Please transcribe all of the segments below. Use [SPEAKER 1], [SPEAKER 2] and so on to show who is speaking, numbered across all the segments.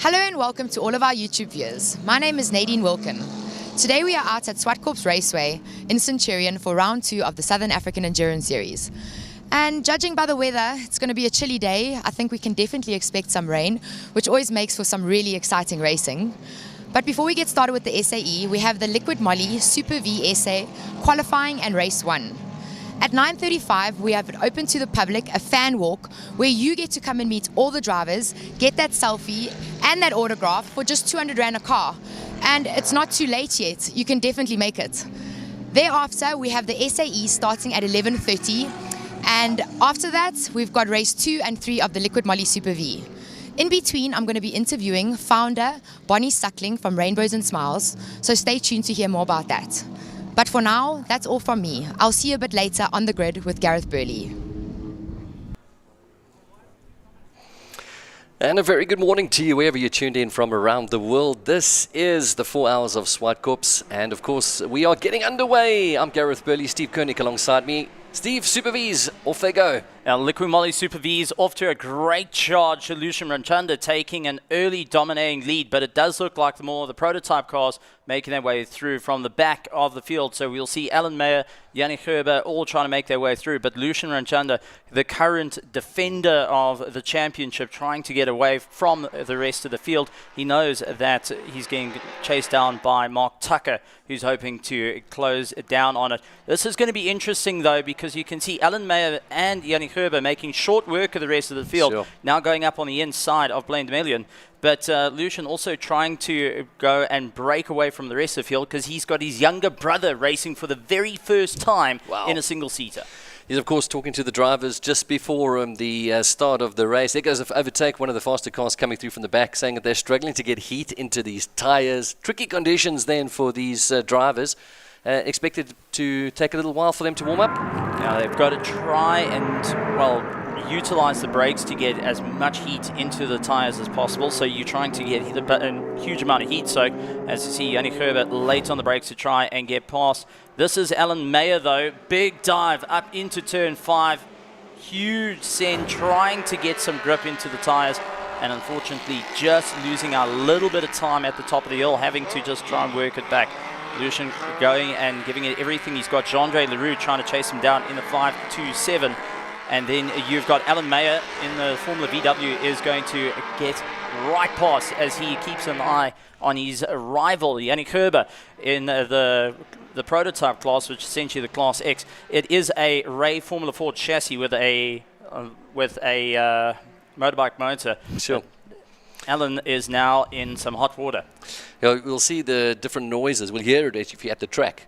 [SPEAKER 1] Hello and welcome to all of our YouTube viewers. My name is Nadine Wilkin. Today we are out at Zwartkops Raceway in Centurion for round 2 of the Southern African Endurance Series. And judging by the weather, it's going to be a chilly day. I think we can definitely expect some rain, which always makes for some really exciting racing. But before we get started with the SAE, we have the Liquid Molly Super Vee SA qualifying and race 1. At 9:35, we have it open to the public, a fan walk, where you get to come and meet all the drivers, get that selfie and that autograph for just 200 Rand a car. And it's not too late yet. You can definitely make it. Thereafter, we have the SAE starting at 11:30. And after that, we've got race 2 and 3 of the Liquid Molly Super Vee. In between, I'm going to be interviewing founder Bonnie Suckling from Rainbows and Smiles. So stay tuned to hear more about that. But for now, that's all from me. I'll see you a bit later on the grid with Gareth Burley.
[SPEAKER 2] And a very good morning to you wherever you're tuned in from around the world. This is the 4 Hours of Zwartkops, and of course we are getting underway. I'm Gareth Burley, Steve Koenig alongside me. Steve, Super V's, off they go.
[SPEAKER 3] Our Liquid Molly Super V's off to a great charge. Lucian Ranchanda taking an early dominating lead, but it does look like more of the prototype cars making their way through from the back of the field. So we'll see Alan Meyer, Yanni Gerber all trying to make their way through, but Lucian Ranchanda, the current defender of the championship, trying to get away from the rest of the field. He knows that he's getting chased down by Mark Tucker, who's hoping to close down on it. This is going to be interesting though, because you can see Alan Meyer and Yanni Gerber making short work of the rest of the field,
[SPEAKER 2] sure.
[SPEAKER 3] Now going up on the inside of Blaine Demelion. But Lucian also trying to go and break away from the rest of the field because he's got his younger brother racing for the very first time in a single-seater.
[SPEAKER 2] He's, of course, talking to the drivers just before the start of the race. There goes Overtake, one of the faster cars coming through from the back, saying that they're struggling to get heat into these tyres. Tricky conditions then for these drivers. Expected to take a little while for them to warm up.
[SPEAKER 3] Now they've got to try and, well, utilize the brakes to get as much heat into the tyres as possible. So you're trying to get a huge amount of heat. So as you see, Yanni Gerber late on the brakes to try and get past. This is Alan Meyer though. Big dive up into turn 5. Huge send, trying to get some grip into the tyres. And unfortunately just losing a little bit of time at the top of the hill, having to just try and work it back. Lucian going and giving it everything. He's got Jean-Andre Leroux trying to chase him down in the 5-2-7. And then you've got Alan Meyer in the Formula VW is going to get right past as he keeps an eye on his rival, Yanni Gerber, in the prototype class, which is essentially the Class X. It is a Ray Formula Ford chassis with a motorbike motor.
[SPEAKER 2] Sure.
[SPEAKER 3] Alan is now in some hot water.
[SPEAKER 2] We'll see the different noises. We'll hear it if you're at the track.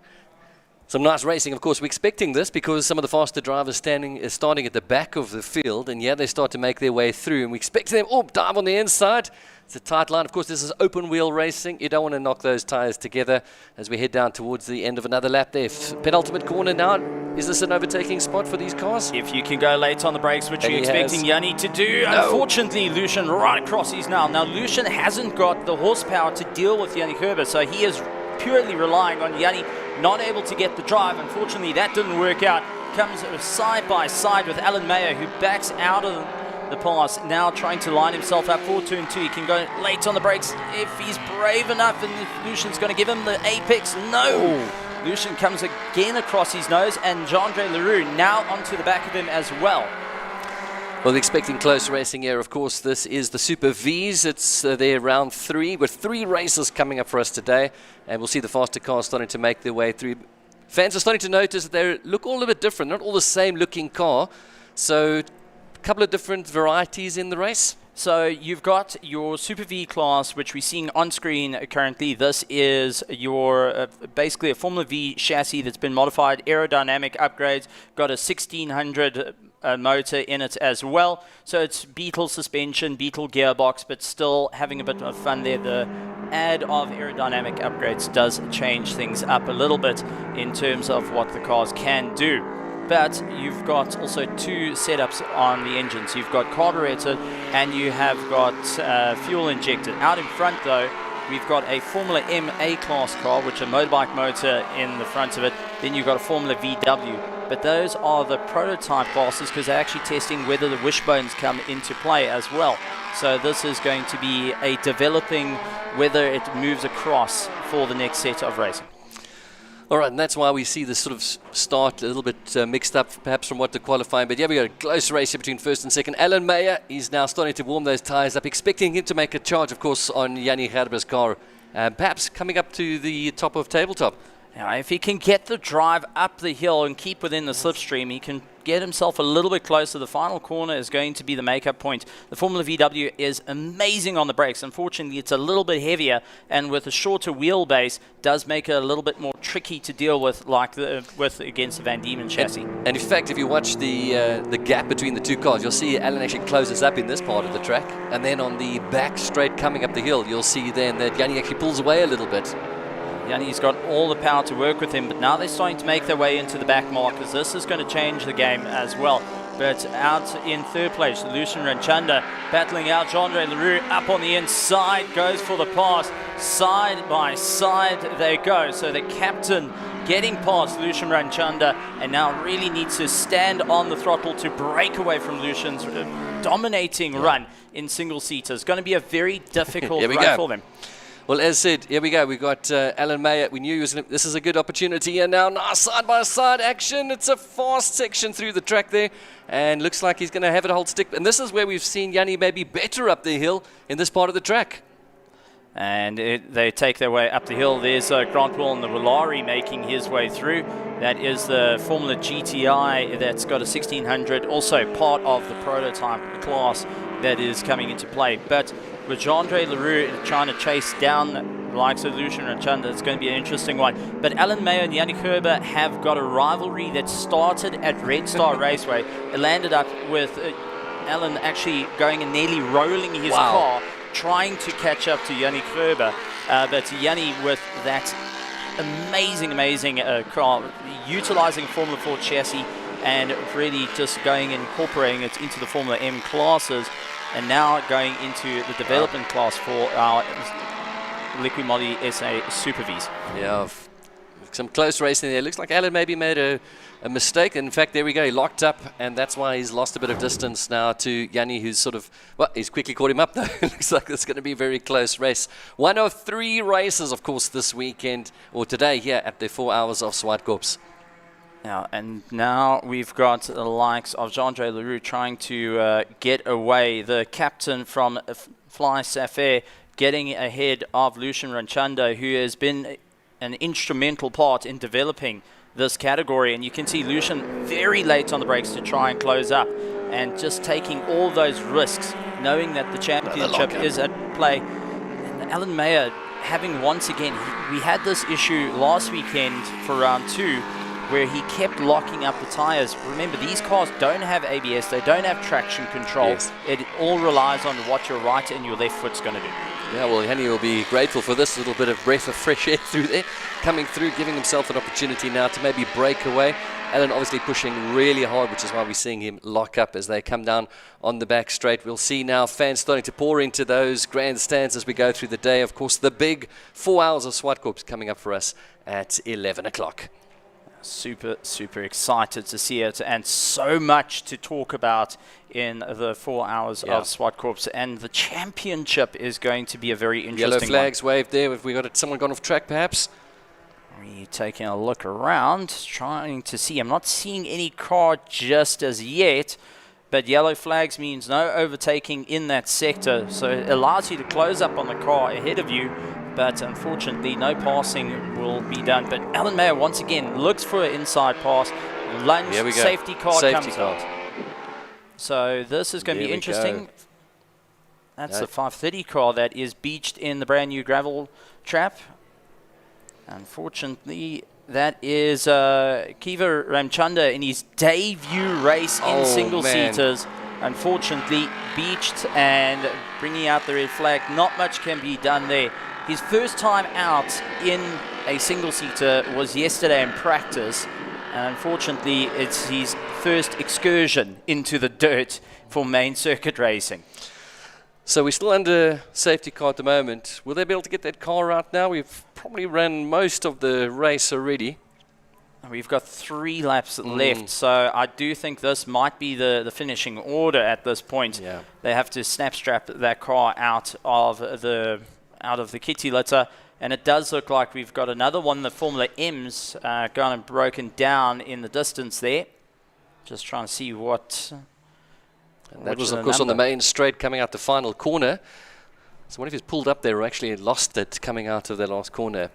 [SPEAKER 2] Some nice racing, of course. We're expecting this because some of the faster drivers starting at the back of the field, and they start to make their way through, and we expect them dive on the inside. It's a tight line. Of course, this is open wheel racing. You don't want to knock those tyres together as we head down towards the end of another lap there. Penultimate corner now. Is this an overtaking spot for these cars?
[SPEAKER 3] If you can go late on the brakes, which you're expecting Yanni to do. No. Unfortunately, Lucian right across his now. Now, Lucian hasn't got the horsepower to deal with Yanni Gerber, so he is purely relying on Yanni, not able to get the drive. Unfortunately, that didn't work out. Comes side by side with Alan Meyer, who backs out of the pass, now trying to line himself up for turn 2. He can go late on the brakes if he's brave enough, and Lucian's going to give him the apex. No! Lucian comes again across his nose, and Jean-Andre Leroux now onto the back of him as well.
[SPEAKER 2] Well, expecting close racing here. Of course, this is the Super V's. It's their round 3 with 3 races coming up for us today. And we'll see the faster cars starting to make their way through. Fans are starting to notice that they look all a bit different, not all the same looking car. So a couple of different varieties in the race.
[SPEAKER 3] So you've got your Super V class, which we're seeing on screen currently. This is your basically a Formula V chassis that's been modified, aerodynamic upgrades, got a 1600 motor in it as well. So it's Beetle suspension, Beetle gearbox, but still having a bit of fun there. The add of aerodynamic upgrades does change things up a little bit in terms of what the cars can do. But you've got also 2 setups on the engines. You've got carburetor and you have got fuel injected. Out in front though, we've got a Formula M A-class car, which is a motorbike motor in the front of it. Then you've got a Formula VW. But those are the prototype classes because they're actually testing whether the wishbones come into play as well. So this is going to be a developing whether it moves across for the next set of racing.
[SPEAKER 2] All right, and that's why we see this sort of start a little bit mixed up, perhaps from what the qualifying. But yeah, we got a close race here between first and second. Alan Meyer is now starting to warm those tyres up, expecting him to make a charge, of course, on Yanni Gerber's car, perhaps coming up to the top of tabletop.
[SPEAKER 3] Now, if he can get the drive up the hill and keep within the slipstream, he can get himself a little bit closer. The final corner is going to be the make-up point. The Formula VW is amazing on the brakes. Unfortunately, it's a little bit heavier, and with a shorter wheelbase, does make it a little bit more tricky to deal with, like against the Van Diemen chassis.
[SPEAKER 2] And in fact, if you watch the gap between the two cars, you'll see Alan actually closes up in this part of the track, and then on the back straight coming up the hill, you'll see then that Yanni actually pulls away a little bit.
[SPEAKER 3] Yanni's got all the power to work with him, but now they're starting to make their way into the back markers. This is going to change the game as well. But out in third place, Lucien Ranchanda battling out Jean-Andre Leroux up on the inside, goes for the pass. Side by side they go. So the captain getting past Lucien Ranchanda and now really needs to stand on the throttle to break away from Lucien's dominating run in single-seater. It's going to be a very difficult run for them.
[SPEAKER 2] Well, as said, here we go. We've got Alan Mayer. We knew this is a good opportunity. And now nice side-by-side action. It's a fast section through the track there. And looks like he's going to have it hold stick. And this is where we've seen Yanni maybe better up the hill in this part of the track.
[SPEAKER 3] And they take their way up the hill. There's Grant Will and the Willari making his way through. That is the Formula GTI that's got a 1600, also part of the prototype class that is coming into play. But with Jean-Andre Leroux trying to chase down the likes of Lucien Ranchanda, it's going to be an interesting one. But Alan Mayer and Yanni Gerber have got a rivalry that started at Red Star Raceway. It landed up with Alan actually going and nearly rolling his car, trying to catch up to Yanni Gerber. But Yanni with that amazing car, utilizing Formula 4 chassis and really just going and incorporating it into the Formula M classes, and now going into the development class for our Liqui Moly SA Super Vs.
[SPEAKER 2] Yeah, some close racing there. Looks like Alan maybe made a mistake. In fact, there we go. He locked up, and that's why he's lost a bit of distance now to Yanni, who's sort of, well, he's quickly caught him up, though. Looks like it's going to be a very close race. One of three races, of course, this weekend, or today here at the 4 Hours of Zwartkops.
[SPEAKER 3] Now we've got the likes of Jean-Andre Leroux trying to get away. The captain from Fly Safair getting ahead of Lucien Ranchanda, who has been an instrumental part in developing this category. And you can see Lucien very late on the brakes to try and close up, and just taking all those risks, knowing that the championship is at play. And Alan Mayer having once again, we had this issue last weekend for round 2, where he kept locking up the tires. Remember, these cars don't have ABS, they don't have traction control.
[SPEAKER 2] Yes.
[SPEAKER 3] It all relies on what your right and your left foot's going to do.
[SPEAKER 2] Yeah, well, Henny will be grateful for this little bit of breath of fresh air through there, coming through, giving himself an opportunity now to maybe break away. Alan obviously pushing really hard, which is why we're seeing him lock up as they come down on the back straight. We'll see now fans starting to pour into those grandstands as we go through the day. Of course, the big 4 Hours of Zwartkops coming up for us at 11 o'clock.
[SPEAKER 3] Super excited to see it, and so much to talk about in the 4 Hours of Zwartkops, and the championship is going to be a very interesting
[SPEAKER 2] Yellow flags waved there. Have we got someone gone off track perhaps?
[SPEAKER 3] We're taking a look around, trying to see. I'm not seeing any car just as yet, but yellow flags means no overtaking in that sector, so it allows you to close up on the car ahead of you. But unfortunately, no passing will be done. But Alan Mayer, once again, looks for an inside pass. Lunge, safety car comes out. So this is going to be interesting. That's the 530 car that is beached in the brand new gravel trap. Unfortunately, that is Kiva Ramchanda in his debut race in single-seaters. Unfortunately, beached and bringing out the red flag. Not much can be done there. His first time out in a single-seater was yesterday in practice, and unfortunately it's his first excursion into the dirt for main circuit racing.
[SPEAKER 2] So we're still under safety car at the moment. Will they be able to get that car out now? We've probably run most of the race already.
[SPEAKER 3] We've got 3 laps left, so I do think this might be the finishing order at this point.
[SPEAKER 2] Yeah.
[SPEAKER 3] They have to snap strap that car out of the kitty litter, and it does look like we've got another one. The Formula M's gone and broken down in the distance there. Just trying to see what.
[SPEAKER 2] And that was, of course, on the main straight coming out the final corner. So what if he's pulled up there or actually lost it coming out of the last corner?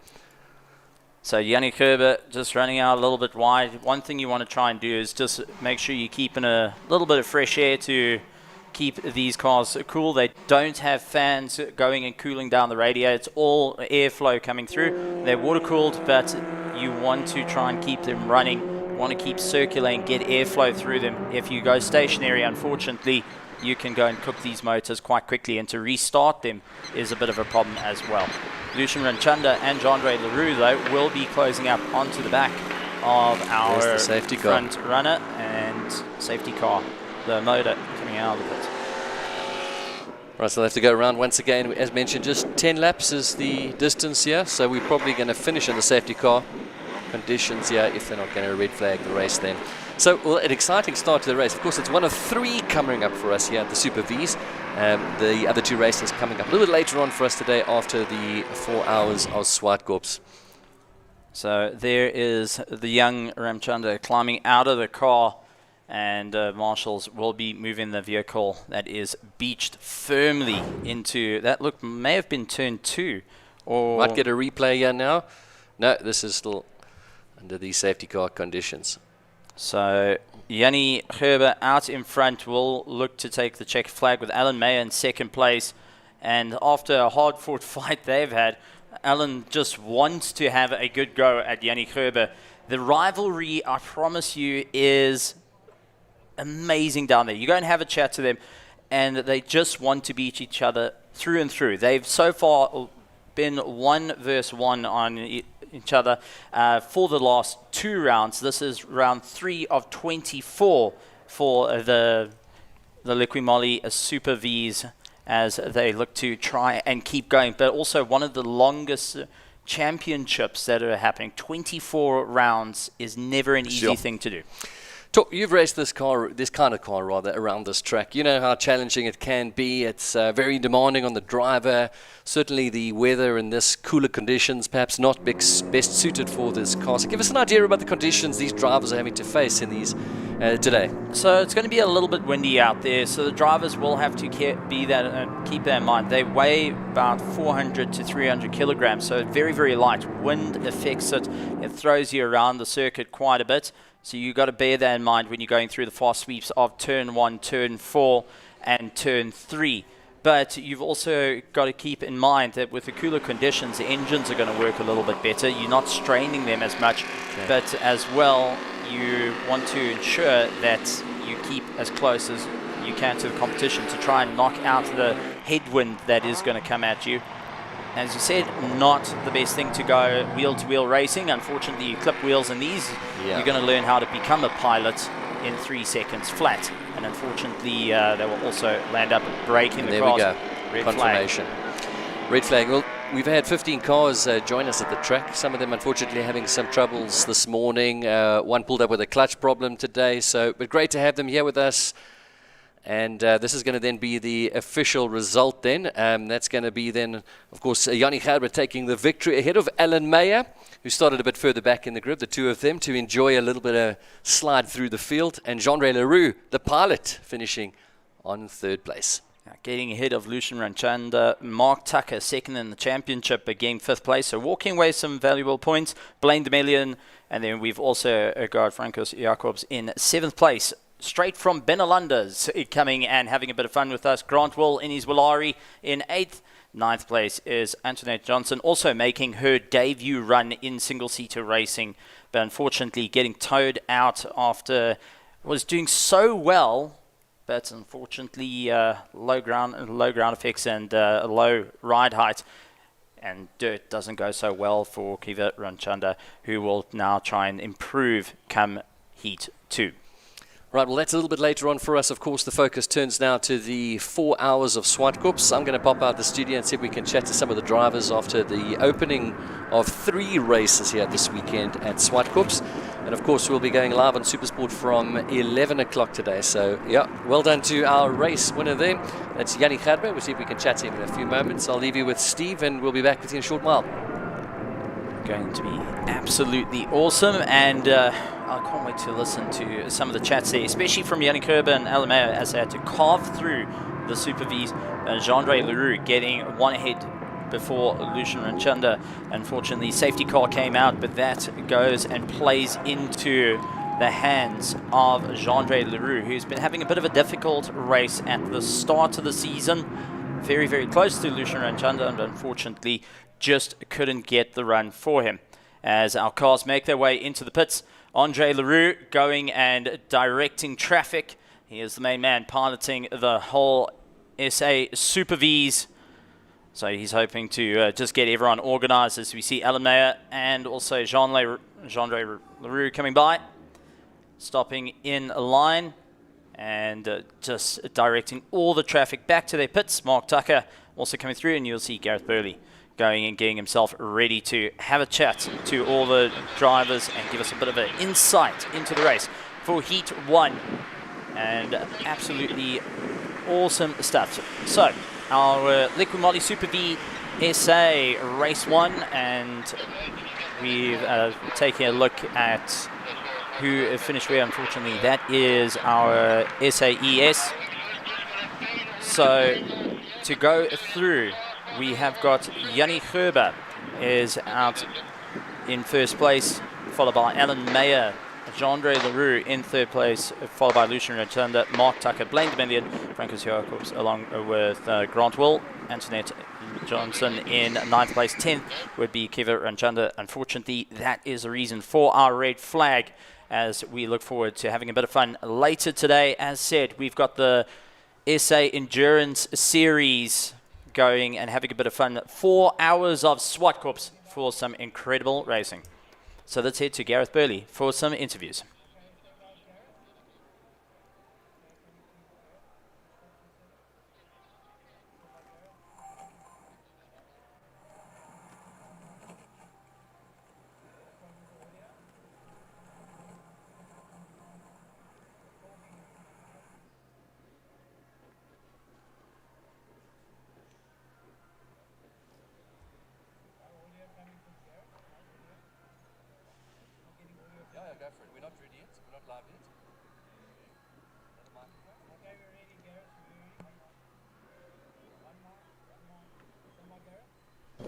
[SPEAKER 3] So Yannick Herbert just running out a little bit wide. One thing you want to try and do is just make sure you keep in a little bit of fresh air to keep these cars cool. They don't have fans going and cooling down the radiator. It's all airflow coming through. They're water cooled, but you want to try and keep them running. You want to keep circulating, get airflow through them. If you go stationary, unfortunately, you can go and cook these motors quite quickly, and to restart them is a bit of a problem as well. Lucien Ranchanda and Jean-Andre Leroux, though, will be closing up onto the back of our front runner and safety car, the motor coming out of it.
[SPEAKER 2] Right, so they'll have to go around once again. As mentioned, just 10 laps is the distance here, so we're probably going to finish in the safety car conditions here if they're not going to red flag the race then. So, well, an exciting start to the race. Of course, it's one of 3 coming up for us here at the Super V's. The other 2 races coming up a little bit later on for us today after the 4 hours of Zwartkops.
[SPEAKER 3] So there is the young Ramchanda climbing out of the car, and marshals will be moving the vehicle that is beached firmly into that. Look, may have been turn 2. Or
[SPEAKER 2] might get a replay here now. No, this is still under the safety car conditions.
[SPEAKER 3] So Yanni Herbert out in front will look to take the check flag with Alan Mayer in second place. And after a hard-fought fight they've had, Alan just wants to have a good go at Yanni Herbert. The rivalry, I promise you, is amazing down there. You go and have a chat to them, and they just want to beat each other through and through. They've so far been 1 versus 1 on each other for the last 2 rounds. This is round 3 of 24 for the Liqui Super V's as they look to try and keep going, but also one of the longest championships that are happening. 24 rounds is never an easy thing to do.
[SPEAKER 2] You've raced this kind of car around this track. You know how challenging it can be. It's very demanding on the driver. Certainly the weather in this cooler conditions perhaps not best suited for this car. So give us an idea about the conditions these drivers are having to face in these today.
[SPEAKER 3] So it's going to be a little bit windy out there, so the drivers will have to keep that in mind. They weigh about 400 to 300 kilograms, so very, very light. Wind affects it. It throws you around the circuit quite a bit. So you've got to bear that in mind when you're going through the fast sweeps of turn 1, turn 4, and turn 3. But you've also got to keep in mind that with the cooler conditions, the engines are going to work a little bit better. You're not straining them as much, but as well, you want to ensure that you keep as close as you can to the competition to try and knock out the headwind that is going to come at you. As you said, not the best thing to go wheel-to-wheel racing. Unfortunately, you clip wheels in these, you're going to learn how to become a pilot in 3 seconds flat. And unfortunately, they will also land up breaking the cross.
[SPEAKER 2] There we go. Confirmation. Red flag. Well, we've had 15 cars join us at the track. Some of them, unfortunately, having some troubles this morning. One pulled up with a clutch problem today. But great to have them here with us. And this is going to then be the official result then. That's going to be then, of course, Yanni Herbert taking the victory ahead of Alan Mayer, who started a bit further back in the group, the 2 of them, to enjoy a little bit of slide through the field. And Jean-Ray Leroux, the pilot, finishing on 3rd place.
[SPEAKER 3] Getting ahead of Lucien Ranchanda. Mark Tucker, 2nd in the championship, again 5th place. So walking away some valuable points. Blaine Demelian, and then we've also got Frankos Jacobs in 7th place. Straight from Benelundas, coming and having a bit of fun with us. Grant Will in his Willari in 8th. 9th place is Antoinette Johnson, also making her debut run in single-seater racing, but unfortunately getting towed out after was doing so well, but unfortunately low ground effects and low ride height. And dirt doesn't go so well for Kiva Ranchanda, who will now try and improve come Heat 2.
[SPEAKER 2] Right, well, that's a little bit later on for us. Of course, the focus turns now to the 4 hours of Zwartkops. I'm going to pop out the studio and see if we can chat to some of the drivers after the opening of 3 races here this weekend at Zwartkops. And of course, we'll be going live on Supersport from 11 o'clock today. So, yeah, well done to our race winner there. That's Jannie Gerber. We'll see if we can chat to him in a few moments. I'll leave you with Steve, and we'll be back with you in a short while.
[SPEAKER 3] Going to be absolutely awesome, and I can't wait to listen to some of the chats there, especially from Jannie Gerber and Alamea as they had to carve through the Super V's. Jean-Andre Leroux getting one ahead before Lucian Ranchanda. Unfortunately, safety car came out, but that goes and plays into the hands of Jean-Andre Leroux, who's been having a bit of a difficult race at the start of the season. Very, very close to Lucian Ranchanda, and unfortunately just couldn't get the run for him. As our cars make their way into the pits, Andre Leroux going and directing traffic. He is the main man piloting the whole SA Super V's. So he's hoping to just get everyone organized as we see Alamea and also Jean-Andre Leroux coming by, stopping in a line and just directing all the traffic back to their pits. Mark Tucker also coming through, and you'll see Gareth Burley going and getting himself ready to have a chat to all the drivers and give us a bit of an insight into the race for Heat 1. And absolutely awesome stuff. So, our Liquid Moly Super Vee SA Race 1, and we've taken a look at who finished where. Unfortunately, that is our SAES. So, to go through, we have got Jannie Gerber is out in first place, followed by Alan Mayer, Jean-Andre Leroux in third place, followed by Lucian Rotunda, Mark Tucker, Blaine Dominion, Francois Jacobs, along with Grant Will, Antoinette Johnson in ninth place. 10th would be Kiva Ranchanda. Unfortunately, that is the reason for our red flag, as we look forward to having a bit of fun later today. As said, we've got the SA Endurance Series going and having a bit of fun. 4 hours of Zwartkops for some incredible racing. So let's head to Gareth Burley for some interviews.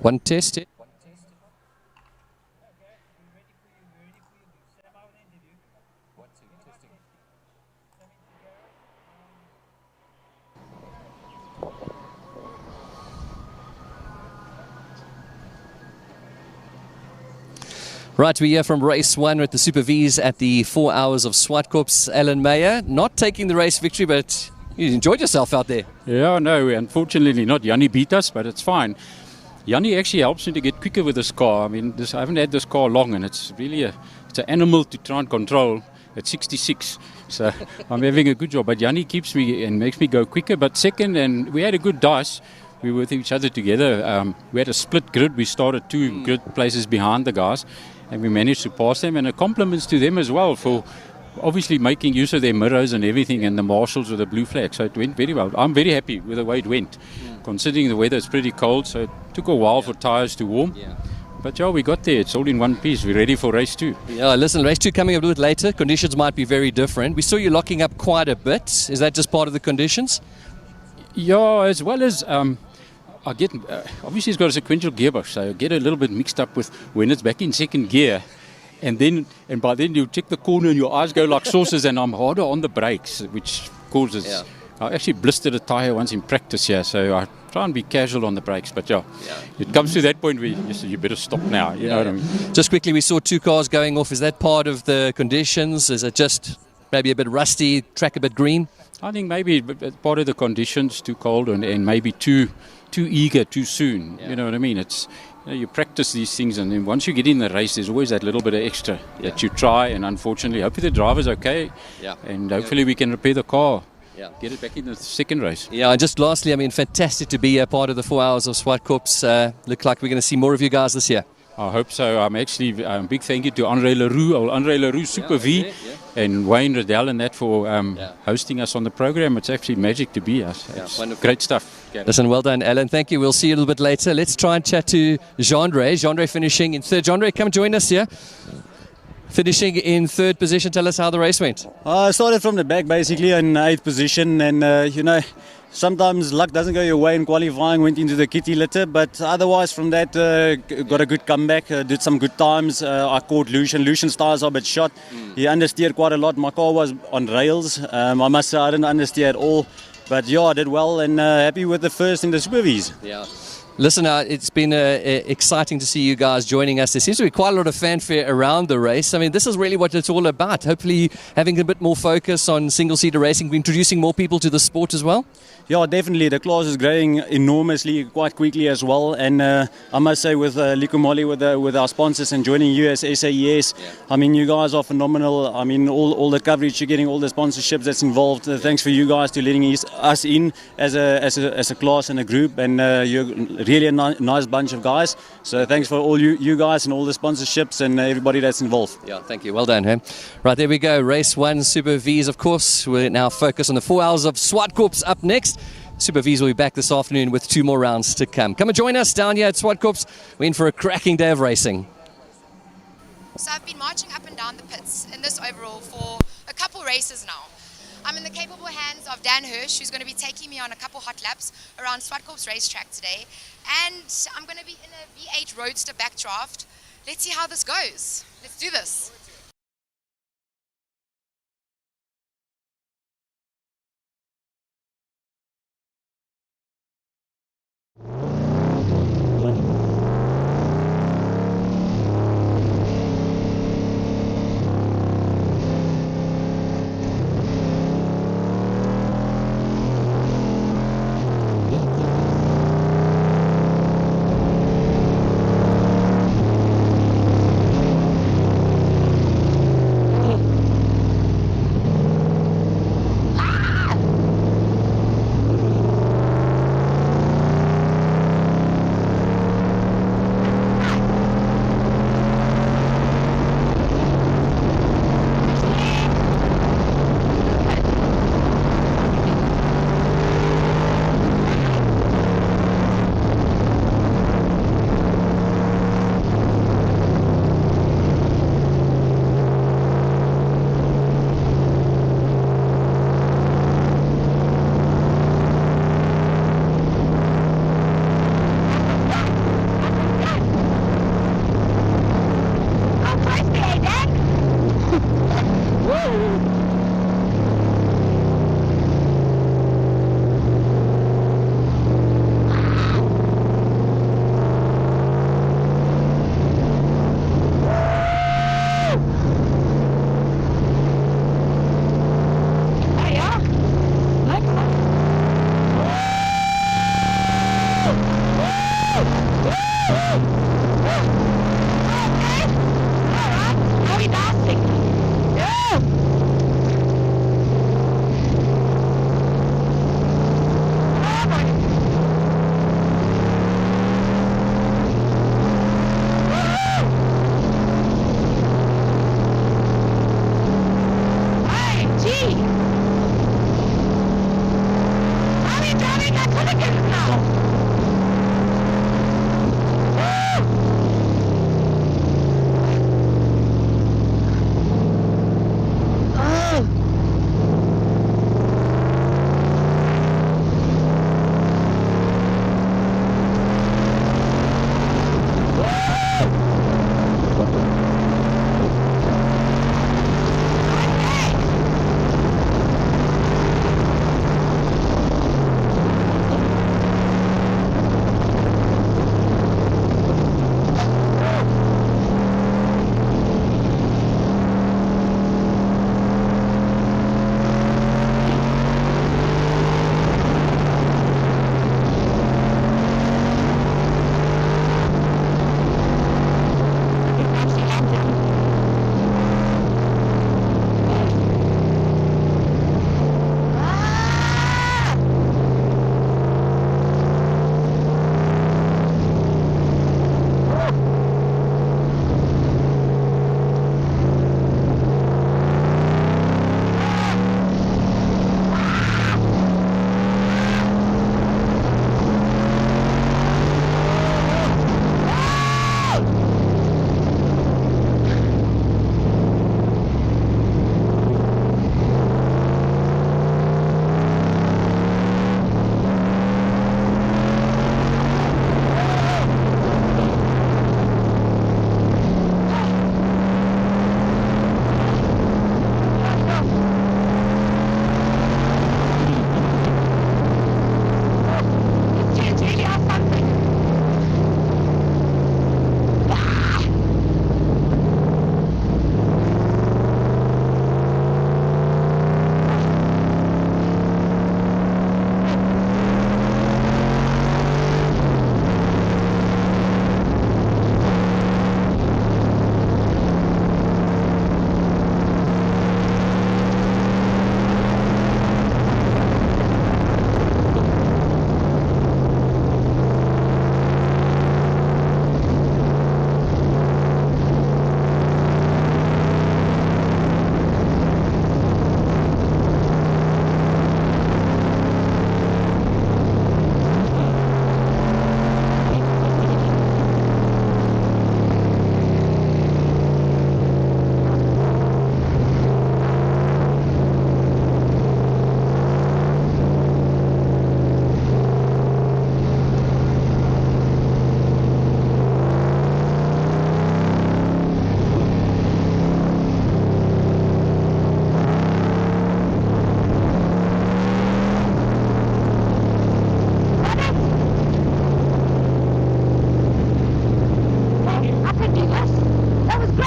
[SPEAKER 2] One test. Right, we're here from race 1 with the Super V's at the 4 hours of Zwartkops. Alan Mayer, not taking the race victory, but you enjoyed yourself out there.
[SPEAKER 4] Yeah, no, unfortunately not. Jannie beat us, but it's fine. Jannie actually helps me to get quicker with this car. I mean, I haven't had this car long, and it's really it's an animal to try and control at 66. So I'm having a good job. But Jannie keeps me and makes me go quicker. But second, and we had a good dice. We were with each other together. We had a split grid. We started 2 grid places behind the guys, and we managed to pass them. And a compliments to them as well for obviously making use of their mirrors and everything, and the marshals with the blue flag. So it went very well. I'm very happy with the way it went. Considering the weather is pretty cold, so it took a while for tyres to warm. But yeah, we got there. It's all in one piece. We're ready for race 2.
[SPEAKER 2] Yeah, listen, race 2 coming a little bit later. Conditions might be very different. We saw you locking up quite a bit. Is that just part of the conditions?
[SPEAKER 4] Yeah, as well as I get obviously it's got a sequential gearbox, so I get a little bit mixed up with when it's back in second gear. And by then you check the corner and your eyes go like saucers, and I'm harder on the brakes, which causes... Yeah. I actually blistered a tyre once in practice here, so I try and be casual on the brakes. But yeah, it comes to that point where you better stop now. You know what I mean?
[SPEAKER 2] Just quickly, we saw 2 cars going off. Is that part of the conditions? Is it just maybe a bit rusty, track a bit green?
[SPEAKER 4] I think maybe part of the conditions, too cold, and maybe too too eager too soon.
[SPEAKER 2] Yeah.
[SPEAKER 4] You know what I mean? It's you practice these things, and then once you get in the race, there's always that little bit of extra that you try. And unfortunately, hopefully the driver's okay, and hopefully we can repair the car.
[SPEAKER 2] Yeah.
[SPEAKER 4] Get it back in the second race.
[SPEAKER 2] Yeah, and just lastly, I mean, fantastic to be a part of the 4 Hours of Zwartkops. Look like we're going to see more of you guys this year.
[SPEAKER 4] I hope so. I'm actually big thank you to Andre Leroux, Super V, and Wayne Riddell and that for hosting us on the program. It's actually magic to be us. It's
[SPEAKER 2] wonderful.
[SPEAKER 4] Great stuff.
[SPEAKER 2] Listen, well done, Alan. Thank you. We'll see you a little bit later. Let's try and chat to Jeandre. Jeandre finishing in third. Jeandre, come join us here. Finishing in third position. Tell us how the race went.
[SPEAKER 5] I started from the back basically in 8th position, and you know, sometimes luck doesn't go your way in qualifying, went into the kitty litter, but otherwise from that got a good comeback, did some good times. I caught Lucian. Lucian's tires are a bit shot. He understeered quite a lot. My car was on rails. I must say I didn't understeer at all, but yeah, I did well, and happy with the first in the Super V's.
[SPEAKER 2] Yeah. Listen, it's been exciting to see you guys joining us. There seems to be quite a lot of fanfare around the race. I mean, this is really what it's all about. Hopefully having a bit more focus on single-seater racing, introducing more people to the sport as well.
[SPEAKER 5] Yeah, definitely. The class is growing enormously, quite quickly as well. And I must say, with Likumoli, with our sponsors and joining you as SAES, I mean, you guys are phenomenal. I mean, all the coverage you're getting, all the sponsorships that's involved. Thanks for you guys to letting us in as a class and a group. And you're really a nice bunch of guys. So thanks for all you guys and all the sponsorships and everybody that's involved.
[SPEAKER 2] Yeah, thank you. Well done, hey? Right, there we go. Race 1, Super V's, of course. We're now focused on the 4 Hours of Zwartkops up next. Super V's will be back this afternoon with 2 more rounds to come. Come and join us down here at Zwartkops. We're in for a cracking day of racing.
[SPEAKER 1] So I've been marching up and down the pits in this overall for a couple races now. I'm in the capable hands of Dan Hirsch, who's going to be taking me on a couple hot laps around Zwartkops racetrack today. And I'm going to be in a V8 Roadster backdraft. Let's see how this goes. Let's do this.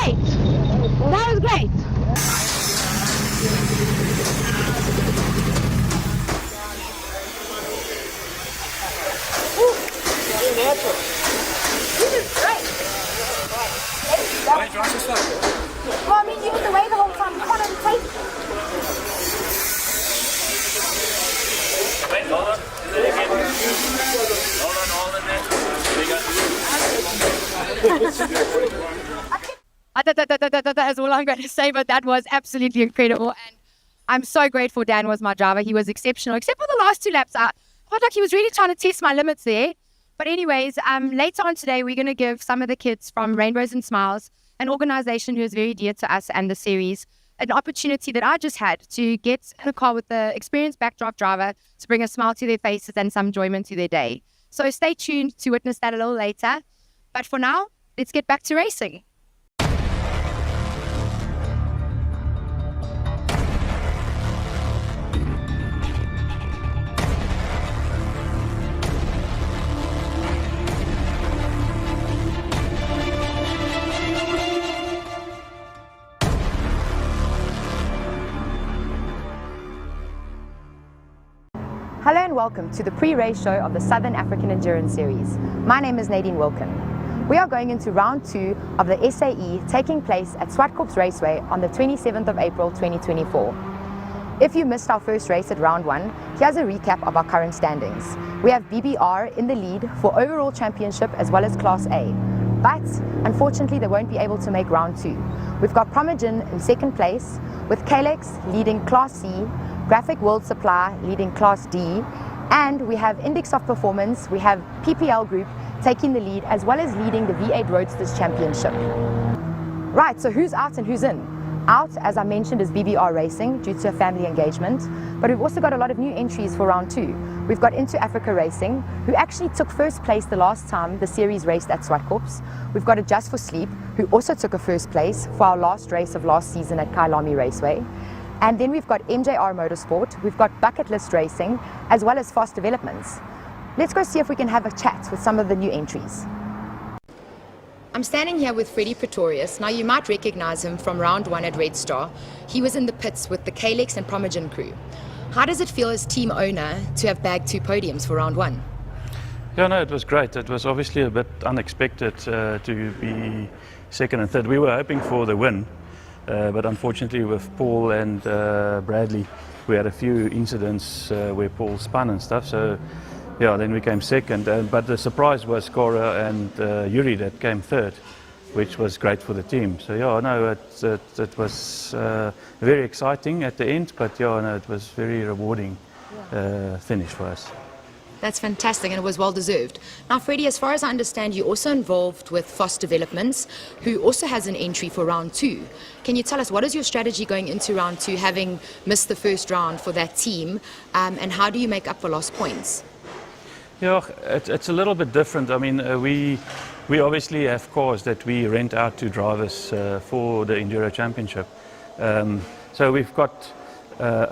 [SPEAKER 1] great. That was great. This is great. Well, I mean, you was away the whole time. Come on and take.
[SPEAKER 6] Wait, hold on. Hold on there.
[SPEAKER 1] That's all I'm going to say, but that was absolutely incredible. And I'm so grateful Dan was my driver. He was exceptional, except for the last 2 laps. I felt like he was really trying to test my limits there. But anyways, later on today, we're going to give some of the kids from Rainbows and Smiles, an organization who is very dear to us and the series, an opportunity that I just had to get in a car with the experienced backdrop driver to bring a smile to their faces and some enjoyment to their day. So stay tuned to witness that a little later. But for now, let's get back to racing. Hello and welcome to the pre-race show of the Southern African Endurance Series. My name is Nadine Wilkin. We are going into round 2 of the SAE taking place at Zwartkops Raceway on the 27th of April 2024. If you missed our first race at round 1, here's a recap of our current standings. We have BBR in the lead for overall championship as well as Class A, but unfortunately they won't be able to make round 2. We've got Promogin in second place, with Kalex leading Class C, Graphic World Supply leading Class D, and we have Index of Performance, we have PPL Group taking the lead as well as leading the V8 Roadsters Championship. Right, so who's out and who's in? Out, as I mentioned, is BBR Racing due to a family engagement, but we've also got a lot of new entries for round 2. We've got Into Africa Racing, who actually took first place the last time the series raced at Zwartkops. We've got a Just for Sleep, who also took a first place for our last race of last season at Kailami Raceway. And then we've got MJR Motorsport, we've got Bucket List Racing, as well as Fast Developments. Let's go see if we can have a chat with some of the new entries. I'm standing here with Freddie Pretorius. Now you might recognize him from round 1 at Red Star. He was in the pits with the Kalex and Promogin crew. How does it feel as team owner to have bagged 2 podiums for round 1?
[SPEAKER 7] Yeah, no, it was great. It was obviously a bit unexpected to be second and third. We were hoping for the win. But unfortunately with Paul and Bradley, we had a few incidents where Paul spun and stuff, so yeah, then we came second. But the surprise was Cora and Yuri that came third, which was great for the team. So yeah, no, it was very exciting at the end, but yeah, no, it was very rewarding finish for us.
[SPEAKER 1] That's fantastic, and it was well deserved. Now, Freddie, as far as I understand, you're also involved with Fast Developments, who also has an entry for round 2. Can you tell us what is your strategy going into round 2, having missed the first round for that team, and how do you make up for lost points?
[SPEAKER 7] Yeah, it's a little bit different. I mean, we obviously have cars that we rent out to drivers for the Enduro Championship. So we've got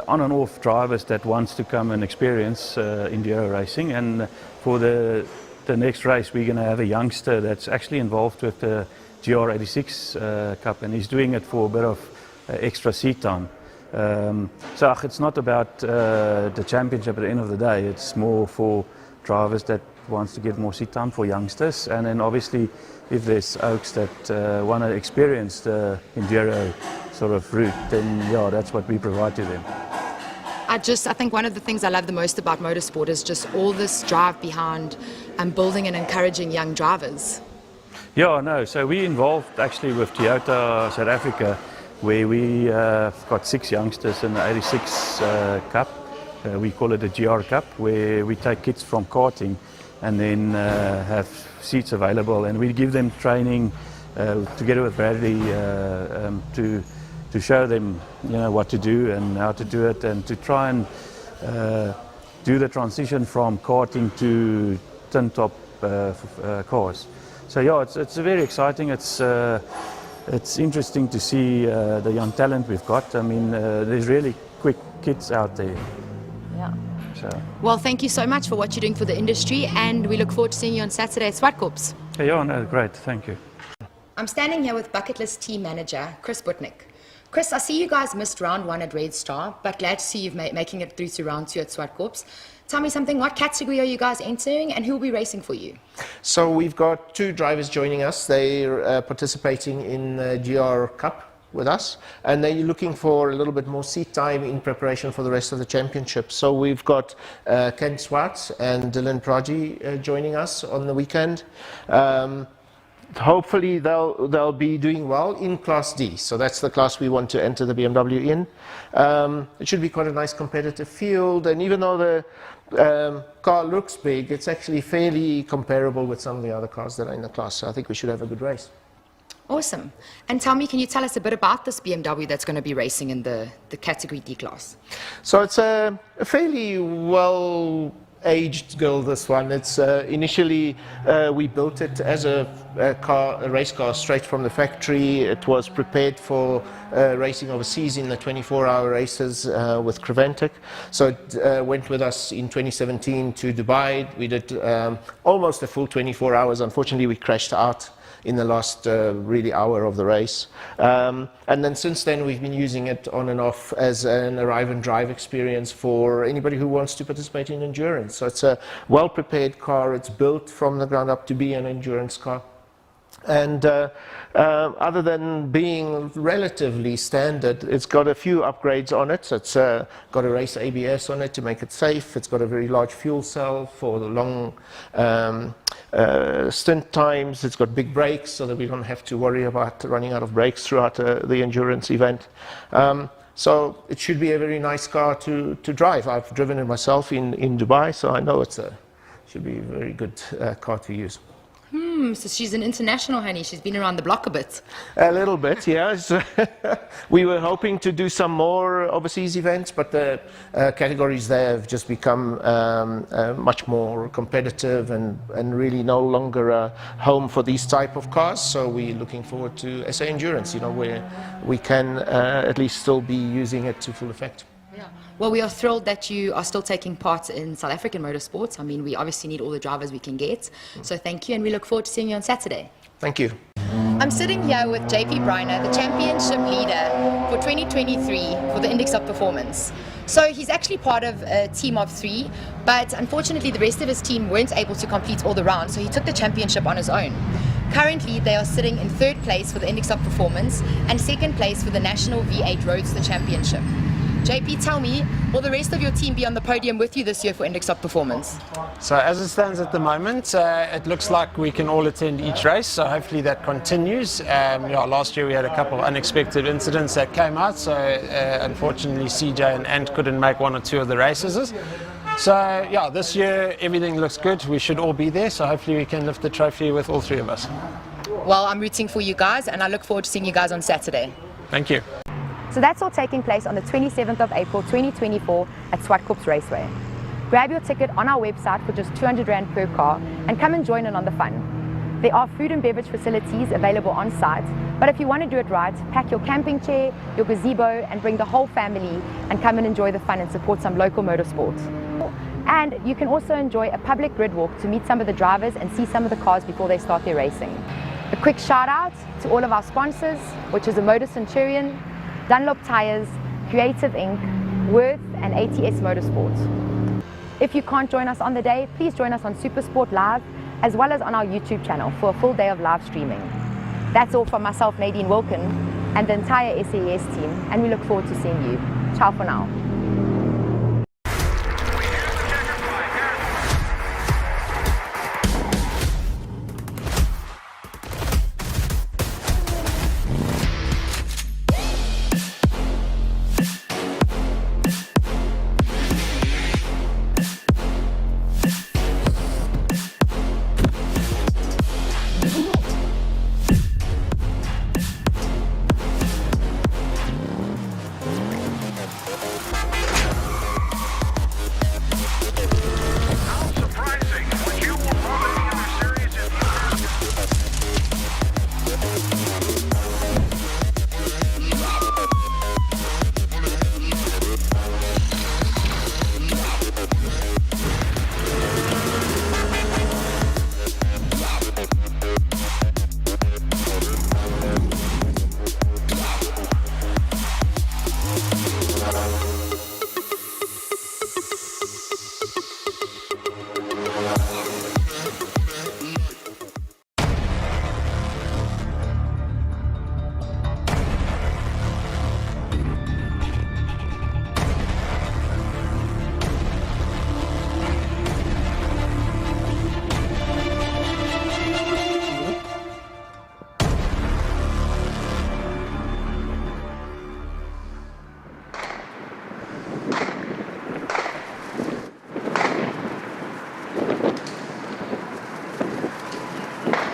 [SPEAKER 7] on and off drivers that wants to come and experience enduro racing, and for the next race we're going to have a youngster that's actually involved with the GR86 Cup, and he's doing it for a bit of extra seat time. So it's not about the championship at the end of the day, it's more for drivers that wants to get more seat time, for youngsters, and then obviously if there's oaks that want to experience the enduro sort of route, then yeah, that's what we provide to them.
[SPEAKER 1] I think one of the things I love the most about motorsport is just all this drive behind building and encouraging young drivers.
[SPEAKER 7] Yeah, no, so we involved actually with Toyota South Africa, where we got 6 youngsters in the 86 Cup. We call it the GR Cup, where we take kids from karting and then have seats available, and we give them training together with Bradley to show them, you know, what to do and how to do it, and to try and do the transition from karting to tin top cars. So yeah, it's very exciting. It's interesting to see the young talent we've got. I mean, there's really quick kids out there.
[SPEAKER 1] Yeah.
[SPEAKER 7] So.
[SPEAKER 1] Well, thank you so much for what you're doing for the industry, and we look forward to seeing you on Saturday at Zwartkops.
[SPEAKER 7] Yeah, no, great, thank you.
[SPEAKER 1] I'm standing here with bucket list team manager Chris Butnick. Chris, I see you guys missed round 1 at Red Star, but glad to see you making it through to round 2 at Zwartkops. Tell me something, what category are you guys entering and who will be racing for you?
[SPEAKER 6] So we've got 2 drivers joining us. They're participating in the GR Cup with us, and they're looking for a little bit more seat time in preparation for the rest of the championship. So we've got Ken Swartz and Dylan Praji joining us on the weekend. Hopefully they'll be doing well in Class D. So that's the class we want to enter the BMW in. It should be quite a nice competitive field, and even though the car looks big, it's actually fairly comparable with some of the other cars that are in the class. So I think we should have a good race.
[SPEAKER 1] Awesome. And tell me, can you tell us a bit about this BMW that's going to be racing in the category D class?
[SPEAKER 6] So it's a fairly well-aged girl, this one. It's initially we built it as a race car straight from the factory. It was prepared for racing overseas in the 24-hour races with Creventic. So it went with us in 2017 to Dubai. We did almost a full 24 hours. Unfortunately, we crashed out in the last really hour of the race. And then since then we've been using it on and off as an arrive and drive experience for anybody who wants to participate in endurance. So it's a well-prepared car. It's built from the ground up to be an endurance car. And other than being relatively standard, it's got a few upgrades on it. So it's got a race ABS on it to make it safe. It's got a very large fuel cell for the long stint times. It's got big brakes so that we don't have to worry about running out of brakes throughout the endurance event. So it should be a very nice car to drive. I've driven it myself in Dubai, so I know should be a very good car to use.
[SPEAKER 1] So she's an international, honey. She's been around the block a bit.
[SPEAKER 6] A little bit, yes. We were hoping to do some more overseas events, but the categories there have just become much more competitive and really no longer a home for these type of cars. So we're looking forward to SA Endurance, where we can at least still be using it to full effect.
[SPEAKER 1] Yeah. Well, we are thrilled that you are still taking part in South African motorsports. I mean, we obviously need all the drivers we can get. So thank you, and we look forward to seeing you on Saturday.
[SPEAKER 6] Thank you.
[SPEAKER 1] I'm sitting here with JP Breiner, the championship leader for 2023 for the Index of Performance. So he's actually part of a team of 3, but unfortunately the rest of his team weren't able to complete all the rounds, so he took the championship on his own. Currently, they are sitting in 3rd place for the Index of Performance and 2nd place for the National V8 Roadster Championship. JP, tell me, will the rest of your team be on the podium with you this year for Index of Performance?
[SPEAKER 8] So as it stands at the moment, it looks like we can all attend each race, so hopefully that continues. Last year we had a couple of unexpected incidents that came out, so unfortunately CJ and Ant couldn't make 1 or 2 of the races. So yeah, this year everything looks good. We should all be there, so hopefully we can lift the trophy with all 3 of us.
[SPEAKER 1] Well, I'm rooting for you guys, and I look forward to seeing you guys on Saturday.
[SPEAKER 8] Thank you.
[SPEAKER 1] So that's all taking place on the 27th of April 2024 at Zwartkops Raceway. Grab your ticket on our website for just 200 Rand per car and come and join in on the fun. There are food and beverage facilities available on site, but if you want to do it right, pack your camping chair, your gazebo and bring the whole family and come and enjoy the fun and support some local motorsports. And you can also enjoy a public grid walk to meet some of the drivers and see some of the cars before they start their racing. A quick shout out to all of our sponsors, which is a Motor Centurion, Dunlop Tires, Creative Inc., Worth and ATS Motorsports. If you can't join us on the day, please join us on SuperSport Live as well as on our YouTube channel for a full day of live streaming. That's all from myself, Nadine Wilkin, and the entire SAES team, and we look forward to seeing you. Ciao for now.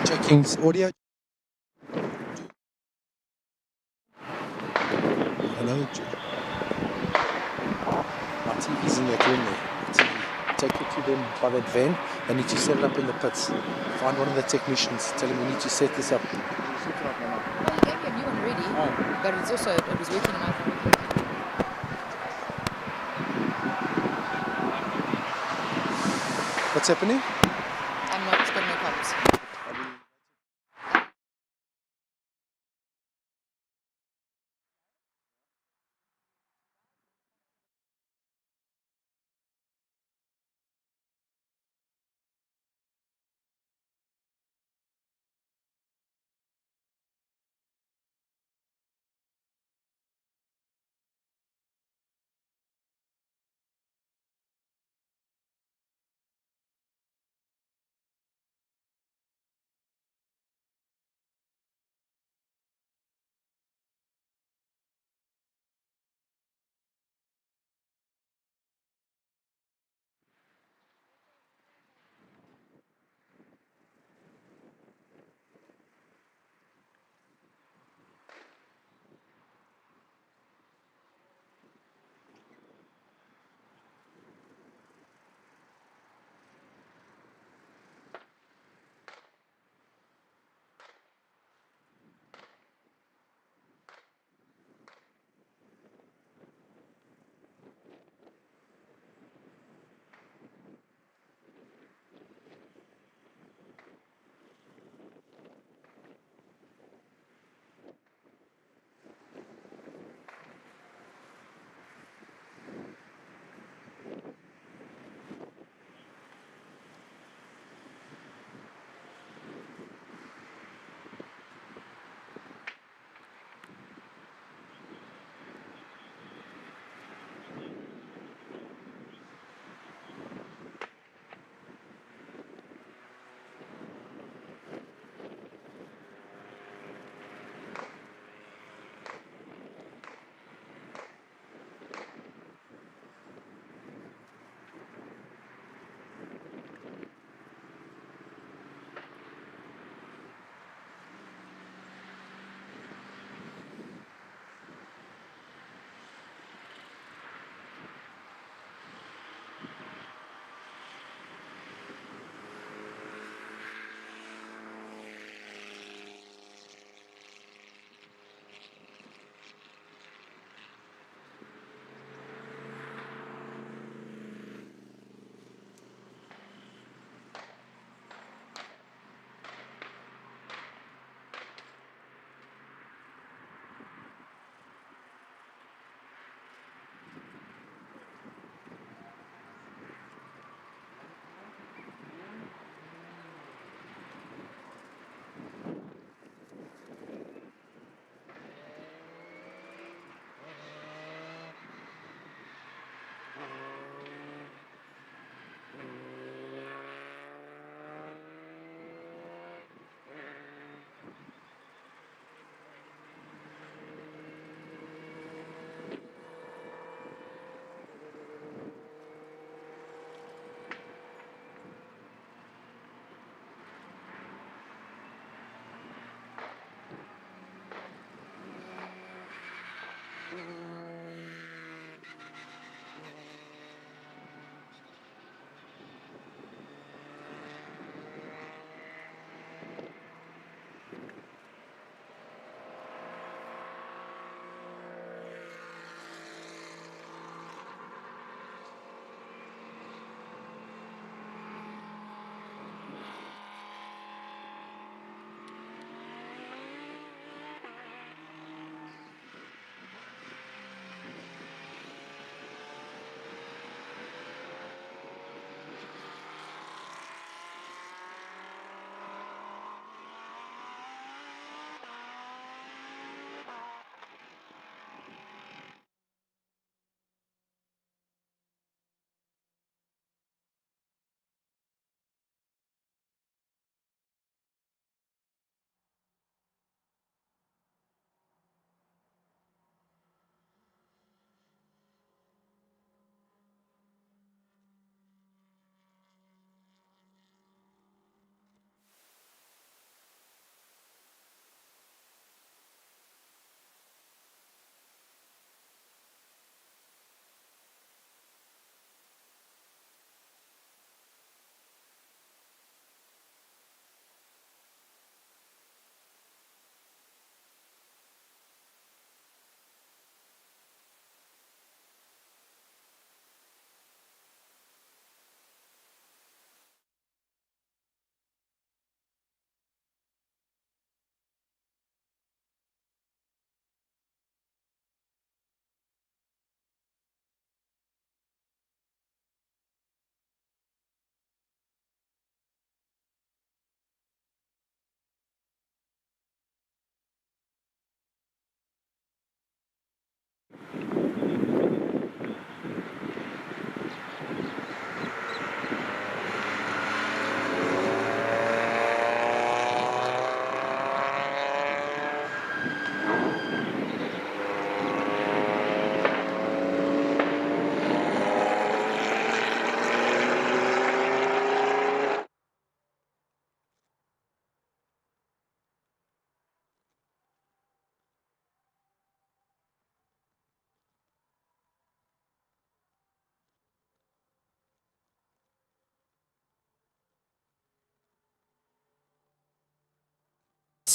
[SPEAKER 9] Checking audio. Hello. My TV's in that room there. The TV. Take it to them by that van. They need to set it up in the pits. Find one of the technicians. Tell them we need to set this up.
[SPEAKER 1] Well, you gave me a new one already, but it was working on my phone.
[SPEAKER 9] What's happening?
[SPEAKER 1] I'm not got no comms.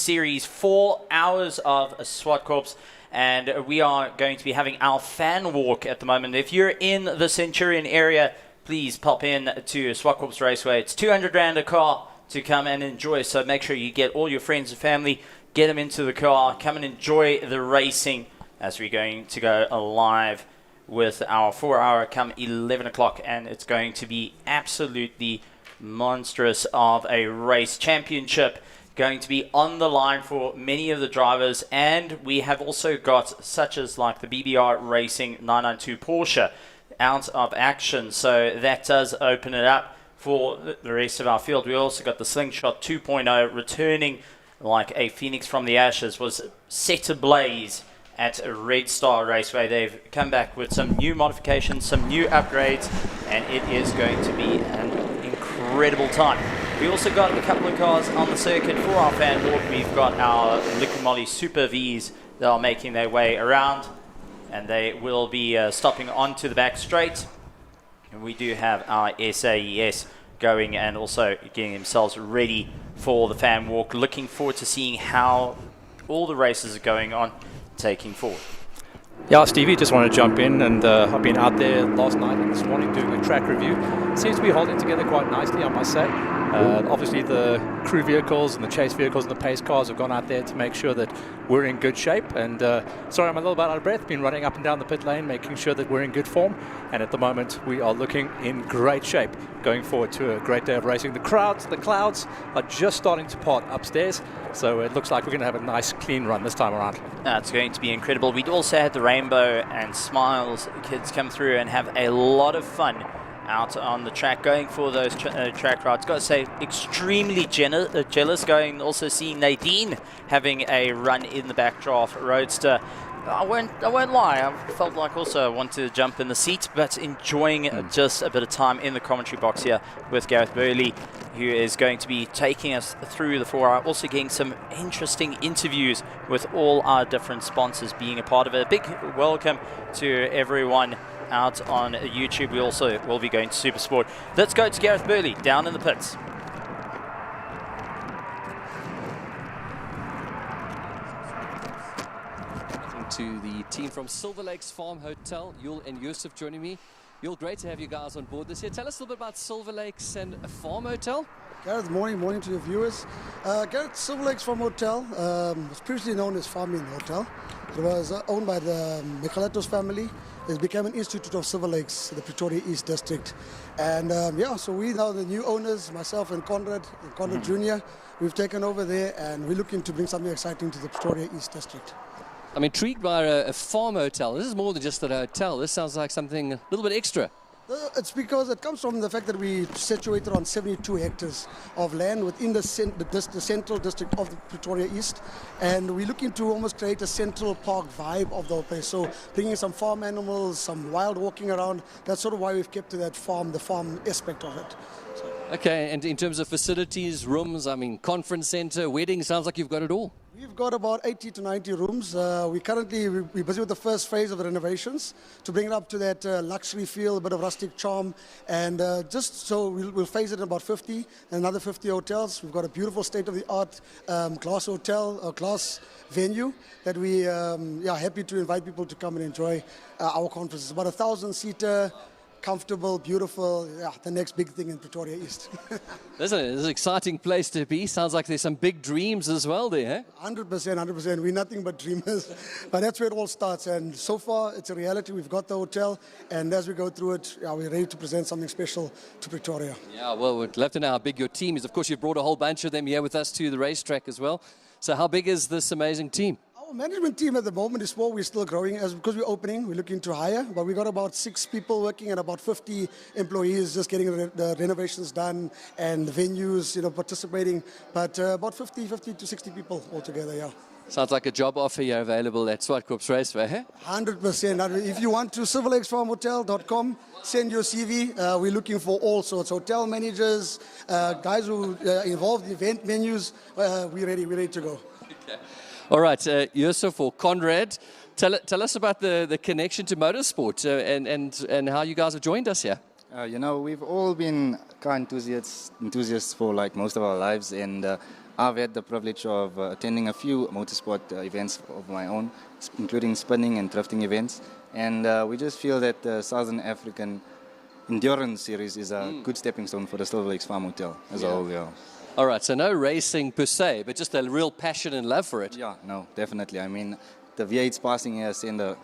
[SPEAKER 3] series, 4 hours of Zwartkops. And we are going to be having our fan walk at the moment. If you're in the Centurion area, please pop in to Zwartkops Raceway. It's 200 Rand a car to come and enjoy. So make sure you get all your friends and family, get them into the car, come and enjoy the racing as we're going to go live with our 4-hour come 11 o'clock. And it's going to be absolutely monstrous of a race. Championship going to be on the line for many of the drivers, and we have also got such as like the BBR Racing 992 Porsche out of action, so that does open it up for the rest of our field. We also got the Slingshot 2.0 returning like a phoenix from the ashes, was set ablaze at Red Star Raceway. They've come back with some new modifications, some new upgrades, and it is going to be an incredible time. We also got a couple of cars on the circuit for our fan walk. We've got our Likumoli Super Vs that are making their way around, and they will be stopping onto the back straight. And we do have our Saes going and also getting themselves ready for the fan walk. Looking forward to seeing how all the races are going on, taking forward.
[SPEAKER 10] Yeah, Stevie, just want to jump in, and I've been out there last night and this morning doing a track review. Seems to be holding together quite nicely, I must say. Obviously the crew vehicles and the chase vehicles and the pace cars have gone out there to make sure that we're in good shape. And sorry, I'm a little bit out of breath. Been running up and down the pit lane, making sure that we're in good form. And at the moment, we are looking in great shape, going forward to a great day of racing. The clouds are just starting to part upstairs, so it looks like we're going to have a nice, clean run this time around.
[SPEAKER 3] It's going to be incredible. We'd also had the Rainbow and Smiles kids come through and have a lot of fun out on the track, going for those track rides. Got to say, extremely jealous going, also seeing Nadine having a run in the backdraft Roadster. I won't lie, I felt like also I wanted to jump in the seat, but enjoying just a bit of time in the commentary box here with Gareth Burley, who is going to be taking us through the 4 hour, also getting some interesting interviews with all our different sponsors being a part of it. A big welcome to everyone out on YouTube. We also will be going to Super Sport. Let's go to Gareth Burley down in the pits.
[SPEAKER 2] To the team from Silver Lakes Farm Hotel, Yul and Yusuf joining me. Yul, great to have you guys on board this year. Tell us a little bit about Silver Lakes and a Farm Hotel.
[SPEAKER 11] Gareth, morning to your viewers. Gareth, Silver Lakes Farm Hotel was previously known as Farming Hotel. It was owned by the Micheletos family. It became an institute of Silver Lakes, the Pretoria East District. And so we now the new owners, myself and Conrad Jr., we've taken over there, and we're looking to bring something exciting to the Pretoria East District.
[SPEAKER 2] I'm intrigued by a farm hotel. This is more than just a hotel. This sounds like something a little bit extra.
[SPEAKER 11] It's because it comes from the fact that we situated on 72 hectares of land within the central district of the Pretoria East, and we're looking to almost create a central park vibe of the whole place. So bringing some farm animals, some wild walking around, that's sort of why we've kept to that farm, the farm aspect of it.
[SPEAKER 2] Okay, and in terms of facilities, rooms, I mean, conference center, weddings, sounds like you've got it all.
[SPEAKER 11] We've got about 80 to 90 rooms. We're busy with the first phase of the renovations to bring it up to that luxury feel, a bit of rustic charm, and just so we'll phase it in about 50, and another 50 hotels. We've got a beautiful state-of-the-art glass hotel, glass venue that we are happy to invite people to come and enjoy our conferences. About 1,000-seater. Comfortable, beautiful, the next big thing in Pretoria East.
[SPEAKER 2] Isn't it? It's an exciting place to be. Sounds like there's some big dreams as well there, eh?
[SPEAKER 11] 100%. We're nothing but dreamers. But that's where it all starts. And so far, it's a reality. We've got the hotel. And as we go through it, we're ready to present something special to Pretoria.
[SPEAKER 2] Yeah, well, we'd love to know how big your team is. Of course, you've brought a whole bunch of them here with us to the racetrack as well. So how big is this amazing team?
[SPEAKER 11] Our management team at the moment is small. We're still growing because we're opening. We're looking to hire, but we got about 6 people working and about 50 employees just getting the renovations done and the venues, participating. But about 50 to 60 people altogether, yeah.
[SPEAKER 2] Sounds like a job offer here available at Zwartkops Raceway, eh?
[SPEAKER 11] 100%. If you want to silverlakesfarmhotel.com, send your CV. We're looking for all sorts. Hotel managers, guys who are involved in event menus. We're ready to go.
[SPEAKER 2] Okay. All right, Yusuf or Conrad, tell us about the connection to motorsport and how you guys have joined us here.
[SPEAKER 12] We've all been car enthusiasts for like most of our lives, and I've had the privilege of attending a few motorsport events of my own, including spinning and drifting events. And we just feel that the Southern African Endurance Series is a good stepping stone for the Silver Lakes Farm Hotel as a whole. Yeah.
[SPEAKER 2] All right, so no racing per se, but just a real passion and love for it.
[SPEAKER 12] Yeah, no, definitely. I mean, the V8's passing here send a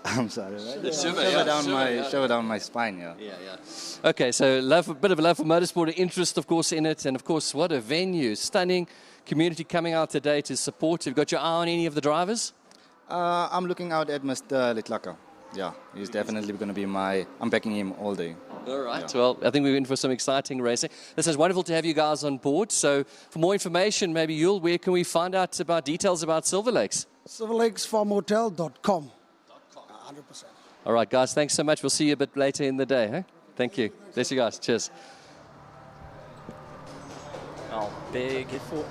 [SPEAKER 12] I'm sorry, right? Shiver down my spine. Yeah.
[SPEAKER 2] Okay, so a bit of a love for motorsport, an interest, of course, in it, and of course, what a venue! Stunning community coming out today to support. Have you got your eye on any of the drivers?
[SPEAKER 12] I'm looking out at Mr. Litlaka. Yeah, he's definitely going to be I'm backing him all day.
[SPEAKER 2] All right,
[SPEAKER 12] Yeah.
[SPEAKER 2] well, I think we're in for some exciting racing. This is wonderful to have you guys on board. So for more information, maybe where can we find out about details about Silver Lakes?
[SPEAKER 11] SilverLakesFarmHotel.com. 100%.
[SPEAKER 2] All right, guys, thanks so much. We'll see you a bit later in the day. Huh? Thank you. Bless you guys. Cheers.
[SPEAKER 3] Well, big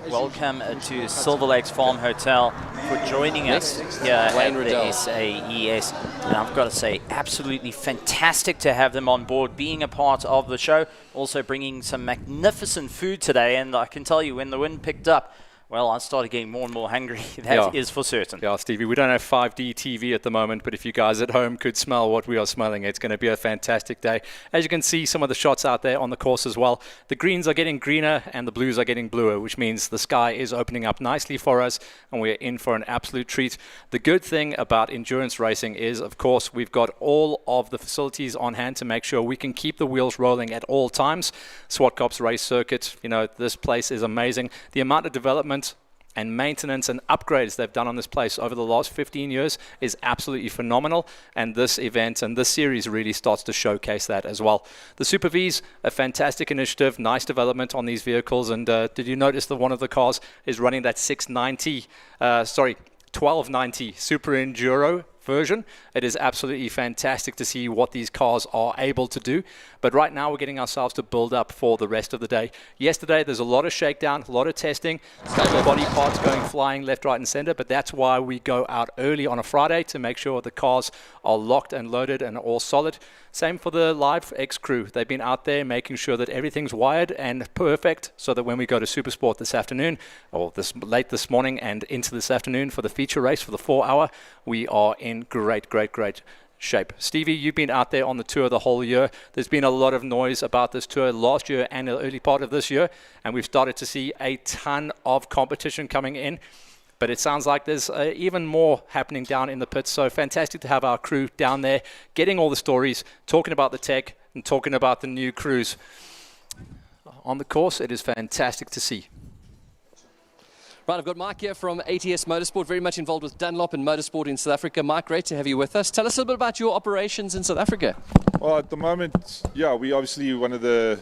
[SPEAKER 3] welcome to Silver Lakes Farm Hotel for joining us here at the SAES. And I've got to say, absolutely fantastic to have them on board, being a part of the show, also bringing some magnificent food today. And I can tell you, when the wind picked up, well, I started getting more and more hungry. That is for certain.
[SPEAKER 10] Yeah, Stevie, we don't have 5D TV at the moment, but if you guys at home could smell what we are smelling, it's going to be a fantastic day. As you can see, some of the shots out there on the course as well. The greens are getting greener and the blues are getting bluer, which means the sky is opening up nicely for us and we're in for an absolute treat. The good thing about endurance racing is, of course, we've got all of the facilities on hand to make sure we can keep the wheels rolling at all times. Zwartkops race circuit, this place is amazing. The amount of development and maintenance and upgrades they've done on this place over the last 15 years is absolutely phenomenal, and this event and this series really starts to showcase that as well. The Super V's a fantastic initiative, nice development on these vehicles, and did you notice that one of the cars is running that 1290 Super Enduro version? It is absolutely fantastic to see what these cars are able to do. But right now we're getting ourselves to build up for the rest of the day. Yesterday there's a lot of shakedown, a lot of testing, body parts going flying left, right and center, but that's why we go out early on a Friday to make sure the cars are locked and loaded and all solid. Same for the Live X crew. They've been out there making sure that everything's wired and perfect so that when we go to Supersport this afternoon, or late this morning and into this afternoon for the feature race for the 4-hour, we are in great shape. Stevie, you've been out there on the tour the whole year. There's been a lot of noise about this tour last year and the early part of this year, and we've started to see a ton of competition coming in. But it sounds like there's even more happening down in the pits. So fantastic to have our crew down there, getting all the stories, talking about the tech and talking about the new crews. On the course, it is fantastic to see.
[SPEAKER 2] Right, I've got Mike here from ATS Motorsport, very much involved with Dunlop and motorsport in South Africa. Mike, great to have you with us. Tell us a little bit about your operations in South Africa.
[SPEAKER 13] Well, at the moment, we obviously one of the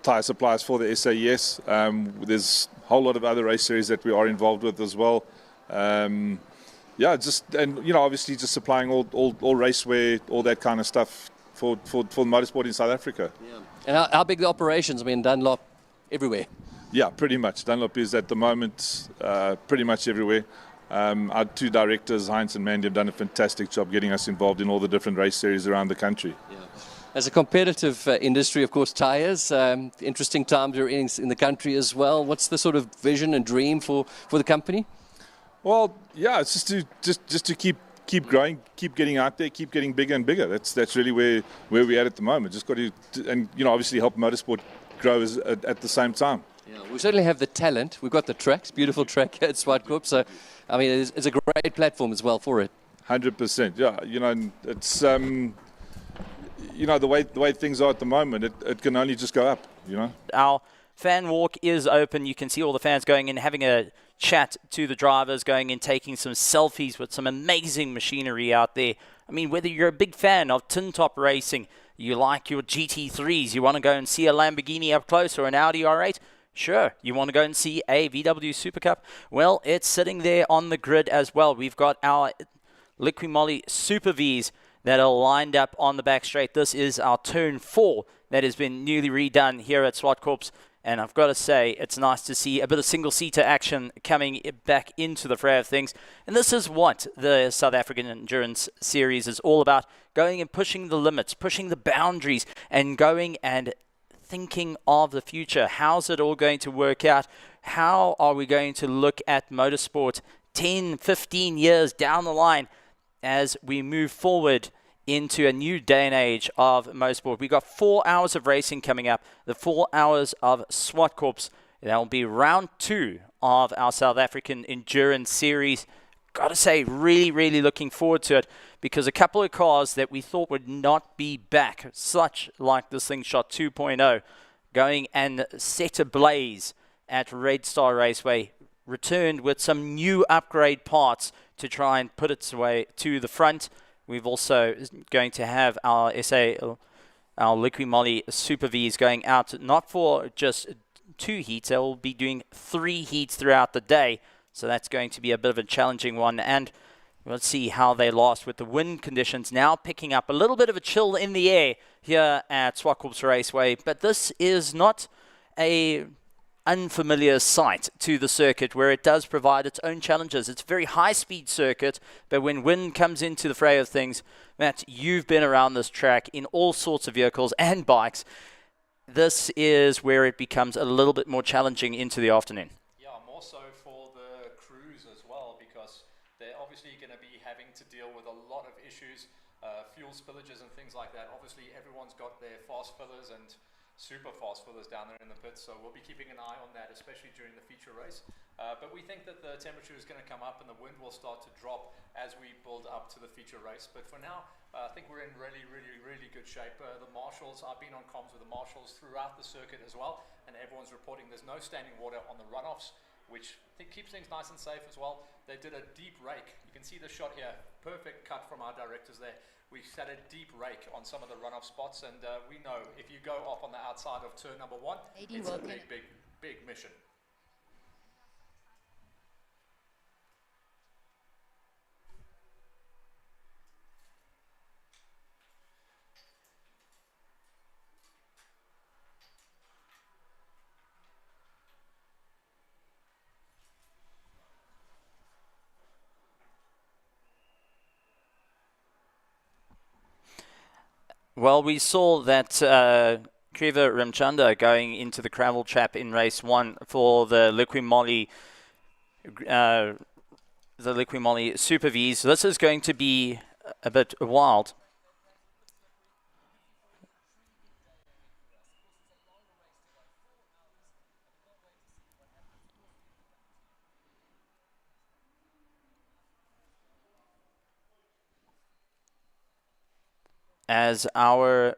[SPEAKER 13] tyre suppliers for the SAES. There's a whole lot of other race series that we are involved with as well. Obviously just supplying all racewear, all that kind of stuff for motorsport in South Africa.
[SPEAKER 2] Yeah. And how big the operations? I mean, Dunlop everywhere.
[SPEAKER 13] Yeah, pretty much. Dunlop is at the moment pretty much everywhere. Our two directors, Heinz and Mandy, have done a fantastic job getting us involved in all the different race series around the country.
[SPEAKER 2] Yeah. As a competitive industry, of course, tyres, interesting times you're in the country as well. What's the sort of vision and dream for the company?
[SPEAKER 13] Well, yeah, it's just to keep growing, keep getting out there, keep getting bigger and bigger. That's really where we're at the moment. Just got to obviously help motorsport grow at the same time.
[SPEAKER 2] Yeah, we certainly have the talent. We've got the tracks, beautiful track here at Zwartkops. So, I mean, it's a great platform as well for it.
[SPEAKER 13] 100%. Yeah, it's the way things are at the moment, it can only just go up.
[SPEAKER 3] Our fan walk is open. You can see all the fans going in, having a chat to the drivers, going in, taking some selfies with some amazing machinery out there. I mean, whether you're a big fan of tin top racing, you like your GT3s, you want to go and see a Lamborghini up close or an Audi R8, sure, you want to go and see a VW Super Cup? Well, it's sitting there on the grid as well. We've got our Liqui Moly Super V's that are lined up on the back straight. This is our Turn 4 that has been newly redone here at Zwartkops. And I've got to say, it's nice to see a bit of single-seater action coming back into the fray of things. And this is what the South African Endurance Series is all about, going and pushing the limits, pushing the boundaries, and going and thinking of the future. How's it all going to work out? How are we going to look at motorsport 10, 15 years down the line as we move forward into a new day and age of motorsport? We've got 4 hours of racing coming up, the 4 hours of Zwartkops. That will be round 2 of our South African Endurance Series. Got to say, really, really looking forward to it, because a couple of cars that we thought would not be back, such like the Slingshot 2.0, going and set ablaze at Red Star Raceway, returned with some new upgrade parts to try and put its way to the front. We've also going to have our our Liqui Moly Super V's going out, not for just 2 heats, they will be doing 3 heats throughout the day. So that's going to be a bit of a challenging one. And we'll see how they last with the wind conditions now picking up a little bit of a chill in the air here at Zwartkops Raceway. But this is not a unfamiliar sight to the circuit, where it does provide its own challenges. It's a very high-speed circuit, but when wind comes into the fray of things, Matt, you've been around this track in all sorts of vehicles and bikes. This is where it becomes a little bit more challenging into the afternoon.
[SPEAKER 10] Yeah, more so for the crews as well, because they're obviously going to be having to deal with a lot of issues, fuel spillages and things like that. Obviously, everyone's got their fast fillers and super fast fillers down there in the pits, so we'll be keeping an eye on that, especially during the feature race. But we think that the temperature is going to come up and the wind will start to drop as we build up to the feature race. But for now, I think we're in really, really, really good shape. The marshals, I've been on comms with the marshals throughout the circuit as well, and everyone's reporting there's no standing water on the runoffs, which I think keeps things nice and safe as well. They did a deep rake. You can see the shot here. Perfect cut from our directors there. We set a deep rake on some of the runoff spots, and we know if you go off on the outside of turn number 1, it's a big, big, big mission.
[SPEAKER 3] Well, we saw that Trevor Ramchanda going into the gravel trap in race 1 for the Liqui Moly Super V's. This is going to be a bit wild. As our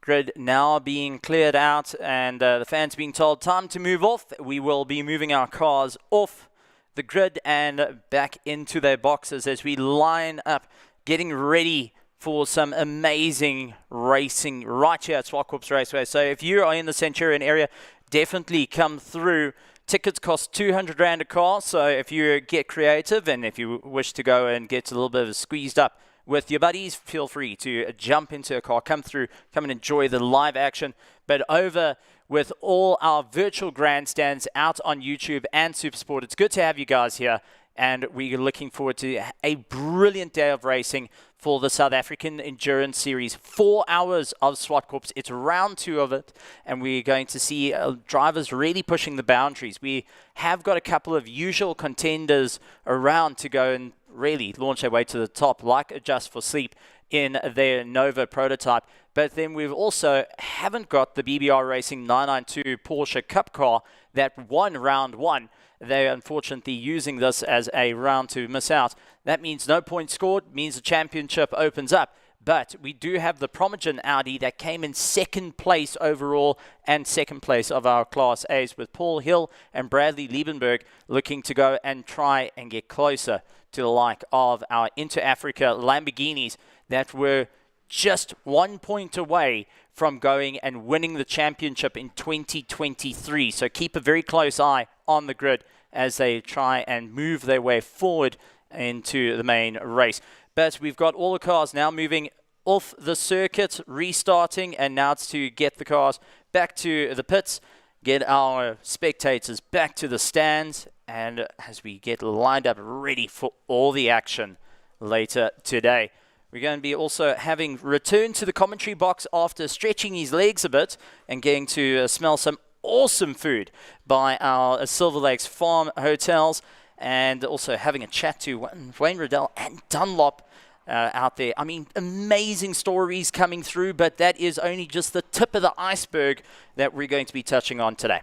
[SPEAKER 3] grid now being cleared out and the fans being told time to move off, we will be moving our cars off the grid and back into their boxes as we line up, getting ready for some amazing racing right here at Zwartkops Raceway. So if you are in the Centurion area, definitely come through. Tickets cost 200 Rand a car, so if you get creative and if you wish to go and get a little bit of squeezed up with your buddies, feel free to jump into a car, come through, come and enjoy the live action. But over with all our virtual grandstands out on YouTube and Supersport, it's good to have you guys here, and we're looking forward to a brilliant day of racing for the South African Endurance Series. 4 hours of Zwartkops. It's round 2 of it, and we're going to see drivers really pushing the boundaries. We have got a couple of usual contenders around to go and really launch their way to the top, like Just for Sleep in their Nova prototype. But then we've also haven't got the BBR Racing 992 Porsche Cup car that won round 1. They're unfortunately using this as a round to miss out. That means no points scored, means the championship opens up. But we do have the Promogen Audi that came in 2nd place overall and 2nd place of our Class A's, with Paul Hill and Bradley Liebenberg looking to go and try and get closer to the like of our Inter-Africa Lamborghinis that were just 1 point away from going and winning the championship in 2023. So keep a very close eye on the grid as they try and move their way forward into the main race. But we've got all the cars now moving off the circuit, restarting, and now it's to get the cars back to the pits, get our spectators back to the stands, and as we get lined up ready for all the action later today. We're going to be also having returned to the commentary box after stretching his legs a bit and getting to smell some awesome food by our Silver Lakes Farm Hotels, and also having a chat to Wayne Riddell and Dunlop out there. I mean, amazing stories coming through, but that is only just the tip of the iceberg that we're going to be touching on today.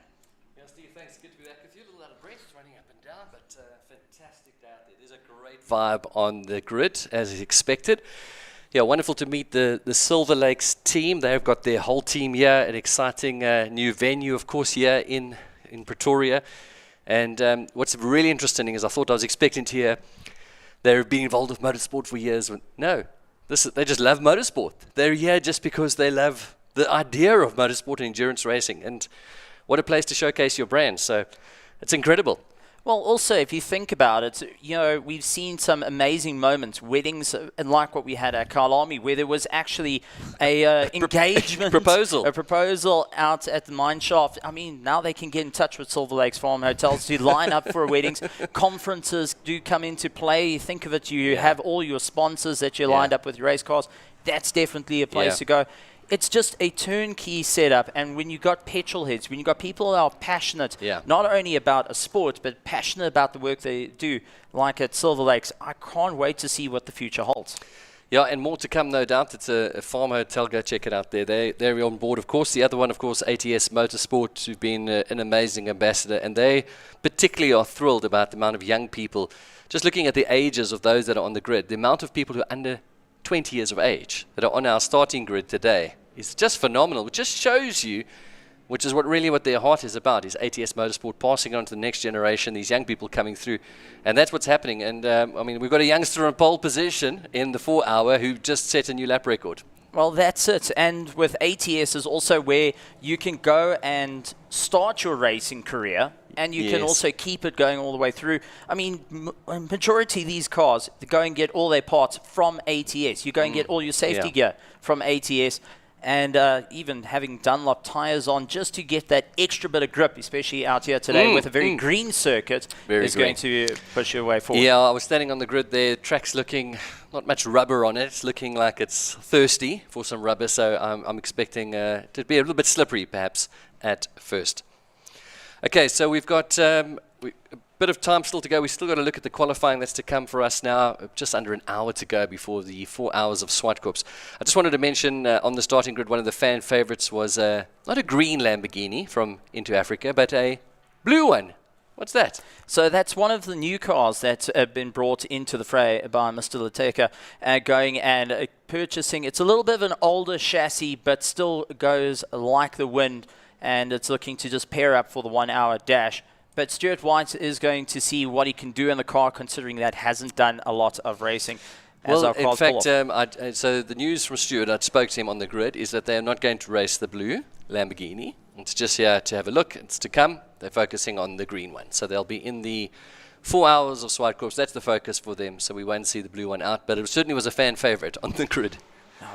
[SPEAKER 2] Yeah, Steve, thanks. Good to be back with you. A little out of breath, running up and down, but fantastic day out there. There's a great vibe on the grid, as expected. Yeah, wonderful to meet the Silver Lakes team. They've got their whole team here, an exciting new venue, of course, here in Pretoria. And what's really interesting is I thought I was expecting to hear they've been involved with motorsport for years. No, they just love motorsport. They're here just because they love the idea of motorsport and endurance racing. And what a place to showcase your brand. So it's incredible.
[SPEAKER 3] Well, also, if you think about it, you know, we've seen some amazing moments, weddings, and like what we had at Kyalami, where there was actually a engagement, a proposal out at the mine shaft. I mean, now they can get in touch with Silver Lakes Farm Hotels to line up for weddings. Conferences do come into play. You think of it, you have all your sponsors that you lined up with your race cars. That's definitely a place to go. It's just a turnkey setup, and when you got petrol heads, when you got people that are passionate, not only about a sport, but passionate about the work they do, like at Silver Lakes, I can't wait to see what the future holds.
[SPEAKER 2] Yeah, and more to come, no doubt. It's a farm hotel. Go check it out there. They're on board, of course. The other one, of course, ATS Motorsport, who've been an amazing ambassador, and they particularly are thrilled about the amount of young people. Just looking at the ages of those that are on the grid, the amount of people who are under 20 years of age that are on our starting grid today is just phenomenal. It just shows you, which is what their heart is about, is ATS Motorsport, passing on to the next generation, these young people coming through. And that's what's happening. And I mean, we've got a youngster on pole position in the 4 hour who just set a new lap record.
[SPEAKER 3] Well, that's it. And with ATS is also where you can go and start your racing career, and you can also keep it going all the way through. I mean, majority of these cars, they go and get all their parts from ATS. You go and get all your safety gear from ATS. And even having Dunlop tires on just to get that extra bit of grip, especially out here today with a very green circuit, is going to push your way forward.
[SPEAKER 2] Yeah, I was standing on the grid there. Track's looking, not much rubber on it. It's looking like it's thirsty for some rubber, so I'm expecting to be a little bit slippery, perhaps, at first. Okay, so we've got a bit of time still to go. We've still got to look at the qualifying that's to come for us now. Just under an hour to go before the 4 hours of Zwartkops. I just wanted to mention on the starting grid, one of the fan favorites was not a green Lamborghini from Into Africa, but a blue one. What's that?
[SPEAKER 3] So that's one of the new cars that have been brought into the fray by Mr. Lateka, going and purchasing. It's a little bit of an older chassis, but still goes like the wind, and it's looking to just pair up for the 1 hour dash. But Stuart White is going to see what he can do in the car, considering that hasn't done a lot of racing.
[SPEAKER 2] Well, in fact, so the news from Stuart, I spoke to him on the grid, is that they're not going to race the blue Lamborghini. It's just here to have a look. It's to come. They're focusing on the green one. So they'll be in the 4 hours of Zwartkops. That's the focus for them. So we won't see the blue one out. But it certainly was a fan favorite on the grid.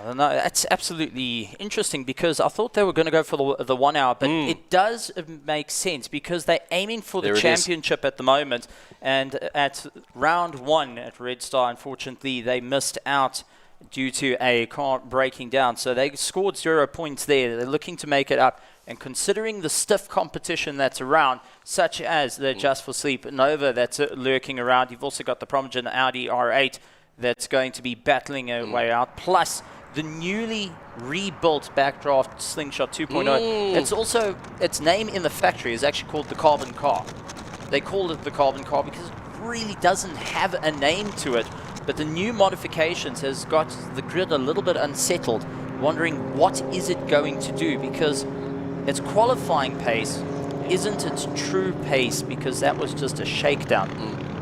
[SPEAKER 3] No, that's absolutely interesting, because I thought they were going to go for the 1 hour, but it does make sense because they're aiming for the championship at the moment. And at round 1 at Red Star, unfortunately, they missed out due to a car breaking down. So they scored 0 points there. They're looking to make it up. And considering the stiff competition that's around, such as the Just for Sleep Nova that's lurking around, you've also got the Promogen Audi R8 that's going to be battling a way out, plus the newly rebuilt Backdraft Slingshot 2.0. It's also, its name in the factory is actually called the Carbon Car. They called it the Carbon Car because it really doesn't have a name to it, but the new modifications has got the grid a little bit unsettled, wondering what is it going to do, because its qualifying pace isn't its true pace, because that was just a shakedown.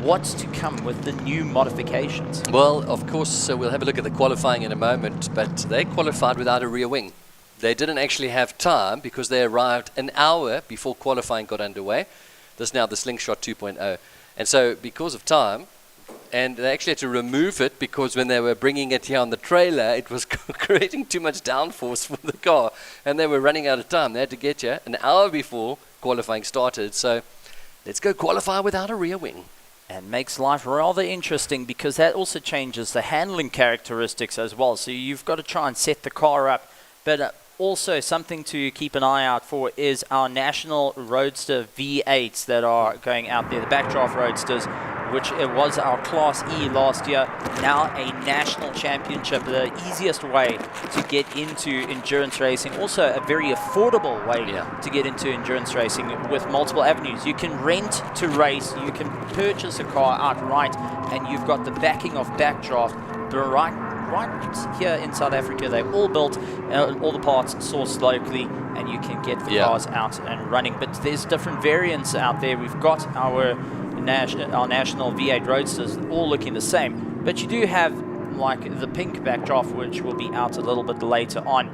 [SPEAKER 3] What's to come with the new modifications?
[SPEAKER 2] Well, of course, we'll have a look at the qualifying in a moment, but they qualified without a rear wing. They didn't actually have time because they arrived an hour before qualifying got underway. This is now the Slingshot 2.0. And so because of time, and they actually had to remove it because when they were bringing it here on the trailer, it was creating too much downforce for the car, and they were running out of time. They had to get here an hour before qualifying started. So let's go qualify without a rear wing.
[SPEAKER 3] And makes life rather interesting because that also changes the handling characteristics as well. So you've got to try and set the car up. But also something to keep an eye out for is our national Roadster V8s that are going out there, the backdraft Roadsters, which it was our Class E last year, now a national championship, the easiest way to get into endurance racing, also a very affordable way to get into endurance racing with multiple avenues. You can rent to race, you can purchase a car outright, and you've got the backing of backdraft, the right here in South Africa. They're all built, all the parts sourced locally, and you can get the cars out and running. But there's different variants out there. We've got our national V8 Roadsters all looking the same, but you do have like the pink backdraft, which will be out a little bit later on.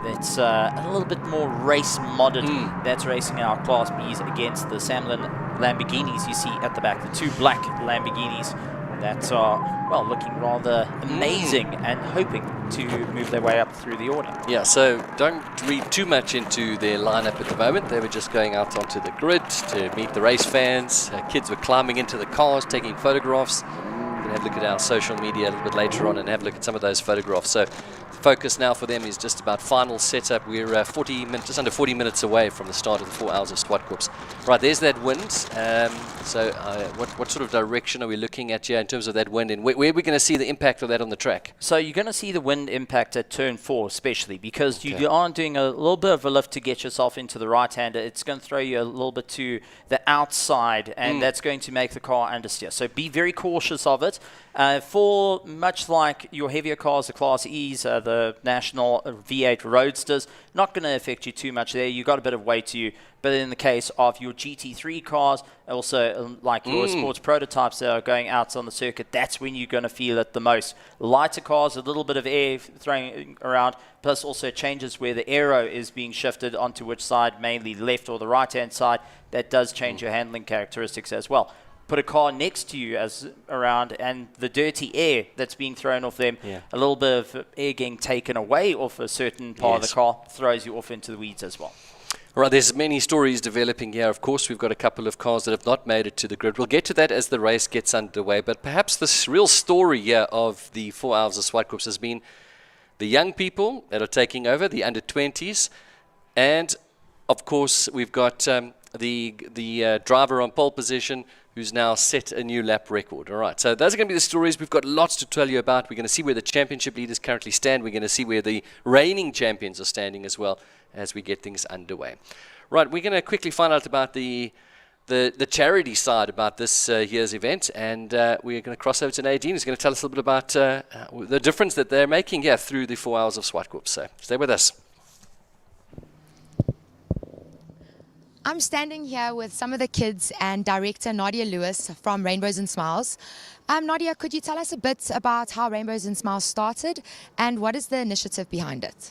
[SPEAKER 3] That's a little bit more race modded. That's racing our Class Bs against the Samlin Lamborghinis you see at the back, the two black Lamborghinis that are, well, looking rather amazing and hoping to move their way up through the order.
[SPEAKER 2] Yeah, so don't read too much into their lineup at the moment. They were just going out onto the grid to meet the race fans. Kids were climbing into the cars, taking photographs. We're going to have a look at our social media a little bit later on and have a look at some of those photographs. So the focus now for them is just about final setup. We're just under 40 minutes away from the start of the 4 Hours of Zwartkops. Right, there's that wind. What sort of direction are we looking at here in terms of that wind, and where are we going to see the impact of that on the track?
[SPEAKER 3] So you're going to see the wind impact at turn 4 especially, because you are doing a little bit of a lift to get yourself into the right-hander. It's going to throw you a little bit to the outside, and that's going to make the car understeer. So be very cautious of it. For much like your heavier cars, the Class E's, the national V8 Roadsters, not going to affect you too much there. You've got a bit of weight to you. But in the case of your GT3 cars, also like your sports prototypes that are going out on the circuit, that's when you're going to feel it the most. Lighter cars, a little bit of air throwing around, plus also changes where the aero is being shifted onto which side, mainly the left or the right-hand side. That does change your handling characteristics as well. Put a car next to you around, and the dirty air that's being thrown off them, a little bit of air getting taken away off a certain part of the car throws you off into the weeds as well.
[SPEAKER 2] All right, there's many stories developing here. Of course, we've got a couple of cars that have not made it to the grid. We'll get to that as the race gets underway, but perhaps the real story here of the 4 Hours of Zwartkops has been the young people that are taking over, the under-20s, and of course, we've got the driver on pole position who's now set a new lap record. All right, so those are going to be the stories. We've got lots to tell you about. We're going to see where the championship leaders currently stand. We're going to see where the reigning champions are standing as well as we get things underway. Right, we're going to quickly find out about the charity side about this year's event, and we're going to cross over to Nadine, who's going to tell us a little bit about the difference that they're making here through the 4 Hours of Zwartkops. So stay with us.
[SPEAKER 1] I'm standing here with some of the kids and director Nadia Lewis from Rainbows and Smiles. Nadia, could you tell us a bit about how Rainbows and Smiles started and what is the initiative behind it?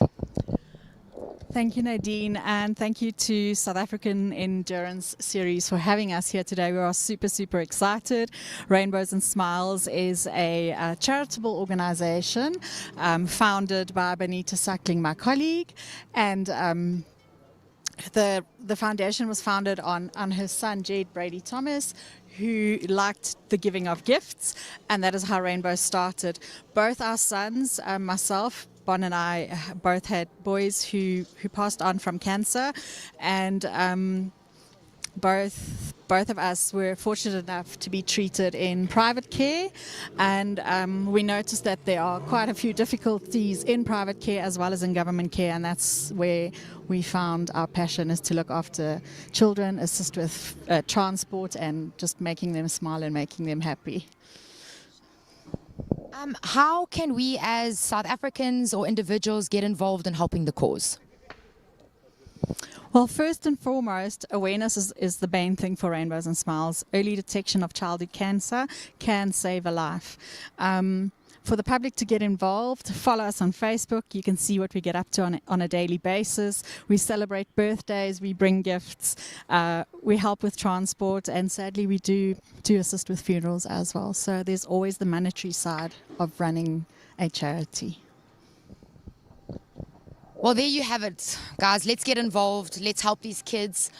[SPEAKER 14] Thank you, Nadine, and thank you to South African Endurance Series for having us here today. We are super, super excited. Rainbows and Smiles is a charitable organization founded by Benita Suckling, my colleague, and the foundation was founded on her son, Jade Brady Thomas, who liked the giving of gifts, and that is how Rainbow started. Both our sons, myself, Bon and I, both had boys who passed on from cancer, and both of us were fortunate enough to be treated in private care, and we noticed that there are quite a few difficulties in private care as well as in government care, and that's where we found our passion is to look after children, assist with transport, and just making them smile and making them happy.
[SPEAKER 1] How can we as South Africans or individuals get involved in helping the cause?
[SPEAKER 14] Well, first and foremost, awareness is the main thing for Rainbows and Smiles. Early detection of childhood cancer can save a life. For the public to get involved, follow us on Facebook. You can see what we get up to on a daily basis. We celebrate birthdays, we bring gifts, we help with transport, and sadly we do assist with funerals as well. So there's always the monetary side of running a charity.
[SPEAKER 1] Well, there you have it, guys. Let's get involved. Let's help these kids.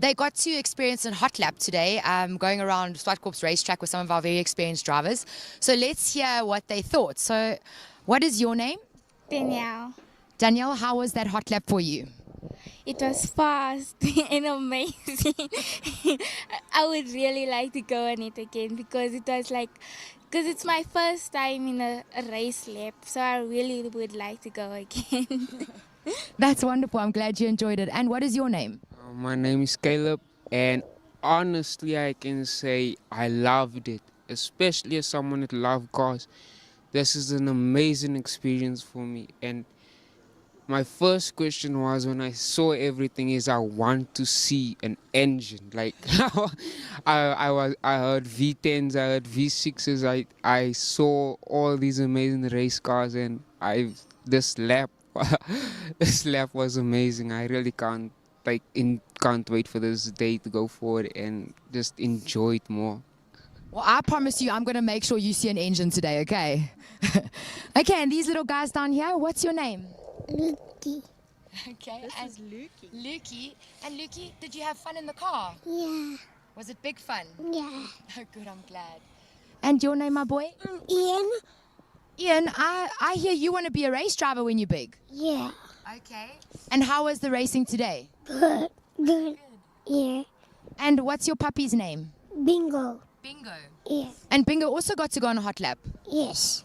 [SPEAKER 1] they got to experience a hot lap today, going around Zwartkops racetrack with some of our very experienced drivers. So let's hear what they thought. So what is your name?
[SPEAKER 15] Danielle.
[SPEAKER 1] Danielle, how was that hot lap for you?
[SPEAKER 15] It was fast and amazing. I would really like to go on it again because it's my first time in a race lap, so I really would like to go again.
[SPEAKER 1] That's wonderful. I'm glad you enjoyed it. And what is your name?
[SPEAKER 16] My name is Caleb, and honestly I can say I loved it, especially as someone that loves cars. This is an amazing experience for me, and my first question was when I saw everything is I want to see an engine. Like I heard V10s, I heard V6s, I saw all these amazing race cars, and this lap was amazing. I really can't wait for this day to go forward and just enjoy it more.
[SPEAKER 1] Well, I promise you I'm going to make sure you see an engine today, okay? Okay, and these little guys down here, what's your name?
[SPEAKER 15] Lukey.
[SPEAKER 1] Okay, and Lukey. And Lukey, did you have fun in the car?
[SPEAKER 15] Yeah.
[SPEAKER 1] Was it big fun?
[SPEAKER 15] Yeah.
[SPEAKER 1] Oh, good, I'm glad. And your name, my boy?
[SPEAKER 15] Ian.
[SPEAKER 1] Ian, I hear you want to be a race driver when you're big.
[SPEAKER 15] Yeah.
[SPEAKER 1] Okay. And how was the racing today?
[SPEAKER 15] Good. Good. Yeah.
[SPEAKER 1] And what's your puppy's name?
[SPEAKER 15] Bingo.
[SPEAKER 1] Bingo.
[SPEAKER 15] Yes.
[SPEAKER 1] And Bingo also got to go on a hot lap?
[SPEAKER 15] Yes.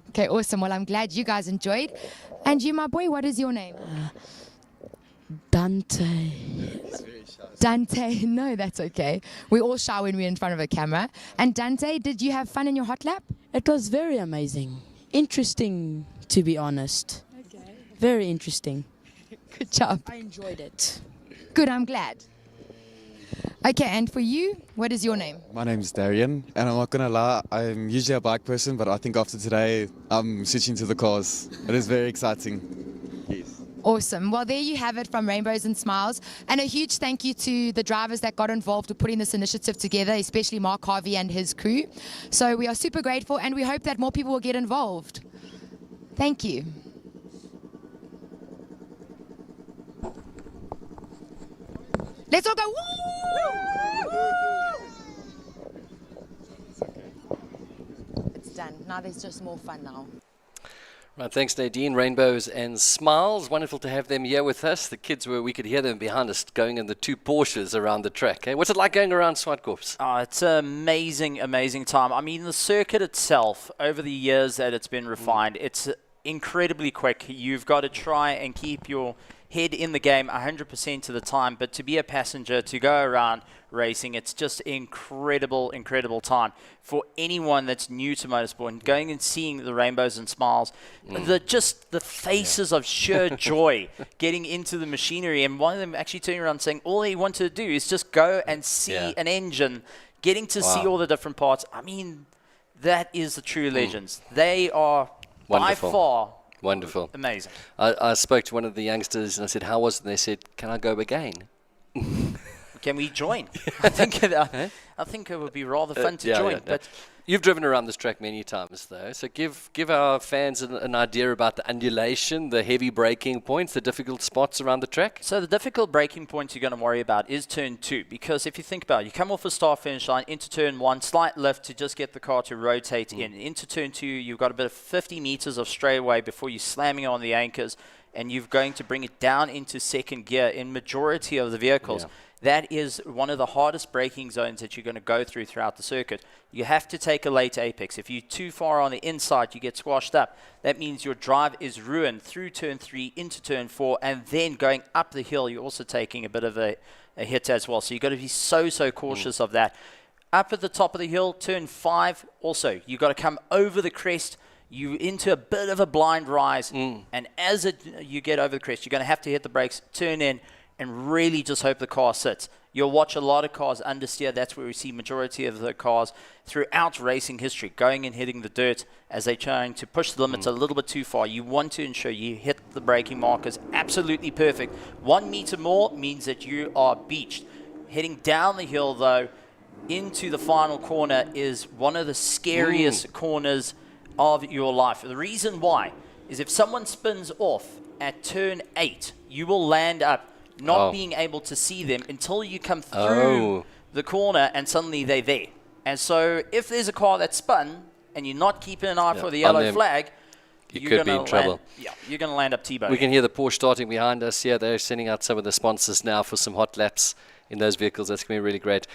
[SPEAKER 1] Okay, awesome. Well, I'm glad you guys enjoyed. And you, my boy, what is your name?
[SPEAKER 17] Dante.
[SPEAKER 1] Dante. No, that's okay. We all shy when we're in front of a camera. And Dante, did you have fun in your hot lap?
[SPEAKER 17] It was very amazing. Interesting, to be honest. Okay. Very interesting.
[SPEAKER 1] Good job.
[SPEAKER 17] I enjoyed it.
[SPEAKER 1] Good, I'm glad. Okay, and for you, what is your name?
[SPEAKER 18] My name's Darian, and I'm not gonna lie, I'm usually a bike person, but I think after today, I'm switching to the cars. It is very exciting. Yes.
[SPEAKER 1] Awesome. Well, there you have it from Rainbows and Smiles. And a huge thank you to the drivers that got involved with putting this initiative together, especially Mark Harvey and his crew. So we are super grateful, and we hope that more people will get involved. Thank you. Let's all go, woo! It's done. Now there's just more fun now.
[SPEAKER 2] Right, thanks Nadine. Rainbows and Smiles. Wonderful to have them here with us. The kids we could hear them behind us going in the two Porsches around the track. Hey, what's it like going around Zwartkops?
[SPEAKER 3] Oh, it's an amazing, amazing time. I mean, the circuit itself, over the years that it's been refined, it's incredibly quick. You've got to try and keep your head in the game 100% of the time, but to be a passenger, to go around racing, it's just incredible, incredible time for anyone that's new to motorsport and going and seeing the Rainbows and Smiles, the faces of sheer joy getting into the machinery, and one of them actually turning around saying all they want to do is just go and see an engine, getting to see all the different parts. I mean, that is the true legends. They are
[SPEAKER 2] Wonderful.
[SPEAKER 3] by far
[SPEAKER 2] wonderful.
[SPEAKER 3] Amazing.
[SPEAKER 2] I spoke to one of the youngsters and I said, how was it? And they said, can I go again?
[SPEAKER 3] Can we join? I think it would be rather fun to join. But
[SPEAKER 2] you've driven around this track many times, though. So give our fans an idea about the undulation, the heavy braking points, the difficult spots around the track.
[SPEAKER 3] So the difficult braking points you're going to worry about is turn 2, because if you think about it, you come off a start-finish line into turn 1, slight lift to just get the car to rotate in. Into turn 2, you've got a bit of 50 meters of straightaway before you're slamming on the anchors, and you're going to bring it down into second gear in majority of the vehicles. That is one of the hardest braking zones that you're going to go through throughout the circuit. You have to take a late apex. If you're too far on the inside, you get squashed up. That means your drive is ruined through turn 3 into turn 4, and then going up the hill, you're also taking a bit of a hit as well. So you've got to be so cautious of that. Up at the top of the hill, turn 5, also, you've got to come over the crest. You into a bit of a blind rise, and as you get over the crest, you're going to have to hit the brakes, turn in, and really just hope the car sits. You'll watch a lot of cars understeer. That's where we see majority of the cars throughout racing history going and hitting the dirt as they're trying to push the limits a little bit too far. You want to ensure you hit the braking markers absolutely perfect. 1 meter more means that you are beached. Heading down the hill, though, into the final corner is one of the scariest corners of your life. The reason why is if someone spins off at turn 8, you will land up not being able to see them until you come through the corner and suddenly they're there. And so if there's a car that's spun and you're not keeping an eye for the yellow flag,
[SPEAKER 2] you could be in trouble.
[SPEAKER 3] You're going to land up T-bone.
[SPEAKER 2] We can hear the Porsche starting behind us. Yeah, they're sending out some of the sponsors now for some hot laps in those vehicles. That's going to be really great.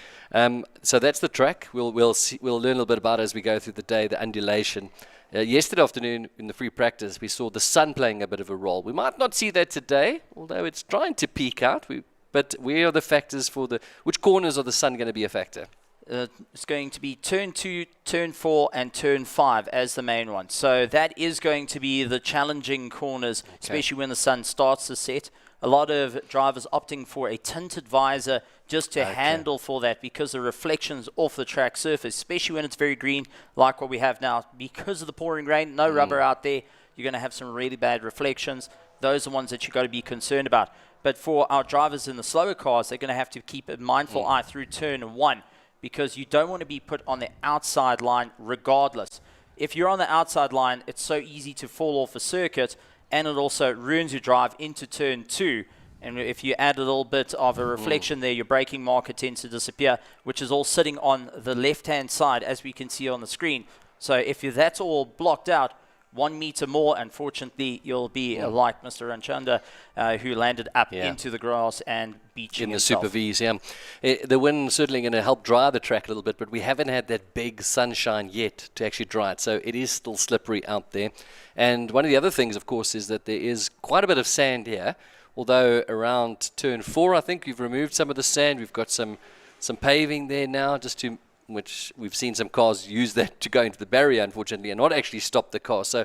[SPEAKER 2] So that's the track. We'll learn a little bit about it as we go through the day, the undulation. Yesterday afternoon in the free practice, we saw the sun playing a bit of a role. We might not see that today, although it's trying to peak out. But where are the factors for which corners are the sun going to be a factor?
[SPEAKER 3] It's going to be turn 2, turn 4, and turn 5 as the main one. So that is going to be the challenging corners, especially when the sun starts to set. A lot of drivers opting for a tinted visor just to handle for that, because the reflections off the track surface, especially when it's very green, like what we have now, because of the pouring rain, no rubber out there, you're going to have some really bad reflections. Those are ones that you've got to be concerned about. But for our drivers in the slower cars, they're going to have to keep a mindful eye through turn 1, because you don't want to be put on the outside line regardless. If you're on the outside line, it's so easy to fall off a circuit, and it also ruins your drive into turn 2. And if you add a little bit of a reflection there, your braking marker tends to disappear, which is all sitting on the left-hand side, as we can see on the screen. So if that's all blocked out, 1 meter more, unfortunately, you'll be like Mr. Ranchanda, who landed up into the grass and beaching himself.
[SPEAKER 2] In the Super Vs, the wind certainly going to help dry the track a little bit, but we haven't had that big sunshine yet to actually dry it, so it is still slippery out there. And one of the other things, of course, is that there is quite a bit of sand here, although around turn 4, I think, we've removed some of the sand. We've got some paving there now, which we've seen some cars use that to go into the barrier, unfortunately, and not actually stop the car. So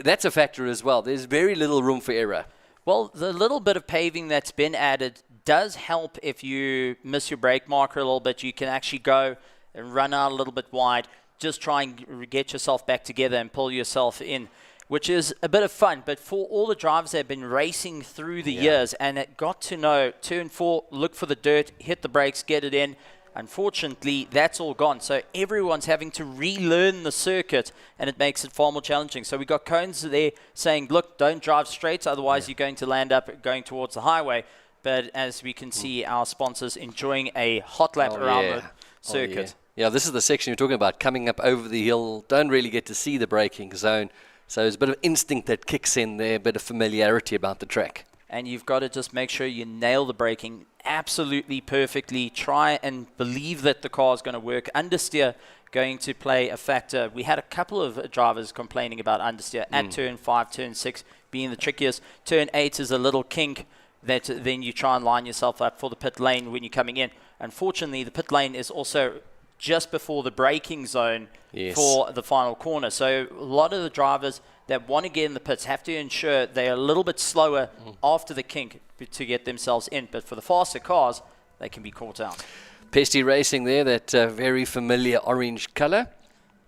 [SPEAKER 2] that's a factor as well. There's very little room for error.
[SPEAKER 3] Well, the little bit of paving that's been added does help if you miss your brake marker a little bit. You can actually go and run out a little bit wide, just try and get yourself back together and pull yourself in, which is a bit of fun. But for all the drivers that have been racing through the years and it got to know turn 4, look for the dirt, hit the brakes, get it in, unfortunately, that's all gone. So everyone's having to relearn the circuit, and it makes it far more challenging. So we got cones there saying, look, don't drive straight, otherwise you're going to land up going towards the highway. But as we can see, our sponsors enjoying a hot lap around the circuit.
[SPEAKER 2] Yeah, this is the section you're talking about, coming up over the hill. Don't really get to see the braking zone. So there's a bit of instinct that kicks in there, a bit of familiarity about the track.
[SPEAKER 3] And you've got to just make sure you nail the braking absolutely perfectly. Try and believe that the car is going to work. Understeer going to play a factor. We had a couple of drivers complaining about understeer at turn 5, turn 6 being the trickiest. Turn 8 is a little kink that then you try and line yourself up for the pit lane when you're coming in. Unfortunately, the pit lane is also just before the braking zone for the final corner. So a lot of the drivers that want to get in the pits have to ensure they're a little bit slower after the kink to get themselves in. But for the faster cars, they can be caught out.
[SPEAKER 2] Pesty Racing there, that very familiar orange color.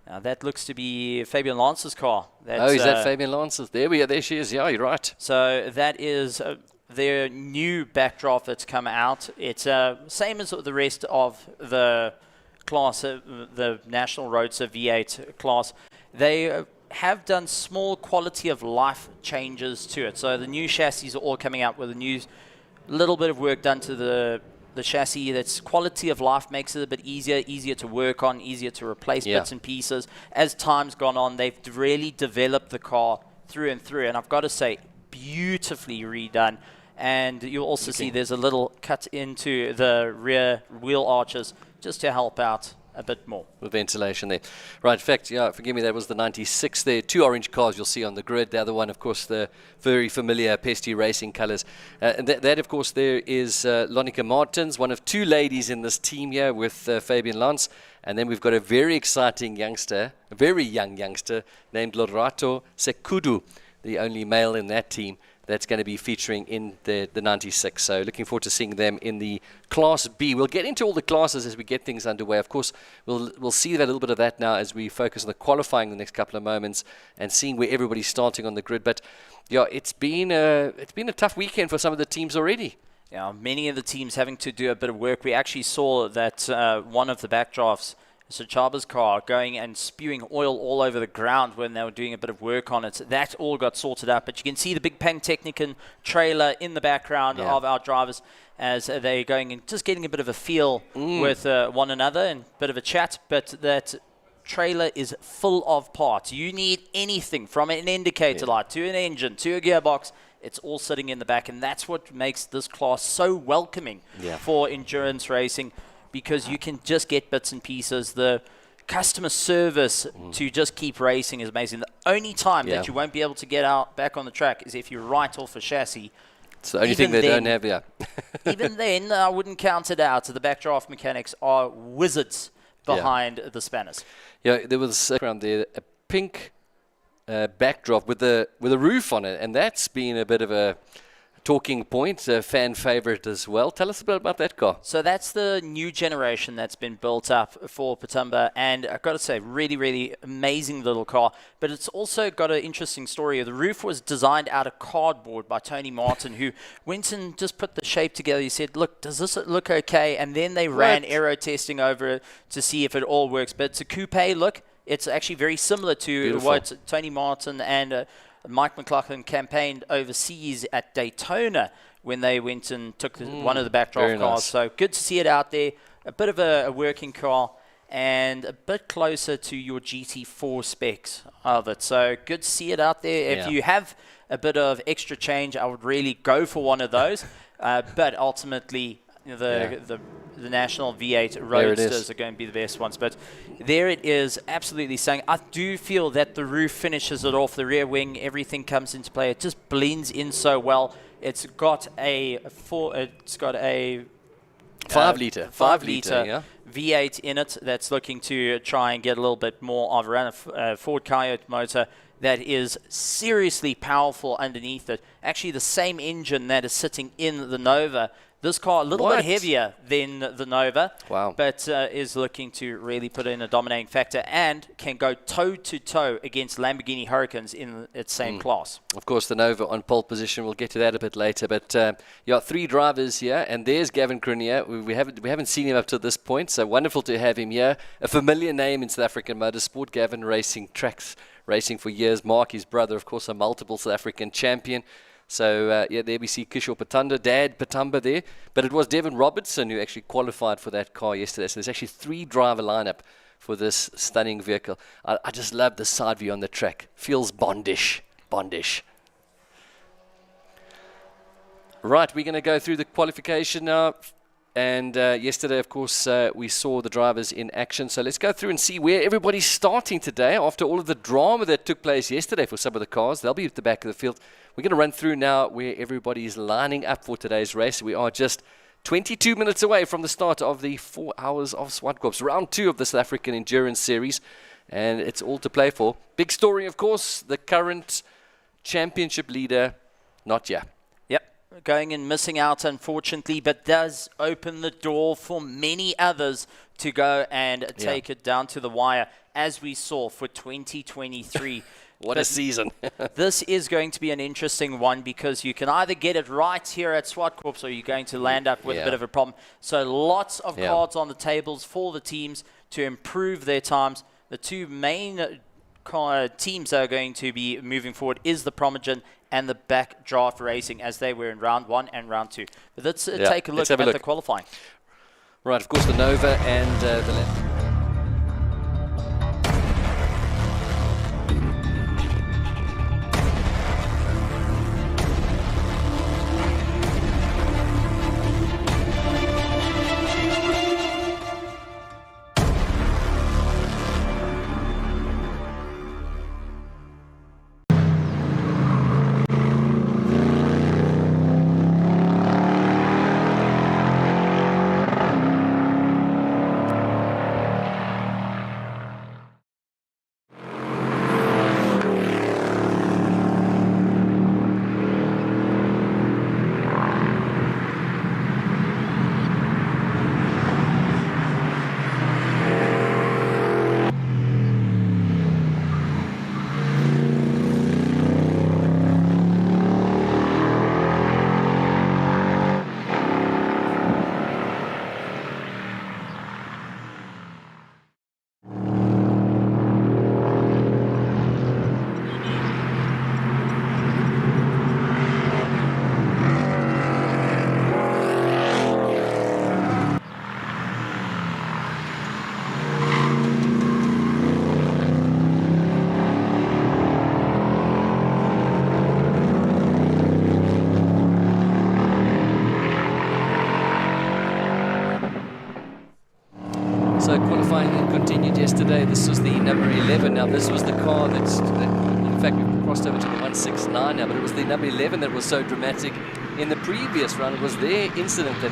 [SPEAKER 3] Now that looks to be Fabian Lance's car.
[SPEAKER 2] Is that Fabian Lance's? There we are. There she is. Yeah, you're right.
[SPEAKER 3] So that is their new backdraft that's come out. It's same as the rest of the class, the National Roadster V8 class. They have done small quality of life changes to it. So the new chassis are all coming out with a new little bit of work done to the chassis. That's quality of life, makes it a bit easier to work on, easier to replace bits and pieces. As time's gone on, they've really developed the car through and through, and I've got to say, beautifully redone. And you'll also see there's a little cut into the rear wheel arches just to help out a bit more.
[SPEAKER 2] With ventilation there. Right, in fact, forgive me, that was the 96 there. 2 orange cars you'll see on the grid. The other one, of course, the very familiar Pesty Racing colours. And that, of course, there is Lonica Martins, one of 2 ladies in this team here with Fabian Lance. And then we've got a very exciting youngster, a very young youngster, named Lorato Sekudu, the only male in that team. That's going to be featuring in the 96. So looking forward to seeing them in the Class B. We'll get into all the classes as we get things underway. Of course, we'll see that a little bit of that now as we focus on the qualifying in the next couple of moments and seeing where everybody's starting on the grid. But yeah, it's been a tough weekend for some of the teams already.
[SPEAKER 3] Yeah, many of the teams having to do a bit of work. We actually saw that one of the backdrafts So Chaba's car going and spewing oil all over the ground when they were doing a bit of work on it. That all got sorted out. But you can see the big Pantechnicon trailer in the background of our drivers as they're going and just getting a bit of a feel with one another and a bit of a chat. But that trailer is full of parts. You need anything from an indicator light to an engine to a gearbox. It's all sitting in the back, and that's what makes this class so welcoming for endurance racing, because you can just get bits and pieces. The customer service to just keep racing is amazing. The only time that you won't be able to get out back on the track is if you write off a chassis.
[SPEAKER 2] It's the only thing they don't have,
[SPEAKER 3] Even then, I wouldn't count it out. The backdraft mechanics are wizards behind the spanners.
[SPEAKER 2] Yeah, there was around there a pink backdrop with a roof on it, and that's been a bit of a talking point, a fan favorite as well. Tell us a bit about that car.
[SPEAKER 3] So that's the new generation that's been built up for Patumba, and I've got to say, really, really amazing little car. But it's also got an interesting story. The roof was designed out of cardboard by Tony Martin, who went and just put the shape together. He said, look, does this look okay? And then they ran aero testing over it to see if it all works. But it's a coupe look. It's actually very similar to what Tony Martin and Mike McLaughlin campaigned overseas at Daytona when they went and took one of the backdraft cars.
[SPEAKER 2] Nice.
[SPEAKER 3] So good to see it out there. A bit of a working car and a bit closer to your GT4 specs of it. So good to see it out there. If you have a bit of extra change, I would really go for one of those. But ultimately, the National V8 Roadsters are going to be the best ones. But there it is, absolutely saying, I do feel that the roof finishes it off, the rear wing, everything comes into play. It just blends in so well. It's got a 5 liter V8 in it that's looking to try and get a little bit more of around a Ford Coyote motor that is seriously powerful underneath it. Actually, the same engine that is sitting in the Nova. This car a little bit heavier than the Nova, but is looking to really put in a dominating factor and can go toe-to-toe against Lamborghini Hurricanes in its same class.
[SPEAKER 2] Of course, the Nova on pole position. We'll get to that a bit later. But three drivers here, and there's Gavin Grenier. We haven't seen him up to this point, so wonderful to have him here. A familiar name in South African motorsport. Gavin racing tracks, racing for years. Mark, his brother, of course, a multiple South African champion. So, there we see Kishore Patanda, Dad Patumba there. But it was Devin Robertson who actually qualified for that car yesterday. So there's actually 3-driver lineup for this stunning vehicle. I just love the side view on the track. Feels Bondish. Right, we're going to go through the qualification now. And yesterday, of course, we saw the drivers in action. So let's go through and see where everybody's starting today. After all of the drama that took place yesterday for some of the cars, they'll be at the back of the field. We're going to run through now where everybody is lining up for today's race. We are just 22 minutes away from the start of the 4 Hours of Zwartkops, round 2 of the South African Endurance Series. And it's all to play for. Big story, of course, the current championship leader, not yet.
[SPEAKER 3] Going and missing out, unfortunately, but does open the door for many others to go and take it down to the wire, as we saw for 2023.
[SPEAKER 2] What a season.
[SPEAKER 3] This is going to be an interesting one because you can either get it right here at Zwartkops or you're going to land up with a bit of a problem. So lots of cards on the tables for the teams to improve their times. The two main teams that are going to be moving forward is the Promogen and the backdraft racing, as they were in round 1 and round 2. But let's take a look at the qualifying.
[SPEAKER 2] Right, of course, the Nova and the So qualifying continued yesterday. This was the number 11. Now this was the car that in fact, we've crossed over to the 169 now, but it was the number 11 that was so dramatic in the previous run. It was their incident that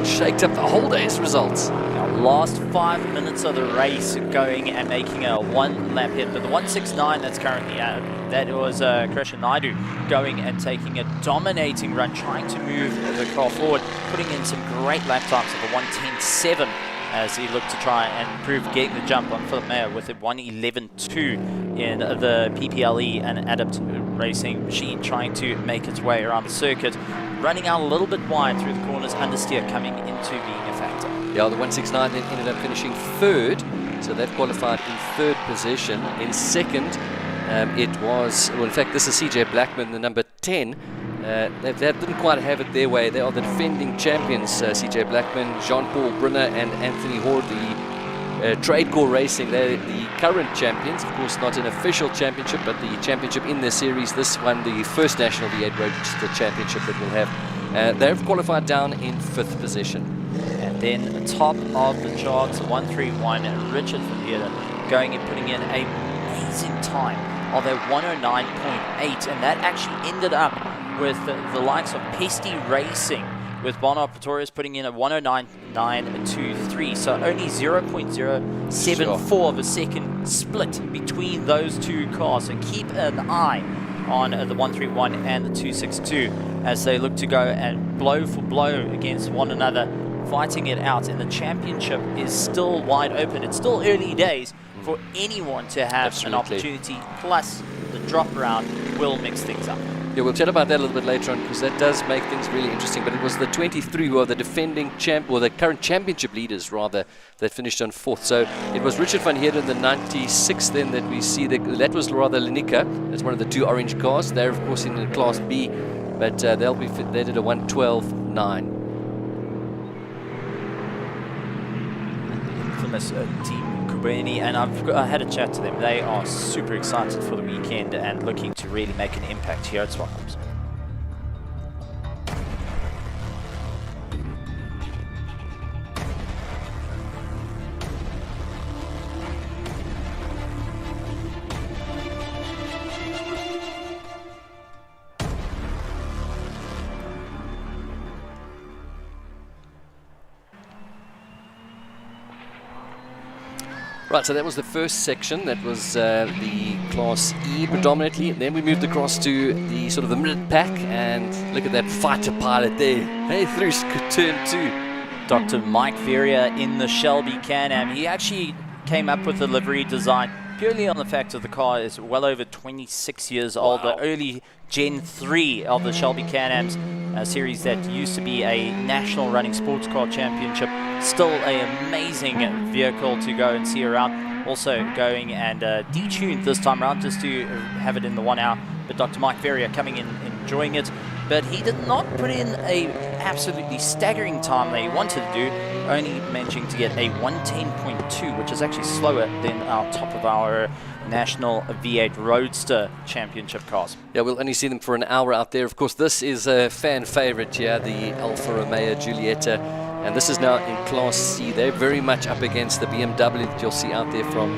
[SPEAKER 2] shaked up the whole day's results.
[SPEAKER 3] Now, last 5 minutes of the race going and making a one lap hit, but the 169 that's currently out, that was Krishan Naidu going and taking a dominating run, trying to move the car forward, putting in some great lap times of a 110.7 as he looked to try and improve getting the jump on Philip Mayer with a 111.2 in the PPLE and Adept racing machine, trying to make its way around the circuit, running out a little bit wide through the corners, understeer coming into being a factor.
[SPEAKER 2] Yeah, the 169 then ended up finishing third, so they've qualified in third position. In second, it was, well, in fact, this is CJ Blackman, the number 10. They didn't quite have it their way. They are the defending champions, CJ Blackman, Jean-Paul Brunner and Anthony Hoare, the Trade Core Racing. They're the current champions, of course not an official championship, but the championship in their series. This one, the first National V8 Roadster Championship that we'll have. They've qualified down in 5th position.
[SPEAKER 3] And then top of the charts, 131, Richard from here going and putting in an amazing time of a 109.8, and that actually ended up with the likes of Pesty Racing, with Bernard Pretorius putting in a 109.923, so only 0.074 of a second split between those two cars. So keep an eye on the 131 and the 262 as they look to go and blow for blow against one another, fighting it out, and the championship is still wide open. It's still early days for anyone to have an opportunity, plus the drop round will mix things up.
[SPEAKER 2] Yeah, we'll chat about that a little bit later on, because that does make things really interesting. But it was the 23 who are the defending champ, or the current championship leaders rather, that finished on 4th. So it was Richard van Heerden, the 96 then, that we see. That was rather Lenica. That's one of the 2 orange cars. They're of course in the Class B, but they did a 112.9.
[SPEAKER 3] Infamous team Kubeni, and I had a chat to them. They are super excited for the weekend and looking to really make an impact here at Zwartkops.
[SPEAKER 2] Right, so that was the first section. That was the Class E predominantly. And then we moved across to the sort of the mid pack, and look at that fighter pilot there. Hey, through turn 2.
[SPEAKER 3] Dr. Mike Verrier in the Shelby Can-Am. He actually came up with the livery design purely on the fact that the car is well over 26 years old. The early Gen 3 of the Shelby Can-Ams, a series that used to be a national running sports car championship. Still an amazing vehicle to go and see around. Also going and detuned this time around just to have it in the 1 hour. But Dr. Mike Verrier coming in, enjoying it. But he did not put in a absolutely staggering time that he wanted to do, only managing to get a 110.2, which is actually slower than our top of our National V8 Roadster Championship cars.
[SPEAKER 2] Yeah, we'll only see them for an hour out there. Of course, this is a fan favorite here, the Alfa Romeo Giulietta. And this is now in Class C. They're very much up against the BMW that you'll see out there from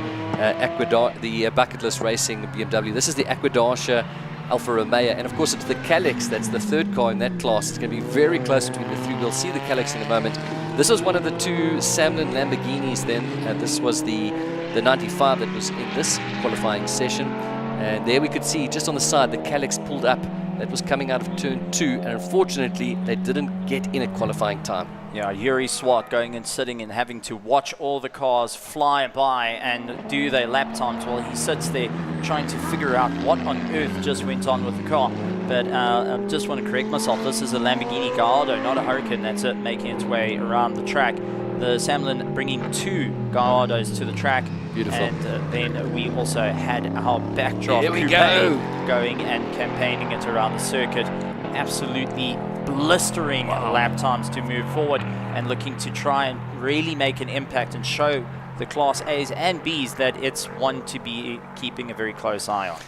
[SPEAKER 2] the Bucket List Racing BMW. This is the Aquadacia Alfa Romeo, and of course it's the Calyx that's the 3rd car in that class. It's going to be very close between the 3. We'll see the Calyx in a moment. This was one of the 2 Samlin Lamborghinis then. This was the 95 that was in this qualifying session. And there we could see just on the side the Calyx pulled up. That was coming out of turn 2, and unfortunately they didn't get in at qualifying time.
[SPEAKER 3] Yeah, Yuri Swart going and sitting and having to watch all the cars fly by and do their lap times while he sits there trying to figure out what on earth just went on with the car. But I just want to correct myself. This is a Lamborghini Gallardo, not a Hurricane. That's it, making its way around the track. The Samlin bringing 2 Gallardos to the track.
[SPEAKER 2] Beautiful.
[SPEAKER 3] And then we also had our backdrop
[SPEAKER 2] Here we
[SPEAKER 3] coupe
[SPEAKER 2] go.
[SPEAKER 3] going and campaigning it around the circuit. Absolutely blistering lap times to move forward and looking to try and really make an impact and show the Class A's and B's that it's one to be keeping a very close eye on.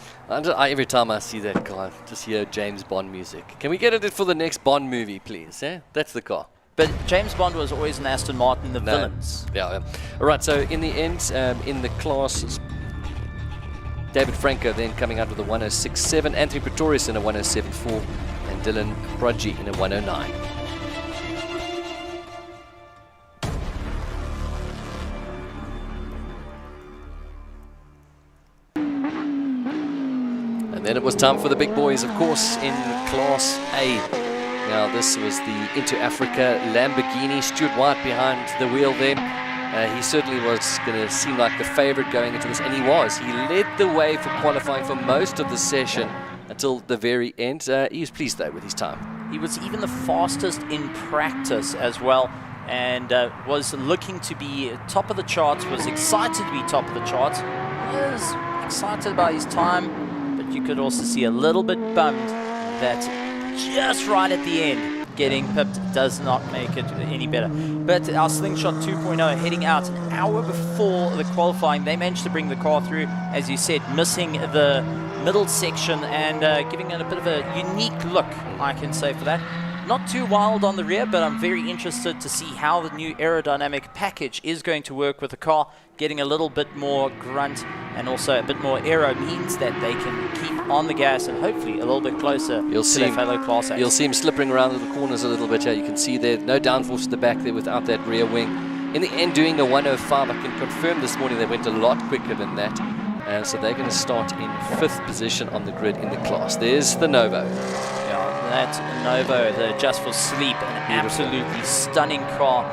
[SPEAKER 2] Every time I see that car, just hear James Bond music. Can we get it for the next Bond movie, please? That's the car.
[SPEAKER 3] But James Bond was always an Aston Martin, the villains.
[SPEAKER 2] Yeah. All right, so in the end, in the classes, David Franco then coming out with a 106.7, Anthony Pretorius in a 107.4, and Dylan Prudgy in a 109. And then it was time for the big boys, of course, in Class A. Now this was the Into Africa Lamborghini. Stuart White behind the wheel there. He certainly was going to seem like the favorite going into this, and he was. He led the way for qualifying for most of the session until the very end. He was pleased though with his time.
[SPEAKER 3] He was even the fastest in practice as well, and was looking to be top of the charts, was excited to be top of the charts, was excited about his time, but you could also see a little bit bummed that just right at the end, getting pipped does not make it any better. But our Slingshot 2.0 heading out an hour before the qualifying. They managed to bring the car through, as you said, missing the middle section and giving it a bit of a unique look, I can say, for that. Not too wild on the rear, but I'm very interested to see how the new aerodynamic package is going to work with the car. Getting a little bit more grunt and also a bit more aero means that they can keep on the gas and hopefully a little bit closer to their fellow Class A.
[SPEAKER 2] You'll see him slipping around the corners a little bit here. You can see there, no downforce at the back there without that rear wing. In the end, doing a 105, I can confirm this morning they went a lot quicker than that. So they're going to start in 5th position on the grid in the class. There's the Novo.
[SPEAKER 3] That Novo, the Just for Sleep, an absolutely stunning car.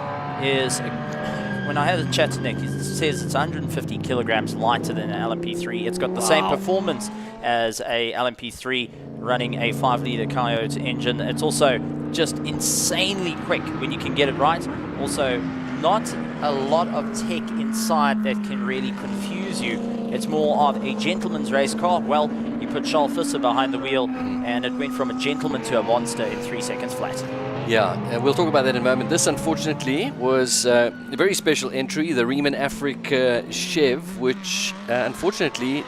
[SPEAKER 3] When I had a chat to Nick, he says it's 150 kilograms lighter than an LMP3. It's got the same performance as a LMP3 running a 5-liter Coyote engine. It's also just insanely quick when you can get it right. Also, not a lot of tech inside that can really confuse you. It's more of a gentleman's race car. Well, you put Charles Visser behind the wheel, and it went from a gentleman to a monster in 3 seconds flat.
[SPEAKER 2] Yeah, we'll talk about that in a moment. This, unfortunately, was a very special entry, the Riemann Africa Chev, which, unfortunately,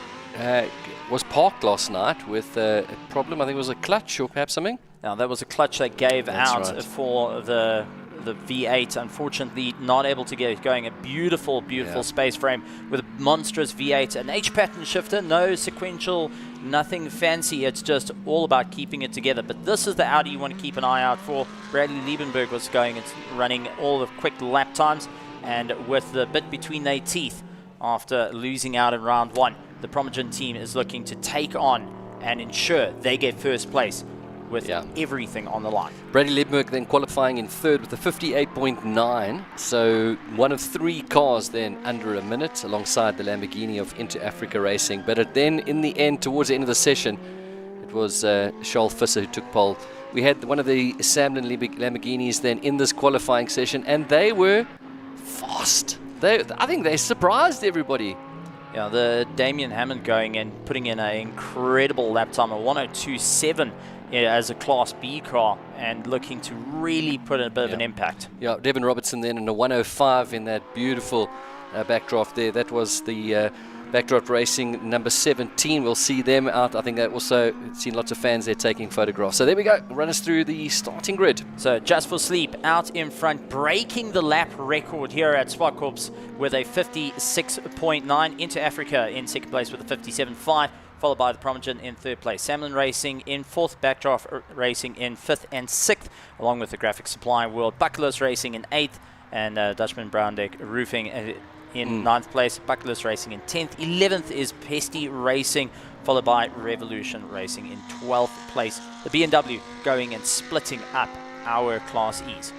[SPEAKER 2] was parked last night with a problem. I think it was a clutch or perhaps something.
[SPEAKER 3] Now, that was a clutch that gave out
[SPEAKER 2] right.
[SPEAKER 3] for the V8, unfortunately not able to get it going. A beautiful space frame with a monstrous V8, an H-pattern shifter, no sequential, nothing fancy. It's just all about keeping it together. But this is the Audi you want to keep an eye out for. Bradley Liebenberg was going and running all the quick lap times, and with the bit between their teeth after losing out in round 1, the Promogen team is looking to take on and ensure they get first place with everything on the line.
[SPEAKER 2] Bradley Liebenberg then qualifying in 3rd with a 58.9, so one of 3 cars then under a minute alongside the Lamborghini of Into Africa Racing. But then in the end, towards the end of the session, it was Charles Visser who took pole. We had one of the Samlin Lamborghinis then in this qualifying session, and they were fast. I think they surprised everybody.
[SPEAKER 3] Yeah, the Damien Hammond going and putting in an incredible lap time of 102.7 as a Class B car, and looking to really put a bit of an impact.
[SPEAKER 2] Yeah, Devin Robertson then in a 105 in that beautiful backdraft there. That was the Backdraft Racing number 17. We'll see them out. I think that also seen lots of fans there taking photographs. So there we go. Run us through the starting grid.
[SPEAKER 3] So Just for Sleep out in front, breaking the lap record here at Zwartkops with a 56.9. Into Africa in 2nd place with a 57.5. Followed by the Promogen in 3rd place. Samlin Racing in 4th, Backdraft Racing in 5th and 6th, along with the Graphic Supply World. Bucklers Racing in 8th, and Dutchman Browndeck Roofing in 9th place. Bucklers Racing in 10th. 11th is Pesty Racing, followed by Revolution Racing in 12th place. The BMW going and splitting up our Class E's.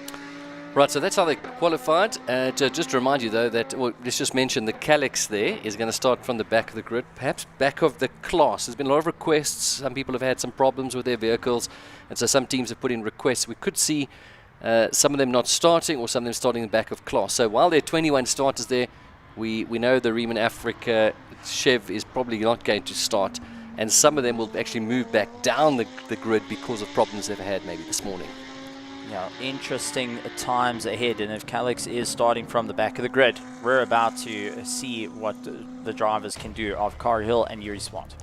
[SPEAKER 2] Right, so that's how they qualified. Just to remind you, though, that let's just mention the Calyx there is going to start from the back of the grid, perhaps back of the class. There's been a lot of requests. Some people have had some problems with their vehicles, and so some teams have put in requests. We could see some of them not starting, or some of them starting in the back of class. So while there are 21 starters there, we know the Riemann Africa Chev is probably not going to start, and some of them will actually move back down the grid because of problems they've had maybe this morning.
[SPEAKER 3] Yeah, interesting times ahead, and if Calyx is starting from the back of the grid, we're about to see what the drivers can do of Car Hill and Yuri Swart.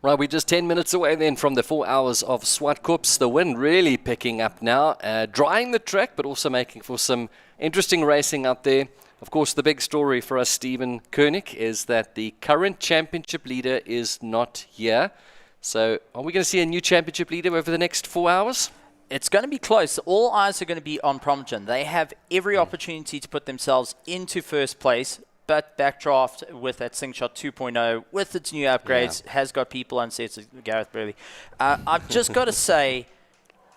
[SPEAKER 2] Right, we're just 10 minutes away then from the 4 hours of Zwartkops. The wind really picking up now, drying the track, but also making for some interesting racing out there. Of course, the big story for us, Stephen Koenig, is that the current championship leader is not here. So are we going to see a new championship leader over the next 4 hours?
[SPEAKER 3] It's going to be close. All eyes are going to be on Promogen. They have every opportunity to put themselves into first place, but Backdraft with that Slingshot 2.0, with its new upgrades, has got people unset. Gareth Burley. I've just got to say,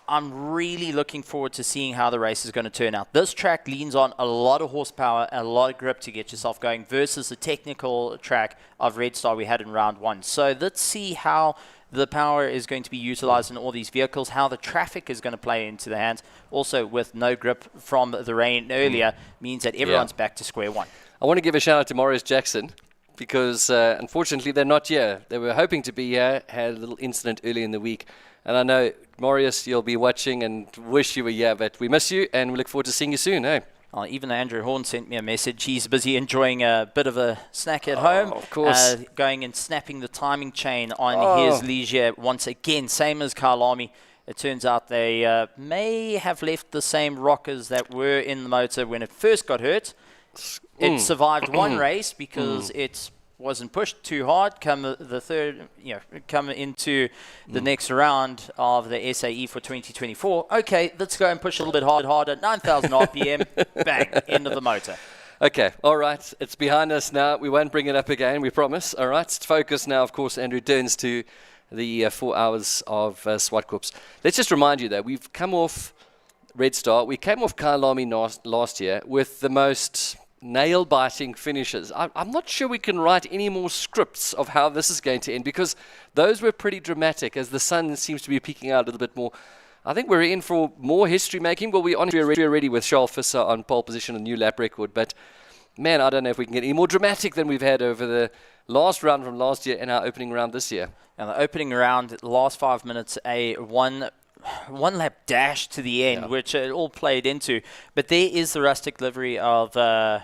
[SPEAKER 3] I'm really looking forward to seeing how the race is going to turn out. This track leans on a lot of horsepower, a lot of grip to get yourself going versus the technical track of Red Star we had in round 1. So let's see how the power is going to be utilized in all these vehicles, how the traffic is going to play into the hands. Also, with no grip from the rain earlier, means that everyone's back to square one.
[SPEAKER 2] I want to give a shout out to Maurice Jackson because unfortunately they're not here. They were hoping to be here, had a little incident early in the week. And I know, Maurice, you'll be watching and wish you were here, but we miss you and we look forward to seeing you soon. Eh?
[SPEAKER 3] Even Andrew Horn sent me a message. He's busy enjoying a bit of a snack at home.
[SPEAKER 2] Of course.
[SPEAKER 3] Going and snapping the timing chain on his leisure once again, same as Kyalami. It turns out they may have left the same rockers that were in the motor when it first got hurt. It survived one race because it wasn't pushed too hard. Come the third, come into the next round of the SAE for 2024. Okay, let's go and push a little bit harder. 9,000 RPM, bang, end of the motor.
[SPEAKER 2] Okay, all right, it's behind us now. We won't bring it up again, we promise. All right, it's focus now, of course, and returns to the 4 hours of Zwartkops. Let's just remind you that we've come off Red Star. We came off Kyalami last year with the most nail-biting finishes. I'm not sure we can write any more scripts of how this is going to end because those were pretty dramatic as the sun seems to be peeking out a little bit more. I think we're in for more history making. Well, we're on already with Charles Visser on pole position, a new lap record, but man, I don't know if we can get any more dramatic than we've had over the last round from last year and our opening round this year.
[SPEAKER 3] And the opening round, the last 5 minutes, a one lap dash to the end, which it all played into. But there is the rustic livery of, Dr.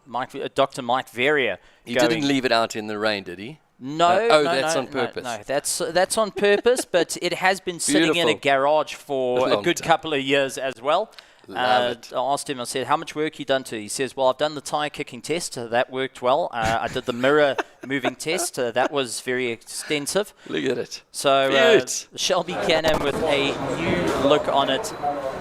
[SPEAKER 3] Mike Veria.
[SPEAKER 2] He didn't leave it out in the rain, did he?
[SPEAKER 3] No,
[SPEAKER 2] that's on purpose.
[SPEAKER 3] No, that's on purpose, but it has been sitting in a garage for a good couple of years as well. I asked him, I said, how much work you done to it? He says, well, I've done the tyre kicking test. That worked well. I did the mirror moving test. That was very extensive.
[SPEAKER 2] Look at it.
[SPEAKER 3] So Shelby Cannon with a new look on it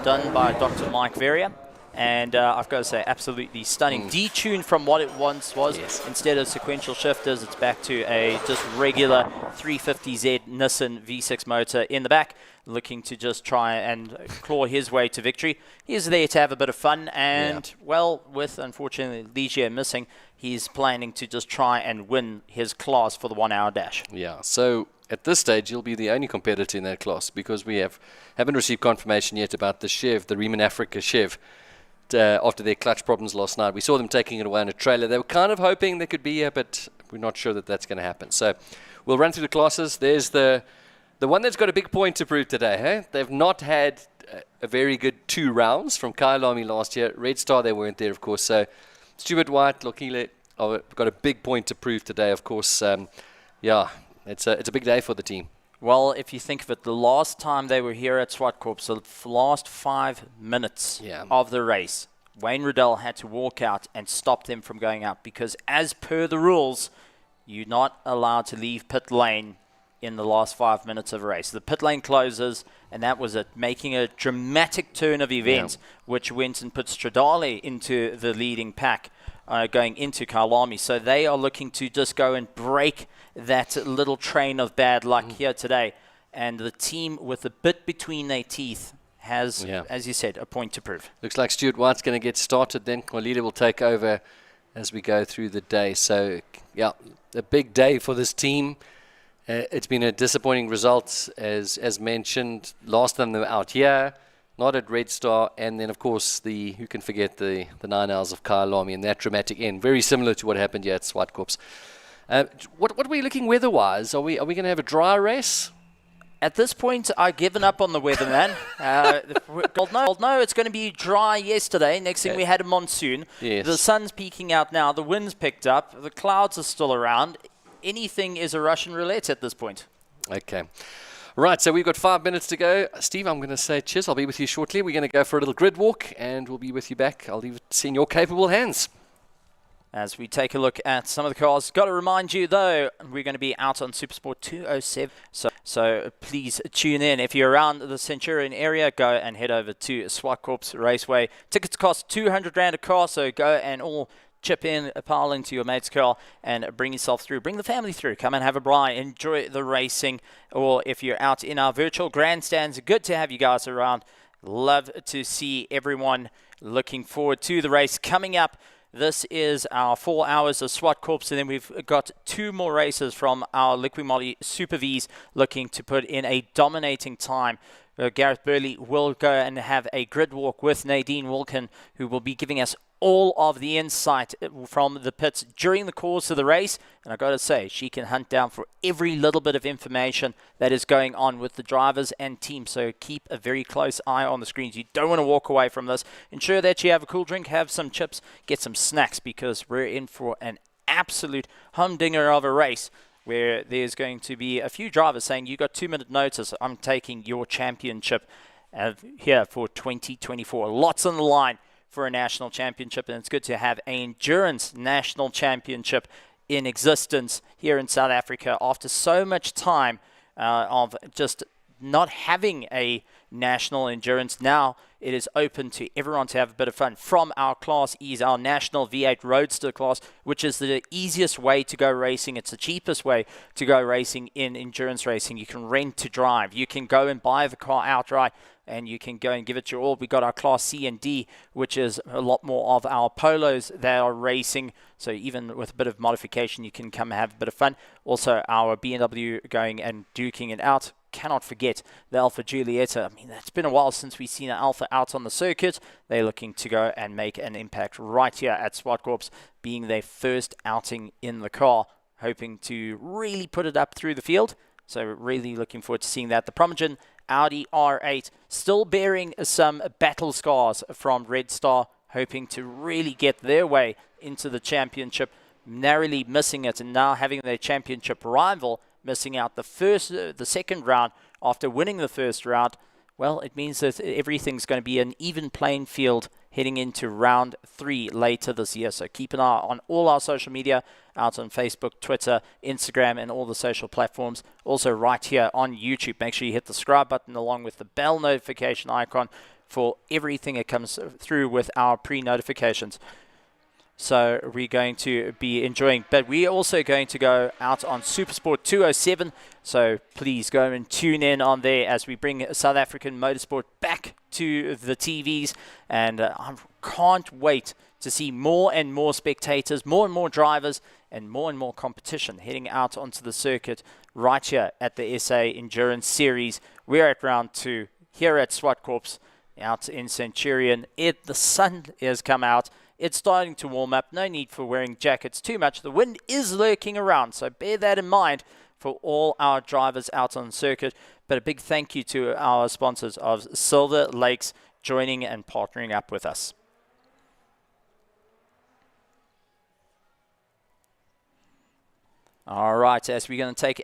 [SPEAKER 3] done by Dr. Mike Veria. And I've got to say, absolutely stunning. Detuned from what it once was. Instead of sequential shifters, it's back to a just regular 350Z Nissan V6 motor in the back, looking to just try and claw his way to victory. He's there to have a bit of fun, and, well, with, unfortunately, Ligier missing, he's planning to just try and win his class for the 1 hour dash.
[SPEAKER 2] Yeah, so at this stage, he'll be the only competitor in that class because we haven't received confirmation yet about the Chev, the Riemann Africa Chev. After their clutch problems last night. We saw them taking it away in a trailer. They were kind of hoping they could be here, but we're not sure that that's going to happen. So we'll run through the classes. There's the one that's got a big point to prove today. Hey? They've not had a very good 2 rounds from Kyalami last year. Red Star, they weren't there, of course. So Stuart White, Lokile, got a big point to prove today, of course. It's a big day for the team.
[SPEAKER 3] Well, if you think of it, the last time they were here at Zwartkops, the last 5 minutes of the race, Wayne Riddell had to walk out and stop them from going out because as per the rules, you're not allowed to leave pit lane in the last 5 minutes of a race. The pit lane closes, and that was it, making a dramatic turn of events, which went and put Stradale into the leading pack going into Kyalami. So they are looking to just go and break that little train of bad luck here today. And the team with a bit between their teeth has, as you said, a point to prove.
[SPEAKER 2] Looks like Stuart White's going to get started then. Colita will take over as we go through the day. So, a big day for this team. It's been a disappointing result, as mentioned. Last time they were out here, not at Red Star, and then, of course, who can forget the 9 hours of Kyalami and that dramatic end. Very similar to what happened here at Zwartkops. What are we looking weather-wise? Are we going to have a dry race?
[SPEAKER 3] At this point, I've given up on the weather, man. No, it's going to be dry yesterday. Next thing we had a monsoon.
[SPEAKER 2] Yes.
[SPEAKER 3] The sun's peeking out now. The wind's picked up. The clouds are still around. anything is a Russian roulette at this point.
[SPEAKER 2] Okay. Right, so we've got 5 minutes to go. Steve, I'm going to say cheers. I'll be with you shortly. We're going to go for a little grid walk, and we'll be with you back. I'll leave it in your capable hands.
[SPEAKER 3] As we take a look at some of the cars, got to remind you though, we're going to be out on Supersport 207. So please tune in. If you're around the Centurion area, go and head over to Zwartkops Raceway. Tickets cost 200 Rand a car, so go and all chip in, pile into your mate's car and bring yourself through. Bring the family through. Come and have a braai. Enjoy the racing. Or if you're out in our virtual grandstands, good to have you guys around. Love to see everyone. Looking forward to the race coming up. This is our 4 hours of Zwartkops, and then we've got 2 more races from our Liqui Moly Super V's looking to put in a dominating time. Gareth Burley will go and have a grid walk with Nadine Wilkin, who will be giving us all of the insight from the pits during the course of the race. And I've got to say, she can hunt down for every little bit of information that is going on with the drivers and team. So keep a very close eye on the screens. You don't want to walk away from this. Ensure that you have a cool drink, have some chips, get some snacks, because we're in for an absolute humdinger of a race where there's going to be a few drivers saying, you got 2-minute notice, I'm taking your championship here for 2024. Lots on the line for a national championship, and it's good to have an endurance national championship in existence here in South Africa after so much time of just not having a national endurance. Now it is open to everyone to have a bit of fun. From our Class E's, our national V8 Roadster class, which is the easiest way to go racing. It's the cheapest way to go racing in endurance racing. You can rent to drive. You can go and buy the car outright, and you can go and give it your all. We got our Class C and D, which is a lot more of our polos that are racing. So even with a bit of modification, you can come have a bit of fun. Also, our BMW going and duking it out. Cannot forget the Alpha Giulietta. I mean, it's been a while since we've seen an Alpha out on the circuit. They're looking to go and make an impact right here at Zwartkops, being their first outing in the car, hoping to really put it up through the field. So really looking forward to seeing that. The Promogen Audi R8 still bearing some battle scars from Red Star, hoping to really get their way into the championship, narrowly missing it, and now having their championship rival missing out the second round after winning the first round. Well, it means that everything's going to be an even playing field heading into round 3 later this year. So keep an eye on all our social media, out on Facebook, Twitter, Instagram, and all the social platforms. Also right here on YouTube. Make sure you hit the subscribe button along with the bell notification icon for everything that comes through with our pre-notifications. So we're going to be enjoying, but we're also going to go out on Supersport 207. So please go and tune in on there as we bring South African motorsport back to the TVs. And I can't wait to see more and more spectators, more and more drivers, and more competition heading out onto the circuit right here at the SA Endurance Series. We're at round 2 here at Zwartkops out in Centurion. The sun has come out. It's starting to warm up. No need for wearing jackets too much. The wind is lurking around, so bear that in mind for all our drivers out on the circuit. But a big thank you to our sponsors of Silver Lakes joining and partnering up with us. All right, as we're going to take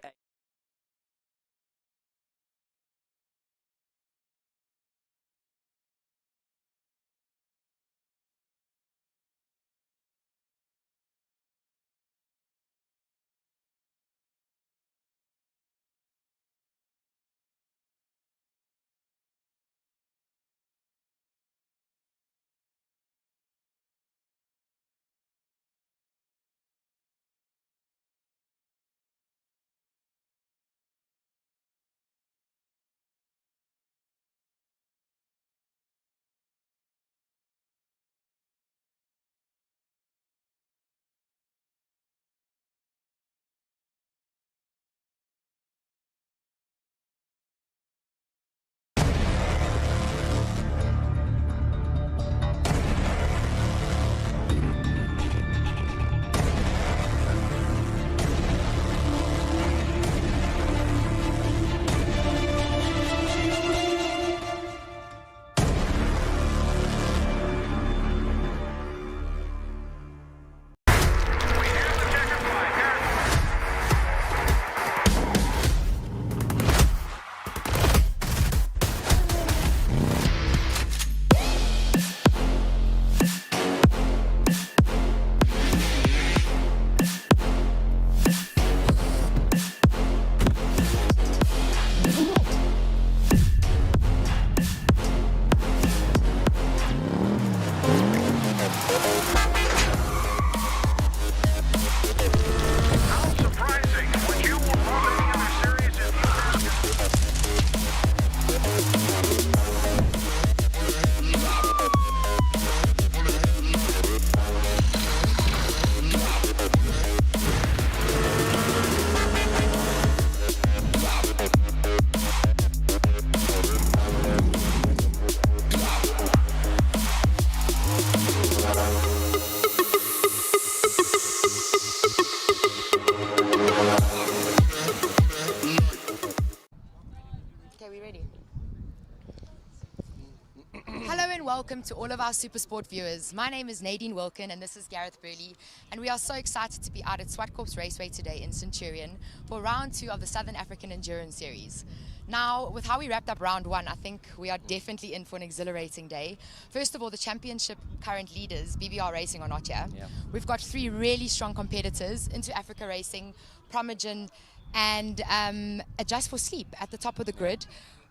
[SPEAKER 1] Okay, we ready? Hello and welcome to all of our Supersport viewers. My name is Nadine Wilkin and this is Gareth Burley, and we are so excited to be out at Zwartkops Raceway today in Centurion for round 2 of the Southern African Endurance Series. Now, with how we wrapped up round 1, I think we are definitely in for an exhilarating day. First of all, the championship current leaders, BBR Racing, are not here.
[SPEAKER 2] Yeah.
[SPEAKER 1] We've got 3 really strong competitors, Into Africa Racing, Promogen, and Just for Sleep at the top of the grid.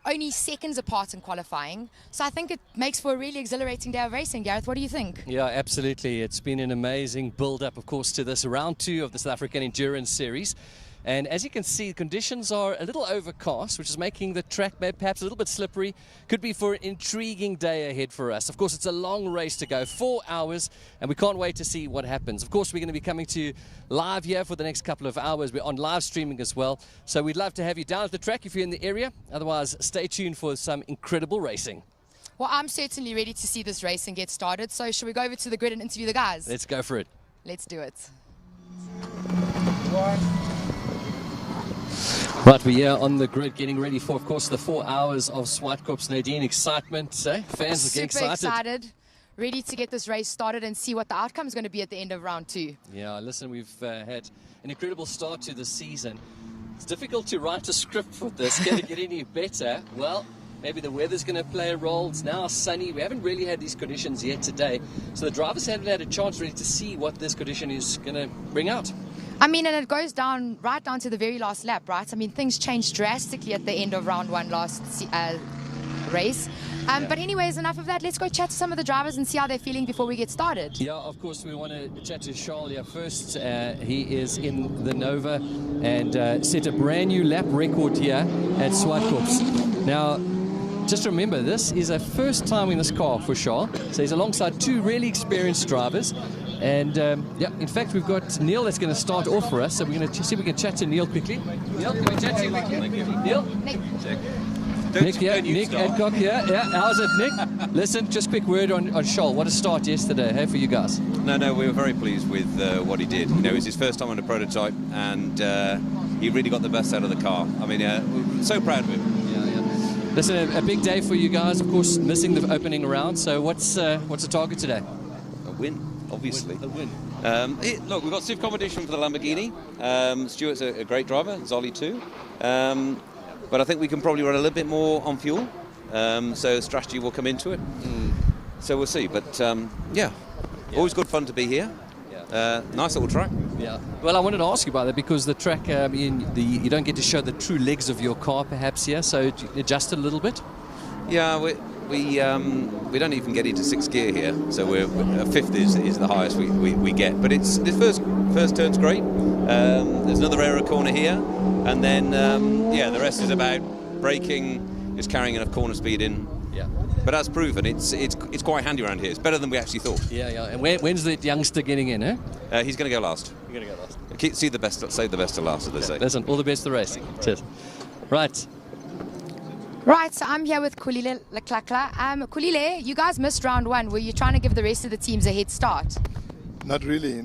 [SPEAKER 1] Only seconds apart in qualifying. So I think it makes for a really exhilarating day of racing. Gareth, what do you think?
[SPEAKER 2] Yeah, absolutely. It's been an amazing build-up, of course, to this round 2 of the South African Endurance Series. And as you can see, conditions are a little overcast, which is making the track perhaps a little bit slippery. Could be for an intriguing day ahead for us. Of course, it's a long race to go, 4 hours, and we can't wait to see what happens. Of course, we're going to be coming to you live here for the next couple of hours. We're on live streaming as well. So we'd love to have you down at the track if you're in the area. Otherwise, stay tuned for some incredible racing.
[SPEAKER 1] Well, I'm certainly ready to see this race and get started. So should we go over to the grid and interview the guys?
[SPEAKER 2] Let's go for it.
[SPEAKER 1] Let's do it.
[SPEAKER 2] Right, we're here on the grid getting ready for, of course, the 4 hours of Zwartkops. Nadine, excitement, eh? Fans are getting
[SPEAKER 1] Super excited. Ready to get this race started and see what the outcome is going to be at the end of round 2.
[SPEAKER 2] Yeah, listen, we've had an incredible start to the season. It's difficult to write a script for this. Can it get any better? Well, maybe the weather's going to play a role. It's now sunny. We haven't really had these conditions yet today. So the drivers haven't had a chance really to see what this condition is going to bring out.
[SPEAKER 1] I mean, and it goes down right down to the very last lap, right? I mean, things changed drastically at the end of round 1 last race. But anyways, enough of that. Let's go chat to some of the drivers and see how they're feeling before we get started.
[SPEAKER 2] Yeah, of course, we want to chat to Charles here first. He is in the Nova and set a brand new lap record here at Zwartkops. Now, just remember, this is a first time in this car for Charles. So he's alongside 2 really experienced drivers. And yeah, in fact, we've got Neil that's going to start off for us. So we're going to see if we can chat to Neil quickly. Neil, can we chat to you quickly? Neil?
[SPEAKER 1] Nick.
[SPEAKER 2] Nick, yeah, Nick Adcock, yeah. How's it, Nick? Listen, just quick word on Charles. What a start yesterday, hey, for you guys.
[SPEAKER 19] No, we were very pleased with what he did. You know, it was his first time on a prototype, and he really got the best out of the car. I mean, we're so proud of him.
[SPEAKER 2] Yeah. Listen, a big day for you guys, of course, missing the opening round. So what's the target today?
[SPEAKER 19] A win. Obviously.
[SPEAKER 2] A win.
[SPEAKER 19] Look, we've got stiff competition for the Lamborghini. Stuart's a great driver, Zolly too. But I think we can probably run a little bit more on fuel. So strategy will come into it. So we'll see. But yeah, always good fun to be here. Nice little track.
[SPEAKER 2] Yeah. Well, I wanted to ask you about that because the track, you don't get to show the true legs of your car perhaps here. So adjust it a little bit.
[SPEAKER 19] Yeah, we don't even get into 6th gear here, so we're 5th is the highest we get. But it's the first turn's great. There's another error corner here, and then yeah, the rest is about braking, just carrying enough corner speed in.
[SPEAKER 2] Yeah.
[SPEAKER 19] But as proven, it's quite handy around here. It's better than we actually thought.
[SPEAKER 2] Yeah. And when's the youngster getting in?
[SPEAKER 19] He's going to go last.
[SPEAKER 2] You're going to go last.
[SPEAKER 19] Save the best to last, as they say.
[SPEAKER 2] Listen, all the best to the race. Cheers. Right.
[SPEAKER 1] Right, so I'm here with Kulile Laklakla. Kulile, you guys missed round 1. Were you trying to give the rest of the teams a head start?
[SPEAKER 20] Not really.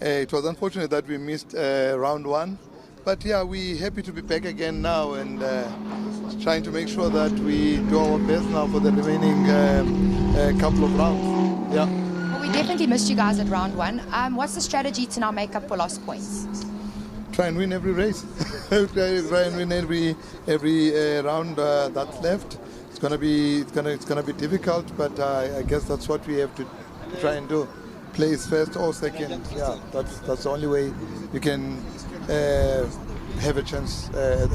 [SPEAKER 20] It was unfortunate that we missed round 1. But yeah, we're happy to be back again now and trying to make sure that we do our best now for the remaining couple of rounds. Yeah.
[SPEAKER 1] Well, we definitely missed you guys at round 1. What's the strategy to now make up for lost points?
[SPEAKER 20] Try and win every race. Try and win every round that's left. It's gonna be difficult, but I guess that's what we have to try and do. Place first or second. Yeah, that's the only way you can have a chance at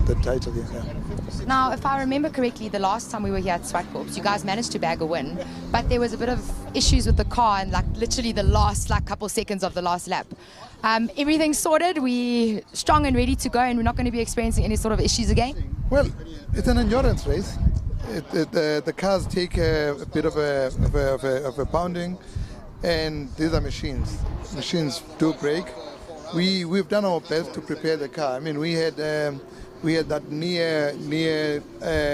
[SPEAKER 20] the title. Yeah.
[SPEAKER 1] Now, if I remember correctly, the last time we were here at Zwartkops, you guys managed to bag a win, but there was a bit of issues with the car and literally the last couple seconds of the last lap. Everything's sorted, we strong and ready to go, and we're not going to be experiencing any sort of issues again?
[SPEAKER 20] Well, it's an endurance race. The cars take a bit of a pounding, and these are machines. Machines do break. We've done our best to prepare the car. I mean, we had that near DF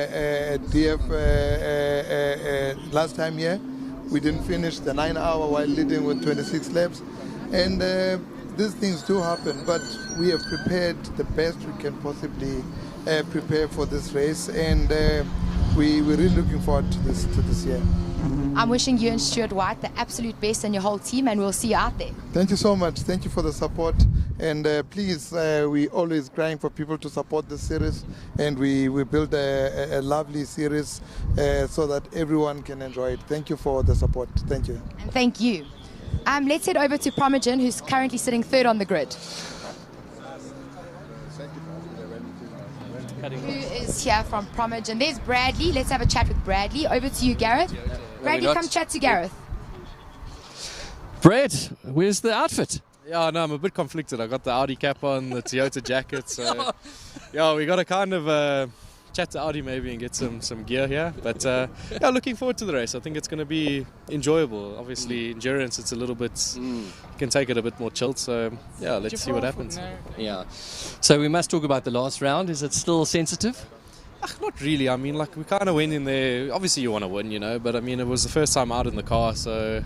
[SPEAKER 20] last time here. We didn't finish the 9 hour while leading with 26 laps, and these things do happen. But we have prepared the best we can possibly prepare for this race, and we're really looking forward to this year.
[SPEAKER 1] I'm wishing you and Stuart White the absolute best and your whole team, and we'll see you out there.
[SPEAKER 20] Thank you so much. Thank you for the support, and please, we always crying for people to support the series, and we build a lovely series so that everyone can enjoy it. Thank you for the support. Thank you.
[SPEAKER 1] And thank you. Let's head over to Promogen, who's currently sitting third on the grid. Who is here from Promogen? There's Bradley. Let's have a chat with Bradley. Over to you, Gareth. Bradley, come chat to Gareth.
[SPEAKER 21] Brad, where's the outfit?
[SPEAKER 22] Yeah, no, I'm a bit conflicted. I got the Audi cap on, the Toyota jacket, so yeah, we got to kind of chat to Audi maybe and get some gear here. But yeah, looking forward to the race. I think it's going to be enjoyable. Obviously, endurance, it's a little bit, you can take it a bit more chilled. So yeah, let's see what happens.
[SPEAKER 2] Yeah. So we must talk about the last round. Is it still sensitive?
[SPEAKER 22] Not really. I mean, like, we kind of went in there. Obviously, you want to win, you know. But I mean, it was the first time out in the car, so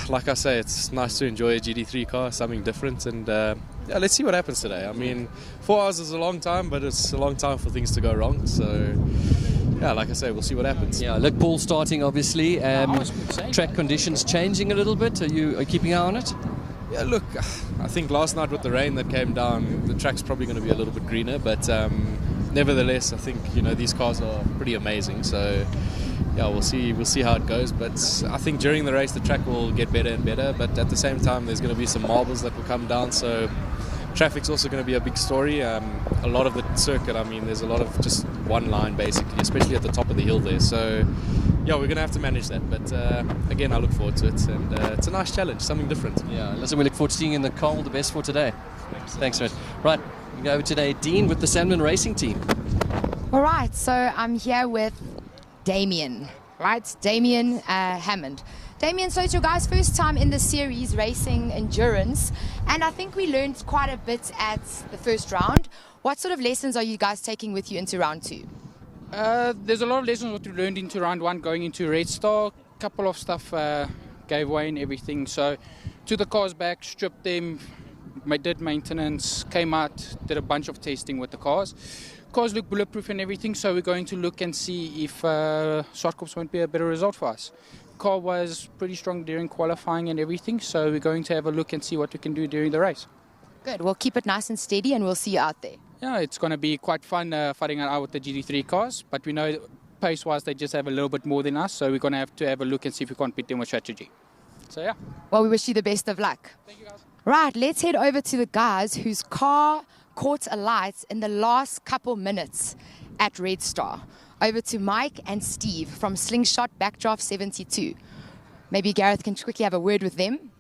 [SPEAKER 22] like I say, it's nice to enjoy a GT3 car, something different. And yeah, let's see what happens today. I mean, 4 hours is a long time, but it's a long time for things to go wrong. So yeah, like I say, we'll see what happens.
[SPEAKER 2] Yeah, look, Paul starting obviously. Track conditions changing a little bit. Are you keeping an eye on it?
[SPEAKER 22] Yeah, look, I think last night with the rain that came down, the track's probably going to be a little bit greener, but nevertheless, I think, you know, these cars are pretty amazing. So yeah, we'll see how it goes. But I think during the race the track will get better and better. But at the same time, there's going to be some marbles that will come down. So traffic's also going to be a big story. A lot of the circuit, I mean, there's a lot of just one line basically, especially at the top of the hill there. So yeah, we're going to have to manage that. But again, I look forward to it, and it's a nice challenge, something different.
[SPEAKER 2] Yeah, listen, we look forward to seeing you in the car. All the best for today. Thanks, Rich. Right, we go over today, Dean with the Sandman Racing team.
[SPEAKER 1] All right, so I'm here with Damien, right? Damien Hammond. Damien, so it's your guys' first time in the series racing endurance, and I think we learned quite a bit at the first round. What sort of lessons are you guys taking with you into round 2?
[SPEAKER 23] There's a lot of lessons what we learned into round 1 going into Red Star. A couple of stuff gave way and everything, so to the cars back, stripped them, did maintenance, came out, did a bunch of testing with the cars. Cars look bulletproof and everything, so we're going to look and see if Zwartkops won't be a better result for us. Car was pretty strong during qualifying and everything, so we're going to have a look and see what we can do during the race.
[SPEAKER 1] Good, we'll keep it nice and steady and we'll see you out there.
[SPEAKER 23] Yeah, it's going to be quite fun fighting it out with the GT3 cars, but we know pace-wise they just have a little bit more than us, so we're going to have a look and see if we can't beat them with strategy. So yeah.
[SPEAKER 1] Well, we wish you the best of luck.
[SPEAKER 23] Thank you, guys.
[SPEAKER 1] Right, let's head over to the guys whose car caught a light in the last couple minutes at Red Star. Over to Mike and Steve from Slingshot Backdraft 72. Maybe Gareth can quickly have a word with them.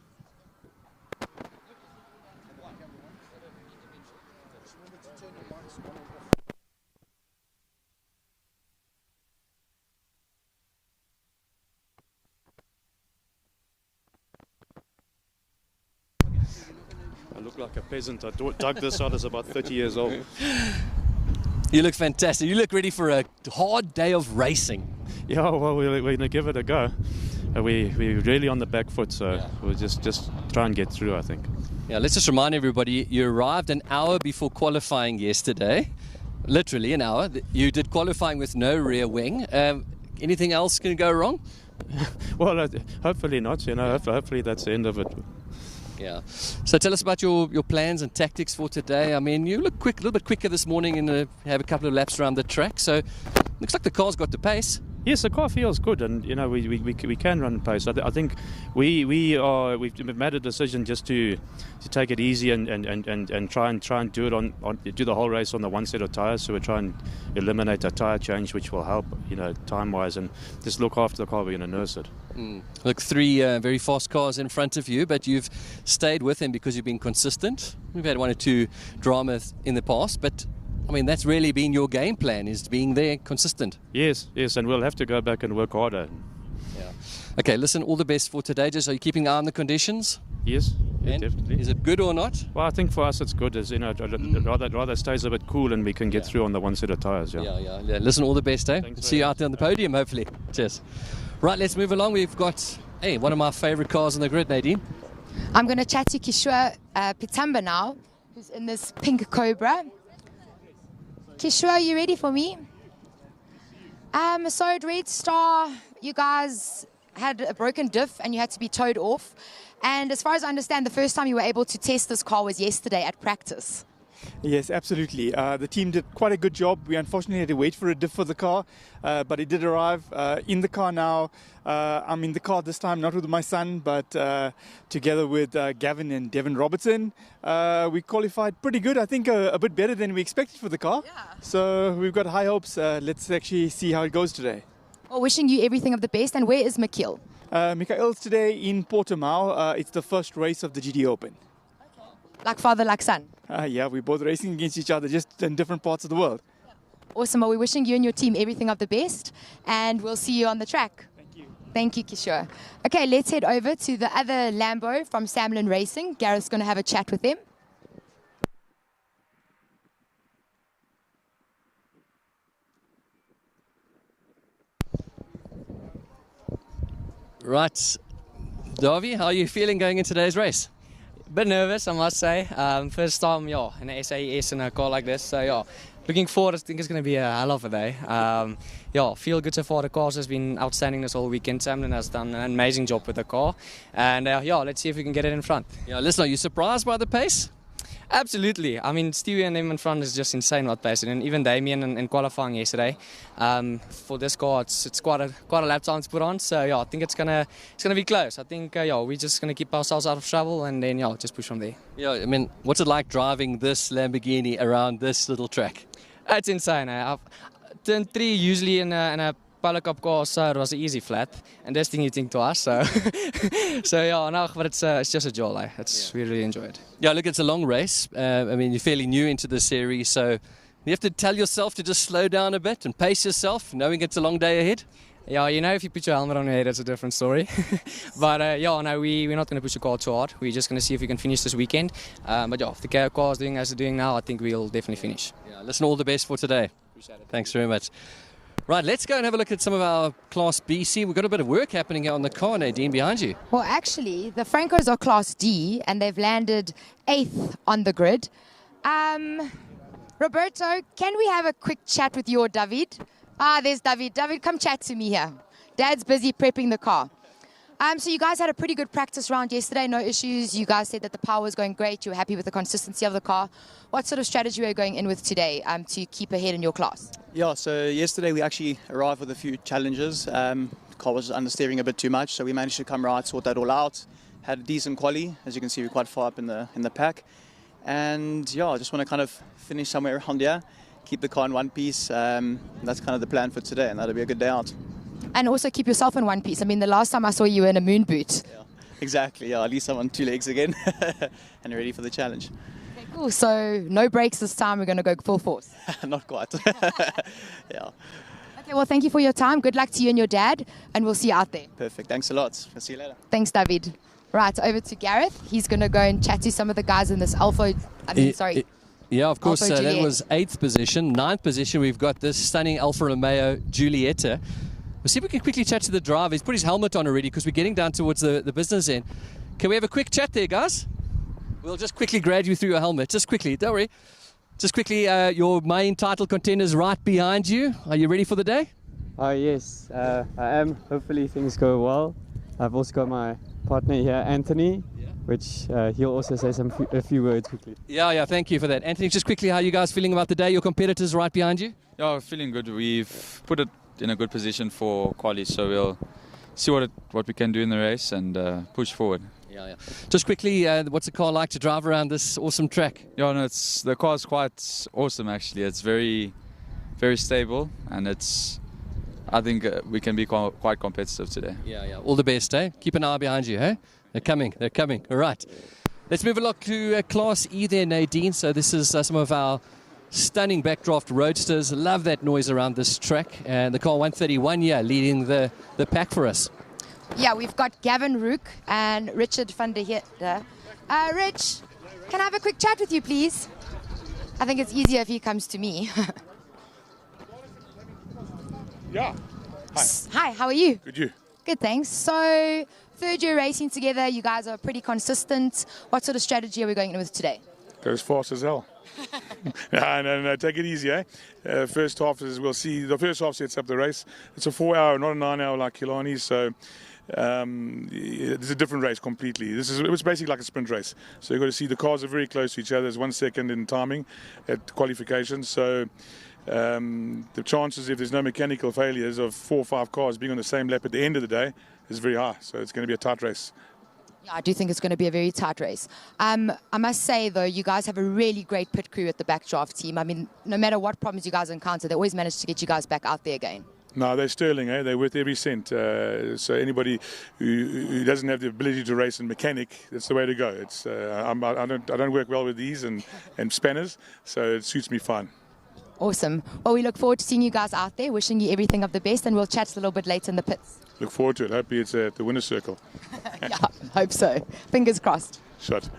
[SPEAKER 7] I look like a peasant. I dug this out as about 30 years old.
[SPEAKER 2] You look fantastic. You look ready for a hard day of racing.
[SPEAKER 7] Yeah, well, we're going to give it a go. We're really on the back foot, so we'll just try and get through, I think.
[SPEAKER 2] Yeah, let's just remind everybody, you arrived an hour before qualifying yesterday. Literally an hour. You did qualifying with no rear wing. Anything else can go wrong?
[SPEAKER 7] Well, hopefully not. You know, hopefully that's the end of it.
[SPEAKER 2] Yeah. So tell us about your plans and tactics for today. I mean, you look quick, a little bit quicker this morning, and have a couple of laps around the track. So looks like the car's got the pace.
[SPEAKER 7] Yes, the car feels good, and you know we can run pace. I think we've made a decision just to take it easy and try and do it do the whole race on the one set of tires. So we try and eliminate a tire change, which will help, you know, time wise, and just look after the car. We're going to nurse it.
[SPEAKER 2] Look, 3 very fast cars in front of you, but you've stayed with them because you've been consistent. We've had 1 or 2 dramas in the past, but I mean, that's really been your game plan, is being there consistent.
[SPEAKER 7] Yes, and we'll have to go back and work harder.
[SPEAKER 2] Yeah. Okay, listen, all the best for today. Just, are you keeping an eye on the conditions?
[SPEAKER 7] Yes, definitely.
[SPEAKER 2] Is it good or not?
[SPEAKER 7] Well, I think for us it's good. As you know, rather stays a bit cool and we can get through on the one set of tires.
[SPEAKER 2] Yeah. Listen, all the best, eh? See you out there on the podium, hopefully. Cheers. Right, let's move along. We've got, one of my favourite cars on the grid, Nadine.
[SPEAKER 1] I'm going to chat to Kishore Pitamba now, who's in this pink Cobra. Kishore, are you ready for me? So at Red Star, you guys had a broken diff and you had to be towed off. And as far as I understand, the first time you were able to test this car was yesterday at practice.
[SPEAKER 4] Yes, absolutely. The team did quite a good job. We unfortunately had to wait for a diff for the car, but it did arrive in the car now. I'm in the car this time, not with my son, but together with Gavin and Devin Robertson. We qualified pretty good, I think a bit better than we expected for the car. Yeah. So we've got high hopes. Let's actually see how it goes today.
[SPEAKER 1] Well, wishing you everything of the best. And where is Mikhail?
[SPEAKER 4] Mikhail's today in Portimao. It's the first race of the GT Open.
[SPEAKER 1] Like father, like son?
[SPEAKER 4] Yeah, we're both racing against each other, just in different parts of the world.
[SPEAKER 1] Awesome. Well, we're wishing you and your team everything of the best, and we'll see you on the track. Thank you. Thank you, Kishore. Okay, let's head over to the other Lambo from Samlin Racing. Gareth's going to have a chat with them.
[SPEAKER 2] Right. Davy, how are you feeling going into today's race?
[SPEAKER 5] Bit nervous, I must say. First time, in a SAES in a car like this. So, looking forward. I think it's going to be a hell of a day. Feel good so far. The car has been outstanding this whole weekend. Samlin has done an amazing job with the car. And, let's see if we can get it in front.
[SPEAKER 2] Yeah, listen, are you surprised by the pace?
[SPEAKER 5] Absolutely. I mean, Stewie and them in front is just insane what pace. And even Damien in qualifying yesterday. For this car, it's quite a lap time to put on. So I think it's gonna be close. I think we're just gonna keep ourselves out of trouble and then just push from there.
[SPEAKER 2] Yeah, I mean, what's it like driving this Lamborghini around this little track?
[SPEAKER 5] It's insane. I've turned 3 usually in a Polo Cup car, so it was an easy flat, and this thing you think twice. So, but it's just a joy. We really enjoy it.
[SPEAKER 2] Yeah, look, it's a long race. I mean, you're fairly new into the series, so you have to tell yourself to just slow down a bit and pace yourself, knowing it's a long day ahead.
[SPEAKER 5] Yeah, if you put your helmet on your head, it's a different story. But we're not going to push the car too hard. We're just going to see if we can finish this weekend. If the car is doing as it's doing now, I think we'll definitely finish.
[SPEAKER 2] Yeah, listen, all the best for today.
[SPEAKER 5] Appreciate it.
[SPEAKER 2] Thanks very much. Right, let's go and have a look at some of our Class BC. We've got a bit of work happening here on the car, Nadine, behind you.
[SPEAKER 1] Well, actually, the Francos are Class D, and they've landed 8th on the grid. Roberto, can we have a quick chat with you or David? There's David. David, come chat to me here. Dad's busy prepping the car. So you guys had a pretty good practice round yesterday, no issues. You guys said that the power was going great. You were happy with the consistency of the car. What sort of strategy were you going in with today to keep ahead in your class?
[SPEAKER 6] Yeah, so yesterday we actually arrived with a few challenges. The car was understeering a bit too much, so we managed to come right, sort that all out. Had a decent quali. As you can see, we're quite far up in the pack. And I just want to kind of finish somewhere around here, keep the car in one piece. That's kind of the plan for today, and that'll be a good day out.
[SPEAKER 1] And also keep yourself in one piece. I mean, the last time I saw you were in a moon boot.
[SPEAKER 6] Yeah, exactly. Yeah, at least I'm on 2 legs again and ready for the challenge.
[SPEAKER 1] Okay, cool. So no brakes this time. We're going to go full force.
[SPEAKER 6] Not quite. Yeah.
[SPEAKER 1] Okay, well, thank you for your time. Good luck to you and your dad, and we'll see you out there.
[SPEAKER 6] Perfect. Thanks a lot. I'll see you later.
[SPEAKER 1] Thanks, David. Right, over to Gareth. He's going to go and chat to some of the guys in this
[SPEAKER 2] Yeah, of course, that was 8th position. 9th position, we've got this stunning Alfa Romeo Giulietta. We'll see if we can quickly chat to the driver. He's put his helmet on already because we're getting down towards the business end. Can we have a quick chat there, guys? We'll just quickly grab you through your helmet. Just quickly, don't worry. Just quickly, your main title contender's right behind you. Are you ready for the day?
[SPEAKER 24] Yes, I am. Hopefully things go well. I've also got my partner here, Anthony, which he'll also say a few words quickly.
[SPEAKER 2] Yeah, thank you for that. Anthony, just quickly, how are you guys feeling about the day? Your competitors right behind you?
[SPEAKER 25] Yeah, feeling good. We've put it in a good position for quali, so we'll see what we can do in the race and push forward.
[SPEAKER 2] Yeah. Just quickly, what's the car like to drive around this awesome track?
[SPEAKER 25] Yeah, no, the car's quite awesome actually. It's very, very stable, and I think we can be quite competitive today.
[SPEAKER 2] Yeah. All the best, eh? Keep an eye behind you, eh? They're coming. All right. Let's move along to Class E there, Nadine. So this is some of our stunning backdraft roadsters. Love that noise around this track. And the car 131 leading the pack for us.
[SPEAKER 1] Yeah, we've got Gavin Rook and Richard van der Heerde. Rich, can I have a quick chat with you, please? I think it's easier if he comes to me.
[SPEAKER 26] Yeah. Hi.
[SPEAKER 1] Hi, how are you?
[SPEAKER 26] Good, you?
[SPEAKER 1] Good, thanks. So, third year racing together, you guys are pretty consistent. What sort of strategy are we going in with today?
[SPEAKER 26] Go as fast as hell. No, take it easy, eh? First half, as we'll see, the first half sets up the race. It's a 4-hour, not a 9-hour like Killarney, so it's a different race completely. It was basically like a sprint race. So you've got to see the cars are very close to each other. There's 1 second in timing at qualification. So the chances, if there's no mechanical failures, of 4 or 5 cars being on the same lap at the end of the day is very high. So it's going to be a tight race.
[SPEAKER 1] Yeah, I do think it's going to be a very tight race. I must say, though, you guys have a really great pit crew at the Backdraft team. I mean, no matter what problems you guys encounter, they always manage to get you guys back out there again.
[SPEAKER 26] No, they're sterling, eh? They're worth every cent. So anybody who doesn't have the ability to race and mechanic, that's the way to go. It's I don't work well with these and spanners, so it suits me fine.
[SPEAKER 1] Awesome. Well, we look forward to seeing you guys out there, wishing you everything of the best, and we'll chat a little bit later in the pits.
[SPEAKER 26] Look forward to it. Hopefully it's at the winner's circle.
[SPEAKER 1] Yeah, hope so. Fingers crossed.
[SPEAKER 26] Shot.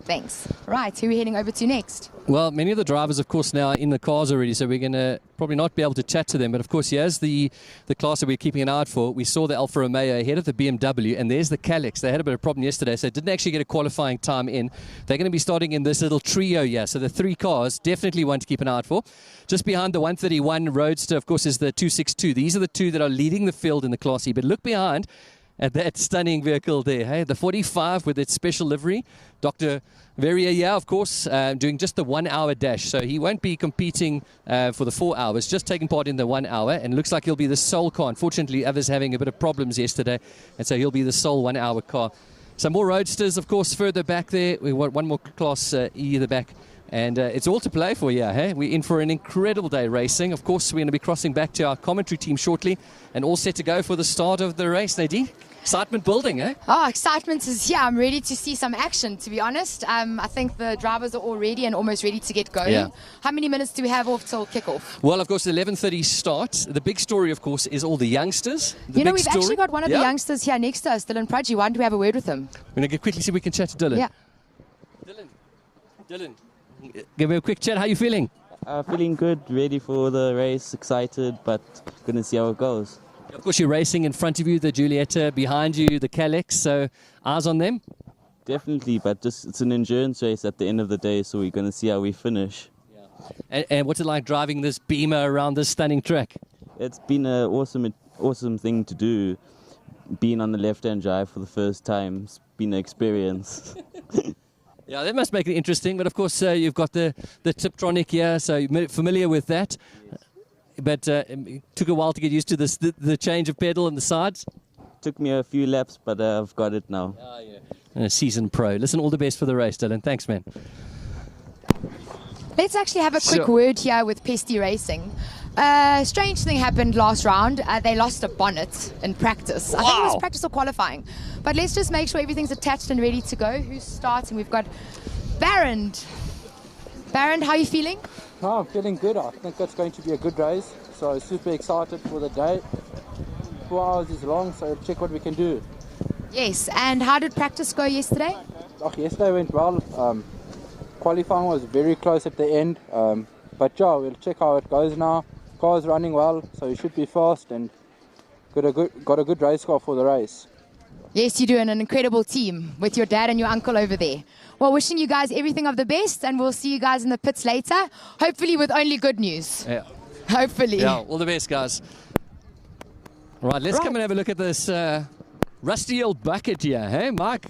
[SPEAKER 1] Thanks. Right, who are we heading over to next?
[SPEAKER 21] Well, many of the drivers, of course, now are in the cars already, so we're going to probably not be able to chat to them. But, of course, here's the class that we're keeping an eye out for. We saw the Alfa Romeo ahead of the BMW, and there's the Calix. They had a bit of a problem yesterday, so didn't actually get a qualifying time in. They're going to be starting in this little trio here. So the 3 cars, definitely one to keep an eye out for. Just behind the 131 Roadster, of course, is the 262. These are the 2 that are leading the field in the Class E. But look behind at that stunning vehicle there, hey? The 45 with its special livery. Dr. Verrier, yeah, of course, doing just the 1-hour dash. So he won't be competing for the 4 hours, just taking part in the 1 hour. And looks like he'll be the sole car. Unfortunately, others having a bit of problems yesterday. And so he'll be the sole 1-hour car. Some more Roadsters, of course, further back there. We want one more Class E at the back. And it's all to play for, yeah, hey? We're in for an incredible day racing. Of course, we're going to be crossing back to our commentary team shortly. And all set to go for the start of the race, Nadine. Excitement building, eh?
[SPEAKER 1] Oh, excitement is here. I'm ready to see some action, to be honest. I think the drivers are all ready and almost ready to get going.
[SPEAKER 21] Yeah.
[SPEAKER 1] How many minutes do we have off till kickoff?
[SPEAKER 21] Well, of course, 11:30 start. The big story, of course, is all the youngsters.
[SPEAKER 1] We've actually got one of the youngsters here next to us, Dylan Prudgie. Why don't we have a word with him?
[SPEAKER 21] We're going to quickly see if we can chat to Dylan.
[SPEAKER 1] Yeah.
[SPEAKER 21] Dylan, give me a quick chat. How are you feeling?
[SPEAKER 8] Feeling good, ready for the race, excited, but going to see how it goes.
[SPEAKER 21] Of course, you're racing in front of you, the Giulietta, behind you, the Calix, so eyes on them?
[SPEAKER 8] Definitely, but it's an endurance race at the end of the day, so we're going to see how we finish.
[SPEAKER 21] And what's it like driving this Beamer around this stunning track?
[SPEAKER 8] It's been an awesome thing to do, being on the left-hand drive for the first time. It's been an experience.
[SPEAKER 21] Yeah, that must make it interesting, but of course you've got the Tiptronic here, so you're familiar with that. But it took a while to get used to this, the change of pedal and the sides?
[SPEAKER 8] Took me a few laps, but I've got it now.
[SPEAKER 21] And a seasoned pro. Listen, all the best for the race, Dylan. Thanks, man.
[SPEAKER 1] Let's actually have a quick word here with Pesty Racing. Strange thing happened last round. They lost a bonnet in practice. I think it was practice or qualifying. But let's just make sure everything's attached and ready to go. Who's starting? We've got Barron. Barron, how are you feeling?
[SPEAKER 9] No, I'm feeling good. I think it's going to be a good race. So super excited for the day. 4 hours is long, so check what we can do.
[SPEAKER 1] Yes, and how did practice go yesterday?
[SPEAKER 9] Yesterday went well. Qualifying was very close at the end. But yeah, we'll check how it goes now. Car's running well, so you should be fast and got a good race car for the race.
[SPEAKER 1] Yes, you do, and an incredible team with your dad and your uncle over there. Well, wishing you guys everything of the best, and we'll see you guys in the pits later, hopefully with only good news.
[SPEAKER 21] Yeah.
[SPEAKER 1] Hopefully.
[SPEAKER 21] Yeah, all the best, guys. All right, let's come and have a look at this rusty old bucket here, hey, Mike?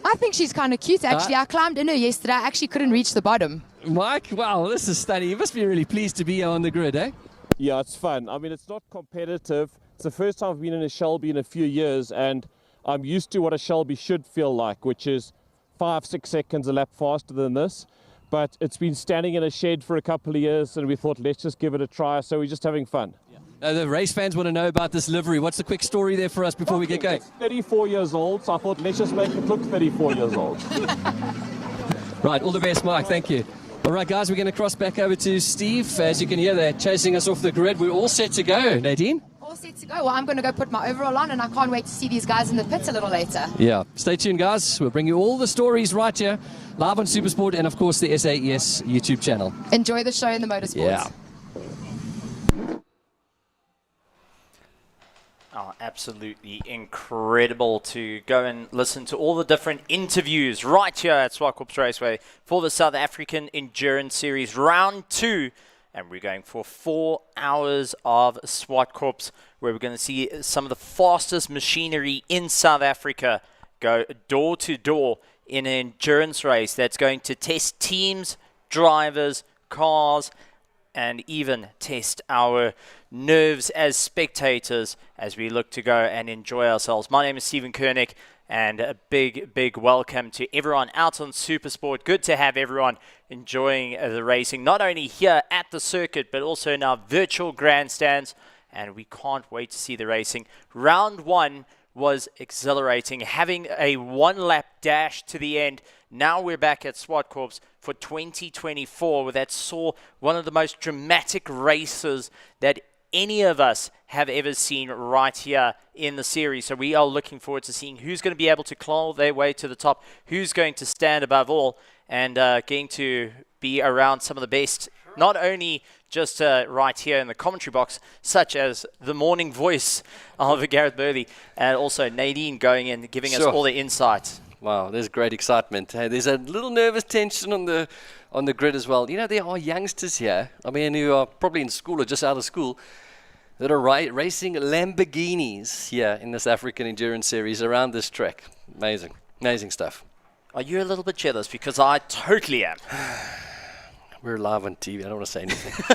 [SPEAKER 1] I think she's kind of cute, actually. I climbed in her yesterday. I actually couldn't reach the bottom.
[SPEAKER 21] Mike, wow, this is stunning. You must be really pleased to be here on the grid, eh?
[SPEAKER 10] Yeah, it's fun. I mean, it's not competitive. It's the first time I've been in a Shelby in a few years, and I'm used to what a Shelby should feel like, which is 5-6 seconds a lap faster than this. But it's been standing in a shed for a couple of years, and we thought, let's just give it a try. So we're just having fun.
[SPEAKER 21] The race fans want to know about this livery. What's the quick story there for us before we get going?
[SPEAKER 10] It's 34 years old, so I thought, let's just make it look 34 years old.
[SPEAKER 21] Right, all the best, Mike. Thank you. All right, guys, we're going to cross back over to Steve. As you can hear, they're chasing us off the grid. We're all set to go. Nadine?
[SPEAKER 1] All set to go. Well, I'm going to go put my overall on, and I can't wait to see these guys in the pits a little later.
[SPEAKER 21] Yeah. Stay tuned, guys. We'll bring you all the stories right here, live on SuperSport and, of course, the SAES YouTube channel.
[SPEAKER 1] Enjoy the show in the motorsport.
[SPEAKER 21] Yeah.
[SPEAKER 3] Oh, absolutely incredible to go and listen to all the different interviews right here at Zwartkops Raceway for the South African Endurance Series Round 2. And we're going for 4 hours of Zwartkops, where we're going to see some of the fastest machinery in South Africa go door to door in an endurance race that's going to test teams, drivers, cars, and even test our nerves as spectators as we look to go and enjoy ourselves. My name is Stephen Koenig, and a big welcome to everyone out on Supersport. Good to have everyone enjoying the racing, not only here at the circuit, but also in our virtual grandstands, and we can't wait to see the racing. Round 1 was exhilarating, having a one-lap dash to the end. Now we're back at Zwartkops for 2024, where that saw one of the most dramatic races that any of us have ever seen right here in the series. So we are looking forward to seeing who's going to be able to claw their way to the top, who's going to stand above all, and going to be around some of the best, not only just right here in the commentary box, such as the morning voice of Gareth Burley, and also Nadine going in, giving us all the insights.
[SPEAKER 2] Wow, there's great excitement. Hey, there's a little nervous tension on the grid as well. You know, there are youngsters here, I mean, who are probably in school or just out of school, that are racing Lamborghinis here in this African Endurance Series around this track. Amazing, amazing stuff.
[SPEAKER 3] Are you a little bit jealous? Because I totally am.
[SPEAKER 2] We're live on TV. I don't want to say anything.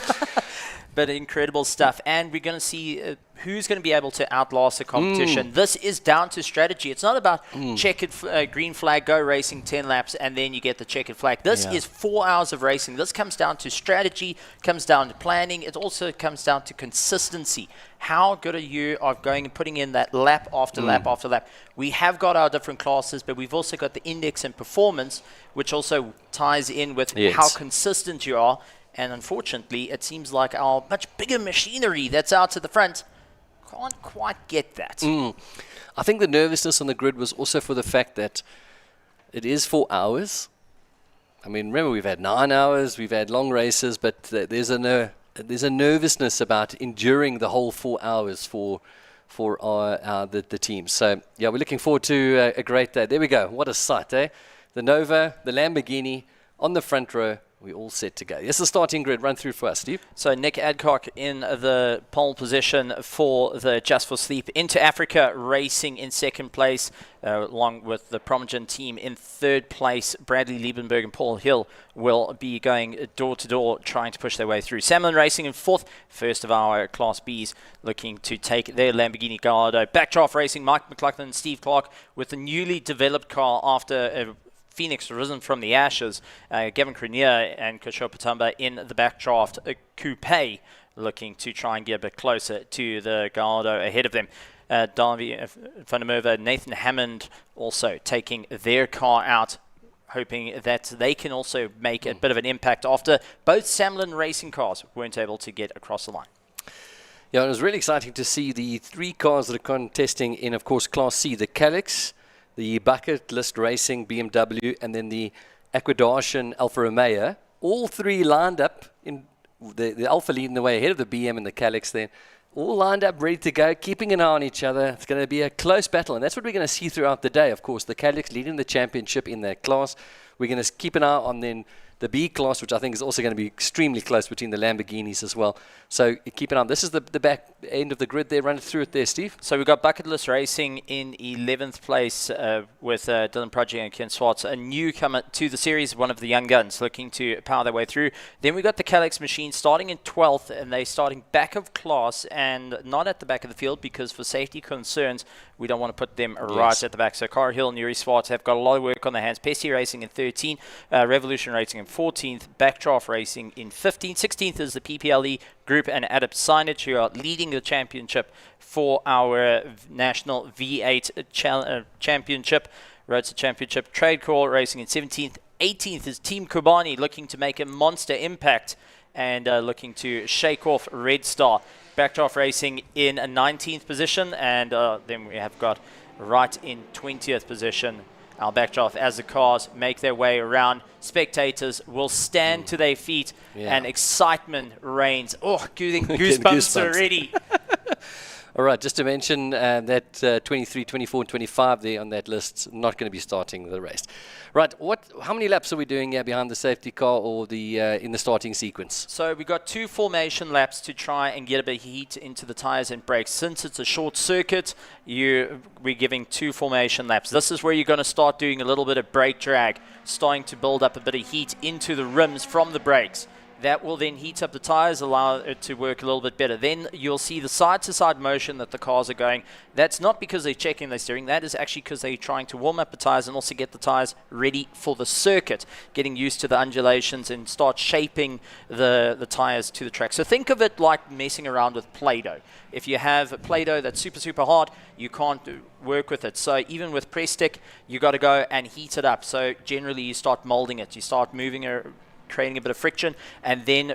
[SPEAKER 3] But incredible stuff. And we're going to see who's going to be able to outlast the competition. This is down to strategy. It's not about checkered green flag, go racing 10 laps, and then you get the checkered flag. This is 4 hours of racing. This comes down to strategy, comes down to planning. It also comes down to consistency. How good are you of going and putting in that lap after lap after lap? We have got our different classes, but we've also got the index and performance, which also ties in with how consistent you are. And unfortunately, it seems like our much bigger machinery that's out at the front can't quite get that.
[SPEAKER 2] I think the nervousness on the grid was also for the fact that it is 4 hours. I mean, remember, we've had 9 hours, we've had long races, but there's a nervousness about enduring the whole 4 hours for the team. So, yeah, we're looking forward to a great day. There we go. What a sight, eh? The Nova, the Lamborghini on the front row. We all set to go. This is the starting grid. Run through for us, Steve.
[SPEAKER 3] So Nick Adcock in the pole position for the Just for Sleep Into Africa Racing in second place, along with the Promogen team in third place. Bradley Liebenberg and Paul Hill will be going door to door, trying to push their way through. Samlin Racing in fourth, first of our Class Bs, looking to take their Lamborghini Gallardo. Backdraft Racing, Mike McLaughlin and Steve Clark with the newly developed car after Phoenix risen from the ashes. Gavin Crenier and Kishore Patamba in the backdraft coupe, looking to try and get a bit closer to the Gallardo ahead of them. Darby van der Merwe, Nathan Hammond also taking their car out, hoping that they can also make a bit of an impact after both Samlin racing cars weren't able to get across the line.
[SPEAKER 2] Yeah, it was really exciting to see the 3 cars that are contesting in, of course, Class C, the Calyx, the Bucket List Racing BMW, and then the Ecuadorian Alfa Romeo. All 3 lined up, in the Alfa leading the way ahead of the BM and the Calyx then. All lined up, ready to go, keeping an eye on each other. It's going to be a close battle, and that's what we're going to see throughout the day, of course. The Calyx leading the championship in their class. We're going to keep an eye on then the B class, which I think is also going to be extremely close between the Lamborghinis as well. So keep an eye on. This is the back end of the grid there. Run through it there, Steve.
[SPEAKER 3] So we've got Bucket List Racing in 11th place with Dylan Project and Ken Swartz, a newcomer to the series, one of the young guns looking to power their way through. Then we've got the Calyx machine starting in 12th, and they're starting back of class and not at the back of the field because for safety concerns, we don't want to put them right at the back. So Car Hill and Yuri Swartz have got a lot of work on their hands. Pesci Racing in 13th, Revolution Racing in 14th, Backdraft Racing in 15th. 16th is the PPLE Group and Adept Signage, who are leading the championship for our national V8 championship. Roadster Championship. Trade Call Racing in 17th. 18th is Team Kobani, looking to make a monster impact and looking to shake off Red Star. Backdraft Racing in a 19th position, and then we have got right in 20th position our Backdraft as the cars make their way around. Spectators will stand to their feet and excitement reigns. Oh, getting goosebumps already.
[SPEAKER 2] All right, just to mention that 23, 24, and 25 there on that list, not going to be starting the race. Right, how many laps are we doing here behind the safety car or in the starting sequence?
[SPEAKER 3] So we've got 2 formation laps to try and get a bit of heat into the tires and brakes. Since it's a short circuit, we're giving 2 formation laps. This is where you're going to start doing a little bit of brake drag, starting to build up a bit of heat into the rims from the brakes. That will then heat up the tires, allow it to work a little bit better. Then you'll see the side-to-side motion that the cars are going. That's not because they're checking their steering. That is actually because they're trying to warm up the tires and also get the tires ready for the circuit, getting used to the undulations and start shaping the tires to the track. So think of it like messing around with Play-Doh. If you have Play-Doh that's super, super hard, you can't work with it. So even with press stick, you got to go and heat it up. So generally you start molding it. You start moving creating a bit of friction, and then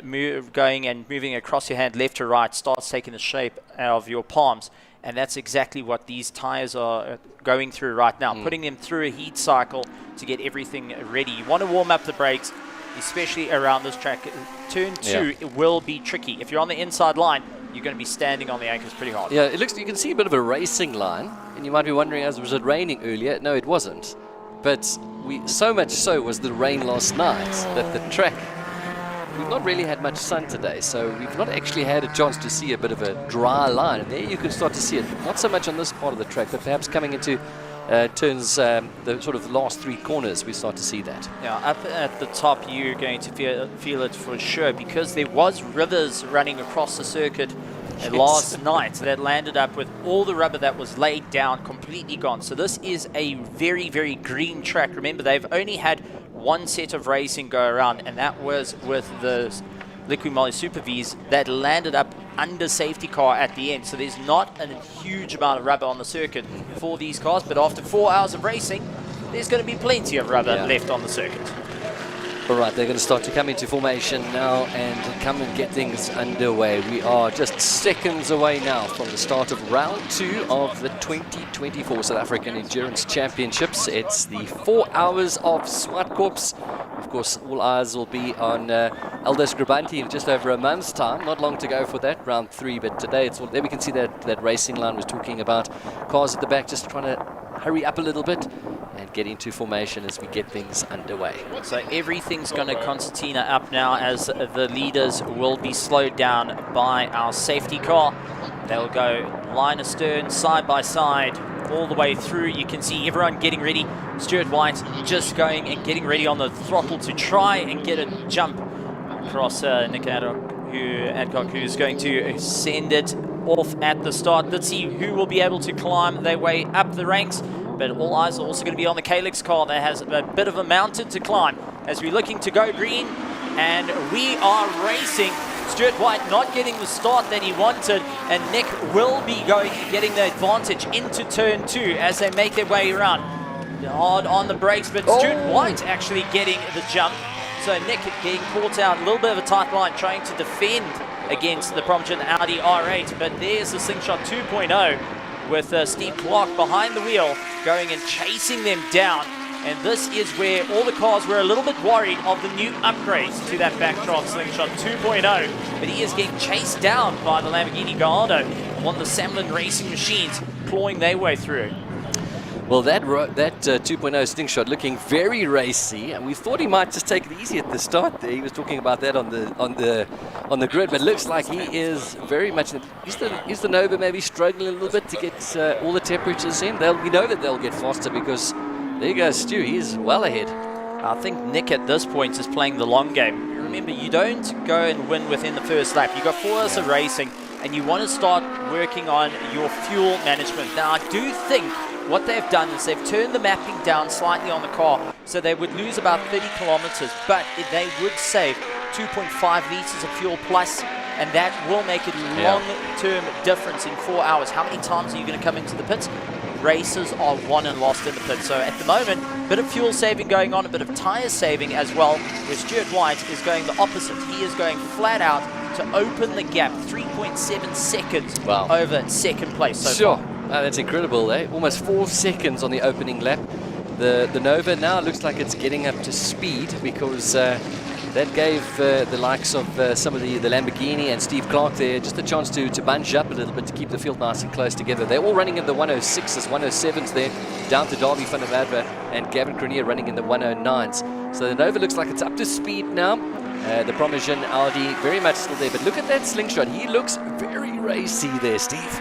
[SPEAKER 3] going and moving across your hand left to right starts taking the shape of your palms. And that's exactly what these tires are going through right now, putting them through a heat cycle to get everything ready. You want to warm up the brakes, especially around this track. Turn 2 it will be tricky. If you're on the inside line, you're going to be standing on the anchors pretty hard.
[SPEAKER 2] Yeah, it looks, you can see a bit of a racing line, and you might be wondering, was it raining earlier? No, it wasn't. But so much so was the rain last night that the track, we've not really had much sun today, so we've not actually had a chance to see a bit of a dry line. And there you can start to see it, not so much on this part of the track, but perhaps coming into turns, the sort of last 3 corners, we start to see that.
[SPEAKER 3] Yeah, up at the top you're going to feel it for sure, because there was rivers running across the circuit last night that landed up with all the rubber that was laid down completely gone. So this is a very, very green track. Remember, they've only had 1 set of racing go around, and that was with the Liqui Moly Super V's that landed up under safety car at the end. So there's not a huge amount of rubber on the circuit for these cars, but after 4 hours of racing, there's going to be plenty of rubber left on the circuit.
[SPEAKER 2] All right, they're going to start to come into formation now and come and get things underway. We are just seconds away now from the start of round 2 of the 2024 South African Endurance Championships. It's the 4 Hours of Zwartkops. Of course, all eyes will be on Aldous Grabanti in just over a month's time. Not long to go for that, round 3, but today it's all there. We can see that racing line was talking about. Cars at the back just trying to hurry up a little bit and get into formation as we get things underway.
[SPEAKER 3] So everything's going to concertina up now, as the leaders will be slowed down by our safety car. They'll go line astern, side by side, all the way through. You can see everyone getting ready. Stuart White just going and getting ready on the throttle to try and get a jump across Nick Adcock, who's going to send it off at the start. Let's see who will be able to climb their way up the ranks. But all eyes are also going to be on the Calyx car that has a bit of a mountain to climb as we're looking to go green. And we are racing. Stuart White not getting the start that he wanted, and Nick will be getting the advantage into turn 2 as they make their way around. Hard on the brakes, but Stuart White actually getting the jump. So Nick getting caught out, a little bit of a tight line, trying to defend against the Promogen Audi R8. But there's the Slingshot 2.0 with Steve Clark behind the wheel, going and chasing them down. And this is where all the cars were a little bit worried of the new upgrades to that backdrop Slingshot 2.0. But he is getting chased down by the Lamborghini Gallardo, one of the Samlin racing machines, clawing their way through.
[SPEAKER 2] Well, that 2.0 Slingshot looking very racy, and we thought he might just take it easy at the start there. He was talking about that on the grid, but it looks like he is very much. Is the Nova maybe struggling a little bit to get all the temperatures in? We know that they'll get faster because there you go, Stu. He's well ahead.
[SPEAKER 3] I think Nick at this point is playing the long game. Remember, you don't go and win within the first lap. You've got 4 hours of racing, and you want to start working on your fuel management. Now, I do think what they've done is they've turned the mapping down slightly on the car, so they would lose about 30 kilometers, but they would save 2.5 liters of fuel plus, and that will make a long-term difference in 4 hours. How many times are you going to come into the pits? Races are won and lost in the pits. So at the moment, a bit of fuel saving going on, a bit of tire saving as well, where Stuart White is going the opposite. He is going flat out to open the gap, 3.7 seconds over second place so far.
[SPEAKER 2] Oh, that's incredible, eh? Almost 4 seconds on the opening lap. The Nova now looks like it's getting up to speed because that gave the likes of some of the Lamborghini and Steve Clark there just a chance to bunch up a little bit to keep the field nice and close together. They're all running in the 106s, 107s there, down to Darby van der Merwe and Gavin Grenier running in the 109s. So the Nova looks like it's up to speed now. The Promosian Audi very much still there, but look at that slingshot. He looks very racy there, Steve.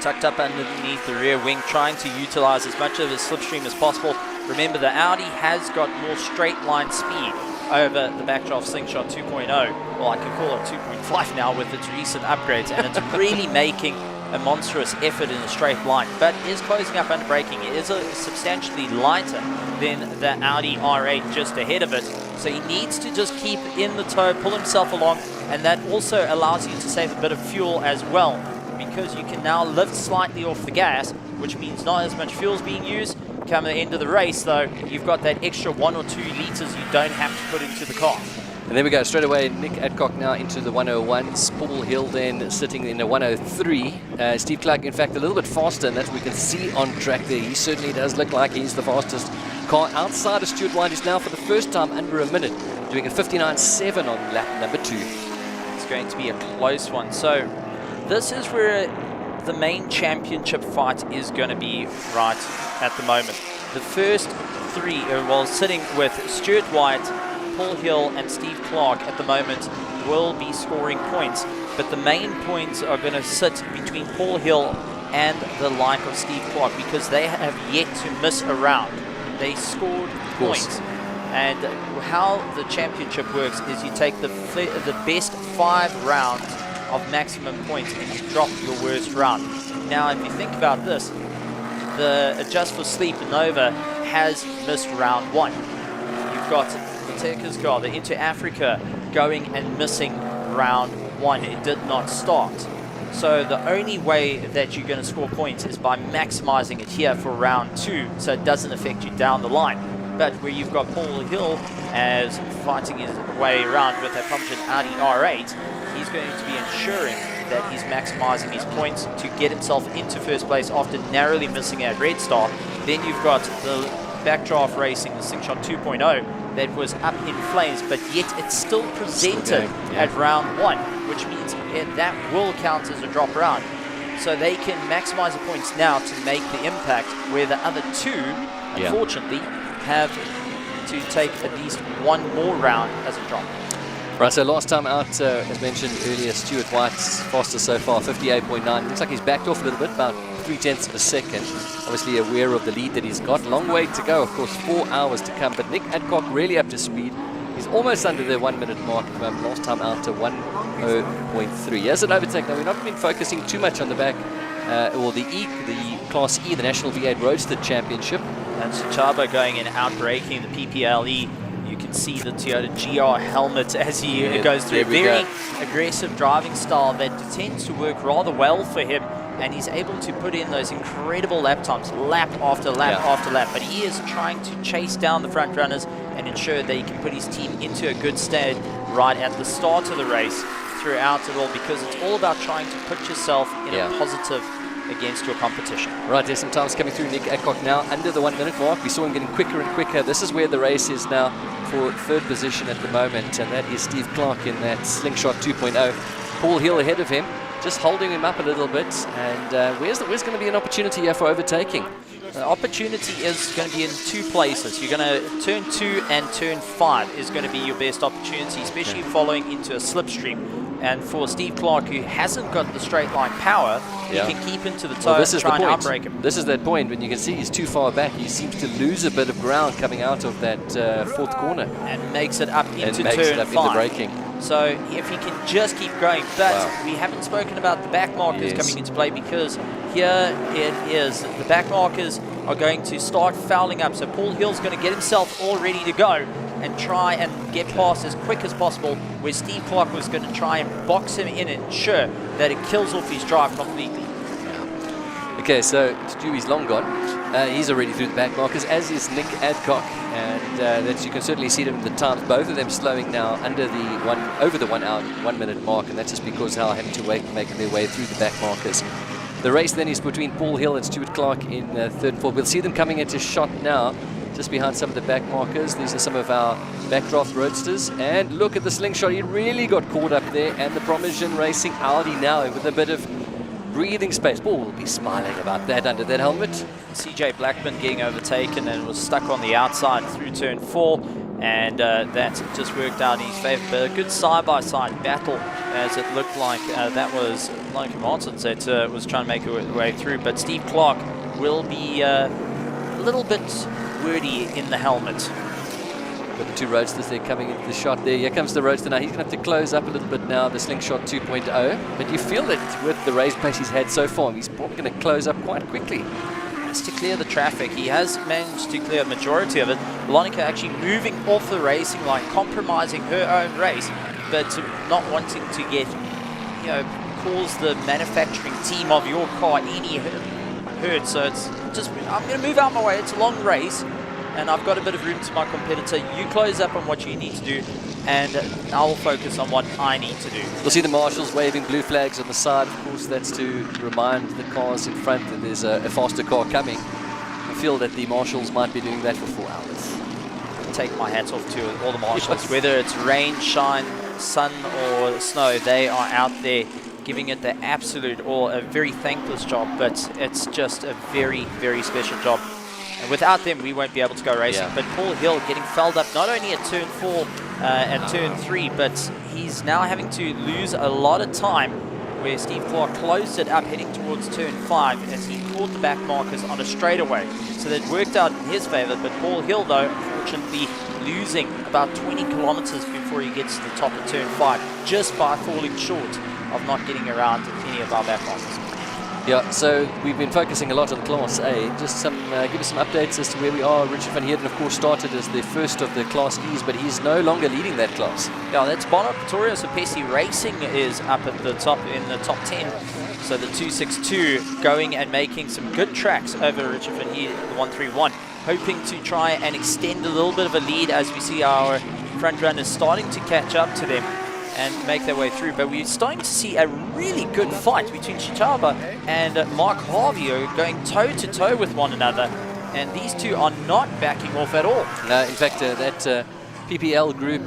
[SPEAKER 3] Tucked up underneath the rear wing, trying to utilize as much of his slipstream as possible. Remember, the Audi has got more straight line speed over the backdraft Slingshot 2.0. Well, I can call it 2.5 now with its recent upgrades, and it's really making a monstrous effort in a straight line, but is closing up under braking. It is substantially lighter than the Audi R8 just ahead of it, so he needs to just keep in the toe, pull himself along, and that also allows you to save a bit of fuel as well, because you can now lift slightly off the gas, which means not as much fuel is being used. Come the end of the race, though, you've got that extra 1 or 2 litres you don't have to put into the car.
[SPEAKER 2] And then we go straight away, Nick Adcock now into the 101s, Paul Hill then sitting in the 103. Steve Clark, in fact, a little bit faster, and that we can see on track there. He certainly does look like he's the fastest car outside of Stuart White. He's now for the first time under a minute, doing a 59.7 on lap number 2.
[SPEAKER 3] It's going to be a close one. So this is where the main championship fight is going to be right at the moment. The first 3, well, sitting with Stuart White, Paul Hill and Steve Clark at the moment will be scoring points, but the main points are going to sit between Paul Hill and the like of Steve Clark, because they have yet to miss a round. They scored points. And how the championship works is you take the best 5 rounds of maximum points and you drop your worst round. Now, if you think about this, the Just for Sleep Nova has missed round 1. You've got the Tekker's car, the Into Africa, going and missing round 1. It did not start. So the only way that you're going to score points is by maximizing it here for round 2, so it doesn't affect you down the line. But where you've got Paul Hill as fighting his way around with that Promosian Audi R8, he's going to be ensuring that he's maximizing his points to get himself into first place after narrowly missing at Red Star. Then you've got the backdraft racing, the Slingshot 2.0, that was up in flames, but yet it's still presented at round 1, which means that will count as a drop round. So they can maximize the points now to make the impact, where the other 2, unfortunately, have to take at least 1 more round as a drop.
[SPEAKER 2] Right, so last time out, as mentioned earlier, Stuart White's fastest so far, 58.9. Looks like he's backed off a little bit, about 0.3 of a second. Obviously aware of the lead that he's got. Long way to go, of course, 4 hours to come. But Nick Adcock really up to speed. He's almost under the 1 minute mark at the moment. Last time out to 1:0.3. He has an overtake. Now, we've not been focusing too much on the back, or the Class E, the National V8 Roadster Championship.
[SPEAKER 3] And Sachaba going and out-braking the PPLE. You can see the Toyota GR helmet as he goes through a very aggressive driving style that tends to work rather well for him, and he's able to put in those incredible lap times, lap after lap after lap. But he is trying to chase down the front runners and ensure that he can put his team into a good state right at the start of the race throughout it all, because it's all about trying to put yourself in a positive against your competition.
[SPEAKER 2] Right, there's some times coming through. Nick Adcock now under the 1 minute mark. We saw him getting quicker and quicker. This is where the race is now for 3rd position at the moment, and that is Steve Clark in that Slingshot 2.0. Paul Hill ahead of him, just holding him up a little bit, and where's going to be an opportunity here for overtaking?
[SPEAKER 3] The opportunity is going to be in 2 places. You're going to turn 2 and turn 5 is going to be your best opportunity, especially following into a slipstream. And for Steve Clark, who hasn't got the straight line power, he can keep into the toe and try and outbrake him.
[SPEAKER 2] This is that point when you can see he's too far back. He seems to lose a bit of ground coming out of that 4th corner.
[SPEAKER 3] And makes it up into turn 5.
[SPEAKER 2] Braking.
[SPEAKER 3] So if he can just keep going, but we haven't spoken about the back markers coming into play, because here it is. The back markers are going to start fouling up. So Paul Hill's going to get himself all ready to go and try and get past as quick as possible, where Steve Clark was going to try and box him in and ensure that it kills off his drive completely.
[SPEAKER 2] Okay, so Stewie's long gone. He's already through the back markers, as is Nick Adcock, and that you can certainly see them in the times. Both of them slowing now under the over the 1 hour, 1 minute mark, and that's just because how having to making their way through the back markers. The race then is between Paul Hill and Stuart Clark in 3rd and 4th. We'll see them coming into shot now. just behind some of the back markers. These are some of our backdraft roadsters. And look at the slingshot. He really got caught up there. And the Promosian Racing Audi now with a bit of breathing space. Paul will be smiling about that under that helmet.
[SPEAKER 3] CJ Blackman getting overtaken and was stuck on the outside through turn 4, and that just worked out in his favour. But a good side-by-side battle, as it looked like that was like Martin said, was trying to make a way through. But Steve Clark will be a little bit wordy in the helmet.
[SPEAKER 2] Got the two roadsters there coming into the shot there. Here comes the roadster now. He's going to have to close up a little bit now, the Slingshot 2.0. But you feel that with the race pace he's had so far, he's probably going to close up quite quickly.
[SPEAKER 3] Has to clear the traffic. He has managed to clear a majority of it. Lonica actually moving off the racing line, compromising her own race, but not wanting to get, cause the manufacturing team of your car any hurt. So it's just, I'm going to move out my way. It's a long race, and I've got a bit of room to my competitor. You close up on what you need to do, and I'll focus on what I need to do.
[SPEAKER 2] We'll see the marshals waving blue flags on the side. Of course, that's to remind the cars in front that there's a faster car coming. I feel that the marshals might be doing that for 4 hours.
[SPEAKER 3] Take my hats off to all the marshals. Whether it's rain, shine, sun or snow, they are out there giving it the absolute all. A very thankless job, but it's just a very, very special job. And without them, we won't be able to go racing. Yeah. But Paul Hill getting felled up not only at turn 4 and turn 3, but he's now having to lose a lot of time where Steve Clark closed it up heading towards turn 5 as he caught the back markers on a straightaway. So that worked out in his favour. But Paul Hill, though, unfortunately losing about 20 kilometres before he gets to the top of turn 5, just by falling short of not getting around any of our back markers.
[SPEAKER 2] Yeah, so we've been focusing a lot on Class A. Just give us some updates as to where we are. Richard van Heerden, of course, started as the first of the Class E's, but he's no longer leading that class.
[SPEAKER 3] Yeah, that's Bono Pretorius. Pesci Racing is up at the top in the top 10. So the 262 going and making some good tracks over Richard van Heerden, the 131. Hoping to try and extend a little bit of a lead as we see our front runners starting to catch up to them and make their way through. But we're starting to see a really good fight between Chitaba and Mark Harvey, going toe-to-toe with one another. And these two are not backing off at all.
[SPEAKER 2] No, in fact, that PPL group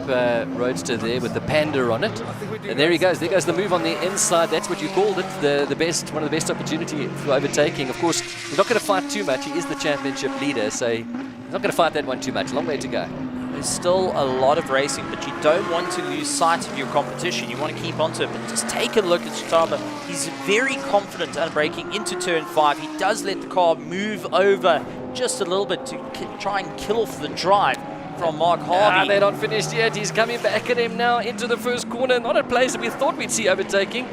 [SPEAKER 2] roadster there with the Panda on it. And there he goes. There goes the move on the inside. That's what you called it, the best, one of the best opportunity for overtaking. Of course, he's not going to fight too much. He is the championship leader, so he's not going to fight that one too much. Long way to go.
[SPEAKER 3] There's still a lot of racing, but you don't want to lose sight of your competition. You want to keep onto it, but just take a look at Chitaba. He's very confident at braking into turn 5. He does let the car move over just a little bit to try and kill off the drive from Mark Harvey.
[SPEAKER 2] They're not finished yet. He's coming back at him now into the first corner. Not a place that we thought we'd see overtaking.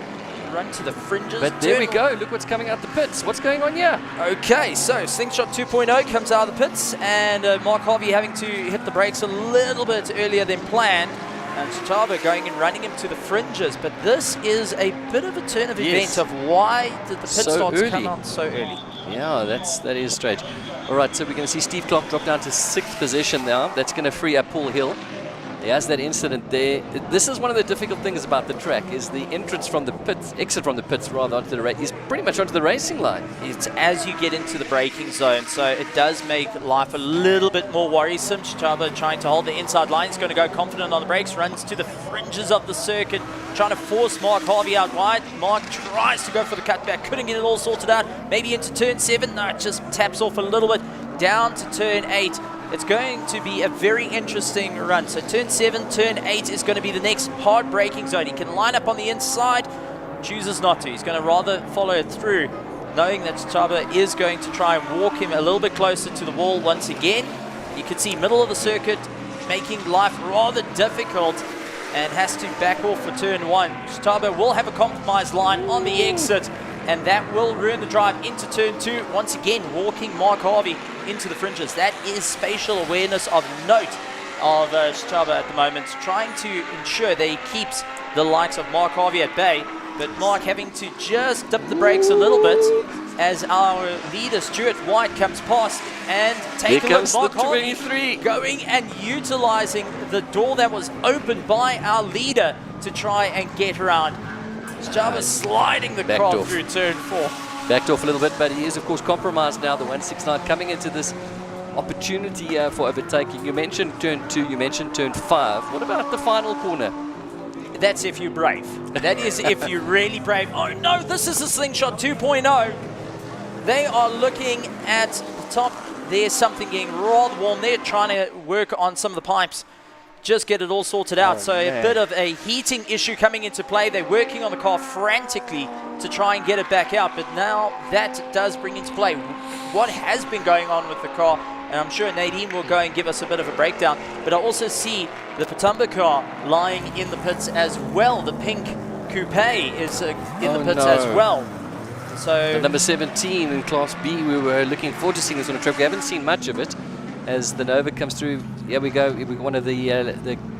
[SPEAKER 3] Run to the fringes.
[SPEAKER 2] But there we go. Look what's coming out the pits. What's going on here?
[SPEAKER 3] Okay, so Slingshot 2.0 comes out of the pits, and Mark Harvey having to hit the brakes a little bit earlier than planned. And Chitaba going and running him to the fringes. But this is a bit of a turn of events of why did the pit starts come out so early.
[SPEAKER 2] Yeah, that is strange. All right, so we're going to see Steve Clark drop down to 6th position now. That's going to free up Paul Hill. He has that incident there. This is one of the difficult things about the track, is the entrance from the pits, exit from the pits rather, onto the race. He's pretty much onto the racing line.
[SPEAKER 3] It's as you get into the braking zone, so it does make life a little bit more worrisome. Chitaba trying to hold the inside line. He's going to go confident on the brakes, runs to the fringes of the circuit, trying to force Mark Harvey out wide. Mark tries to go for the cutback, couldn't get it all sorted out. Maybe into turn 7. No, it just taps off a little bit. Down to turn 8. It's going to be a very interesting run. So turn 7, turn 8 is going to be the next hard braking zone. He can line up on the inside, chooses not to. He's going to rather follow it through, knowing that Chitaba is going to try and walk him a little bit closer to the wall once again. You can see middle of the circuit, making life rather difficult, and has to back off for turn 1. Chitaba will have a compromised line on the exit, and that will ruin the drive into turn 2. Once again, walking Mark Harvey into the fringes. That is spatial awareness of note of Chitaba at the moment, trying to ensure that he keeps the likes of Mark Harvey at bay. But Mark having to just dip the brakes a little bit as our leader, Stuart White, comes past. And take a look, Mark Harvey going and utilizing the door that was opened by our leader to try and get around. Chitaba sliding the car through turn 4.
[SPEAKER 2] Backed off a little bit, but he is, of course, compromised now. The 169 coming into this opportunity for overtaking. You mentioned turn 2, you mentioned turn 5. What about the final corner?
[SPEAKER 3] That's if you're brave. That is if you're really brave. Oh no, this is a Slingshot 2.0. They are looking at the top. There's something getting rather warm. They're trying to work on some of the pipes, just get it all sorted out. So a bit of a heating issue coming into play. They're working on the car frantically to try and get it back out, but now that does bring into play what has been going on with the car, and I'm sure Nadine will go and give us a bit of a breakdown. But I also see the Patumba car lying in the pits as well. The pink coupe is in the pits as well. So
[SPEAKER 2] the number 17 in Class B, we were looking forward to seeing this on a track. We haven't seen much of it as the Nova comes through. Here we go. One of the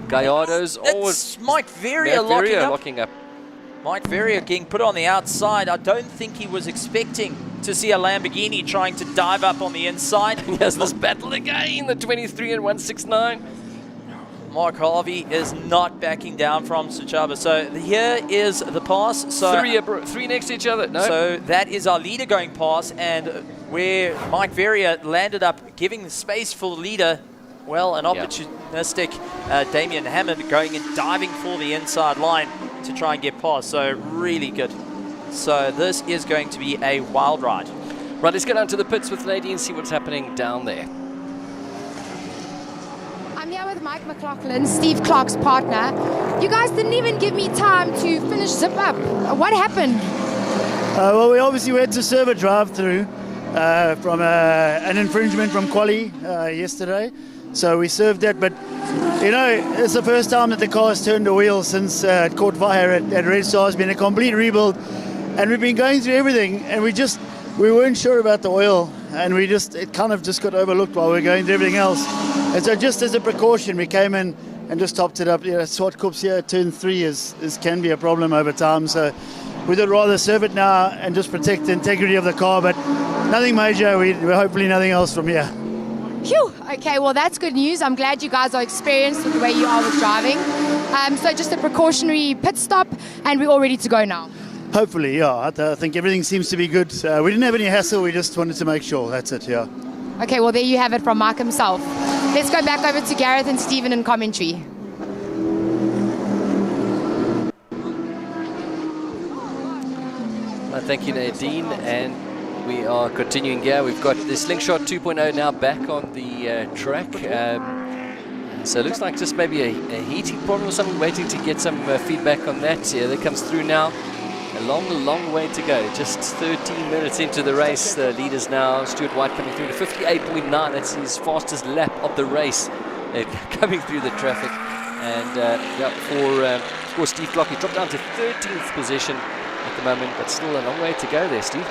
[SPEAKER 2] Gallardos.
[SPEAKER 3] It's Mike Verrier locking up. Mike Verrier getting put on the outside. I don't think he was expecting to see a Lamborghini trying to dive up on the inside.
[SPEAKER 2] Yes, this battle again, the 23 and 169.
[SPEAKER 3] Mark Harvey is not backing down from Suchaba. So here is the pass. So
[SPEAKER 2] three next to each other. No.
[SPEAKER 3] So that is our leader going past, and where Mike Verrier landed up giving the space for the leader, well, an opportunistic Damien Hammond going and diving for the inside line to try and get past. So really good. So this is going to be a wild ride.
[SPEAKER 2] Right, let's get down to the pits with Nadine and see what's happening down there.
[SPEAKER 1] I'm here with Mike McLaughlin, Steve Clark's partner. You guys didn't even give me time to finish zip up. What happened?
[SPEAKER 11] Well, we obviously had to serve a drive-through from an infringement from Quali yesterday. So we served that, but you know, it's the first time that the car's turned a wheel since it caught fire at Red Star. It's been a complete rebuild, and we've been going through everything, and we weren't sure about the oil, and it kind of just got overlooked while we were going through everything else. And so just as a precaution, we came in and just topped it up. You know, Zwartkops here, turn 3 can be a problem over time, so we would rather serve it now and just protect the integrity of the car, but nothing major. We're hopefully nothing else from here.
[SPEAKER 1] Phew. Okay, well that's good news. I'm glad you guys are experienced with the way you are with driving. So just a precautionary pit stop, and we're all ready to go now.
[SPEAKER 11] Hopefully, yeah. I think everything seems to be good. We didn't have any hassle. We just wanted to make sure. That's it, yeah.
[SPEAKER 1] Okay, well there you have it from Mike himself. Let's go back over to Gareth and Stephen in commentary.
[SPEAKER 2] Well, thank you, Nadine, and we are continuing here. We've got the Slingshot 2.0 now back on the track. So it looks like just maybe a heating problem or something, waiting to get some feedback on that. Yeah, that comes through now. A long way to go. Just 13 minutes into the race. The leaders now, Stuart White coming through to 58.9. That's his fastest lap of the race, coming through the traffic. And for Steve Clark, he dropped down to 13th position at the moment, but still a long way to go there, Steve.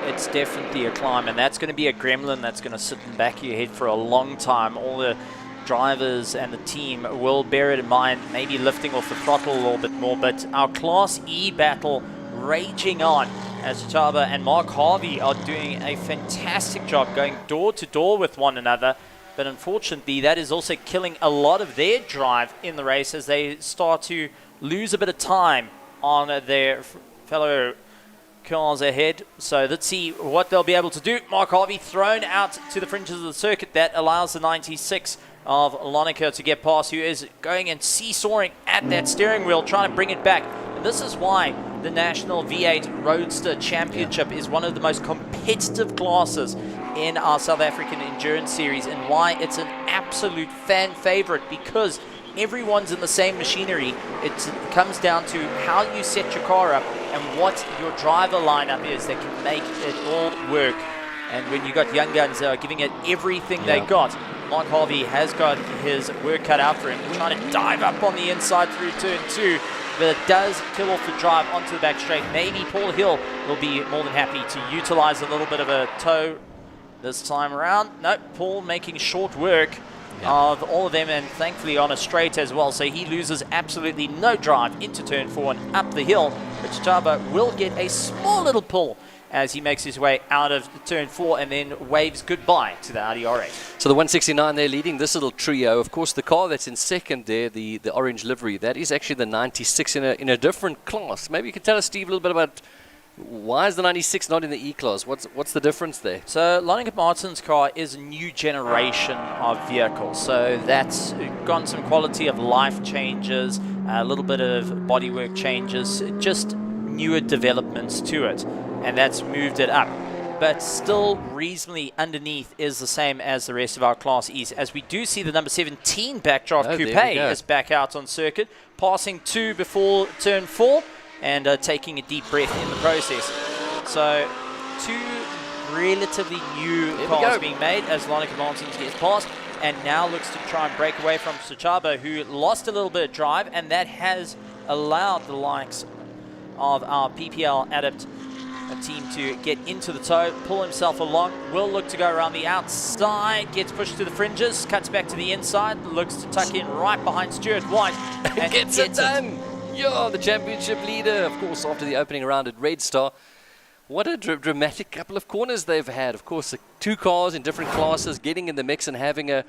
[SPEAKER 3] It's definitely a climb, and that's going to be a gremlin that's going to sit in the back of your head for a long time. All the drivers and the team will bear it in mind, maybe lifting off the throttle a little bit more, but our Class E battle raging on as Chaba and Mark Harvey are doing a fantastic job going door to door with one another, but unfortunately that is also killing a lot of their drive in the race as they start to lose a bit of time on their fellow cars ahead. So let's see what they'll be able to do. Mark Harvey thrown out to the fringes of the circuit. That allows the 96 of Lonica to get past, who is going and seesawing at that steering wheel, trying to bring it back. And this is why the National V8 Roadster Championship is one of the most competitive classes in our South African Endurance Series, and why it's an absolute fan favorite, because everyone's in the same machinery. It comes down to how you set your car up and what your driver lineup is that can make it all work. And when you got young guns that are giving it everything they got, Mark Harvey has got his work cut out for him, trying to dive up on the inside through turn 2, but it does kill off the drive onto the back straight. Maybe Paul Hill will be more than happy to utilize a little bit of a tow this time around. Nope, Paul making short work of all of them, and thankfully on a straight as well, so he loses absolutely no drive into turn 4 and up the hill, but Chaba will get a small little pull as he makes his way out of turn 4 and then waves goodbye to the Audi R8.
[SPEAKER 2] So the 169 there leading this little trio. Of course, the car that's in second there, the orange livery, that is actually the 96 in a different class. Maybe you could tell us, Steve, a little bit about Why is the 96 not in the E-Class? What's the difference there?
[SPEAKER 3] So Lonica Martin's car is a new generation of vehicle. So that's gone some quality of life changes, a little bit of bodywork changes, just newer developments to it. And that's moved it up. But still reasonably underneath is the same as the rest of our Class E's, as we do see the number 17 backdraft coupe is back out on circuit, passing 2 before turn 4 and taking a deep breath in the process. So 2 relatively new cars being made as Lonica Martins gets past and now looks to try and break away from Suchaba, who lost a little bit of drive, and that has allowed the likes of our PPL Adept a team to get into the toe, pull himself along, will look to go around the outside, gets pushed to the fringes, cuts back to the inside, looks to tuck in right behind Stuart White, and
[SPEAKER 2] gets it done. Yeah, the championship leader, of course, after the opening round at Red Star. What a dramatic couple of corners they've had. Of course, 2 cars in different classes getting in the mix and having a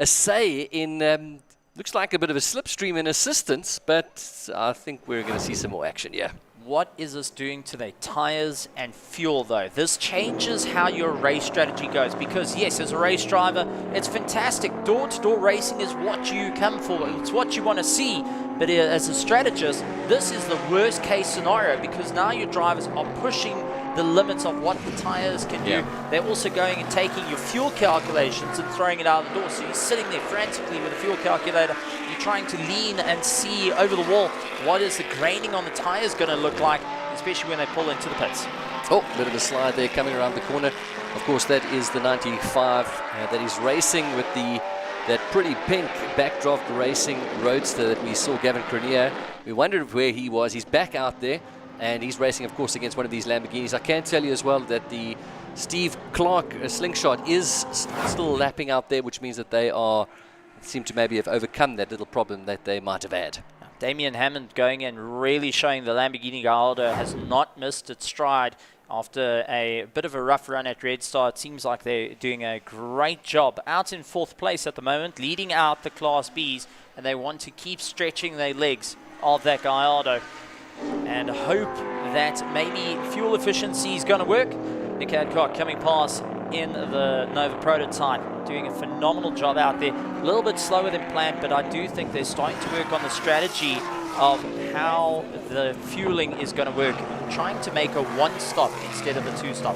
[SPEAKER 2] say in, looks like a bit of a slipstream in assistance, but I think we're going to see some more action, yeah.
[SPEAKER 3] What is this doing to their tires and fuel, though? This changes how your race strategy goes, because yes, as a race driver, it's fantastic. Door-to-door racing is what you come for. It's what you want to see. But as a strategist, this is the worst case scenario, because now your drivers are pushing the limits of what the tires can do. They're also going and taking your fuel calculations and throwing it out the door. So you're sitting there frantically with a fuel calculator. You're trying to lean and see over the wall what is the graining on the tires going to look like, especially when they pull into the pits.
[SPEAKER 2] Oh, a bit of a slide there coming around the corner. Of course, that is the 95 that is racing with that pretty pink backdraft racing roadster that we saw Gavin Cronier. We wondered where he was. He's back out there, and he's racing, of course, against one of these Lamborghinis. I can tell you as well that the Steve Clark slingshot is still lapping out there, which means that they seem to maybe have overcome that little problem that they might have had.
[SPEAKER 3] Damien Hammond going in, really showing the Lamborghini Gallardo has not missed its stride. After a bit of a rough run at Red Star, it seems like they're doing a great job. Out in 4th place at the moment, leading out the Class Bs, and they want to keep stretching their legs of that Gallardo and hope that maybe fuel efficiency is going to work. Nick Adcock coming past in the Nova prototype, doing a phenomenal job out there. A little bit slower than planned, but I do think they're starting to work on the strategy of how the fueling is going to work, trying to make a 1-stop instead of a 2-stop.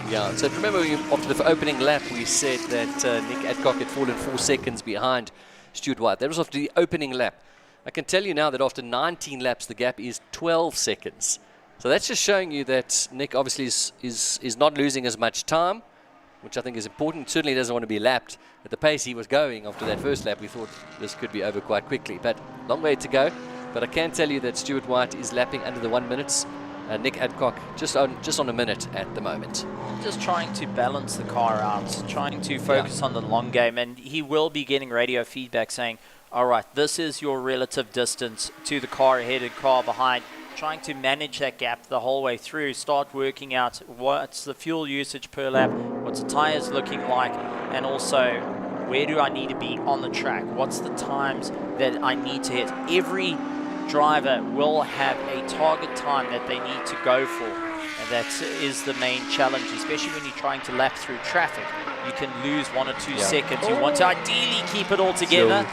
[SPEAKER 2] Yeah, so remember after the opening lap we said that Nick Adcock had fallen 4 seconds behind Stuart White. That was after the opening lap. I can tell you now that after 19 laps the gap is 12 seconds. So that's just showing you that Nick obviously is not losing as much time, which I think is important. Certainly doesn't want to be lapped at the pace he was going after that first lap. We thought this could be over quite quickly, but long way to go. But I can tell you that Stuart White is lapping under the 1 minute. Nick Adcock just on a minute at the moment.
[SPEAKER 3] Just trying to balance the car out, trying to focus on the long game, and he will be getting radio feedback saying, all right, this is your relative distance to the car ahead and car behind. Trying to manage that gap the whole way through, start working out what's the fuel usage per lap, what's the tires looking like, and also where do I need to be on the track, what's the times that I need to hit. Every driver will have a target time that they need to go for, and that is the main challenge, especially when you're trying to lap through traffic. You can lose 1 or 2 seconds. You want to ideally keep it all together.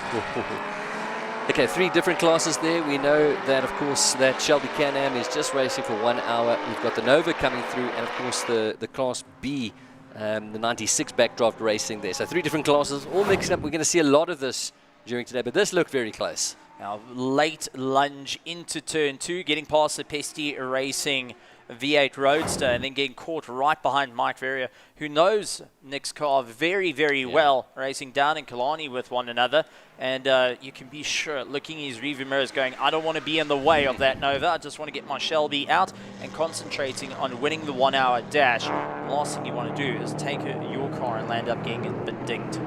[SPEAKER 2] Okay, 3 different classes there. We know that, of course, that Shelby Can-Am is just racing for 1 hour. We've got the Nova coming through, and of course the Class B, the 96 backdraft racing there. So 3 different classes, all mixed up. We're going to see a lot of this during today, but this looked very close.
[SPEAKER 3] Now, late lunge into turn 2, getting past the Pesty Racing V8 Roadster and then getting caught right behind Mike Verrier, who knows Nick's car very, very well, racing down in Killarney with one another. And you can be sure, looking at his rearview mirrors going, I don't want to be in the way of that Nova. I just want to get my Shelby out and concentrating on winning the 1 hour dash. The last thing you want to do is take your car and land up getting a bit dinged.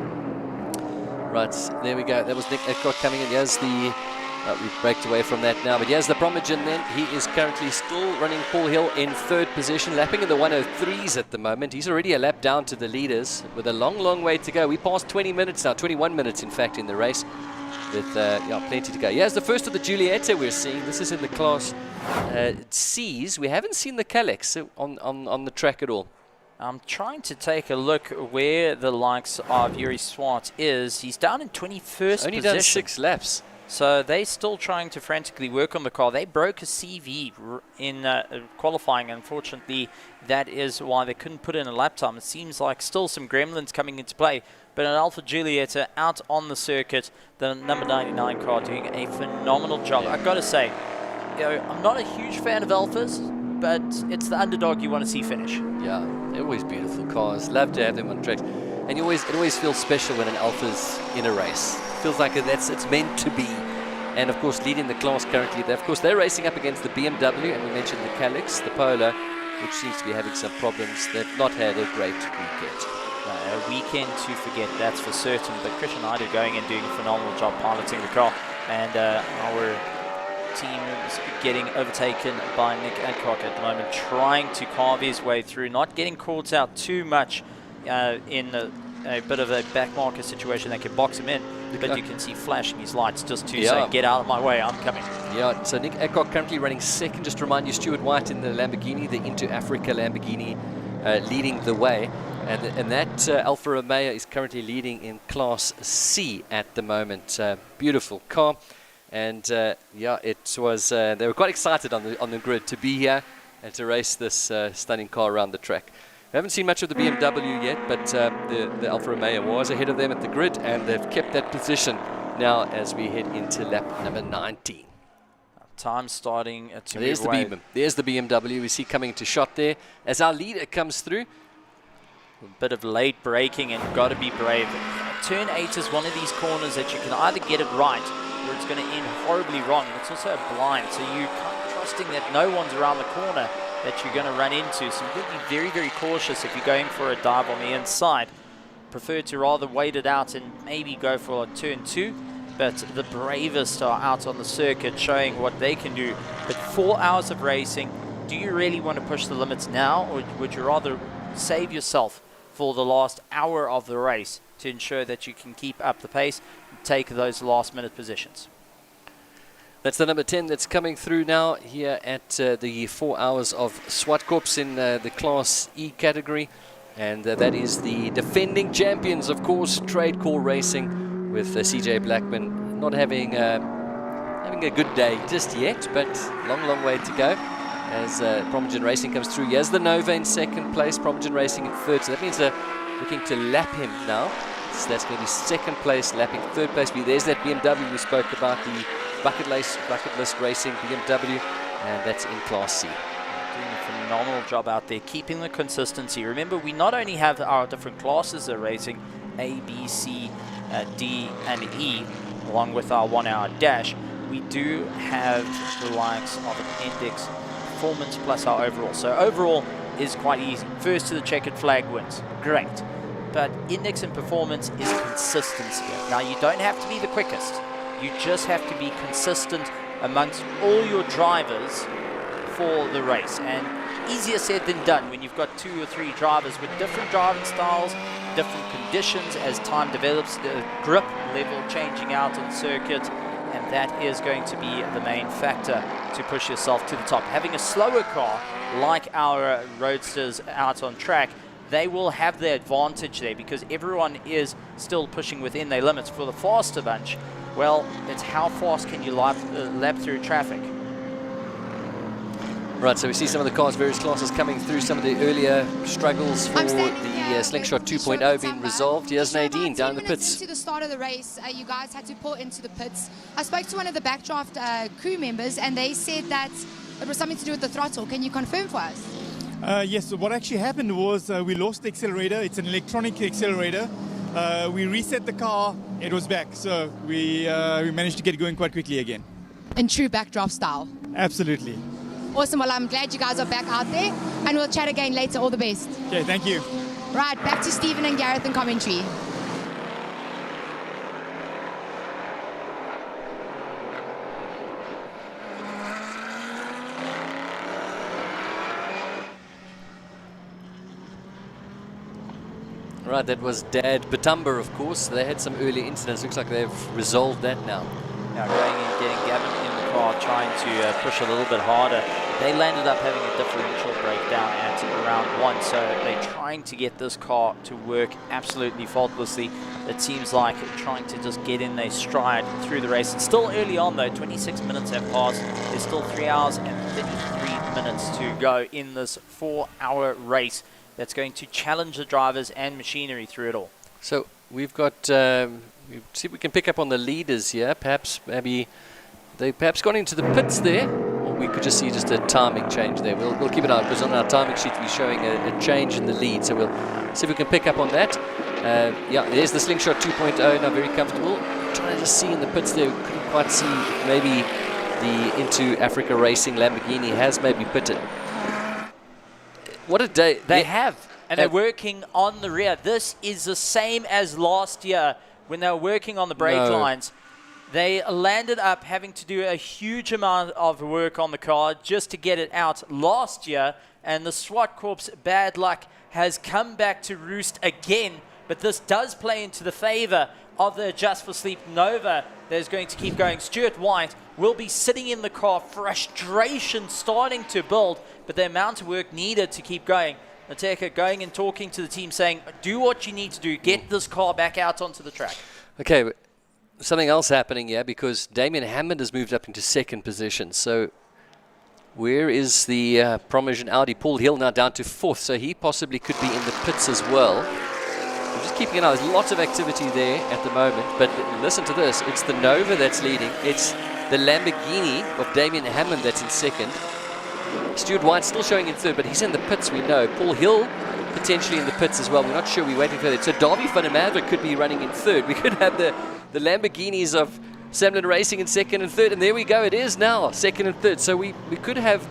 [SPEAKER 2] Right, there we go. That was Nick Adcock coming in. Here's the... we've breaked away from that now, but here's the Bromogen then. He is currently still running Paul Hill in 3rd position, lapping in the 103s at the moment. He's already a lap down to the leaders with a long, long way to go. We passed 20 minutes now, 21 minutes in fact in the race. with plenty to go. Here's the first of the Giulietta we're seeing. This is in the class C's. We haven't seen the Calyx on the track at all.
[SPEAKER 3] I'm trying to take a look where the likes of Yuri Swart is. He's down in 21st position.
[SPEAKER 2] Only done 6 laps.
[SPEAKER 3] So they're still trying to frantically work on the car. They broke a CV in qualifying. Unfortunately, that is why they couldn't put in a lap time. It seems like still some gremlins coming into play. But an Alfa Giulietta out on the circuit, the number 99 car doing a phenomenal job. I've got to say, I'm not a huge fan of Alphas, but it's the underdog you want to see finish.
[SPEAKER 2] Yeah, they're always beautiful cars. Love to have them on tracks. And it always feels special when an Alpha's in a race. Feels like it's meant to be. And of course, leading the class currently, they're racing up against the BMW, and we mentioned the Calyx, the Polar, which seems to be having some problems. They've not had a great weekend.
[SPEAKER 3] A weekend to forget, that's for certain. But Christian Hyder going and doing a phenomenal job piloting the car. And our team is getting overtaken by Nick Adcock at the moment, trying to carve his way through, not getting caught out too much in a bit of a backmarker situation that can box him in. But you can see flashing his lights just to say, get out of my way, I'm coming.
[SPEAKER 2] Yeah, so Nick Adcock currently running second. Just to remind you, Stuart White in the Lamborghini, the Into Africa Lamborghini, leading the way. And that Alfa Romeo is currently leading in Class C at the moment. Beautiful car. And it was, they were quite excited on the grid to be here and to race this stunning car around the track. We haven't seen much of the BMW yet, but the Alfa Romeo was ahead of them at the grid, and they've kept that position now as we head into lap number 19.
[SPEAKER 3] Time starting to
[SPEAKER 2] There's
[SPEAKER 3] move away.
[SPEAKER 2] There's the BMW we see coming to shot there as our leader comes through.
[SPEAKER 3] A bit of late braking, and got to be brave. Turn 8 is one of these corners that you can either get it right or it's going to end horribly wrong. And it's also a blind, so you're kind of trusting that no one's around the corner that you're going to run into. So you've got to be very, very cautious if you're going for a dive on the inside. Prefer to rather wait it out and maybe go for a turn 2. But the bravest are out on the circuit showing what they can do. But 4 hours of racing, do you really want to push the limits now, or would you rather save yourself for the last hour of the race to ensure that you can keep up the pace and take those last minute positions?
[SPEAKER 2] That's the number 10 that's coming through now here at the 4 Hours of Zwartkops in the Class E category. And that is the defending champions, of course, Trade Call Racing, with CJ Blackman not having a good day just yet, but long way to go as Promogen Racing comes through. Here's the Nova in second place, Promogen Racing in third. So that means they're looking to lap him now. So that's going to be second place, lapping third place. There's that BMW we spoke about, the bucket list racing BMW, and that's in Class C.
[SPEAKER 3] Doing a phenomenal job out there, keeping the consistency. Remember, we not only have our different classes of racing, A, B, C, D, and E, along with our 1 hour dash, we do have the likes of Appendix, Performance, plus our overall. So overall is quite easy. First to the checkered flag wins. Great. But Index and Performance is consistency. Now, you don't have to be the quickest. You just have to be consistent amongst all your drivers for the race. And easier said than done when you've got 2 or 3 drivers with different driving styles, different conditions as time develops, the grip level changing out on the circuit, and that is going to be the main factor to push yourself to the top. Having a slower car like our Roadsters out on track, they will have the advantage there because everyone is still pushing within their limits. For the faster bunch, well, it's how fast can you lap through traffic.
[SPEAKER 2] Right, so we see some of the cars, various classes coming through, some of the earlier struggles for the Slingshot 2.0 being resolved. Here's Nadine down the pits.
[SPEAKER 1] To the start of the race, you guys had to pull into the pits. I spoke to one of the backdraft crew members, and they said that it was something to do with the throttle. Can you confirm for us?
[SPEAKER 4] Yes, so what actually happened was we lost the accelerator. It's an electronic accelerator. We reset the car, it was back. So we managed to get going quite quickly again.
[SPEAKER 1] In true backdraft style?
[SPEAKER 4] Absolutely.
[SPEAKER 1] Awesome. Well, I'm glad you guys are back out there, and we'll chat again later. All the best.
[SPEAKER 4] Okay, thank you.
[SPEAKER 1] Right, back to Stephen and Gareth in commentary.
[SPEAKER 2] Right, that was Dad Batumba, of course. They had some early incidents. Looks like they've resolved that now.
[SPEAKER 3] Now going and getting Gavin in the car, trying to push a little bit harder. They landed up having a differential breakdown at round 1, so they're trying to get this car to work absolutely faultlessly. It seems like trying to just get in their stride through the race. It's still early on though, 26 minutes have passed. There's still 3 hours and 33 minutes to go in this 4-hour race that's going to challenge the drivers and machinery through it all.
[SPEAKER 2] So we've got, see if we can pick up on the leaders here. Maybe they gone into the pits there, or we could just see just a timing change there. We'll keep an eye, because on our timing sheet we're showing a change in the lead, so we'll see if we can pick up on that. Yeah, there's the Slingshot 2.0, now very comfortable. Trying to just see in the pits there, we couldn't quite see if maybe the Into Africa Racing Lamborghini has maybe pitted. What a day.
[SPEAKER 3] They have, and they're working on the rear. This is the same as last year when they were working on the brake lines. They landed up having to do a huge amount of work on the car just to get it out last year, and the Zwartkops bad luck has come back to roost again, but this does play into the favor of the Just for Sleep Nova that is going to keep going. Stuart White will be sitting in the car, frustration starting to build, but the amount of work needed to keep going. Nateka going and talking to the team saying, do what you need to do, get this car back out onto the track.
[SPEAKER 2] Okay, something else happening here, because Damien Hammond has moved up into second position. So where is the Promotion Audi? Paul Hill now down to 4th, so he possibly could be in the pits as well. I'm just keeping an eye. There's lots of activity there at the moment, but listen to this. It's the Nova that's leading. It's the Lamborghini of Damien Hammond that's in second. Stuart White still showing in third, but he's in the pits, we know. Paul Hill potentially in the pits as well. We're not sure. We're waiting for that. So Davy van der Merwe could be running in third. We could have the Lamborghinis of Samlin Racing in second and third, and there we go. It is now second and third. So we could have...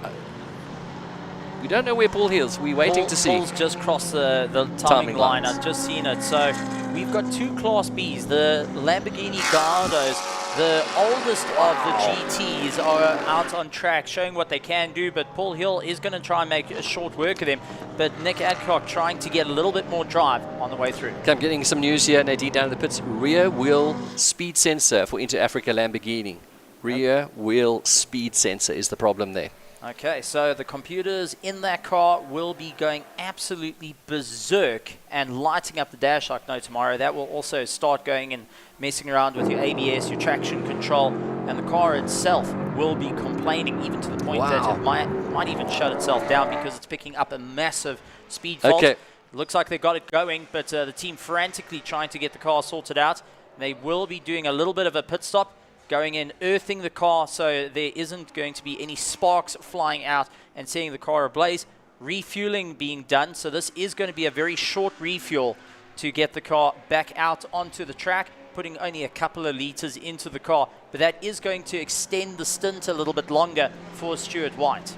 [SPEAKER 2] We don't know where Paul Hill's. We're waiting to see.
[SPEAKER 3] Paul's just crossed the timing line. I've just seen it. So we've got 2 Class Bs. The Lamborghini Gallardos, the oldest of the GTs, are out on track showing what they can do, but Paul Hill is going to try and make a short work of them. But Nick Adcock trying to get a little bit more drive on the way through.
[SPEAKER 2] Okay, I'm getting some news here, Nadine, down in the pits. Rear wheel speed sensor for Into Africa Lamborghini. Rear wheel speed sensor is the problem there.
[SPEAKER 3] Okay, so the computers in that car will be going absolutely berserk and lighting up the dash like no tomorrow. That will also start going and messing around with your ABS, your traction control, and the car itself will be complaining, even to the point that it might even shut itself down because it's picking up a massive speed fault.
[SPEAKER 2] Okay.
[SPEAKER 3] Looks like they've got it going, but the team frantically trying to get the car sorted out. They will be doing a little bit of a pit stop, going in, earthing the car so there isn't going to be any sparks flying out and setting the car ablaze. Refueling being done, so this is going to be a very short refuel to get the car back out onto the track, putting only a couple of litres into the car, but that is going to extend the stint a little bit longer for Stuart White.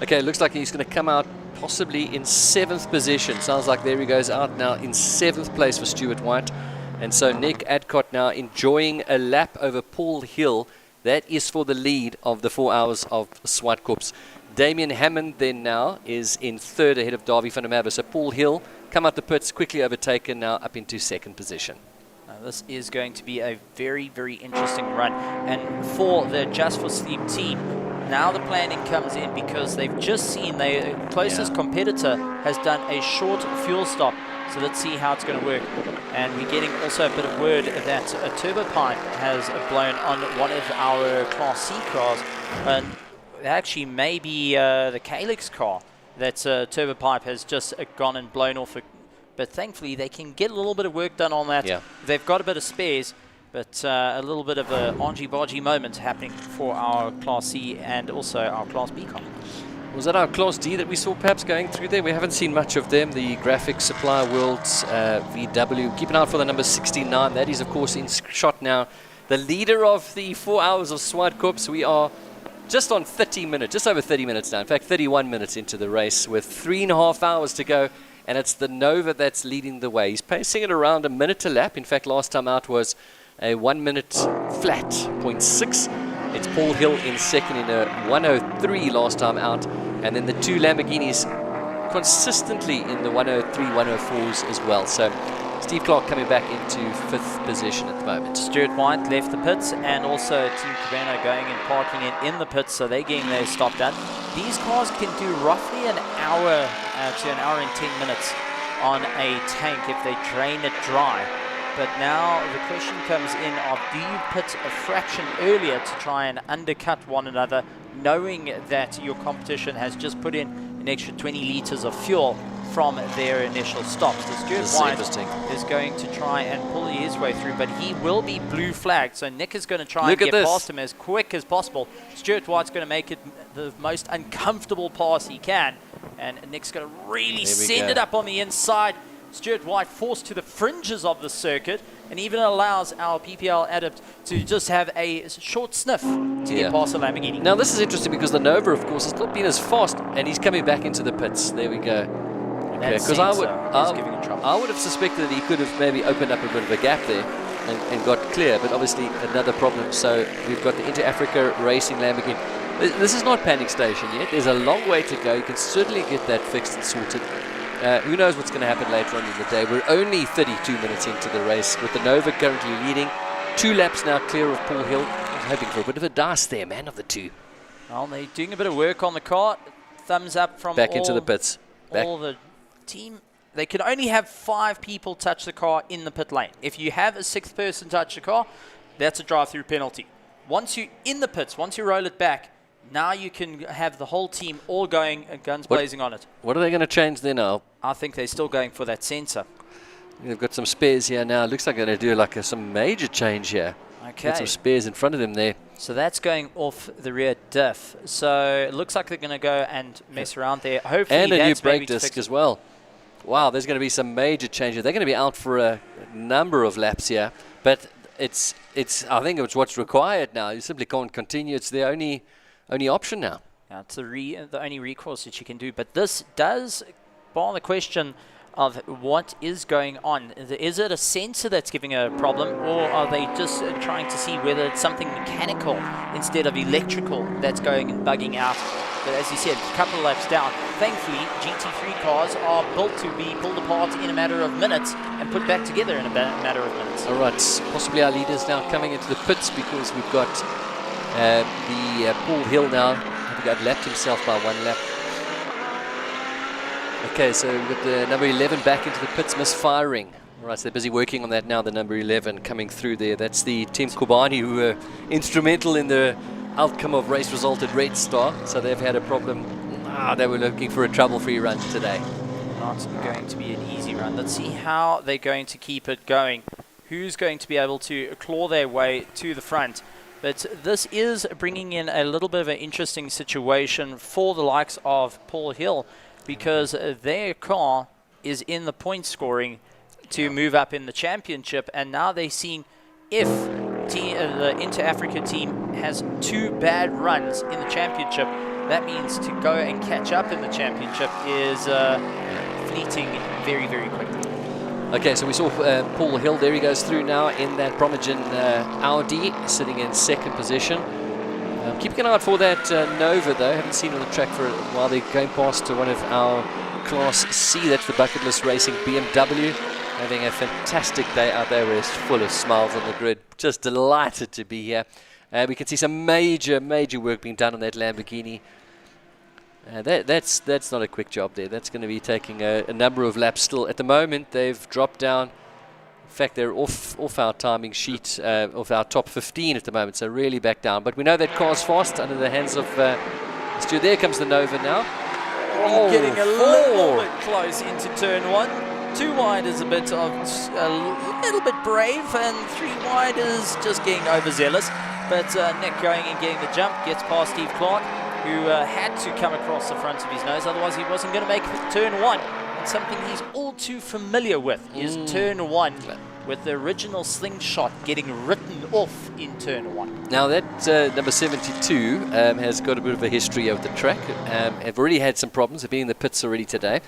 [SPEAKER 2] Okay, looks like he's going to come out possibly in 7th position. Sounds like there he goes out now in 7th place for Stuart White. And so Nick Adcock now enjoying a lap over Paul Hill. That is for the lead of the 4 Hours of Zwartkops. Damien Hammond then now is in 3rd ahead of Davy van der Merwe. So Paul Hill come out the pits, quickly overtaken, now up into 2nd position.
[SPEAKER 3] This is going to be a very, very interesting run. And for the Just for Sleep team, now the planning comes in because they've just seen their closest competitor has done a short fuel stop. So let's see how it's going to work. And we're getting also a bit of word that a turbo pipe has blown on one of our Class C cars. And actually maybe the Calyx car, that turbo pipe has just gone and blown off. But thankfully they can get a little bit of work done on that.
[SPEAKER 2] Yeah.
[SPEAKER 3] They've got a bit of spares, but a little bit of a argy-bargy moment happening for our Class C and also our Class B car.
[SPEAKER 2] Was that our Class D that we saw perhaps going through there? We haven't seen much of them. The Graphics Supply World's VW. Keep an eye out for the number 69. That is, of course, in shot now. The leader of the 4 Hours of Zwartkops. We are just on 30 minutes, just over 30 minutes now. In fact, 31 minutes into the race with 3.5 hours to go. And it's the Nova that's leading the way. He's pacing it around a minute a lap. In fact, last time out was a 1 minute flat, 0.6. It's Paul Hill in second in a 1:03 last time out. And then the 2 Lamborghinis consistently in the 103, 104s as well. So Steve Clark coming back into 5th position at the moment.
[SPEAKER 3] Stuart White left the pits, and also Team Cabana going and parking it in the pits, so they're getting their stop done. These cars can do roughly an hour to an hour and 10 minutes on a tank if they drain it dry. But now the question comes in of, do you pit a fraction earlier to try and undercut one another, knowing that your competition has just put in an extra 20 litres of fuel from their initial stops? The Stuart White is going to try and pull his way through, but he will be blue flagged. So Nick is going to try and get past him as quick as possible. Stuart White's going to make it the most uncomfortable pass he can, and Nick's going to really send it up on the inside. Stuart White forced to the fringes of the circuit, and even allows our PPL adept to just have a short sniff to get past the Lamborghini.
[SPEAKER 2] Now this is interesting because the Nova, of course, has not been as fast, and he's coming back into the pits. There we go. Okay, because I would have suspected that he could have maybe opened up a bit of a gap there and got clear, but obviously another problem. So we've got the Inter-Africa Racing Lamborghini. This is not panic station yet. There's a long way to go. You can certainly get that fixed and sorted. Who knows what's going to happen later on in the day. We're only 32 minutes into the race with the Nova currently leading. 2 laps now clear of Paul Hill. I was hoping for a bit of a dice there, man, of the 2.
[SPEAKER 3] Well, they're doing a bit of work on the car. Thumbs up from
[SPEAKER 2] back into the pits.
[SPEAKER 3] All the team. They can only have 5 people touch the car in the pit lane. If you have a 6th person touch the car, that's a drive-through penalty. Once you're in the pits, once you roll it back, now you can have the whole team all going guns blazing on it.
[SPEAKER 2] What are they going to change there now?
[SPEAKER 3] I think they're still going for that sensor.
[SPEAKER 2] They've got some spares here now. It looks like they're going to do like some major change here.
[SPEAKER 3] Okay.
[SPEAKER 2] Got some spares in front of them there.
[SPEAKER 3] So that's going off the rear diff. So it looks like they're going to go and mess around there. Hopefully,
[SPEAKER 2] and a new brake disc as well. Wow, there's going to be some major changes. They're going to be out for a number of laps here, but I think it's what's required now. You simply can't continue. It's the only option now.
[SPEAKER 3] It's the only recourse that you can do. But this does bar the question of what is going on. Is it a sensor that's giving a problem, or are they just trying to see whether it's something mechanical instead of electrical that's going and bugging out? But as you said, a couple of laps down. Thankfully, GT3 cars are built to be pulled apart in a matter of minutes and put back together in a matter of minutes.
[SPEAKER 2] All right, possibly our leaders now coming into the pits because we've got Paul Hill now having outlapped himself by 1 lap. Okay, so we've got the number 11 back into the pits, misfiring. All right, so they're busy working on that now, the number 11 coming through there. That's the Team Kobani who were instrumental in the outcome of race result at Red Star. So they've had a problem. They were looking for a trouble-free run today.
[SPEAKER 3] Not going to be an easy run. Let's see how they're going to keep it going. Who's going to be able to claw their way to the front? But this is bringing in a little bit of an interesting situation for the likes of Paul Hill, because their car is in the point scoring to move up in the championship, and now they're seeing if the Inter-Africa team has 2 bad runs in the championship, that means to go and catch up in the championship is fleeting very, very quickly.
[SPEAKER 2] Okay, so we saw Paul Hill. There he goes through now in that Bromogen Audi, sitting in 2nd position. Keeping an eye out for that Nova, though. Haven't seen it on the track for a while. They're going past one of our Class C. That's the Bucket List Racing BMW. Having a fantastic day out there. We're full of smiles on the grid. Just delighted to be here. We can see some major work being done on that Lamborghini. That's not a quick job there. That's going to be taking a number of laps still. At the moment, they've dropped down. In fact, they're off our timing sheet, of our top 15 at the moment, so really back down. But we know that car's fast under the hands of Stu. There comes the Nova now.
[SPEAKER 3] Getting a little bit close into turn 1. 2 wide is a little bit brave, and 3 wide is just getting overzealous. But Nick going and getting the jump, gets past Steve Clark, who had to come across the front of his nose, otherwise he wasn't going to make turn 1. And something he's all too familiar with is turn 1, with the original slingshot getting written off in turn 1.
[SPEAKER 2] Now that number 72 has got a bit of a history of the track. Have already had some problems. They've been in the pits already today.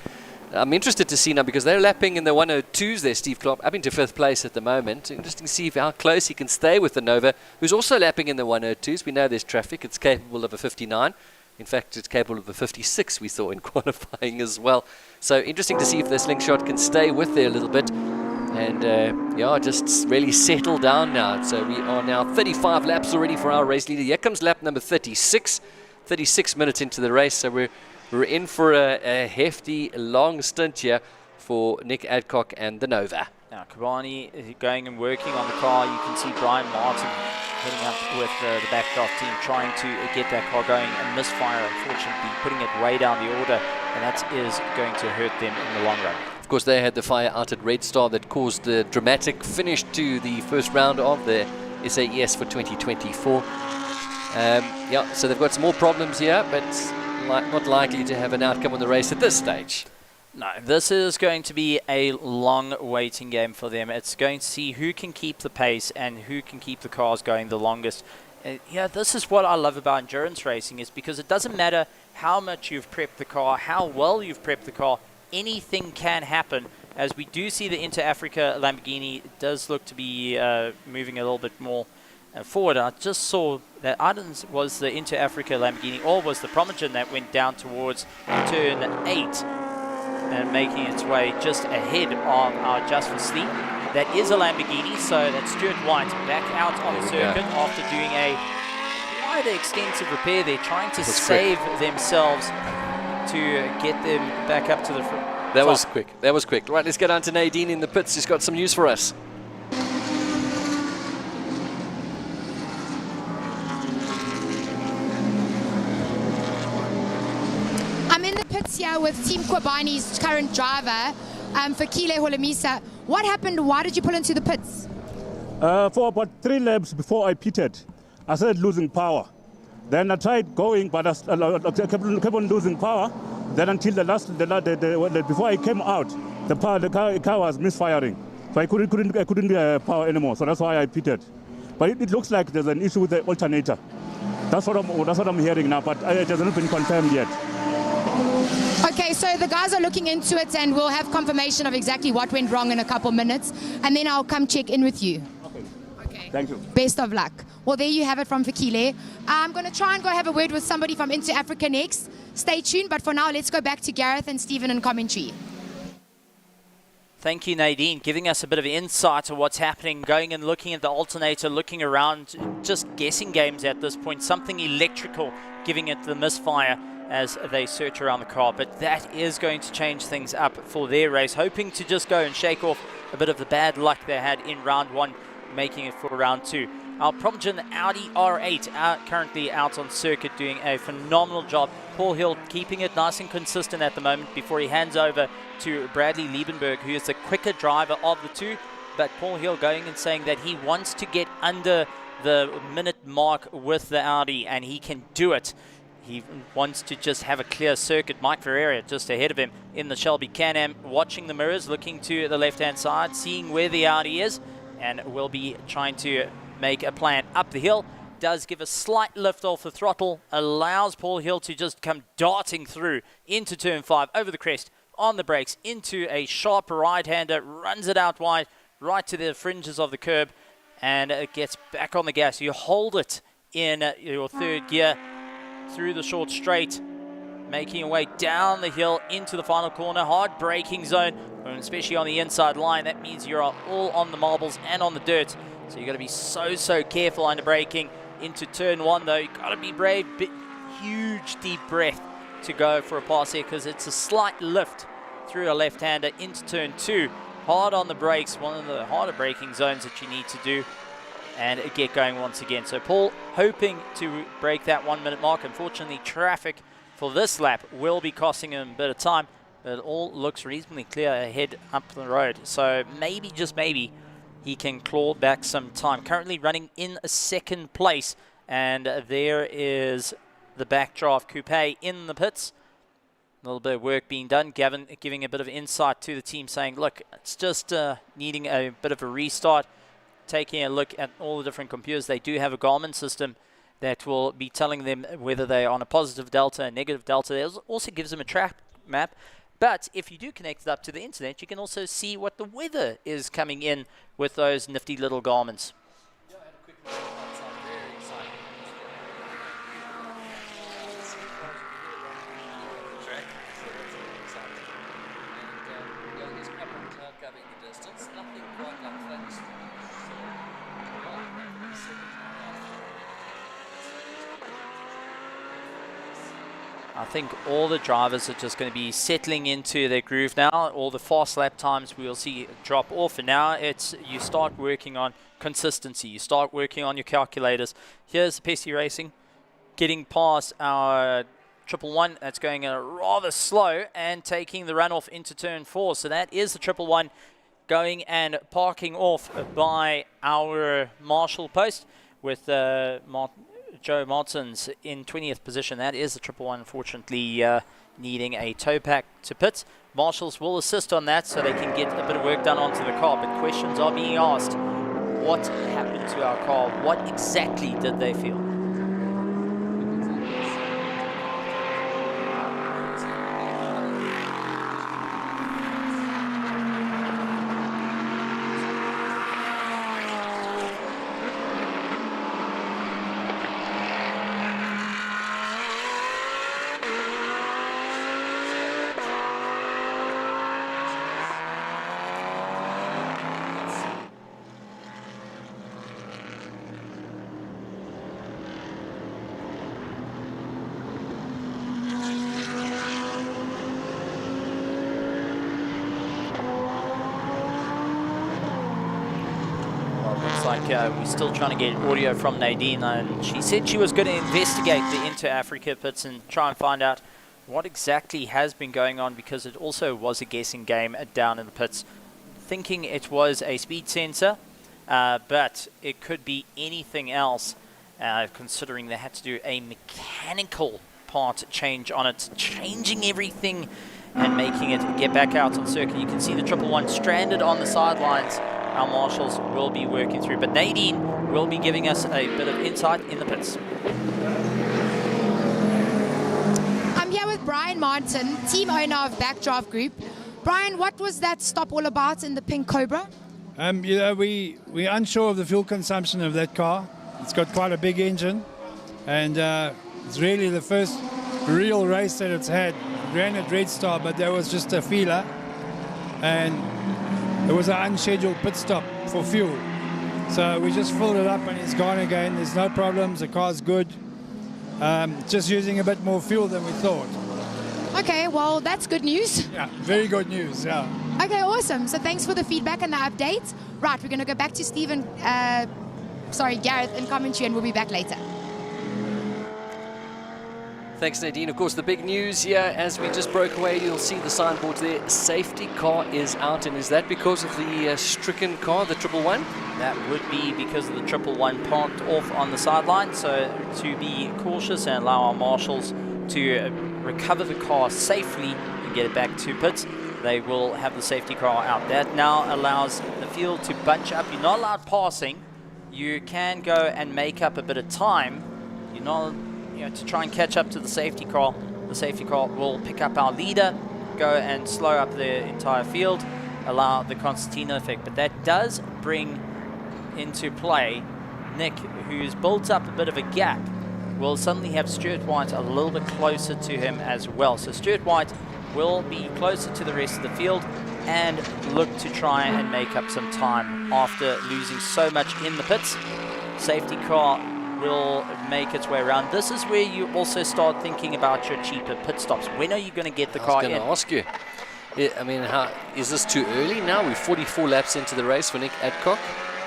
[SPEAKER 2] I'm interested to see now, because they're lapping in the 102s there, Steve Clark, up into 5th place at the moment. Interesting to see how close he can stay with the Nova, who's also lapping in the 102s. We know there's traffic. It's capable of a 59. In fact, it's capable of a 56 we saw in qualifying as well. So interesting to see if the slingshot can stay with there a little bit. And yeah, just really settle down now. So we are now 35 laps already for our race leader. Here comes lap number 36. 36 minutes into the race. So we're in for a hefty, long stint here for Nick Adcock and the Nova.
[SPEAKER 3] Now, Kabani is going and working on the car. You can see Brian Martin heading up with the backdraft team, trying to get that car going, and misfire, unfortunately, putting it way down the order, and that is going to hurt them in the long run.
[SPEAKER 2] Of course, they had the fire out at Red Star that caused the dramatic finish to the first round of the SAES for 2024. Yeah, so they've got some more problems here, but not likely to have an outcome on the race at this stage.
[SPEAKER 3] No, this is going to be a long waiting game for them. It's going to see who can keep the pace and who can keep the cars going the longest. Yeah, this is what I love about endurance racing, is because it doesn't matter how much you've prepped the car, how well you've prepped the car, anything can happen. As we do see the Inter-Africa Lamborghini does look to be moving a little bit more forward. I just saw that Ardens was the Inter-Africa Lamborghini, or was the Primogen that went down towards turn 8. And making its way just ahead of our Just for Sleep. That is a Lamborghini, so that's Stuart White back out on the circuit after doing a quite extensive repair there, trying to save themselves to get them back up to the front.
[SPEAKER 2] That was quick. That was quick. Right, let's get on to Nadine in the pits. She's got some news for us.
[SPEAKER 1] I'm in the pits here with Team Kwabani's current driver, Fakile Holomisa. What happened? Why did you pull into the pits?
[SPEAKER 12] For about 3 laps before I pitted, I started losing power. Then I tried going, but I kept on losing power. Then until before I came out, the car was misfiring, so I couldn't power anymore. So that's why I pitted. But it looks like there's an issue with the alternator. That's what I'm hearing now, but it hasn't been confirmed yet.
[SPEAKER 1] Okay, so the guys are looking into it, and we'll have confirmation of exactly what went wrong in a couple minutes, and then I'll come check in with you.
[SPEAKER 12] Okay. Thank you.
[SPEAKER 1] Best of luck. Well, there you have it from Fakile. I'm going to try and go have a word with somebody from Inter Africa next. Stay tuned, but for now, let's go back to Gareth and Stephen in commentary.
[SPEAKER 3] Thank you, Nadine, giving us a bit of insight to what's happening, going and looking at the alternator, looking around, just guessing games at this point, something electrical, giving it the misfire as they search around the car. But that is going to change things up for their race, hoping to just go and shake off a bit of the bad luck they had in round 1, making it for round 2. Our Primogen Audi R8 currently out on circuit doing a phenomenal job. Paul Hill keeping it nice and consistent at the moment before he hands over to Bradley Liebenberg, who is the quicker driver of the two. But Paul Hill going and saying that he wants to get under the minute mark with the Audi, and he can do it. He wants to just have a clear circuit. Mike Ferreira just ahead of him in the Shelby Can-Am, watching the mirrors, looking to the left-hand side, seeing where the Audi is, and will be trying to make a plan up the hill. Does give a slight lift off the throttle, allows Paul Hill to just come darting through into turn 5, over the crest, on the brakes, into a sharp right-hander, runs it out wide, right to the fringes of the curb, and it gets back on the gas. You hold it in your third gear, through the short straight, making your way down the hill into the final corner. Hard braking zone, especially on the inside line. That means you're all on the marbles and on the dirt. So you've got to be so careful under braking. Into turn 1 though, you've got to be brave. Huge deep breath to go for a pass here, because it's a slight lift through a left-hander into turn 2. Hard on the brakes, one of the harder braking zones that you need to do, and get going once again. So Paul hoping to break that 1 minute mark. Unfortunately, traffic for this lap will be costing him a bit of time, but it all looks reasonably clear ahead up the road. So maybe, just maybe, he can claw back some time. Currently running in second place, and there is the Backdraft Coupe in the pits. A little bit of work being done. Gavin giving a bit of insight to the team, saying, look, it's just needing a bit of a restart. Taking a look at all the different computers. They do have a Garmin system that will be telling them whether they're on a positive delta, a negative delta. It also gives them a track map. But if you do connect it up to the internet, you can also see what the weather is coming in with those nifty little Garmins. I think all the drivers are just going to be settling into their groove now. All the fast lap times we'll see drop off, and now it's you start working on consistency. You start working on your calculators. Here's Pesci Racing getting past our 111. That's going rather slow and taking the runoff into turn 4. So that is the 111 going and parking off by our Marshall post with Joe Martins in 20th position. That is the 111, unfortunately needing a tow pack to pit. Marshals will assist on that so they can get a bit of work done onto the car, but questions are being asked. What happened to our car? What exactly did they feel? We're still trying to get audio from Nadine, and she said she was going to investigate the Inter-Africa pits and try and find out what exactly has been going on, because it also was a guessing game down in the pits, thinking it was a speed sensor, but it could be anything else, considering they had to do a mechanical part change on it, changing everything and making it get back out on circuit. You can see the 111 stranded on the sidelines. Our marshals will be working through, but Nadine will be giving us a bit of insight in the pits.
[SPEAKER 1] I'm here with Brian Martin, team owner of Backdraft Group. Brian, what was that stop all about in the Pink Cobra?
[SPEAKER 13] We're unsure of the fuel consumption of that car. It's got quite a big engine, and it's really the first real race that it's had. It ran at Red Star, but that was just a feeler, and it was an unscheduled pit stop for fuel. So we just filled it up and it's gone again. There's no problems, the car's good. Just using a bit more fuel than we thought.
[SPEAKER 1] Okay, well, that's good news.
[SPEAKER 13] Yeah, very good news, yeah.
[SPEAKER 1] Okay, awesome. So thanks for the feedback and the update. Right, we're going to go back to Gareth in commentary, and we'll be back later.
[SPEAKER 2] Thanks, Nadine. Of course, the big news here, as we just broke away, you'll see the signboards there. Safety car is out, and is that because of the stricken car, the 111?
[SPEAKER 3] That would be because of the 111 parked off on the sideline. So to be cautious and allow our marshals to recover the car safely and get it back to pits, they will have the safety car out. That now allows the field to bunch up. You're not allowed passing. You can go and make up a bit of time. You're not, to try and catch up to the safety car. The safety car will pick up our leader, go and slow up the entire field, allow the concertina effect. But that does bring into play Nick, who's built up a bit of a gap, will suddenly have Stuart White a little bit closer to him as well. So Stuart White will be closer to the rest of the field and look to try and make up some time after losing so much in the pits. Safety car will make its way around. This is where you also start thinking about your cheaper pit stops. When are you going to get the car in?
[SPEAKER 2] I was going to ask you. I mean, is this too early now? We're 44 laps into the race for Nick Adcock,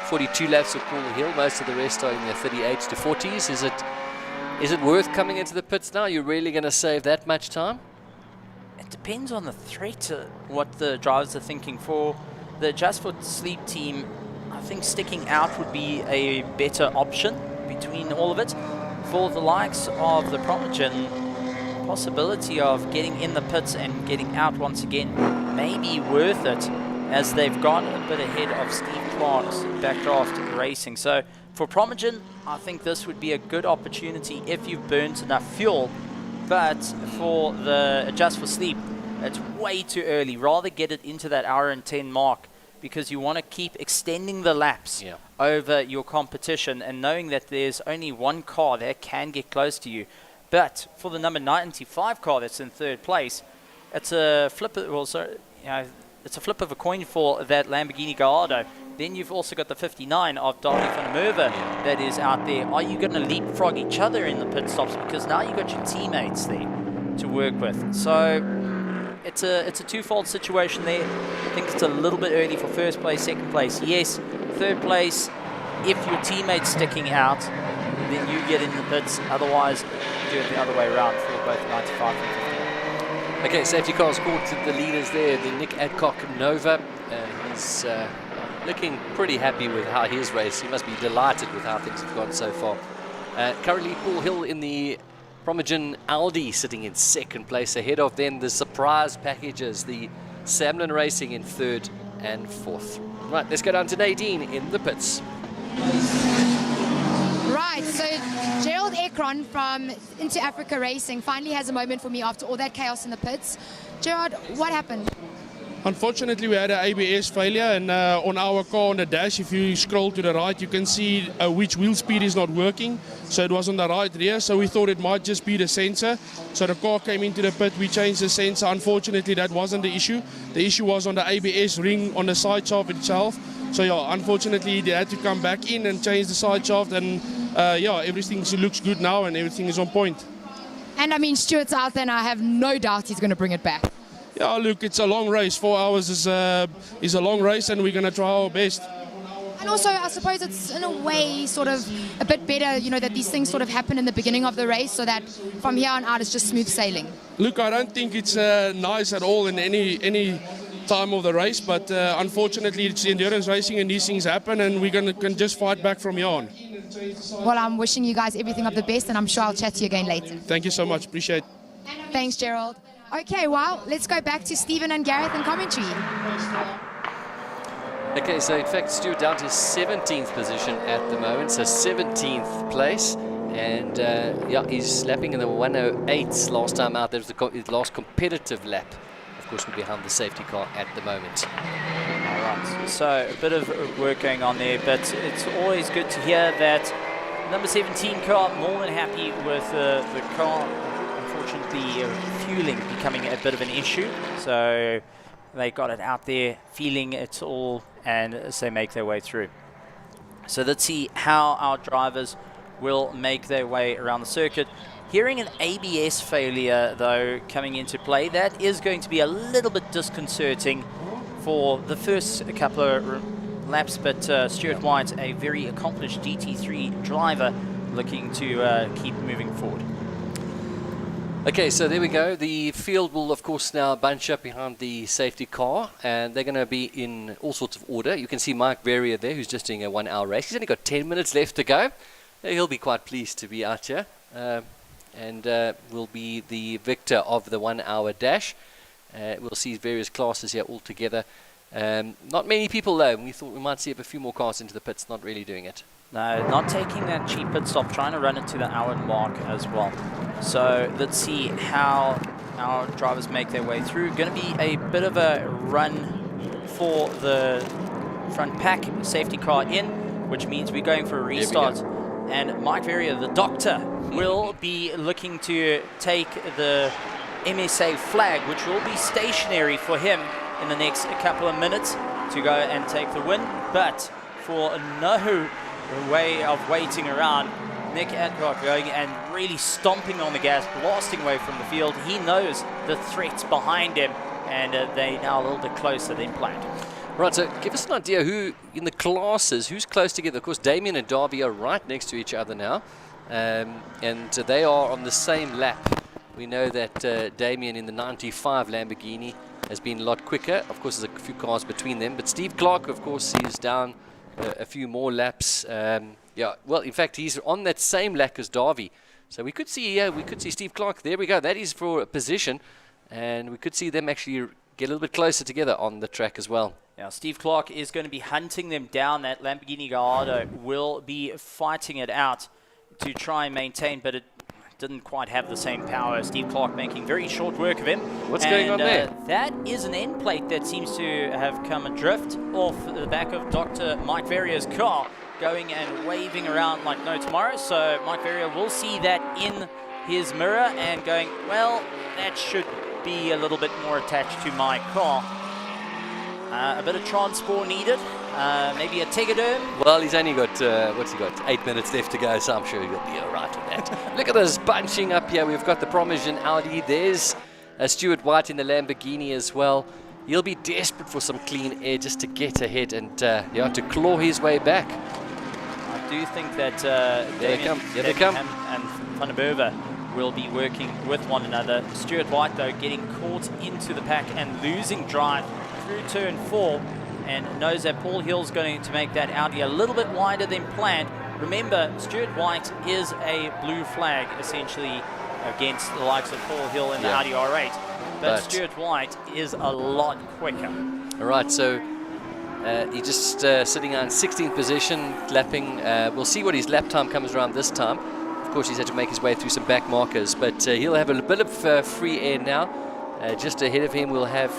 [SPEAKER 2] 42 laps for Paul Hill. Most of the rest are in their 38s to 40s. Is it worth coming into the pits now? You're really going to save that much time?
[SPEAKER 3] It depends on the threat, what the drivers are thinking. For the Just for Sleep team, I think sticking out would be a better option between all of it. For the likes of the Promogen, possibility of getting in the pits and getting out once again may be worth it, as they've gone a bit ahead of Steve Clark's Backdraft Racing. So for Promogen, I think this would be a good opportunity if you've burnt enough fuel. But for the Just for Sleep, it's way too early. Rather get it into that hour and 10 mark, because you want to keep extending the laps over your competition, and knowing that there's only one car that can get close to you. But for the number 95 car that's in third place, it's a flip. It's a flip of a coin for that Lamborghini Gallardo. Then you've also got the 59 of Darby van der Merwe that is out there. Are you going to leapfrog each other in the pit stops? Because now you've got your teammates there. to work with. So it's a twofold situation there. I think it's a little bit early for first place, second place, yes. Third place, if your teammate's sticking out, then you get in the pits. Otherwise, do it the other way around for both 95 and 50.
[SPEAKER 2] Okay, safety cars called to the leaders there, the Nick Adcock Nova. He's looking pretty happy with how his race. He must be delighted with how things have gone so far. Currently, Paul Hill in the Promogen Aldi sitting in second place. Ahead of them, the surprise packages, the Samlin Racing in third and fourth. Right, let's go down to Nadine in the pits.
[SPEAKER 1] Right, so Gerald Ekron from Into Africa Racing finally has a moment for me after all that chaos in the pits. Gerard, what happened?
[SPEAKER 14] Unfortunately, we had an ABS failure, and on our car on the dash, if you scroll to the right, you can see which wheel speed is not working. So it was on the right rear, so we thought it might just be the sensor. So the car came into the pit, we changed the sensor. Unfortunately, that wasn't the issue. The issue was on the ABS ring on the side shaft itself. So yeah, unfortunately, they had to come back in and change the side shaft, and yeah, everything looks good now and everything is on point.
[SPEAKER 1] And I mean, Stuart's out there, and I have no doubt he's going to bring it back.
[SPEAKER 14] Yeah, look, it's a long race. 4 hours is a long race, and we're going to try our best.
[SPEAKER 1] And also, I suppose it's in a way sort of a bit better, you know, that these things sort of happen in the beginning of the race, so that from here on out it's just smooth sailing.
[SPEAKER 14] Look, I don't think it's nice at all in any time of the race, but unfortunately it's endurance racing and these things happen, and we can just fight back from here on.
[SPEAKER 1] Well, I'm wishing you guys everything of the best, and I'm sure I'll chat to you again later.
[SPEAKER 14] Thank you so much. Appreciate it.
[SPEAKER 1] Thanks, Gerald. Okay, well, let's go back to Stephen and Gareth in commentary.
[SPEAKER 2] Okay, so in fact, Stuart down to 17th position at the moment, so 17th place. And yeah, he's lapping in the 108 last time out. That was his last competitive lap. Of course, we're behind the safety car at the moment.
[SPEAKER 3] All right, so a bit of work going on there, but it's always good to hear that number 17 car more than happy with the car. Unfortunately, fueling becoming a bit of an issue, so they got it out there, feeling it all, and as they make their way through. So let's see how our drivers will make their way around the circuit. Hearing an ABS failure, though, coming into play, that is going to be a little bit disconcerting for the first couple of laps, but Stuart White, a very accomplished GT3 driver, looking to keep moving forward.
[SPEAKER 2] Okay, so there we go. The field will, of course, now bunch up behind the safety car, and they're going to be in all sorts of order. You can see Mike Verrier there, who's just doing a 1 hour race. He's only got 10 minutes left to go. He'll be quite pleased to be out here, and will be the victor of the 1 hour dash. We'll see various classes here all together. Not many people, though. We thought we might see a few more cars into the pits, not really doing it.
[SPEAKER 3] No, not taking that cheap pit stop, trying to run it to the hour mark as well. So let's see how our drivers make their way through. Going to be a bit of a run for the front pack, safety car in, which means we're going for a restart. And Mike Verrier, the doctor, will be looking to take the MSA flag, which will be stationary for him in the next couple of minutes to go and take the win. But for no way of waiting around, Nick Adcock going and really stomping on the gas, blasting away from the field. He knows the threats behind him, and they're now a little bit closer than planned.
[SPEAKER 2] Right, so give us an idea who in the classes, who's close together. Of course, Damien and Darby are right next to each other now, and they are on the same lap. We know that Damien in the 95 Lamborghini has been a lot quicker. Of course, there's a few cars between them, but Steve Clark, of course, he's down a few more laps. Yeah, well, in fact, he's on that same lap as Darby. So we could see Steve Clark. There we go. That is for a position, and we could see them actually get a little bit closer together on the track as well.
[SPEAKER 3] Now, Steve Clark is going to be hunting them down. That Lamborghini Gallardo will be fighting it out to try and maintain, but it didn't quite have the same power. Steve Clark making very short work of him.
[SPEAKER 2] What's going on there?
[SPEAKER 3] That is an end plate that seems to have come adrift off the back of Dr. Mike Verrier's car, going and waving around like no tomorrow. So Mike Verrier will see that in his mirror and going, well, that should be a little bit more attached to my car. A bit of transport needed, maybe a tegaderm.
[SPEAKER 2] Well, he's only got, what's he got? 8 minutes left to go, so I'm sure he'll be all right with that. Look at this bunching up here. We've got the Promosian Audi. There's Stuart White in the Lamborghini as well. He'll be desperate for some clean air just to get ahead and to claw his way back.
[SPEAKER 3] I do think that
[SPEAKER 2] Here they come.
[SPEAKER 3] And Van der Merwe will be working with one another. Stuart White, though, getting caught into the pack and losing drive through turn 4, and knows that Paul Hill's going to make that Audi a little bit wider than planned. Remember, Stuart White is a blue flag, essentially, against the likes of Paul Hill in the Audi R8. But Stuart White is a lot quicker.
[SPEAKER 2] All right, so he's just sitting on 16th position, lapping. We'll see what his lap time comes around this time. Of course, he's had to make his way through some back markers, but he'll have a bit of free air now. Just ahead of him, we'll have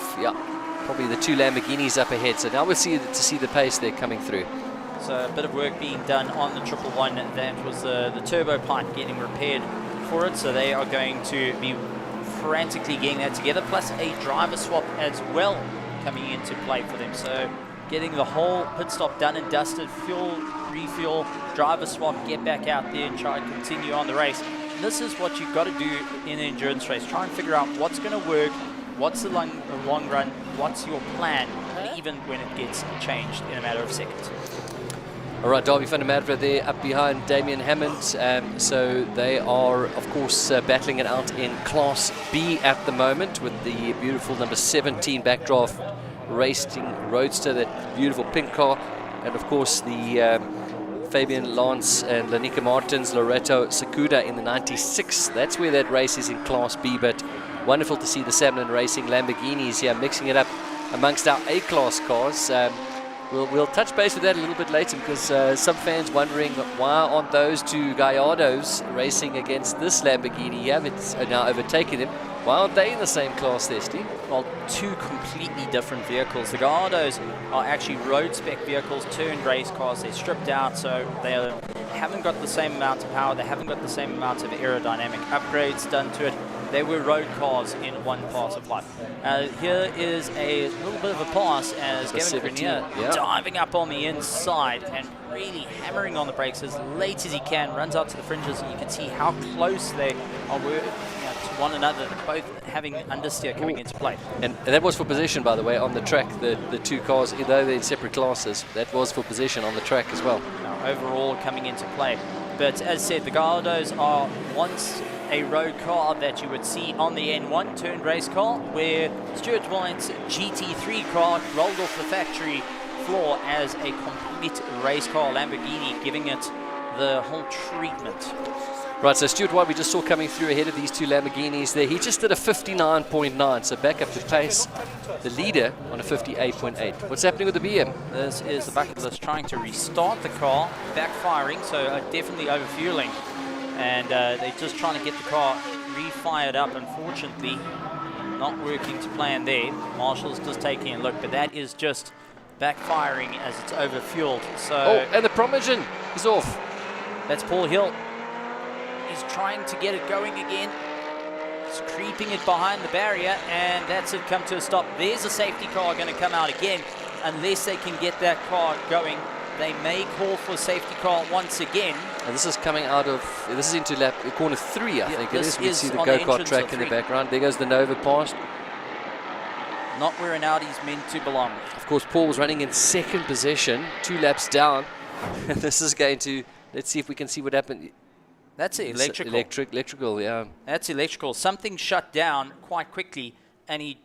[SPEAKER 2] probably the 2 Lamborghinis up ahead. So now we'll see the pace they're coming through.
[SPEAKER 3] So a bit of work being done on the 111. That was the turbo pipe getting repaired for it. So they are going to be frantically getting that together, plus a driver swap as well coming into play for them. So getting the whole pit stop done and dusted, fuel, refuel, driver swap, get back out there and try and continue on the race. And this is what you've got to do in an endurance race. Try and figure out what's going to work, what's the long run, what's your plan, and even when it gets changed in a matter of seconds.
[SPEAKER 2] All right, Darby van der Merwe there up behind Damien Hammond. So they are, of course, battling it out in Class B at the moment with the beautiful number 17 backdraft racing roadster, that beautiful pink car. And, of course, the Fabian Lance and Lanika Martins, Loreto Sakuda in the 96. That's where that race is in Class B. But wonderful to see the Samlin Racing Lamborghinis here mixing it up amongst our A-class cars. We'll touch base with that a little bit later, because some fans wondering why aren't those 2 Gallardos racing against this Lamborghini here? It's now overtaken them. Why aren't they in the same class there, Steve?
[SPEAKER 3] Well, 2 completely different vehicles. The Gallardos are actually road spec vehicles, turned race cars. They're stripped out, so they haven't got the same amount of power. They haven't got the same amount of aerodynamic upgrades done to it. They were road cars in one part of life. Here is a little bit of a pass as Gavin Grenier diving up on the inside and really hammering on the brakes as late as he can, runs out to the fringes, and you can see how close they are to one another, both having understeer coming into play.
[SPEAKER 2] And that was for position, by the way, on the track. The 2 cars, though they're in separate classes, that was for position on the track as well.
[SPEAKER 3] Now, overall coming into play. But as said, the Gallardos are once a road car that you would see on the N1 turned race car, where Stuart White's GT3 car rolled off the factory floor as a complete race car Lamborghini, giving it the whole treatment.
[SPEAKER 2] Right, so Stuart White we just saw coming through ahead of these 2 Lamborghinis there. He just did a 59.9, so back up to pace. The leader on a 58.8. What's happening with the BM?
[SPEAKER 3] This is the bucket list trying to restart the car, backfiring, so definitely overfueling. And they're just trying to get the car re-fired up. Unfortunately, not working to plan there. Marshall's just taking a look, but that is just backfiring as it's overfueled. So
[SPEAKER 2] and the Promosian is off.
[SPEAKER 3] That's Paul Hill. He's trying to get it going again. He's creeping it behind the barrier, and that's it come to a stop. There's a safety car going to come out again. Unless they can get that car going, they may call for a safety car once again.
[SPEAKER 2] And this is coming out of, this is into lap corner 3, I think it is. We can see the
[SPEAKER 3] on
[SPEAKER 2] go-kart track in the background. There goes the Nova past.
[SPEAKER 3] Not where an Audi's meant to belong.
[SPEAKER 2] Of course, Paul was running in 2nd position, 2 laps down. This is going to, let's see if we can see what happened.
[SPEAKER 3] That's electrical.
[SPEAKER 2] Electrical, yeah.
[SPEAKER 3] That's electrical. Something shut down quite quickly, and he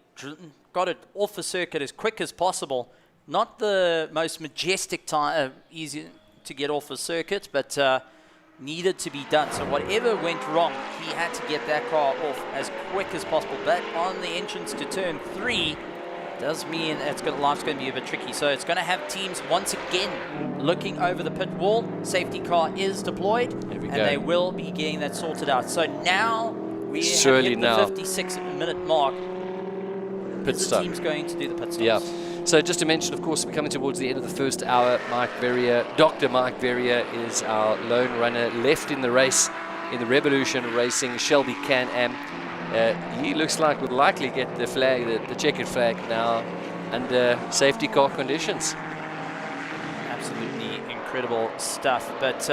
[SPEAKER 3] got it off the circuit as quick as possible. Not the most majestic time, easy to get off the circuit, but needed to be done. So whatever went wrong, he had to get that car off as quick as possible. But on the entrance to turn 3, does mean life's going to be a bit tricky. So it's going to have teams once again looking over the pit wall. Safety car is deployed, and they will be getting that sorted out. So now we have hit the 56-minute mark.
[SPEAKER 2] Pit stop.
[SPEAKER 3] The team's going to do the pit stops.
[SPEAKER 2] Yeah. So just to mention, of course, we're coming towards the end of the first hour. Dr. Mike Verrier is our lone runner left in the race in the Revolution Racing Shelby Can-Am. He looks like we'll likely get the flag, the checkered flag now, under safety car conditions.
[SPEAKER 3] absolutely incredible stuff. But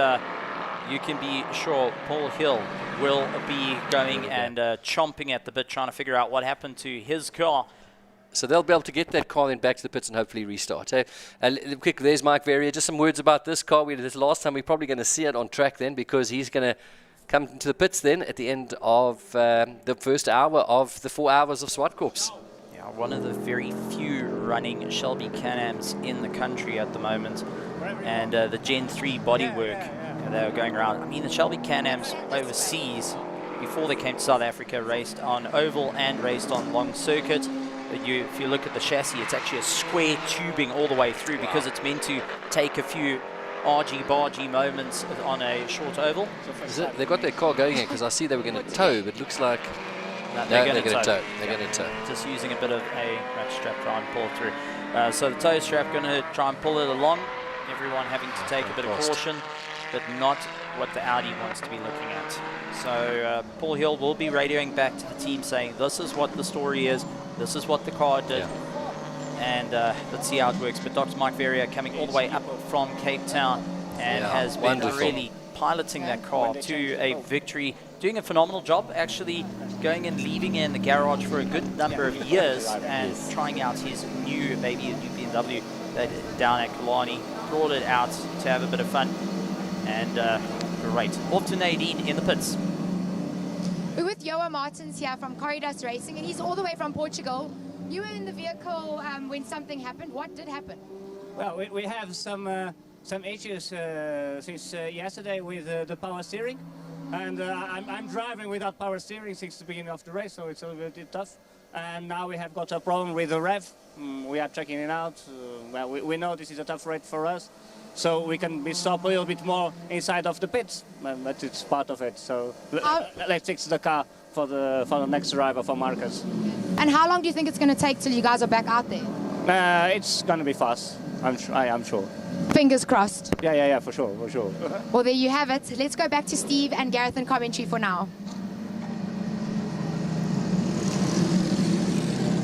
[SPEAKER 3] you can be sure Paul Hill will be going and chomping at the bit, trying to figure out what happened to his car.
[SPEAKER 2] So they'll be able to get that car then back to the pits and hopefully restart. Quick, there's Mike Verrier. Just some words about this car. This last time we're probably going to see it on track then, because he's going to come into the pits then at the end of the first hour of the 4 hours of Zwartkops.
[SPEAKER 3] Yeah, one of the very few running Shelby Can-Ams in the country at the moment. And the Gen 3 bodywork they were going around. I mean, the Shelby Can-Ams overseas, before they came to South Africa, raced on oval and raced on long circuit. If you look at the chassis, it's actually a square tubing all the way through because it's meant to take a few argy-bargy moments on a short oval.
[SPEAKER 2] They got their car going in because I see they were going to tow, but it looks like
[SPEAKER 3] they're going to tow.
[SPEAKER 2] They're going to tow.
[SPEAKER 3] Just using a bit of a ratchet strap to try and pull through. So the tow strap going to try and pull it along. Everyone having to take a bit of caution, but not what the Audi wants to be looking at. So Paul Hill will be radioing back to the team saying, this is what the story is, this is what the car did, and let's see how it works. But Dr. Mike Verrier coming all the way up from Cape Town and has been really piloting that car to a victory, doing a phenomenal job, actually going and leaving in the garage for a good number of years and trying out his new BMW down at Killarney, brought it out to have a bit of fun. And great. Off to Nadine in the pits.
[SPEAKER 1] We're with Joa Martins here from Corridus Racing, and he's all the way from Portugal. You were in the vehicle when something happened. What did happen?
[SPEAKER 15] Well, we have some issues since yesterday with the power steering. And I'm driving without power steering since the beginning of the race, so it's a little bit tough. And now we have got a problem with the rev. We are checking it out. Well, we know this is a tough race for us. So we can be stopped a little bit more inside of the pits, but it's part of it. So let's fix the car for the next driver, for Marcus.
[SPEAKER 1] And how long do you think it's going to take till you guys are back out there?
[SPEAKER 15] It's going to be fast, I'm sure.
[SPEAKER 1] Fingers crossed.
[SPEAKER 15] Yeah, for sure.
[SPEAKER 1] Well, there you have it. Let's go back to Steve and Gareth in commentary for now.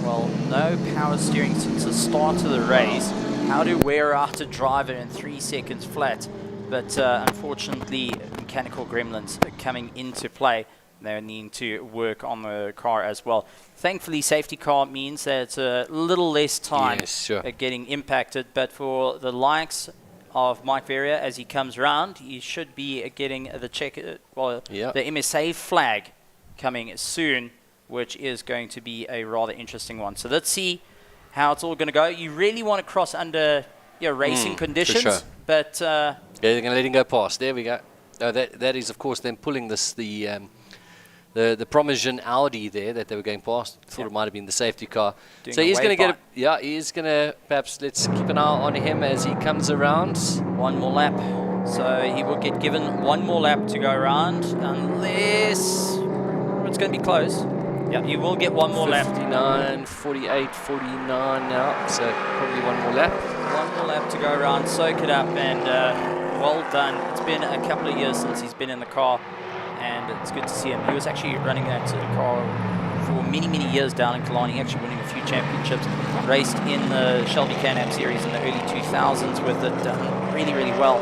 [SPEAKER 3] Well, no power steering since the start of the race. How to wear out a driver in 3 seconds flat, but unfortunately mechanical gremlins are coming into play. They're needing to work on the car as well. Thankfully, safety car means that it's a little less time getting impacted, but for the likes of Mike Verrier, as he comes around, he should be getting the the MSA flag coming soon, which is going to be a rather interesting one. So let's see how it's all going to go. You really want to cross under racing conditions,
[SPEAKER 2] for sure.
[SPEAKER 3] but
[SPEAKER 2] they're going to let him go past. There we go. That is, of course, them pulling the Promosian Audi there that they were going past. Thought it might have been the safety car.
[SPEAKER 3] Doing
[SPEAKER 2] so he's going to get
[SPEAKER 3] a
[SPEAKER 2] he's going to perhaps, let's keep an eye on him as he comes around.
[SPEAKER 3] One more lap. So he will get given one more lap to go around, unless it's going to be close. Yeah, you will get one more lap.
[SPEAKER 2] 59, 48, 49 now, so probably one more lap.
[SPEAKER 3] One more lap to go around, soak it up, and well done. It's been a couple of years since he's been in the car, and it's good to see him. He was actually running that car for many, many years down in Killarney, actually winning a few championships. Raced in the Shelby Can-Am series in the early 2000s with it, done really, really well.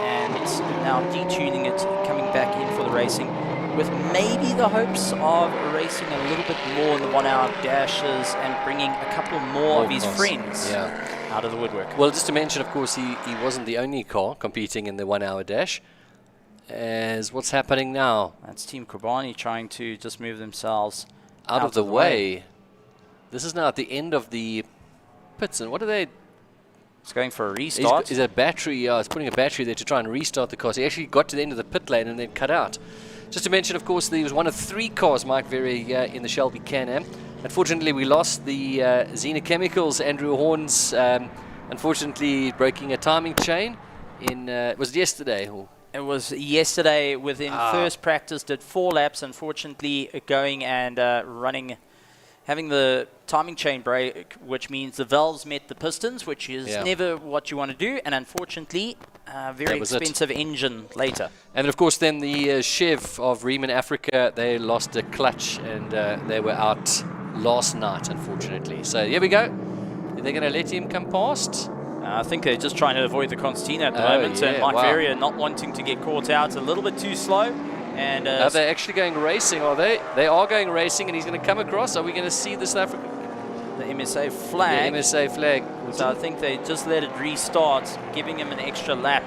[SPEAKER 3] And now detuning it, coming back in for the racing, with maybe the hopes of racing a little bit more in the 1 hour dashes and bringing a couple more of his friends out of the woodwork.
[SPEAKER 2] Well, just to mention, of course, he wasn't the only car competing in the 1 hour dash. As what's happening now?
[SPEAKER 3] That's Team Kobani trying to just move themselves
[SPEAKER 2] out of the way. This is now at the end of the pits, and what are they?
[SPEAKER 3] It's going for a restart.
[SPEAKER 2] Is a battery? It's putting a battery there to try and restart the car. So he actually got to the end of the pit lane and then cut out. Just to mention, of course, there was one of 3 cars, Mike Verrier, in the Shelby Can-Am. Unfortunately, we lost the Xena Chemicals, Andrew Horns, unfortunately breaking a timing chain in, was it yesterday?
[SPEAKER 3] It was yesterday within first practice, did 4 laps, unfortunately going and having the timing chain break, which means the valves met the pistons, which is never what you want to do, and unfortunately, very expensive engine later.
[SPEAKER 2] And of course, then the Chev of Riemann Africa, they lost a clutch and they were out last night, unfortunately. So here we go. Are they going to let him come past?
[SPEAKER 3] I think they're just trying to avoid the concertina at the moment, and Mike Verrier not wanting to get caught out, a little bit too slow. And
[SPEAKER 2] are they actually going racing? Are they? They are going racing, and he's going to come across. Are we going to see the South African?
[SPEAKER 3] The MSA flag.
[SPEAKER 2] The MSA flag.
[SPEAKER 3] So I think they just let it restart, giving him an extra lap.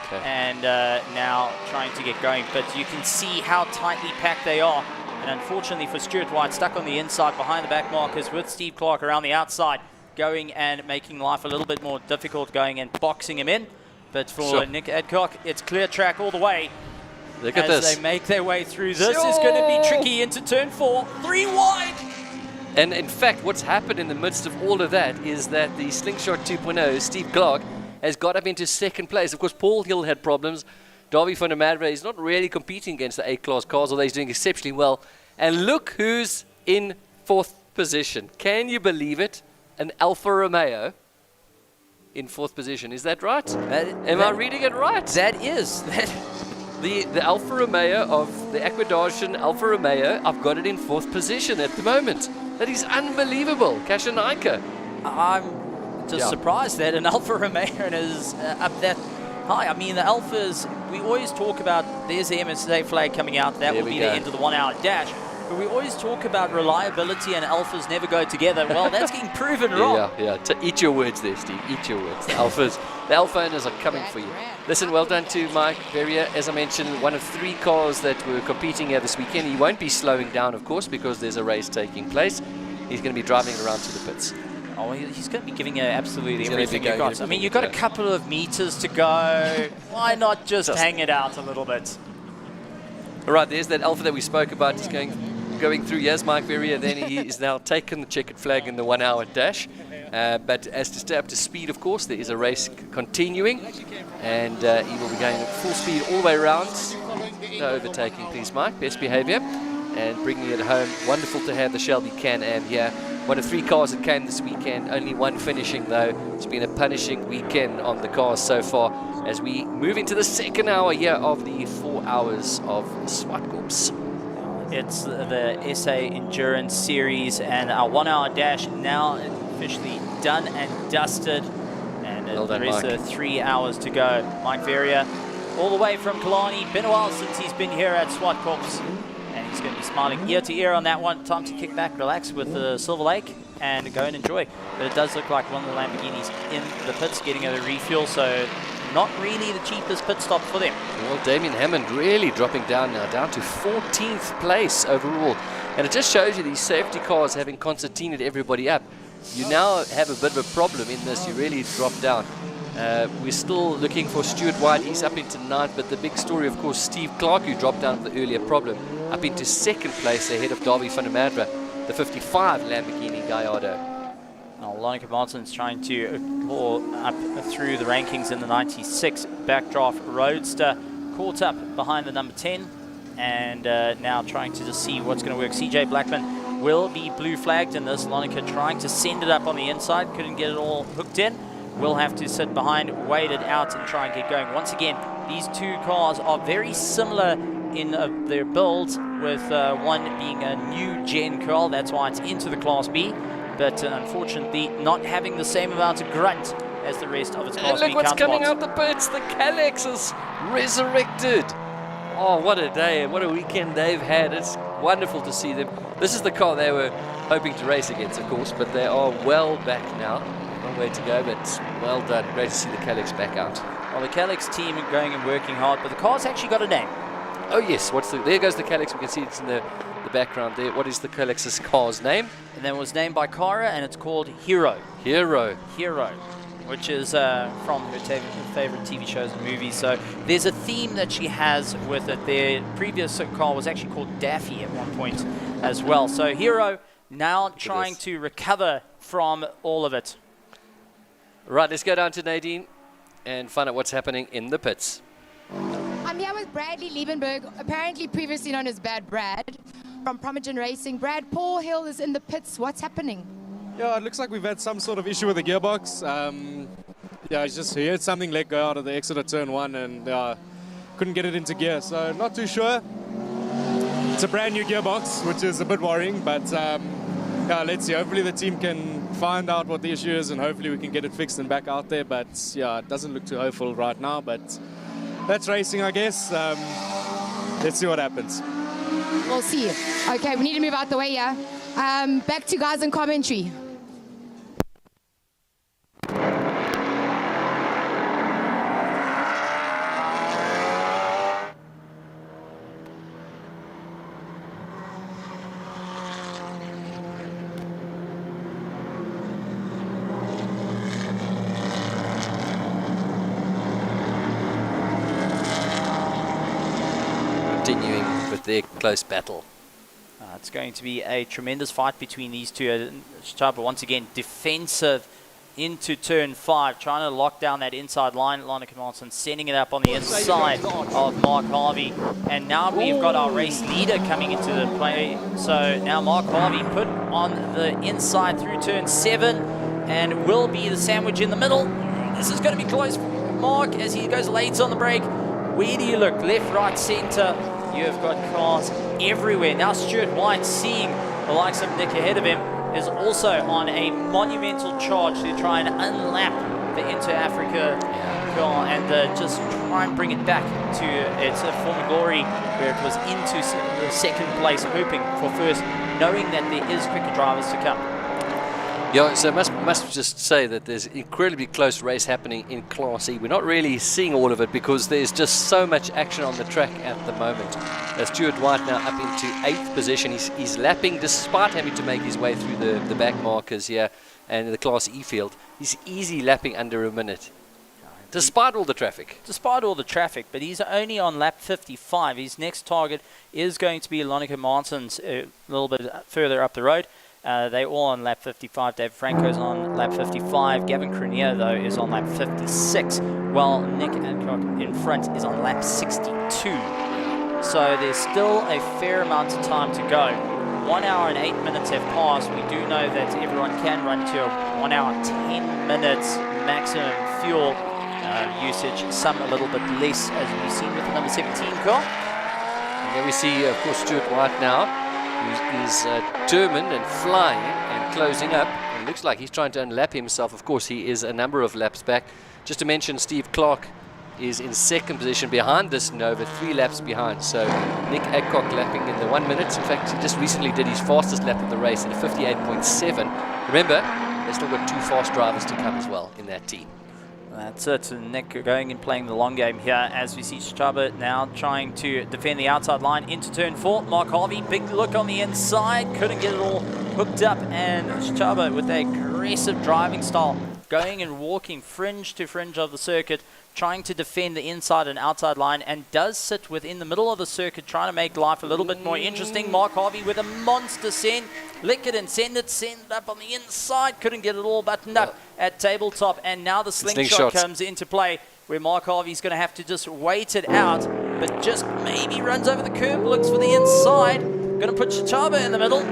[SPEAKER 3] Okay. And now trying to get going. But you can see how tightly packed they are. And unfortunately for Stuart White, stuck on the inside behind the back markers with Steve Clark around the outside, going and making life a little bit more difficult, going and boxing him in. But for Nick Adcock, it's clear track all the way.
[SPEAKER 2] Look at this.
[SPEAKER 3] As they make their way through. This is going to be tricky into turn 4. 3 wide.
[SPEAKER 2] And in fact, what's happened in the midst of all of that is that the Slingshot 2.0, Steve Clark, has got up into second place. Of course, Paul Hill had problems. Davy van der Merwe is not really competing against the A-class cars, although he's doing exceptionally well. And look who's in 4th position. Can you believe it? An Alfa Romeo in 4th position. Is that right? Am I reading it right?
[SPEAKER 3] That is.
[SPEAKER 2] The Alfa Romeo of the Aquadacian Alfa Romeo, I've got it in 4th position at the moment. That is unbelievable. Kashanika.
[SPEAKER 3] I'm just surprised that an Alfa Romeo is up that high. I mean, the Alphas, we always talk about, there's the MSA flag coming out. That will be the end of the 1 hour dash. But we always talk about reliability and Alphas never go together. Well, that's getting proven wrong.
[SPEAKER 2] Yeah. Eat your words there, Steve. Eat your words. The Alpha owners are coming for you. Listen, well done to Mike Verrier. As I mentioned, one of 3 cars that were competing here this weekend. He won't be slowing down, of course, because there's a race taking place. He's going to be driving around to the pits.
[SPEAKER 3] Oh, he's going to be giving absolutely everything you've got. I mean, you've got a couple of meters to go. Why not just hang it out a little bit?
[SPEAKER 2] All right, there's that Alpha that we spoke about. He's going through. Yes, Mike Verrier. Then he is now taken the checkered flag in the 1 hour dash. But as to stay up to speed, of course, there is a race continuing. And he will be going at full speed all the way around. No overtaking, please, Mike. Best behavior. And bringing it home. Wonderful to have the Shelby Can-Am here. One of 3 cars that came this weekend. Only 1 finishing, though. It's been a punishing weekend on the cars so far as we move into the 2nd hour here of the 4 hours of Zwartkops.
[SPEAKER 3] It's the SA Endurance Series, and our 1 hour dash now officially done and dusted. And there is 3 hours to go. Mike Verrier, all the way from Killarney. Been a while since he's been here at Zwartkops. And he's going to be smiling ear to ear on that one. Time to kick back, relax with the Silver Lake and go and enjoy. But it does look like one of the Lamborghinis in the pits getting a refuel, so not really the cheapest pit stop for them.
[SPEAKER 2] Well, Damien Hammond really dropping down now, down to 14th place overall. And it just shows you these safety cars having concertinaed everybody up. You now have a bit of a problem in this. You really drop down. We're still looking for Stuart White. He's up into 9th, but the big story, of course, Steve Clark, who dropped down with the earlier problem, up into 2nd place ahead of Davy van der Merwe, the 55 Lamborghini Gallardo.
[SPEAKER 3] Now, Lonneke Martin's trying to claw up through the rankings in the 96 Backdraft Roadster, caught up behind the number 10, and now trying to just see what's going to work. CJ Blackman will be blue flagged in this. Lonneke trying to send it up on the inside, couldn't get it all hooked in. Will have to sit behind, wait it out, and try and get going. Once again, these 2 cars are very similar in their builds, with one being a new gen curl. That's why it's into the Class B, but unfortunately not having the same amount of grunt as the rest of its Class B
[SPEAKER 2] counterparts. And look what's coming out the pits. The Calex is resurrected. Oh, what a day, what a weekend they've had. It's wonderful to see them. This is the car they were hoping to race against, of course, but they are well back now. Long way to go, but well done. Great to see the Calex back out.
[SPEAKER 3] Well, the Calex team are going and working hard, but the car's actually got a name.
[SPEAKER 2] Oh yes, there goes the Calex. We can see it's in the background there. What is the Calex's car's name?
[SPEAKER 3] And then it was named by Cara, and it's called Hero.
[SPEAKER 2] Hero,
[SPEAKER 3] which is from her favorite TV shows and movies. So there's a theme that she has with it. Their previous car was actually called Daffy at one point as well. So Hero now trying to recover from all of it.
[SPEAKER 2] Right, let's go down to Nadine and find out what's happening in the pits.
[SPEAKER 1] I'm here with Bradley Liebenberg, apparently previously known as Bad Brad, from Primogen Racing. Brad, Paul Hill is in the pits. What's happening?
[SPEAKER 16] Yeah, it looks like we've had some sort of issue with the gearbox. Yeah, he had something let go out of the exit at turn 1 and couldn't get it into gear. So not too sure. It's a brand new gearbox, which is a bit worrying, but yeah, let's see. Hopefully the team can find out what the issue is, and hopefully we can get it fixed and back out there. But yeah, it doesn't look too hopeful right now, but that's racing, I guess. Let's see what happens.
[SPEAKER 1] We'll see. Okay, we need to move out the way, yeah? Back to guys in commentary.
[SPEAKER 2] Continuing with their close battle.
[SPEAKER 3] It's going to be a tremendous fight between these two. Chaba once again defensive into turn 5, trying to lock down that inside line. Lonica Martin sending it up on the inside of Mark Harvey. And now we've got our race leader coming into the play. So now Mark Harvey put on the inside through turn 7 and will be the sandwich in the middle. This is going to be close for Mark as he goes late on the break. Where do you look? Left, right, center. You've got cars everywhere. Now Stuart White, seeing the likes of Nick ahead of him, is also on a monumental charge to try and unlap the Inter-Africa car and just try and bring it back to its former glory, where it was into the second place, hoping for first, knowing that there is quicker drivers to come.
[SPEAKER 2] Yeah, so must just say that there's incredibly close race happening in Class E. We're not really seeing all of it because there's just so much action on the track at the moment. Stuart White now up into 8th position. He's lapping despite having to make his way through the back markers here and the Class E field. He's easy lapping under a minute. Despite all the traffic.
[SPEAKER 3] Despite all the traffic, but he's only on lap 55. His next target is going to be Lonica Martins a little bit further up the road. They're all on lap 55. Dave Franco's on lap 55. Gavin Crenier, though, is on lap 56, while Nick Adcock in front is on lap 62. So there's still a fair amount of time to go. 1 hour and 8 minutes have passed. We do know that everyone can run to a 1 hour 10 minutes maximum fuel usage, some a little bit less, as we've seen with the number 17 car.
[SPEAKER 2] And there we see, of course, Stuart White now. He's determined and flying and closing up. It looks like he's trying to unlap himself. Of course, he is a number of laps back. Just to mention, Steve Clark is in 2nd position behind this Nova, 3 laps behind. So Nick Adcock lapping in the 1 minute. In fact, he just recently did his fastest lap of the race in a 58.7. Remember, they've still got 2 fast drivers to come as well in that team.
[SPEAKER 3] That's it. Nick going and playing the long game here as we see Chaba now trying to defend the outside line into turn 4. Mark Harvey, big look on the inside, couldn't get it all hooked up, and Chaba with that aggressive driving style going and walking fringe to fringe of the circuit, trying to defend the inside and outside line, and does sit within the middle of the circuit, trying to make life a little bit more interesting. Mark Harvey with a monster send, lick it and send it up on the inside, couldn't get it all buttoned up at tabletop, and now the slingshot comes into play, where Mark Harvey's going to have to just wait it out, but just maybe runs over the curb, looks for the inside, going to put Chaba in the middle,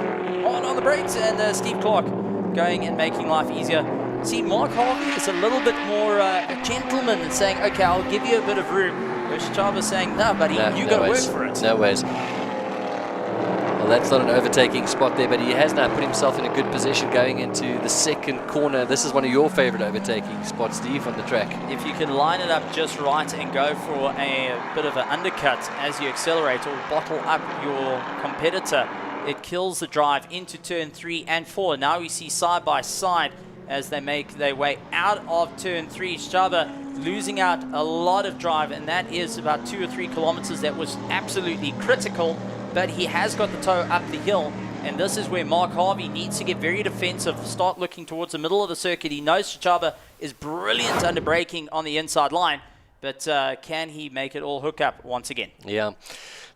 [SPEAKER 3] on the brakes, and Steve Clark going and making life easier. See, Mark Harvey is a little bit more a gentleman and saying, okay, I'll give you a bit of room. Whereas Chava's saying, no, buddy, you got to work for it.
[SPEAKER 2] No ways. Well, that's not an overtaking spot there, but he has now put himself in a good position going into the 2nd corner. This is one of your favorite overtaking spots, Steve, on the track.
[SPEAKER 3] If you can line it up just right and go for a bit of an undercut as you accelerate or bottle up your competitor, it kills the drive into turn 3 and 4. Now we see side by side as they make their way out of turn 3. Chaba losing out a lot of drive, and that is about 2 or 3 kilometers. That was absolutely critical, but he has got the toe up the hill, and this is where Mark Harvey needs to get very defensive, start looking towards the middle of the circuit. He knows Chaba is brilliant under braking on the inside line, but can he make it all hook up once again?
[SPEAKER 2] Yeah.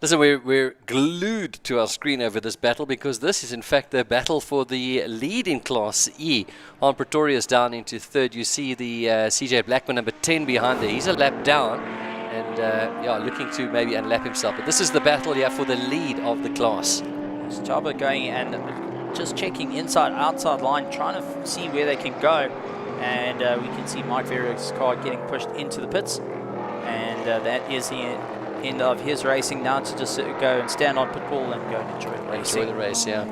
[SPEAKER 2] Listen, we're glued to our screen over this battle because this is in fact the battle for the lead in Class E. On Pretorius down into 3rd. You see the CJ Blackman number 10 behind there. He's a lap down and yeah, looking to maybe unlap himself. But this is the battle here for the lead of the class.
[SPEAKER 3] Chaba going and just checking inside, outside line, trying to see where they can go. And we can see Mike Verrick's car getting pushed into the pits. And that is the end of his racing. Now to just go and stand on pit wall and go and enjoy the racing.
[SPEAKER 2] Enjoy the race, yeah.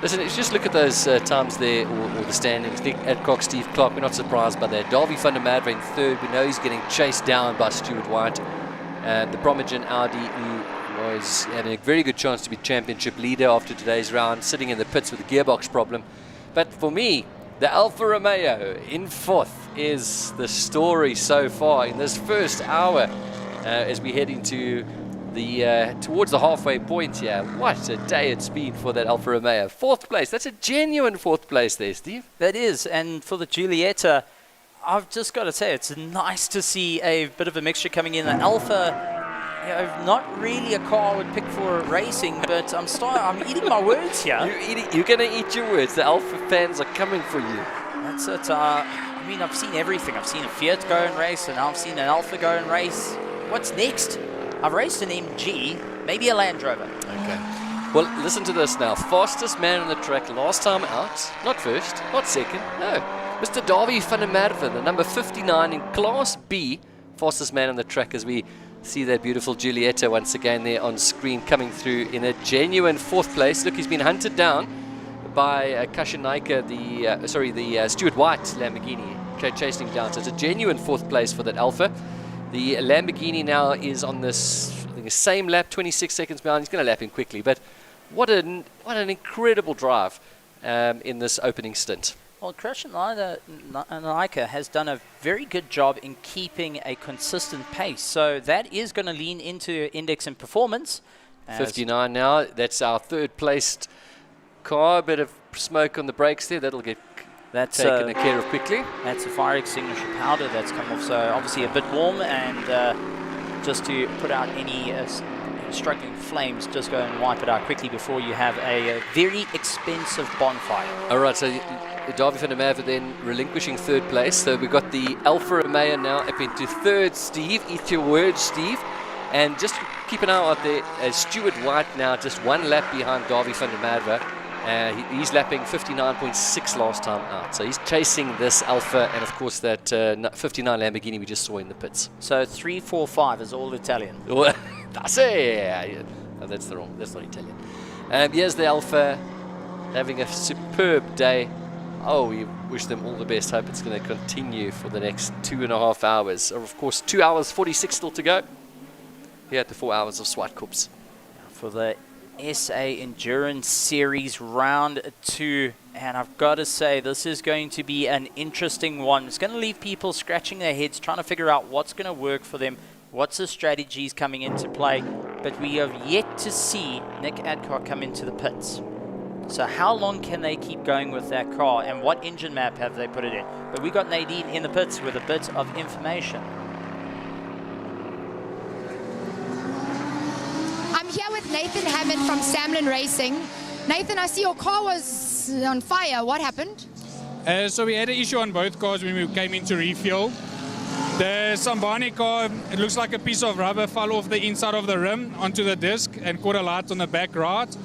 [SPEAKER 2] Listen, if you just look at those times there, or the standings. Nick Adcock, Steve Clark, we're not surprised by that. Davy van der Merwe in third. We know he's getting chased down by Stuart White. The Bromwich Audi, who had a very good chance to be championship leader after today's round, sitting in the pits with a gearbox problem. But for me, the Alfa Romeo in fourth is the story so far in this first hour as we head into towards the halfway point here. What a day it's been for that Alfa Romeo. Fourth place. That's a genuine fourth place there, Steve.
[SPEAKER 3] That is. And for the Giulietta, I've just got to say, it's nice to see a bit of a mixture coming in. The Alfa, not really a car I would pick for racing, but I'm eating my words here.
[SPEAKER 2] You're going to eat your words. The Alfa fans are coming for you.
[SPEAKER 3] That's it. I mean, I've seen everything. I've seen a Fiat go and race, and I've seen an Alfa go and race. What's next? I've raced an MG, maybe a Land Rover.
[SPEAKER 2] Okay. Well, listen to this now. Fastest man on the track last time out. Not first, not second, no. Mr. Davy van der Merwe, the number 59 in Class B. Fastest man on the track as we see that beautiful Giulietta once again there on screen coming through in a genuine fourth place. Look, he's been hunted down by Kashinika, the Stuart White Lamborghini, chasing him down. So it's a genuine fourth place for that Alfa. The Lamborghini now is on this, I think, the same lap, 26 seconds behind. He's going to lap him quickly, but what an incredible drive in this opening stint.
[SPEAKER 3] Well, Kashinika has done a very good job in keeping a consistent pace, so that is going to lean into index and performance.
[SPEAKER 2] 59 now. That's our third placed car. A bit of smoke on the brakes there. That'll get taken care of quickly.
[SPEAKER 3] That's a fire extinguisher powder that's come off, so obviously a bit warm, and just to put out any struggling flames, just go and wipe it out quickly before you have a very expensive bonfire.
[SPEAKER 2] All right, so Davy van der Merwe then relinquishing third place. So we've got the Alfa Romeo now up into third. Steve, eat your words, Steve. And just keep an eye out there. Stuart White now just one lap behind Davy van der Merwe. He's lapping 59.6 last time out. So he's chasing this Alfa and, of course, that 59 Lamborghini we just saw in the pits.
[SPEAKER 3] So 3-4-5 is all Italian.
[SPEAKER 2] That's it. No, that's not Italian. Here's the Alfa having a superb day. Oh, we wish them all the best. Hope it's going to continue for the next 2.5 hours. Or, of course, 2 hours 46 still to go here at the 4 Hours of Zwartkops.
[SPEAKER 3] For the SA Endurance Series Round 2. And I've got to say, this is going to be an interesting one. It's going to leave people scratching their heads, trying to figure out what's going to work for them, what's the strategies coming into play. But we have yet to see Nick Adcock come into the pits. So how long can they keep going with that car, and what engine map have they put it in? But we got Nadine in the pits with a bit of information.
[SPEAKER 1] I'm here with Nathan Hammond from Samlin Racing. Nathan, I see your car was on fire. What happened?
[SPEAKER 17] So we had an issue on both cars when we came in to refuel. The Sambani car, it looks like a piece of rubber fell off the inside of the rim onto the disc and caught a light on the back right.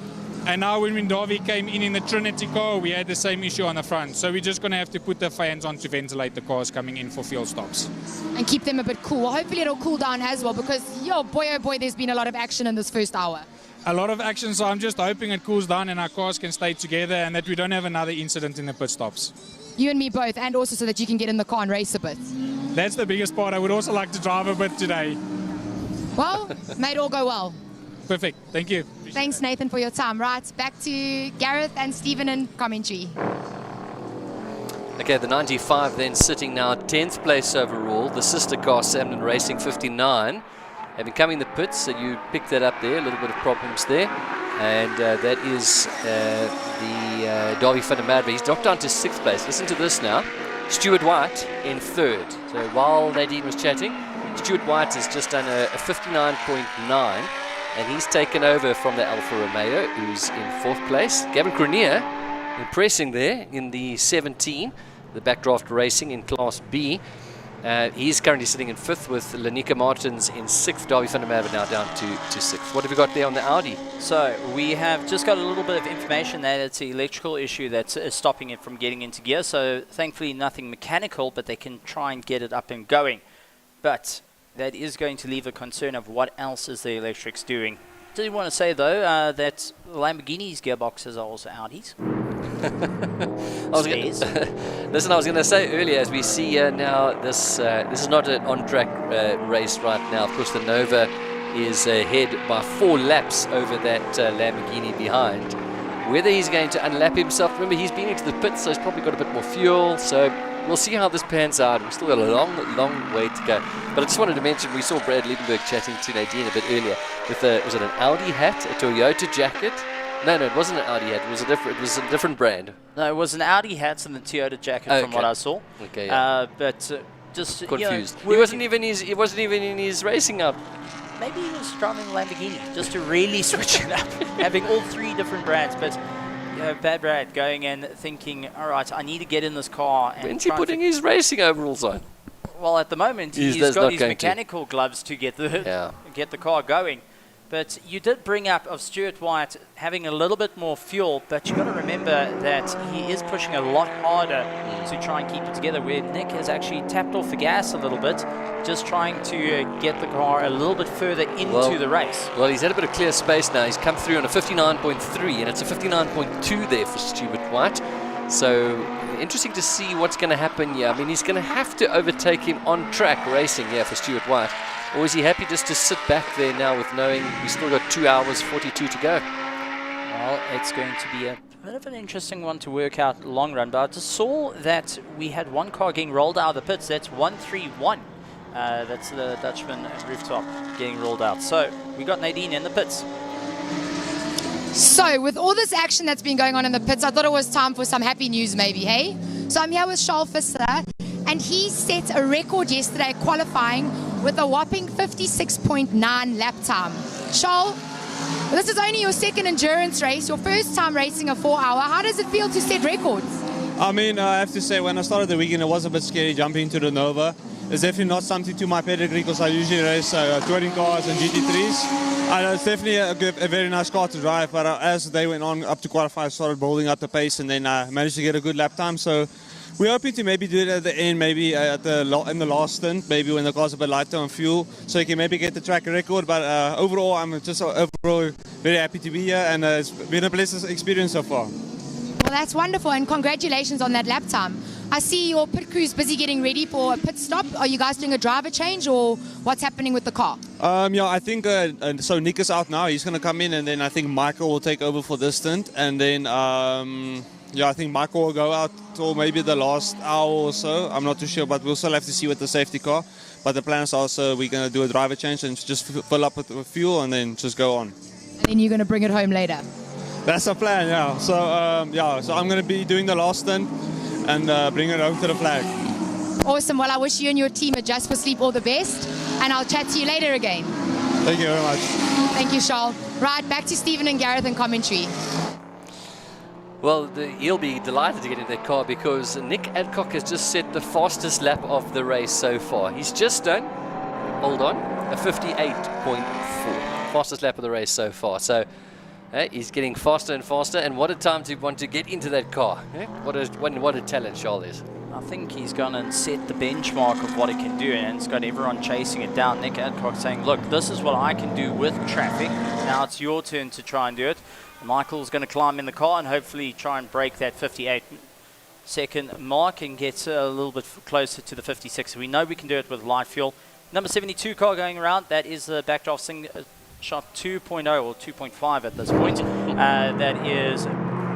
[SPEAKER 17] And now when Davy came in the Trinity car, we had the same issue on the front. So we're just going to have to put the fans on to ventilate the cars coming in for fuel stops.
[SPEAKER 1] And keep them a bit cool. Well, hopefully it'll cool down as well, because, yo, boy, oh boy, there's been a lot of action in this first hour.
[SPEAKER 17] A lot of action, so I'm just hoping it cools down and our cars can stay together and that we don't have another incident in the pit stops.
[SPEAKER 1] You and me both, and also so that you can get in the car and race a bit.
[SPEAKER 17] That's the biggest part. I would also like to drive a bit today.
[SPEAKER 1] Well, may it all go well.
[SPEAKER 17] Perfect. Thank you.
[SPEAKER 1] Thanks, Nathan, for your time. Right, back to Gareth and Stephen in commentary.
[SPEAKER 2] Okay, the 95 then sitting now 10th place overall. The sister car, Samlin Racing 59. Having come in the pits, so you picked that up there, a little bit of problems there. And that is the Davy van der Merwe. He's dropped down to 6th place. Listen to this now. Stuart White in 3rd. So while Nadine was chatting, Stuart White has just done a 59.9. And he's taken over from the Alfa Romeo, who's in 4th place. Gavin Cronier impressing there in the 17, the Backdraft Racing in Class B. He's currently sitting in 5th with Lanika Martins in 6th. Davy van der Merwe now down to 6th. What have we got there on the Audi?
[SPEAKER 3] So we have just got a little bit of information that it's an electrical issue that's stopping it from getting into gear. So thankfully nothing mechanical, but they can try and get it up and going. But that is going to leave a concern of what else is the electrics doing do want to say, though, that Lamborghini's gearboxes are also Audis.
[SPEAKER 2] Listen, I was going to say earlier, as we see now, this is not an on-track race right now. Of course, the Nova is ahead by 4 laps over that Lamborghini behind. Whether he's going to unlap himself, remember he's been into the pits, so he's probably got a bit more fuel. So we'll see how this pans out. We've still got a long way to go. But I just wanted to mention, we saw Brad Liebenberg chatting to Nadine a bit earlier with was it an Audi hat, a Toyota jacket? No, it wasn't an Audi hat. It was a different brand.
[SPEAKER 3] No, it was an Audi hat and the Toyota jacket from what I saw.
[SPEAKER 2] Okay, yeah.
[SPEAKER 3] But just
[SPEAKER 2] confused.
[SPEAKER 3] You know,
[SPEAKER 2] he wasn't even in his racing outfit.
[SPEAKER 3] Maybe he was driving Lamborghini just to really switch it up, having all 3 different brands. But Bad Brad going and thinking, all right, I need to get in this car. And
[SPEAKER 2] when's he putting his racing overalls on?
[SPEAKER 3] Well, at the moment he's got his mechanical gloves to get the car going. But you did bring up of Stuart White having a little bit more fuel, but you've got to remember that he is pushing a lot harder to try and keep it together, where Nick has actually tapped off the gas a little bit, just trying to get the car a little bit further into the race.
[SPEAKER 2] Well, he's had a bit of clear space now. He's come through on a 59.3, and it's a 59.2 there for Stuart White. So interesting to see what's going to happen here. I mean, he's going to have to overtake him on track racing here for Stuart White. Or is he happy just to sit back there now with knowing we've still got 2 hours 42 to go?
[SPEAKER 3] Well, it's going to be a bit of an interesting one to work out long run, but I just saw that we had one car getting rolled out of the pits. That's 131. That's the Dutchman rooftop getting rolled out. So we got Nadine in the pits.
[SPEAKER 1] So with all this action that's been going on in the pits, I thought it was time for some happy news maybe, hey? So I'm here with Charles Visser, and he set a record yesterday qualifying with a whopping 56.9 lap time. Charles, this is only your second endurance race, your first time racing a 4-hour. How does it feel to set records?
[SPEAKER 7] I mean, I have to say, when I started the weekend, it was a bit scary jumping into the Nova. It's definitely not something to my pedigree, because I usually race touring cars and GT3s. It's definitely a very nice car to drive, but as they went on up to qualify, I started building up the pace, and then I managed to get a good lap time. So we're hoping to maybe do it at the end, maybe in the last stint, maybe when the car's a bit lighter on fuel, so you can maybe get the track record. But overall, I'm just very happy to be here, and it's been a pleasant experience so far.
[SPEAKER 1] Well, that's wonderful, and congratulations on that lap time. I see your pit crew's busy getting ready for a pit stop. Are you guys doing a driver change, or what's happening with the car?
[SPEAKER 7] Yeah, I think so. Nick is out now. He's going to come in, and then I think Michael will take over for this stint, and then I think Michael will go out till maybe the last hour or so. I'm not too sure, but we'll still have to see with the safety car. But the plan is also we're going to do a driver change and just fill up with fuel and then just go on.
[SPEAKER 1] And then you're going to bring it home later.
[SPEAKER 7] That's the plan, yeah. So I'm going to be doing the last stint and bring it home to the flag.
[SPEAKER 1] Awesome. Well, I wish you and your team at Just for Sleep all the best, and I'll chat to you later again.
[SPEAKER 7] Thank you very much.
[SPEAKER 1] Thank you, Charles. Right, back to Stephen and Gareth in commentary.
[SPEAKER 2] Well, he'll be delighted to get in that car, because Nick Adcock has just set the fastest lap of the race so far. He's just done, hold on, a 58.4. Fastest lap of the race so far. So he's getting faster and faster, and what a time to want to get into that car. What a talent Charles is.
[SPEAKER 3] I think he's gone and set the benchmark of what it can do, and it's got everyone chasing it down. Nick Adcock saying, look, this is what I can do with traffic. Now it's your turn to try and do it. Michael's going to climb in the car and hopefully try and break that 58-second mark and get a little bit closer to the 56. We know we can do it with light fuel. Number 72 car going around. That is the backdraft shot 2.0 or 2.5 at this point. That is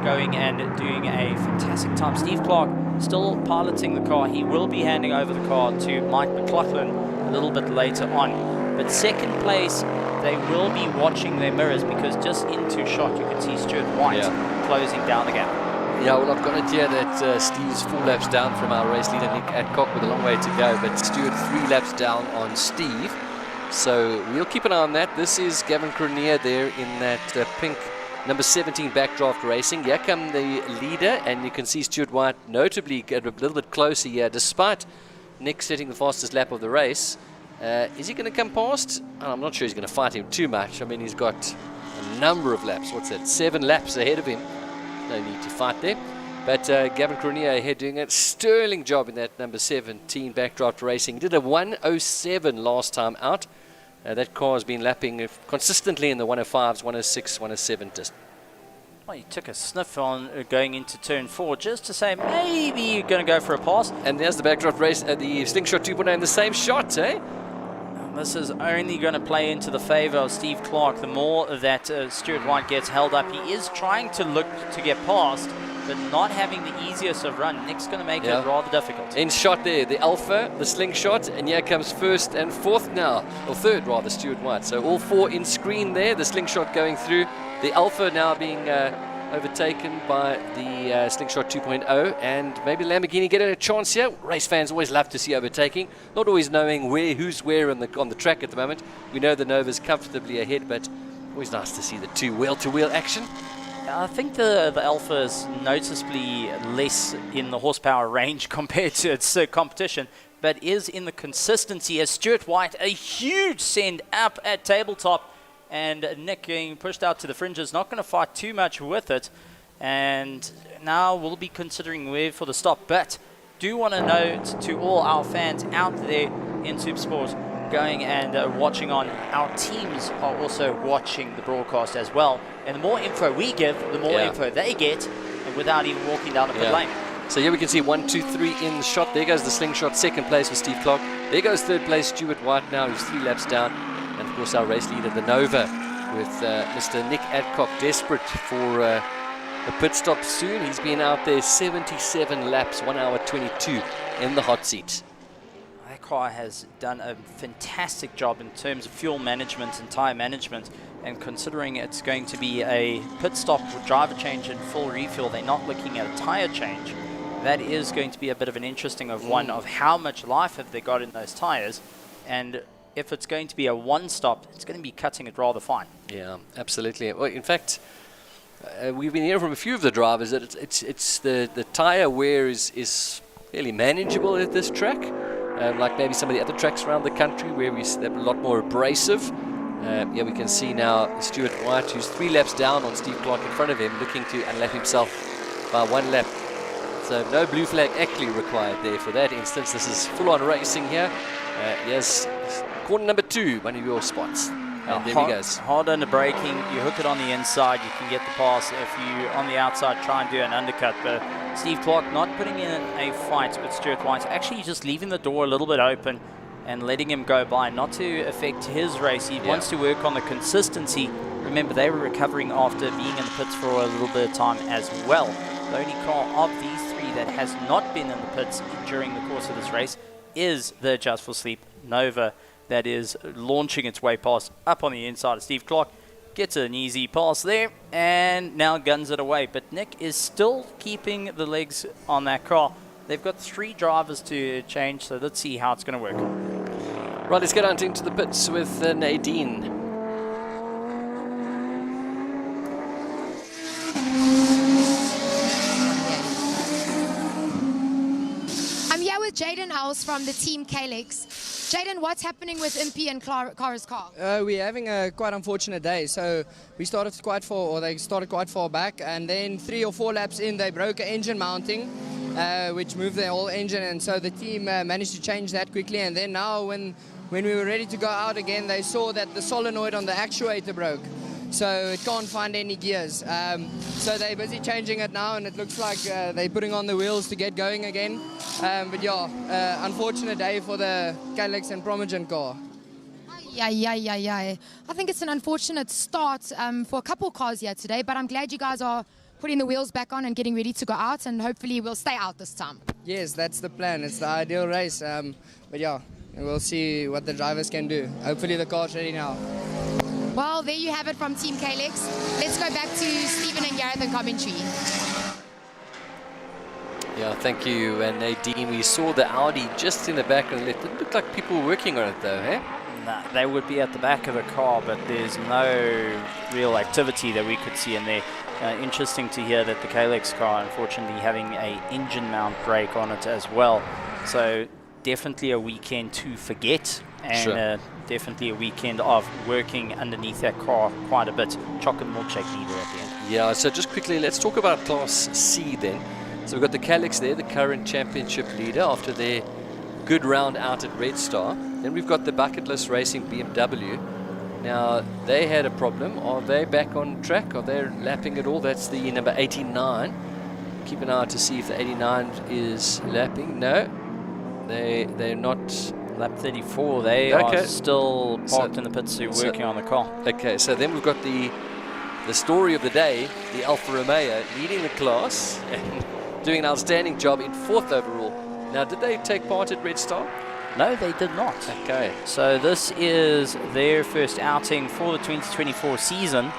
[SPEAKER 3] going and doing a fantastic time. Steve Clark still piloting the car. He will be handing over the car to Mike McLaughlin a little bit later on. But second place, they will be watching their mirrors, because just into shot you can see Stuart White closing down the gap.
[SPEAKER 2] Yeah, well, I've got it here that Steve's 4 laps down from our race leader Nick Adcock, with a long way to go, but Stuart 3 laps down on Steve. So we'll keep an eye on that. This is Gavin Cronier there in that pink number 17 backdraft racing. Here come the leader, and you can see Stuart White notably get a little bit closer here, despite Nick setting the fastest lap of the race. Is he going to come past? I'm not sure he's going to fight him too much. I mean, he's got a number of laps. What's that? 7 laps ahead of him. No need to fight there. But Gavin Cronier ahead doing a sterling job in that number 17 backdraft racing. He did a 1:07 last time out. That car has been lapping consistently in the 105s, 106, 107 distance.
[SPEAKER 3] Well, he took a sniff on going into turn 4 just to say maybe you're going to go for a pass.
[SPEAKER 2] And there's the backdraft race at the Slingshot 2.0 in the same shot, eh?
[SPEAKER 3] This is only going to play into the favor of Steve Clark. The more that Stuart White gets held up, he is trying to look to get past, but not having the easiest of run. Nick's going to make it rather difficult.
[SPEAKER 2] In shot there, the Alpha, the Slingshot, and here comes first and fourth now, or third rather, Stuart White. So all 4 in screen there, the Slingshot going through. The Alpha now being overtaken by the Slingshot 2.0, and maybe Lamborghini getting a chance here. Race fans always love to see overtaking, not always knowing who's where on the track at the moment. We know the Nova's comfortably ahead, but always nice to see the 2 wheel-to-wheel action.
[SPEAKER 3] I think the Alpha is noticeably less in the horsepower range compared to its competition, but is in the consistency as Stuart White, a huge send up at tabletop. And Nick getting pushed out to the fringes, not going to fight too much with it. And now we'll be considering where for the stop. But do want to note to all our fans out there in Supersport going and watching on, our teams are also watching the broadcast as well. And the more info we give, the more info they get, and without even walking down the pit lane.
[SPEAKER 2] So here we can see 1, 2, 3 in the shot. There goes the Slingshot, second place for Steve Clark. There goes third place Stuart White now, who's 3 laps down. And of course our race leader, the Nova, with Mr. Nick Adcock, desperate for a pit stop soon. He's been out there 77 laps, 1 hour 22 in the hot seat.
[SPEAKER 3] That car has done a fantastic job in terms of fuel management and tyre management, and considering it's going to be a pit stop with driver change and full refuel, they're not looking at a tyre change. That is going to be a bit of an interesting one of how much life have they got in those tyres, and if it's going to be a one-stop, it's going to be cutting it rather fine.
[SPEAKER 2] Yeah, absolutely. Well, in fact, we've been hearing from a few of the drivers that it's the tyre wear is fairly manageable at this track, like maybe some of the other tracks around the country where they're a lot more abrasive. Yeah, we can see now Stuart White, who's 3 laps down on Steve Clark in front of him, looking to unlap himself by 1 lap. So no blue flag actually required there for that instance. This is full-on racing here. Yes. Corner number 2, one of your spots. And there he goes.
[SPEAKER 3] Hard under braking, you hook it on the inside, you can get the pass. If you on the outside try and do an undercut, but Steve Clark not putting in a fight with Stuart White, actually just leaving the door a little bit open and letting him go by, not to affect his race. He wants to work on the consistency. Remember, they were recovering after being in the pits for a little bit of time as well. The only car of these 3 that has not been in the pits during the course of this race is the Just for Sleep Nova, that is launching its way past up on the inside of Steve Clark. Gets an easy pass there and now guns it away. But Nick is still keeping the legs on that car. They've got 3 drivers to change, so let's see how it's going to work.
[SPEAKER 2] Right, let's get on into the pits with Nadine.
[SPEAKER 1] I'm here with Jaden House from the team Calyx. Jaden, what's happening with Impy and Cara's car?
[SPEAKER 5] We're having a quite unfortunate day. So we started quite far, or they started quite far back, and then 3 or 4 laps in, they broke an engine mounting, which moved their whole engine, and so the team managed to change that quickly. And then now, when we were ready to go out again, they saw that the solenoid on the actuator broke, so it can't find any gears. So they're busy changing it now, and it looks like they're putting on the wheels to get going again. But yeah, unfortunate day for the Calyx and Promogen car.
[SPEAKER 1] Yeah. I think it's an unfortunate start for a couple cars here today, but I'm glad you guys are putting the wheels back on and getting ready to go out, and hopefully we'll stay out this time.
[SPEAKER 5] Yes, that's the plan. It's the ideal race. But yeah, we'll see what the drivers can do. Hopefully the car's ready now.
[SPEAKER 1] Well, there you have it from Team Calyx. Let's go back to Stephen and Gareth in commentary.
[SPEAKER 2] Yeah, thank you. And Nadine, we saw the Audi just in the back on the left. It looked like people were working on it though, eh?
[SPEAKER 3] Nah, they would be at the back of the car, but there's no real activity that we could see in there. Interesting to hear that the Calyx car, unfortunately, having a engine mount brake on it as well. So definitely a weekend to forget, and definitely a weekend of working underneath that car quite a bit. Chocolate milkshake leader at the end.
[SPEAKER 2] Yeah, so just quickly, let's talk about Class C then. So we've got the Calyx there, the current championship leader, after their good round out at Red Star. Then we've got the Bucket List Racing BMW. Now, they had a problem. Are they back on track? Are they lapping at all? That's the number 89. Keep an eye out to see if the 89 is lapping. No, they're not.
[SPEAKER 3] Lap 34, they are still parked in the pits, working on the car.
[SPEAKER 2] Okay, so then we've got the story of the day, the Alfa Romeo, leading the class and doing an outstanding job in 4th overall. Now, did they take part at Red Star?
[SPEAKER 3] No, they did not.
[SPEAKER 2] Okay.
[SPEAKER 3] So this is their first outing for the 2024 season,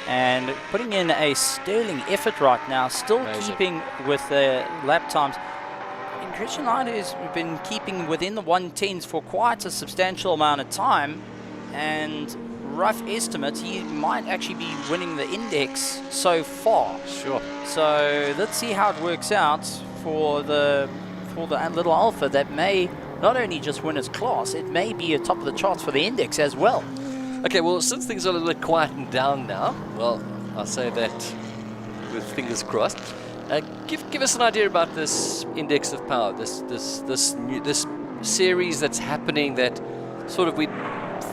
[SPEAKER 3] and putting in a sterling effort right now, still keeping with the lap times. Christian Leiter has been keeping within the 110s for quite a substantial amount of time, and rough estimate, he might actually be winning the index so far.
[SPEAKER 2] Sure.
[SPEAKER 3] So let's see how it works out for the little Alpha that may not only just win its class, it may be atop of the charts for the index as well.
[SPEAKER 2] Okay, well, since things are a little bit quietened down now, well, I'll say that with fingers crossed. Give us an idea about this index of power, this series that's happening that sort of we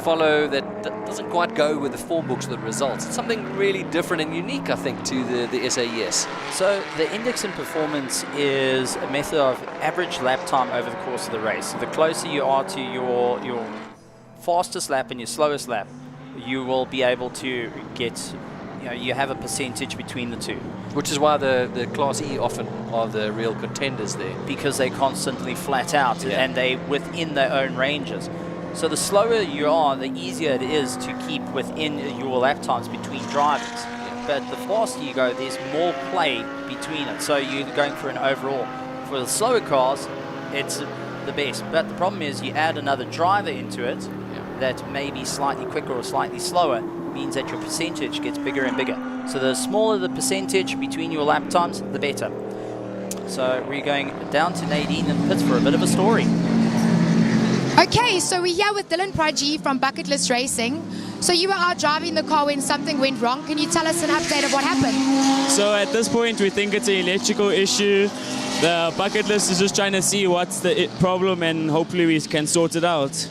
[SPEAKER 2] follow that doesn't quite go with the form books or the results. It's something really different and unique, I think, to the SAES.
[SPEAKER 3] So the index in performance is a method of average lap time over the course of the race. So the closer you are to your fastest lap and your slowest lap, you will be able to get, you have a percentage between the two.
[SPEAKER 2] Which is why the Class E often are the real contenders there.
[SPEAKER 3] Because they constantly flat out and they within their own ranges. So the slower you are, the easier it is to keep within your lap times between drivers. But the faster you go, there's more play between it. So you're going for an overall. For the slower cars, it's the best. But the problem is you add another driver into it that may be slightly quicker or slightly slower, means that your percentage gets bigger and bigger. So the smaller the percentage between your lap times, the better. So we're going down to Nadine in the pits for a bit of a story.
[SPEAKER 1] Okay, so we're here with Dylan Prajee from Bucket List Racing. So you were out driving the car when something went wrong. Can you tell us an update of what happened?
[SPEAKER 6] So at this point, we think it's an electrical issue. The Bucket List is just trying to see what's the problem, and hopefully we can sort it out.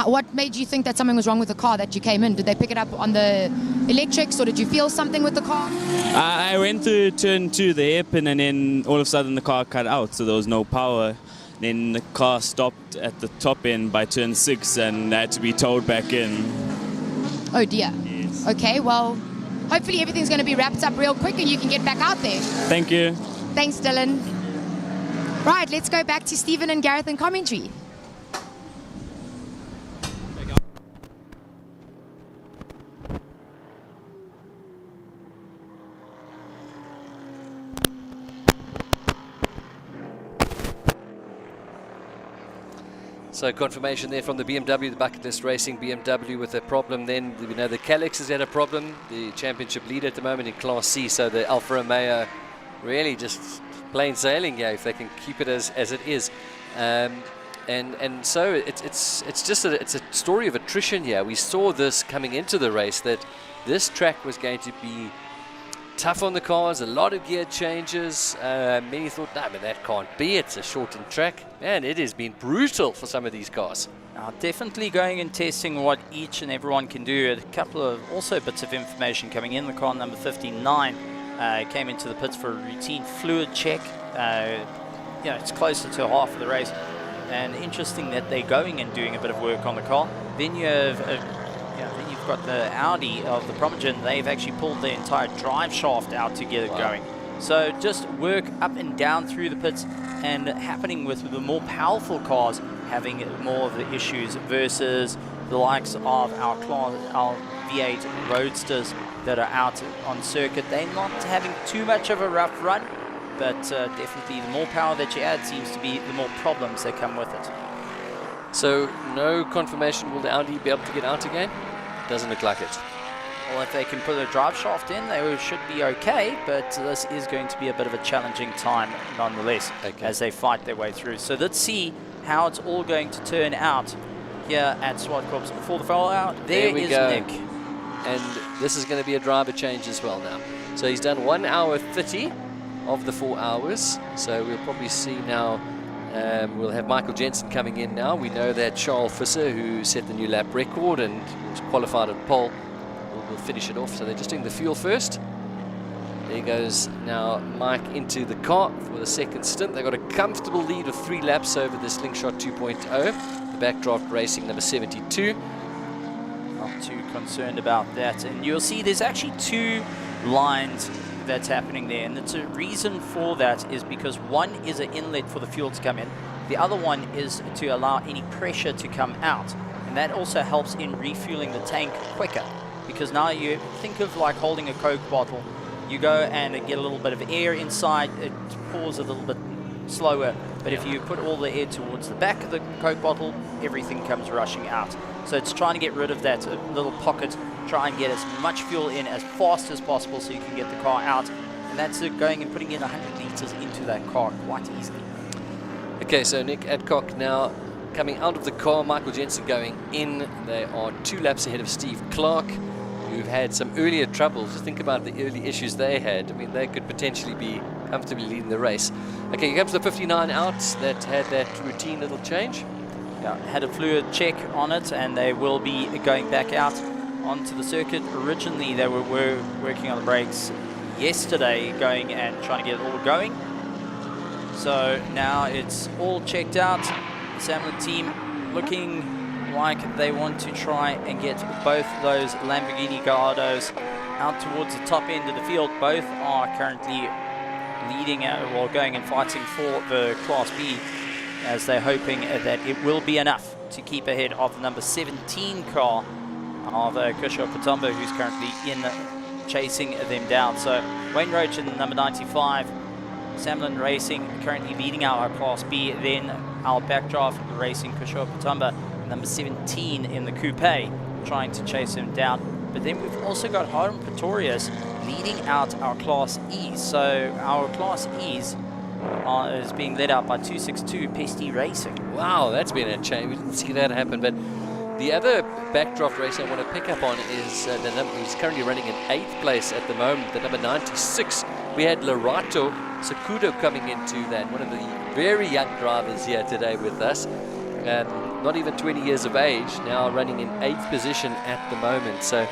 [SPEAKER 1] What made you think that something was wrong with the car that you came in? Did they pick it up on the electrics, or did you feel something with the car?
[SPEAKER 6] I went to turn 2, the hairpin, and then all of a sudden the car cut out, so there was no power. Then the car stopped at the top end by turn 6 and had to be towed back in.
[SPEAKER 1] Oh dear.
[SPEAKER 6] Yes.
[SPEAKER 1] Okay, well, hopefully everything's going to be wrapped up real quick and you can get back out there.
[SPEAKER 6] Thank you.
[SPEAKER 1] Thanks, Dylan. Right, let's go back to Stephen and Gareth in commentary.
[SPEAKER 2] So confirmation there from the BMW, the Bucket List Racing BMW with a problem. Then we know the Calyx has had a problem, the championship leader at the moment in Class C. So the Alfa Romeo really just plain sailing, if they can keep it as it is. And so it's just it's a story of attrition here. We saw this coming into the race, that this track was going to be tough on the cars, a lot of gear changes. Many thought, no, but that can't be. It's a shortened track. And it has been brutal for some of these cars.
[SPEAKER 3] Now, definitely going and testing what each and everyone can do. A couple of also bits of information coming in. The car number 59 came into the pits for a routine fluid check. It's closer to half of the race. And interesting that they're going and doing a bit of work on the car. Then you have then you've got the Audi of the Primogen. They've actually pulled the entire drive shaft out to get it going. So just work up and down through the pits, and happening with the more powerful cars having more of the issues versus the likes of our V8 Roadsters that are out on circuit. They're not having too much of a rough run, but definitely the more power that you add seems to be the more problems that come with it.
[SPEAKER 2] So no confirmation, will the Audi be able to get out again? Doesn't look like it.
[SPEAKER 3] Well, if they can put a drive shaft in, they should be okay, but this is going to be a bit of a challenging time nonetheless as they fight their way through. So let's see how it's all going to turn out here at Zwartkops before the fallout. There is
[SPEAKER 2] go.
[SPEAKER 3] Nick.
[SPEAKER 2] And this is going to be a driver change as well now. So he's done 1 hour 30 of the 4 hours. So we'll probably see now We'll have Michael Jensen coming in now. We know that Charles Visser, who set the new lap record and was qualified on pole, will finish it off. So they're just doing the fuel first. There goes now Mike into the car for the second stint. They've got a comfortable lead of 3 laps over the Slingshot 2.0. The Backdraft Racing number 72.
[SPEAKER 3] Not too concerned about that. And you'll see there's actually 2 lines that's happening there. And the reason for that is because one is an inlet for the fuel to come in. The other one is to allow any pressure to come out. And that also helps in refueling the tank quicker. Because now you think of like holding a Coke bottle. You go and get a little bit of air inside, it pours a little bit slower. But if you put all the air towards the back of the Coke bottle, everything comes rushing out. So it's trying to get rid of that little pocket, try and get as much fuel in as fast as possible so you can get the car out. And that's going and putting in 100 litres into that car quite easily.
[SPEAKER 2] Okay, so Nick Adcock now coming out of the car, Michael Jensen going in. They are 2 laps ahead of Steve Clark, who've had some earlier troubles. Just think about the early issues they had. I mean, they could potentially be comfortably leading the race. Okay, here comes the 59 out that had that routine little change.
[SPEAKER 3] Yeah, had a fluid check on it, and they will be going back out onto the circuit. Originally, they were working on the brakes yesterday, going and trying to get it all going. So now it's all checked out. The Samlin team looking like they want to try and get both those Lamborghini Gallardos out towards the top end of the field. Both are currently leading or going and fighting for the Class B, as they're hoping that it will be enough to keep ahead of the number 17 car of Kusho Patumba, who's currently in chasing them down. So Wayne Roach in number 95, Samlin Racing currently leading our Class B, then our Backdraft Racing Kusho Patumba, number 17 in the coupe, trying to chase him down. But then we've also got Hiram Pretorius leading out our Class E's. So our Class E's is being led out by 262 Pesty Racing.
[SPEAKER 2] Wow, that's been a change. We didn't see that happen. But the other Backdraft race I want to pick up on is the number who's currently running in 8th place at the moment, the number 96. We had Lorato Sakudo coming into that, one of the very young drivers here today with us. Not even 20 years of age, now running in 8th position at the moment. So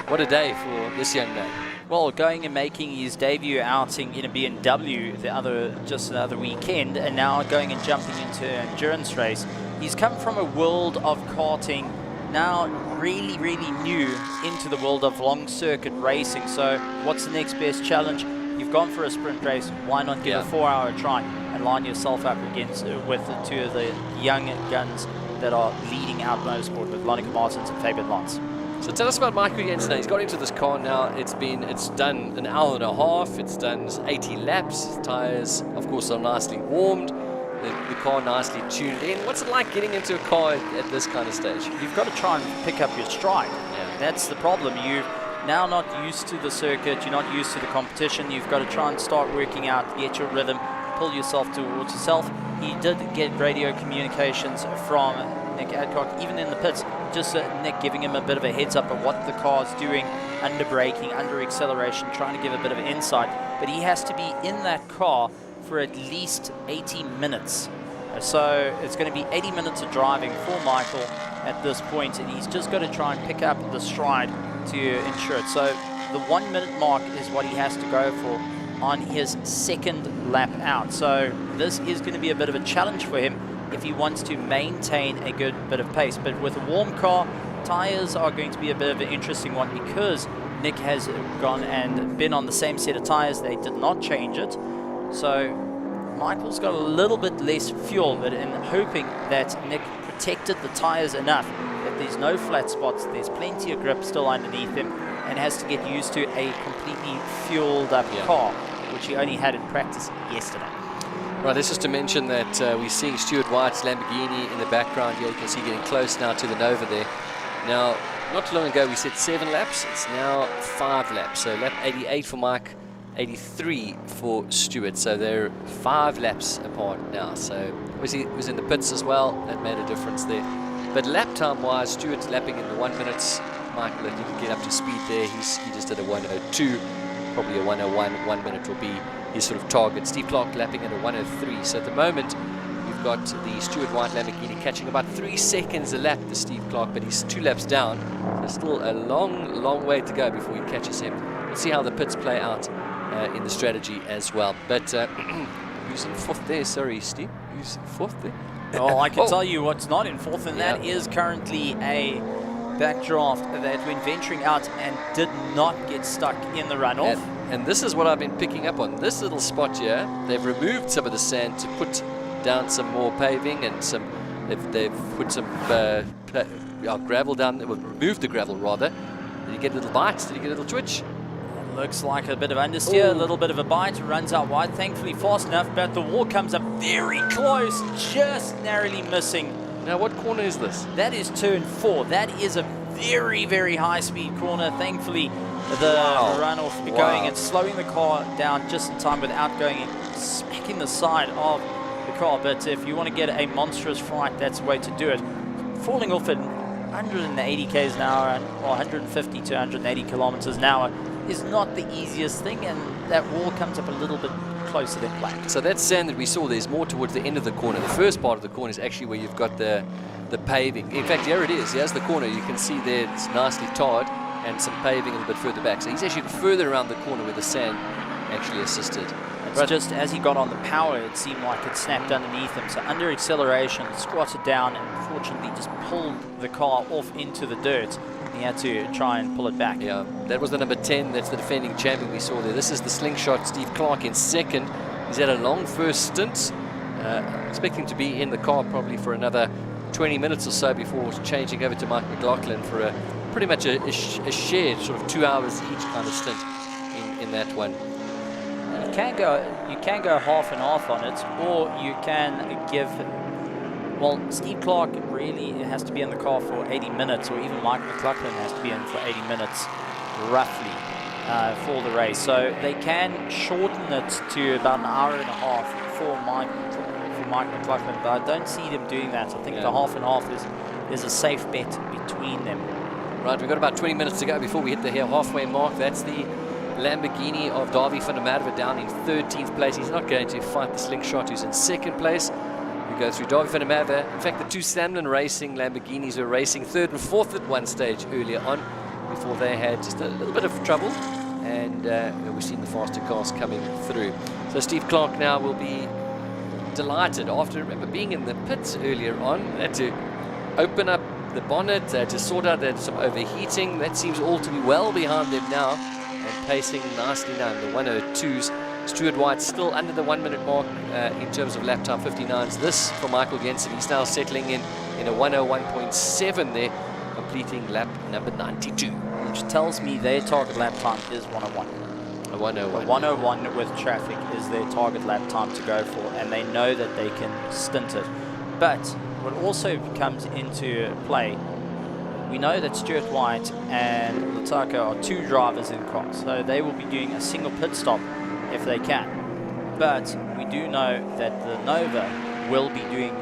[SPEAKER 2] what a day for this young man.
[SPEAKER 3] Well, going and making his debut outing in a BMW just the other weekend, and now going and jumping into an endurance race. He's come from a world of karting, now really new into the world of long circuit racing. So what's the next best challenge? You've gone for a sprint race, why not give a 4-hour try and line yourself up against with 2 of the young guns that are leading out motorsport with Lonica Martins and Fabian Lance.
[SPEAKER 2] So tell us about Michael Jensen. He's got into this car now. It's done an hour and a half. It's done 80 laps. His tires, of course, are nicely warmed. The car nicely tuned in. What's it like getting into a car at this kind of stage?
[SPEAKER 3] You've got to try and pick up your stride. Yeah. That's the problem. You're now not used to the circuit. You're not used to the competition. You've got to try and start working out, get your rhythm, pull yourself towards yourself. He did get radio communications from Nick Adcock, even in the pits, just Nick giving him a bit of a heads up of what the car's doing, under braking, under acceleration, trying to give a bit of insight. But he has to be in that car for at least 80 minutes. So it's going to be 80 minutes of driving for Michael at this point, and he's just got to try and pick up the stride to ensure it. So the 1 minute mark is what he has to go for on his second lap out. So this is going to be a bit of a challenge for him if he wants to maintain a good bit of pace. But with a warm car, tires are going to be a bit of an interesting one, because Nick has gone and been on the same set of tires. They did not change it. So Michael's got a little bit less fuel, but in hoping that Nick protected the tires enough that there's no flat spots, there's plenty of grip still underneath him, and has to get used to a completely fueled up car, which he only had in practice yesterday.
[SPEAKER 2] Right, this is to mention that we're seeing Stuart White's Lamborghini in the background here. You can see getting close now to the Nova there. Now, not too long ago we said 7 laps. It's now 5 laps. So lap 88 for Mike, 83 for Stuart. So they're 5 laps apart now. So obviously it was in the pits as well. That made a difference there. But lap time wise, Stuart's lapping in the 1 minute. Michael, if you can get up to speed there, he just did a 102. Probably a 101. 1 minute will be his sort of target. Steve Clark lapping at a 103. So at the moment, you've got the Stuart White Lamborghini catching about 3 seconds a lap to Steve Clark, but he's 2 laps down. So still a long way to go before he catches him. We'll see how the pits play out in the strategy as well. But who's in 4th there? Sorry, Steve. Who's in 4th there?
[SPEAKER 3] Oh, I can tell you what's not in 4th, and that is currently a backdraft that went venturing out and did not get stuck in the runoff.
[SPEAKER 2] And this is what I've been picking up on. This little spot here, they've removed some of the sand to put down some more paving, and they've put some gravel down. Well, removed the gravel rather. Did you get a little bite? Did you get a little twitch?
[SPEAKER 3] Looks like a bit of understeer, a little bit of a bite, runs out wide, thankfully fast enough, but the wall comes up very close, just narrowly missing.
[SPEAKER 2] Now, what corner is this?
[SPEAKER 3] That is turn 4. That is a very high-speed corner. Thankfully, the runoff going and slowing the car down just in time without going and smacking the side of the car. But if you want to get a monstrous fright, that's the way to do it. Falling off at 180 k's an hour, or 150 to 180 kilometers an hour, is not the easiest thing, and that wall comes up a little bit closer than planned.
[SPEAKER 2] So that sand that we saw, there's more towards the end of the corner. The first part of the corner is actually where you've got the paving. In fact, here it is. Here's the corner. You can see there it's nicely tarred and some paving a little bit further back. So he's actually further around the corner where the sand actually assisted.
[SPEAKER 3] It's just as he got on the power, it seemed like it snapped underneath him. So under acceleration, it squatted down and unfortunately just pulled the car off into the dirt. He had to try and pull it back.
[SPEAKER 2] Yeah, that was the number 10. That's the defending champion we saw there. This is the slingshot Steve Clark in 2nd. He's had a long first stint. Expecting to be in the car probably for another 20 minutes or so before changing over to Mike McLaughlin for pretty much a shared sort of 2 hours each kind of stint in that one.
[SPEAKER 3] You can go half and half on it, or you can give. Well, Steve Clark really has to be in the car for 80 minutes, or even Mike McLaughlin has to be in for 80 minutes, roughly, for the race. So they can shorten it to about an hour and a half for Mike McLaughlin, but I don't see them doing that. I think the half and half is a safe bet between them.
[SPEAKER 2] Right, we've got about 20 minutes to go before we hit the halfway mark. That's the Lamborghini of Davy van der Merwe down in 13th place. He's not going to fight the slingshot who's in 2nd place. We go through Davy van der Merwe. In fact, the 2 Samlin Racing Lamborghinis were racing 3rd and 4th at one stage earlier on before they had just a little bit of trouble, and we've seen the faster cars coming through. So Steve Clark now will be delighted after, remember, being in the pits earlier on. Had to open up the bonnet to sort out that some overheating. That seems all to be well behind them now, and pacing nicely now in the 102s. Stuart White still under the 1 minute mark in terms of lap time 59s. This for Michael Jensen. He's now settling in a 101.7 there, completing lap number 92.
[SPEAKER 3] Which tells me their target lap time is 101.
[SPEAKER 2] A 101.
[SPEAKER 3] A 101 with traffic is their target lap time to go for, and they know that they can stint it. But what also comes into play, we know that Stuart White and Lutaka are 2 drivers in cars, so they will be doing a single pit stop if they can. But we do know that the Nova will be doing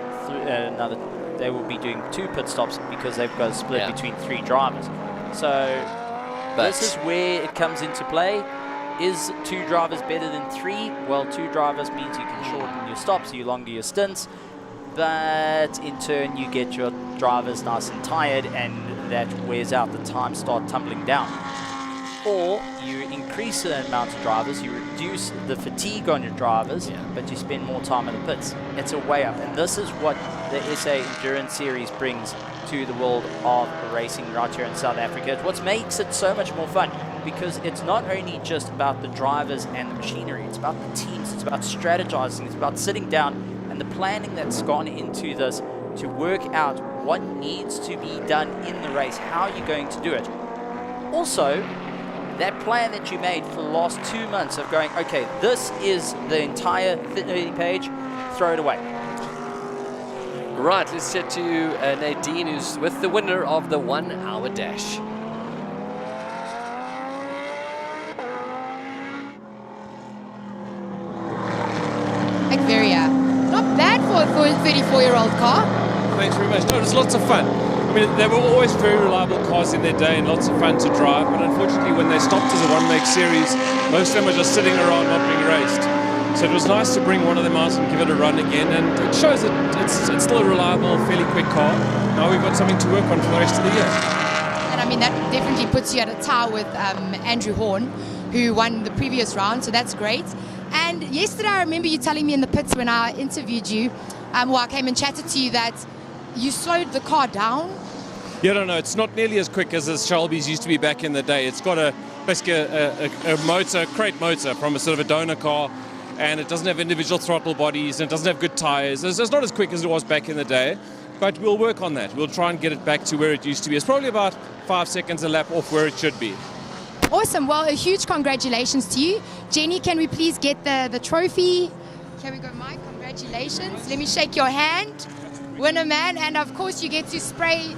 [SPEAKER 3] they will be doing 2 pit stops because they've got a split between 3 drivers. So this is where it comes into play. Is 2 drivers better than 3? Well, 2 drivers means you can shorten your stops, you longer your stints, but in turn you get your drivers nice and tired, and that wears out, the time start tumbling down. Or you increase the amount of drivers, you reduce the fatigue on your drivers, but you spend more time in the pits. It's a way up, and this is what the SA Endurance Series brings to the world of racing right here in South Africa. It's what makes it so much more fun, because it's not only just about the drivers and the machinery, it's about the teams, it's about strategizing, it's about sitting down and the planning that's gone into this to work out what needs to be done in the race, how you're going to do it. Also, that plan that you made for the last 2 months of going, okay, this is the entire 30 page, throw it away.
[SPEAKER 2] Right, let's get to Nadine, who's with the winner of the 1 hour dash.
[SPEAKER 1] Not bad for a 34-year-old car.
[SPEAKER 18] Thanks very much. No, it was lots of fun. I mean, they were always very reliable cars in their day and lots of fun to drive, but unfortunately when they stopped as a one-make series, most of them were just sitting around not being raced. So it was nice to bring one of them out and give it a run again, and it shows that it's still a reliable, fairly quick car. Now we've got something to work on for the rest of the year.
[SPEAKER 1] And I mean, that definitely puts you at a tie with Andrew Horn, who won the previous round, so that's great. And yesterday I remember you telling me in the pits when I interviewed you, I came and chatted to you, that you slowed the car down.
[SPEAKER 18] Yeah, no, it's not nearly as quick as the Shelby's used to be back in the day. It's got basically a motor, crate motor from a sort of a donor car, and it doesn't have individual throttle bodies, and it doesn't have good tires. It's not as quick as it was back in the day, but we'll work on that. We'll try and get it back to where it used to be. It's probably about 5 seconds a lap off where it should be.
[SPEAKER 1] Awesome. Well, a huge congratulations to you. Jenny, can we please get the trophy? Here we go, Mike. Congratulations. Let me shake your hand. Winner, man. And of course, you get to spray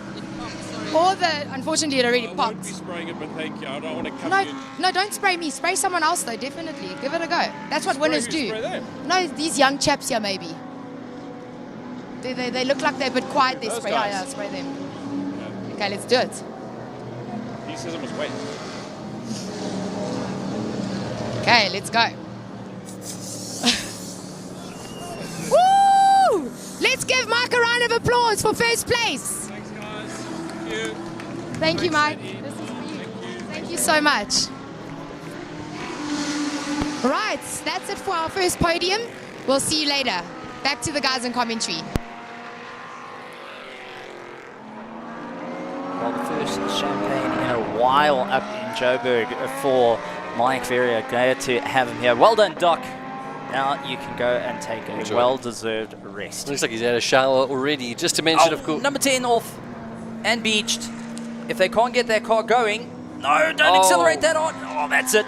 [SPEAKER 1] all the... Unfortunately, it already popped.
[SPEAKER 18] I won't be spraying it, but thank you. I don't want to cut you.
[SPEAKER 1] No, don't spray me. Spray someone else, though, definitely. Give it a go. That's what winners do.
[SPEAKER 18] Spray them?
[SPEAKER 1] No, these young chaps here, maybe. They look like they're a bit quiet. They
[SPEAKER 18] Those
[SPEAKER 1] spray.
[SPEAKER 18] guys.
[SPEAKER 1] Yeah, spray them. Okay, let's do it.
[SPEAKER 18] He says it was wet.
[SPEAKER 1] Okay, let's go. Woo! Let's give Mike a round of applause for first place.
[SPEAKER 18] Thanks, guys. Thank you.
[SPEAKER 1] Thank you, Mike. This is for you. Thank you so much. Right, that's it for our first podium. We'll see you later. Back to the guys in commentary.
[SPEAKER 3] Well, the first champagne in a while up in Joburg for Mike Ferrier. Glad to have him here. Well done, Doc. Now you can go and take a well-deserved rest.
[SPEAKER 2] Looks like he's had a shower already. Just to mention, of course...
[SPEAKER 3] Number 10 off and beached. If they can't get their car going... No, don't accelerate that on. Oh, that's it.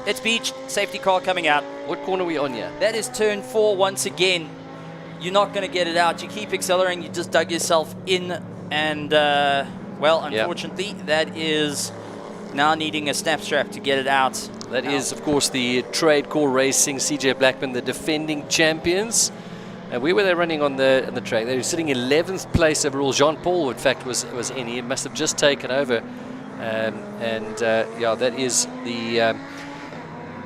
[SPEAKER 3] It's beached. Safety car coming out.
[SPEAKER 2] What corner are we on here?
[SPEAKER 3] That is turn 4 once again. You're not going to get it out. You keep accelerating. You just dug yourself in. And, well, unfortunately, that is now needing a snap strap to get it out.
[SPEAKER 2] That is, of course, the Trade Core Racing, CJ Blackman, the defending champions. And where were they running on the track? They were sitting 11th place overall. Jean-Paul, in fact, was in. He must have just taken over. Yeah, that is the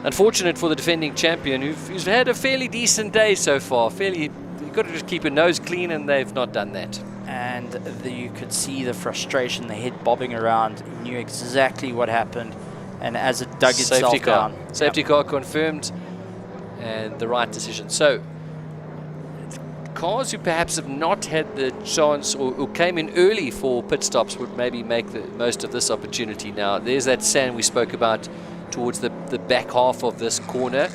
[SPEAKER 2] unfortunate for the defending champion, who's had a fairly decent day so far. You've got to just keep your nose clean, and they've not done that.
[SPEAKER 3] And you could see the frustration, the head bobbing around. He knew exactly what happened. And as it dug itself down.
[SPEAKER 2] Safety car confirmed, and the right decision. So, cars who perhaps have not had the chance or came in early for pit stops would maybe make the most of this opportunity now. There's that sand we spoke about towards the back half of this corner,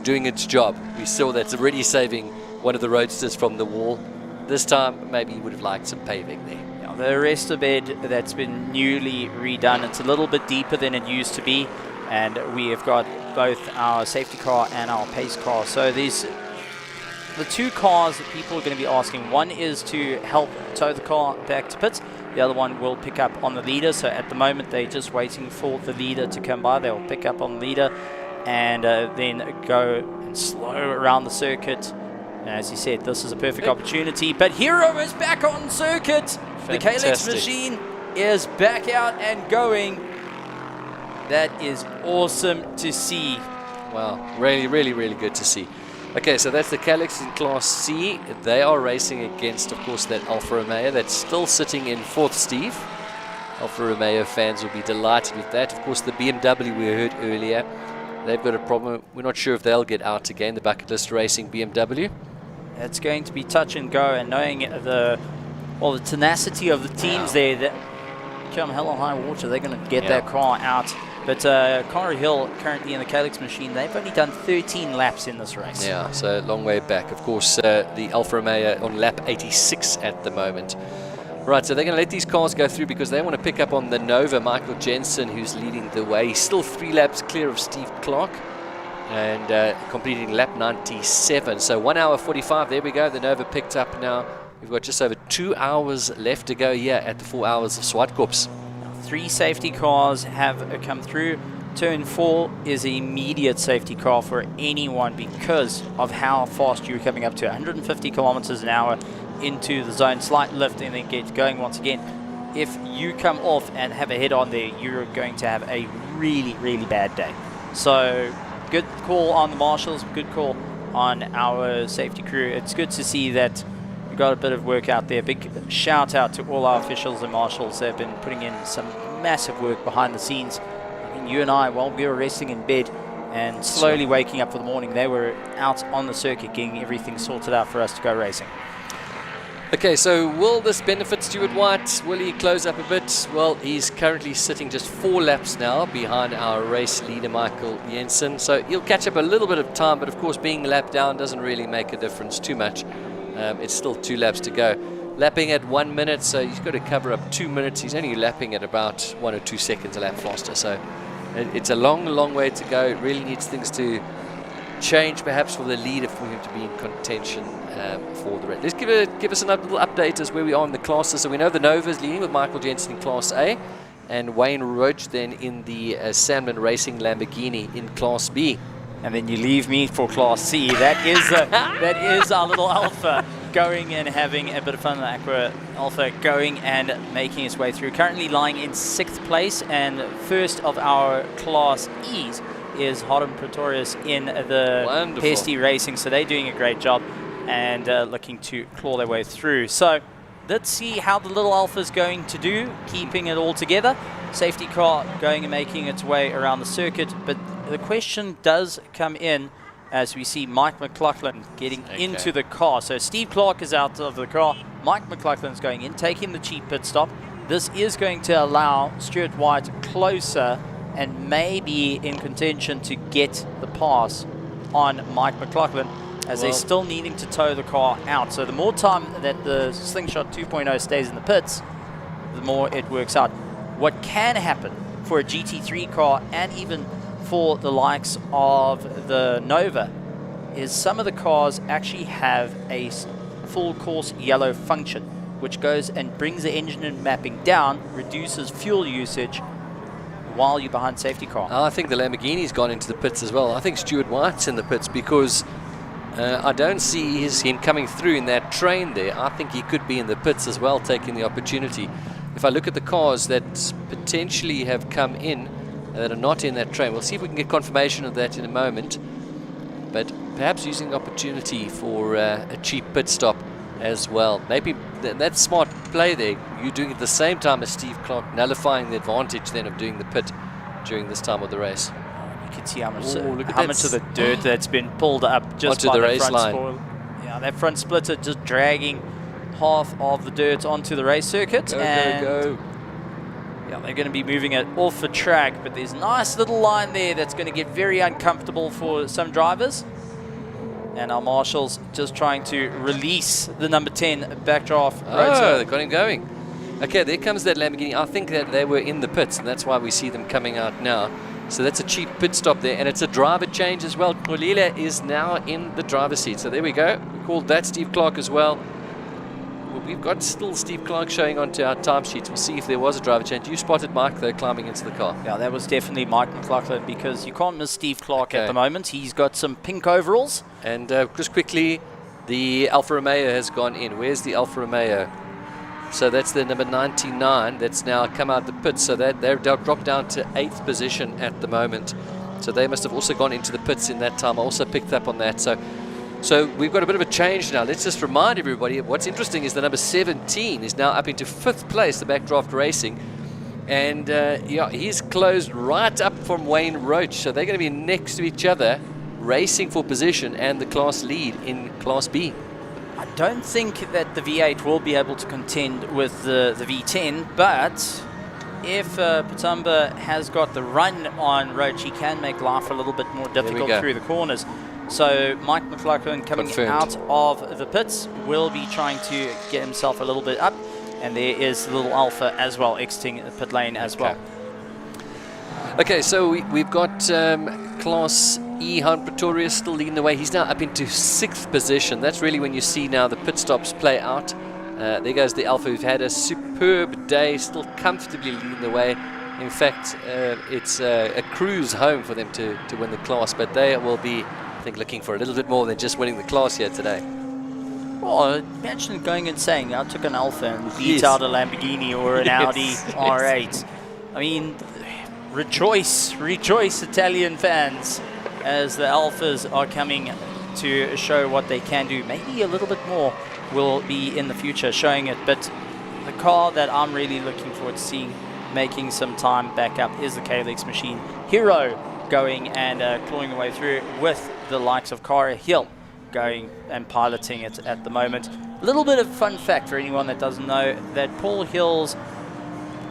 [SPEAKER 2] doing its job. We saw that's already saving one of the roadsters from the wall. This time, maybe you would have liked some paving there.
[SPEAKER 3] The arrestor bed that's been newly redone, it's a little bit deeper than it used to be, and we have got both our safety car and our pace car. So there's the two cars that people are going to be asking. One is to help tow the car back to pits. The other one will pick up on the leader. So at the moment they're just waiting for the leader to come by. They'll pick up on the leader and then go and slow around the circuit. And as you said, this is a perfect opportunity. But Hero is back on circuit. The Calyx machine is back out and going. That is awesome to see.
[SPEAKER 2] Wow, really, really, really good to see. Okay, so that's the Calyx in Class C. They are racing against, of course, that Alfa Romeo that's still sitting in 4th, Steve. Alfa Romeo fans will be delighted with that. Of course, the BMW we heard earlier, they've got a problem. We're not sure if they'll get out again, the Bucket List Racing BMW.
[SPEAKER 3] It's going to be touch and go, and knowing the tenacity of the teams there, that come hell or high water, they're going to get their car out. But Conroy Hill, currently in the Calyx machine, they've only done 13 laps in this race.
[SPEAKER 2] Yeah, so a long way back. Of course, the Alfa Romeo on lap 86 at the moment. Right, so they're going to let these cars go through because they want to pick up on the Nova, Michael Jensen, who's leading the way. He's still 3 laps clear of Steve Clark and completing lap 97. So 1 hour 45, there we go. The Nova picked up now. We've got just over 2 hours left to go here at the 4 Hours of Zwartkops.
[SPEAKER 3] 3 safety cars have come through. Turn 4 is an immediate safety car for anyone because of how fast you're coming up to 150 kilometers an hour into the zone. Slight lift and then get going once again. If you come off and have a head on there, you're going to have a really, really bad day. So good call on the marshals, good call on our safety crew. It's good to see that we got a bit of work out there. Big shout out to all our officials and marshals. They've been putting in some massive work behind the scenes. I mean, you and I, while we were resting in bed and slowly waking up for the morning, they were out on the circuit getting everything sorted out for us to go racing.
[SPEAKER 2] Okay, so will this benefit Stuart White? Will he close up a bit? Well, he's currently sitting just 4 laps now behind our race leader, Michael Jensen. So he'll catch up a little bit of time, but of course being lapped down doesn't really make a difference too much. It's still 2 laps to go. Lapping at 1 minute, so he's got to cover up 2 minutes. He's only lapping at about 1 or 2 seconds a lap faster. So it's a long way to go. It really needs things to change perhaps for the leader for him to be in contention for the race. Let's give us a little update as where we are in the classes. So we know the Nova is leading with Michael Jensen in Class A and Wayne Roach then in the Sandman Racing Lamborghini in Class B.
[SPEAKER 3] And then you leave me for Class C. That is our little Alpha going and having a bit of fun. The Aqua Alpha going and making its way through. Currently lying in 6th place, and first of our Class E's is Hodham Pretorius in the Pesty Racing. So they're doing a great job and looking to claw their way through. So let's see how the little Alpha is going to do, keeping it all together. Safety car going and making its way around the circuit, but the question does come in as we see Mike McLaughlin getting into the car. So Steve Clark is out of the car. Mike McLaughlin's going in, taking the cheap pit stop. This is going to allow Stuart White closer and maybe in contention to get the pass on Mike McLaughlin, as they're still needing to tow the car out. So the more time that the Slingshot 2.0 stays in the pits, the more it works out. What can happen for a GT3 car and even for the likes of the Nova is some of the cars actually have a full course yellow function, which goes and brings the engine and mapping down, reduces fuel usage while you're behind safety car.
[SPEAKER 2] I think the Lamborghini's gone into the pits as well. I think Stuart White's in the pits because I don't see him coming through in that train there. I think he could be in the pits as well, taking the opportunity. If I look at the cars that potentially have come in that are not in that train, we'll see if we can get confirmation of that in a moment. But perhaps using the opportunity for a cheap pit stop as well. Maybe that's smart play there. You're doing it at the same time as Steve Clark, nullifying the advantage then of doing the pit during this time of the race.
[SPEAKER 3] You can see how much of the dirt that's been pulled up just by the front spoil. Yeah, that front splitter just dragging half of the dirt onto the race circuit.
[SPEAKER 2] Go.
[SPEAKER 3] Yeah, they're going to be moving it off the track, but there's a nice little line there that's going to get very uncomfortable for some drivers. And our marshals just trying to release the number 10 backdraft rotor.
[SPEAKER 2] Oh, they got him going. Okay, there comes that Lamborghini. I think that they were in the pits, and that's why we see them coming out now. So that's a cheap pit stop there, and it's a driver change as well. Kolile is now in the driver's seat. So there we go. We called that Steve Clark as well. We've got still Steve Clark showing onto our timesheets. We'll see if there was a driver change. You spotted Mike, though, climbing into the car.
[SPEAKER 3] Yeah, that was definitely Mike McLaughlin, because you can't miss Steve Clark at the moment. He's got some pink overalls.
[SPEAKER 2] And just quickly, the Alfa Romeo has gone in. Where's the Alfa Romeo? So that's the number 99 that's now come out of the pits. So they're dropped down to 8th position at the moment. So they must have also gone into the pits in that time. I also picked up on that. So we've got a bit of a change now. Let's just remind everybody, what's interesting is the number 17 is now up into 5th place, the Backdraft Racing. And yeah, he's closed right up from Wayne Roach. So they're going to be next to each other, racing for position and the class lead in Class B.
[SPEAKER 3] I don't think that the V8 will be able to contend with the V10, but if Patamba has got the run on Roach, he can make life a little bit more difficult through the corners. So Mike McLaughlin coming out of the pits will be trying to get himself a little bit up, and there is the little Alpha as well exiting the pit lane as well.
[SPEAKER 2] Okay, so we've got Class E, Hound Pretorius still leading the way. He's now up into 6th position. That's really when you see now the pit stops play out. There goes the Alpha, who've had a superb day, still comfortably leading the way. In fact, it's a cruise home for them to win the class, but they will be, I think, looking for a little bit more than just winning the class here today.
[SPEAKER 3] Well, imagine going and saying, I took an Alpha and beat out a Lamborghini or an Audi R8. I mean, rejoice, Italian fans. as the Alphas are coming to show what they can do. Maybe a little bit more will be in the future showing it, but the car that I'm really looking forward to seeing making some time back up is the Kalex machine. Hero going and clawing the way through with the likes of Cara Hill going and piloting it at the moment. A little bit of fun fact for anyone that doesn't know, that Paul Hill's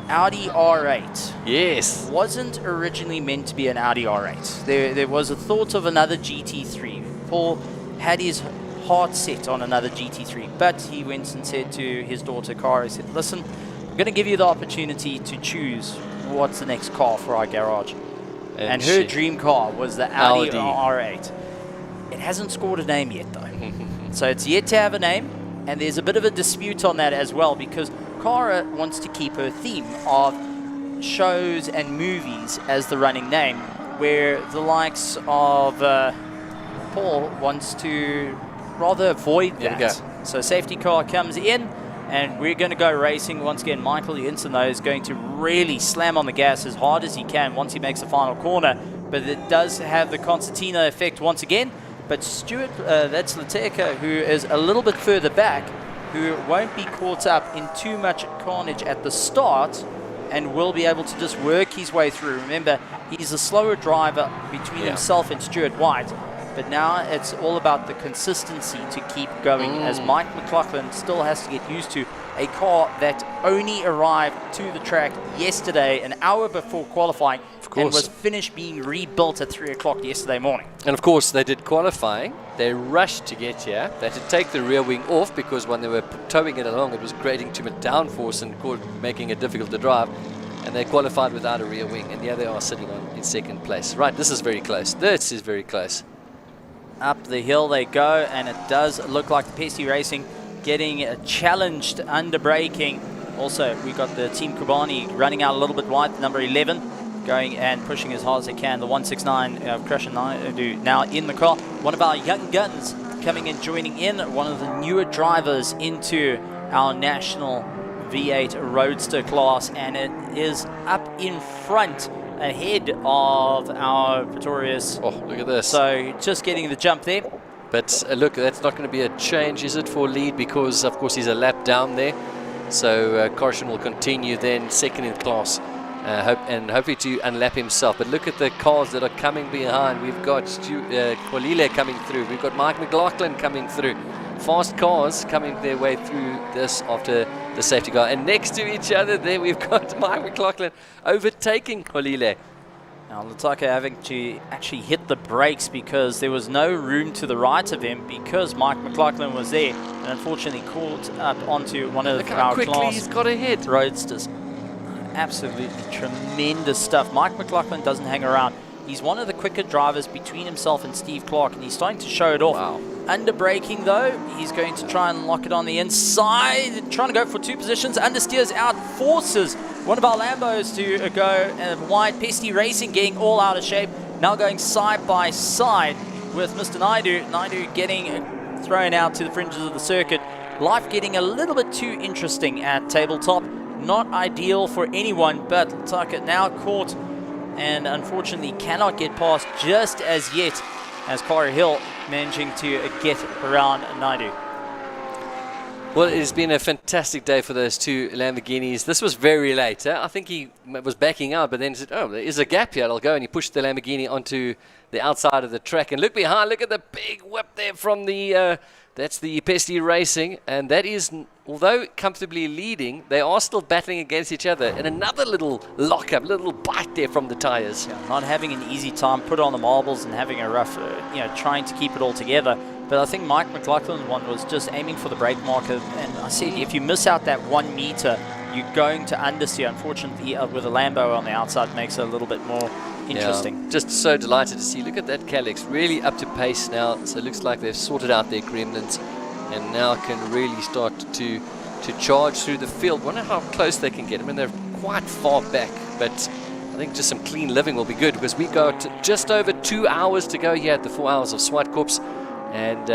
[SPEAKER 3] Audi R8 wasn't originally meant to be an Audi R8. There was a thought of another GT3. Paul had his heart set on another GT3, but he went and said to his daughter Cara, he said, listen, I'm going to give you the opportunity to choose what's the next car for our garage. And her dream car was the Audi R8. It hasn't scored a name yet though. So it's yet to have a name, and there's a bit of a dispute on that as well, because Cara wants to keep her theme of shows and movies as the running name, where the likes of Paul wants to rather avoid that. So safety car comes in, and we're going to go racing. Once again, Michael Jensen, though, is going to really slam on the gas as hard as he can once he makes the final corner. But it does have the concertina effect once again. But Stuart, that's Lateka, who is a little bit further back, who won't be caught up in too much carnage at the start and will be able to just work his way through. Remember, he's a slower driver between himself and Stuart White. But now it's all about the consistency to keep going, as Mike McLaughlin still has to get used to a car that only arrived to the track yesterday, an hour before qualifying, and was finished being rebuilt at 3 o'clock yesterday morning.
[SPEAKER 2] And of course, they did qualifying. They rushed to get here. They had to take the rear wing off because when they were towing it along, it was creating too much downforce and making it difficult to drive. And they qualified without a rear wing. And here they are sitting in second place. Right, this is very close. This is very close.
[SPEAKER 3] Up the hill they go, and it does look like the Pesty Racing getting challenged under braking. Also, we got the Team Kubani running out a little bit wide, number 11, going and pushing as hard as they can. The 169 of Crush and Naidu now in the car. One of our young guns coming and joining in, one of the newer drivers into our national V8 Roadster class, and it is up in front ahead of our Pretorius.
[SPEAKER 2] Oh, look at this.
[SPEAKER 3] So just getting the jump there.
[SPEAKER 2] But look, that's not going to be a change, is it, for lead? Because, of course, he's a lap down there. So Korshen will continue then second in class and hopefully to unlap himself. But look at the cars that are coming behind. We've got Kolile coming through. We've got Mike McLaughlin coming through. Fast cars coming their way through this after the safety car. And next to each other there, we've got Mike McLaughlin overtaking Kolile.
[SPEAKER 3] Now Lataka having to actually hit the brakes because there was no room to the right of him because Mike McLaughlin was there and unfortunately caught up onto one of our class
[SPEAKER 2] he's got ahead.
[SPEAKER 3] roadsters. Absolutely tremendous stuff. Mike McLaughlin doesn't hang around. He's one of the quicker drivers between himself and Steve Clark, and he's starting to show it off.
[SPEAKER 2] Wow.
[SPEAKER 3] Under braking though, he's going to try and lock it on the inside, trying to go for two positions. Understeers out, forces one of our Lambos to go wide. Pesty Racing getting all out of shape. Now going side by side with Mr. Naidu. Naidu getting thrown out to the fringes of the circuit. Life getting a little bit too interesting at tabletop. Not ideal for anyone, but Lataka now caught and unfortunately cannot get past just as yet, as Cara Hill managing to get around Naidu.
[SPEAKER 2] Well, it has been a fantastic day for those two Lamborghinis. This was very late. I think he was backing out, but then said, oh, there is a gap here, I'll go. And he pushed the Lamborghini onto the outside of the track. And look behind, look at the big whip there from the, that's the Pesty Racing. And that is, although comfortably leading, they are still battling against each other. And another little lockup, little bite there from the tires.
[SPEAKER 3] Yeah, not having an easy time, put on the marbles and having a rough, trying to keep it all together. But I think Mike McLaughlin's one was just aiming for the brake marker. And I said, if you miss out that 1 meter, you're going to understeer. Unfortunately, with a Lambo on the outside, makes it a little bit more interesting.
[SPEAKER 2] Yeah, just so delighted to see. Look at that Kalex, really up to pace now. So it looks like they've sorted out their gremlins and now can really start to charge through the field. Wonder how close they can get. I mean, they're quite far back, but I think just some clean living will be good because we got just over 2 hours to go here at the 4 Hours of Zwartkops. And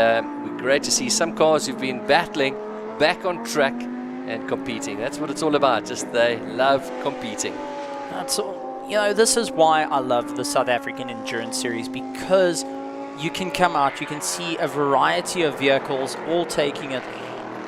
[SPEAKER 2] we're great to see some cars who've been battling back on track and competing. That's what it's all about. Just they love competing.
[SPEAKER 3] That's all. you know, this is why I love the South African Endurance Series, because you can come out, you can see a variety of vehicles all taking it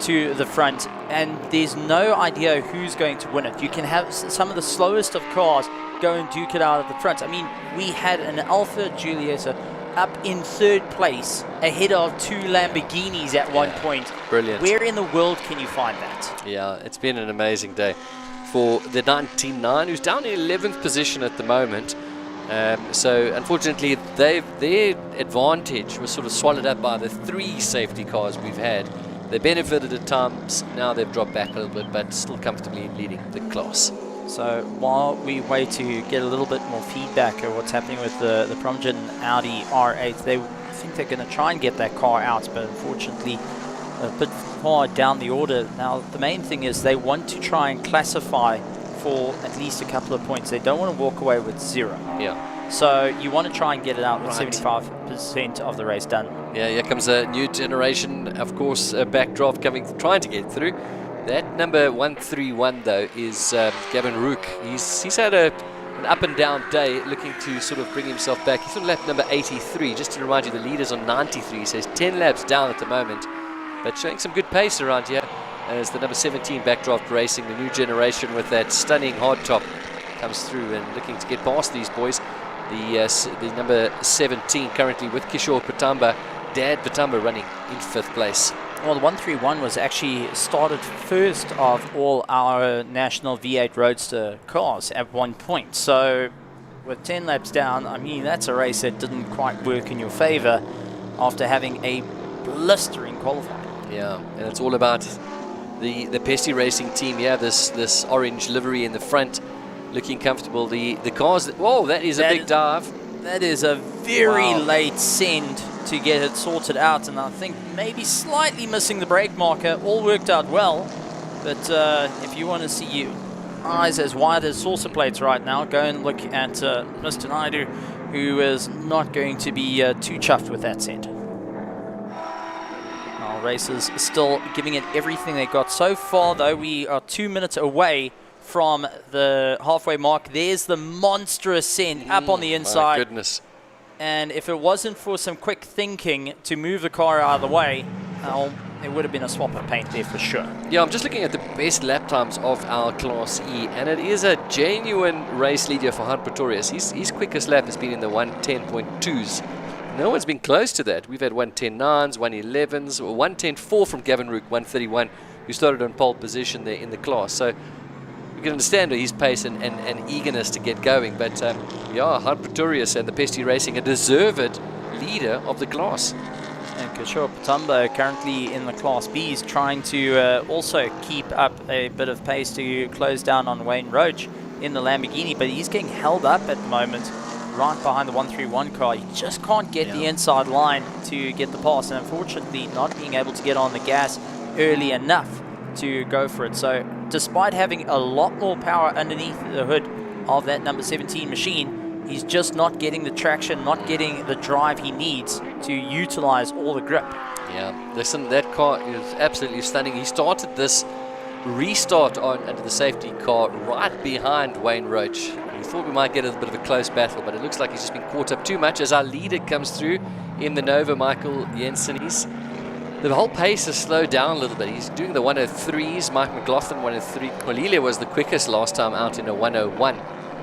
[SPEAKER 3] to the front, and there's no idea who's going to win it. You can have some of the slowest of cars go and duke it out at the front. I mean, we had an Alfa Giulietta up in 3rd place ahead of 2 Lamborghinis at one point.
[SPEAKER 2] Brilliant.
[SPEAKER 3] Where in the world can you find that?
[SPEAKER 2] Yeah, it's been an amazing day for the 99, who's down in 11th position at the moment. So unfortunately, their advantage was sort of swallowed up by the 3 safety cars we've had. They benefited at times, now they've dropped back a little bit, but still comfortably leading the class.
[SPEAKER 3] So while we wait to get a little bit more feedback of what's happening with the Promgen Audi R8, I think they're going to try and get that car out, but unfortunately a bit far down the order. Now the main thing is they want to try and classify for at least a couple of points. They don't want to walk away with 0.
[SPEAKER 2] Yeah.
[SPEAKER 3] So you want to try and get it out with 75% of the race done.
[SPEAKER 2] Yeah, here comes a new generation, of course, a backdraft trying to get through. That number 131 though is Gavin Rook. He's had an up and down day, looking to sort of bring himself back. He's on lap number 83. Just to remind you, the leader's on 93, so he's 10 laps down at the moment, but showing some good pace around here as the number 17 backdraft racing, the new generation with that stunning hardtop comes through and looking to get past these boys. The number 17 currently with Kishore Patamba, Dad Patamba running in 5th place.
[SPEAKER 3] Well, the 131 was actually started first of all our national V8 Roadster cars at one point. So with 10 laps down, I mean, that's a race that didn't quite work in your favor after having a blistering qualifying.
[SPEAKER 2] Yeah, and it's all about the Pesty Racing team here, this orange livery in the front, looking comfortable. The cars, whoa, that is a big dive.
[SPEAKER 3] That is a very late send to get it sorted out, and I think maybe slightly missing the brake marker. All worked out well, but if you want to see your eyes as wide as saucer plates right now, go and look at Mr. Naidu, who is not going to be too chuffed with that send. Our racers still giving it everything they got. So far, though, we are 2 minutes away from the halfway mark. There's the monstrous send up on the inside.
[SPEAKER 2] My goodness.
[SPEAKER 3] And if it wasn't for some quick thinking to move the car out of the way, well, it would have been a swap of paint there for sure.
[SPEAKER 2] Yeah, I'm just looking at the best lap times of our Class E, and it is a genuine race leader for Hunt Pretorius. His quickest lap has been in the 110.2s. No one's been close to that. We've had 110.9s, 111s, 110.4 from Gavin Rook, 131, who started on pole position there in the class. So you can understand his pace and eagerness to get going. But yeah, Hunt Pretorius and the Pesty Racing, a deserved leader of the class.
[SPEAKER 3] And Kishore Patamba currently in the Class B is trying to also keep up a bit of pace to close down on Wayne Roach in the Lamborghini, but he's getting held up at the moment right behind the 131 car. You just can't get the inside line to get the pass, and unfortunately not being able to get on the gas early enough to go for it. So despite having a lot more power underneath the hood of that number 17 machine, he's just not getting the traction, not getting the drive he needs to utilize all the grip.
[SPEAKER 2] Yeah, listen, that car is absolutely stunning. He started this restart under the safety car right behind Wayne Roach. We thought we might get a bit of a close battle, but it looks like he's just been caught up too much as our leader comes through in the Nova, Michael Jensen. The whole pace has slowed down a little bit. He's doing the 103s. Mike McLaughlin 103. Colile was the quickest last time out in a 101.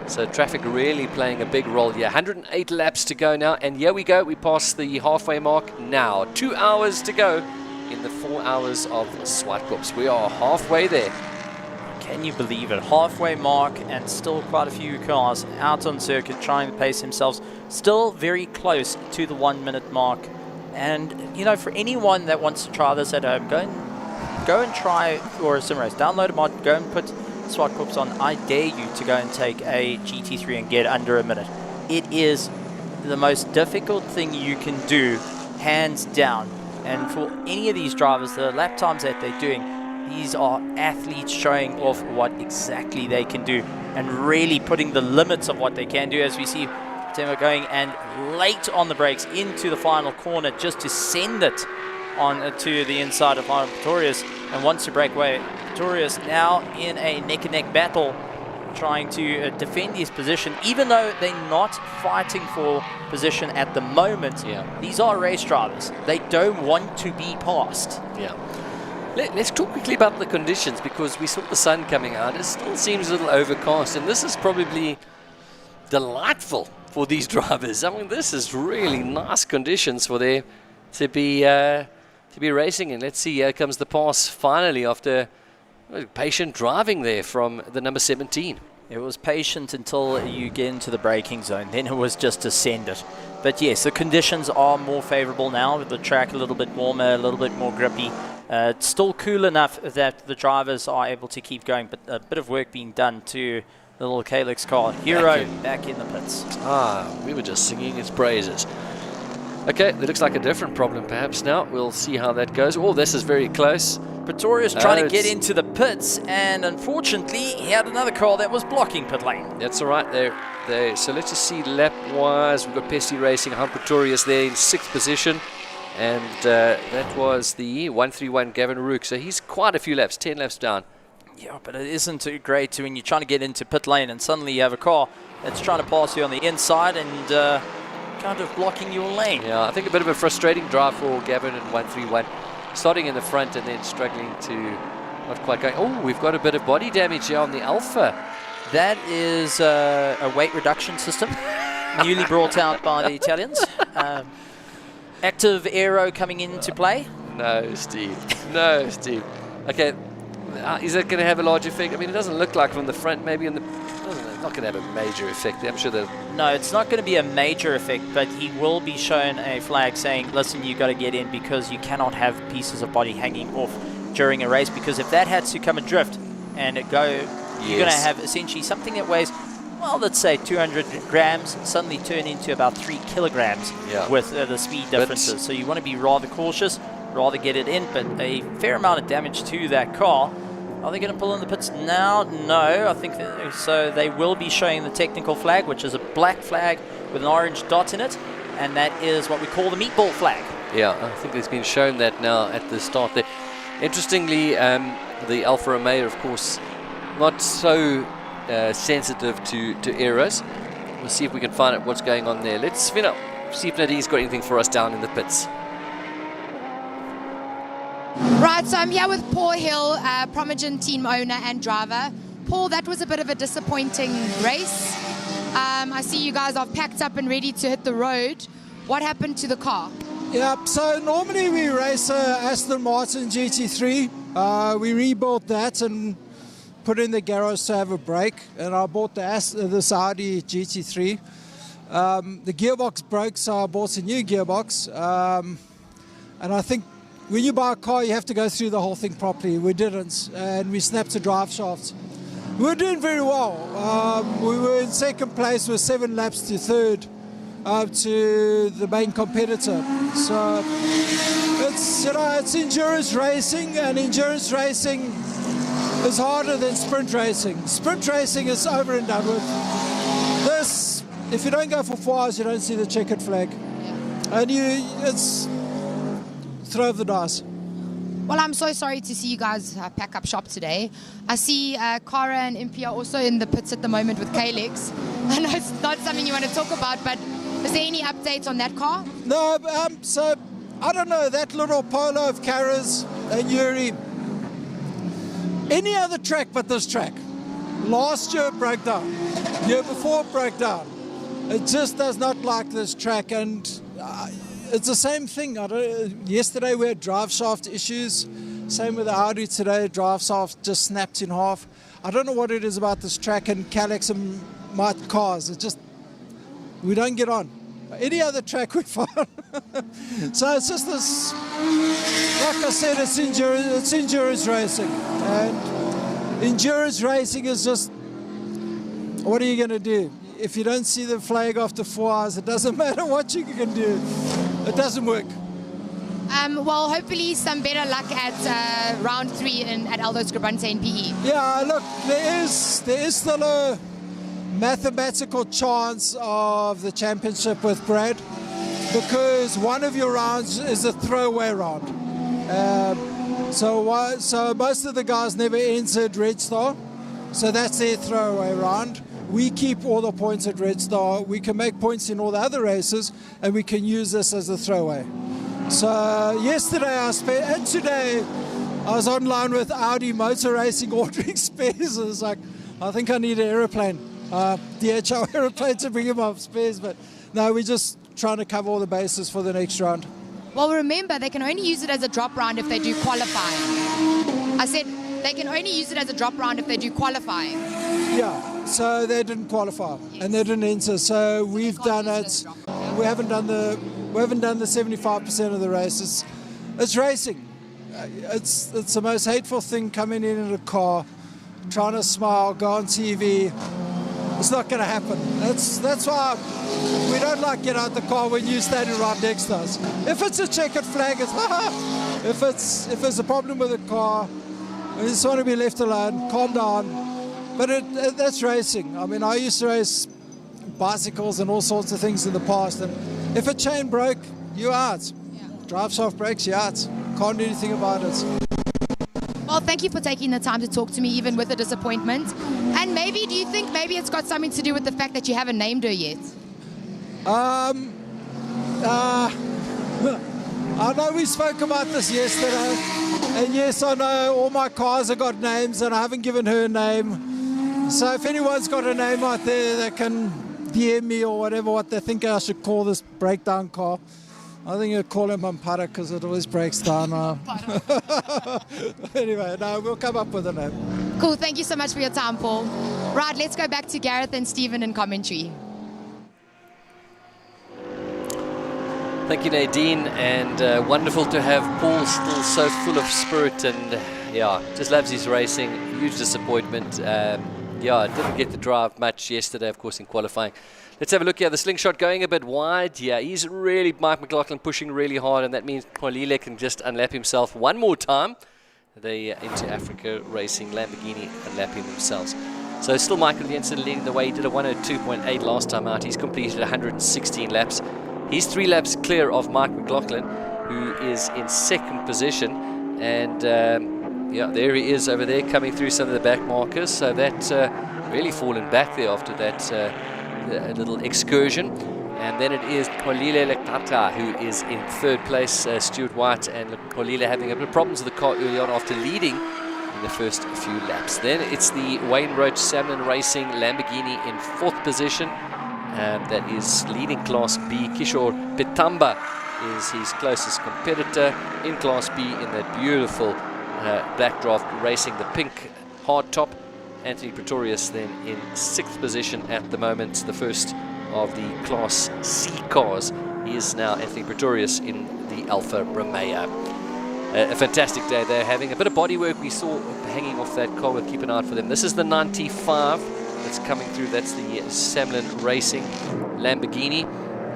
[SPEAKER 2] So traffic really playing a big role here. 108 laps to go now, and here we go. We pass the halfway mark now. 2 hours to go in the 4 hours of Zwartkops. We are halfway there.
[SPEAKER 3] Can you believe it? Halfway mark, and still quite a few cars out on circuit trying to pace themselves. Still very close to the 1 minute mark. And, you know, for anyone that wants to try this at home, go and try for a sim race. Download a mod, go and put Zwartkops on. I dare you to go and take a GT3 and get under a minute. It is the most difficult thing you can do, hands down. And for any of these drivers, the lap times that they're doing, these are athletes showing off what exactly they can do and really putting the limits of what they can do, as we see Temo going and late on the brakes into the final corner just to send it on to the inside of Pretorius, and wants to break away. Pretorius now in a neck-and-neck battle, trying to defend his position, even though they're not fighting for position at the moment. These are race drivers. They don't want to be passed.
[SPEAKER 2] Let's talk quickly about the conditions, because we saw the sun coming out. It still seems a little overcast, and this is probably delightful for these drivers. I mean, this is really nice conditions for them to be racing in. Let's see, here comes the pass finally after patient driving there from the number 17.
[SPEAKER 3] It was patient until you get into the braking zone. Then it was just to send it. But yes, the conditions are more favorable now, with the track a little bit warmer, a little bit more grippy. It's still cool enough that the drivers are able to keep going, but a bit of work being done to the little Calyx car. Hero back in the pits.
[SPEAKER 2] We were just singing its praises. Okay, that looks like a different problem perhaps now. We'll see how that goes. Oh, this is very close.
[SPEAKER 3] Pretorius trying to get into the pits, and unfortunately he had another car that was blocking pit lane.
[SPEAKER 2] That's all right there. So let's just see lap-wise. We've got Pesty Racing, Han Pretorius there in 6th position. And that was the 131 Gavin Rook. So he's quite a few laps, 10 laps down.
[SPEAKER 3] Yeah, but it isn't too great when you're trying to get into pit lane and suddenly you have a car that's trying to pass you on the inside and kind of blocking your lane.
[SPEAKER 2] Yeah, I think a bit of a frustrating drive for Gavin in 131. Starting in the front and then struggling to not quite going. Oh, we've got a bit of body damage here on the Alpha.
[SPEAKER 3] That is a weight reduction system, newly brought out by the Italians. Active aero coming into play.
[SPEAKER 2] No, Steve. No, Steve. Okay, is that going to have a large effect? I mean, it doesn't look like from the front. Maybe in the... It's not going to have a major effect. I'm sure that...
[SPEAKER 3] No, it's not going to be a major effect, but he will be shown a flag saying, listen, you got to get in because you cannot have pieces of body hanging off during a race, because if that had to come adrift and it go, you're going to have essentially something that weighs, well, let's say 200 grams, suddenly turn into about 3 kilograms with the speed differences. So you want to be rather cautious, rather get it in, but a fair amount of damage to that car. Are they going to pull in the pits now? No, I think so. They will be showing the technical flag, which is a black flag with an orange dot in it, and that is what we call the meatball flag.
[SPEAKER 2] Yeah, I think it's been shown that now at the start there. Interestingly, the Alfa Romeo, of course, not so sensitive to errors. We'll see if we can find out what's going on there. Let's see if Nadine's got anything for us down in the pits.
[SPEAKER 1] Right, so I'm here with Paul Hill, Promogen team owner and driver. Paul, that was a bit of a disappointing race. I see you guys are packed up and ready to hit the road. What happened to the car?
[SPEAKER 19] Yeah, so normally we race a Aston Martin GT3. We rebuilt that and put in the garage to have a brake, and I bought the Audi GT3. The gearbox broke, so I bought a new gearbox. And I think when you buy a car, you have to go through the whole thing properly. We didn't, and we snapped a drive shaft. We were doing very well. We were in second place with 7 laps to third to the main competitor. So it's endurance racing, and endurance racing is harder than sprint racing. Sprint racing is over and done with. This, if you don't go for 4 hours, you don't see the checkered flag, and it's throw of the dice.
[SPEAKER 1] Well, I'm so sorry to see you guys pack up shop today. I see Cara and Impy are also in the pits at the moment with Calyx. I know it's not something you want to talk about, but is there any updates on that car?
[SPEAKER 19] No, so I don't know, that little Polo of Cara's and Yuri. Any other track but this track. Last year it broke down. Year before it broke down. It just does not like this track, and it's the same thing. Yesterday we had drive shaft issues. Same with the Audi today. Drive shaft just snapped in half. I don't know what it is about this track and Calyx and my cars. It just, we don't get on. Any other track we find. So it's just this, like I said, it's endurance racing. And endurance racing is just, what are you going to do? If you don't see the flag after 4 hours, it doesn't matter what you can do. It doesn't work.
[SPEAKER 1] Well, hopefully some better luck at round 3 at Aldo Scribante in PE.
[SPEAKER 19] Yeah, look, there is still a mathematical chance of the championship with Brad, because one of your rounds is a throwaway round. So most of the guys never entered Red Star. So that's their throwaway round. We keep all the points at Red Star. We can make points in all the other races, and we can use this as a throwaway. So yesterday and today I was online with Audi Motor Racing ordering spares. I was like, I think I need an aeroplane, DHL aeroplane to bring him up spares. But no, we're just trying to cover all the bases for the next round.
[SPEAKER 1] Well, remember, they can only use it as a drop round if they do qualifying. I said they can only use it as a drop round if they do qualifying.
[SPEAKER 19] Yeah, so they didn't qualify and they didn't enter. So we've done it. We haven't done the 75% of the race. It's racing. It's the most hateful thing coming in a car, trying to smile, go on TV. It's not going to happen. That's why we don't like get out the car when you're standing right next to us. If it's a checkered flag, it's if it's a problem with the car, we just want to be left alone, calm down. But that's racing. I mean, I used to race bicycles and all sorts of things in the past, and if a chain broke, you're out. Yeah. Drive soft brakes, you're out. Can't do anything about it.
[SPEAKER 1] Well, thank you for taking the time to talk to me, even with the disappointment. And maybe, do you think maybe it's got something to do with the fact that you haven't named her yet?
[SPEAKER 19] I know we spoke about this yesterday, and yes, I know all my cars have got names, and I haven't given her a name. So if anyone's got a name out there that can DM me or whatever, what they think I should call this breakdown car, I think I'd call him Mampara because it always breaks down. Anyway, no, we'll come up with a name.
[SPEAKER 1] Cool, thank you so much for your time, Paul. Right, let's go back to Gareth and Stephen in commentary.
[SPEAKER 2] Thank you, Nadine, and wonderful to have Paul still so full of spirit, and yeah, just loves his racing. Huge disappointment. Yeah, didn't get to drive much yesterday, of course, in qualifying. Let's have a look here. The slingshot going a bit wide. Yeah, he's really, Mike McLaughlin pushing really hard, and that means Polile can just unlap himself one more time. The Into Africa Racing Lamborghini unlapping themselves. So still Michael Jensen leading the way. He did a 102.8 last time out. He's completed 116 laps. He's 3 laps clear of Mike McLaughlin, who is in second position. And yeah, there he is over there coming through some of the back markers. So that really fallen back there after that little excursion. And then it is Polile Lekata who is in third place. Stuart White and Polile having a bit of problems with the car early on after leading in the first few laps. Then it's the Wayne Roach Samlin Racing Lamborghini in fourth position. That is leading Class B. Kishore Pitamba is his closest competitor in Class B in that beautiful black draft racing the pink hard top. Anthony Pretorius then in sixth position at the moment, the first of the Class C cars. He is now Anthony Pretorius in the Alfa Romeo. A fantastic day. They're having a bit of bodywork we saw hanging off that car. We'll keep an eye out for them. This is the 95 that's coming through. That's the Samlin Racing Lamborghini.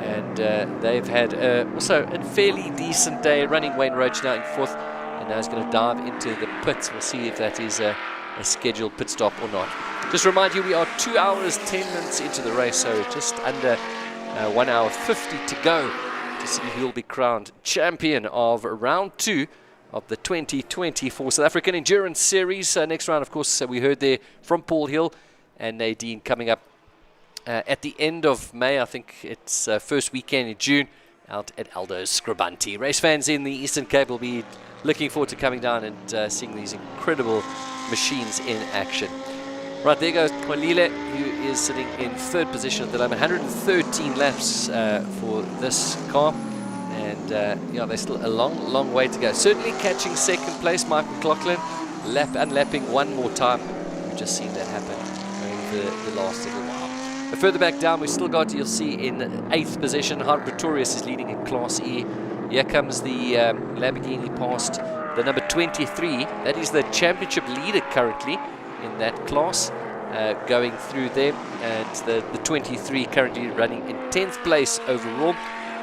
[SPEAKER 2] And they've had also a fairly decent day, running Wayne Roach now in fourth. And now he's going to dive into the pits. We'll see if that is a scheduled pit stop or not. Just remind you, we are 2 hours 10 minutes into the race, so just under 1 hour 50 to go to see who will be crowned champion of round 2 of the 2024 South African Endurance Series. Next round, of course, we heard there from Paul Hill and Nadine coming up at the end of May. I think it's first weekend in June out at Aldo's Scribanti. Race fans in the Eastern Cape will be looking forward to coming down and seeing these incredible machines in action. Right, there goes Polile, who is sitting in third position at the moment. 113 laps for this car. And yeah, there's still a long way to go. Certainly catching second place, Mike McLaughlin, unlapping one more time. We've just seen that happen over the last little while. But further back down, we've still got, you'll see, in 8th position, Hart Pretorius is leading in Class E. Here comes the Lamborghini past the number 23. That is the championship leader currently in that class, going through there. And the 23 currently running in 10th place overall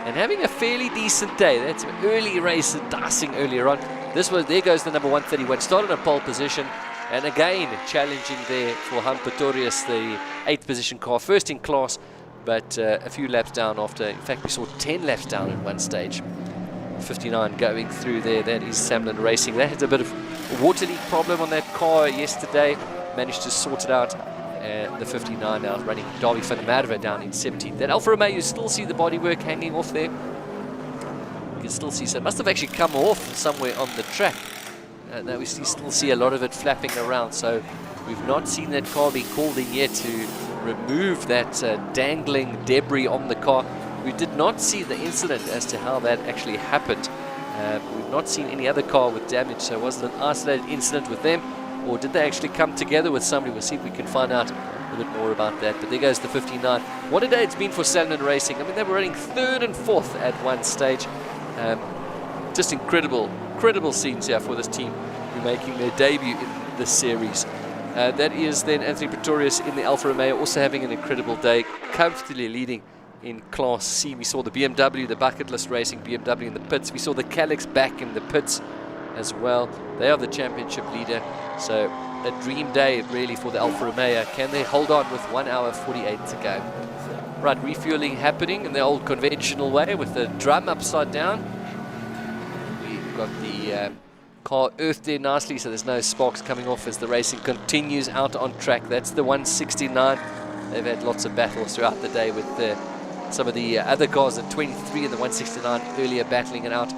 [SPEAKER 2] and having a fairly decent day. That's an early race dicing earlier on. There goes the number 131. Started in pole position. And again, challenging there for Hart Pretorius, the 8th position car. First in class, but a few laps down after. In fact, we saw 10 laps down at one stage. 59 going through there. That is Samlin Racing. They had a bit of a water leak problem on that car yesterday. managed to sort it out. The 59 now running Davy van der Merwe down in 17th. That Alfa Romeo, you still see the bodywork hanging off there. You can still see, so it must have actually come off somewhere on the track. Now we still see a lot of it flapping around, so we've not seen that car being called in yet to remove that dangling debris on the car. We did not see the incident as to how that actually happened. We've not seen any other car with damage, so was it an isolated incident with them, or did they actually come together with somebody? We'll see if we can find out a bit more about that. But there goes the 59. What a day it's been for Sandon Racing. I mean, they were running 3rd and 4th at one stage. Just incredible scenes here for this team who are making their debut in this series. That is then Anthony Pretorius in the Alfa Romeo, also having an incredible day, comfortably leading in Class C. We saw the BMW, the bucket list racing BMW in the pits. We saw the Calyx back in the pits as well. They are the championship leader. So a dream day really for the Alfa Romeo. Can they hold on with 1 hour 48 to go? Right, refueling happening in the old conventional way with the drum upside down. We've got the car earthed there nicely, so there's no sparks coming off as the racing continues out on track. That's the 169. They've had lots of battles throughout the day with some of the other cars, the 23 and the 169 earlier battling it out,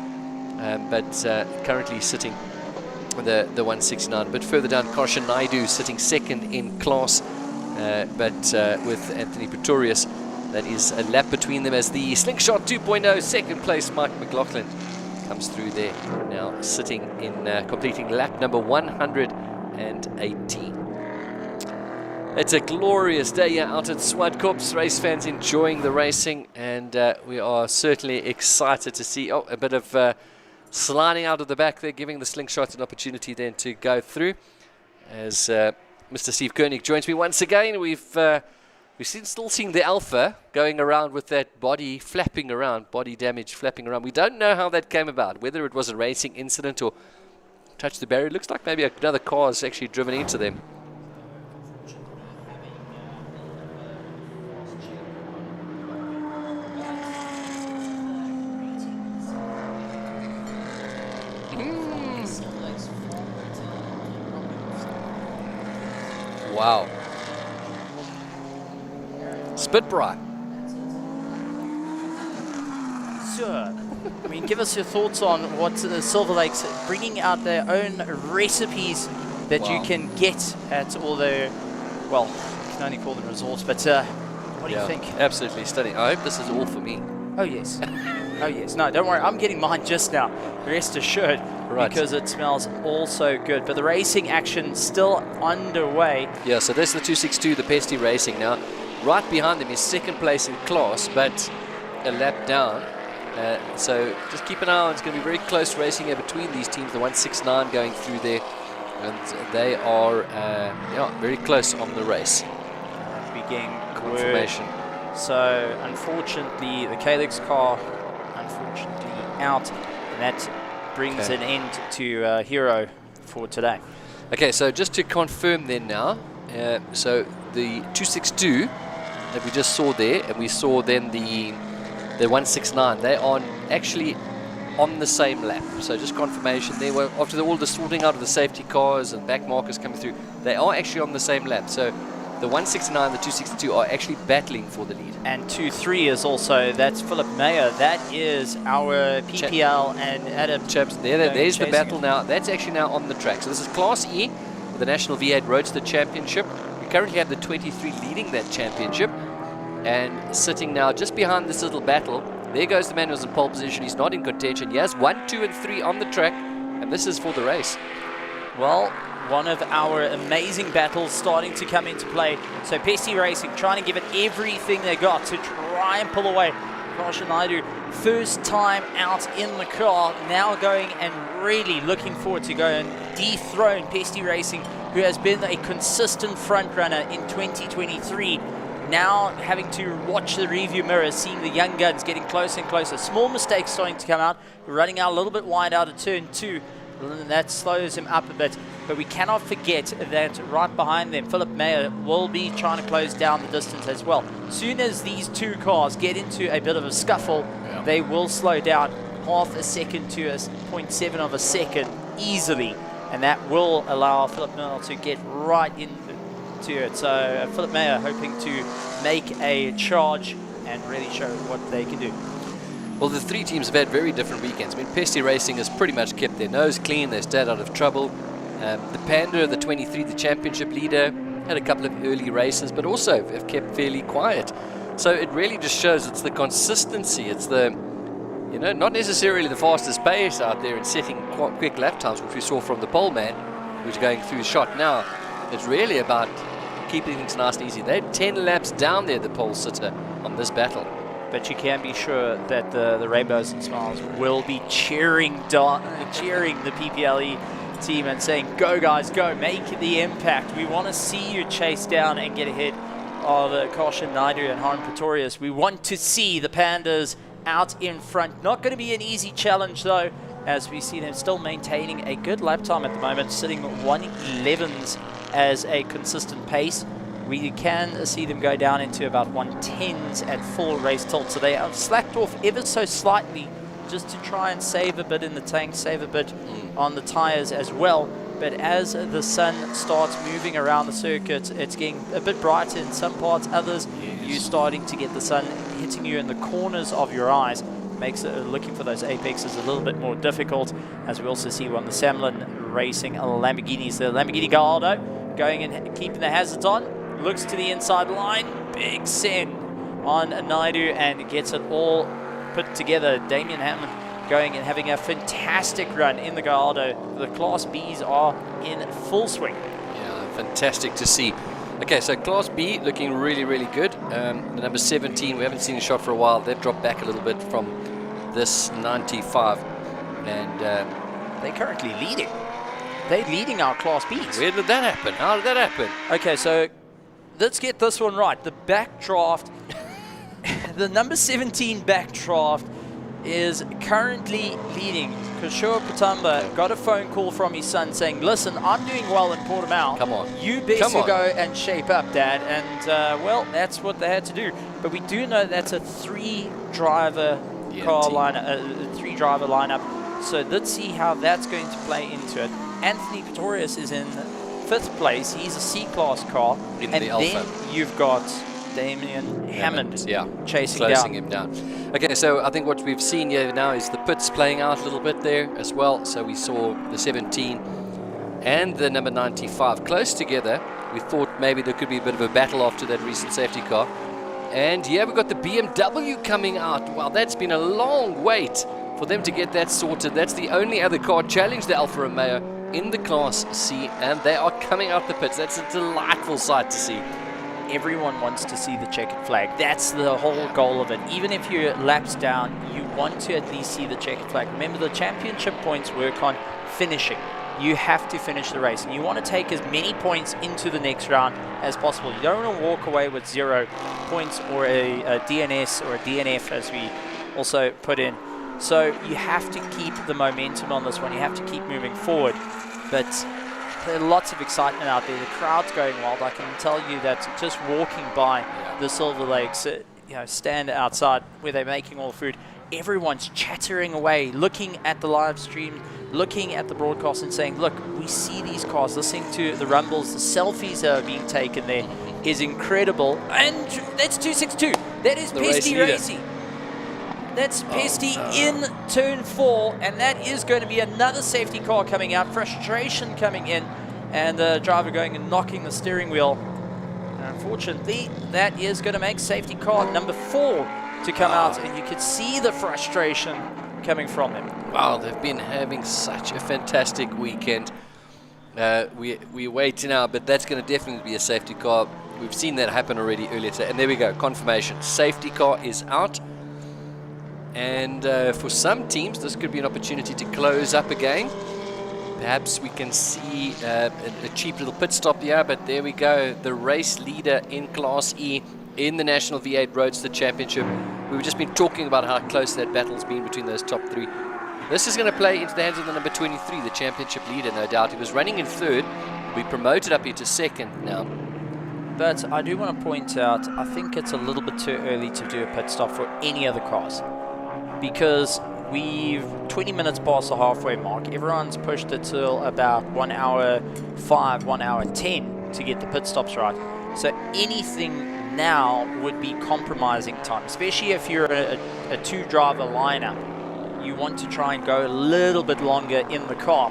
[SPEAKER 2] but currently sitting the 169. A bit further down, Karshan Naidu sitting 2nd in class, but with Anthony Pretorius, that is a lap between them as the Slingshot 2.0 2nd place Mike McLaughlin comes through there, now sitting in completing lap number 180. It's a glorious day here out at Zwartkops. Race fans enjoying the racing, and we are certainly excited to see a bit of sliding out of the back there, giving the Slingshot an opportunity then to go through. As Mr. Steve Koenig joins me once again, we've still seen the Alpha going around with that body flapping around, body damage flapping around. We don't know how that came about, whether it was a racing incident or touched the barrier. It looks like maybe another car has actually driven into them. Wow. Spitbright.
[SPEAKER 3] Sure. I mean, give us your thoughts on what Silver Lakes bringing out their own recipes that you can get at all the, well, you can only call them resorts, but what do you think?
[SPEAKER 2] Absolutely stunning. I hope this is all for me.
[SPEAKER 3] Oh, yes. Oh, yes. No, don't worry. I'm getting mine just now. Rest assured. Right. Because it smells all so good. But the racing action still underway.
[SPEAKER 2] Yeah, so there's the 262, the Pesty Racing now. Right behind them is 2nd place in class, but a lap down. So just keep an eye on. It's going to be very close racing here between these teams. The 169 going through there. And they are very close on the race.
[SPEAKER 3] We're getting
[SPEAKER 2] confirmation.
[SPEAKER 3] So unfortunately, the Calyx car, unfortunately, out. And that brings an end to Hero for today.
[SPEAKER 2] Okay, so just to confirm then now, so the 262 that we just saw there, and we saw then the 169, they are actually on the same lap. So just confirmation, they were after all the sorting out of the safety cars and back markers coming through, they are actually on the same lap. So the 169 and the 262 are actually battling for the lead.
[SPEAKER 3] And 2-3 is also, that's Philip Mayer. That is our PPL and Adam
[SPEAKER 2] Chaps. There's the battle now. That's actually now on the track. So this is Class E, the National V8 Roadster Championship. We currently have the 23 leading that championship. And sitting now just behind this little battle, there goes the man who's in pole position. He's not in contention. He has 1, 2, and 3 on the track. And this is for the race.
[SPEAKER 3] Well, one of our amazing battles starting to come into play. So Pesty Racing trying to give it everything they got to try and pull away. Karshan Naidu, first time out in the car, now going and really looking forward to go and dethrone Pesty Racing, who has been a consistent front runner in 2023. Now having to watch the review mirror, seeing the young guns getting closer and closer. Small mistakes starting to come out. We're running out a little bit wide out of turn 2. And that slows him up a bit. But we cannot forget that right behind them, Philip Mayer will be trying to close down the distance as well. Soon as these two cars get into a bit of a scuffle, they will slow down half a second to a 0.7 of a second easily. and that will allow Philip Miller to get right into it. So Philip Mayer hoping to make a charge and really show what they can do.
[SPEAKER 2] Well, the three teams have had very different weekends. I mean, Pesty Racing has pretty much kept their nose clean. They've stayed out of trouble. The Panda, the 23, the championship leader, had a couple of early races, but also have kept fairly quiet. So it really just shows it's the consistency. It's the, you know, not necessarily the fastest pace out there and setting quick lap times, which we saw from the pole man, who's going through shot now. It's really about keeping things nice and easy. They're 10 laps down there, the pole sitter, on this battle.
[SPEAKER 3] But you can be sure that the Rainbows and Smiles will be cheering the PPLE team and saying, go guys, go, make the impact. We want to see you chase down and get ahead of Caution Naidu and Harm Pretorius. We want to see the Pandas out in front. Not going to be an easy challenge though, as we see them still maintaining a good lap time at the moment, sitting 111s as a consistent pace. We can see them go down into about 110s at full race tilt. So they have slacked off ever so slightly just to try and save a bit in the tank, save a bit on the tires as well. But as the sun starts moving around the circuit, it's getting a bit brighter in some parts, others you're starting to get the sun hitting you in the corners of your eyes. Makes looking for those apexes a little bit more difficult, as we also see on the Samlin Racing Lamborghinis. The Lamborghini Gallardo going and keeping the hazards on. Looks to the inside line, big send on Naidu and gets it all put together. Damien Hammond going and having a fantastic run in the Gallardo. The Class Bs are in full swing.
[SPEAKER 2] Yeah, fantastic to see. Okay, so Class B looking really, really good. The number 17, we haven't seen a shot for a while. They've dropped back a little bit from this 95. And
[SPEAKER 3] they're currently leading. They're leading our Class Bs.
[SPEAKER 2] Where did that happen? How did that happen?
[SPEAKER 3] Okay, so let's get this one right. The backdraft, the number 17 backdraft is currently leading. Kishore Patamba got a phone call from his son saying, listen, I'm doing well in Portimao.
[SPEAKER 2] Come on.
[SPEAKER 3] You best go and shape up, Dad. And, well, that's what they had to do. But we do know that's a three-driver lineup. So let's see how that's going to play into it. Anthony Pretorius is in 5th place. He's a C-class car.
[SPEAKER 2] In
[SPEAKER 3] and
[SPEAKER 2] the
[SPEAKER 3] then
[SPEAKER 2] Alpha.
[SPEAKER 3] you've got Damien Hammond
[SPEAKER 2] closing him down. Okay, so I think what we've seen here now is the pits playing out a little bit there as well. So we saw the 17 and the number 95 close together. We thought maybe there could be a bit of a battle after that recent safety car. And yeah, we've got the BMW coming out. Wow, that's been a long wait for them to get that sorted. That's the only other car challenge the Alfa Romeo in the Class C, and they are coming out the pits. That's a delightful sight to see.
[SPEAKER 3] Everyone wants to see the checkered flag. That's the whole goal of it. Even if you're laps down, you want to at least see the checkered flag. Remember, the championship points work on finishing. You have to finish the race, and you want to take as many points into the next round as possible. You don't want to walk away with 0 points or a DNS or a DNF, as we also put in. So you have to keep the momentum on this one. You have to keep moving forward. But there's lots of excitement out there. The crowd's going wild. I can tell you that just walking by the Silver Lakes, stand outside where they're making all the food, everyone's chattering away, looking at the live stream, looking at the broadcast and saying, look, we see these cars, listening to the rumbles, the selfies that are being taken there is incredible. And that's 262. That is Pesty Racing. That's Pesty in turn 4, and that is going to be another safety car coming out. Frustration coming in, and the driver going and knocking the steering wheel. And unfortunately, that is going to make safety car number 4 to come out, and you can see the frustration coming from them.
[SPEAKER 2] Wow, they've been having such a fantastic weekend. We wait now, but that's going to definitely be a safety car. We've seen that happen already earlier today, and there we go, confirmation. Safety car is out. And for some teams, this could be an opportunity to close up again. Perhaps we can see a cheap little pit stop here, but there we go. The race leader in Class E in the National V8 Roadster Championship. We've just been talking about how close that battle's been between those top 3. This is going to play into the hands of the number 23, the championship leader, no doubt. He was running in 3rd. We promoted up into 2nd now.
[SPEAKER 3] But I do want to point out, I think it's a little bit too early to do a pit stop for any other cars. Because we've 20 minutes past the halfway mark. Everyone's pushed it till about 1 hour 5, 1 hour 10 to get the pit stops right. So anything now would be compromising time, especially if you're a two-driver lineup. You want to try and go a little bit longer in the car.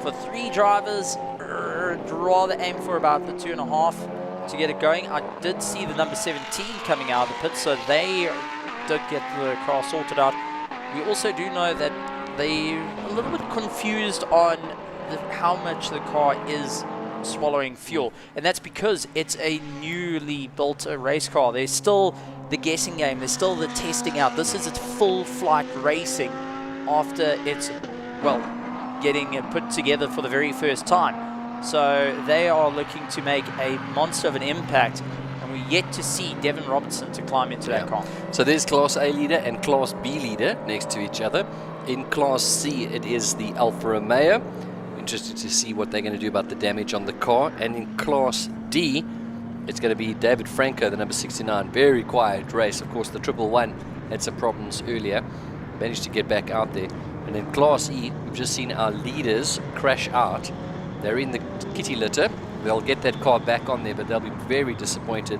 [SPEAKER 3] For 3 drivers, I'd rather aim for about the 2.5 to get it going. I did see the number 17 coming out of the pit, so they did get the car sorted out. We also do know that they're a little bit confused on how much the car is swallowing fuel, and that's because it's a newly built race car. There's still the guessing game, there's still the testing out. This is its full flight racing after it's, well, getting it put together for the very first time. So they are looking to make a monster of an impact, and we're yet to see Devin Robertson to climb into that car.
[SPEAKER 2] So there's Class A leader and Class B leader next to each other. In Class C, it is the Alfa Romeo. Interested to see what they're going to do about the damage on the car. And in Class D, it's going to be David Franco, the number 69. Very quiet race. Of course, the 111 had some problems earlier. Managed to get back out there. And in Class E, we've just seen our leaders crash out. They're in the kitty litter. They'll get that car back on there, but they'll be very disappointed.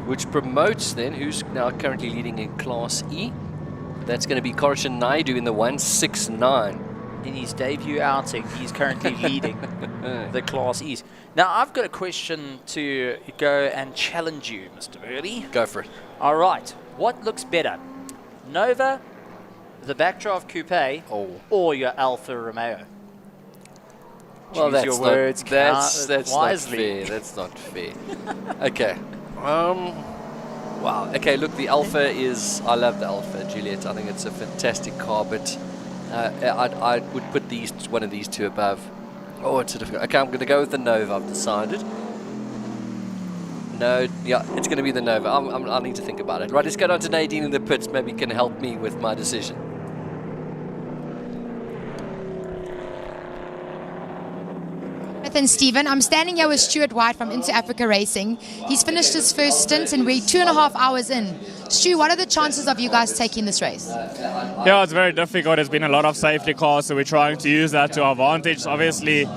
[SPEAKER 2] Which promotes then, who's now currently leading in Class E. That's going to be Korshan Naidu in the 169.
[SPEAKER 3] In his debut outing, he's currently leading the Class E's. Now, I've got a question to go and challenge you, Mr. Burley.
[SPEAKER 2] Go for it.
[SPEAKER 3] All right. What looks better? Nova, the backdraft coupe, or your Alfa Romeo?
[SPEAKER 2] Well,
[SPEAKER 3] Choose your words.
[SPEAKER 2] That's
[SPEAKER 3] wisely.
[SPEAKER 2] not fair. That's not fair. Okay. Wow. Okay, look, the Alfa is... I love the Alfa, Juliet. I think it's a fantastic car, but I would put one of these two above. Oh, it's a difficult... Okay, I'm going to go with the Nova, I've decided. No, yeah, it's going to be the Nova. I need to think about it. Right, let's go down to Nadine in the pits. Maybe you can help me with my decision.
[SPEAKER 1] And Stephen, I'm standing here with Stuart White from Inter Africa Racing. He's finished his first stint and we're 2.5 hours in. Stu, what are the chances of you guys taking this race?
[SPEAKER 20] Yeah, it's very difficult. There's been a lot of safety cars, so we're trying to use that to our advantage. Obviously,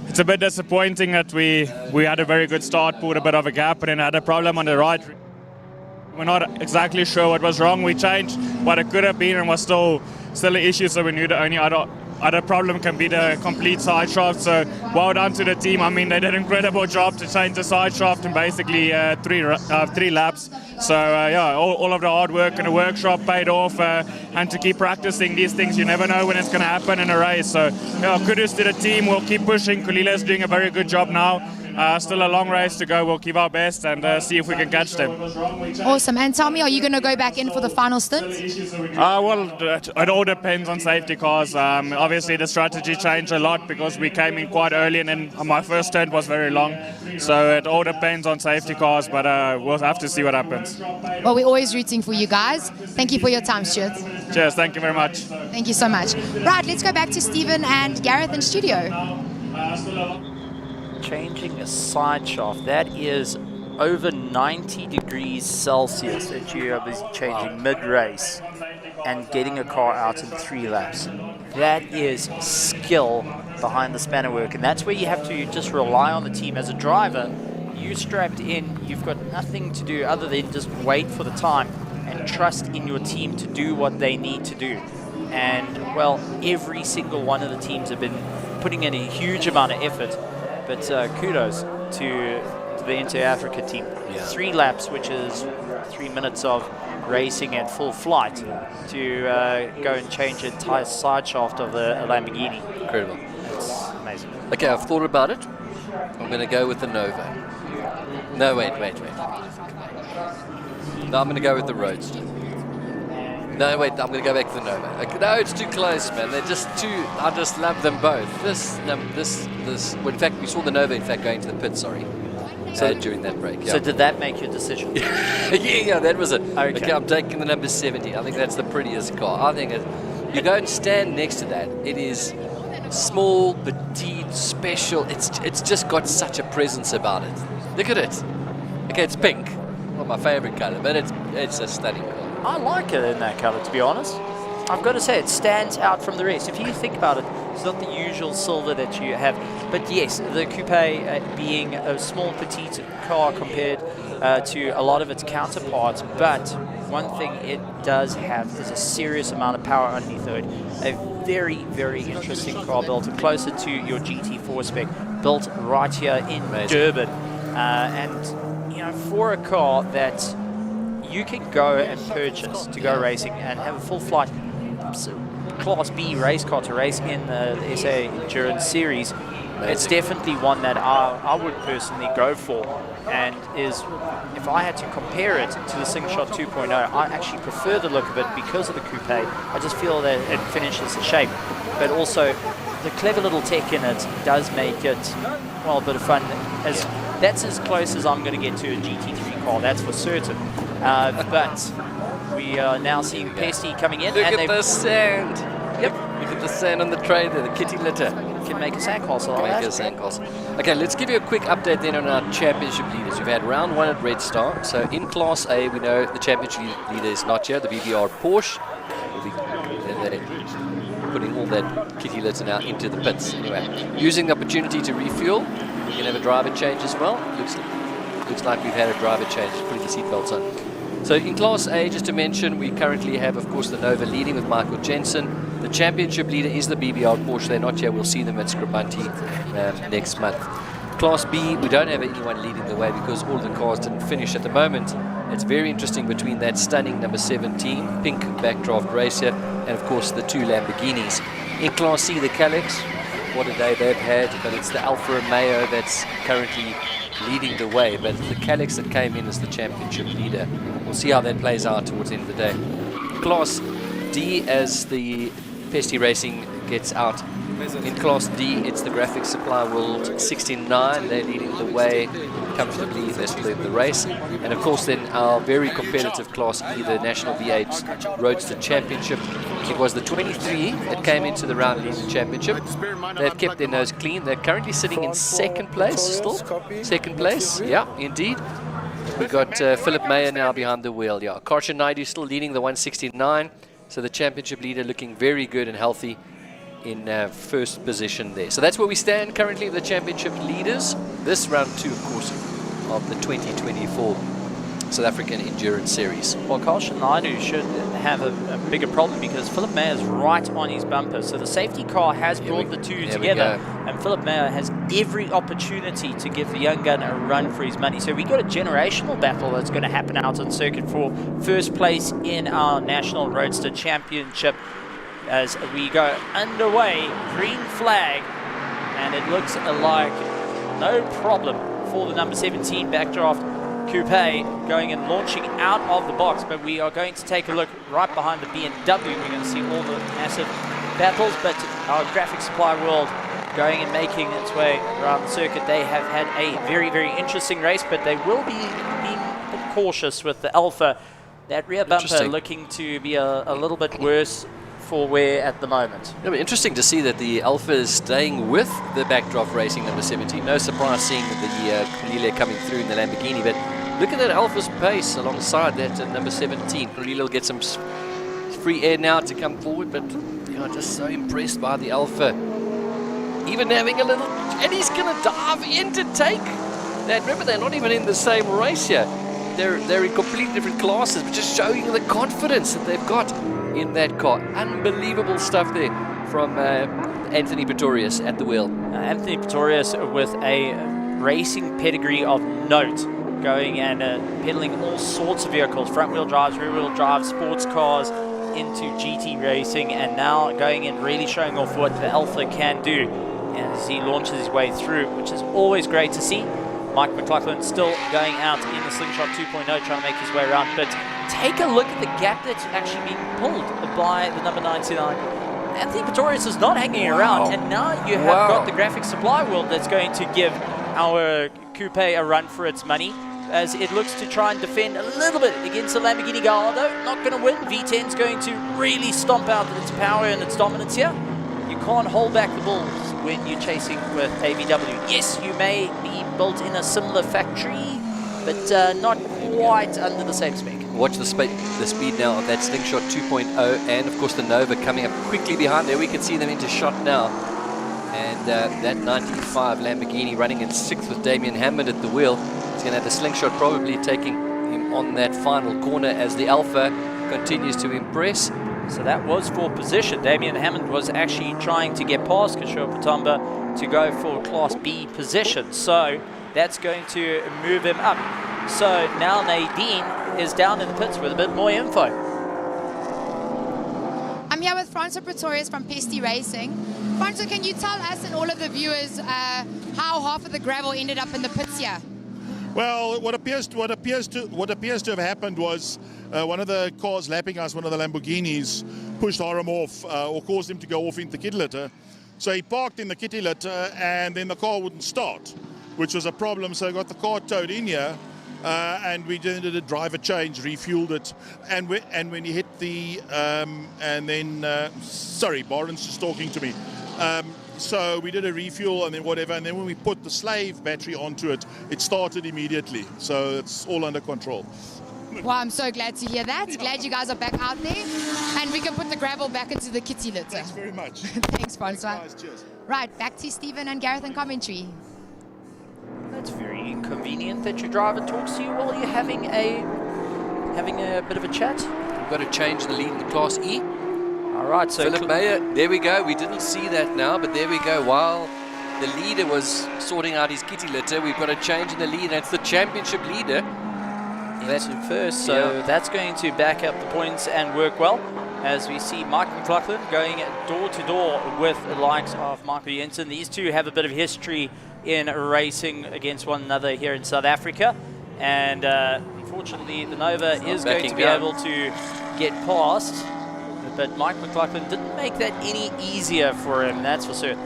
[SPEAKER 20] it's a bit disappointing that we had a very good start, pulled a bit of a gap, and then had a problem on the right. We're not exactly sure what was wrong. We changed what it could have been and was still an issue, so we knew the only other problem can be the complete side shaft. So well done to the team. I mean, they did an incredible job to change the side shaft in basically 3 laps. So yeah, all of the hard work in the workshop paid off, and to keep practicing these things, you never know when it's going to happen in a race. So yeah, kudos to the team. We'll keep pushing. Kulila's doing a very good job now. Still a long race to go. We'll give our best and see if we can catch them.
[SPEAKER 1] Awesome. And tell me, are you going to go back in for the final stint?
[SPEAKER 20] Well, it all depends on safety cars. Obviously, the strategy changed a lot because we came in quite early, and then my first stint was very long. So it all depends on safety cars, but we'll have to see what happens.
[SPEAKER 1] Well, we're always rooting for you guys. Thank you for your time, Stuart.
[SPEAKER 20] Cheers. Thank you very much.
[SPEAKER 1] Thank you so much. Right, let's go back to Stephen and Gareth in studio.
[SPEAKER 3] Changing a side shaft, that is over 90 degrees Celsius that you are busy changing mid-race and getting a car out in 3 laps. That is skill behind the spanner work, and that's where you have to just rely on the team. As a driver, you strapped in, you've got nothing to do other than just wait for the time and trust in your team to do what they need to do. And well, every single one of the teams have been putting in a huge amount of effort. But kudos to the Inter Africa team. Yeah. 3 laps, which is 3 minutes of racing at full flight, to go and change the entire side shaft of the Lamborghini.
[SPEAKER 2] Incredible.
[SPEAKER 3] It's amazing.
[SPEAKER 2] Okay, I've thought about it. I'm going to go with the Nova. No, wait. No, I'm going to go with the Roadster. No, wait, I'm going to go back to the Nova. Okay, no, it's too close, man. They're just too... I just love them both. Well, in fact, we saw the Nova, in fact, going to the pit, sorry. So during that break, yeah.
[SPEAKER 3] So did that make your decision?
[SPEAKER 2] yeah, that was it. Okay, I'm taking the number 70. I think that's the prettiest car. I think you go and stand next to that. It is small, petite, special. It's just got such a presence about it. Look at it. Okay, it's pink. Not my favorite color, but it's a stunning car.
[SPEAKER 3] I like it in that color, to be honest. I've got to say, it stands out from the rest. If you think about it, it's not the usual silver that you have. But yes, the coupe being a small, petite car compared to a lot of its counterparts. But one thing it does have is a serious amount of power underneath it. A very, very interesting car built closer to your GT4 spec, built right here in Durban. And, you know, for a car that you can go and purchase to go racing and have a full flight Class B race car to race in the SA Endurance Series, it's definitely one that I would personally go for. And is, if I had to compare it to the Slingshot 2.0, I actually prefer the look of it because of the coupe. I just feel that it finishes the shape, but also the clever little tech in it does make it, well, a bit of fun. That's as close as I'm going to get to a GT3 car, that's for certain. But we are now seeing Pesty coming in.
[SPEAKER 2] Look at the sand. Yep. Look at the sand on the tray there, the kitty litter.
[SPEAKER 3] Can make a sandcastle.
[SPEAKER 2] Make a sandcastle. Okay, let's give you a quick update then on our championship leaders. We've had round 1 at Red Star. So in Class A, we know the championship leader is not here, the BBR Porsche. They're putting all that kitty litter now into the pits. Anyway, using the opportunity to refuel. We can have a driver change as well. Looks like we've had a driver change, putting the seatbelts on. So in Class A, just to mention, we currently have, of course, the Nova leading with Michael Jensen. The championship leader is the BBR Porsche. They're not here. We'll see them at Scribanti next month. Class B, we don't have anyone leading the way because all the cars didn't finish at the moment. It's very interesting between that stunning number 17, pink backdraft racer, and of course the 2 Lamborghinis. In Class C, the Calyx, what a day they've had, but it's the Alfa Romeo that's currently leading the way, but the Calyx that came in as the championship leader. We'll see how that plays out towards the end of the day. Class D, as the Pesty Racing gets out. In Class D, it's the Graphics Supply World 69. They're leading the way comfortably. They split the race. And of course then our very competitive Class E, the National V8 Roadster Championship. It was the 23 that came into the round leading championship. They've kept their nose clean. They're currently sitting in second place still. Second place, yeah, indeed. We've got Philip Mayer now behind the wheel. Yeah, Karshan Naidu still leading the 169. So the championship leader looking very good and healthy in first position there. So that's where we stand currently with the championship leaders. This round 2, of course, of the 2024 South African Endurance Series.
[SPEAKER 3] Well, Karshan Naidu should have a bigger problem because Philip Mayer is right on his bumper. So the safety car has brought the two together, and Philip Mayer has every opportunity to give the young gun a run for his money. So we got a generational battle that's going to happen out on circuit for first place in our National Roadster Championship as we go underway. Green flag, and it looks like no problem for the number 17 backdraft coupe going and launching out of the box. But we are going to take a look right behind the BMW. We're going to see all the massive battles, but our Graphics Supply World going and making its way around the circuit. They have had a very, very interesting race, but they will be being a bit cautious with the Alpha. That rear bumper looking to be a little bit worse for wear at the moment.
[SPEAKER 2] It'll be interesting to see that the Alpha is staying with the backdraft racing number 17. No surprise seeing the Cornelia coming through in the Lamborghini, but look at that Alpha's pace alongside that number 17. Cornelia will get some free air now to come forward, but you know, just so impressed by the Alpha. Even having a little, and he's going to dive in to take that. Remember, they're not even in the same race here. They're in completely different classes, but just showing the confidence that they've got in that car. Unbelievable stuff there from Anthony Pretorius at the wheel.
[SPEAKER 3] Anthony Pretorius with a racing pedigree of note, going and pedaling all sorts of vehicles, front-wheel drives, rear-wheel drives, sports cars, into GT racing, and now going and really showing off what the Alpha can do as he launches his way through, which is always great to see. Mike McLaughlin still going out in the Slingshot 2.0, trying to make his way around, but take a look at the gap that's actually being pulled by the number 99. Anthony Pretorius is not hanging around, and now you have got the Graphics Supply World that's going to give our coupe a run for its money, as it looks to try and defend a little bit against the Lamborghini Gallardo. Not going to win. V10's going to really stomp out its power and its dominance here. You can't hold back the bulls when you're chasing with AVW. Yes, you may be built in a similar factory, but not quite under the same spec.
[SPEAKER 2] Watch the speed now of that Slingshot 2.0, and of course the Nova coming up quickly behind there. We can see them into shot now. And that 95 Lamborghini running in 6th with Damien Hammond at the wheel. He's going to have the Slingshot probably taking him on that final corner as the Alpha continues to impress.
[SPEAKER 3] So that was for position. Damien Hammond was actually trying to get past Kishore Patamba to go for Class B position. So that's going to move him up. So now Nadine is down in the pits with a bit more info.
[SPEAKER 1] I'm here with Francois Pretorius from Pesty Racing. Francois, can you tell us and all of the viewers how half of the gravel ended up in the pits here?
[SPEAKER 8] Well, what appears to have happened was one of the cars lapping us, one of the Lamborghinis, pushed Aram off or caused him to go off into the kitty litter. So he parked in the kitty litter, and then the car wouldn't start, which was a problem. So I got the car towed in here, and we did a driver change, refueled it, and when he hit the sorry, Barron's just talking to me. So we did a refuel and then whatever, and then when we put the slave battery onto it, it started immediately. So it's all under control.
[SPEAKER 1] Well, I'm so glad to hear that. Glad you guys are back out there, and we can put the gravel back into the kitty litter.
[SPEAKER 8] Thanks very much.
[SPEAKER 1] Thanks, Francois.
[SPEAKER 8] Thanks, guys. Cheers.
[SPEAKER 1] Right, back to Stephen and Gareth in commentary.
[SPEAKER 3] That's very inconvenient that your driver talks to you while you're having a bit of a chat.
[SPEAKER 2] We've got to change the lead in the Class E.
[SPEAKER 3] All right, so
[SPEAKER 2] Philip Meyer, there we go. We didn't see that now, but there we go. While the leader was sorting out his kitty litter, we've got a change in the lead. That's the championship leader.
[SPEAKER 3] Into first, so that's going to back up the points and work well. As we see Mike McLaughlin going door to door with the likes of Michael Jensen. These two have a bit of history in racing against one another here in South Africa, and unfortunately the Nova is going to be able to get past. But Mike McLaughlin didn't make that any easier for him, that's for certain.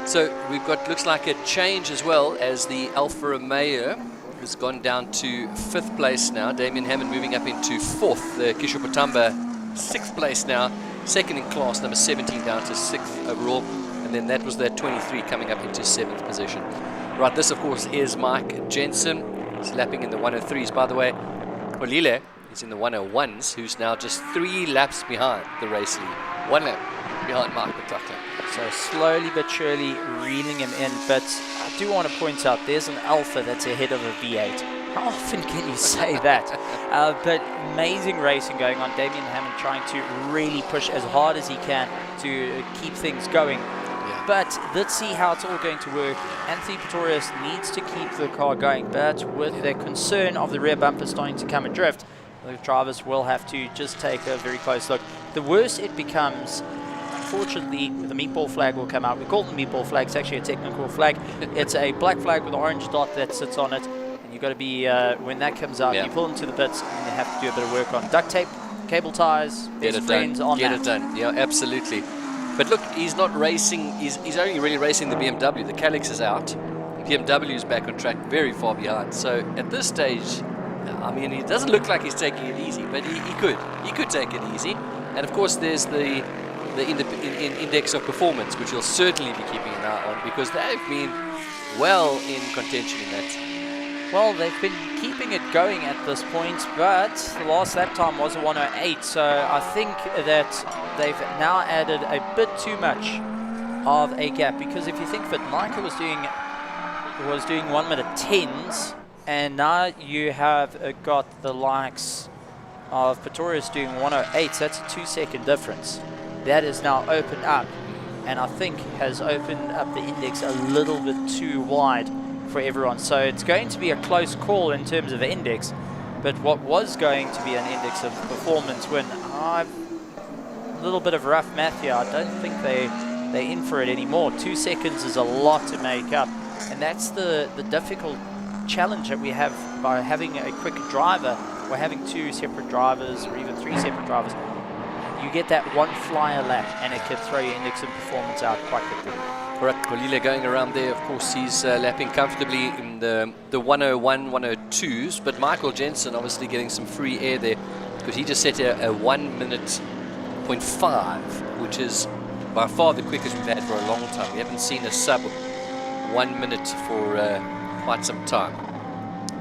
[SPEAKER 2] So we've got, looks like a change as well, as the Alfa Romeo has gone down to 5th place now. Damien Hammond moving up into 4th. The Kishore Patamba 6th place now. 2nd in class, number 17 down to 6th overall. And then that was that 23 coming up into 7th position. Right, this of course is Mike Jensen. He's lapping in the 103s. By the way, Olile is in the 101s, who's now just 3 laps behind the race lead. 1 lap behind Mike McLaughlin.
[SPEAKER 3] So slowly but surely reeling him in, but I do want to point out there's an Alpha that's ahead of a V8. How often can you say that? But amazing racing going on. Damien Hammond trying to really push as hard as he can to keep things going. Yeah. But let's see how it's all going to work. Anthony Pretorius needs to keep the car going, but with the concern of the rear bumper starting to come adrift, the drivers will have to just take a very close look. The worse it becomes, unfortunately, the meatball flag will come out. We call it the meatball flag. It's actually a technical flag. It's a black flag with an orange dot that sits on it. And you've got to be, when that comes out, you pull into the bits and you have to do a bit of work on duct tape, cable ties,
[SPEAKER 2] get it done. Get it done. Yeah, absolutely. But look, he's not racing. He's only really racing the BMW. The Calyx is out. The BMW is back on track, very far behind. So at this stage, I mean, it doesn't look like he's taking it easy, but he could. He could take it easy. And of course, there's the index of performance, which you'll certainly be keeping an eye on, because they've been well in contention in that.
[SPEAKER 3] Well, they've been keeping it going at this point, but the last lap time was a 1:08, so I think that they've now added a bit too much of a gap, because if you think that Micah was doing 1 minute 10s, and now you have got the likes of Pretorius doing 1:08, so that's a 2-second difference. That is now opened up, and I think has opened up the index a little bit too wide for everyone. So it's going to be a close call in terms of the index, but what was going to be an index of performance when a little bit of rough math here, I don't think they're in for it anymore. 2 seconds is a lot to make up, and that's the difficult challenge that we have by having a quick driver, or having 2 separate drivers, or even 3 separate drivers. You get that one flyer lap, and it can throw your index and performance out quite quickly.
[SPEAKER 2] All right, Kolile going around there. Of course, he's lapping comfortably in the 101, 102s, but Michael Jensen obviously getting some free air there, because he just set a 1 minute 0.5, which is by far the quickest we've had for a long time. We haven't seen a sub 1 minute for quite some time.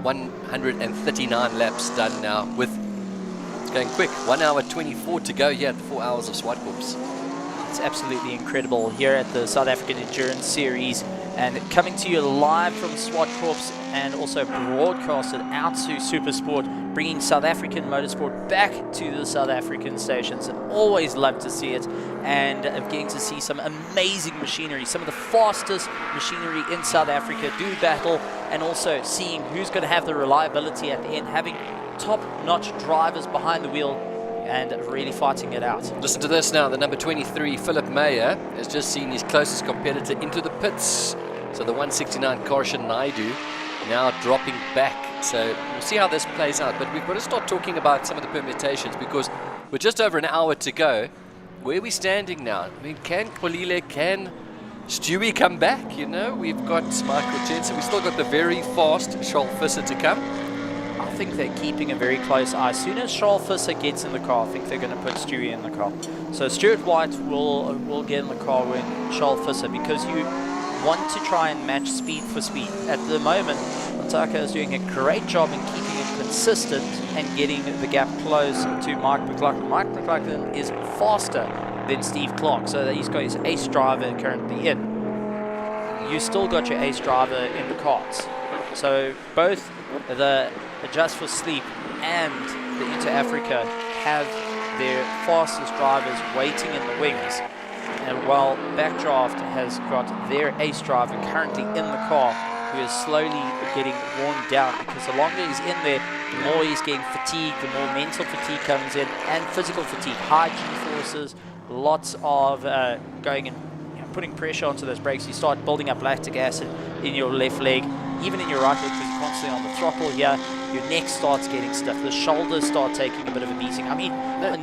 [SPEAKER 2] 139 laps done now with It's going quick. 1 hour 24 to go here at the 4 Hours of Zwartkops.
[SPEAKER 3] It's absolutely incredible here at the South African Endurance Series, and coming to you live from Zwartkops and also broadcasted out to SuperSport, bringing South African motorsport back to the South African stations. Always love to see it, and getting to see some amazing machinery, some of the fastest machinery in South Africa do battle, and also seeing who's going to have the reliability at the end, having top-notch drivers behind the wheel and really fighting it out.
[SPEAKER 2] Listen to this now. The number 23, Philip Meyer, has just seen his closest competitor into the pits. So the 169 Karshan Naidu now dropping back. So we'll see how this plays out. But we've got to start talking about some of the permutations, because we're just over an hour to go. Where are we standing now? I mean, can Kwalile, can Stewie come back? You know, we've got Michael Jensen. We've still got the very fast Charles Visser to come.
[SPEAKER 3] I think they're keeping a very close eye. As soon as Charles Visser gets in the car, I think they're going to put Stewie in the car. So Stuart White will get in the car with Charles Visser, because you want to try and match speed for speed. At the moment, Mataka is doing a great job in keeping it consistent and getting the gap close to Mike McLaughlin. Mike McLaughlin is faster than Steve Clark, so that he's got his ace driver currently in. You still got your ace driver in the carts. So both the Adjust for Sleep and the Inter Africa have their fastest drivers waiting in the wings. And while Backdraft has got their ace driver currently in the car, who is slowly getting worn down, because the longer he's in there, the more he's getting fatigued, the more mental fatigue comes in, and physical fatigue, high G-forces, lots of going and putting pressure onto those brakes. You start building up lactic acid in your left leg, even in your right leg, because you're constantly on the throttle here. Your neck starts getting stiff. The shoulders start taking a bit of a beating. I mean,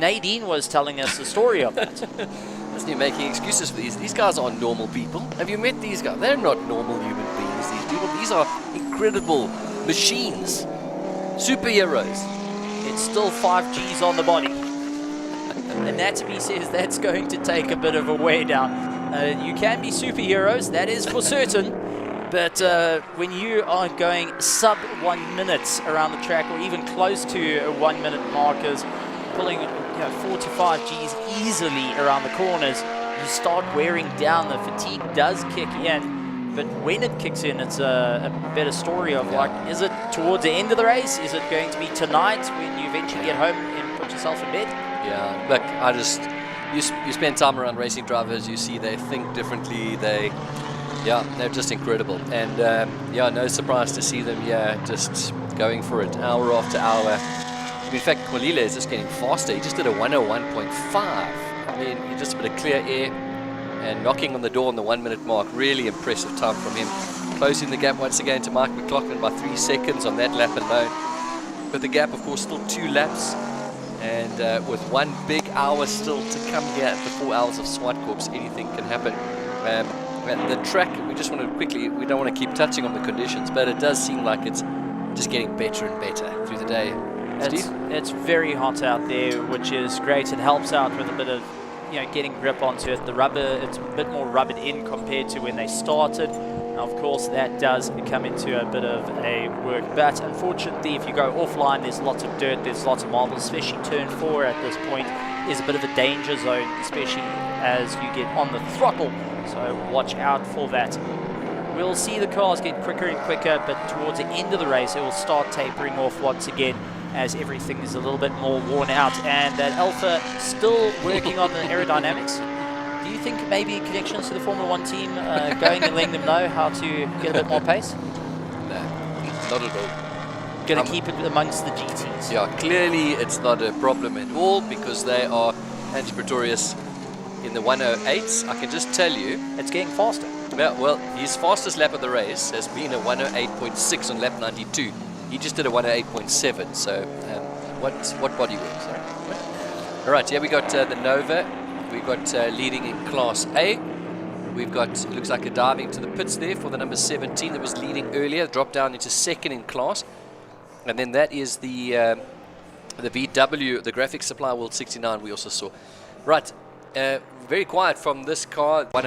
[SPEAKER 3] Nadine was telling us the story of that.
[SPEAKER 2] Isn't he making excuses for these? These guys aren't normal people. Have you met these guys? They're not normal human beings, these people. These are incredible machines. Superheroes.
[SPEAKER 3] It's still 5 Gs on the body. Anatomy says that's going to take a bit of a wear down. You can be superheroes, that is for certain. But when you are going sub 1 minute around the track, or even close to 1 minute markers, pulling 4 to 5 Gs easily around the corners, you start wearing down. The fatigue does kick in, but when it kicks in, it's a better story of like, is it towards the end of the race? Is it going to be tonight when you eventually get home and put yourself in bed?
[SPEAKER 2] Yeah, look, you spend time around racing drivers, you see they think differently, they're just incredible. And no surprise to see them just going for it hour after hour. In fact, Kwalile is just getting faster. He just did a 101.5. I mean, just a bit of clear air and knocking on the door on the 1 minute mark. Really impressive time from him. Closing the gap once again to Mike McLaughlin by 3 seconds on that lap alone. But the gap, of course, still 2 laps. And with 1 big hour still to come here at the 4 Hours of Zwartkops, anything can happen. And the track, we just want to quickly, we don't want to keep touching on the conditions, but it does seem like it's just getting better and better through the day.
[SPEAKER 3] It's very hot out there, which is great. It helps out with a bit of getting grip onto it. The rubber, it's a bit more rubbered in compared to when they started. Now, of course, that does come into a bit of a work, but unfortunately, if you go offline, there's lots of dirt, there's lots of marbles, especially turn 4 at this point is a bit of a danger zone, especially as you get on the throttle, so watch out for that. We'll see the cars get quicker and quicker, but towards the end of the race, it will start tapering off once again as everything is a little bit more worn out, and that Alpha still working on the aerodynamics. Do you think maybe connections to the Formula 1 team going and letting them know how to get a bit more pace?
[SPEAKER 2] No, not at all.
[SPEAKER 3] Going to keep it amongst the GTs?
[SPEAKER 2] Yeah, clearly it's not a problem at all, because they are Andy Pretorius in the 108s. I can just tell you,
[SPEAKER 3] it's getting faster.
[SPEAKER 2] Yeah, well, his fastest lap of the race has been a 108.6 on lap 92. He just did a 108.7. So what body work? Sorry. All right, here we got the Nova. We've got leading in Class A. We've got, it looks like a diving to the pits there for the number 17 that was leading earlier, dropped down into second in class. And then that is the VW, the graphics supply World 69 we also saw. Right, very quiet from this car, 1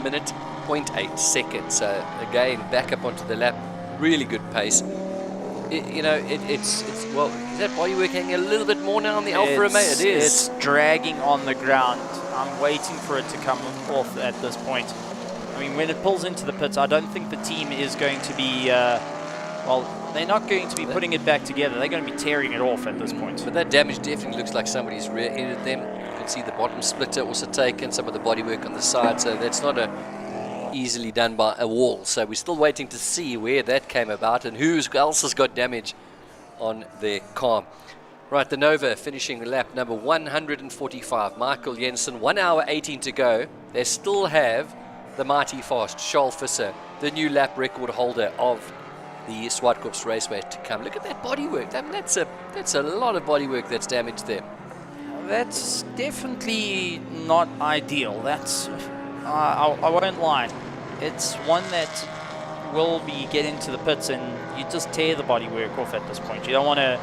[SPEAKER 2] minute 0.8 seconds. So again, back up onto the lap, really good pace. it's well, is that bodywork hanging a little bit more now on the Alfa Romeo? It is.
[SPEAKER 3] It's dragging on the ground. I'm waiting for it to come off at this point. I mean, when it pulls into the pits, I don't think the team is going to be, well, they're not going to be putting it back together. They're going to be tearing it off at this point.
[SPEAKER 2] But that damage definitely looks like somebody's rear-ended them. You can see the bottom splitter also taken, some of the bodywork on the side, so that's not easily done by a wall. So we're still waiting to see where that came about and who else has got damage on their car. Right, the Nova finishing lap number 145. Michael Jensen, 1 hour 18 to go. They still have the mighty fast Charles Visser, the new lap record holder of the Zwartkops Raceway to come. Look at that bodywork. I mean, that's a lot of bodywork that's damaged there.
[SPEAKER 3] That's definitely not ideal. That's I won't lie. It's one that will be getting to the pits, and you just tear the bodywork off at this point. You don't want to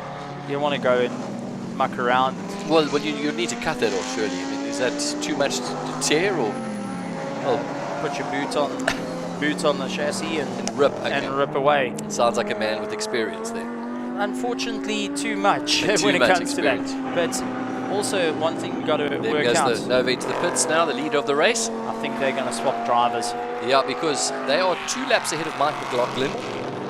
[SPEAKER 3] go and muck around.
[SPEAKER 2] Well, you need to cut that off, surely. I mean, is that too much to tear, or?
[SPEAKER 3] Well, put your boot on the chassis and
[SPEAKER 2] rip
[SPEAKER 3] away.
[SPEAKER 2] Sounds like a man with experience there.
[SPEAKER 3] Unfortunately, too much when it comes to that. But also, one thing we got to work out.
[SPEAKER 2] There goes the Nova into the pits now, the leader of the race.
[SPEAKER 3] I think they're going to swap drivers.
[SPEAKER 2] Yeah, because they are 2 laps ahead of Mike McLaughlin,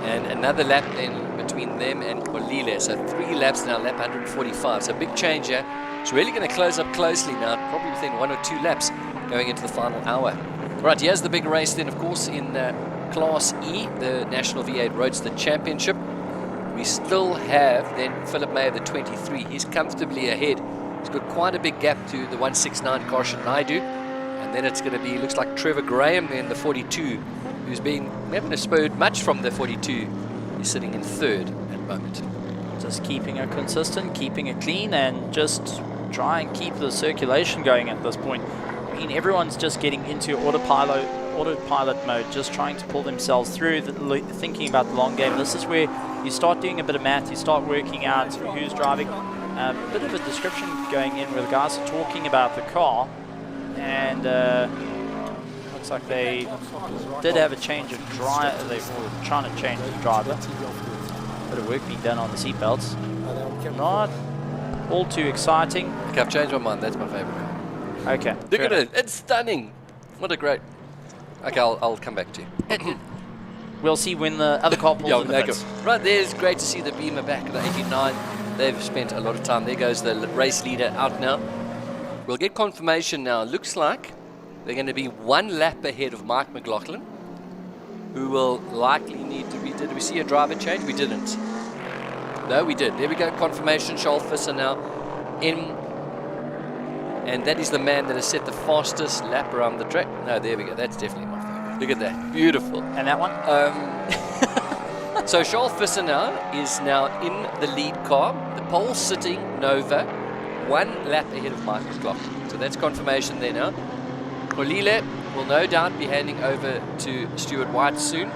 [SPEAKER 2] and another lap in between them and Olile. So 3 laps now, lap 145. So big change here. It's really going to close up closely now, probably within 1 or 2 laps going into the final hour. Right, here's the big race then, of course, in Class E, the National V8 Roadster Championship. We still have then Philip Mayer, the 23. He's comfortably ahead. He's got quite a big gap to the 169 Karshan Naidu. And then it's going to be, looks like Trevor Graham in the 42, who's been, haven't spurred much from the 42. He's sitting in 3rd at the moment.
[SPEAKER 3] Just keeping it consistent, keeping it clean, and just try and keep the circulation going at this point. I mean, everyone's just getting into autopilot mode, just trying to pull themselves through, thinking about the long game. This is where you start doing a bit of math, you start working out who's driving. A bit of a description going in where the guys are talking about the car, and looks like they did have a change of driver. They were trying to change the driver. Bit of work being done on the seatbelts. Not all too exciting.
[SPEAKER 2] Okay, I've changed my mind. That's my favorite car.
[SPEAKER 3] Okay.
[SPEAKER 2] Look at it. It's stunning. What a great... Okay, I'll come back to you.
[SPEAKER 3] We'll see when the other car pulls in the pits.
[SPEAKER 2] Right, there's great to see the Beamer back at the 89. They've spent a lot of time. There goes the race leader out now. We'll get confirmation now. Looks like they're going to be 1 lap ahead of Mike McLaughlin, who will likely need to be... Did we see a driver change? We didn't. No, we did. There we go. Confirmation. Charles Visser now in... And that is the man that has set the fastest lap around the track. No, there we go. That's definitely my favorite. Look at that. Beautiful.
[SPEAKER 3] And that one?
[SPEAKER 2] So Charles Visser now is now in the lead car. The pole sitting Nova, 1 lap ahead of Mike McLaughlin. So that's confirmation there now. Olile will no doubt be handing over to Stuart White soon.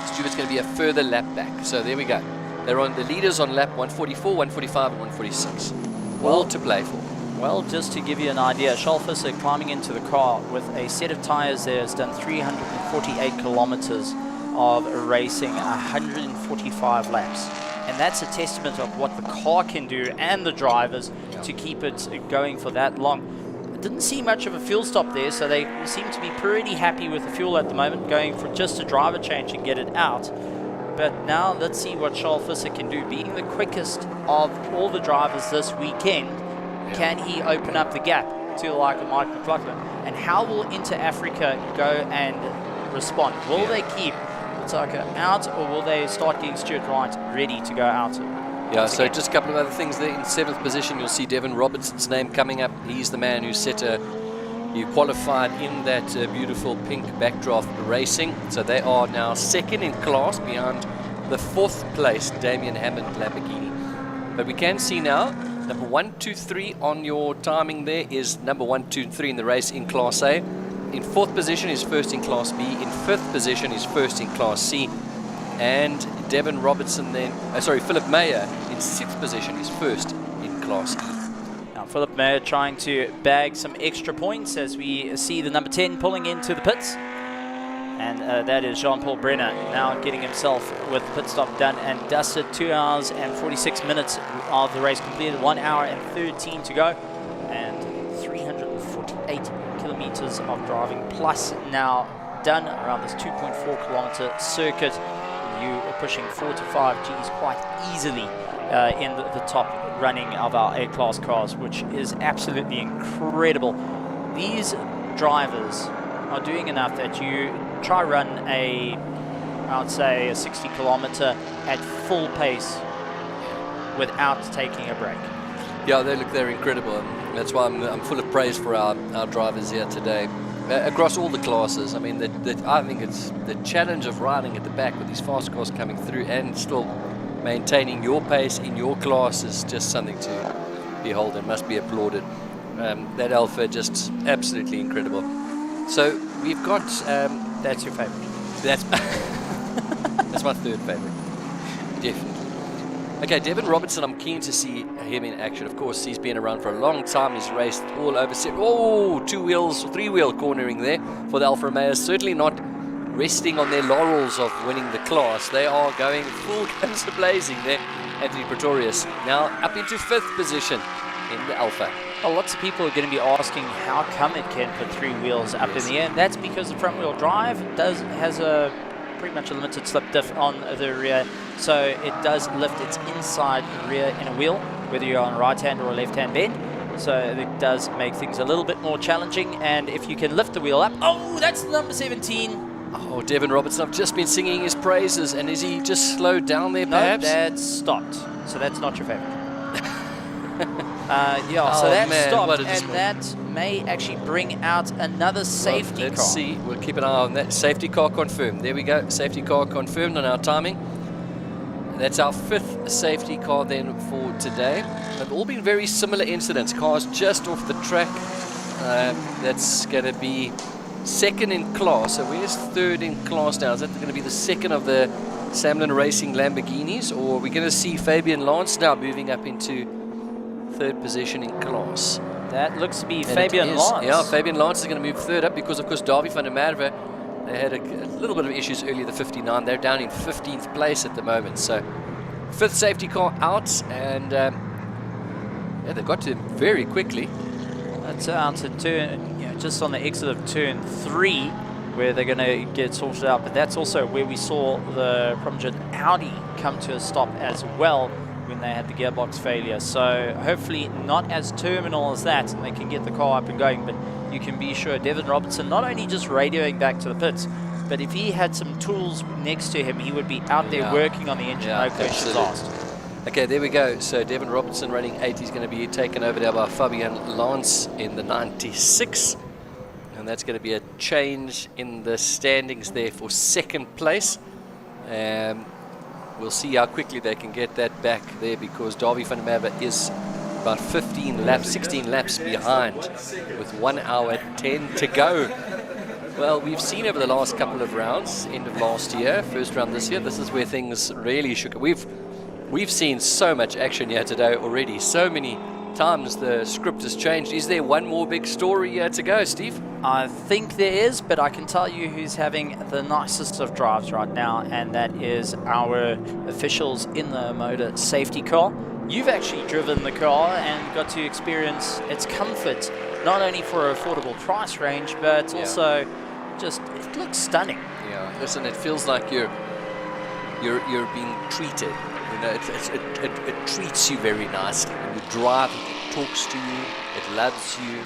[SPEAKER 2] Stuart's going to be a further lap back. So there we go. They're on the leaders on lap 144, 145, and 146. Well to play for.
[SPEAKER 3] Well, just to give you an idea, Charles Visser climbing into the car with a set of tyres there has done 348 kilometers of racing, 145 laps. And that's a testament of what the car can do and the drivers to keep it going for that long. It didn't see much of a fuel stop there, so they seem to be pretty happy with the fuel at the moment, going for just a driver change and get it out. But now let's see what Charles Visser can do. Being the quickest of all the drivers this weekend, can he open up the gap to the like of Mike McLaughlin? And how will Inter Africa go and respond? Will they keep Tucker out, or will they start getting Stuart Wright ready to go out?
[SPEAKER 2] Yeah, so just a couple of other things there. In 7th position, you'll see Devin Robertson's name coming up. He's the man who he qualified in that beautiful pink backdraft racing. So they are now 2nd in class behind the 4th place Damien Hammond Lamborghini. But we can see now, number 1, 2, 3 on your timing there is number 1, 2, 3 in the race in Class A. In 4th position is 1st in Class B. In 5th position is 1st in Class C. And Devin Robertson then, Philip Mayer in 6th position is 1st in Class E.
[SPEAKER 3] Now Philip Mayer trying to bag some extra points as we see the number 10 pulling into the pits. and that is Jean-Paul Brenner now getting himself with the pit stop done and dusted. 2 hours and 46 minutes of the race completed, 1 hour and 13 to go, and 348 kilometers of driving plus now done around this 2.4 kilometer circuit. You are pushing 4 to 5 Gs quite easily in the top running of our A-class cars, which is absolutely incredible. These drivers are doing enough that you try run I would say a 60 kilometer at full pace without taking a break.
[SPEAKER 2] Yeah, they're incredible, and that's why I'm full of praise for our drivers here today. Across all the classes, I mean, I think it's the challenge of riding at the back with these fast cars coming through and still maintaining your pace in your class is just something to behold and must be applauded. That Alpha, just absolutely incredible. So we've got...
[SPEAKER 3] that's your favorite.
[SPEAKER 2] That's my third favorite, definitely. Okay, Devin Robertson, I'm keen to see him in action. Of course, he's been around for a long time. He's raced all over. Oh, 3-wheel cornering there for the Alfa Romeo. Certainly not resting on their laurels of winning the class. They are going full guns blazing there. Anthony Pretorius now up into 5th position in the Alpha.
[SPEAKER 3] Well, lots of people are going to be asking how come it can put 3 wheels up in the air. That's because the front wheel drive has a pretty much a limited slip diff on the rear, so it does lift its inside rear inner wheel, whether you're on a right hand or a left hand bend. So it does make things a little bit more challenging, and if you can lift the wheel up, oh, that's number 17.
[SPEAKER 2] Oh, Devin Robertson, I've just been singing his praises, and is he just slowed down there perhaps?
[SPEAKER 3] No, that's stopped, so that's not your favorite. So that stopped, and that may actually bring out another safety car.
[SPEAKER 2] Let's see, we'll keep an eye on that. Safety car confirmed. There we go, safety car confirmed on our timing. That's our 5th safety car then for today. They've all been very similar incidents. Cars just off the track. That's going to be 2nd in class. So where's 3rd in class now? Is that going to be the 2nd of the Samlin Racing Lamborghinis? Or are we going to see Fabian Lance now moving up into 3rd position in class?
[SPEAKER 3] That looks to be Fabian Lance.
[SPEAKER 2] Yeah, Fabian Lance is going to move 3rd up because, of course, Davy van der Merwe, they had a little bit of issues earlier, the 59. They're down in 15th place at the moment. So 5th safety car out, and yeah, they got to him very quickly.
[SPEAKER 3] That's out to turn, just on the exit of turn 3, where they're going to get sorted out. But that's also where we saw the Promgen Audi come to a stop as well when they had the gearbox failure. So hopefully not as terminal as that, and they can get the car up and going. But you can be sure Devin Robertson not only just radioing back to the pits, but if he had some tools next to him, he would be out there working on the engine, no questions asked.
[SPEAKER 2] Okay, there we go. So Devin Robertson running 8. He's going to be taken over there by Fabian Lance in the 96. And that's going to be a change in the standings there for 2nd place. We'll see how quickly they can get that back there, because Davy van der Merwe is about 16 laps behind with 1 hour 10 to go. Well, we've seen over the last couple of rounds, end of last year, first round this year, this is where things really shook. We've seen so much action here today already. So many times the script has changed. Is there one more big story to go, Steve?
[SPEAKER 3] I think there is, but I can tell you who's having the nicest of drives right now, and that is our officials in the motor safety car. You've actually driven the car and got to experience its comfort, not only for an affordable price range, but also just, it looks stunning.
[SPEAKER 2] Yeah, listen, it feels like you're being treated. You know, it treats you very nicely. When you drive, it talks to you, it loves you,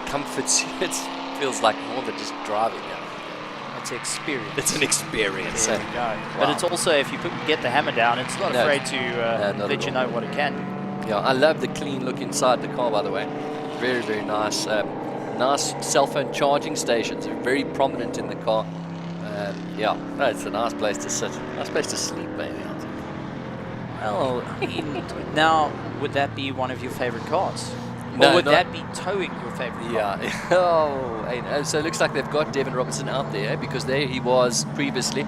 [SPEAKER 2] comforts you. It feels like more than just driving.
[SPEAKER 3] It's an experience.
[SPEAKER 2] It's an experience.
[SPEAKER 3] There you go. Wow. But it's also, if you get the hammer down, it's not afraid to let you know what it can.
[SPEAKER 2] Yeah, I love the clean look inside the car, by the way. Very, very nice. Nice cell phone charging stations. They're very prominent in the car. Yeah, it's a nice place to sit. Nice place to sleep, maybe.
[SPEAKER 3] Well, now, would that be one of your favorite cars?
[SPEAKER 2] No,
[SPEAKER 3] or would that be towing your favorite car?
[SPEAKER 2] Yeah. Oh, so it looks like they've got Devin Robertson out there, because there he was previously.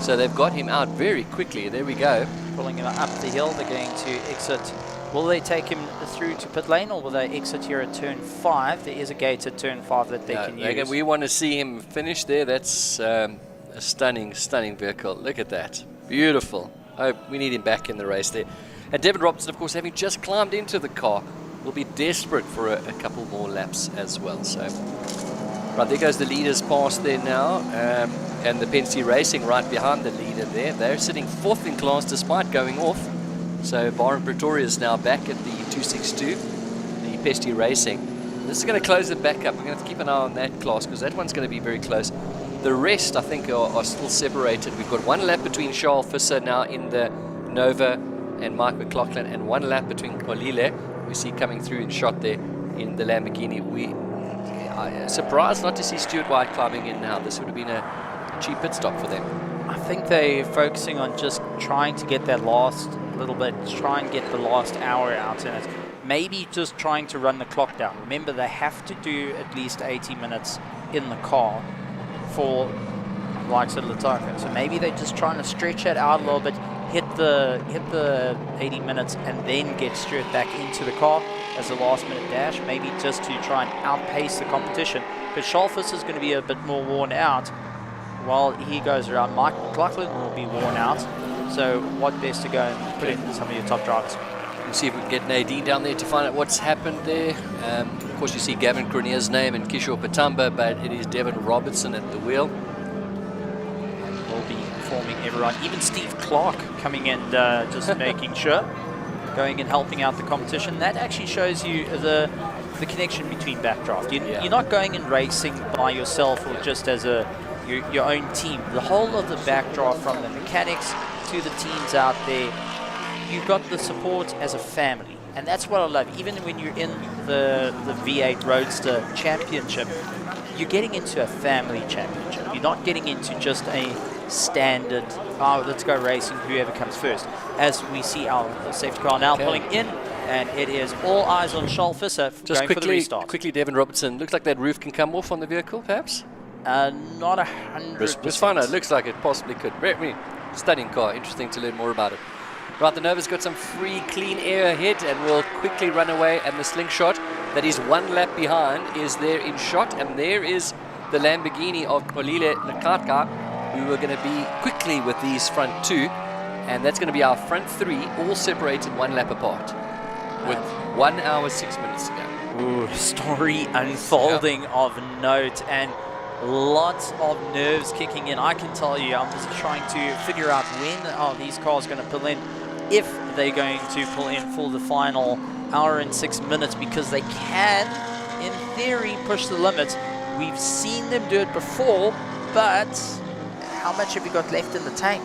[SPEAKER 2] So they've got him out very quickly. There we go.
[SPEAKER 3] Pulling him up the hill. They're going to exit. Will they take him through to pit lane, or will they exit here at turn 5? There is a gate at turn 5 that they can use.
[SPEAKER 2] We want to see him finish there. That's a stunning vehicle. Look at that. Beautiful. Oh, we need him back in the race there. And Devin Robertson, of course, having just climbed into the car, will be desperate for a couple more laps as well. So, right, there goes the leaders past there now. And the Penske Racing right behind the leader there. They're sitting 4th in class despite going off. So Byron Pretoria is now back at the 262, the Penske Racing. This is going to close it back up. We're going to have to keep an eye on that class because that one's going to be very close. The rest, I think, are still separated. We've got 1 lap between Charles Visser now in the Nova and Mike McLaughlin, and 1 lap between Kolile, we see coming through in shot there in the Lamborghini. Surprised not to see Stuart White climbing in now. This would have been a cheap pit stop for them.
[SPEAKER 3] I think they're focusing on just trying to get that last little bit, try and get the last hour out in it. Maybe just trying to run the clock down. Remember, they have to do at least 80 minutes in the car for likes of Lataka. So maybe they're just trying to stretch it out a little bit, hit the 80 minutes, and then get Stuart back into the car as a last-minute dash. Maybe just to try and outpace the competition, because Schalfus is going to be a bit more worn out. While he goes around, Mike McLaughlin will be worn out. So what best to go and put in some of your top drivers.
[SPEAKER 2] We'll see if we can get Nadine down there to find out what's happened there. Of course, you see Gavin Cronier's name and Kishore Patamba, but it is Devin Robertson at the wheel.
[SPEAKER 3] Will be informing everyone. Even Steve Clark coming in, just making sure, going and helping out the competition. That actually shows you the connection between Backdraft. You're not going and racing by yourself or just as your own team. The whole of the Backdraft, from the mechanics to the teams out there, you've got the support as a family, and that's what I love. Even when you're in the V8 Roadster Championship, you're getting into a family championship. You're not getting into just a standard, let's go racing, whoever comes first. As we see our safety car now pulling in, and it is all eyes on Charles Visser going for the restart.
[SPEAKER 2] Quickly, Devin Robertson, looks like that roof can come off on the vehicle, perhaps?
[SPEAKER 3] Not 100%.
[SPEAKER 2] Let's find out. It looks like it possibly could. Stunning car. Interesting to learn more about it. Right, the Nova's got some free, clean air ahead and will quickly run away. And the slingshot that is 1 lap behind is there in shot. And there is the Lamborghini of Kolile Nakaka, who are going to be quickly with these front 2. And that's going to be our front 3, all separated 1 lap apart, with 1 hour 6 minutes to go.
[SPEAKER 3] Ooh, story unfolding of note, and lots of nerves kicking in. I can tell you, I'm just trying to figure out when are these cars going to pull in, if they're going to pull in for the final hour and 6 minutes, because they can, in theory, push the limits. We've seen them do it before, but how much have you got left in the tank?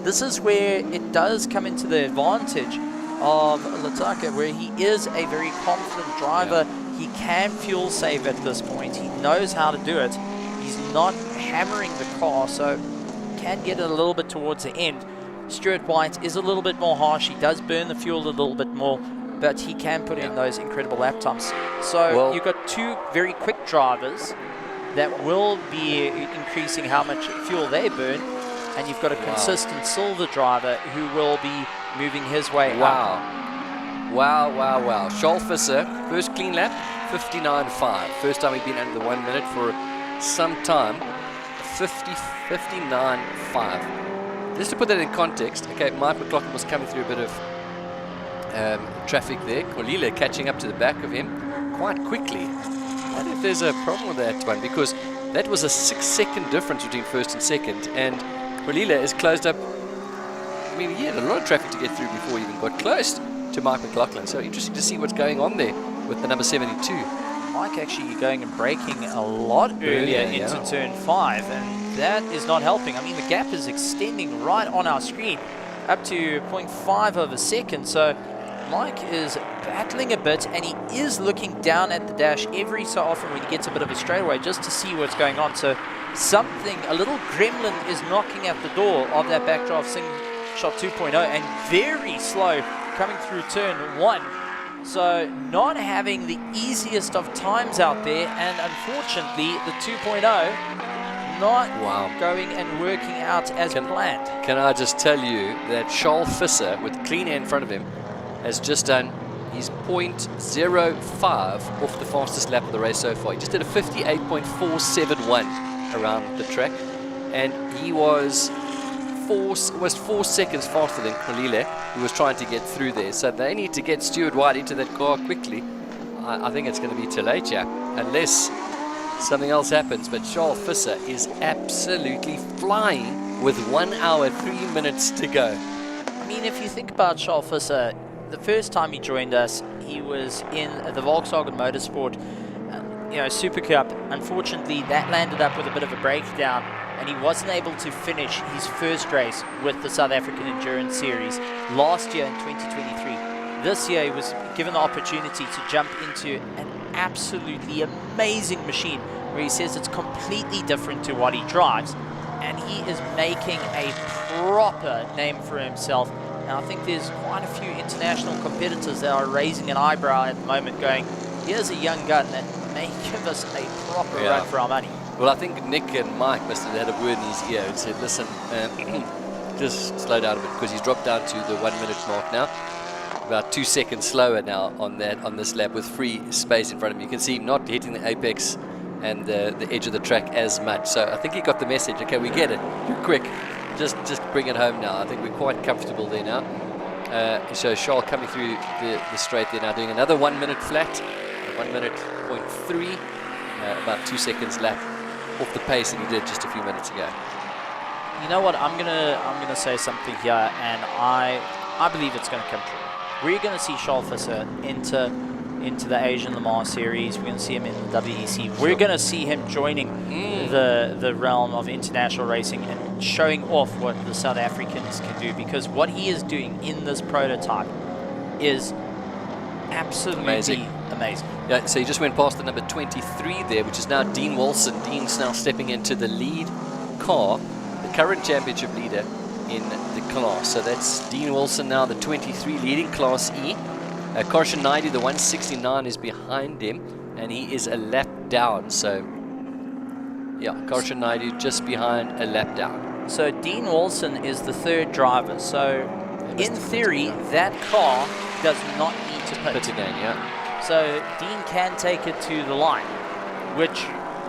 [SPEAKER 3] This is where it does come into the advantage of Lataka, where he is a very confident driver. He can fuel save at this point. He knows how to do it. He's not hammering the car, so can get it a little bit towards the end. Stuart White is a little bit more harsh. He does burn the fuel a little bit more, but he can put in those incredible lap times. So you've got 2 very quick drivers that will be increasing how much fuel they burn, and you've got a consistent silver driver who will be moving his way up.
[SPEAKER 2] Wow. Charles Visser, first clean lap, 59.5. First time he'd been under the 1 minute for some time. 59.5. Just to put that in context, okay, Mike McLaughlin was coming through a bit of traffic there. Kolile catching up to the back of him quite quickly. I wonder if there's a problem with that one, because that was a 6-second difference between first and second, and Kolile is closed up. I mean, he had a lot of traffic to get through before he even got close to Mike McLaughlin. So interesting to see what's going on there with the number 72.
[SPEAKER 3] Mike actually going and braking a lot earlier into turn 5, and that is not helping. I mean, the gap is extending right on our screen up to 0.5 of a second. So Mike is battling a bit, and he is looking down at the dash every so often when he gets a bit of a straightaway just to see what's going on. So a little gremlin is knocking at the door of that backdraft Slingshot 2.0, and very slow coming through turn 1. So not having the easiest of times out there, and unfortunately the 2.0 not going and working out as planned.
[SPEAKER 2] Can I just tell you that Charles Visser, with clean air in front of him, has just done his 0.05 off the fastest lap of the race so far. He just did a 58.471 around the track, and he was almost 4 seconds faster than Kolile, who was trying to get through there. So they need to get Stuart White into that car quickly. I think it's going to be too late, yeah, unless something else happens. But Charles Visser is absolutely flying with 1 hour 3 minutes to go.
[SPEAKER 3] I mean, if you think about Charles Visser, the first time he joined us, he was in the Volkswagen Motorsport Super Cup. Unfortunately, that landed up with a bit of a breakdown, and he wasn't able to finish his first race with the South African Endurance Series last year in 2023. This year, he was given the opportunity to jump into an absolutely amazing machine where he says it's completely different to what he drives, and he is making a proper name for himself. And I think there's quite a few international competitors that are raising an eyebrow at the moment, going, here's a young gun that may give us a proper run for our money.
[SPEAKER 2] Well, I think Nick and Mike must have had a word in his ear and said, listen, just slow down a bit, because he's dropped down to the 1 minute mark now. About 2 seconds slower now on this lap with free space in front of him. You can see him not hitting the apex and the edge of the track as much. So I think he got the message. Okay, we get it. You're quick. Just bring it home now. I think we're quite comfortable there now. So Charles coming through the straight there now, doing another 1 minute flat, 1 minute 0.3, about 2 seconds lap off the pace that he did just a few minutes ago.
[SPEAKER 3] You know what? I'm gonna say something here, and I believe it's going to come true. We're going to see Charles Visser enter into the Asian Le Mans Series. We're going to see him in the WEC. We're going to see him joining the realm of international racing and showing off what the South Africans can do, because what he is doing in this prototype is absolutely amazing.
[SPEAKER 2] Yeah, so he just went past the number 23 there, which is now Dean Wilson. Dean's now stepping into the lead car, the current championship leader in the class. So that's Dean Wilson now, the 23, leading Class E. Karshan Naidoo, the 169, is behind him, and he is a lap down. So yeah, Karshan Naidoo just behind, a lap down.
[SPEAKER 3] So Dean Wilson is the third driver. So in theory, that car does not need to pit.
[SPEAKER 2] Pit again, yeah.
[SPEAKER 3] So Dean can take it to the line, which,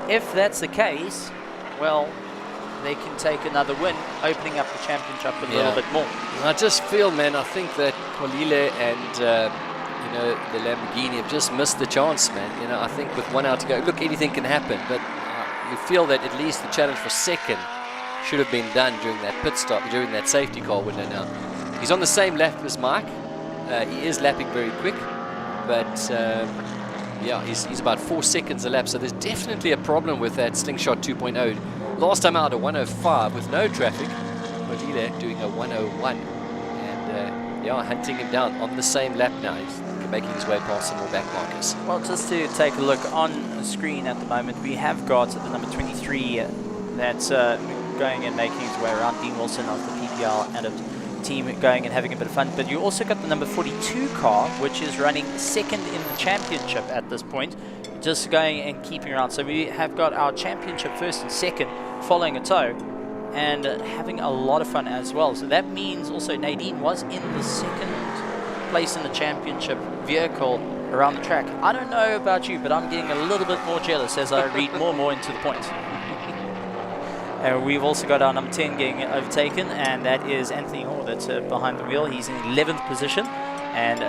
[SPEAKER 3] if that's the case, well, they can take another win, opening up the championship a little bit more.
[SPEAKER 2] I just feel, man, I think that Kolile and the Lamborghini have just missed the chance, man. I think with 1 hour to go, look, anything can happen, but you feel that at least the challenge for second should have been done during that pit stop, during that safety car window. Now he's on the same lap as Mike. He is lapping very quick, but yeah, he's about 4 seconds a lap, so there's definitely a problem with that Slingshot 2.0. Last time out, a 105 with no traffic. Kolile doing a 101, and yeah, hunting him down on the same lap now. He's making his way past some more back markers.
[SPEAKER 3] Well, just to take a look on the screen at the moment, we have got the number 23 that's going and making his way around. Dean Wilson of the PPR and a team going and having a bit of fun. But you also got the number 42 car, which is running second in the championship at this point, just going and keeping around. So we have got our championship first and second following a tow, and having a lot of fun as well. So that means also Nadine was in the second place in the championship vehicle around the track. I don't know about you, but I'm getting a little bit more jealous as I read more and more into the points. We've also got our number 10 getting overtaken, and that is Anthony Hall that's behind the wheel. He's in 11th position and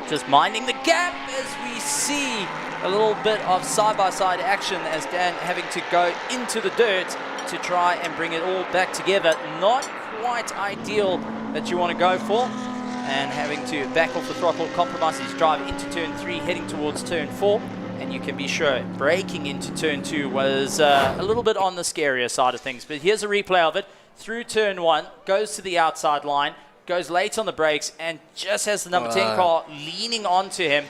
[SPEAKER 3] just minding the gap as we see a little bit of side-by-side action as Dan having to go into the dirt to try and bring it all back together. Not quite ideal that you want to go for, and having to back off the throttle, compromise his drive into turn 3, heading towards turn 4. And you can be sure braking into turn 2 was a little bit on the scarier side of things. But here's a replay of it. Through turn 1, goes to the outside line, goes late on the brakes, and just has the number 10 car leaning onto him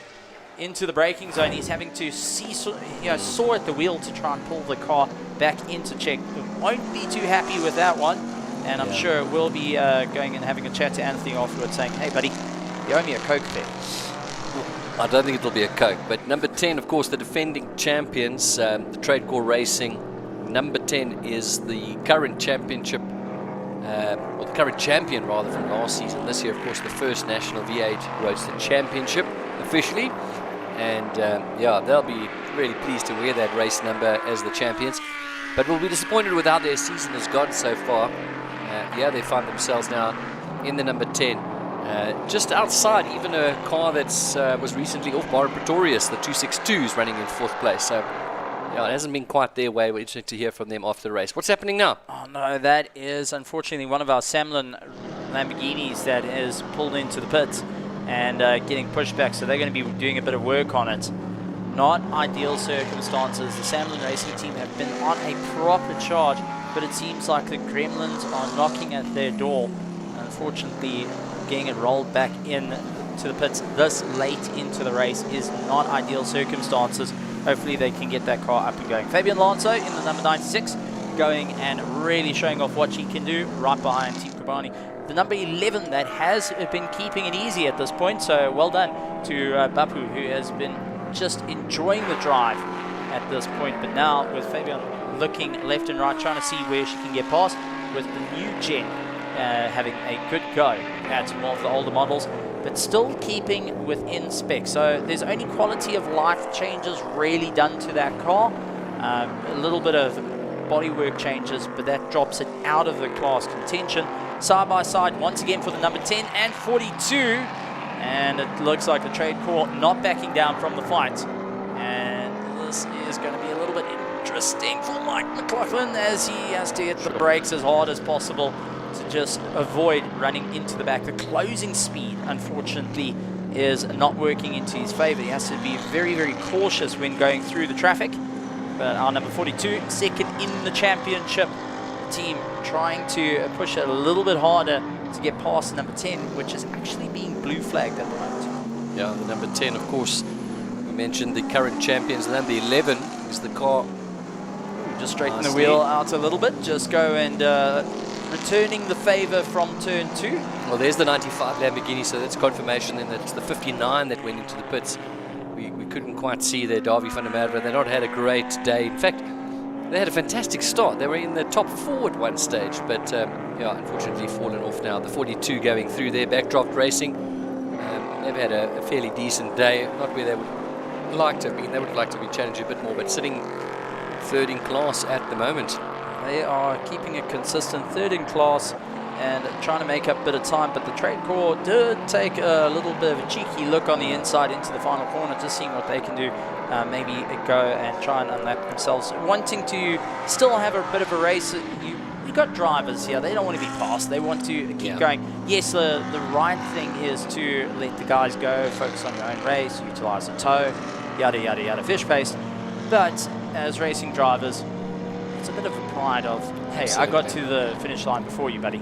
[SPEAKER 3] into the braking zone. He's having to saw at the wheel to try and pull the car back into check. Won't be too happy with that one, and I'm sure we'll be going and having a chat to Anthony afterwards saying, hey buddy, you owe me a Coke there.
[SPEAKER 2] I don't think it'll be a Coke, but number 10, of course, the defending champions, the Trade Core Racing Number 10 is the current championship, or the current champion rather, from last season. This year, of course, the first National V8 Roadster Championship officially. And yeah, they'll be really pleased to wear that race number as the champions. But will be disappointed with how their season has gone so far. Yeah, they find themselves now in the number 10. Just outside even a car that's was recently off Bar Pretorius, the 262s, running in 4th place. So yeah, it hasn't been quite their way. We're interested to hear from them after the race. What's happening now?
[SPEAKER 3] Oh no, that is unfortunately one of our Samlin Lamborghinis that is pulled into the pits and getting pushed back, so they're going to be doing a bit of work on it. Not ideal circumstances. The Samlin racing team have been on a proper charge, but it seems like the Gremlins are knocking at their door. Unfortunately, getting it rolled back in to the pits this late into the race is not ideal circumstances. Hopefully they can get that car up and going. Fabian Lanzo in the number 96, going and really showing off what she can do right behind Team Kobani. The number 11 that has been keeping it easy at this point, so well done to Bapu, who has been just enjoying the drive at this point. But now with Fabian looking left and right, trying to see where she can get past, with the new gen having a good go at more of the older models, but still keeping within spec. So there's only quality of life changes really done to that car. A little bit of bodywork changes, but that drops it out of the class contention. Side by side once again for the number 10 and 42, and it looks like the trade call not backing down from the fight. And this is going to be a little bit interesting for Mike McLaughlin, as he has to hit the brakes as hard as possible to just avoid running into the back. The closing speed, unfortunately, is not working into his favor. He has to be very, very cautious when going through the traffic. But our number 42, second in the championship team, trying to push it a little bit harder to get past number 10, which is actually being blue flagged at the moment.
[SPEAKER 2] Yeah, the number 10, of course, we mentioned the current champions. The number 11 is the car.
[SPEAKER 3] Just straighten the wheel out a little bit. Just go and returning the favor from turn 2.
[SPEAKER 2] Well, there's the 95 Lamborghini, so that's confirmation then that it's the 59 that went into the pits. We couldn't quite see there, Davy van der Merwe. They've not had a great day. In fact, they had a fantastic start. They were in the top 4 at one stage, but yeah, unfortunately fallen off now. The 42 going through there, backdraft racing. They've had a fairly decent day, not where they would like to have been. They would like to be challenged a bit more, but sitting 3rd in class at the moment.
[SPEAKER 3] They are keeping a consistent 3rd in class and trying to make up a bit of time, but the trade core did take a little bit of a cheeky look on the inside into the final corner, just seeing what they can do. Maybe go and try and unlap themselves, wanting to still have a bit of a race. You got drivers here, they don't want to be passed, they want to keep going. Yes, the right thing is to let the guys go, focus on your own race, utilize the toe, yada yada yada, fish paste. But as racing drivers, it's a bit of a pride of, hey,
[SPEAKER 2] Absolutely.
[SPEAKER 3] I got to the finish line before you, buddy.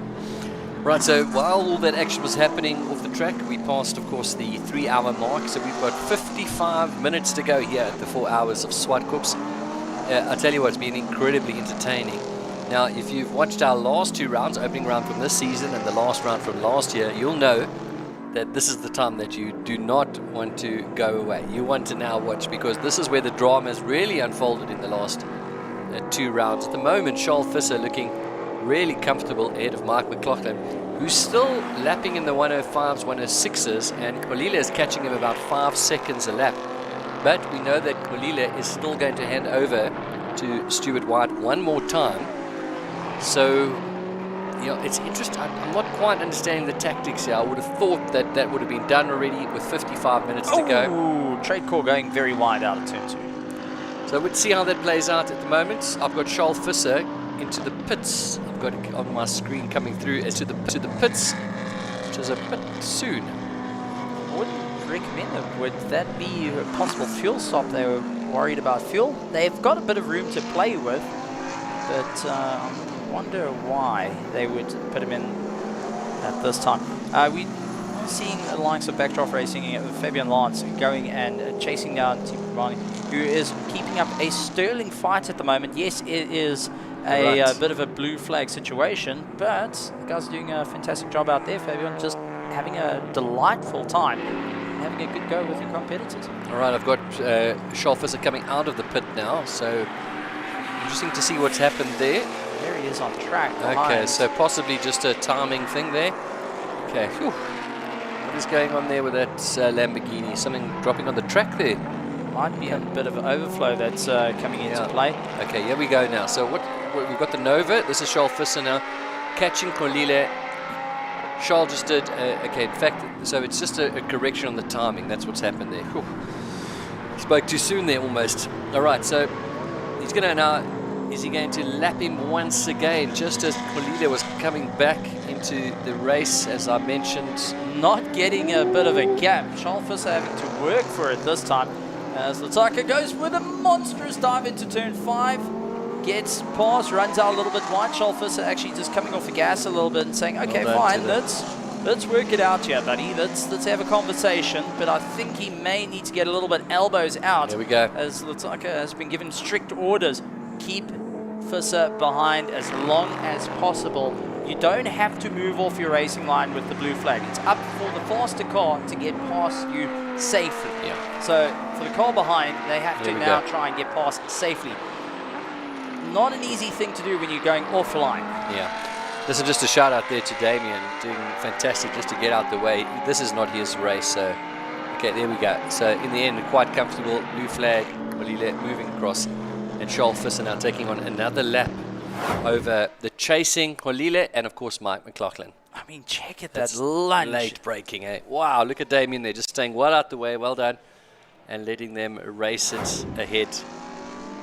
[SPEAKER 2] Right, so while all that action was happening off the track, we passed, of course, the 3-hour mark. So we've got 55 minutes to go here at the 4 Hours of Zwartkops. I tell you what, it's been incredibly entertaining. Now, if you've watched our last 2 rounds, opening round from this season and the last round from last year, you'll know that this is the time that you do not want to go away. You want to now watch, because this is where the drama has really unfolded in the last 2 rounds. At the moment, Charles Visser looking really comfortable ahead of Mike McLaughlin, who's still lapping in the 105s, 106s, and Kwalila is catching him about 5 seconds a lap. But we know that Kwalila is still going to hand over to Stuart White one more time. So, you know, it's interesting. I'm not quite understanding the tactics here. I would have thought that that would have been done already with 55 minutes to go.
[SPEAKER 3] Trade core going very wide out of turn 2.
[SPEAKER 2] So we'll see how that plays out at the moment. I've got Charles Visser into the pits. I've got it on my screen coming through as to the pits, which is a bit soon.
[SPEAKER 3] I wouldn't recommend it. Would that be a possible fuel stop? They were worried about fuel. They've got a bit of room to play with, but I wonder why they would put him in at this time. We seeing the likes of Backdraft Racing, Fabian Lance going and chasing down Team Kobani, who is keeping up a sterling fight at the moment. Yes, it is a bit of a blue flag situation, but the guys are doing a fantastic job out there. Fabian just having a delightful time, having a good go with your competitors.
[SPEAKER 2] All right, I've got Charles Visser coming out of the pit now, so interesting to see what's happened there.
[SPEAKER 3] There he is on track.
[SPEAKER 2] Okay,
[SPEAKER 3] behind.
[SPEAKER 2] so possibly just a timing thing there. Okay, whew. What is going on there with that Lamborghini? Something dropping on the track there?
[SPEAKER 3] Might be a bit of an overflow that's coming into play.
[SPEAKER 2] Okay, here we go now. So what we've got the Nova. This is Charles Visser now catching Kolile. Charles just did. Okay, in fact, so it's just a correction on the timing. That's what's happened there. Whew. Spoke too soon there almost. All right, so he's going to now. Is he going to lap him once again, just as Kolile was coming back into the race, as I mentioned?
[SPEAKER 3] Not getting a bit of a gap. Charles Visser having to work for it this time. As Lataka goes with a monstrous dive into turn 5. Gets past, runs out a little bit wide. Charles Visser actually just coming off the gas a little bit and saying, okay, fine, let's work it out here, buddy. Let's have a conversation. But I think he may need to get a little bit elbows out.
[SPEAKER 2] There we go.
[SPEAKER 3] As Lataka has been given strict orders. Keep Visser behind as long as possible. You don't have to move off your racing line with the blue flag. It's up for the faster car to get past you safely.
[SPEAKER 2] Yeah.
[SPEAKER 3] So for the car behind, they have to now try and get past safely. Not an easy thing to do when you're going offline.
[SPEAKER 2] Yeah. This is just a shout out there to Damien, doing fantastic just to get out the way. This is not his race, so okay, there we go. So in the end, quite comfortable. Blue flag, Kolile moving across, and Charles Visser now taking on another lap over the chasing Kolile and of course Mike McLaughlin.
[SPEAKER 3] I mean, check it, that lunge.
[SPEAKER 2] Late braking, eh? Wow, look at Damien there, just staying well out the way, well done, and letting them race it ahead.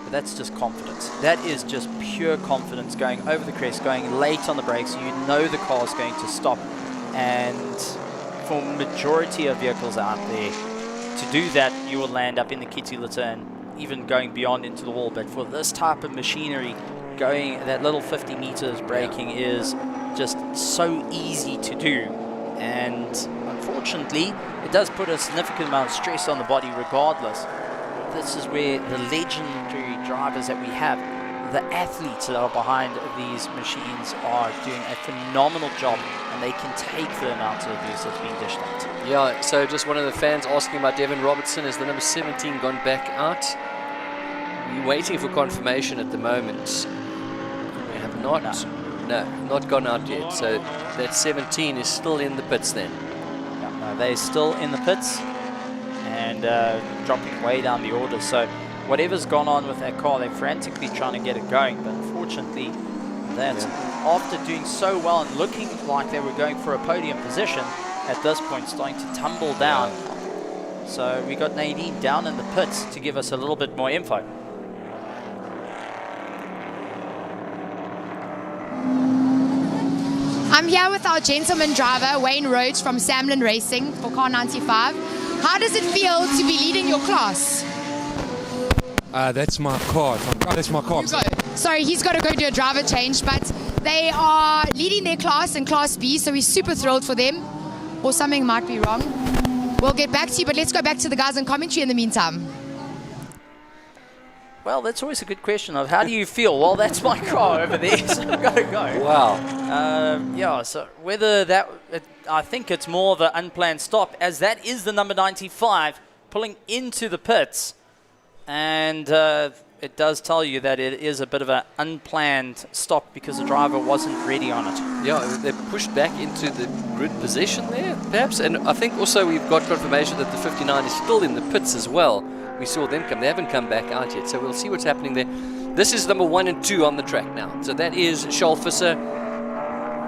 [SPEAKER 3] But that's just confidence. That is just pure confidence, going over the crest, going late on the brakes. You know the car's going to stop. And for majority of vehicles out there, to do that, you will land up in the kitty litter and even going beyond into the wall. But for this type of machinery, going that little 50 meters braking is just so easy to do. And unfortunately, it does put a significant amount of stress on the body regardless. This is where the legendary drivers that we have, the athletes that are behind these machines, are doing a phenomenal job, and they can take the amount of abuse that's being dished out.
[SPEAKER 2] Yeah, so just one of the fans asking about Devin Robertson. Is the number 17 gone back out? We're waiting for confirmation at the moment. We have not, not gone out yet. So that 17 is still in the pits then.
[SPEAKER 3] No, they're still in the pits and dropping way down the order. So whatever's gone on with that car, they're frantically trying to get it going. But unfortunately, that's after doing so well and looking like they were going for a podium position, at this point starting to tumble down. So we got Nadine down in the pits to give us a little bit more info.
[SPEAKER 1] I'm here with our gentleman driver, Wayne Rhodes from Samlin Racing for Car 95. How does it feel to be leading your class?
[SPEAKER 9] That's my car. That's my car.
[SPEAKER 1] Sorry, he's got to go do a driver change, but they are leading their class in Class B, so we're super thrilled for them. Or something might be wrong. We'll get back to you, but let's go back to the guys in commentary in the meantime.
[SPEAKER 3] Well, that's always a good question of how do you feel? Well, that's my car over there, so I've got to go.
[SPEAKER 2] Wow.
[SPEAKER 3] Yeah, so whether that, I think it's more of an unplanned stop, as that is the number 95 pulling into the pits. And it does tell you that it is a bit of an unplanned stop because the driver wasn't ready on it.
[SPEAKER 2] Yeah, they pushed back into the grid position there, perhaps. And I think also we've got confirmation that the 59 is still in the pits as well. We saw them come. They haven't come back out yet, so we'll see what's happening there. This is number 1 and 2 on the track now. So that is Charles Visser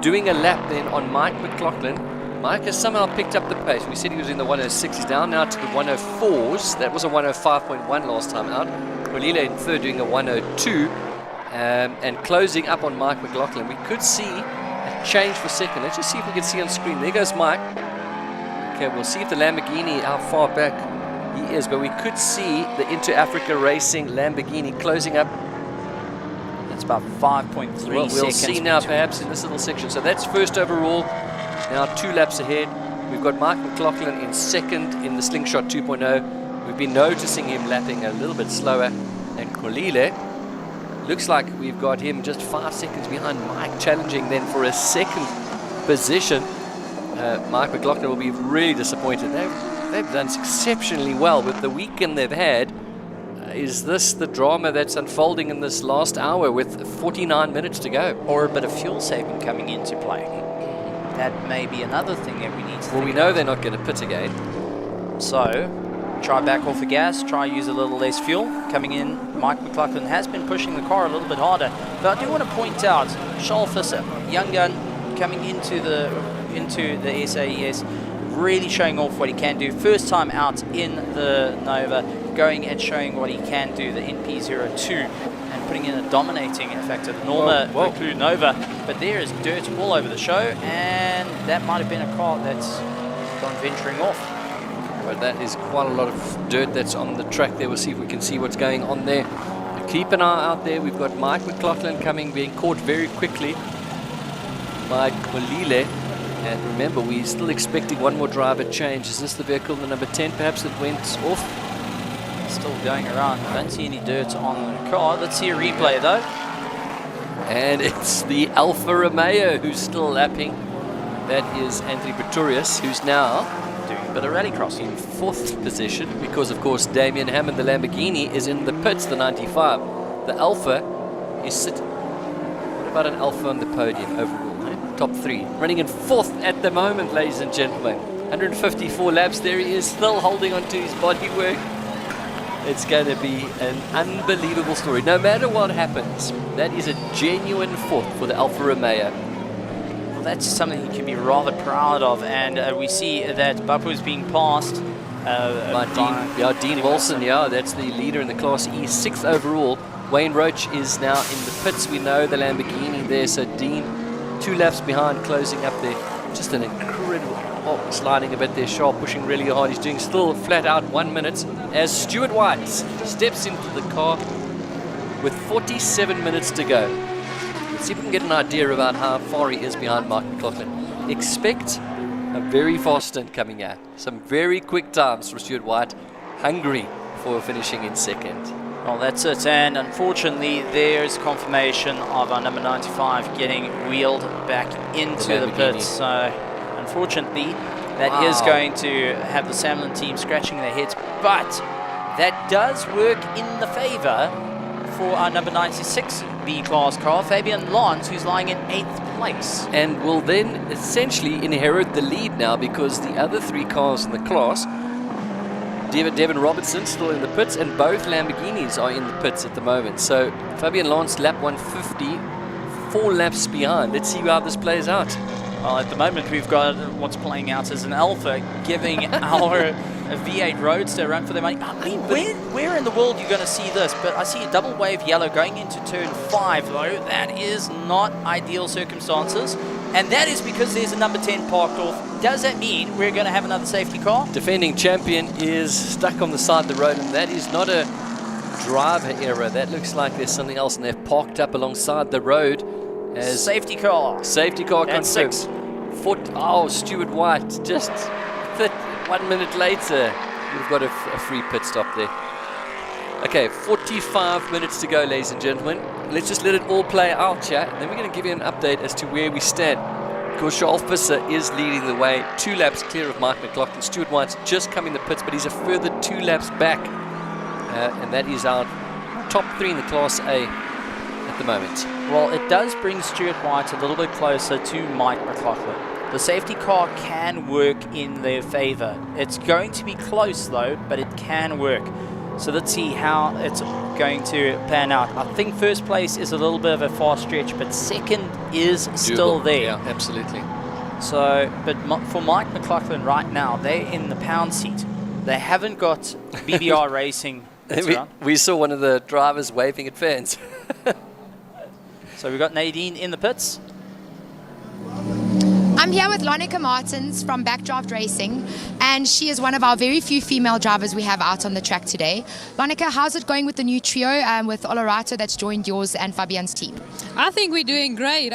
[SPEAKER 2] doing a lap then on Mike McLaughlin. Mike has somehow picked up the pace. We said he was in the 106. He's down now to the 104s. That was a 105.1 last time out. Kolile in third doing a 102. And closing up on Mike McLaughlin. We could see a change for second. Let's just see if we can see on screen. There goes Mike. Okay, we'll see if the Lamborghini, how far back he is. But we could see the Inter Africa Racing Lamborghini closing up.
[SPEAKER 3] That's about 5.3 seconds.
[SPEAKER 2] We'll see now perhaps in this little section. So that's first overall. Now 2 laps ahead. We've got Mike McLaughlin in second in the Slingshot 2.0. We've been noticing him lapping a little bit slower. And Kolile, looks like we've got him just 5 seconds behind Mike, challenging then for a second position. Mike McLaughlin will be really disappointed. They've done exceptionally well with the weekend they've had. is this the drama that's unfolding in this last hour with 49 minutes to go?
[SPEAKER 3] Or a bit of fuel saving coming into play. That may be another thing that we need to
[SPEAKER 2] Well, we know they're not going to pit again.
[SPEAKER 3] So, try back off the gas, try use a little less fuel. Coming in, Mike McLaughlin has been pushing the car a little bit harder. But I do want to point out, Charles Visser, young gun, coming into the SAES, really showing off what he can do. First time out in the Nova, going and showing what he can do, the NP02, and putting in a dominating effect of the Norma Recluse Nova. But there is dirt all over the show, and that might have been a car that's gone venturing off.
[SPEAKER 2] But that is quite a lot of dirt that's on the track there. We'll see if we can see what's going on there. Keep an eye out there. We've got Mike McLaughlin coming, being caught very quickly by Kolile. And remember, we're still expecting one more driver change. Is this the vehicle, the number 10, perhaps, that went off?
[SPEAKER 3] Still going around. Don't see any dirt on the car. Let's see a replay, though.
[SPEAKER 2] And it's the Alfa Romeo who's still lapping. That is Anthony Pretorius, who's now
[SPEAKER 3] doing a bit of rallycross
[SPEAKER 2] in 4th position, because, of course, Damien Hammond, the Lamborghini, is in the pits, the 95. The Alfa is sitting. What about an Alfa on the podium overall? Top 3, running in 4th at the moment, ladies and gentlemen. 154 laps. There he is, still holding on to his bodywork. It's going to be an unbelievable story. No matter what happens, that is a genuine 4th for the Alfa Romeo.
[SPEAKER 3] Well, that's something he can be rather proud of. And we see that Bapu is being passed
[SPEAKER 2] by Dean Wilson. Yeah, that's the leader in the Class E, 6th overall. Wayne Roach is now in the pits. We know the Lamborghini there, so Dean 2 laps behind, closing up there. Just an incredible, sliding a bit there, Sharp pushing really hard. He's doing still flat out 1 minute as Stuart White steps into the car with 47 minutes to go. Let's see if we can get an idea about how far he is behind Mike McLaughlin. Expect a very fast stint coming out. Some very quick times for Stuart White, hungry for finishing in 2nd.
[SPEAKER 3] Well, that's it, and unfortunately there's confirmation of our number 95 getting wheeled back into the pits. So unfortunately that is going to have the Samlin team scratching their heads, but that does work in the favour for our number 96 B-Class car, Fabian Lance, who's lying in 8th place.
[SPEAKER 2] And will then essentially inherit the lead now, because the other 3 cars in the class, Devin Robertson still in the pits, and both Lamborghinis are in the pits at the moment. So Fabian Lance, lap 150, 4 laps behind. Let's see how this plays out.
[SPEAKER 3] Well, at the moment we've got what's playing out as an Alpha giving our V8 Roadster a run for their money. I mean, where in the world are you going to see this? But I see a double wave yellow going into turn 5, though. That is not ideal circumstances. And that is because there's a number 10 parked off. Does that mean we're going to have another safety car?
[SPEAKER 2] Defending champion is stuck on the side of the road, and that is not a driver error. That looks like there's something else, and they've parked up alongside the road. As
[SPEAKER 3] safety car.
[SPEAKER 2] Safety car
[SPEAKER 3] That's
[SPEAKER 2] confirmed.
[SPEAKER 3] 6.
[SPEAKER 2] Oh, Stuart White, just 1 minute later, we've got a free pit stop there. Okay, 45 minutes to go, ladies and gentlemen. Let's just let it all play out, chat. Then we're going to give you an update as to where we stand. Of course, Charles Visser is leading the way, 2 laps clear of Mike McLaughlin. Stuart White's just coming the pits, but he's a further 2 laps back. And that is our top 3 in the Class A at the moment.
[SPEAKER 3] Well, it does bring Stuart White a little bit closer to Mike McLaughlin. The safety car can work in their favour. It's going to be close, though, but it can work. So let's see how it's going to pan out. I think first place is a little bit of a far stretch, but second is still there.
[SPEAKER 2] Yeah, absolutely.
[SPEAKER 3] So, but for Mike McLaughlin right now, they're in the pound seat. They haven't got BBR Racing.
[SPEAKER 2] We saw one of the drivers waving at fans.
[SPEAKER 3] So we've got Nadine in the pits.
[SPEAKER 1] I'm here with Lonica Martins from Backdraft Racing, and she is one of our very few female drivers we have out on the track today. Lonica, how's it going with the new trio with Olerato that's joined yours and Fabian's team?
[SPEAKER 10] I think we're doing great.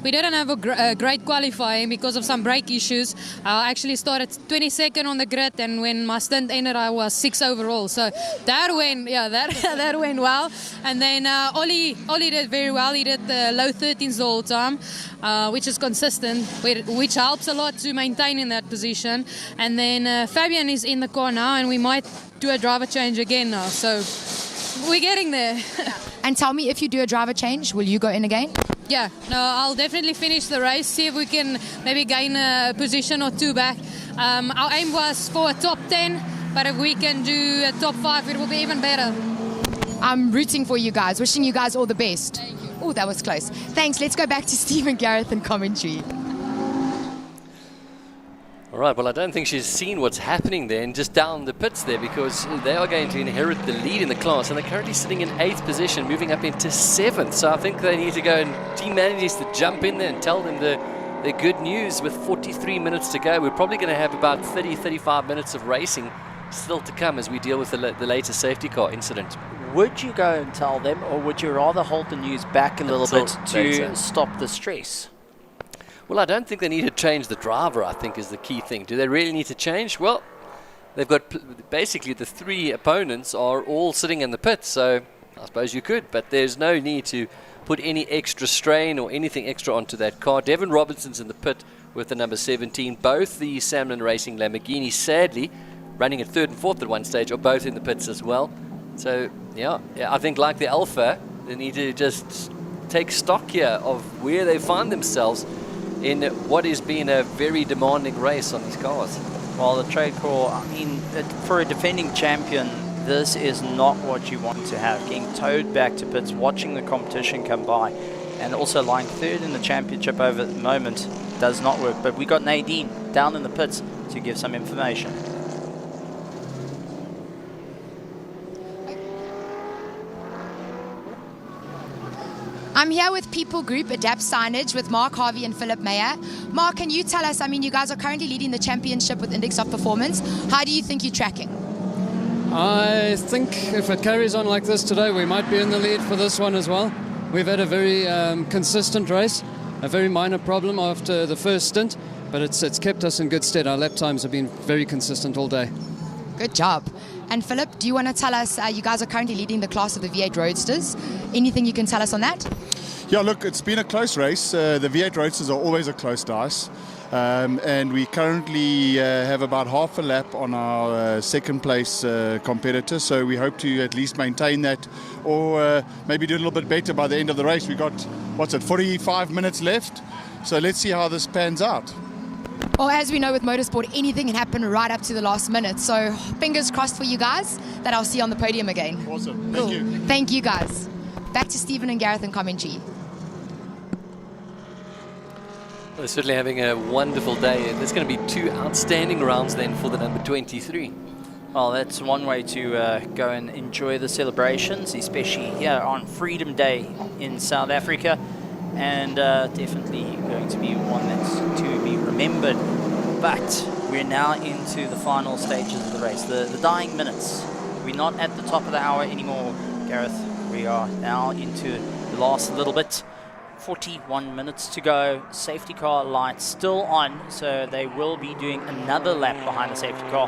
[SPEAKER 10] We didn't have a great qualifying because of some brake issues. I actually started 22nd on the grid, and when my stint ended, I was 6th overall. So that went, that went well. And then Ollie did very well. He did the low 13s the whole time, which is consistent, which helps a lot to maintain in that position. And then Fabian is in the car now, and we might do a driver change again now. So we're getting there.
[SPEAKER 1] And tell me, if you do a driver change, will you go in again?
[SPEAKER 10] Yeah, no, I'll definitely finish the race, see if we can maybe gain a position or two back. Our aim was for a top 10, but if we can do a top 5, it will be even better.
[SPEAKER 1] I'm rooting for you guys, wishing you guys all the best. Oh, that was close. Thanks. Let's go back to Stephen Gareth and commentary.
[SPEAKER 2] All right, well, I don't think she's seen what's happening there and just down the pits there, because they are going to inherit the lead in the class, and they're currently sitting in 8th position, moving up into 7th. So I think they need to go, and team managers to jump in there and tell them the good news. With 43 minutes to go, we're probably going to have about 30-35 minutes of racing still to come as we deal with the latest safety car incident.
[SPEAKER 3] Would you go and tell them, or would you rather hold the news back a little bit to stop the stress?
[SPEAKER 2] Well, I don't think they need to change the driver, I think, is the key thing. Do they really need to change? Well, they've got basically the 3 opponents are all sitting in the pit, so I suppose you could, but there's no need to put any extra strain or anything extra onto that car. Devin Robertson's in the pit with the number 17. Both the Samlin Racing Lamborghini, sadly, running at 3rd and 4th at one stage, are both in the pits as well. So, yeah, I think like the Alpha, they need to just take stock here of where they find themselves in what has been a very demanding race on these cars.
[SPEAKER 3] Well, the trade core, I mean, for a defending champion, this is not what you want to have. Getting towed back to pits, watching the competition come by, and also lying 3rd in the championship over the moment does not work. But we got Nadine down in the pits to give some information.
[SPEAKER 1] I'm here with People Group Adapt Signage with Mark Harvey and Philip Mayer. Mark, can you tell us, I mean, you guys are currently leading the championship with Index of Performance. How do you think you're tracking?
[SPEAKER 21] I think if it carries on like this today, we might be in the lead for this one as well. We've had a very consistent race, a very minor problem after the first stint, but it's kept us in good stead. Our lap times have been very consistent all day.
[SPEAKER 1] Good job. And Philip, do you want to tell us, you guys are currently leading the class of the V8 Roadsters. Anything you can tell us on that?
[SPEAKER 22] Yeah, look, it's been a close race. The V8 Roadsters are always a close dice. And we currently have about half a lap on our second place competitor. So we hope to at least maintain that, or maybe do a little bit better by the end of the race. We got, 45 minutes left. So let's see how this pans out.
[SPEAKER 1] Well, as we know with motorsport, anything can happen right up to the last minute. So fingers crossed for you guys that I'll see you on the podium again.
[SPEAKER 22] Awesome. Thank you.
[SPEAKER 1] Thank you, guys. Back to Stephen and Gareth and commentary.
[SPEAKER 2] They're certainly having a wonderful day. There's going to be 2 outstanding rounds then for the number 23.
[SPEAKER 3] Well, that's one way to go and enjoy the celebrations, especially here on Freedom Day in South Africa. And definitely going to be one that's to be remembered. But we're now into the final stages of the race, the dying minutes. We're not at the top of the hour anymore, Gareth. We are now into the last little bit. 41 minutes to go. Safety car lights still on, so they will be doing another lap behind the safety car.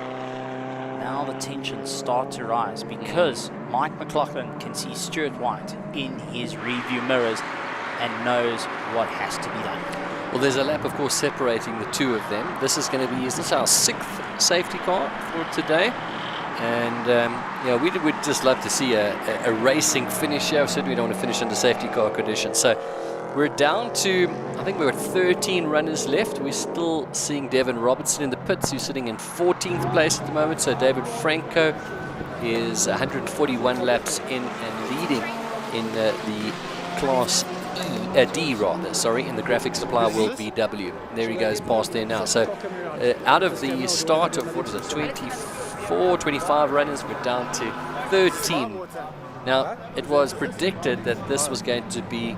[SPEAKER 3] Now the tensions start to rise because Mike McLaughlin can see Stuart White in his rearview mirrors and knows what has to be done.
[SPEAKER 2] Well, there's a lap, of course, separating the 2 of them. This is going to be, is this our 6th safety car for today? And yeah, we would just love to see a racing finish here. Certainly we don't want to finish under safety car conditions. So we're down to, I think we've got 13 runners left. We're still seeing Devin Robertson in the pits, who's sitting in 14th place at the moment. So David Franco is 141 laps in and leading in the Class D rather, sorry, in the Graphic Supply World VW. There he goes past there now. So out of the start of, 24, 25 runners, we're down to 13. Now, it was predicted that this was going to be,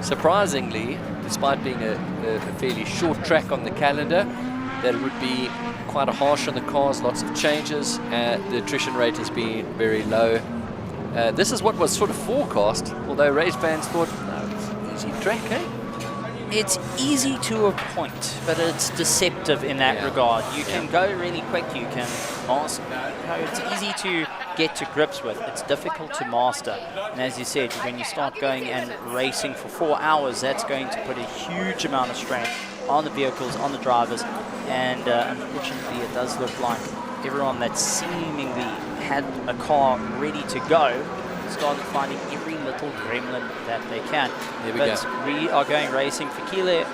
[SPEAKER 2] surprisingly, despite being a fairly short track on the calendar, that it would be quite harsh on the cars, lots of changes. The attrition rate has been very low. This is what was sort of forecast, although race fans thought, no, it's an easy track, eh?
[SPEAKER 3] It's easy to a point, but it's deceptive in that regard. You can go really quick, you can master. It's easy to get to grips with. It's difficult to master. And as you said, when you start going and racing for 4 hours, that's going to put a huge amount of strain on the vehicles, on the drivers. And unfortunately, it does look like everyone that seemingly had a car ready to go started finding every little gremlin that they can.
[SPEAKER 2] There we
[SPEAKER 3] but
[SPEAKER 2] go.
[SPEAKER 3] We are going racing for Kile of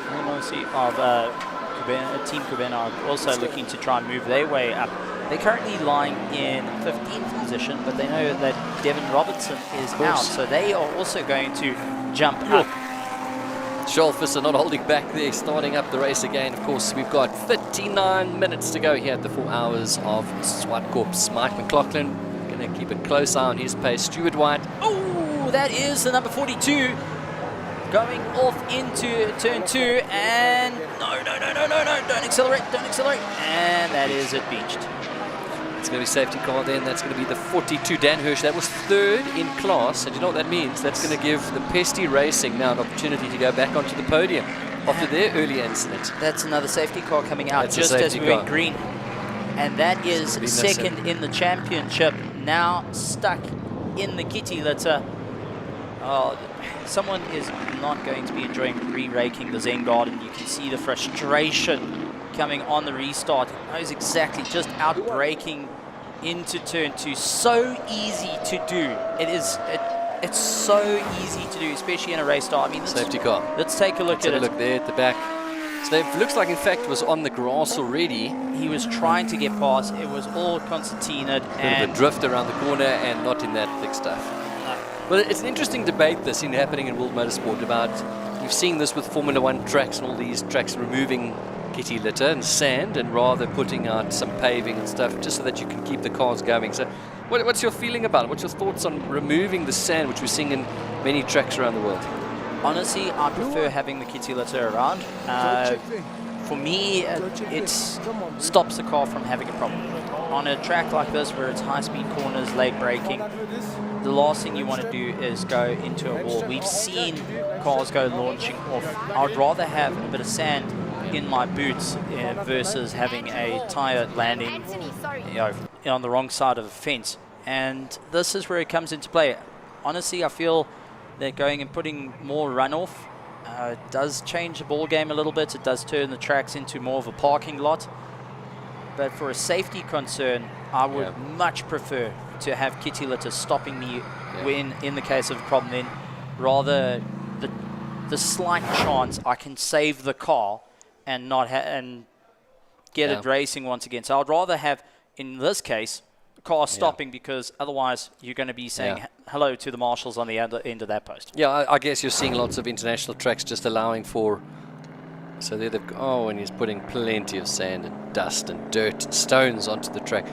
[SPEAKER 3] Team Kubena are also looking to try and move their way up. They're currently lying in 15th position, but they know that Devin Robertson is out, so they are also going to jump up.
[SPEAKER 2] Scholfus are not holding back there, starting up the race again. Of course, we've got 39 minutes to go here at the 4 Hours of Zwartkops. Mike McLaughlin going to keep a close eye on his pace. Stuart White.
[SPEAKER 3] Oh, that is the number 42 going off into turn 2, and no, don't accelerate, and that is it, beached.
[SPEAKER 2] It's going to be safety car then. That's going to be the 42, Dan Hirsch. That was 3rd in class. And you know what that means? That's going to give the Pesty Racing now an opportunity to go back onto the podium after their early incident.
[SPEAKER 3] That's another safety car coming out just as we went green. And that is second in the championship. Now stuck in the kitty litter. Oh, someone is not going to be enjoying re-raking the Zen Garden. You can see the frustration coming on the restart. He knows exactly, just out-braking into turn 2. So easy to do. It's so easy to do, especially in a race start. I mean,
[SPEAKER 2] safety car.
[SPEAKER 3] Let's take a look at it.
[SPEAKER 2] Look there at the back. So it looks like, in fact, was on the grass already.
[SPEAKER 3] He was trying to get past. It was all concertinaed.
[SPEAKER 2] And a drift around the corner and not in that thick stuff. Well, it's an interesting debate this happening in world motorsport about, we've seen this with Formula 1 tracks and all these tracks removing kitty litter and sand and rather putting out some paving and stuff just so that you can keep the cars going. So what's your feeling about it? What's your thoughts on removing the sand, which we're seeing in many tracks around the world?
[SPEAKER 3] Honestly, I prefer having the kitty litter around. For me, it stops the car from having a problem. On a track like this where it's high-speed corners, late braking, the last thing you want to do is go into a wall. We've seen cars go launching off. I'd rather have a bit of sand in my boots versus having a tire landing on the wrong side of a fence. And this is where it comes into play. Honestly, I feel that going and putting more runoff does change the ball game a little bit. It does turn the tracks into more of a parking lot. But for a safety concern, I would much prefer to have kitty litter stopping me when, in the case of a problem, then rather the slight chance I can save the car and not get it racing once again. So I'd rather have, in this case, the car stopping, because otherwise you're going to be saying hello to the marshals on the end of that post.
[SPEAKER 2] Yeah, I guess you're seeing lots of international tracks just allowing for. So there they've and he's putting plenty of sand and dust and dirt and stones onto the track.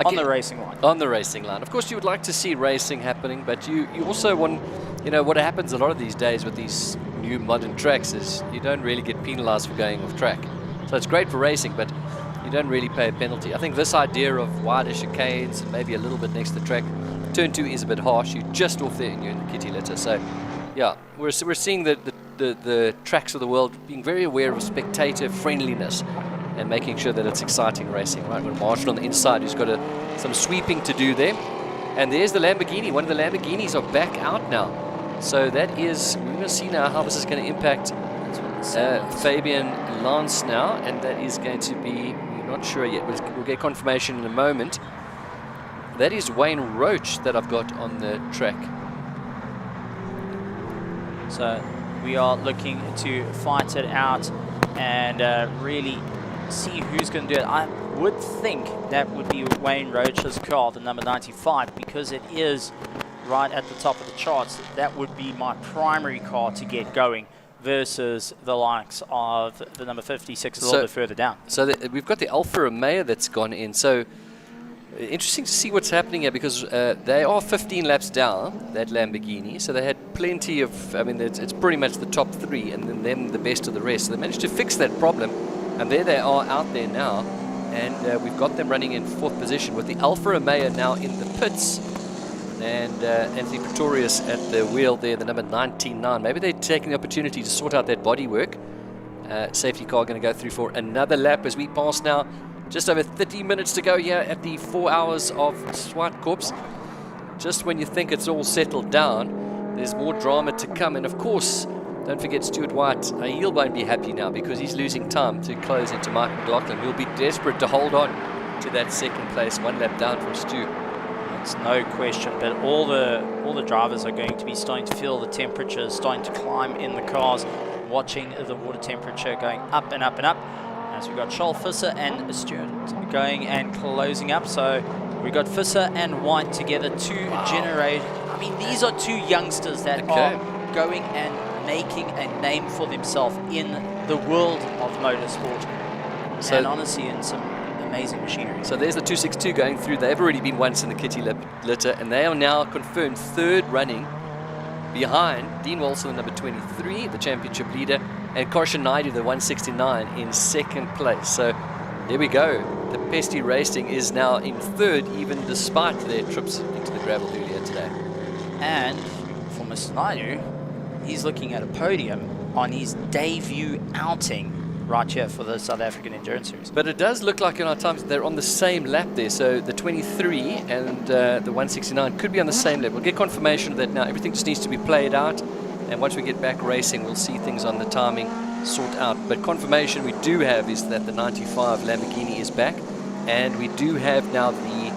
[SPEAKER 3] On the racing line.
[SPEAKER 2] On the racing line. Of course, you would like to see racing happening, but you also want, what happens a lot of these days with these new modern tracks is you don't really get penalized for going off track. So it's great for racing, but you don't really pay a penalty. I think this idea of wider chicanes and maybe a little bit next to the track, turn 2 is a bit harsh. You're just off there and you're in the kitty litter. So, yeah, we're seeing the tracks of the world being very aware of spectator friendliness and making sure that it's exciting racing, right? We've got a marshal on the inside who's got some sweeping to do there. And there's the Lamborghini. One of the Lamborghinis are back out now. So that is, we're going to see now how this is going to impact Fabian Lance now. And that is going to be, we're not sure yet. We'll get confirmation in a moment. That is Wayne Roach that I've got on the track.
[SPEAKER 3] So we are looking to fight it out and really see who's going to do it. I would think that would be Wayne Roach's car, the number 95, because it is right at the top of the charts. That would be my primary car to get going versus the likes of the number 56 a little bit further down.
[SPEAKER 2] So we've got the Alfa Romeo that's gone in. So interesting to see what's happening here, because they are 15 laps down, that Lamborghini. So they had plenty of, it's pretty much the top 3 and then the best of the rest. So they managed to fix that problem. And there they are out there now. And we've got them running in 4th position with the Alfa Romeo now in the pits. And Anthony Pretorius at the wheel there, the number 99. Maybe they're taking the opportunity to sort out that bodywork. Safety car going to go through for another lap as we pass now. Just over 30 minutes to go here at the 4 Hours of Zwartkops. Just when you think it's all settled down, there's more drama to come. And of course, don't forget Stuart White. He won't be happy now because he's losing time to close into Mike McLaughlin. He'll be desperate to hold on to that second place, 1 lap down from Stu.
[SPEAKER 3] It's no question, but all the drivers are going to be starting to feel the temperatures starting to climb in the cars, watching the water temperature going up and up and up. As we've got Charles Visser and Stuart going and closing up. So we've got Visser and White together to generate. I mean, these are 2 youngsters that are going and making a name for themselves in the world of motorsport.
[SPEAKER 2] So,
[SPEAKER 3] and honestly, in some amazing machinery.
[SPEAKER 2] So there's the 262 going through. They've already been once in the kitty litter, and they are now confirmed 3rd running behind Dean Wilson, number 23, the championship leader, and Karshan Naidu, the 169, in 2nd place. So there we go. The Pesty Racing is now in 3rd, even despite their trips into the gravel earlier today.
[SPEAKER 3] And for Mr. Naidu, he's looking at a podium on his debut outing right here for the South African Endurance Series.
[SPEAKER 2] But it does look like in our times they're on the same lap there. So the 23 and the 169 could be on the same lap. We'll get confirmation of that now. Everything just needs to be played out. And once we get back racing, we'll see things on the timing sort out. But confirmation we do have is that the 95 Lamborghini is back. And we do have now the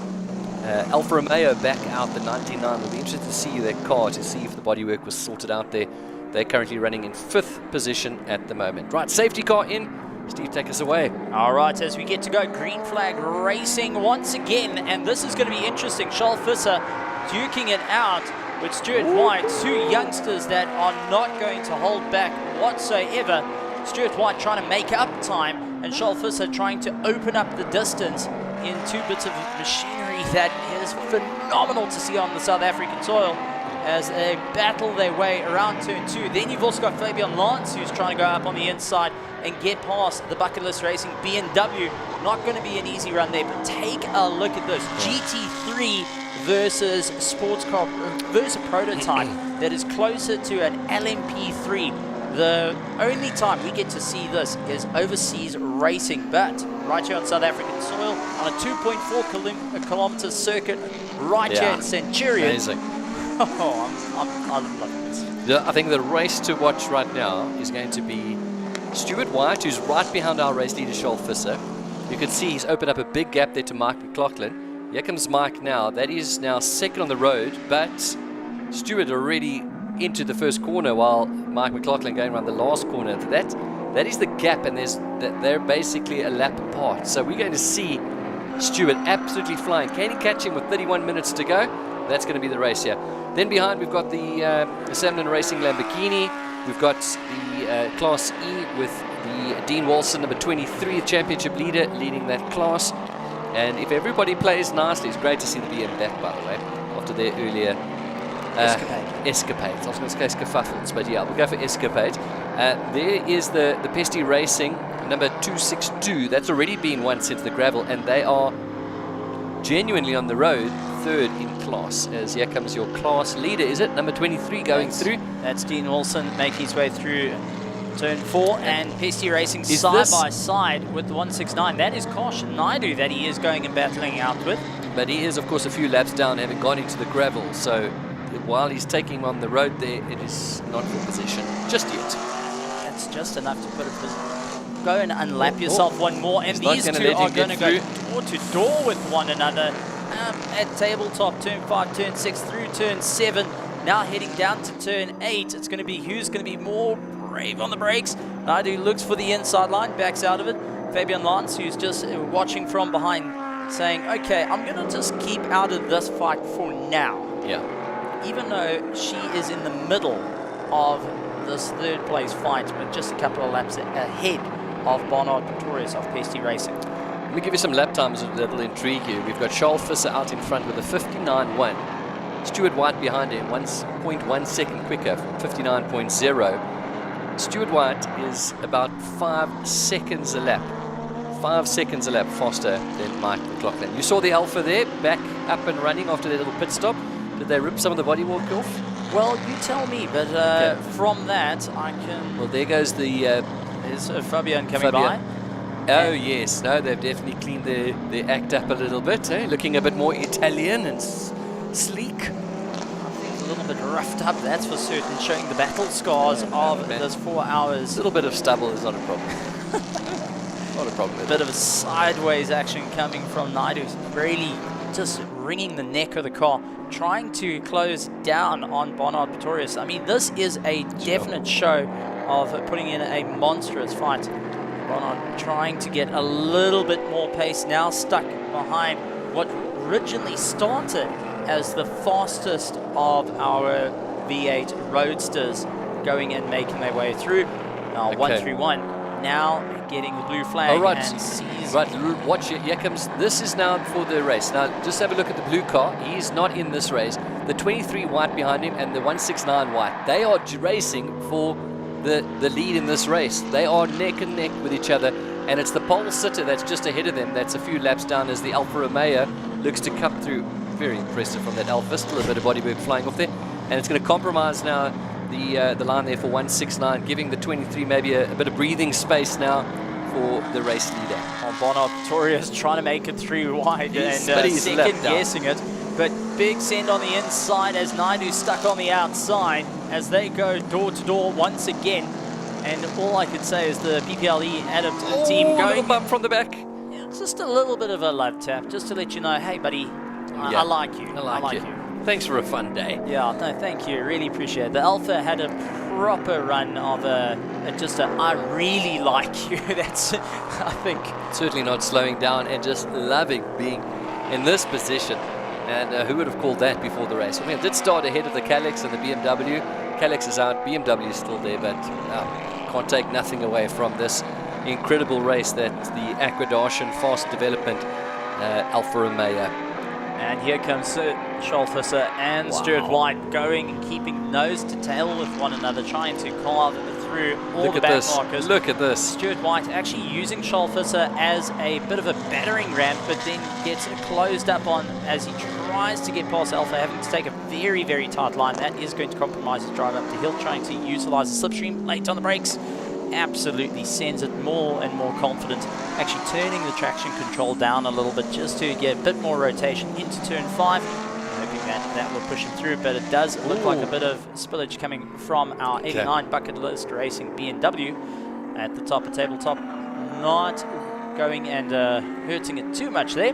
[SPEAKER 2] Alfa Romeo back out, the 99. We'll be interested to see that car, to see if the bodywork was sorted out there. They're currently running in 5th position at the moment. Right, safety car in. Steve, take us away.
[SPEAKER 3] All right, as we get to go, green flag racing once again. And this is going to be interesting. Charles Visser duking it out with Stuart White. 2 youngsters that are not going to hold back whatsoever. Stuart White trying to make up time, and Charles Visser trying to open up the distance in 2 bits of machinery that is phenomenal to see on the South African soil as they battle their way around turn 2. Then you've also got Fabian Lance, who's trying to go up on the inside and get past the Bucket List Racing BMW. Not going to be an easy run there, but take a look at this. GT3 versus sports car versus prototype that is closer to an LMP3. The only time we get to see this is overseas racing, but right here on South African soil on a 2.4 kilometer circuit right here in Centurion.
[SPEAKER 2] Amazing.
[SPEAKER 3] Oh, I'm loving this.
[SPEAKER 2] I think the race to watch right now is going to be Stuart White, who's right behind our race leader, Charles Visser. You can see he's opened up a big gap there to Mike McLaughlin. Here comes Mike now. That is now 2nd on the road, but Stuart already into the 1st corner while Mike McLaughlin going around the last corner. That is the gap, and they're basically a lap apart. So we're going to see Stuart absolutely flying. Can he catch him with 31 minutes to go? That's going to be the race here. Then behind we've got the Samlin Racing Lamborghini. We've got the Class E with the Dean Wilson, number 23, the championship leader, leading that class. And if everybody plays nicely, it's great to see the BM back, by the way, after their earlier escapades. I was going to say skefuffles, but yeah, we'll go for escapade. There is the Pesty Racing, number 262. That's already been once into the gravel, and they are genuinely on the road, 3rd in class. As here comes your class leader, is it? Number 23 going through.
[SPEAKER 3] That's Dean Wilson making his way through turn 4, and Pesty Racing side by side with the 169. That is Karshan Naidu that he is going and battling out with.
[SPEAKER 2] But he is, of course, a few laps down, having gone into the gravel. So while he's taking him on the road there, it is not for position just yet.
[SPEAKER 3] That's just enough to put it. Go and unlap yourself one more, and these 2 are going to go door to door with one another at tabletop, turn 5, turn 6, through turn 7. Now heading down to turn 8. It's going to be who's going to be more brave on the brakes. Naidu looks for the inside line, backs out of it. Fabian Lance, who's just watching from behind, saying, okay, I'm going to just keep out of this fight for now.
[SPEAKER 2] Yeah.
[SPEAKER 3] Even though she is in the middle of this 3rd place fight, but just a couple of laps ahead of Barnard Pretorius of Pesty Racing.
[SPEAKER 2] Let me give you some lap times that will intrigue you. We've got Charles Visser out in front with a 59.1. Stuart White behind him, 1.1 second quicker, 59.0. Stuart White is about 5 seconds a lap. 5 seconds a lap faster than Mike McLaughlin. You saw the Alpha there, back up and running after their little pit stop. Did they rip some of the bodywork off?
[SPEAKER 3] Well, you tell me, but from that I can...
[SPEAKER 2] Well, there goes the...
[SPEAKER 3] is Fabian coming by?
[SPEAKER 2] Oh, yes. No, they've definitely cleaned their act up a little bit. Looking a bit more Italian and sleek.
[SPEAKER 3] I think a little bit roughed up, that's for certain, showing the battle scars of this 4 hours.
[SPEAKER 2] A little bit of stubble is not a problem. Not a problem with
[SPEAKER 3] Bit of a sideways action coming from Naidu, really just wringing the neck of the car, trying to close down on Bernard Pretorius. I mean, this is a definite show of putting in a monstrous fight. Bernard trying to get a little bit more pace, now stuck behind what originally started as the fastest of our V8 Roadsters, going and making their way through. Now 131, now getting the blue flag.
[SPEAKER 2] All right,
[SPEAKER 3] and sees
[SPEAKER 2] right, watch it. Here comes, this is now for the race. Now, just have a look at the blue car. He's not in this race. The 23 white behind him and the 169 white, they are racing for the lead in this race. They are neck and neck with each other, and it's the pole sitter that's just ahead of them that's a few laps down as the Alfa Romeo looks to cut through. Very impressive from that Alfa, still a bit of bodywork flying off there, and it's going to compromise now the line there for 169, giving the 23 maybe a bit of breathing space now for the race leader.
[SPEAKER 3] Bernard Pretorius trying to make it through wide and second guessing it, but big send on the inside as Naidu stuck on the outside as they go door to door once again. And all I could say is the PPLE Adept team going.
[SPEAKER 2] Little bump from the back.
[SPEAKER 3] Just a little bit of a love tap, just to let you know, hey buddy, I like you.
[SPEAKER 2] I like you. Thanks for a fun day.
[SPEAKER 3] Yeah, no, thank you. Really appreciate it. The Alpha had a proper run of I really like you. That's, I think.
[SPEAKER 2] Certainly not slowing down and just loving being in this position. And who would have called that before the race? I mean, it did start ahead of the Kalex and the BMW. Kalex is out, BMW is still there, but can't take nothing away from this incredible race that the Aquadacian fast development Alfa Romeo.
[SPEAKER 3] And here comes Charles Visser and Stuart White going and keeping nose to tail with one another, trying to carve through all the back markers.
[SPEAKER 2] Look at this.
[SPEAKER 3] Stuart White actually using Charles Visser as a bit of a battering ram, but then gets closed up on as he tries to get past Alpha, having to take a very, very tight line. That is going to compromise his drive up the hill, trying to utilize the slipstream late on the brakes. Absolutely sends it more and more confident, actually turning the traction control down a little bit just to get a bit more rotation into turn 5, hoping that will push him through, but it does look like a bit of spillage coming from our 89 Bucket List Racing BMW at the top of tabletop. Not going and hurting it too much there,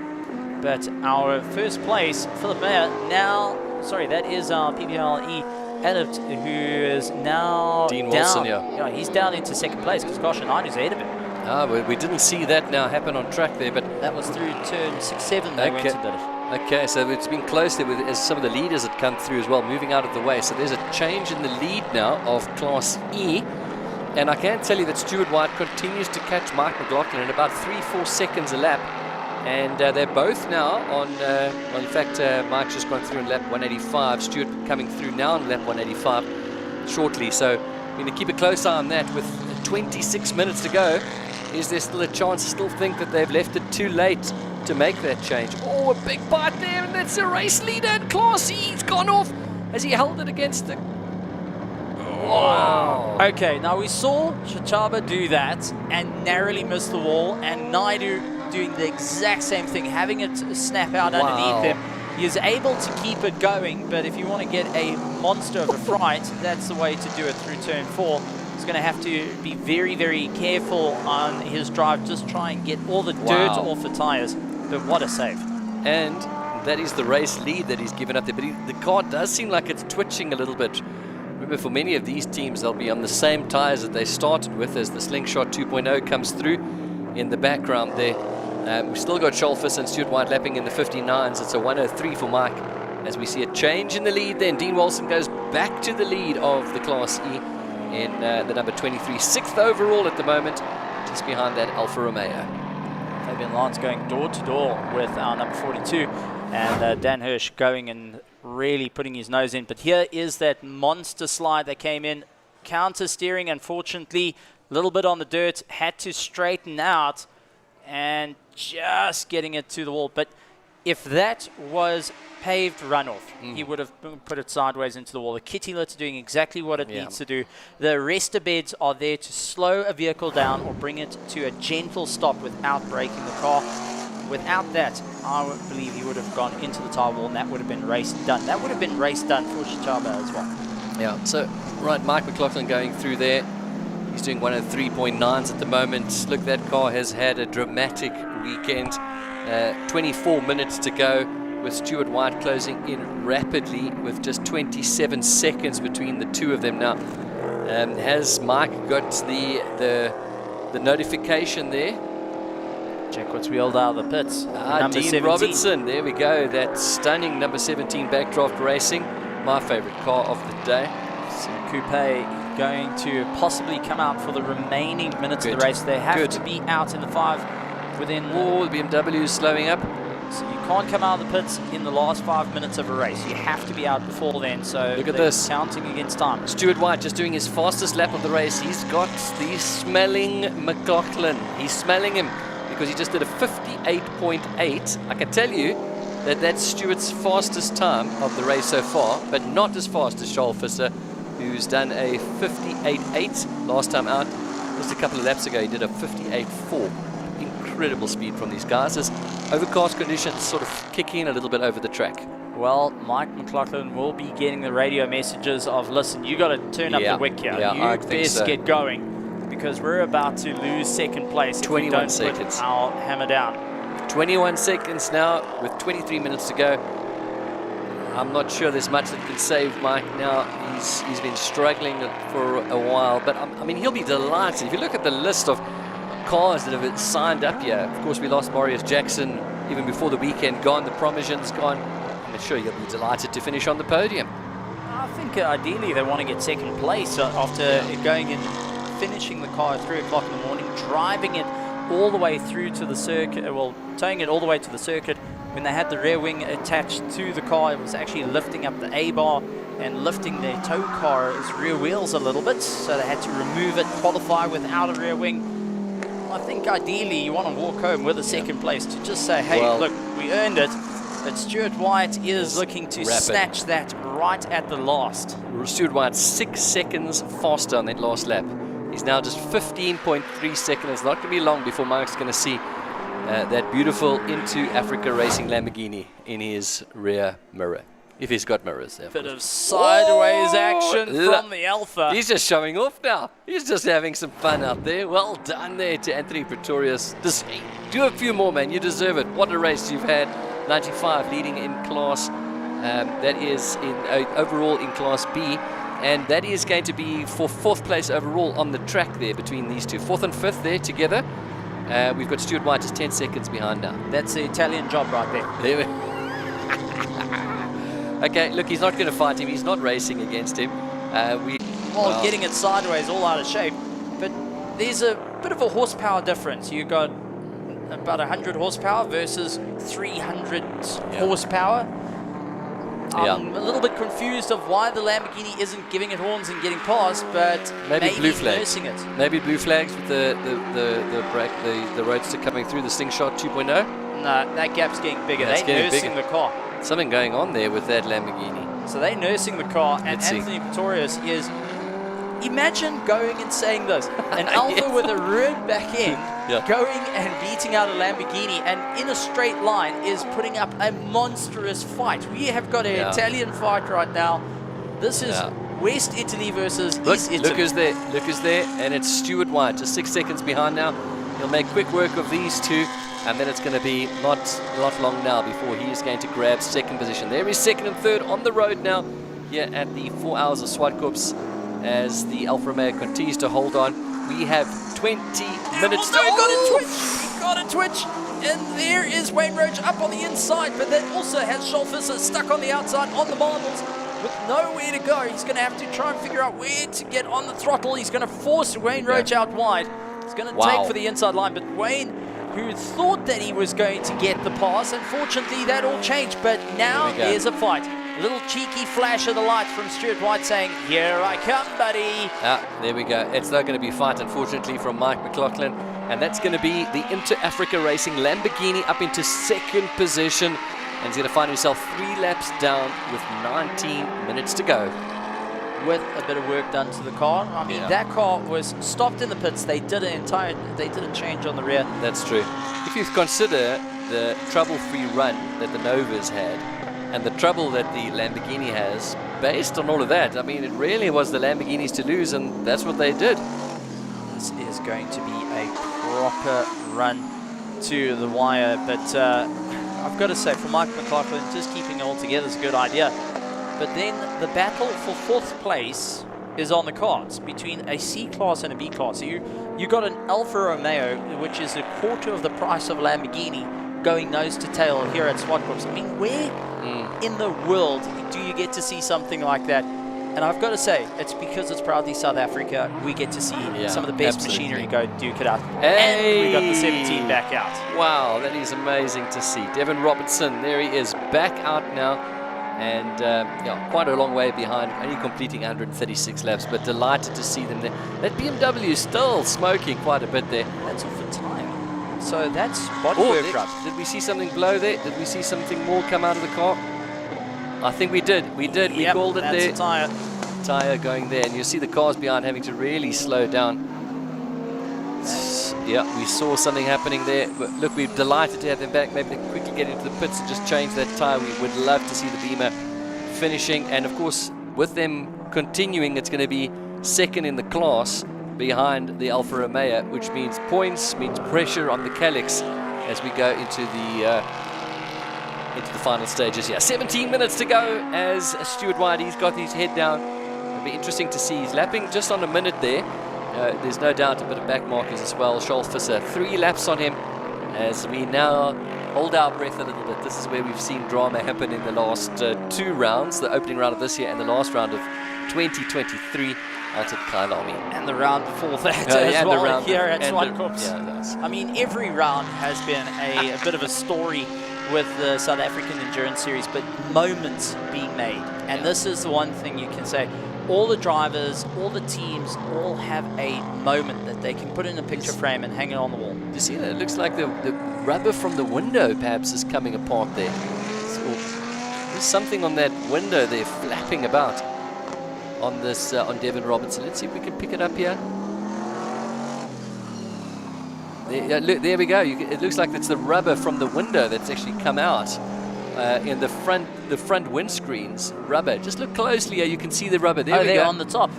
[SPEAKER 3] but our first place, Philip Mayer, now, sorry, that is our PPLE Adept, who is now
[SPEAKER 2] Dean
[SPEAKER 3] down.
[SPEAKER 2] Wilson, yeah.
[SPEAKER 3] He's down into second place because Gosh and is ahead of him.
[SPEAKER 2] We didn't see that now happen on track there, but
[SPEAKER 3] that was through turn 6-7 they went and did it.
[SPEAKER 2] Okay, so it's been close there with as some of the leaders had come through as well, moving out of the way. So there's a change in the lead now of Class E. And I can tell you that Stuart White continues to catch Mike McLaughlin in about 3-4 seconds a lap. And they're both now on, well, in fact, Mike's just gone through in lap 185. Stuart coming through now on lap 185 shortly. So we're going to keep a close eye on that with 26 minutes to go. Is there still a chance? I still think that they've left it too late to make that change. Oh, a big bite there, and that's the race leader in Class E. He's gone off as he held it against the... Wow.
[SPEAKER 3] Okay, now we saw Chachaba do that and narrowly miss the wall, and Naidu doing the exact same thing, having it snap out underneath him. He is able to keep it going, but if you want to get a monster of a fright, that's the way to do it through turn 4. He's going to have to be very, very careful on his drive, just try and get all the dirt off the tires. But what a save.
[SPEAKER 2] And that is the race lead that he's given up there, but the car does seem like it's twitching a little bit. Remember, for many of these teams, they'll be on the same tires that they started with as the Slingshot 2.0 comes through in the background there. We've still got Scholfus and Stuart White lapping in the 59s. It's a 103 for Mike as we see a change in the lead then. Dean Wilson goes back to the lead of the Class E in the number 23. 6th overall at the moment, just behind that Alfa Romeo.
[SPEAKER 3] Fabian Lance going door to door with our number 42. And Dan Hirsch going and really putting his nose in. But here is that monster slide that came in. Counter steering, unfortunately, a little bit on the dirt. Had to straighten out and just getting it to the wall. But if that was paved runoff, he would have put it sideways into the wall. The kitty litter doing exactly what it needs to do. The arrestor beds are there to slow a vehicle down or bring it to a gentle stop without breaking the car. Without that, I would believe he would have gone into the tire wall, and that would have been race done. That would have been race done for Chachaba as well.
[SPEAKER 2] Yeah, so, right, Mike McLaughlin going through there. He's doing 103.9s at the moment. Look, that car has had a dramatic weekend. 24 minutes to go, with Stuart White closing in rapidly with just 27 seconds between the two of them now. Has Mike got the notification there?
[SPEAKER 3] Check what's wheeled out of the pits. Number
[SPEAKER 2] Dean
[SPEAKER 3] 17.
[SPEAKER 2] Robertson, there we go. That stunning number 17 Backdraft Racing. My favorite car of the day.
[SPEAKER 3] So Coupe going to possibly come out for the remaining minutes of the race. They have to be out in the 5 within...
[SPEAKER 2] Oh, the BMW is slowing up.
[SPEAKER 3] So you can't come out of the pits in the last 5 minutes of a race. You have to be out before then. So
[SPEAKER 2] look at this.
[SPEAKER 3] Counting against time.
[SPEAKER 2] Stuart White just doing his fastest lap of the race. He's got the smelling McLaughlin. He's smelling him because he just did a 58.8. I can tell you that that's Stuart's fastest time of the race so far, but not as fast as Charles Visser, who's done a 58.8 last time out. Just a couple of laps ago, he did a 58.4. Incredible speed from these guys as overcast conditions sort of kick in a little bit over the track.
[SPEAKER 3] Well, Mike McLaughlin will be getting the radio messages of, listen, you got to turn up the wick here. You best get going because we're about to lose second place
[SPEAKER 2] 21
[SPEAKER 3] if we don't
[SPEAKER 2] seconds.
[SPEAKER 3] put our hammer down.
[SPEAKER 2] 21 seconds now with 23 minutes to go. I'm not sure there's much that can save Mike now. He's been struggling for a while, but I mean, he'll be delighted. If you look at the list of cars that have signed up here, of course, we lost Marius Jackson even before the weekend gone. The Promosian's gone. I'm sure he'll be delighted to finish on the podium.
[SPEAKER 3] I think ideally they want to get second place after going and finishing the car at 3 o'clock in the morning, driving it all the way through to the circuit, well, towing it all the way to the circuit. When they had the rear wing attached to the car, it was actually lifting up the A-bar and lifting their tow car's rear wheels a little bit, so they had to remove it, qualify without a rear wing. I think ideally you want to walk home with a second place to just say, hey, look, we earned it. But Stuart White is looking to snatch that right at the last.
[SPEAKER 2] Stuart White 6 seconds faster on that last lap. He's now just 15.3 seconds. It's not going to be long before Mike's going to see that beautiful Into Africa Racing Lamborghini in his rear mirror. If he's got mirrors there.
[SPEAKER 3] Bit of sideways action from the Alpha.
[SPEAKER 2] He's just showing off now. He's just having some fun out there. Well done there to Anthony Pretorius. Just do a few more, man. You deserve it. What a race you've had. 95 leading in class. That is in overall in Class B. And that is going to be for 4th place overall on the track there between these two. 4th and 5th there together. We've got Stuart White just 10 seconds behind now.
[SPEAKER 3] That's the Italian job right there.
[SPEAKER 2] Okay, look, he's not going to fight him. He's not racing against him.
[SPEAKER 3] Well, getting it sideways, all out of shape. But there's a bit of a horsepower difference. You got about 100 horsepower versus 300 horsepower. I'm a little bit confused of why the Lamborghini isn't giving it horns and getting past, but maybe
[SPEAKER 2] blue flags.
[SPEAKER 3] nursing it.
[SPEAKER 2] Maybe blue flags with the Roadster coming through the Slingshot 2.0.
[SPEAKER 3] No, that gap's getting bigger. They're nursing the car.
[SPEAKER 2] Something going on there with that Lamborghini.
[SPEAKER 3] So they're nursing the car, and Anthony Pretorius is... Imagine going and saying this. An Alpha with a reared back end going and beating out a Lamborghini, and in a straight line is putting up a monstrous fight. We have got an Italian fight right now. This is West Italy versus East Italy.
[SPEAKER 2] Look who's there. Look who's there. And it's Stuart White, just 6 seconds behind now. He'll make quick work of these two. And then it's going to be not long now before he is going to grab second position. There is second and third on the road now here at the 4 Hours of Zwartkops as the Alfa Romeo continues to hold on. We have 20 minutes.
[SPEAKER 3] Oh, no, he got a twitch. And there is Wayne Roach up on the inside, but that also has Scholfisser stuck on the outside on the marbles with nowhere to go. He's going to have to try and figure out where to get on the throttle. He's going to force Wayne Roach out wide. He's going to take for the inside line, but Wayne, who thought that he was going to get the pass, unfortunately that all changed, but now there's a fight. A little cheeky flash of the lights from Stuart White saying, here I come, buddy.
[SPEAKER 2] There we go. It's not going to be a fight, unfortunately, from Mike McLaughlin. And that's going to be the Inter Africa Racing Lamborghini up into second position. And he's going to find himself 3 laps down with 19 minutes to go.
[SPEAKER 3] With a bit of work done to the car. I mean, that car was stopped in the pits. They did a change on the rear.
[SPEAKER 2] That's true. If you consider the trouble-free run that the Nova's had, and the trouble that the Lamborghini has, based on all of that, I mean, it really was the Lamborghinis to lose, and that's what they did.
[SPEAKER 3] this is going to be a proper run to the wire. But I've got to say, for Mike McLaughlin, just keeping it all together is a good idea. But then the battle for 4th place is on the cards between a C-Class and a B-Class. So you got an Alfa Romeo, which is a quarter of the price of a Lamborghini, going nose to tail here at Zwartkops. I mean, where in the world do you get to see something like that? And I've got to say, it's because it's proudly South Africa. We get to see some of the best machinery go duke it out. And we got the 17 back out.
[SPEAKER 2] Wow, that is amazing to see. Devin Robertson, there he is, back out now. And yeah, quite a long way behind, only completing 136 laps, but delighted to see them there. That BMW is still smoking quite a bit there.
[SPEAKER 3] That's off the time. So that's bodywork up.
[SPEAKER 2] Did we see something blow there? Did we see something more come out of the car? I think we did. We did. We called it there.
[SPEAKER 3] That's a tyre.
[SPEAKER 2] Tyre going there. And you see the cars behind having to really slow down. Yeah, we saw something happening there. But look, we're delighted to have them back. Maybe they can quickly get into the pits and just change that tyre. We would love to see the Beamer finishing. And of course, with them continuing, it's going to be second in the class behind the Alfa Romeo, which means points, means pressure on the Calyx as we go into the final stages. Yeah, 17 minutes to go as Stuart Whitey's got his head down. It'll be interesting to see. He's lapping just on a minute there. There's no doubt a bit of back markers as well. Charles Visser, 3 laps on him as we now hold our breath a little bit. This is where we've seen drama happen in the last 2 rounds, the opening round of this year and the last round of 2023 out at Kyalami.
[SPEAKER 3] And the round before that as well here at Zwartkops. I mean, every round has been a bit of a story with the South African Endurance Series, but moments being made. And this is the one thing you can say. All the drivers, all the teams, all have a moment that they can put in a picture frame and hang it on the wall.
[SPEAKER 2] You see that? It looks like the rubber from the window perhaps is coming apart there. So there's something on that window there flapping about on this on Devin Robertson. Let's see if we can pick it up here. There, look, there we go. It looks like it's the rubber from the window that's actually come out in the front windscreens. Rubber. Just look closely here. You can see the rubber. There we go.
[SPEAKER 3] On the top.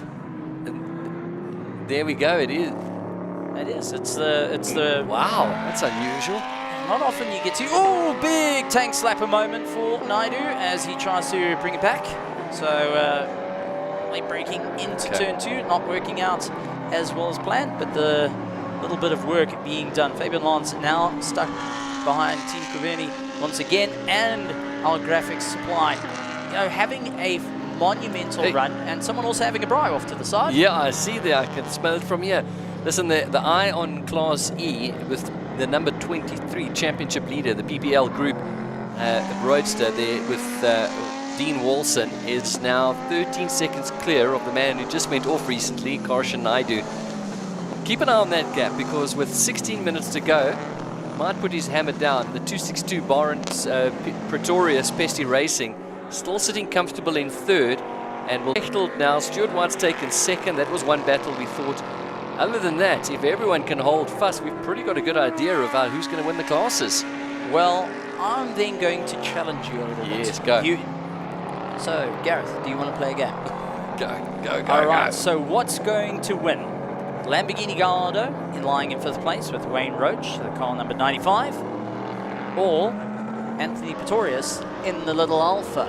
[SPEAKER 2] There we go. It is.
[SPEAKER 3] It is. It's the.
[SPEAKER 2] Wow, that's unusual.
[SPEAKER 3] Not often you get to. Oh, big tank slapper moment for Naidu as he tries to bring it back. So late braking into turn 2, not working out as well as planned, but the little bit of work being done. Fabian Lance now stuck behind Team Coverny once again, and our graphics supply, you know, having a monumental run, and someone also having a braai off to the side.
[SPEAKER 2] Yeah, I see there. I can smell it from here. Listen, the eye on Class E with the number 23 championship leader, the PPL Group Roadster there with Dean Walson is now 13 seconds clear of the man who just went off recently, Karshan Naidu. Keep an eye on that gap, because with 16 minutes to go, might put his hammer down. The 262 Barnes Pretorius Pesty Racing still sitting comfortable in 3rd, and will Bechtel now. Stuart White's taken 2nd. That was one battle we thought. Other than that, if everyone can hold fast, we've pretty got a good idea about who's going to win the classes.
[SPEAKER 3] Well, I'm then going to challenge you a little bit.
[SPEAKER 2] Yes, go.
[SPEAKER 3] So, Gareth, do you want to play a game?
[SPEAKER 2] Go.
[SPEAKER 3] All right, so what's going to win? Lamborghini Gallardo lying in 5th place with Wayne Roach, the car number 95, or Anthony Pretorius in the little Alpha?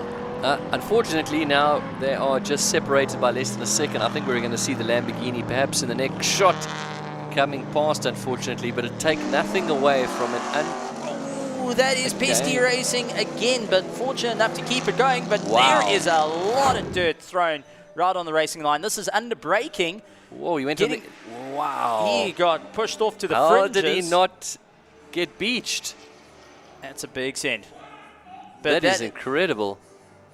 [SPEAKER 2] Unfortunately, now they are just separated by less than a second. I think we're going to see the Lamborghini perhaps in the next shot coming past, unfortunately, but it takes nothing away from it.
[SPEAKER 3] Oh, that is Pesty Racing again, but fortunate enough to keep it going. But there is a lot of dirt thrown right on the racing line. This is under braking.
[SPEAKER 2] Whoa, he went to the... Wow.
[SPEAKER 3] He got pushed off to the
[SPEAKER 2] fringes. How
[SPEAKER 3] fringes.
[SPEAKER 2] did he not get beached?
[SPEAKER 3] That's a big send.
[SPEAKER 2] But that is incredible.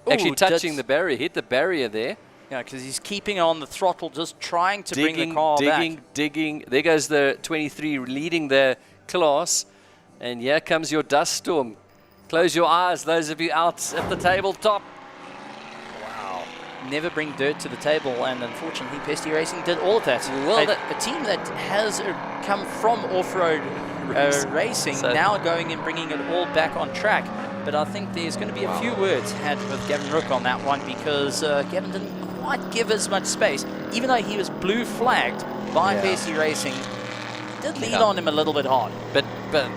[SPEAKER 2] Actually touching the barrier, hit the barrier there.
[SPEAKER 3] Yeah, because he's keeping on the throttle, just trying to bring the car back.
[SPEAKER 2] Digging. There goes the 23 leading the class. And here comes your dust storm. Close your eyes, those of you out at the tabletop.
[SPEAKER 3] Never bring dirt to the table, and unfortunately Pesty Racing did all of that.
[SPEAKER 2] Well,
[SPEAKER 3] a team that has come from off-road racing, so now going and bringing it all back on track. But I think there's going to be a few words had with Gavin Rook on that one, because Gavin didn't quite give as much space, even though he was blue flagged Super Vee SA Racing did lean on him a little bit hard.
[SPEAKER 2] But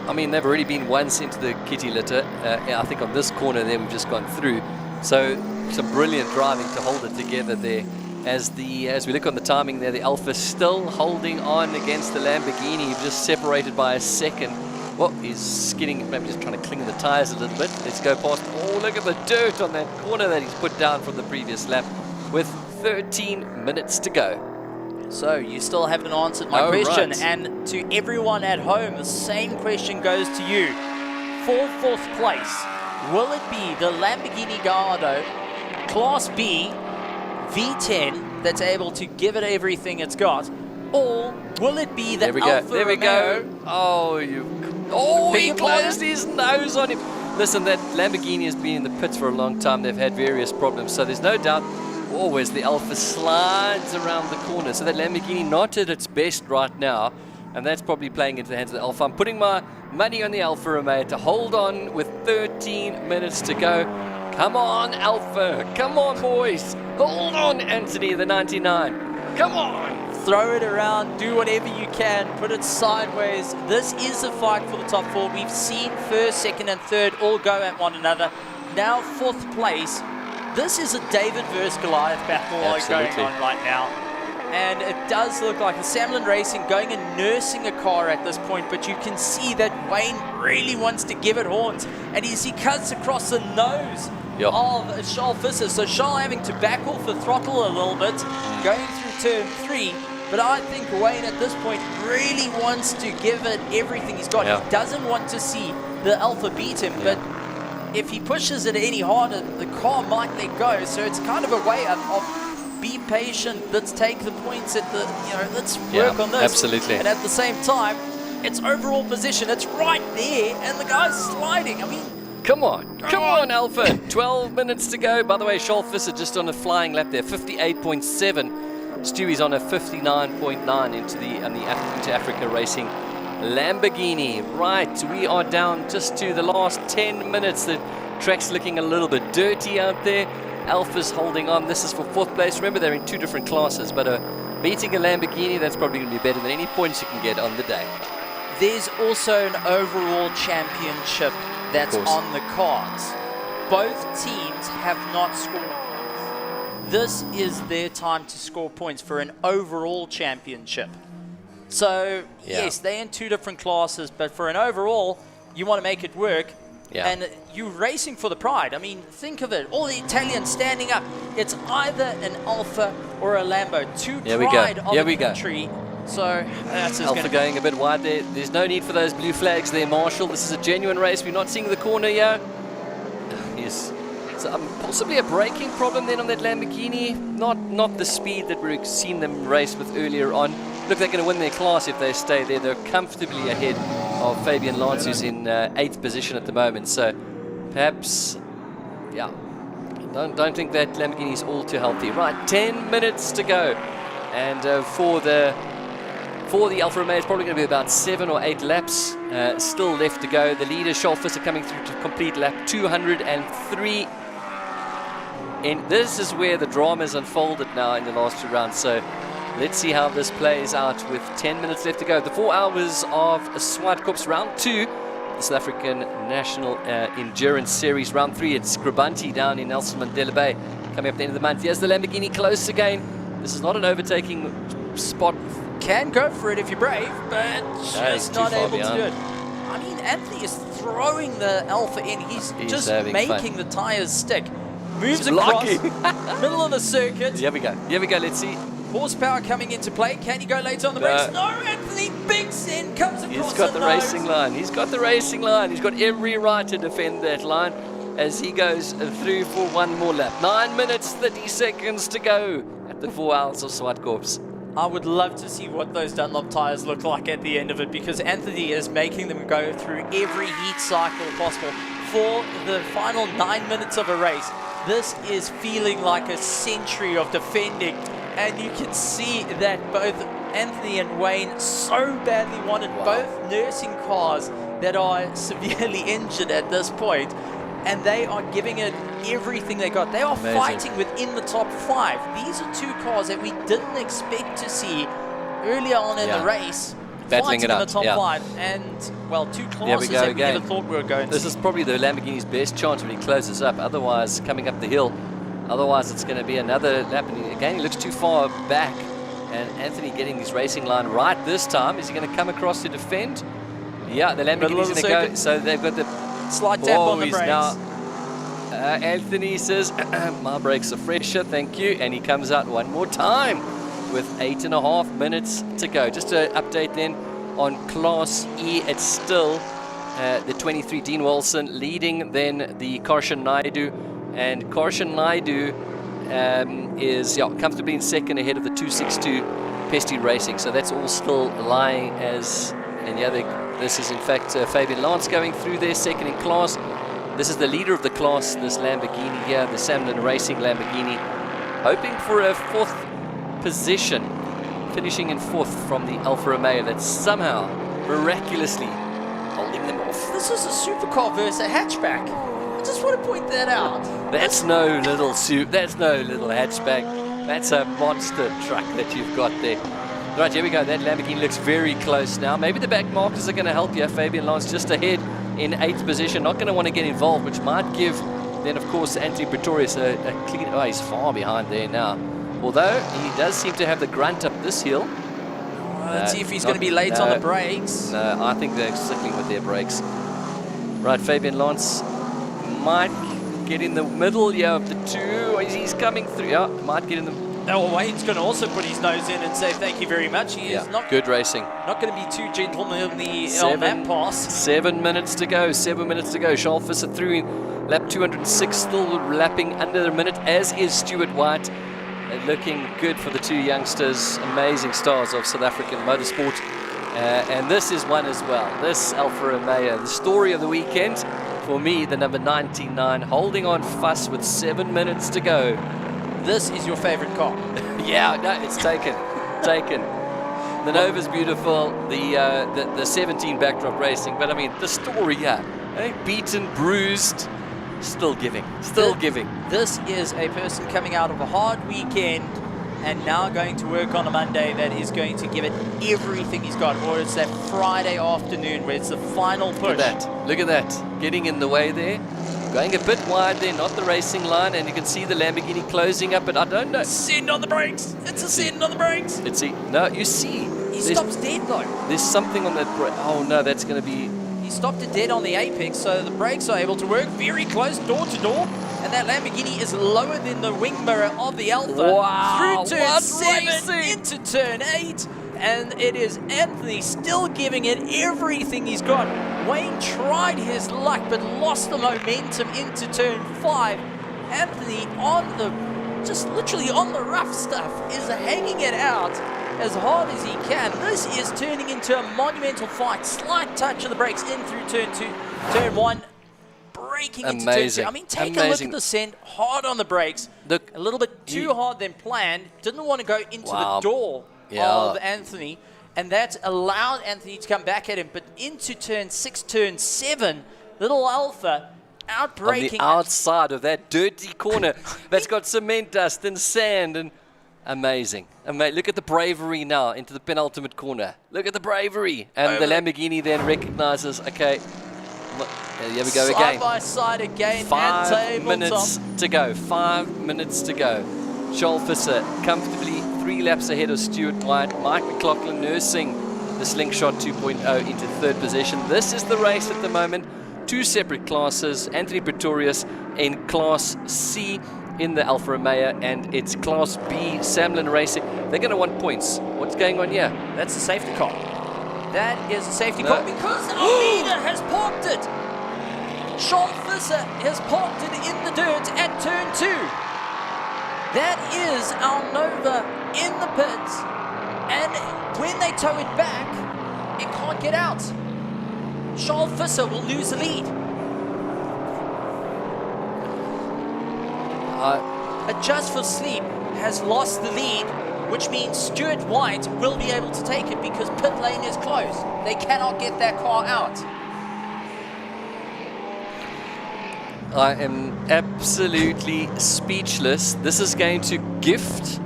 [SPEAKER 2] I mean, they've already been once into the kitty litter. I think on this corner there we've just gone through. So some brilliant driving to hold it together there. As we look on the timing there, the Alpha still holding on against the Lamborghini, just separated by a second. Well, he's skidding, maybe just trying to cling the tires a little bit. Let's go past. Oh, look at the dirt on that corner that he's put down from the previous lap with 13 minutes to go.
[SPEAKER 3] So you still haven't answered my question, and to everyone at home, the same question goes to you. For fourth place, will it be the Lamborghini Gallardo Class B V10 that's able to give it everything it's got, or will it be the Alfa
[SPEAKER 2] There we
[SPEAKER 3] Romeo?
[SPEAKER 2] go. He closed his nose on him. Listen, that Lamborghini has been in the pits for a long time. They've had various problems, so there's no doubt always the Alpha slides around the corner. So that Lamborghini not at its best right now, and that's probably playing into the hands of the Alpha. I'm putting my money on the Alfa Romeo to hold on with 13 minutes to go. Come on, Alpha. Come on, boys. Hold on, Anthony, the 99. Come on.
[SPEAKER 3] Throw it around, do whatever you can, put it sideways. This is a fight for the top four. We've seen first, second, and third all go at one another. Now fourth place. This is a David versus Goliath battle going on right now. And it does look like a Samlin Racing going and nursing a car at this point, but you can see that Wayne really wants to give it horns. And as he cuts across the nose of Charles Visser. So Charles having to back off the throttle a little bit, going through turn 3. But I think Wayne at this point really wants to give it everything he's got. He doesn't want to see the Alpha beat him, but if he pushes it any harder, the car might let go. So it's kind of a way of be patient, let's take the points at the, let's work on this.
[SPEAKER 2] Absolutely.
[SPEAKER 3] And at the same time, it's overall position, it's right there, and the guy's sliding. I mean,
[SPEAKER 2] Come on, Alpha. 12 minutes to go. By the way, Charles Visser just on a flying lap there, 58.7. Stewie's on a 59.9 into the Into Africa Racing Lamborghini. Right, we are down just to the last 10 minutes. The track's looking a little bit dirty out there. Alpha's holding on. This is for fourth place. Remember, they're in two different classes, but beating a Lamborghini, that's probably going to be better than any points you can get on the day.
[SPEAKER 3] There's also an overall championship that's on the cards. Both teams have not scored. This is their time to score points for an overall championship. So, yes, they're in two different classes, but for an overall, you want to make it work. And you're racing for the pride. I mean, think of it. All the Italians standing up. It's either an Alfa or a Lambo. Two pride of the country. So that's
[SPEAKER 2] Alpha going a bit wide there. There's no need for those blue flags there, Marshall. This is a genuine race. We're not seeing the corner here. Yes. So, possibly a braking problem then on that Lamborghini. Not the speed that we've seen them race with earlier on. Look, they're going to win their class if they stay there. They're comfortably ahead of Fabian Lance, who's in 8th position at the moment. So perhaps, don't think that Lamborghini is all too healthy. Right, 10 minutes to go. And for the Alfa Romeo, it's probably going to be about 7 or 8 laps still left to go. The leader, Charles Visser, coming through to complete lap 203. And this is where the drama's unfolded now in the last 2 rounds. So let's see how this plays out with 10 minutes left to go. The 4 Hours of Zwartkops round 2, the South African National Endurance Series round 3. It's Scribanti down in Nelson Mandela Bay coming up at the end of the month. Here's the Lamborghini close again. This is not an overtaking spot.
[SPEAKER 3] Can go for it if you're brave, but just not able to do it. I mean, Anthony is throwing the Alpha in. He's just making the tires stick. Moves across, middle of the circuit.
[SPEAKER 2] Here we go, let's see.
[SPEAKER 3] Horsepower coming into play. Can he go later on the brakes? No, Anthony Binks in, comes across
[SPEAKER 2] He's got the racing line. He's got the racing line. He's got every right to defend that line as he goes through for one more lap. 9 minutes, 30 seconds to go at the 4 Hours of Zwartkops.
[SPEAKER 3] I would love to see what those Dunlop tires look like at the end of it, because Anthony is making them go through every heat cycle possible for the final 9 minutes of a race. This is feeling like a century of defending, and you can see that both Anthony and Wayne so badly wanted both nursing cars that are severely injured at this point, and they are giving it everything they got. They are fighting within the top 5. These are 2 cars that we didn't expect to see earlier on in the race,
[SPEAKER 2] battling it
[SPEAKER 3] in
[SPEAKER 2] out.
[SPEAKER 3] the top
[SPEAKER 2] Yeah.
[SPEAKER 3] 5, and well, 2
[SPEAKER 2] Here we
[SPEAKER 3] classes
[SPEAKER 2] go
[SPEAKER 3] that we
[SPEAKER 2] again.
[SPEAKER 3] never thought we were going
[SPEAKER 2] This
[SPEAKER 3] to.
[SPEAKER 2] is probably the Lamborghini's best chance when he closes up. Otherwise, coming up the hill, otherwise it's going to be another lap. And again, he looks too far back. And Anthony getting his racing line right this time. Is he going to come across to defend? Yeah, the Lamborghini's going to go. So they've got the
[SPEAKER 3] slight tap on the
[SPEAKER 2] he's
[SPEAKER 3] brakes.
[SPEAKER 2] now. Anthony says, my brakes are fresher, thank you. And he comes out one more time with 8.5 minutes to go. Just to update then on Class E, it's still the 23 Dean Wilson leading then the Karshan Naidu. And Karshan Naidu is comfortably in second ahead of the 262 Pesty Racing. So that's all still lying as, and this is in fact Fabian Lance going through there, second in class. This is the leader of the class, this Lamborghini here, the Samlin Racing Lamborghini, hoping for a 4th position, finishing in 4th from the Alfa Romeo that's somehow miraculously holding them off.
[SPEAKER 3] This is a supercar versus a hatchback. I just want to point that out.
[SPEAKER 2] That's no little hatchback. That's a monster truck that you've got there. Right, here we go. That Lamborghini looks very close now. Maybe the back markers are going to help you. Fabian Lance just ahead in 8th position. Not going to want to get involved, which might give then, of course, Anthony Pretorius a clean... Oh, he's far behind there now. Although, he does seem to have the grunt up this hill.
[SPEAKER 3] Let's see if he's going to be late on the brakes.
[SPEAKER 2] No, I think they're sticking with their brakes. Right, Fabian Lance might get in the middle of the two. He's coming through. Yeah, might get in the...
[SPEAKER 3] Oh, Wayne's going to also put his nose in and say thank you very much. He is not
[SPEAKER 2] good racing.
[SPEAKER 3] Not going to be too gentlemanly on that pass.
[SPEAKER 2] 7 minutes to go. 7 minutes to go. Charles Visser through in lap 206, still lapping under a minute, as is Stuart White. Looking good for the two youngsters, amazing stars of South African motorsport. And this is one as well. This Alfa Romeo, the story of the weekend. For me, the number 99, holding on fuss with 7 minutes to go.
[SPEAKER 3] This is your favorite car?
[SPEAKER 2] Yeah, no, it's taken. The Nova's beautiful, the 17 backdrop racing, but I mean, the story, beaten, bruised, still giving.
[SPEAKER 3] This is a person coming out of a hard weekend and now going to work on a Monday that is going to give it everything he's got. Or it's that Friday afternoon where it's the final push.
[SPEAKER 2] Look at that. Getting in the way there. Going a bit wide there, not the racing line, and you can see the Lamborghini closing up, but I don't know.
[SPEAKER 3] Send on the brakes. It's a send on the brakes.
[SPEAKER 2] No, you see.
[SPEAKER 3] He stops dead though.
[SPEAKER 2] There's something on that brake. Oh no, that's going to be...
[SPEAKER 3] He stopped it dead on the apex, so the brakes are able to work very close, door to door. And that Lamborghini is lower than the wing mirror of the Alfa.
[SPEAKER 2] Wow,
[SPEAKER 3] through turn 7 into turn 8. And it is Anthony still giving it everything he's got. Wayne tried his luck but lost the momentum into turn 5. Anthony on the, just literally on the rough stuff, is hanging it out as hard as he can. This is turning into a monumental fight. Slight touch of the brakes in through turn 2, turn 1. Braking into turn 2. I mean, take a look at the send. Hard on the brakes.
[SPEAKER 2] Look,
[SPEAKER 3] a little bit too hard than planned. Didn't want to go into the door of Anthony, and that allowed Anthony to come back at him. But into turn 6, turn 7, little Alfa outbraking.
[SPEAKER 2] On the outside of that dirty corner that's got cement dust and sand and amazing. Look at the bravery now into the penultimate corner. Look at the bravery. And the Lamborghini then recognizes, okay, here we go again.
[SPEAKER 3] Side by side again.
[SPEAKER 2] 5 minutes to go. 5 minutes to go. Charles Visser comfortably 3 laps ahead of Stuart White. Mike McLaughlin nursing the Slingshot 2.0 into 3rd position. This is the race at the moment. 2 separate classes. Anthony Pretorius in Class C in the Alfa Romeo, and it's Class B Samlin Racing. They're going to want points. What's going on here?
[SPEAKER 3] That's a safety car. That is a safety car because Almeida has parked it. Charles Visser has parked it in the dirt at turn 2. That is our Nova in the pits, and when they tow it back, it can't get out. Charles Visser will lose the lead. Adjust for Sleep has lost the lead, which means Stuart White will be able to take it because pit lane is closed. They cannot get that car out.
[SPEAKER 2] I am absolutely speechless. This is going to gift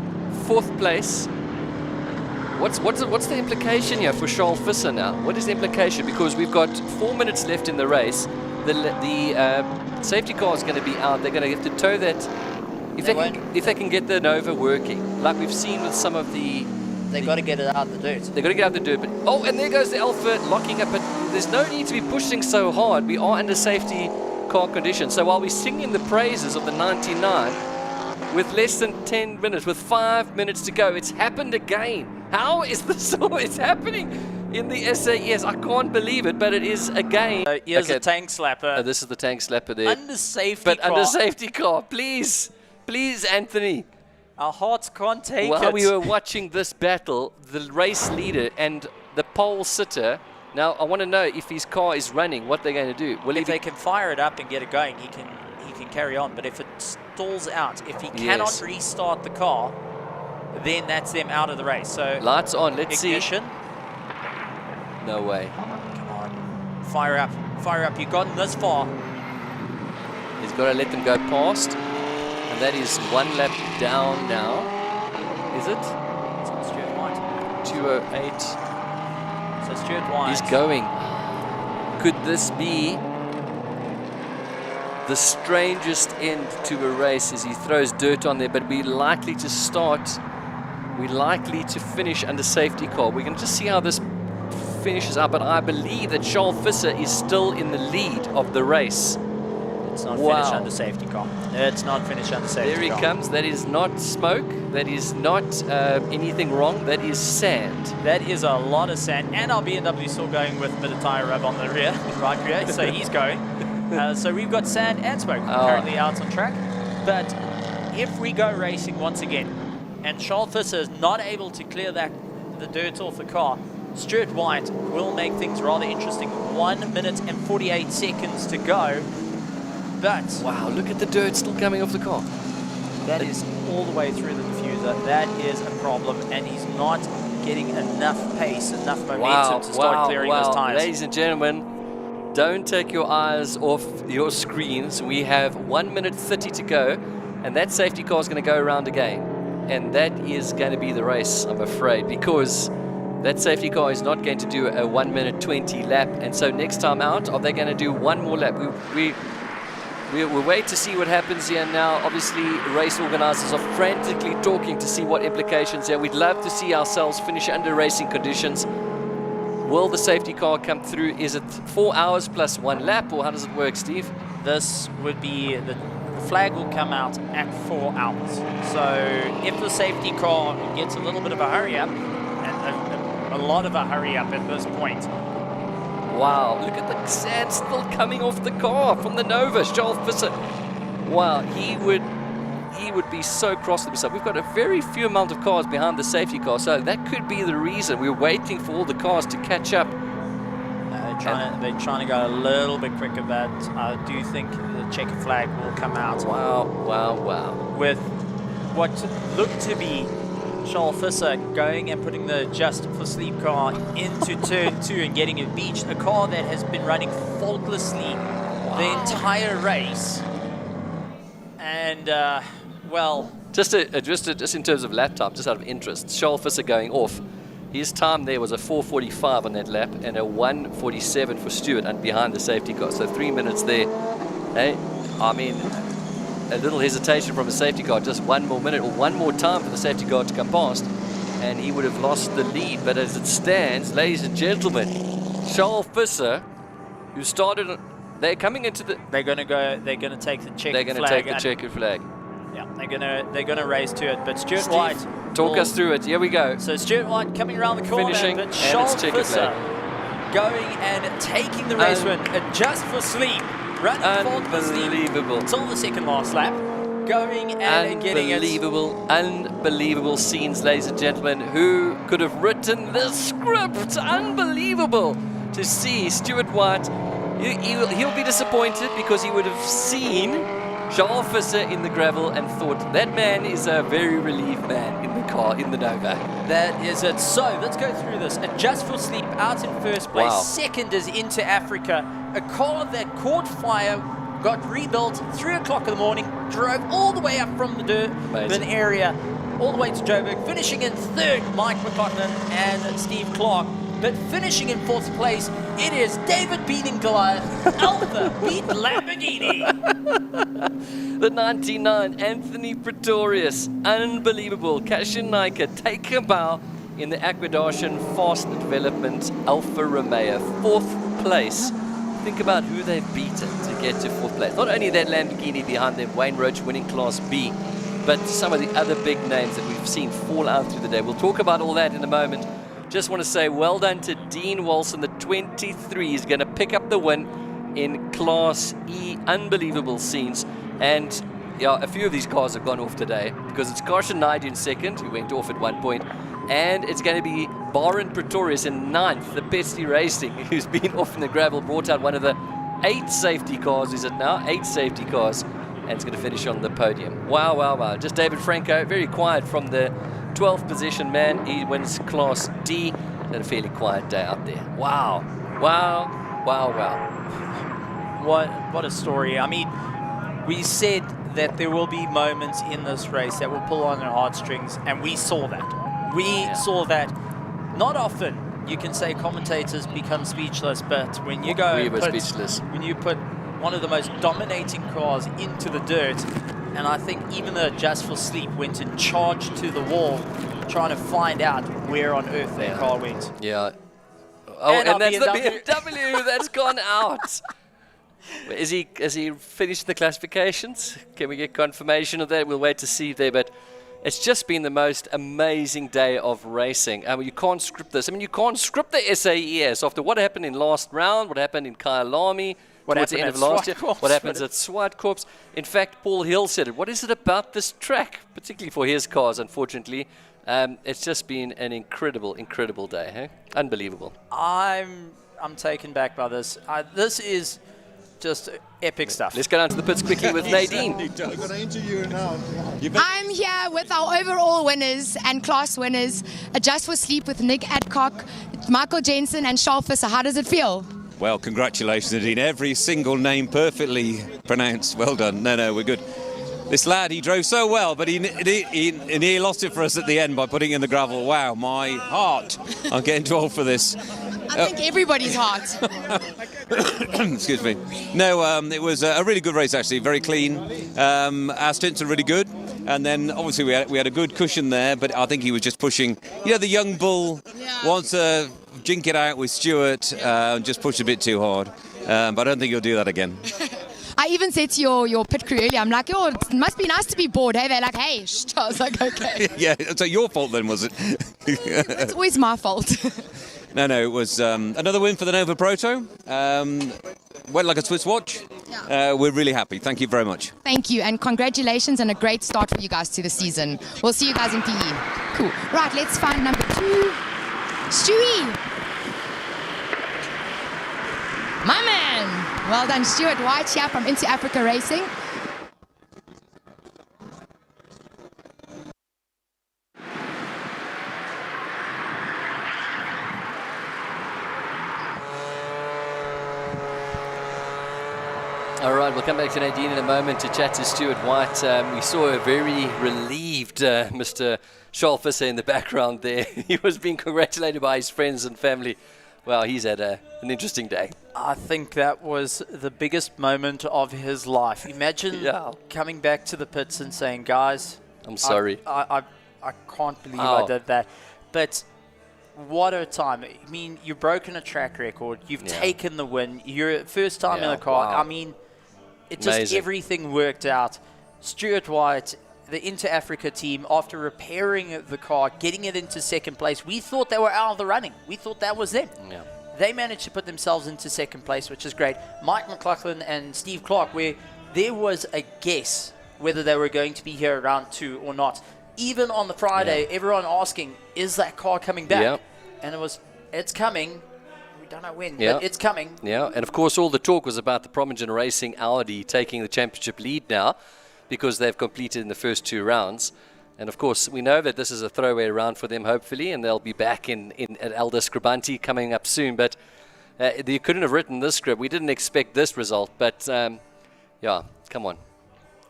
[SPEAKER 2] 4th place. What's the implication here for Charles Visser now? What is the implication? Because we've got 4 minutes left in the race. The safety car is going to be out. They're going to have to tow that. If they can get the Nova working, like we've seen with some of the...
[SPEAKER 3] They've got to get it out of the dirt.
[SPEAKER 2] They've got to get out of the dirt. But, oh, and there goes the Alpha locking up. But there's no need to be pushing so hard. We are under safety car conditions. So while we're singing the praises of the 99, with less than 10 minutes, with 5 minutes to go, it's happened again. How is this always happening in the SAES? I can't believe it, but it is again.
[SPEAKER 3] Here's a tank slapper.
[SPEAKER 2] This is the tank slapper there.
[SPEAKER 3] Under safety
[SPEAKER 2] but
[SPEAKER 3] car.
[SPEAKER 2] Under safety car. Please, Anthony.
[SPEAKER 3] Our hearts can't take it.
[SPEAKER 2] While we were watching this battle, the race leader and the pole sitter, now I want to know if his car is running, what they're going to do.
[SPEAKER 3] If they can fire it up and get it going, he can carry on. But if it stalls out, if he cannot restart the car, then that's them out of the race. So
[SPEAKER 2] lights on, let's
[SPEAKER 3] ignition.
[SPEAKER 2] See. No way.
[SPEAKER 3] Come on. Fire up. You've gotten this far.
[SPEAKER 2] He's got to let them go past. And that is 1 lap down now. Is it?
[SPEAKER 3] It's Stuart White.
[SPEAKER 2] 2:08.
[SPEAKER 3] So Stuart White.
[SPEAKER 2] He's going. Could this be the strangest end to a race as he throws dirt on there, but we're likely to finish under safety car. We're going to just see how this finishes up, but I believe that Charles Visser is still in the lead of the race.
[SPEAKER 3] It's not finished under safety car. It's not finished under safety car.
[SPEAKER 2] There he comes. That is not smoke. That is not anything wrong. That is sand.
[SPEAKER 3] That is a lot of sand. And our BMW still going with a bit of tyre rub on the right rear. So he's going. So we've got sand and smoke currently out on track. But if we go racing once again, and Charles Visser is not able to clear the dirt off the car, Stuart White will make things rather interesting. 1 minute and 48 seconds to go. But
[SPEAKER 2] wow, look at the dirt still coming off the car.
[SPEAKER 3] That is all the way through the diffuser. That is a problem, and he's not getting enough pace, enough momentum to start clearing those tires.
[SPEAKER 2] Ladies and gentlemen, don't take your eyes off your screens. We have 1 minute 30 to go, and that safety car is going to go around again. And that is going to be the race, I'm afraid, because that safety car is not going to do a 1 minute 20 lap. And so next time out, are they going to do one more lap? We'll wait to see what happens here now. Obviously, race organizers are frantically talking to see what implications here. We'd love to see ourselves finish under racing conditions. Will the safety car come through? Is it 4 hours plus 1 lap, or how does it work, Steve?
[SPEAKER 3] This would be, the flag will come out at 4 hours. So if the safety car gets a little bit of a hurry up, and a lot of a hurry up at this point.
[SPEAKER 2] Wow, look at the sand still coming off the car from the Nova. Charles Visser. Wow, he would be so cross with himself. We've got a very few amount of cars behind the safety car, so that could be the reason. We're waiting for all the cars to catch up.
[SPEAKER 3] They're trying to go a little bit quicker, but I do think the checker flag will come out.
[SPEAKER 2] Wow.
[SPEAKER 3] With what looked to be Charles Visser going and putting the Just for Sleep car into turn 2 and getting it beached. A car that has been running faultlessly the entire race. And, well...
[SPEAKER 2] Just in terms of lap time, just out of interest, Charles Visser going off, his time there was a 4:45 on that lap and a 1:47 for Stuart and behind the safety car. So 3 minutes there. Hey, I mean, a little hesitation from a safety car, just 1 more minute or 1 more time for the safety car to come past, and he would have lost the lead. But as it stands, ladies and gentlemen, Charles Visser, who started, they're coming into the...
[SPEAKER 3] They're going to take the checkered flag.
[SPEAKER 2] They're going to take the checkered flag.
[SPEAKER 3] Yeah, they're going to race to it. But Stuart White...
[SPEAKER 2] Talk us through it. Here we go.
[SPEAKER 3] So Stuart White coming around the corner,
[SPEAKER 2] finishing,
[SPEAKER 3] but Charles Visser going and taking the race win. Just for Sleep.
[SPEAKER 2] Unbelievable.
[SPEAKER 3] Until the second last lap. Going and getting it.
[SPEAKER 2] Unbelievable scenes, ladies and gentlemen. Who could have written this script? Unbelievable to see Stuart White. He'll be disappointed because he would have seen Charles Visser in the gravel and thought, that man is a very relieved man in the car, in the Nova.
[SPEAKER 3] That is it. So let's go through this. A Just for Sleep out in first place.
[SPEAKER 2] Wow.
[SPEAKER 3] Second is Into Africa. A car that caught fire, got rebuilt 3 o'clock in the morning, drove all the way up from the Durban area all the way to Joburg. Finishing in third, Mike McLaughlin and Steve Clark. But finishing in fourth place, it is David beating Goliath. Alpha beat Lamborghini.
[SPEAKER 2] The 99, Anthony Pretorius. Unbelievable. Cashin Naika take a bow in the Aquadashan Fast Development Alfa Romeo. Fourth place. Think about who they've beaten to get to fourth place. Not only that Lamborghini behind them, Wayne Roach winning Class B, but some of the other big names that we've seen fall out through the day. We'll talk about all that in a moment. Just want to say well done to Dean Walson, the 23. He's going to pick up the win in Class E. Unbelievable scenes. And yeah, a few of these cars have gone off today because it's Karshan Naidu in second, who went off at one point. And it's going to be Baron Pretorius in ninth, the Bestie Racing, who's been off in the gravel, brought out one of the 8 safety cars, is it now? 8 safety cars. And it's going to finish on the podium. Wow, wow, wow. Just David Franco, very quiet from the 12th position man. He wins Class D. Had a fairly quiet day out there. Wow. Wow. Wow, wow.
[SPEAKER 3] What a story. I mean, we said that there will be moments in this race that will pull on their heartstrings, and we saw that. We saw that. Not often you can say commentators become speechless, but when you go when you put one of the most dominating cars into the dirt, and I think even the Just for Sleep went and charged to the wall trying to find out where on earth their car went.
[SPEAKER 2] Yeah. Oh, and that's the BMW that's gone out. Has he finished the classifications? Can we get confirmation of that? We'll wait to see there, but it's just been the most amazing day of racing. I mean, you can't script this. I mean, you can't script the SAES after what happened in last round, what happened in Kyalami, towards the end of last year, what happens at Zwartkops. In fact, Paul Hill said it. What is it about this track, particularly for his cars, unfortunately? It's just been an incredible, incredible day. Huh? Unbelievable.
[SPEAKER 3] I'm taken back by this. This is just epic stuff.
[SPEAKER 2] Let's go down to the pits quickly with Nadine.
[SPEAKER 4] I'm going to interview you now.
[SPEAKER 1] I'm here with our overall winners and class winners. A Just for Sleep with Nick Adcock, Michael Jensen and Charles Visser. How does it feel?
[SPEAKER 11] Well, congratulations, Nadine. Every single name perfectly pronounced. Well done. No, we're good. This lad, he drove so well, but he lost it for us at the end by putting in the gravel. Wow, my heart. I'm getting too old for this.
[SPEAKER 1] I think everybody's heart.
[SPEAKER 11] Excuse me. No, it was a really good race, actually. Very clean. Our stints are really good. And then, obviously, we had a good cushion there, but I think he was just pushing. You know, the young bull wants to jink it out with Stuart and just push a bit too hard. But I don't think he'll do that again.
[SPEAKER 1] I even said to your pit crew earlier, I'm like, oh, it must be nice to be bored. Hey, they're like, hey, shh. I was like, okay.
[SPEAKER 11] Yeah, so your fault then, was it?
[SPEAKER 1] It's always my fault.
[SPEAKER 11] No, it was another win for the Nova Proto. Went like a Swiss watch. We're really happy. Thank you very much.
[SPEAKER 1] Thank you, and congratulations and a great start for you guys to the season. We'll see you guys in PE. Cool. Right, let's find number 2. Stewie. My man. Well done, Stuart White here from Into Africa Racing.
[SPEAKER 2] All right, we'll come back to Nadine in a moment to chat to Stuart White. We saw a very relieved Mr. Charles Visser in the background there. He was being congratulated by his friends and family. Well, he's had an interesting day.
[SPEAKER 3] I think that was the biggest moment of his life. Imagine coming back to the pits and saying, guys,
[SPEAKER 2] I'm sorry.
[SPEAKER 3] I can't believe I did that. But what a time. I mean, you've broken a track record. You've taken the win. You're first time in the car.
[SPEAKER 2] Wow.
[SPEAKER 3] I mean, it just everything worked out. Stuart White, the Inter Africa team, after repairing the car, getting it into second place, we thought they were out of the running. We thought that was them.
[SPEAKER 2] Yeah.
[SPEAKER 3] They managed to put themselves into second place, which is great. Mike McLaughlin and Steve Clark, where there was a guess whether they were going to be here around 2 or not. Even on the Friday, everyone asking, is that car coming back?
[SPEAKER 2] Yeah.
[SPEAKER 3] And it's coming. We don't know when, but it's coming.
[SPEAKER 2] Yeah, and of course all the talk was about the Promogen Racing Audi taking the championship lead now because they've completed in the first 2 rounds. And of course, we know that this is a throwaway round for them, hopefully, and they'll be back at Elder Scribanti coming up soon. But you couldn't have written this script. We didn't expect this result. But, yeah, come on.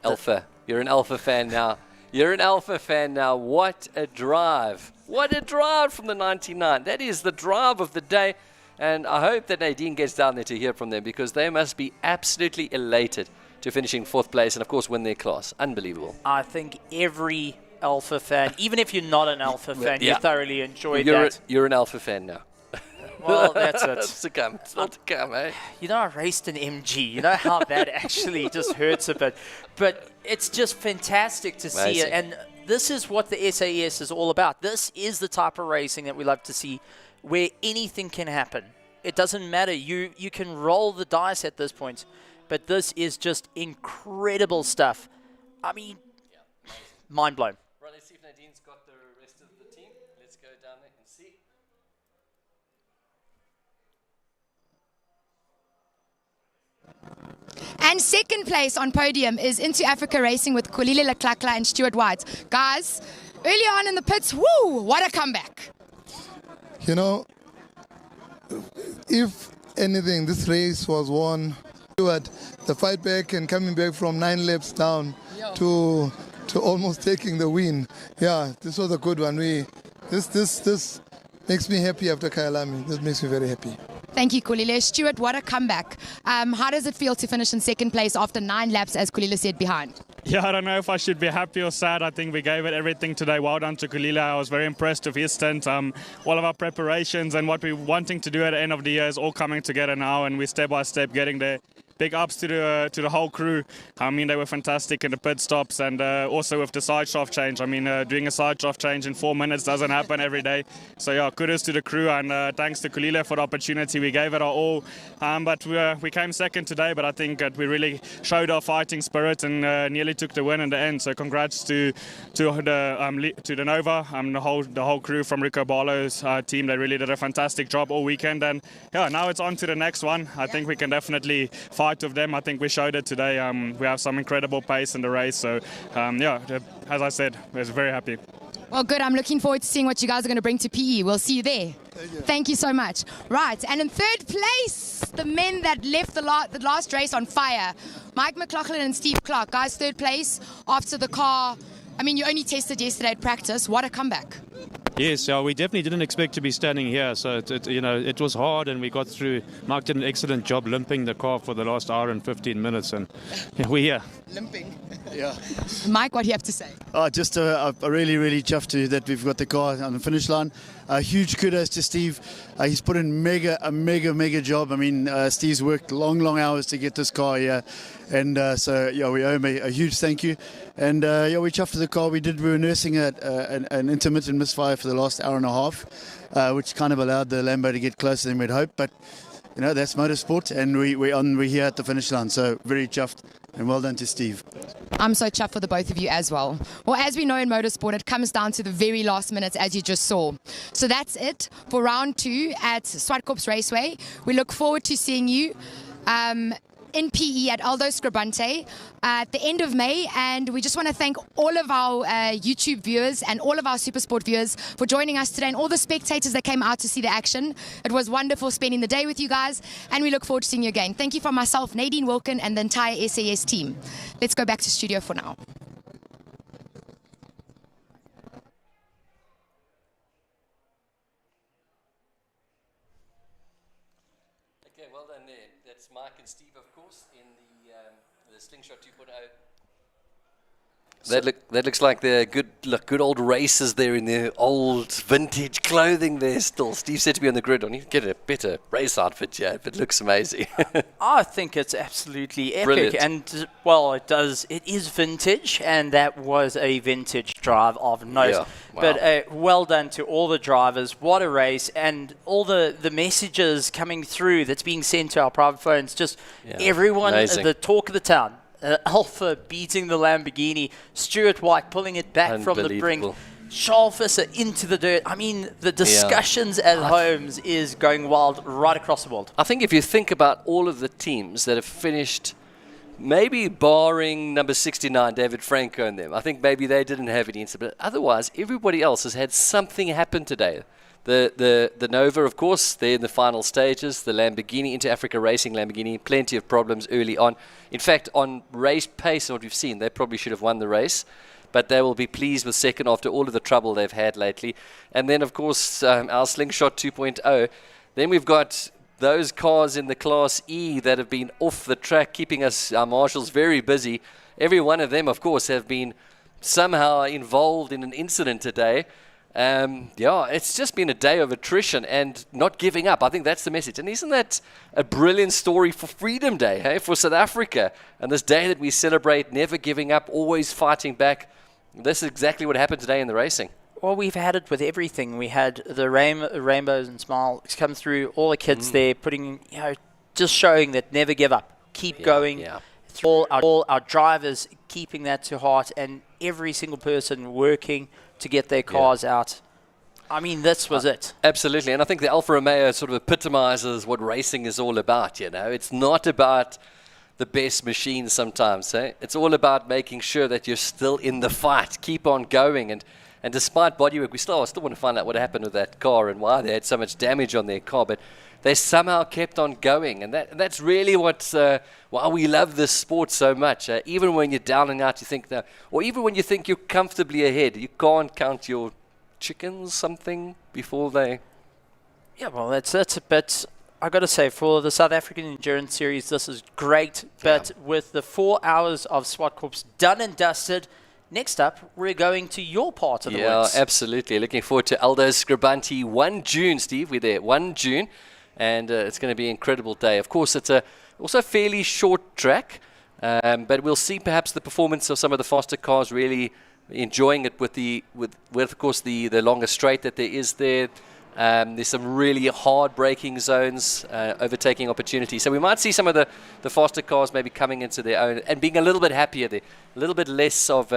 [SPEAKER 2] Alpha. You're an Alpha fan now. You're an Alpha fan now. What a drive. What a drive from the 99. That is the drive of the day. And I hope that Nadine gets down there to hear from them, because they must be absolutely elated to finishing 4th place and, of course, win their class. Unbelievable.
[SPEAKER 3] I think every Alpha fan, even if you're not an Alpha fan, you thoroughly enjoyed that.
[SPEAKER 2] You're an Alpha fan now.
[SPEAKER 3] Well, that's it.
[SPEAKER 2] It's to come. It's not to come, eh?
[SPEAKER 3] You know, I raced an MG. You know how that actually just hurts a bit. But it's just fantastic to see it. And this is what the SAS is all about. This is the type of racing that we love to see, where anything can happen. It doesn't matter. You can roll the dice at this point. But this is just incredible stuff. I mean, mind blown.
[SPEAKER 2] Right, let's see if Nadine's got the rest of the team. Let's go down there and see.
[SPEAKER 1] And 2nd place on podium is Into Africa Racing with Kolile Leklakla and Stuart White. Guys, earlier on in the pits, woo, what a comeback.
[SPEAKER 4] You know, if anything, this race was won. The fight back and coming back from 9 laps down to almost taking the win. Yeah, this was a good one. This makes me happy after Kyalami. This makes me very happy.
[SPEAKER 1] Thank you, Kolile. Stuart, what a comeback. How does it feel to finish in 2nd place after 9 laps, as Kolile said, behind?
[SPEAKER 20] Yeah, I don't know if I should be happy or sad. I think we gave it everything today. Well done to Kolile. I was very impressed with his stint. All of our preparations and what we're wanting to do at the end of the year is all coming together now, and we're step by step getting there. Big ups to the whole crew. I mean, they were fantastic in the pit stops, and also with the side shaft change. I mean, doing a side shaft change in 4 minutes doesn't happen every day. So yeah, kudos to the crew, and thanks to Kolile for the opportunity. We gave it our all, but we came 2nd today. But I think that we really showed our fighting spirit and nearly took the win in the end. So congrats to the Nova, the whole crew from Rico Barlow's team. They really did a fantastic job all weekend, and yeah, now it's on to the next one. I think we can definitely fight of them. I think we showed it today. We have some incredible pace in the race. So, yeah, as I said, I was very happy.
[SPEAKER 1] Well, good. I'm looking forward to seeing what you guys are going to bring to PE. We'll see you there. Thank you so much. Right, and in 3rd place, the men that left the last race on fire, Mike McLaughlin and Steve Clark. Guys, 3rd place after the car. I mean, you only tested yesterday at practice. What a comeback.
[SPEAKER 12] Yes, we definitely didn't expect to be standing here. So, it was hard, and we got through. Mark did an excellent job limping the car for the last hour and 15 minutes, and we're here.
[SPEAKER 1] Limping.
[SPEAKER 13] Yeah.
[SPEAKER 1] Mike, what do you have to say?
[SPEAKER 13] Just really, really chuffed that we've got the car on the finish line. Huge kudos to Steve. He's put in a mega job. I mean, Steve's worked long hours to get this car here. And so, yeah, we owe him a huge thank you. And, yeah, we chuffed the car. We were nursing an intermittent misfire for the last hour and a half, which kind of allowed the Lambo to get closer than we'd hoped. But, you know, that's motorsport, and we're here at the finish line. So very chuffed, and well done to Steve.
[SPEAKER 1] I'm so chuffed for the both of you as well. Well, as we know in motorsport, it comes down to the very last minutes, as you just saw. So that's it for round 2 at Zwartkops Raceway. We look forward to seeing you in PE at Aldo Scribante at the end of May, and we just want to thank all of our YouTube viewers and all of our Supersport viewers for joining us today, and all the spectators that came out to see the action. It was wonderful spending the day with you guys, and we look forward to seeing you again. Thank you from myself, Nadine Wilkin, and the entire SAS team. Let's go back to studio for now.
[SPEAKER 2] Okay, well done there. That's Mike and Steve, of course, in the Slingshot 2.0. That looks like they're good old racers there in their old vintage clothing there still. Steve said to me on the grid, I need to get a better race outfit here, but it looks amazing.
[SPEAKER 3] I think it's absolutely epic.
[SPEAKER 2] Brilliant.
[SPEAKER 3] And, well, it is vintage, and that was a vintage drive of note.
[SPEAKER 2] Yeah, wow.
[SPEAKER 3] But well done to all the drivers. What a race, and all the messages coming through that's being sent to our private phones. Just everyone,
[SPEAKER 2] amazing.
[SPEAKER 3] The talk of the town. Alpha beating the Lamborghini, Stuart White pulling it back from the brink, Charles Visser into the dirt. I mean, the discussions at Holmes is going wild right across the world.
[SPEAKER 2] I think if you think about all of the teams that have finished, maybe barring number 69, David Franco and them, I think maybe they didn't have any incident, but otherwise everybody else has had something happen today. The Nova, of course, they're in the final stages. The Lamborghini, Inter Africa Racing Lamborghini, plenty of problems early on. In fact, on race pace, what we've seen, they probably should have won the race, but they will be pleased with second after all of the trouble they've had lately. And then, of course, our Slingshot 2.0. Then we've got those cars in the Class E that have been off the track, keeping us, our marshals, very busy. Every one of them, of course, have been somehow involved in an incident today. Yeah, it's just been a day of attrition and not giving up. I think that's the message. And isn't that a brilliant story for Freedom Day, hey, for South Africa? And this day that we celebrate, never giving up, always fighting back. This is exactly what happened today in the racing.
[SPEAKER 3] Well, we've had it with everything. We had the rainbows and smiles come through, all the kids there putting, just showing that never give up. Keep going.
[SPEAKER 2] Yeah.
[SPEAKER 3] All our drivers keeping that to heart, and every single person working to get their cars out. I mean, this was it.
[SPEAKER 2] Absolutely. And I think the Alfa Romeo sort of epitomizes what racing is all about, It's not about the best machine sometimes, eh? It's all about making sure that you're still in the fight, keep on going, and despite bodywork, I still want to find out what happened with that car and why they had so much damage on their car, but they somehow kept on going, and that's really why we love this sport so much. Even when you're down and out, you think that, or even when you think you're comfortably ahead, you can't count your chickens something before they.
[SPEAKER 3] Yeah, well, that's a bit. I got to say, for the South African Endurance Series, this is great. But with the 4 hours of Zwartkops done and dusted, next up, we're going to your part of the works.
[SPEAKER 2] Yeah, absolutely. Looking forward to Aldo Scribanti. 1 June, Steve. We're there. 1 June. And it's going to be an incredible day. Of course, it's also a fairly short track. But we'll see perhaps the performance of some of the faster cars really enjoying it with of course, the longer straight that there is there. There's some really hard braking zones, overtaking opportunities. So we might see some of the faster cars maybe coming into their own and being a little bit happier there, a little bit less of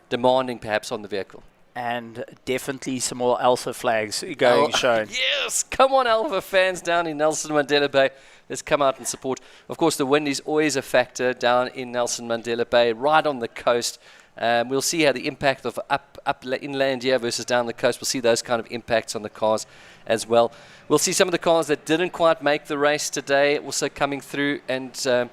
[SPEAKER 2] demanding perhaps on the vehicle.
[SPEAKER 3] And definitely some more Alpha flags going shown.
[SPEAKER 2] Yes, come on Alpha fans down in Nelson Mandela Bay. Let's come out and support. Of course, the wind is always a factor down in Nelson Mandela Bay, right on the coast. We'll see how the impact of up inland here versus down the coast. We'll see those kind of impacts on the cars as well. We'll see some of the cars that didn't quite make the race today also coming through and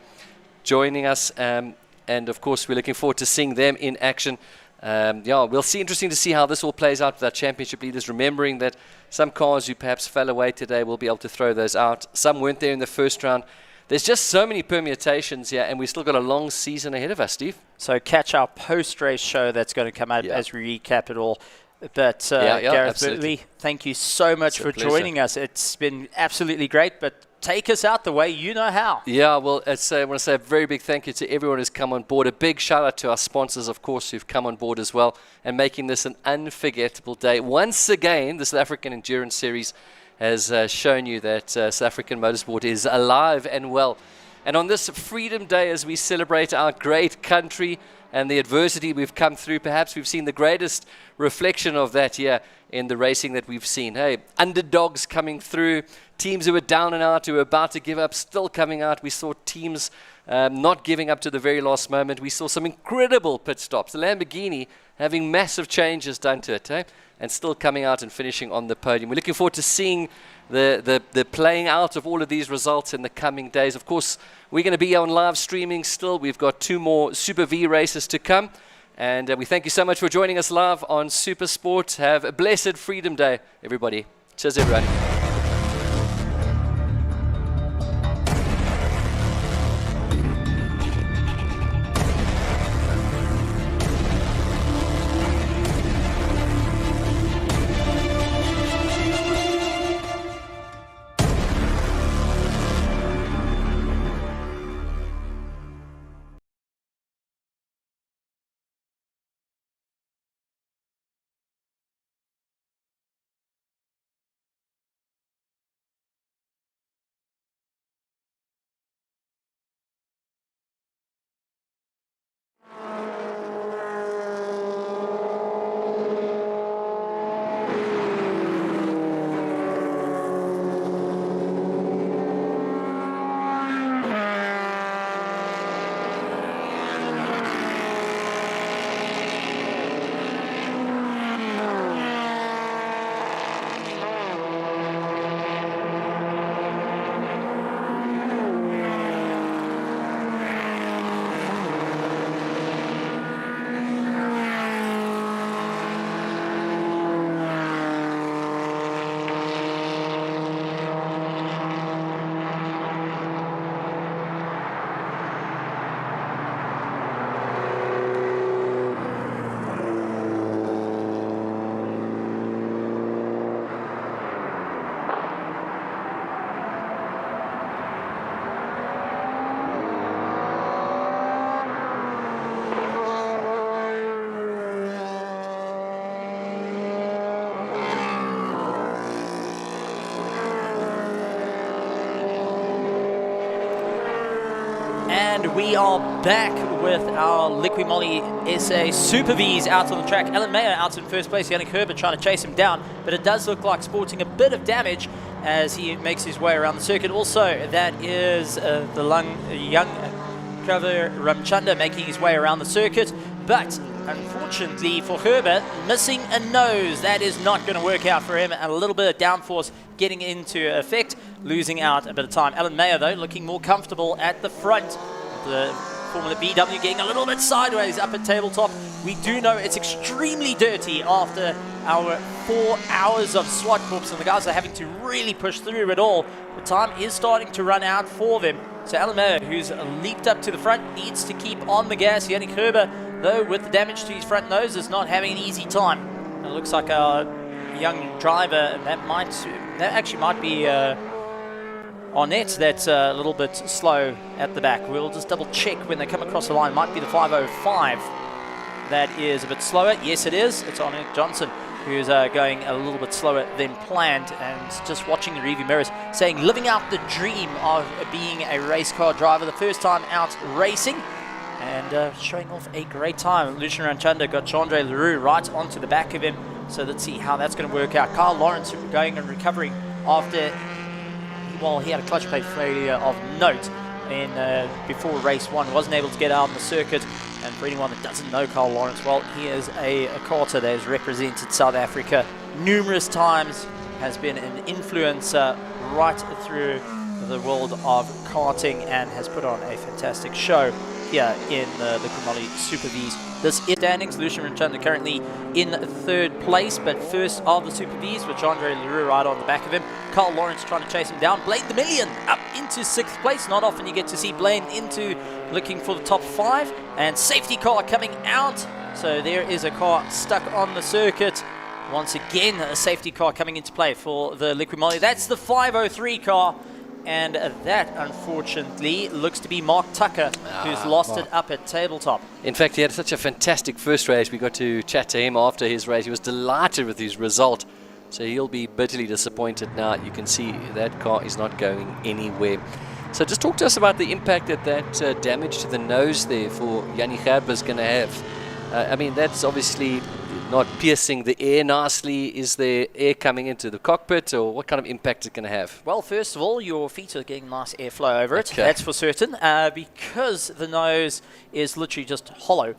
[SPEAKER 2] joining us. And of course, we're looking forward to seeing them in action. We'll see. Interesting to see how this all plays out with our championship leaders, remembering that some cars who perhaps fell away today will be able to throw those out. Some weren't there in the first round. There's just so many permutations here, and we've still got a long season ahead of us, Steve.
[SPEAKER 3] So catch our post-race show that's going to come out as we recap it all. But Gareth Burtley, thank you so much for joining us. It's been absolutely great, but take us out the way you know how.
[SPEAKER 2] Yeah, well, I want to say a very big thank you to everyone who's come on board. A big shout out to our sponsors, of course, who've come on board as well and making this an unforgettable day. Once again, the South African Endurance Series has shown you that South African motorsport is alive and well. And on this Freedom Day, as we celebrate our great country and the adversity we've come through, perhaps we've seen the greatest reflection of that here in the racing that we've seen. Hey, underdogs coming through, teams who were down and out, who were about to give up, still coming out. We saw teams not giving up to the very last moment. We saw some incredible pit stops. The Lamborghini having massive changes done to it, and still coming out and finishing on the podium. We're looking forward to seeing the playing out of all of these results in the coming days. Of course, we're going to be on live streaming still. We've got 2 more Super V races to come. And we thank you so much for joining us live on Super Sport. Have a blessed Freedom Day, everybody. Cheers, everybody.
[SPEAKER 3] And we are back with our Liqui Moly SA Super V's out on the track. Alan Mayer out in first place, Yannick Herbert trying to chase him down, but it does look like sporting a bit of damage as he makes his way around the circuit. Also, that is the young Kraver Ramchanda making his way around the circuit, but unfortunately for Herbert, missing a nose. That is not going to work out for him, and a little bit of downforce getting into effect, losing out a bit of time. Alan Mayer, though, looking more comfortable at the front. The Formula VW getting a little bit sideways up at tabletop. We do know it's extremely dirty after our 4 hours of Zwartkops, and the guys are having to really push through it all. The time is starting to run out for them. So Alan Mayer, who's leaped up to the front, needs to keep on the gas. Yannick Herbert, though, with the damage to his front nose, is not having an easy time. It looks like a young driver, that actually might be Arnett that's a little bit slow at the back. We'll just double check when they come across the line. Might be the 505 that is a bit slower. Yes, it is. It's Arnett Johnson who's going a little bit slower than planned, and just watching the rearview mirrors, saying living out the dream of being a race car driver, the first time out racing, and showing off a great time. Lucien Ranchanda got Jean-Andre Leroux right onto the back of him, so let's see how that's going to work out. Carl Lawrence going and recovering after, well, he had a clutch plate failure of note in before race 1, wasn't able to get out on the circuit. And for anyone that doesn't know Carl Lawrence, well, he is a karter that has represented South Africa numerous times, has been an influencer right through the world of karting, and has put on a fantastic show here in the Liqui Moly Super V's. This is standings. Lucien Ranchanda currently in 3rd place, but first of the Super V's with Jean-Andre Leroux right on the back of him. Carl Lawrence trying to chase him down. Blaine the Million up into 6th place. Not often you get to see Blaine into looking for the top 5. And safety car coming out. So there is a car stuck on the circuit. Once again, a safety car coming into play for the Liqui Moly. That's the 503 car. And that, unfortunately, looks to be Mark Tucker, who's lost it up at tabletop.
[SPEAKER 2] In fact, he had such a fantastic first race. We got to chat to him after his race. He was delighted with his result. So he'll be bitterly disappointed now. You can see that car is not going anywhere. So just talk to us about the impact that damage to the nose there for Yannick Herbert is going to have. I mean, that's obviously not piercing the air nicely. Is there air coming into the cockpit, or what kind of impact is it going to have?
[SPEAKER 3] Well, first of all, your feet are getting nice airflow over it. That's for certain. Because the nose is literally just hollow,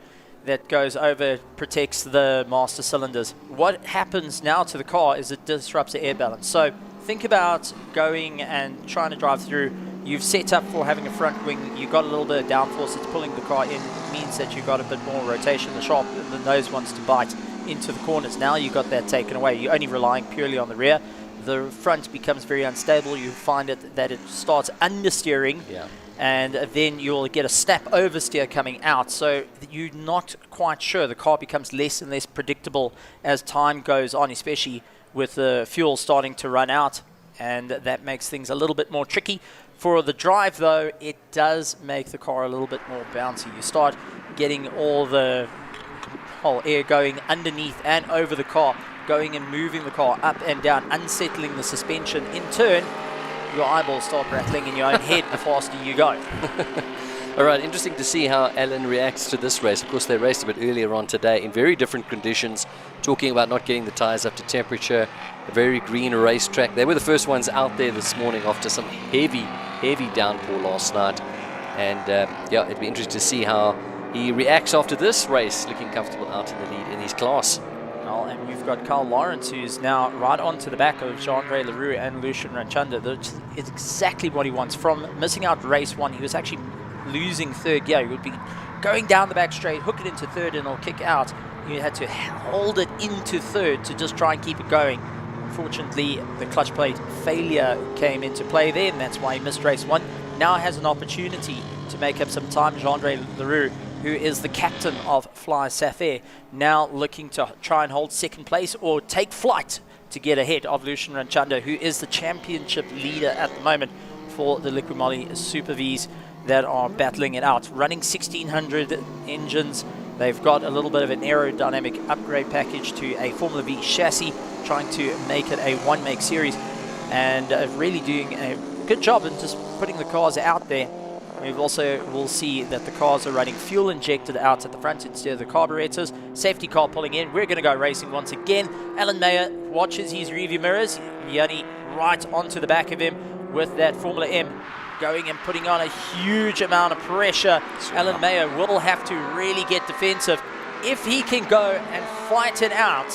[SPEAKER 3] that goes over, protects the master cylinders. What happens now to the car is it disrupts the air balance. So think about going and trying to drive through. You've set up for having a front wing. You've got a little bit of downforce. It's pulling the car in. It means that you've got a bit more rotation. The nose wants to bite into the corners. Now you've got that taken away. You're only relying purely on the rear. The front becomes very unstable. You find that it starts understeering. Yeah. And then you'll get a snap oversteer coming out. So you're not quite sure. The car becomes less and less predictable as time goes on, especially with the fuel starting to run out. And that makes things a little bit more tricky. For the drive, though, it does make the car a little bit more bouncy. You start getting all the whole air going underneath and over the car, going and moving the car up and down, unsettling the suspension. In turn, your eyeballs start rattling in your own head the faster you go.
[SPEAKER 2] All right, interesting to see how Alan reacts to this race. Of course, they raced a bit earlier on today in very different conditions, talking about not getting the tires up to temperature, a very green racetrack. They were the first ones out there this morning after some heavy downpour last night. And yeah, it'd be interesting to see how he reacts after this race, looking comfortable out in the lead in his class.
[SPEAKER 3] Well, and you've got Carl Lawrence, who's now right onto the back of Jean-Andre Leroux and Lucien Ranchanda. That's exactly what he wants. From missing out race 1, he was actually losing 3rd gear. He would be going down the back straight, hook it into 3rd, and it'll kick out. You had to hold it into 3rd to just try and keep it going. Unfortunately, the clutch plate failure came into play there, and that's why he missed race 1. Now has an opportunity to make up some time. Jean-Andre Leroux, who is the captain of Fly Safair, now looking to try and hold 2nd place or take flight to get ahead of Lucien Ranchanda, who is the championship leader at the moment for the Liqui Moly Super V's that are battling it out. Running 1600 engines. They've got a little bit of an aerodynamic upgrade package to a Formula V chassis, trying to make it a one-make series, and really doing a good job in just putting the cars out there We also will see that the cars are running fuel injected out at the front instead of the carburetors. Safety car pulling in. We're going to go racing once again. Alan Mayer watches his rearview mirrors. Yanni right onto the back of him with that Formula M going and putting on a huge amount of pressure. Alan Mayer will have to really get defensive. If he can go and fight it out,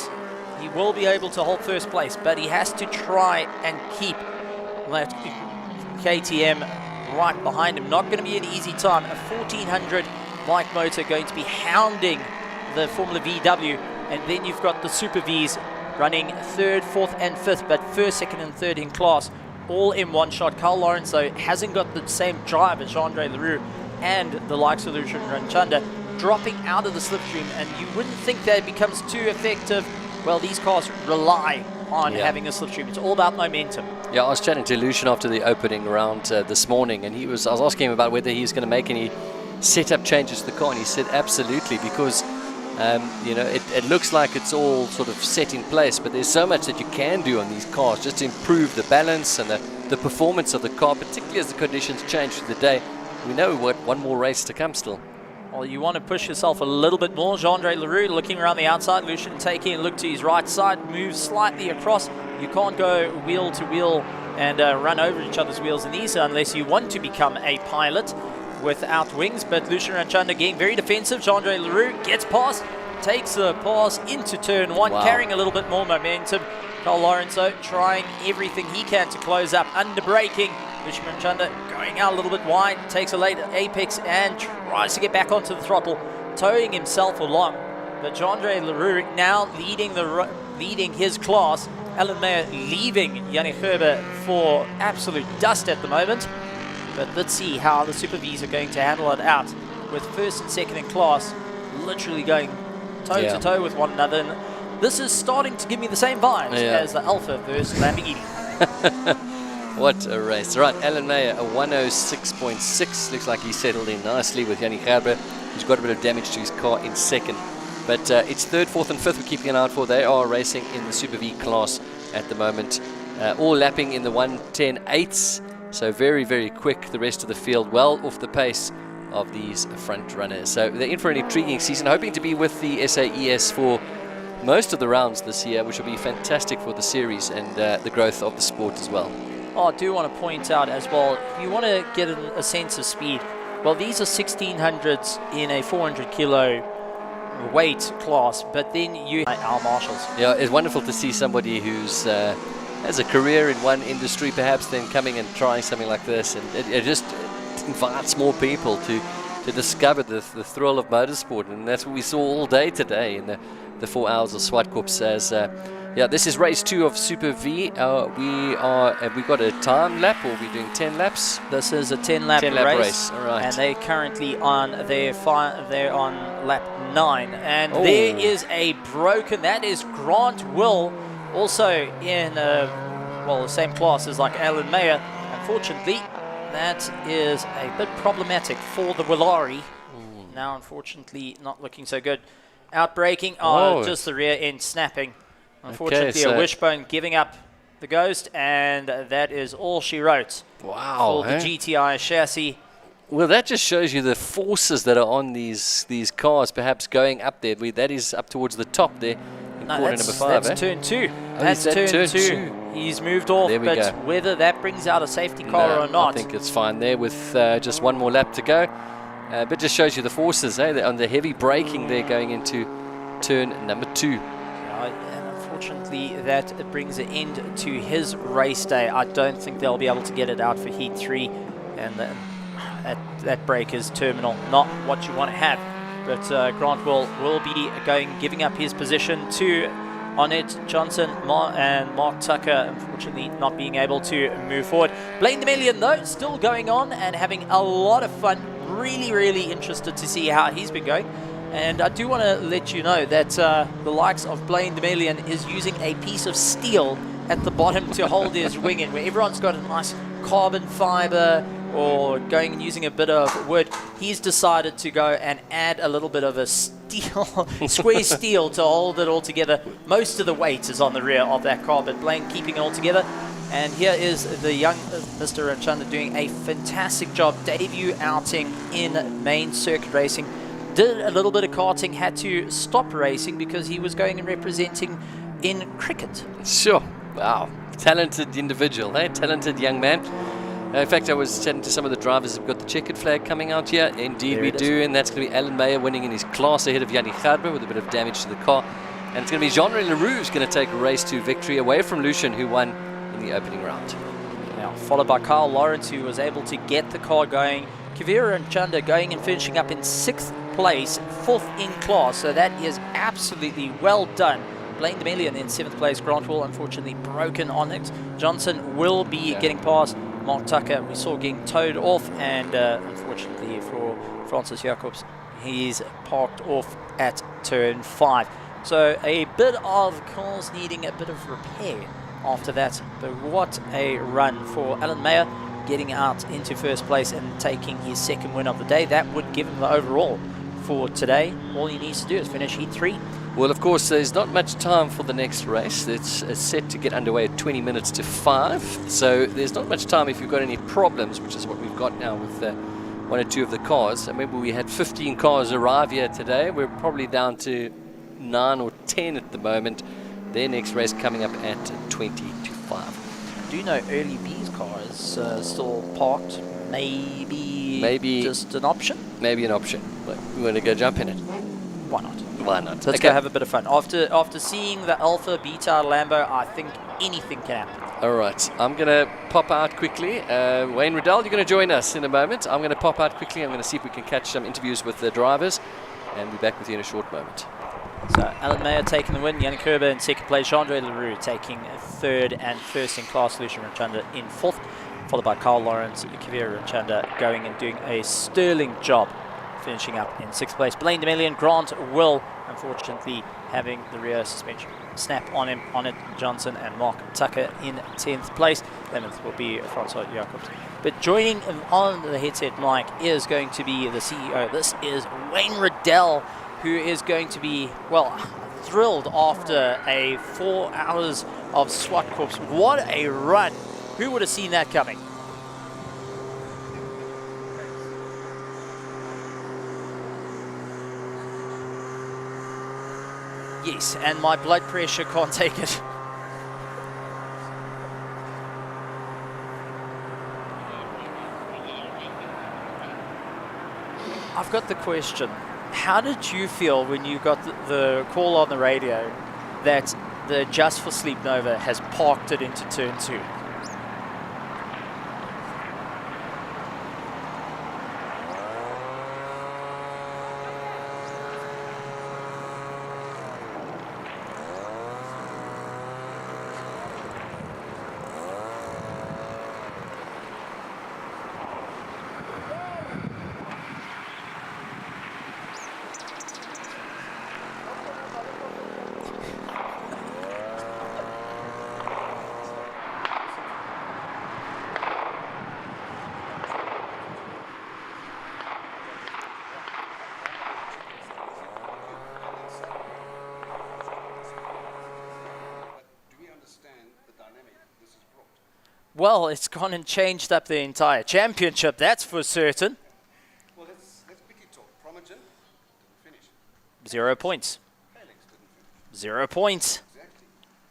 [SPEAKER 3] he will be able to hold first place, but he has to try and keep that KTM right behind him. Not going to be an easy time. A 1400 bike motor going to be hounding the Formula VW, and then you've got the Super Vs running 3rd, 4th and 5th, but 1st, 2nd and 3rd in class, all in one shot. Carl Lawrence, though, hasn't got the same drive as Jean-Andre Leroux and the likes of Lucian Ranchanda, dropping out of the slipstream, and you wouldn't think that it becomes too effective. Well, these cars rely on having a slipstream. It's all about momentum.
[SPEAKER 2] Yeah, I was chatting to Lucian after the opening round this morning, and I was asking him about whether he was going to make any setup changes to the car, and he said absolutely, because you know, it looks like it's all sort of set in place, but there's so much that you can do on these cars just to improve the balance and the performance of the car, particularly as the conditions change through the day. We know what one more race to come still.
[SPEAKER 3] Well, you want to push yourself a little bit more. Jean-Andre Leroux looking around the outside. Lucian taking a look to his right side, moves slightly across. You can't go wheel to wheel and run over each other's wheels in these unless you want to become a pilot without wings. But Lucian Ranchanda getting very defensive. Jean-Andre Leroux gets past, takes the pass into turn 1, carrying a little bit more momentum. Carl Lawrence, though, trying everything he can to close up, under braking. Lucian Ranchanda going out a little bit wide, takes a late apex and tries to get back onto the throttle, towing himself along. But Jean-Andre Leroux now leading his class. Alan Mayer leaving Yanni Gerber for absolute dust at the moment. But let's see how the Super Vs are going to handle it out, with 1st and 2nd in class literally going toe-to-toe with one another. And this is starting to give me the same vibes as the Alpha versus Lamborghini.
[SPEAKER 2] What a race. Right, Alan Mayer, a 106.6. Looks like he settled in nicely with Yanni Gerber, who's got a bit of damage to his car in 2nd. But it's 3rd, 4th and 5th we're keeping an eye out for. They are racing in the Super V class at the moment. All lapping in the 1:10.8s. So very, very quick. The rest of the field well off the pace of these front runners. So they're in for an intriguing season, hoping to be with the SAES for most of the rounds this year, which will be fantastic for the series and the growth of the sport as well.
[SPEAKER 3] Oh, I do want to point out as well, if you want to get a sense of speed, well, these are 1600s in a 400 kilo weight class, but then you our marshals.
[SPEAKER 2] Yeah, it's wonderful to see somebody who's has a career in one industry perhaps, then coming and trying something like this, and it just invites more people to discover the thrill of motorsport, and that's what we saw all day today in the 4 hours of Zwartkops. As yeah, this is race 2 of Super V. Have we got a time lap, or are we doing 10 laps?
[SPEAKER 3] This is a 10-lap
[SPEAKER 2] race. All right.
[SPEAKER 3] And they're currently on they're on lap 9, and there is a broken. That is Grant Will, also in the same class as like Alan Mayer. Unfortunately, that is a bit problematic for the Willari. Now, unfortunately, not looking so good. Outbraking, just the rear end snapping. Unfortunately, a wishbone giving up the ghost, and that is all she wrote.
[SPEAKER 2] Wow.
[SPEAKER 3] For the GTI chassis.
[SPEAKER 2] Well, that just shows you the forces that are on these cars, perhaps going up there. That is up towards the top there.
[SPEAKER 3] No, that's turn 2. That's turn 2. He's moved off, but whether that brings out a safety car or not.
[SPEAKER 2] I think it's fine there with just one more lap to go. But just shows you the forces, on the heavy braking there going into turn number 2.
[SPEAKER 3] Unfortunately, that brings an end to his race day. I don't think they'll be able to get it out for Heat 3, and that break is terminal. Not what you want to have. But Grant will be giving up his position to Onnet Johnson and Mark Tucker, unfortunately not being able to move forward. Blaine Demelian, though, still going on and having a lot of fun. Really, really interested to see how he's been going. And I do want to let you know that the likes of Blaine Demelian is using a piece of steel at the bottom to hold his wing in, where everyone's got a nice carbon fiber or going and using a bit of wood. He's decided to go and add a little bit of a steel, square steel to hold it all together. Most of the weight is on the rear of that car, but Blaine keeping it all together. And here is the young Mr. Ranchanda doing a fantastic job. Debut outing in main circuit racing. Did a little bit of karting, had to stop racing because he was going and representing in cricket.
[SPEAKER 2] Sure. Wow. Talented individual, eh? Talented young man. In fact, I was chatting to some of the drivers who've got the checkered flag coming out here. Indeed, we do, and that's going to be Alan Meyer winning in his class ahead of Yanni Garber with a bit of damage to the car. And it's going to be Jean-Ray Leroux who's going to take a race to victory away from Lucian, who won in the opening round.
[SPEAKER 3] Now, followed by Kyle Lawrence, who was able to get the car going. Kavira and Chanda going and finishing up in 6th place, 4th in class, so that is absolutely well done. Blaine DeMillion in 7th place. Grant Will unfortunately broken on it. Johnson will be getting past. Mark Tucker we saw getting towed off, and unfortunately for Francis Jacobs, he's parked off at turn 5. So a bit of cars needing a bit of repair after that, but what a run for Alan Meyer, getting out into 1st place and taking his 2nd win of the day. That would give him the overall for today. All he needs to do is finish heat 3.
[SPEAKER 2] Well, of course, there's not much time for the next race. It's set to get underway at 20 minutes to 5. So there's not much time if you've got any problems, which is what we've got now with 1 or 2 of the cars. I remember we had 15 cars arrive here today. We're probably down to 9 or 10 at the moment. Their next race coming up at 20 to 5.
[SPEAKER 3] Do you know Early B's car is still parked? Maybe just an option?
[SPEAKER 2] Maybe an option. But we want to go jump in it.
[SPEAKER 3] Why not?
[SPEAKER 2] Why not?
[SPEAKER 3] Let's go have a bit of fun. After seeing the Alpha Beta Lambo, I think anything can happen.
[SPEAKER 2] All right. I'm going to pop out quickly. Wayne Riddell, you're going to join us in a moment. I'm going to pop out quickly. I'm going to see if we can catch some interviews with the drivers and be back with you in a short moment.
[SPEAKER 3] So Alan Meyer taking the win, Yannick Herber in 2nd place, Jean-Ray Leroux taking 3rd and 1st in class, Lucian Ranchanda in 4th, followed by Carl Lawrence, Kavira Ranchanda going and doing a sterling job, finishing up in 6th place. Blaine DeMillion, Grant Will, unfortunately having the rear suspension snap on him, on it, Johnson and Mark Tucker in 10th place. 11th will be Francois Jacobs. But joining him on the headset mic is going to be the CEO. This is Wayne Riddell, who is going to be, well, thrilled after a 4 hours of Zwartkops. What a run. Who would have seen that coming? Yes, and my blood pressure can't take it. I've got the question. How did you feel when you got the call on the radio that the Just for Sleep Nova has parked it into turn 2? Well, it's gone and changed up the entire championship, that's for certain.
[SPEAKER 14] Well, let's quickly talk. Promogen didn't finish.
[SPEAKER 3] 0 points.
[SPEAKER 14] Felix didn't finish.
[SPEAKER 3] 0 points.
[SPEAKER 14] Exactly.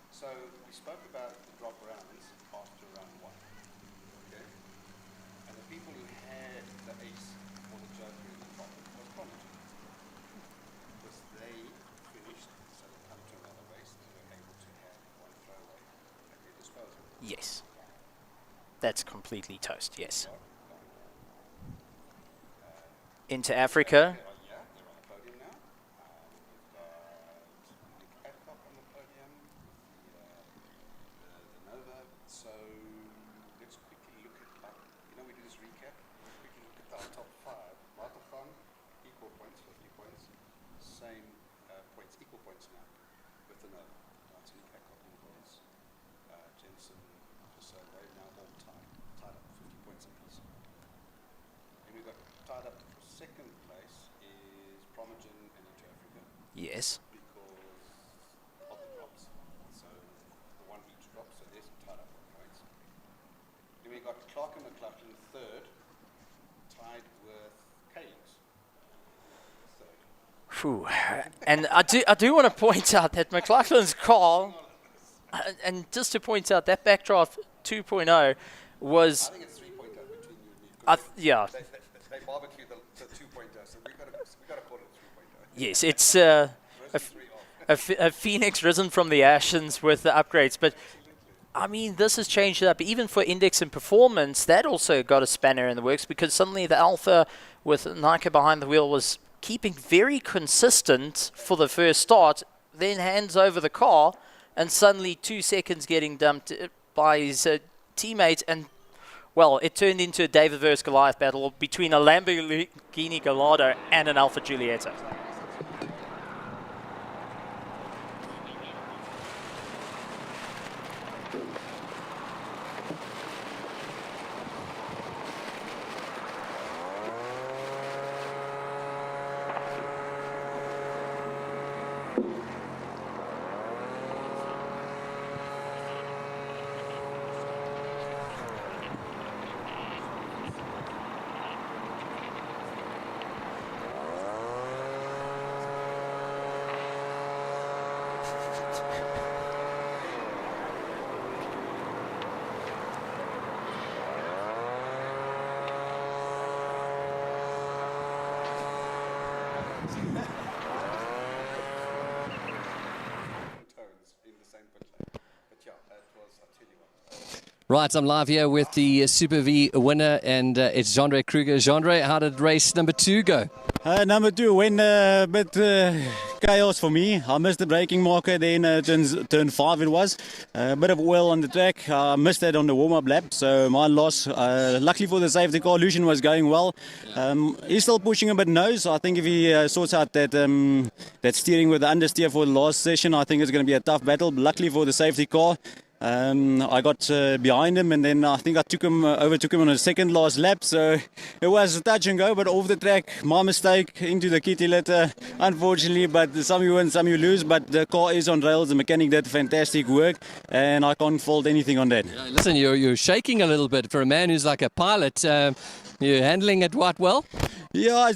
[SPEAKER 14] So we spoke about the drop rounds after round 1. Okay? And the people who had the ace or the joker in the top was Promogen. Because they finished, so they come to another race, they were able to have 1 throwaway at their disposal.
[SPEAKER 3] Yes. That's completely toast, yes. Into Africa.
[SPEAKER 14] Yeah, they're on the podium now. We've got Nick Adcock on the podium, the Nova. So let's quickly look at, we do this recap. Let's quickly look at our top 5. Marathon, equal points, 50 points. Same points, equal points now with the Nova. That's Nick Adcock in points. Jensen, so they're now all tied up 50 points apiece. And we've got tied up for 2nd place is Promogen and Into Africa.
[SPEAKER 3] Yes.
[SPEAKER 14] Because of the drops. So the one each drop, so there's tied up for points. got Clark and McLaughlin third, tied with Keynes.
[SPEAKER 3] Phew. And I do want to point out that McLaughlin's car, and just to point out that backdraft 2.0 was.
[SPEAKER 14] I think it's 3.0 between you and me.
[SPEAKER 3] Yeah.
[SPEAKER 14] They barbecued the 2.0, so we got to call it 3.0.
[SPEAKER 3] Yes, it's a phoenix risen from the ashes with the upgrades. But, I mean, this has changed it up. Even for index and performance, that also got a spanner in the works because suddenly the Alpha with Nike behind the wheel was keeping very consistent for the first start, then hands over the car, and suddenly 2 seconds getting dumped by his teammate. And, well, it turned into a David versus Goliath battle between a Lamborghini Gallardo and an Alfa Giulietta.
[SPEAKER 15] Right, I'm live here with the Super V winner, and it's Jandre Kruger. Jandre, how did race number 2 go?
[SPEAKER 16] Number 2 went a bit chaos for me. I missed the braking marker, then turn 5 it was. A bit of oil on the track. I missed that on the warm-up lap, so my loss. Luckily for the safety car, Lucian was going well. He's still pushing a bit nose. I think if he sorts out that that steering with the understeer for the last session, I think it's going to be a tough battle. But luckily for the safety car, I got behind him, and then I think I overtook him on the second last lap, so it was touch and go, but off the track, my mistake, into the kitty litter, unfortunately, but some you win, some you lose, but the car is on rails, the mechanic did fantastic work, and I can't fault anything on that.
[SPEAKER 15] Listen, you're shaking a little bit for a man who's like a pilot. You're handling it quite well?
[SPEAKER 16] Yeah,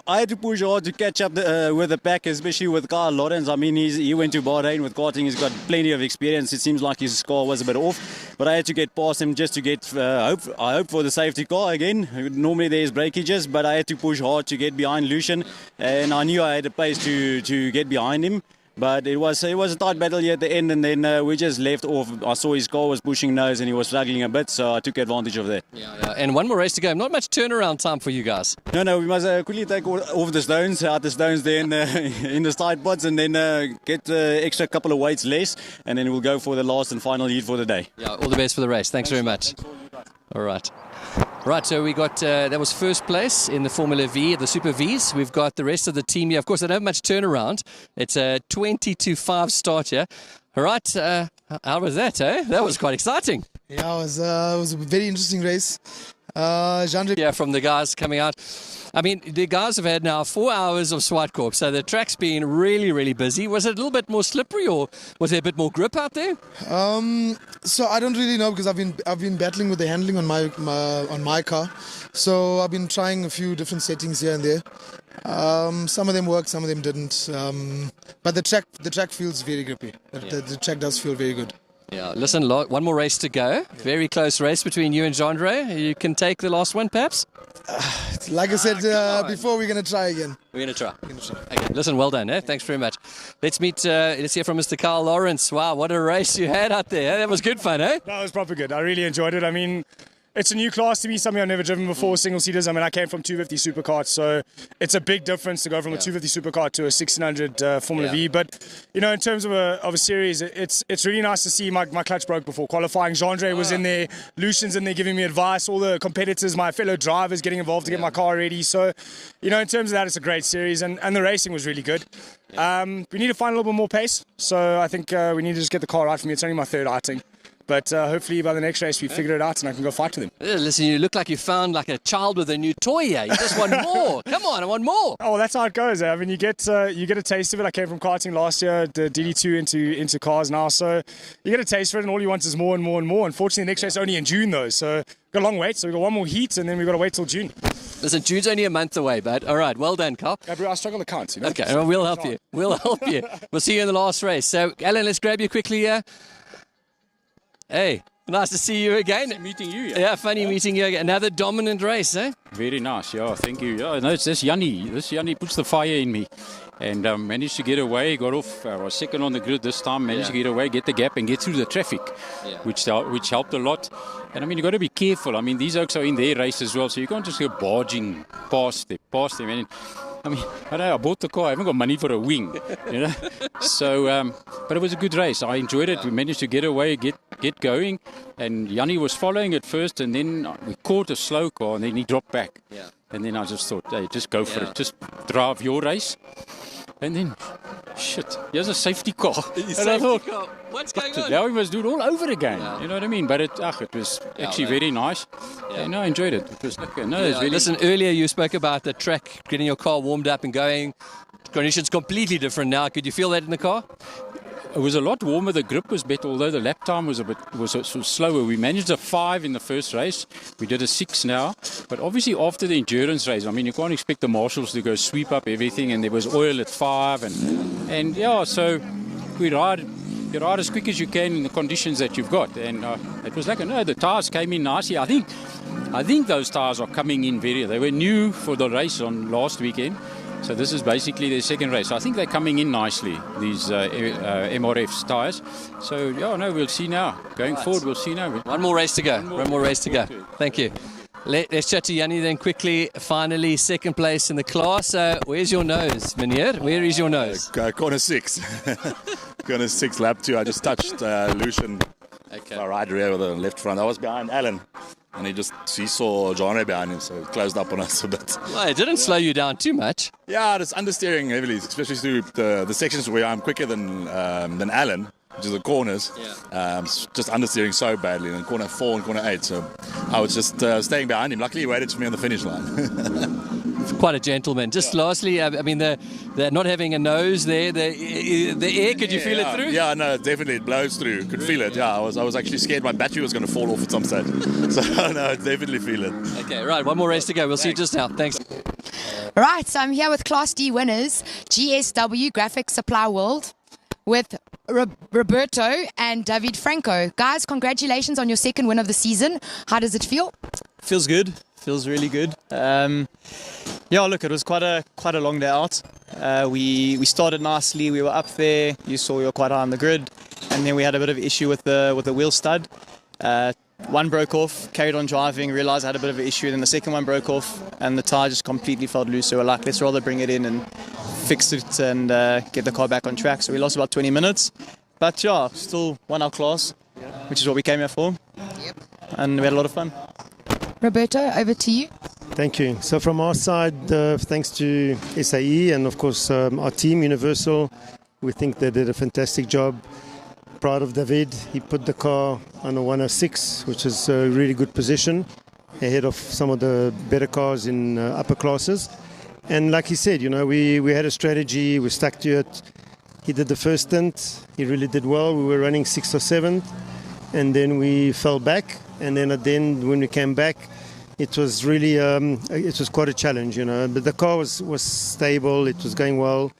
[SPEAKER 16] I had to push hard to catch up with the pack, especially with Carl Lawrence. I mean, he went to Bahrain with karting. He's got plenty of experience. It seems like his car was a bit off, but I had to get past him just to get. I hope for the safety car again. Normally there's breakages, but I had to push hard to get behind Lucian, and I knew I had the pace to get behind him. But it was a tight battle here at the end, and then we just left off. I saw his car was pushing nose and he was struggling a bit, so I took advantage of that.
[SPEAKER 15] Yeah. And one more race to go. Not much turnaround time for you guys.
[SPEAKER 16] No, we must quickly take off the stones, out the stones there in the side pods, and then get the extra couple of weights less, and then we'll go for the last and final heat for the day.
[SPEAKER 15] Yeah, all the best for the race. Thanks very much. All right. Right, so we got, that was first place in the Formula V, the Super Vs. We've got the rest of the team here. Of course, they don't have much turnaround. It's a 20-5 start here. All right, how was that, eh? That was quite exciting.
[SPEAKER 4] Yeah, it was a very interesting race. Jandre.
[SPEAKER 15] Yeah, from the guys coming out. I mean, the guys have had now 4 hours of Zwartkops, so the track's been really, really busy. Was it a little bit more slippery, or was there a bit more grip out there?
[SPEAKER 4] So I don't really know, because I've been battling with the handling on my car. So I've been trying a few different settings here and there. Some of them worked, some of them didn't. But the track feels very grippy. The track does feel very good.
[SPEAKER 15] Yeah, listen, one more race to go. Very close race between you and Jandre. You can take the last one, perhaps?
[SPEAKER 4] Like I said before, we're going to try again.
[SPEAKER 15] We're going to try. Okay, listen, well done. Thanks very much. Let's hear from Mr. Carl Lawrence. Wow, what a race you had out there. That was good fun, eh?
[SPEAKER 23] That was proper good. I really enjoyed it. I mean, it's a new class to me, something I've never driven before, single-seaters. I mean, I came from 250 supercars, so it's a big difference to go from a 250 supercar to a 1600 Formula V. But, you know, in terms of a series, it's really nice to see my clutch broke before qualifying. Jandre was in there, Lucian's in there giving me advice, all the competitors, my fellow drivers getting involved to get my car ready. So, you know, in terms of that, it's a great series, and the racing was really good. We need to find a little bit more pace, so I think we need to just get the car right for me. It's only my third outing. But hopefully by the next race we figure it out and I can go fight with him.
[SPEAKER 15] Listen, you look like you found like a child with a new toy here. You just want more. Come on, I want more.
[SPEAKER 23] Oh, well, that's how it goes. I mean, you get a taste of it. I came from karting last year, the DD2 into cars now, so you get a taste for it, and all you want is more and more and more. Unfortunately, the next race is only in June though, so we've got a long wait. So we've got one more heat, and then we've got to wait till June.
[SPEAKER 15] Listen, June's only a month away, bud. All right, well done, Carl.
[SPEAKER 23] Yeah, bro, I struggle to count. You know?
[SPEAKER 15] Okay, well, we'll help you. We'll help you. We'll see you in the last race. So, Alan, let's grab you quickly here. Hey, nice to see you again.
[SPEAKER 5] Nice meeting you.
[SPEAKER 15] Yeah, funny meeting you again. Another dominant race, eh?
[SPEAKER 5] Very nice, yeah, thank you. Yeah, no, it's this Yanni. This Yanni puts the fire in me. And managed to get away, got off, was second on the grid this time, managed to get away, get the gap and get through the traffic, which helped a lot. And I mean, you've got to be careful. I mean, these oaks are in their race as well, so you can't just go barging past them. And, I mean, I know I bought the car, I haven't got money for a wing, you know. So, but it was a good race. I enjoyed it. We managed to get away, get going, and Yanni was following at first, and then we caught a slow car, and then he dropped back.
[SPEAKER 15] Yeah.
[SPEAKER 5] And then I just thought, hey, just go for it. Just drive your race. And then, shit, here's a safety car. And I thought,
[SPEAKER 15] what's going on?
[SPEAKER 5] Now we must do it all over again. Yeah. You know what I mean? But it was actually very nice. Yeah, no, I enjoyed it. It was okay. No, it's really
[SPEAKER 15] Listen, earlier you spoke about the track, getting your car warmed up and going. Conditions completely different now. Could you feel that in the car?
[SPEAKER 5] It was a lot warmer. The grip was better, although the lap time was slower. We managed a 5 in the first race. We did a 6 now. But obviously after the endurance race, I mean, you can't expect the marshals to go sweep up everything, and there was oil at 5, and yeah, so you ride as quick as you can in the conditions that you've got. And it was like, no, the tires came in nicely. I think those tires are coming in they were new for the race on last weekend. So this is basically their second race. So I think they're coming in nicely, these MRF tyres. So, yeah, no, we'll see now. Going forward, we'll see now.
[SPEAKER 15] One more race to go. One more race to go. Thank you. Let's chat to Yanni then quickly. Finally, second place in the class. Where's your nose, Meneer? Where is your nose?
[SPEAKER 7] Corner 6. Corner 6, lap 2. I just touched Lucian.
[SPEAKER 15] Okay.
[SPEAKER 7] Right rear with the left front. I was behind Alan. And he saw John behind him, so it closed up on us a bit.
[SPEAKER 15] Well, it didn't slow you down too much.
[SPEAKER 7] Yeah, it's understeering heavily, especially through the sections where I'm quicker than Alan, which is the corners. Yeah. Just understeering so badly in corner 4 and corner 8. So I was just staying behind him. Luckily, he waited for me on the finish line.
[SPEAKER 15] Quite a gentleman. Just lastly, I mean, the not having a nose there, the air, could you feel it through?
[SPEAKER 7] Yeah, no, definitely it blows through. Could feel it. Yeah, I was actually scared my battery was going to fall off at some stage. So no, definitely feel it.
[SPEAKER 15] Okay, right, one more race to go. We'll see you just now. Thanks.
[SPEAKER 1] Right, so I'm here with Class D winners, GSW Graphic Supply World, with Roberto and David Franco. Guys, congratulations on your second win of the season. How does it feel?
[SPEAKER 17] Feels good. Feels really good. Yeah, look, it was quite a long day out. We started nicely. We were up there. You saw we were quite high on the grid, and then we had a bit of issue with the wheel stud. One broke off. Carried on driving. Realised I had a bit of an issue. Then the second one broke off, and the tyre just completely felt loose. So we're like, let's rather bring it in and fix it and get the car back on track. So we lost about 20 minutes, but yeah, still won our class, which is what we came here for. Yep. And we had a lot of fun.
[SPEAKER 1] Roberto, over to you.
[SPEAKER 24] Thank you. So from our side, thanks to SAE and of course our team, Universal, we think they did a fantastic job. Proud of David. He put the car on a 106, which is a really good position, ahead of some of the better cars in upper classes. And like he said, you know, we had a strategy, we stuck to it. He did the first stint, he really did well. We were running 6th or 7th, and then we fell back. And then at the end, when we came back, it was really, it was quite a challenge, you know. But the car was stable, it was going well.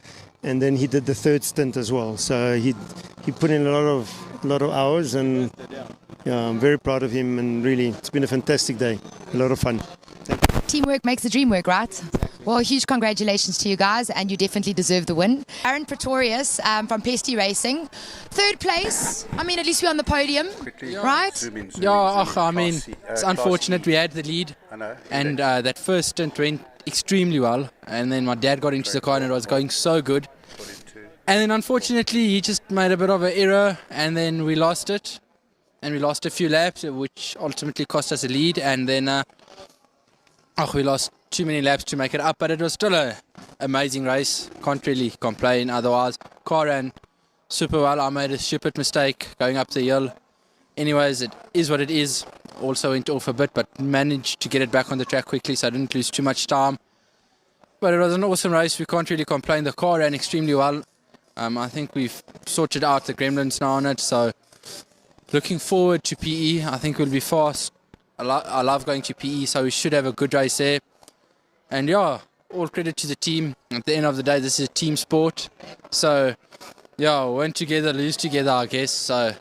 [SPEAKER 24] And then he did the third stint as well. So he put in a lot of hours, and yeah, I'm very proud of him. And really, it's been a fantastic day, a lot of fun.
[SPEAKER 1] Teamwork makes the dream work, right? Well, huge congratulations to you guys, and you definitely deserve the win. Aaron Pretorius from Pesty Racing, third place. I mean, at least we're on the podium, right?
[SPEAKER 25] Yeah, I mean, it's unfortunate we had the lead, and that first stint went extremely well, and then my dad got into the car and it was going so good. And then unfortunately he just made a bit of an error, and then we lost it, and we lost a few laps, which ultimately cost us a lead, and then we lost too many laps to make it up, but it was still an amazing race. Can't really complain otherwise. Car ran super well. I made a stupid mistake going up the hill, anyways, it is what it is. Also went off a bit, but managed to get it back on the track quickly, so I didn't lose too much time. But it was an awesome race. We can't really complain. The car ran extremely well. I think we've sorted out the gremlins now on it, so looking forward to PE. I think we'll be fast. I love going to PE, so we should have a good race there. And yeah, all credit to the team. At the end of the day, this is a team sport. So yeah, win together, lose together, I guess. So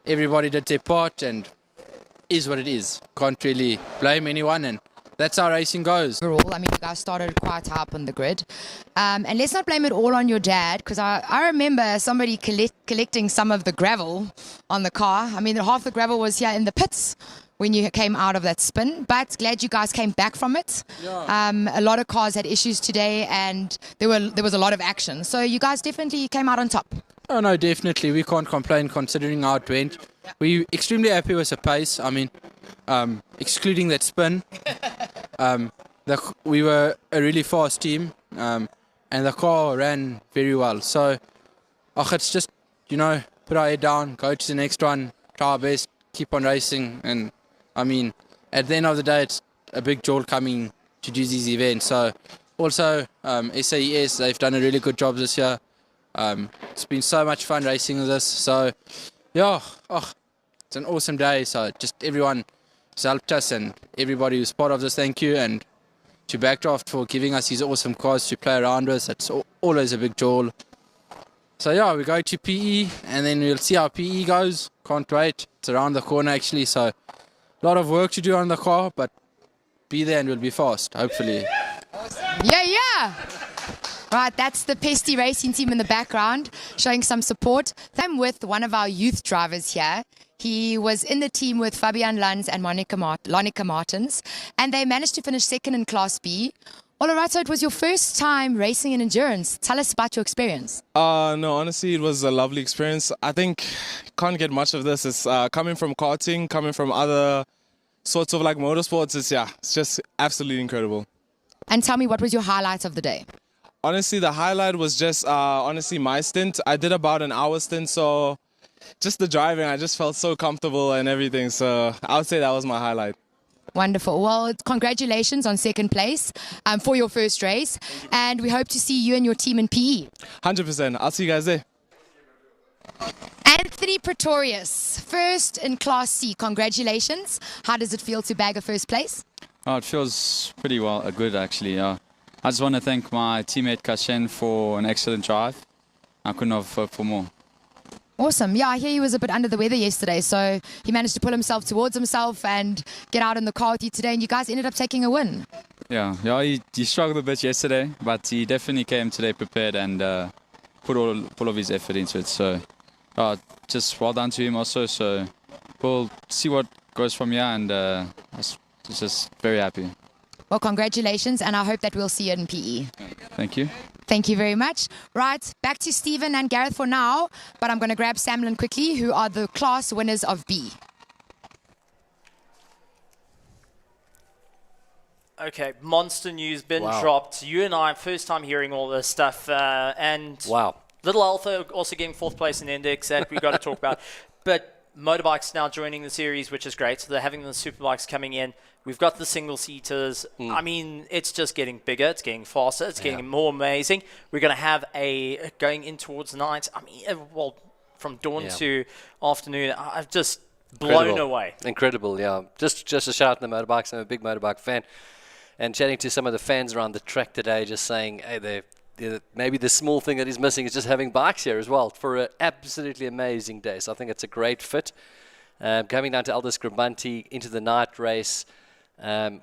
[SPEAKER 25] everybody did their part, and is what it is. Can't really blame anyone, and that's how racing goes.
[SPEAKER 1] Overall, I mean, you guys started quite high up on the grid. And let's not blame it all on your dad, because I remember somebody collecting some of the gravel on the car. I mean, half the gravel was here in the pits when you came out of that spin, but glad you guys came back from it. Yeah. A lot of cars had issues today, and there was a lot of action. So you guys definitely came out on top.
[SPEAKER 25] Oh no, definitely. We can't complain considering how it went. We're extremely happy with the pace. I mean, excluding that spin, we were a really fast team, and the car ran very well. So, it's just, put our head down, go to the next one, try our best, keep on racing. And I mean, at the end of the day, it's a big joy coming to do these events. So, also, Saes, they've done a really good job this year. It's been so much fun racing with this. So, yeah, it's an awesome day. So, just everyone who's helped us and everybody who's part of this, thank you. And to Backdraft for giving us these awesome cars to play around with. It's always a big joy. So, yeah, we go to PE, and then we'll see how PE goes. Can't wait. It's around the corner, actually. So, a lot of work to do on the car, but be there and we'll be fast, hopefully.
[SPEAKER 1] Yeah. Right, that's the Pesty Racing team in the background showing some support. I'm with one of our youth drivers here. He was in the team with Fabian Lanz and Lonica Martins, and they managed to finish second in Class B. All right, so it was your first time racing in endurance. Tell us about your experience.
[SPEAKER 6] No, honestly, it was a lovely experience. I think can't get much of this. It's coming from karting, coming from other sorts of like motorsports. It's just absolutely incredible.
[SPEAKER 1] And tell me, what was your highlight of the day?
[SPEAKER 6] Honestly, the highlight was just my stint. I did about an hour stint, so just the driving, I just felt so comfortable and everything. So I would say that was my highlight.
[SPEAKER 1] Wonderful. Well, congratulations on second place for your first race. And we hope to see you and your team in PE.
[SPEAKER 6] 100%. I'll see you guys there.
[SPEAKER 1] Anthony Pretorius, first in Class C. Congratulations. How does it feel to bag a first place?
[SPEAKER 8] Oh, it feels pretty good actually. I just want to thank my teammate Kashen for an excellent drive. I couldn't have hoped for more.
[SPEAKER 1] Awesome. Yeah, I hear he was a bit under the weather yesterday, so he managed to pull himself towards himself and get out in the car with you today, and you guys ended up taking a win.
[SPEAKER 8] Yeah, he struggled a bit yesterday, but he definitely came today prepared and put all of his effort into it. So just well done to him also. So we'll see what goes from here, and just very happy.
[SPEAKER 1] Well, congratulations, and I hope that we'll see you in PE.
[SPEAKER 8] Thank you.
[SPEAKER 1] Thank you very much. Right, back to Stephen and Gareth for now, but I'm going to grab Samlin quickly, who are the class winners of B.
[SPEAKER 3] Okay, monster news been dropped. You and I, first time hearing all this stuff, and
[SPEAKER 2] wow.
[SPEAKER 3] Little Alpha also getting fourth place in Index that we've got to talk about. But motorbikes now joining the series, which is great. So they're having the superbikes coming in. We've got the single-seaters. I mean, it's just getting bigger. It's getting faster. It's getting more amazing. We're going to have going in towards night. I mean, from dawn to afternoon, I've just blown away.
[SPEAKER 2] Incredible, yeah. Just a shout out to the motorbikes. I'm a big motorbike fan. And chatting to some of the fans around the track today, just saying, hey, maybe the small thing that is missing is just having bikes here as well for an absolutely amazing day. So I think it's a great fit. Coming down to Aldous Grabanti into the night race,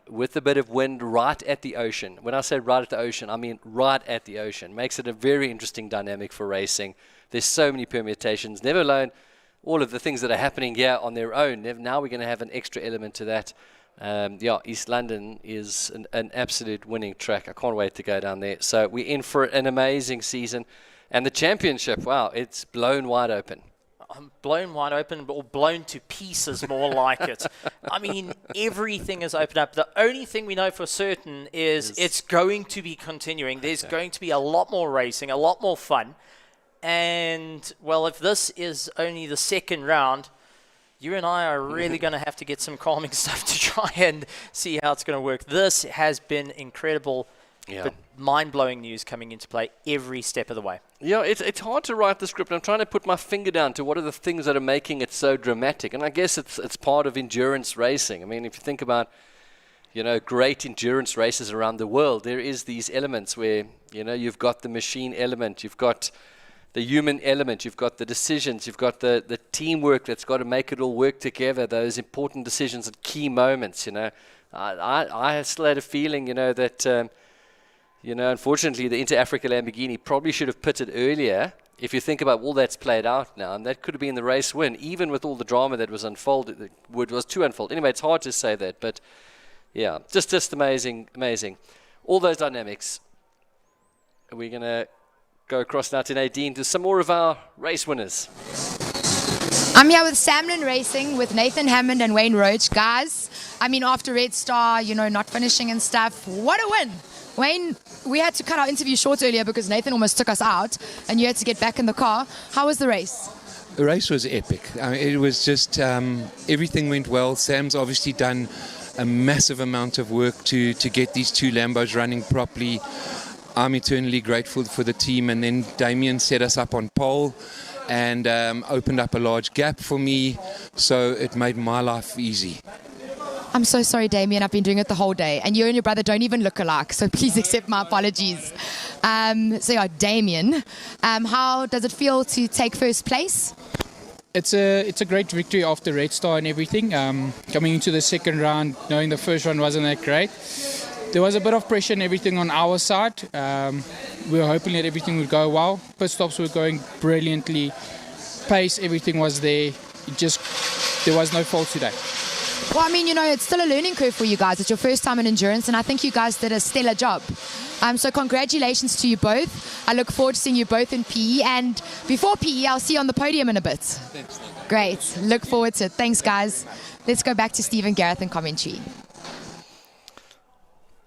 [SPEAKER 2] with a bit of wind right at the ocean. When I say right at the ocean, I mean right at the ocean. Makes it a very interesting dynamic for racing. There's so many permutations, never alone all of the things that are happening here on their own. Now we're going to have an extra element to that. East London is an absolute winning track. I can't wait to go down there. So we're in for an amazing season. And the championship, wow, it's blown wide open.
[SPEAKER 3] Blown wide open, or blown to pieces, more like it. I mean, everything is opened up. The only thing we know for certain is it's going to be continuing. There's going to be a lot more racing, a lot more fun. And, well, if this is only the second round, you and I are really going to have to get some calming stuff to try and see how it's going to work. This has been incredible, but mind-blowing news coming into play every step of the way.
[SPEAKER 2] Yeah, it's hard to write the script. I'm trying to put my finger down to what are the things that are making it so dramatic. And I guess it's part of endurance racing. I mean, if you think about, great endurance races around the world, there is these elements where, you've got the machine element, you've got the human element, you've got the decisions, you've got the teamwork that's got to make it all work together, those important decisions at key moments, I still had a feeling, that, unfortunately the Inter-Africa Lamborghini probably should have pitted earlier if you think about all that's played out now, and that could have been the race win, even with all the drama that was unfolded, was to unfold. Anyway, it's hard to say that, but yeah, just amazing. All those dynamics. We're going to go across now to Nadine to some more of our race winners.
[SPEAKER 1] I'm here with Samlin Racing with Nathan Hammond and Wayne Roach. Guys, after Red Star, not finishing and stuff, what a win. Wayne, we had to cut our interview short earlier because Nathan almost took us out and you had to get back in the car. How was the race?
[SPEAKER 9] The race was epic. It was just, everything went well. Sam's obviously done a massive amount of work to get these two Lambos running properly. I'm eternally grateful for the team, and then Damien set us up on pole and opened up a large gap for me, so it made my life easy.
[SPEAKER 1] I'm so sorry, Damien. I've been doing it the whole day, and you and your brother don't even look alike, so please accept my apologies. Damien, how does it feel to take first place?
[SPEAKER 25] It's a great victory after Red Star and everything. Coming into the second round, knowing the first round wasn't that great. There was a bit of pressure and everything on our side. We were hoping that everything would go well. Pit stops were going brilliantly. Pace, everything was there. There was no fault today.
[SPEAKER 1] Well, it's still a learning curve for you guys. It's your first time in endurance, and I think you guys did a stellar job. So congratulations to you both. I look forward to seeing you both in PE, and before PE, I'll see you on the podium in a bit.
[SPEAKER 9] Thanks.
[SPEAKER 1] Great. Look forward to it. Thanks, guys. Let's go back to Stephen Gareth and commentary.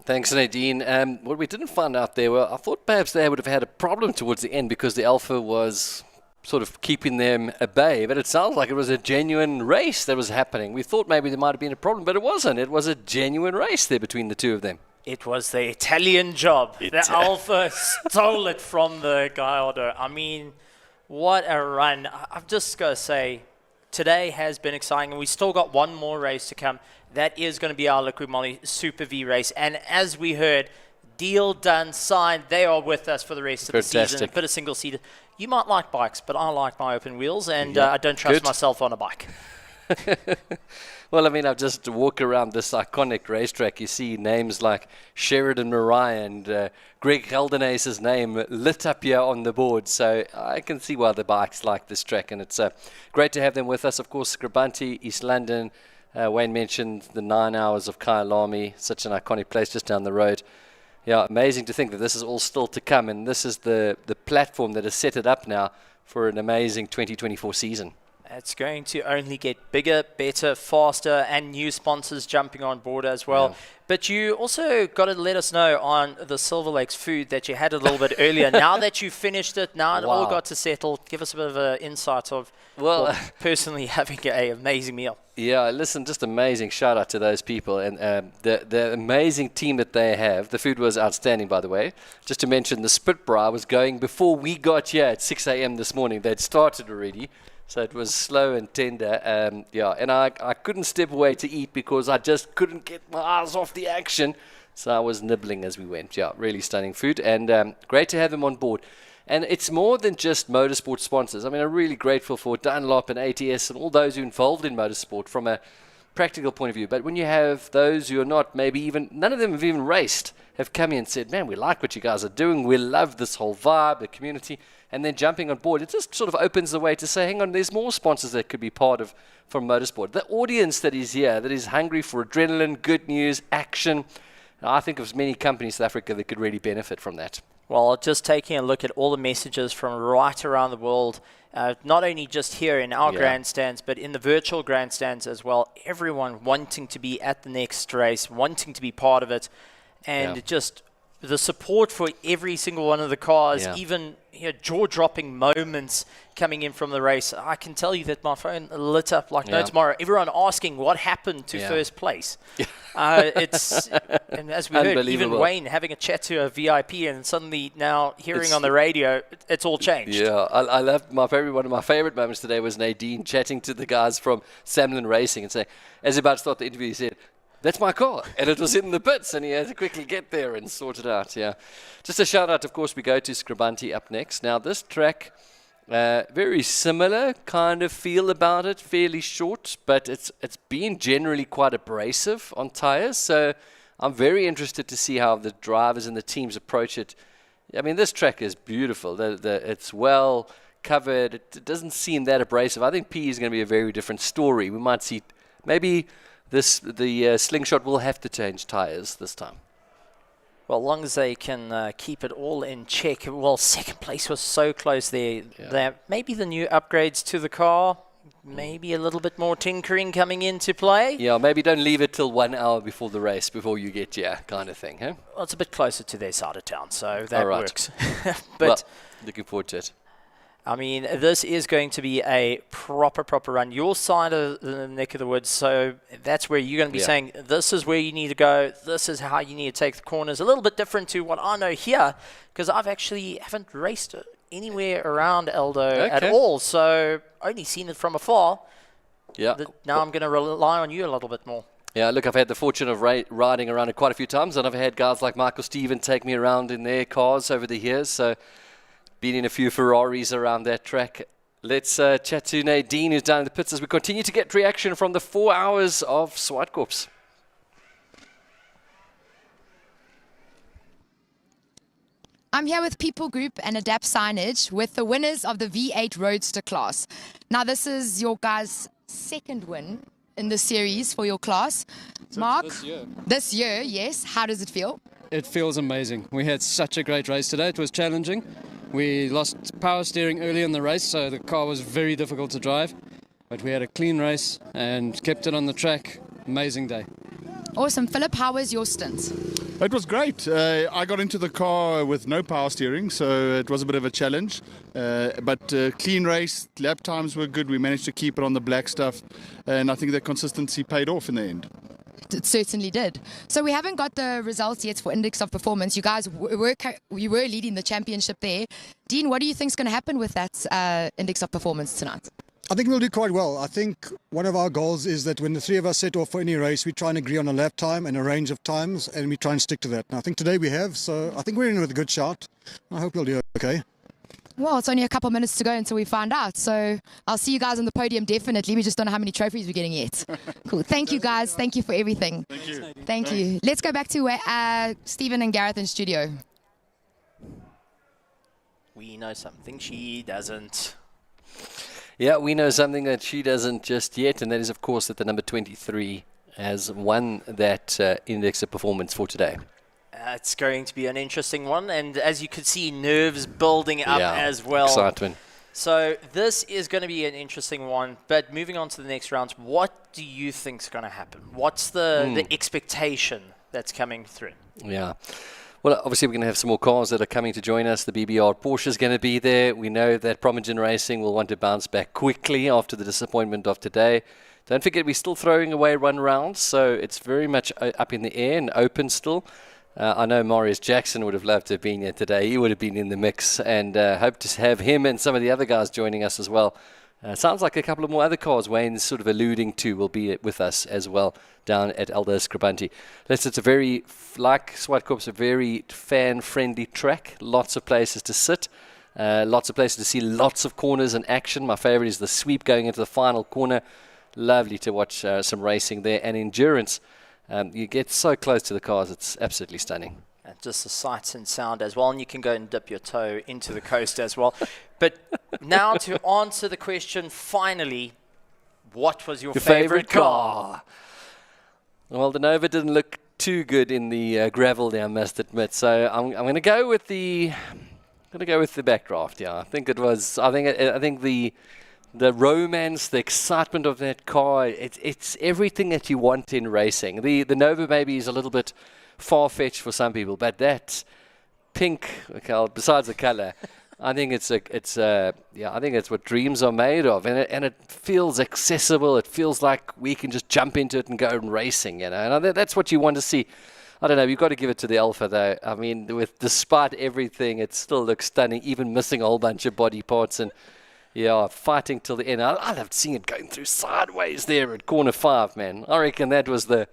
[SPEAKER 2] Thanks, Nadine. What we didn't find out there, I thought perhaps they would have had a problem towards the end because the Alpha was sort of keeping them at bay, but it sounds like it was a genuine race that was happening. We thought maybe there might have been a problem, but it wasn't. It was a genuine race there between the two of them.
[SPEAKER 3] It was the Italian job. The Alpha stole it from the Gallardo. What a run. I've just got to say, today has been exciting, and we still got one more race to come. That is going to be our Liquid Moly Super V race. And as we heard, deal done, signed. They are with us for the rest of the season. A bit of single-seater. You might like bikes, but I like my open wheels, and I don't trust myself on a bike.
[SPEAKER 2] Well, I've just walked around this iconic racetrack. You see names like Sheridan Mariah and Greg Geldenace's name lit up here on the board. So I can see why the bikes like this track, and it's great to have them with us. Of course, Scribanti, East London. Wayne mentioned the 9 Hours of Kyalami, such an iconic place just down the road. Yeah, amazing to think that this is all still to come, and this is the platform that has set it up now for an amazing 2024 season.
[SPEAKER 3] It's going to only get bigger, better, faster, and new sponsors jumping on board as well. Yeah. But you also got to let us know on the Silver Lakes food that you had a little bit earlier. Now that you finished it, now it all got to settle. Give us a bit of an insight of personally having an amazing meal.
[SPEAKER 2] Yeah, listen, just amazing shout out to those people and the amazing team that they have. The food was outstanding, by the way. Just to mention, the Spitbra was going before we got here at 6 a.m. this morning. They'd started already. So it was slow and tender, and I couldn't step away to eat because I just couldn't get my eyes off the action. So I was nibbling as we went. Yeah, really stunning food, and great to have them on board. And it's more than just motorsport sponsors. I'm really grateful for Dunlop and ATS and all those who are involved in motorsport from a practical point of view. But when you have those who are not, maybe even, none of them have even raced, have come in and said, man, we like what you guys are doing. We love this whole vibe, the community. And then jumping on board, it just sort of opens the way to say, hang on, there's more sponsors that could be part of from motorsport. The audience that is here, that is hungry for adrenaline, good news, action. I think of many companies in South Africa that could really benefit from that.
[SPEAKER 3] Well, just taking a look at all the messages from right around the world, not only just here in our grandstands, but in the virtual grandstands as well. Everyone wanting to be at the next race, wanting to be part of it, and just the support for every single one of the cars,
[SPEAKER 2] Yeah.
[SPEAKER 3] even jaw-dropping moments coming in from the race. I can tell you that my phone lit up like no
[SPEAKER 2] Yeah.
[SPEAKER 3] tomorrow. Everyone asking what happened to
[SPEAKER 2] Yeah.
[SPEAKER 3] first place. It's and as we heard, even
[SPEAKER 2] Unbelievable.
[SPEAKER 3] Wayne having a chat to a VIP, and suddenly now hearing on the radio, it's all changed.
[SPEAKER 2] Yeah, I love one of my favorite moments today was Nadine chatting to the guys from Samlin Racing and saying, as he about to start the interview, he said, "That's my car," and it was in the pits, and he had to quickly get there and sort it out. Yeah, just a shout out. Of course, we go to Scribanti up next. Now, this track, very similar kind of feel about it, fairly short, but it's been generally quite abrasive on tires. So I'm very interested to see how the drivers and the teams approach it. I mean, this track is beautiful. It's well covered. It doesn't seem that abrasive. I think P is going to be a very different story. We might see maybe the slingshot will have to change tires this time.
[SPEAKER 3] Well, as long as they can keep it all in check. Well, second place was so close there. That maybe the new upgrades to the car, maybe a little bit more tinkering coming into play.
[SPEAKER 2] Yeah, maybe don't leave it till 1 hour before the race, before you get kind of thing, huh?
[SPEAKER 3] Well, it's a bit closer to their side of town, so that
[SPEAKER 2] All right.
[SPEAKER 3] works.
[SPEAKER 2] But
[SPEAKER 3] But
[SPEAKER 2] looking forward to it.
[SPEAKER 3] I mean, this is going to be a proper run. Your side of the neck of the woods, so that's where you're going to be saying, this is where you need to go, this is how you need to take the corners. A little bit different to what I know here, because I've actually haven't raced anywhere around Eldo at all, so only seen it from afar.
[SPEAKER 2] Yeah.
[SPEAKER 3] Now I'm going to rely on you a little bit more.
[SPEAKER 2] Yeah, look, I've had the fortune of riding around it quite a few times, and I've had guys like Michael Steven take me around in their cars over the years, so been in a few Ferraris around that track. Let's chat to Nadine, who's down in the pits, as we continue to get reaction from the 4 hours of Zwartkops.
[SPEAKER 1] I'm here with People Group and Adapt Signage with the winners of the V8 Roadster class. Now, this is your guys' second win in the series for your class. Mark, this year, yes. How does it feel?
[SPEAKER 10] It feels amazing. We had such a great race today. It was challenging. We lost power steering early in the race, so the car was very difficult to drive. But we had a clean race and kept it on the track. Amazing day.
[SPEAKER 1] Awesome. Philip, how was your stint?
[SPEAKER 18] It was great. I got into the car with no power steering, so it was a bit of a challenge. But clean race, lap times were good. We managed to keep it on the black stuff, and I think that consistency paid off in the end.
[SPEAKER 1] It certainly did. So we haven't got the results yet for Index of Performance. You guys were leading the championship there. Dean, what do you think is going to happen with that Index of Performance tonight?
[SPEAKER 19] I think we'll do quite well. I think one of our goals is that when the three of us set off for any race, we try and agree on a lap time and a range of times, and we try and stick to that. And I think today we have, so I think we're in with a good shot. I hope we'll do okay.
[SPEAKER 1] Well, it's only a couple minutes to go until we find out. So I'll see you guys on the podium, definitely. We just don't know how many trophies we're getting yet. Cool. Thank you, guys. Thank you for everything.
[SPEAKER 18] Thank you.
[SPEAKER 1] Thank you. Let's go back to Stephen and Gareth in studio.
[SPEAKER 3] We know something she doesn't.
[SPEAKER 2] Yeah, we know something that she doesn't just yet, and that is, of course, that the number 23 has won that Index of Performance for today.
[SPEAKER 3] It's going to be an interesting one, and as you could see, nerves building up as well.
[SPEAKER 2] Excitement.
[SPEAKER 3] So this is going to be an interesting one, but moving on to the next rounds, what do you think is going to happen? What's the expectation that's coming through?
[SPEAKER 2] Yeah. Well, obviously, we're going to have some more cars that are coming to join us. The BBR Porsche is going to be there. We know that Promogen Racing will want to bounce back quickly after the disappointment of today. Don't forget, we're still throwing away run rounds, so it's very much up in the air and open still. I know Marius Jackson would have loved to have been here today. He would have been in the mix, and hope to have him and some of the other guys joining us as well. Sounds like a couple of more other cars Wayne's sort of alluding to will be with us as well down at Eldo Scribanti. It's a very, like Zwartkops, a very fan-friendly track. Lots of places to sit. Lots of places to see lots of corners in action. My favorite is the sweep going into the final corner. Lovely to watch some racing there. And endurance. You get so close to the cars, it's absolutely stunning.
[SPEAKER 3] And just the sights and sound as well, and you can go and dip your toe into the coast as well. But now to answer the question, finally, what was your favorite car?
[SPEAKER 2] Well, the Nova didn't look too good in the gravel there, I must admit. So I'm going to go with the backdraft. Yeah, I think it was. I think the romance, the excitement of that car, it's everything that you want in racing. The Nova maybe is a little bit far-fetched for some people, but that pink, okay, besides the color, I think I think it's what dreams are made of, and it feels accessible. It feels like we can just jump into it and go racing, you know. And that's what you want to see. I don't know. You've got to give it to the Alpha, though. I mean, despite everything, it still looks stunning, even missing a whole bunch of body parts and fighting till the end. I loved seeing it going through sideways there at corner 5, man. I reckon that's the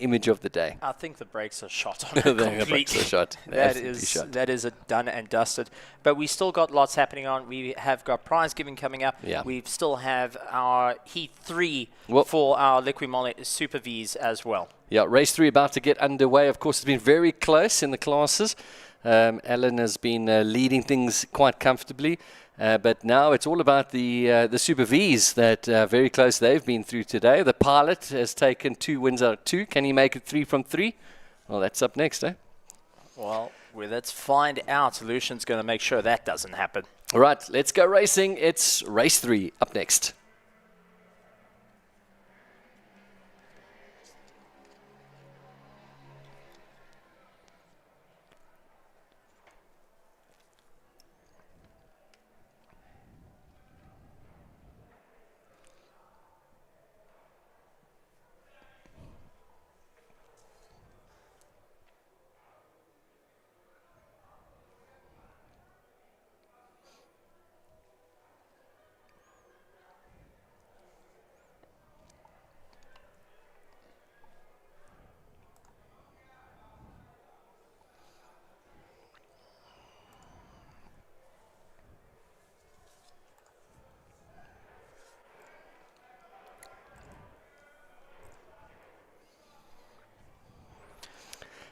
[SPEAKER 2] image of the day.
[SPEAKER 3] I think the brakes are shot on it completely.
[SPEAKER 2] The brakes are shot.
[SPEAKER 3] That is a done and dusted. But we still got lots happening on. We have got prize giving coming up.
[SPEAKER 2] Yeah.
[SPEAKER 3] We still have our Heat 3 for our Liquimole Super Vs as well.
[SPEAKER 2] Yeah, race 3 about to get underway. Of course, it's been very close in the classes. Alan has been leading things quite comfortably. But now it's all about the Super Vs that very close they've been through today. The pilot has taken 2 wins out of 2. Can he make it 3 from 3? Well, that's up next, eh?
[SPEAKER 3] Well, let's find out. Lucian's going to make sure that doesn't happen.
[SPEAKER 2] All right, let's go racing. It's race 3 up next.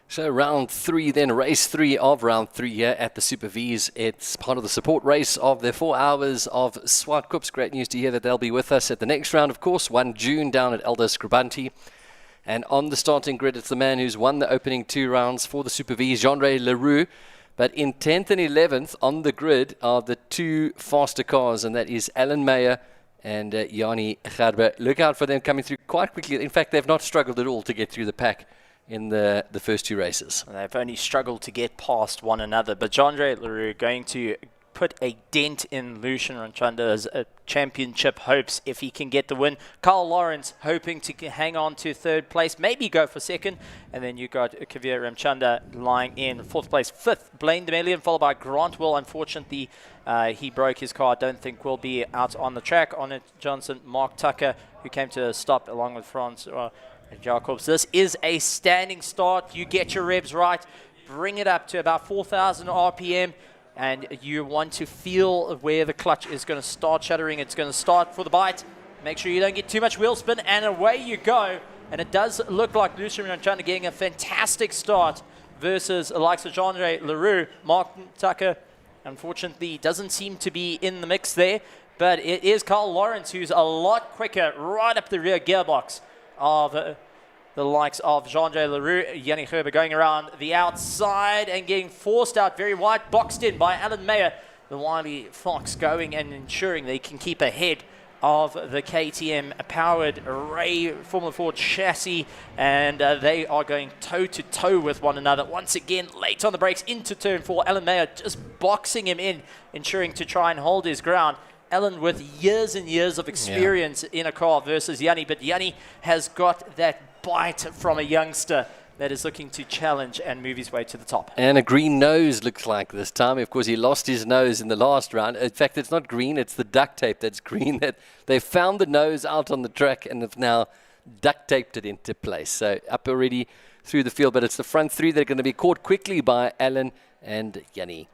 [SPEAKER 2] So round 3 then, race 3 of round 3 here at the Super Vs. It's part of the support race of the 4 Hours of Zwartkops. Great news to hear that they'll be with us at the next round, of course, 1 June down at Elders Scribanti. And on the starting grid, it's the man who's won the opening 2 rounds for the Super Vs, Jean-Ray Leroux. But in 10th and 11th on the grid are the 2 faster cars, and that is Alan Meyer and Yanni Gerber. Look out for them coming through quite quickly. In fact, they've not struggled at all to get through the pack in the first 2 races.
[SPEAKER 3] They've only struggled to get past one another, but Jean-Ray Leroux going to put a dent in Lucian Ranchanda's championship hopes if he can get the win. Carl Lawrence hoping to hang on to 3rd place, maybe go for 2nd, and then you got Kavir Ramchanda lying in 4th place. 5th, Blaine Demelian, followed by Grant Will. Unfortunately, he broke his car. I don't think will be out on the track. On it, Johnson, Mark Tucker, who came to a stop along with Franz Jacobs. This is a standing start. You get your revs right, bring it up to about 4,000 RPM, and you want to feel where the clutch is going to start shuddering. It's going to start for the bite. Make sure you don't get too much wheel spin, and away you go. And it does look like Lucian Ranchanda getting a fantastic start versus the likes of Jean-Ray Leroux. Mark Tucker, unfortunately, doesn't seem to be in the mix there, but it is Carl Lawrence who's a lot quicker right up the rear gearbox of the likes of Jean-Ray Leroux. Yanni Gerber going around the outside and getting forced out very wide, boxed in by Alan Meyer. The wily Fox going and ensuring they can keep ahead of the KTM-powered Ray Formula Ford chassis, and they are going toe-to-toe with one another. Once again, late on the brakes into turn 4. Alan Meyer just boxing him in, ensuring to try and hold his ground. Alan with years and years of experience in a car versus Yanni, but Yanni has got that bite from a youngster that is looking to challenge and move his way to the top.
[SPEAKER 2] And a green nose looks like this time. Of course, he lost his nose in the last round. In fact, it's not green, it's the duct tape that's green. That they found the nose out on the track and have now duct taped it into place. So up already through the field, but it's the front 3 that are going to be caught quickly by Alan and Yanni.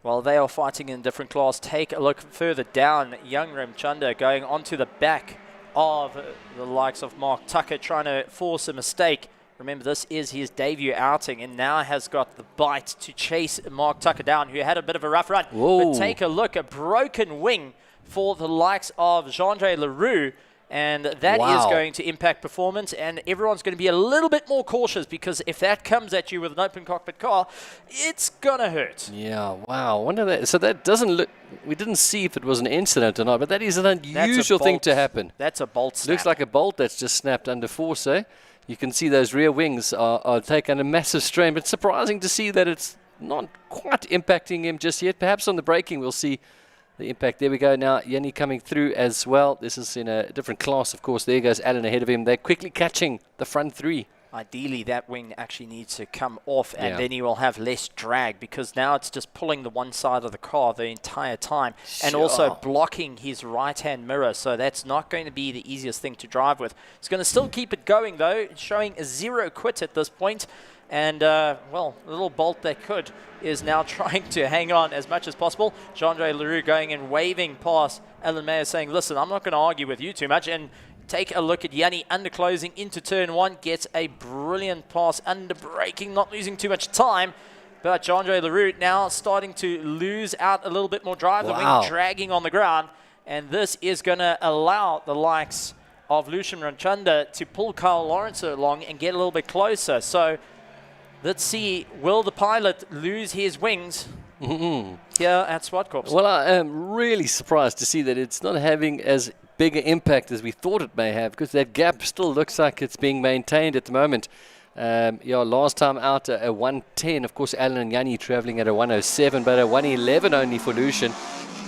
[SPEAKER 3] Well, they are fighting in a different class. Take a look further down. Young Ramchanda going onto the back of the likes of Mark Tucker, trying to force a mistake. Remember, this is his debut outing, and now has got the bite to chase Mark Tucker down, who had a bit of a rough run.
[SPEAKER 2] Whoa.
[SPEAKER 3] But take a look, a broken wing for the likes of Jean-Ray Leroux, and that is going to impact performance, and everyone's going to be a little bit more cautious, because if that comes at you with an open cockpit car, it's going to hurt.
[SPEAKER 2] Yeah, wow. Wonder that. So that doesn't look... We didn't see if it was an incident or not, but that is an unusual thing to happen.
[SPEAKER 3] That's a bolt snap.
[SPEAKER 2] Looks like a bolt that's just snapped under force, eh? you can see those rear wings are taking a massive strain, but surprising to see that it's not quite impacting him just yet. Perhaps on the braking we'll see the impact. There we go now. Yanni coming through as well. This is in a different class, of course. There goes Alan ahead of him. They're quickly catching the front three.
[SPEAKER 3] Ideally, that wing actually needs to come off, and then he will have less drag, because now it's just pulling the one side of the car the entire time, and also blocking his right-hand mirror. So that's not going to be the easiest thing to drive with. He's going to still keep it going, though, showing a 0 quit at this point. And, well, the little bolt that could is now trying to hang on as much as possible. Jean-Andre Leroux going and waving past Alan Mayer, saying, listen, I'm not going to argue with you too much. And take a look at Yanni under closing into turn 1. Gets a brilliant pass under braking, not losing too much time. But Jean-Andre Leroux now starting to lose out a little bit more drive. The wing dragging on the ground. And this is going to allow the likes of Lucian Ranchanda to pull Kyle Lawrence along and get a little bit closer. So let's see, will the pilot lose his wings here at Zwartkops?
[SPEAKER 2] Well, I am really surprised to see that it's not having as big an impact as we thought it may have, because that gap still looks like it's being maintained at the moment. Last time out a 110, of course, Alan and Yanni traveling at a 107, but a 111 only for Lucian.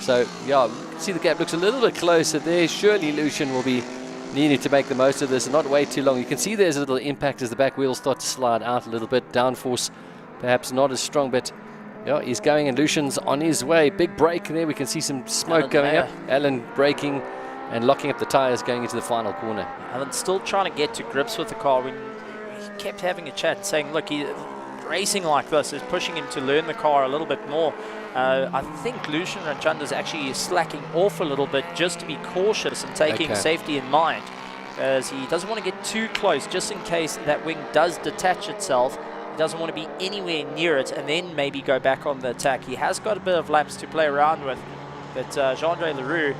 [SPEAKER 2] So, yeah, you can see the gap looks a little bit closer there. Surely Lucian will be needing to make the most of this and not wait too long. You can see there's a little impact as the back wheels start to slide out a little bit. Downforce perhaps not as strong, but yeah, he's going, and Lucian's on his way. Big break there. We can see some smoke going up. Alan braking and locking up the tires going into the final corner.
[SPEAKER 3] Alan's still trying to get to grips with the car. He kept having a chat saying, look, racing like this is pushing him to learn the car a little bit more. I think Lucian Ranchanda's actually slacking off a little bit just to be cautious and taking safety in mind, as he doesn't want to get too close just in case that wing does detach itself. He doesn't want to be anywhere near it and then maybe go back on the attack. He has got a bit of laps to play around with, but Jean-Andre Leroux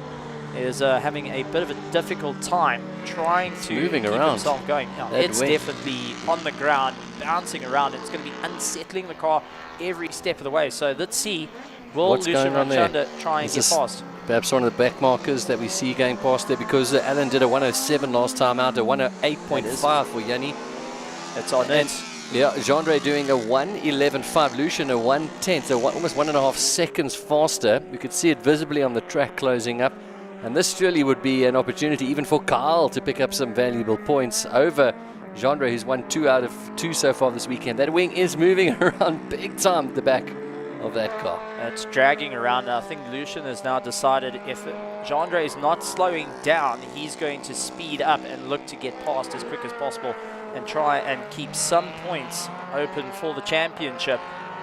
[SPEAKER 3] is having a bit of a difficult time trying to keep himself going. Now, it's definitely on the ground, bouncing around. It's going to be unsettling the car every step of the way. So let's see, will Lucian Ranchanda try and get past?
[SPEAKER 2] Perhaps one of the back markers that we see going past there, because Alan did a 107 last time out, a 108.5 for Yanni.
[SPEAKER 3] It's on it.
[SPEAKER 2] Yeah, Jean-Andre doing a 111.5, Lucian a 110, so almost 1.5 seconds faster. You could see it visibly on the track closing up. And this surely would be an opportunity even for Kyle to pick up some valuable points over Jean-Andre, who's won 2 out of 2 so far this weekend. That wing is moving around big time at the back of that car.
[SPEAKER 3] It's dragging around. I think Lucian has now decided if Jean-Andre is not slowing down, he's going to speed up and look to get past as quick as possible and try and keep some points open for the championship.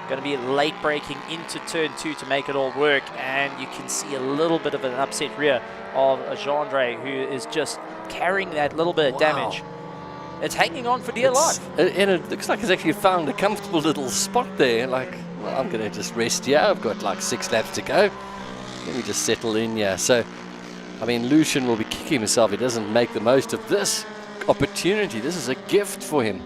[SPEAKER 3] Going to be late braking into turn 2 to make it all work, and you can see a little bit of an upset rear of Jean-Andre, who is just carrying that little bit of damage. It's hanging on for dear life.
[SPEAKER 2] And it looks like it's actually found a comfortable little spot there. Like, well, I'm going to just rest here. I've got like 6 laps to go. Let me just settle in here. So, I mean, Lucian will be kicking himself. He doesn't make the most of this opportunity. This is a gift for him.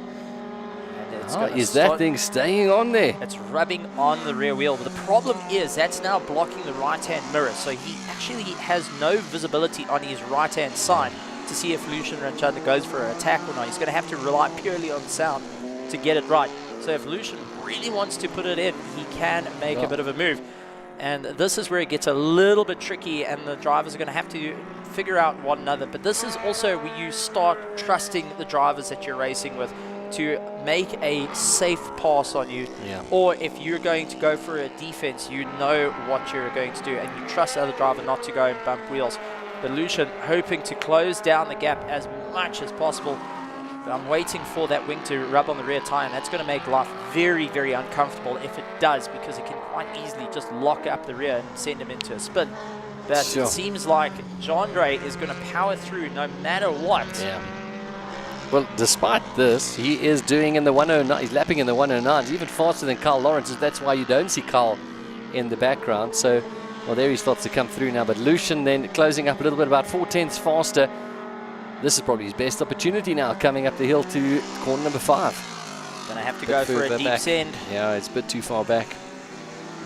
[SPEAKER 2] Is that thing staying on there?
[SPEAKER 3] It's rubbing on the rear wheel, but the problem is that's now blocking the right-hand mirror, so he actually has no visibility on his right-hand side to see if Lucian Ranchanda goes for an attack or not. He's going to have to rely purely on sound to get it right. So if Lucian really wants to put it in, he can make a bit of a move. And this is where it gets a little bit tricky, and the drivers are going to have to figure out one another. But this is also where you start trusting the drivers that you're racing with to make a safe pass on you, or if you're going to go for a defense, you know what you're going to do, and you trust the other driver not to go and bump wheels. But Lucian hoping to close down the gap as much as possible. But I'm waiting for that wing to rub on the rear tire, and that's going to make life very, very uncomfortable if it does, because it can quite easily just lock up the rear and send him into a spin. But it seems like Jean-Andre is going to power through no matter what.
[SPEAKER 2] Well, despite this, he is doing in the 109. He's lapping in the 109s, even faster than Kyle Lawrence. That's why you don't see Kyle in the background. So, well, there he starts to come through now. But Lucian then closing up a little bit, about 4/10 faster. This is probably his best opportunity now, coming up the hill to corner number 5.
[SPEAKER 3] Going to have to go for a deep send.
[SPEAKER 2] Yeah, it's a bit too far back.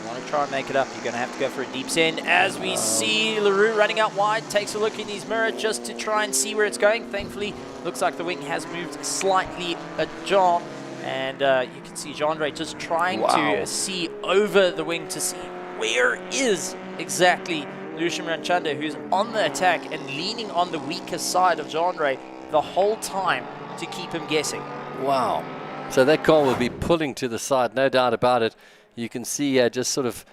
[SPEAKER 3] You want to try and make it up, you're going to have to go for a deep send. As we see Leroux running out wide, takes a look in his mirror just to try and see where it's going. Thankfully, looks like the wing has moved slightly ajar. And you can see Jean-Ray just trying to see over the wing to see where is exactly Lucian Ramchanda, who's on the attack and leaning on the weaker side of Jean-Ray the whole time to keep him guessing.
[SPEAKER 2] Wow. So that car will be pulling to the side, no doubt about it. You can see just sort of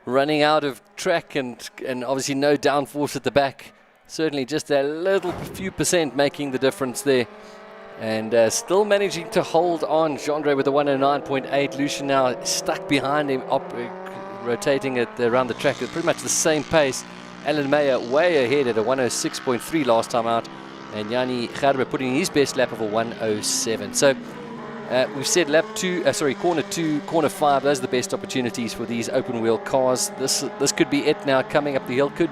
[SPEAKER 2] running out of track and obviously no downforce at the back. Certainly just a little few percent making the difference there. And still managing to hold on. Jean-Ray with a 109.8. Lucian now stuck behind him, rotating it around the track at pretty much the same pace. Alan Meyer way ahead at a 106.3 last time out. And Yanni Gerber putting his best lap of a 107. So we've said corner 2, corner 5, those are the best opportunities for these open wheel cars. This could be it now coming up the hill. Could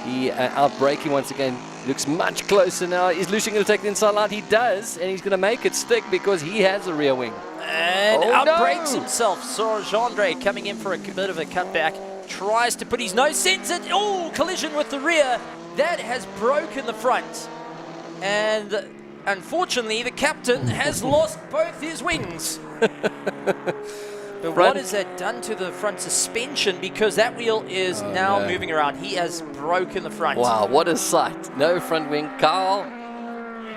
[SPEAKER 2] he outbrake him once again? Looks much closer now. Is Lucian going to take the inside line? He does, and he's going to make it stick because he has a rear wing.
[SPEAKER 3] And outbrakes himself. So Jean-Ray coming in for a bit of a cutback. Tries to put his nose, sends it. Oh, collision with the rear. That has broken the front. And unfortunately, the captain has lost both his wings. But what has that done to the front suspension? Because that wheel is now moving around. He has broken the front.
[SPEAKER 2] Wow, what a sight. No front wing. Carl,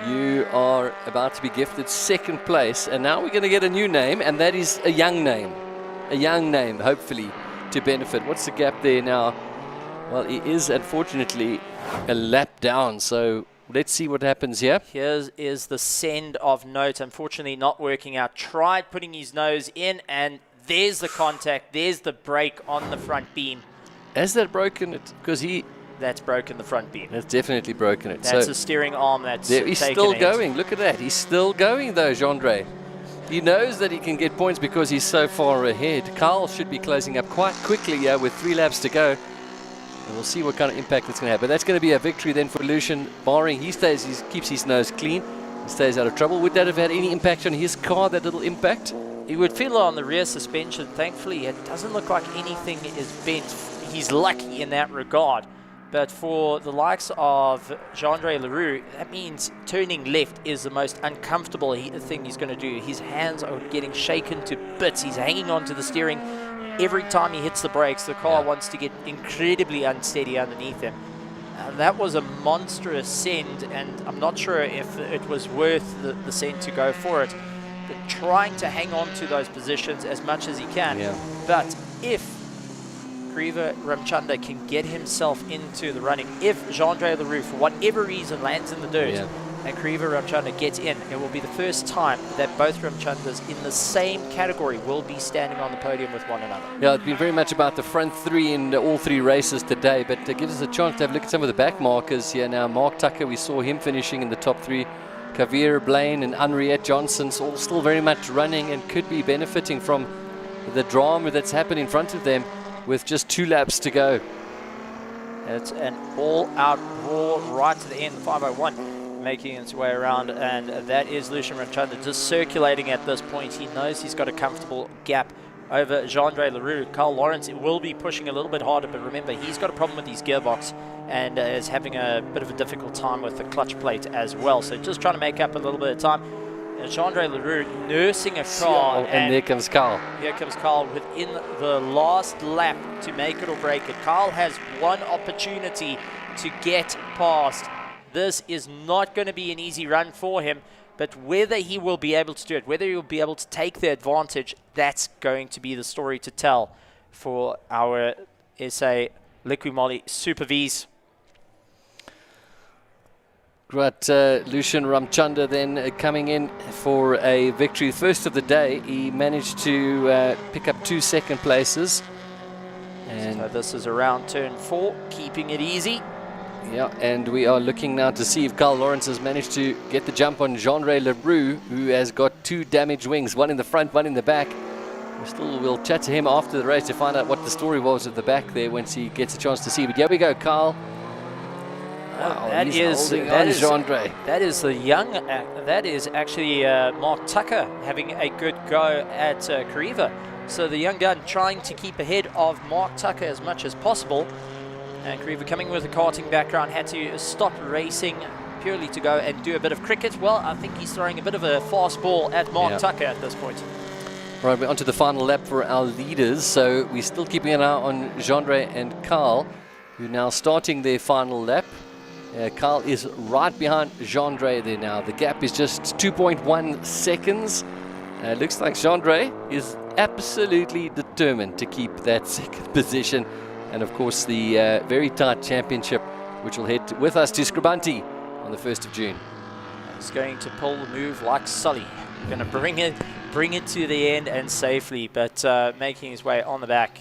[SPEAKER 2] you are about to be gifted second place. And now we're going to get a new name, and that is a young name. A young name, hopefully, to benefit. What's the gap there now? Well, he is, unfortunately, a lap down. So let's see what happens here.
[SPEAKER 3] Here is the send of note. Unfortunately, not working out. Tried putting his nose in, and there's the contact. There's the brake on the front beam.
[SPEAKER 2] Has that broken it? Because
[SPEAKER 3] that's broken the front beam.
[SPEAKER 2] That's definitely broken it.
[SPEAKER 3] That's a steering arm that's
[SPEAKER 2] he's still going. Look at that. He's still going, though, Jean-Ray. He knows that he can get points because he's so far ahead. Carl should be closing up quite quickly with 3 laps to go. And we'll see what kind of impact it's going to have. But that's going to be a victory then for Lucian, barring he keeps his nose clean. He stays out of trouble. Would that have had any impact on his car, that little impact?
[SPEAKER 3] He would feel it on the rear suspension. Thankfully, it doesn't look like anything is bent. He's lucky in that regard. But for the likes of Jean-Ray Leroux, that means turning left is the most uncomfortable thing he's going to do. His hands are getting shaken to bits. He's hanging onto the steering. Every time he hits the brakes, the car wants to get incredibly unsteady underneath him. That was a monstrous send, and I'm not sure if it was worth the send to go for it. But trying to hang on to those positions as much as he can. But if Kariva Ramchanda can get himself into the running, if Jean-Ray Leroux, for whatever reason, lands in the dirt, and Kariva Ramchanda gets in, it will be the first time that both Ramchandas in the same category will be standing on the podium with one another.
[SPEAKER 2] Yeah, it's been very much about the front 3 in all 3 races today, but it gives us a chance to have a look at some of the back markers here now. Mark Tucker, we saw him finishing in the top 3. Kavir, Blaine and Henriette Johnson all still very much running and could be benefiting from the drama that's happened in front of them with just 2 laps to go.
[SPEAKER 3] It's an all-out roar right to the end, 501 making its way around, and that is Lucian Ramchanda just circulating at this point. He knows he's got a comfortable gap over Jean-Ray Leroux. Carl Lawrence will be pushing a little bit harder, but remember, he's got a problem with his gearbox and is having a bit of a difficult time with the clutch plate as well. So just trying to make up a little bit of time. And Jean-Ray Leroux nursing a car.
[SPEAKER 2] And there comes Carl.
[SPEAKER 3] Here comes Carl within the last lap to make it or break it. Carl has one opportunity to get past. This is not going to be an easy run for him, but whether he will be able to do it, whether he will be able to take the advantage, that's going to be the story to tell for our SA Liqui Moly Super V's.
[SPEAKER 2] Right, Lucian Ramchanda then coming in for a victory. First of the day, he managed to pick up 2 second places. And
[SPEAKER 3] so this is around turn 4, keeping it easy.
[SPEAKER 2] Yeah, and we are looking now to see if Carl Lawrence has managed to get the jump on Jean-Ray Leroux, who has got 2 damaged wings, one in the front, one in the back. We'll chat to him after the race to find out what the story was at the back there once he gets a chance to see. But here we go, Carl. Wow,
[SPEAKER 3] that is
[SPEAKER 2] Jean-Ray.
[SPEAKER 3] That is the young. That is actually Mark Tucker having a good go at Kariva. So the young gun trying to keep ahead of Mark Tucker as much as possible. And Kariva, coming with a karting background, had to stop racing purely to go and do a bit of cricket. Well, I think he's throwing a bit of a fast ball at Mark Tucker at this point.
[SPEAKER 2] Right, we're on to the final lap for our leaders. So we're still keeping an eye on Gendre and Carl, who are now starting their final lap. Carl is right behind Gendre there now. The gap is just 2.1 seconds. Looks like Gendre is absolutely determined to keep that second position. And of course the very tight championship, which will head with us to Scribanti on the 1st of June.
[SPEAKER 3] He's going to pull the move like Sully. Going to bring it to the end and safely, but making his way on the back.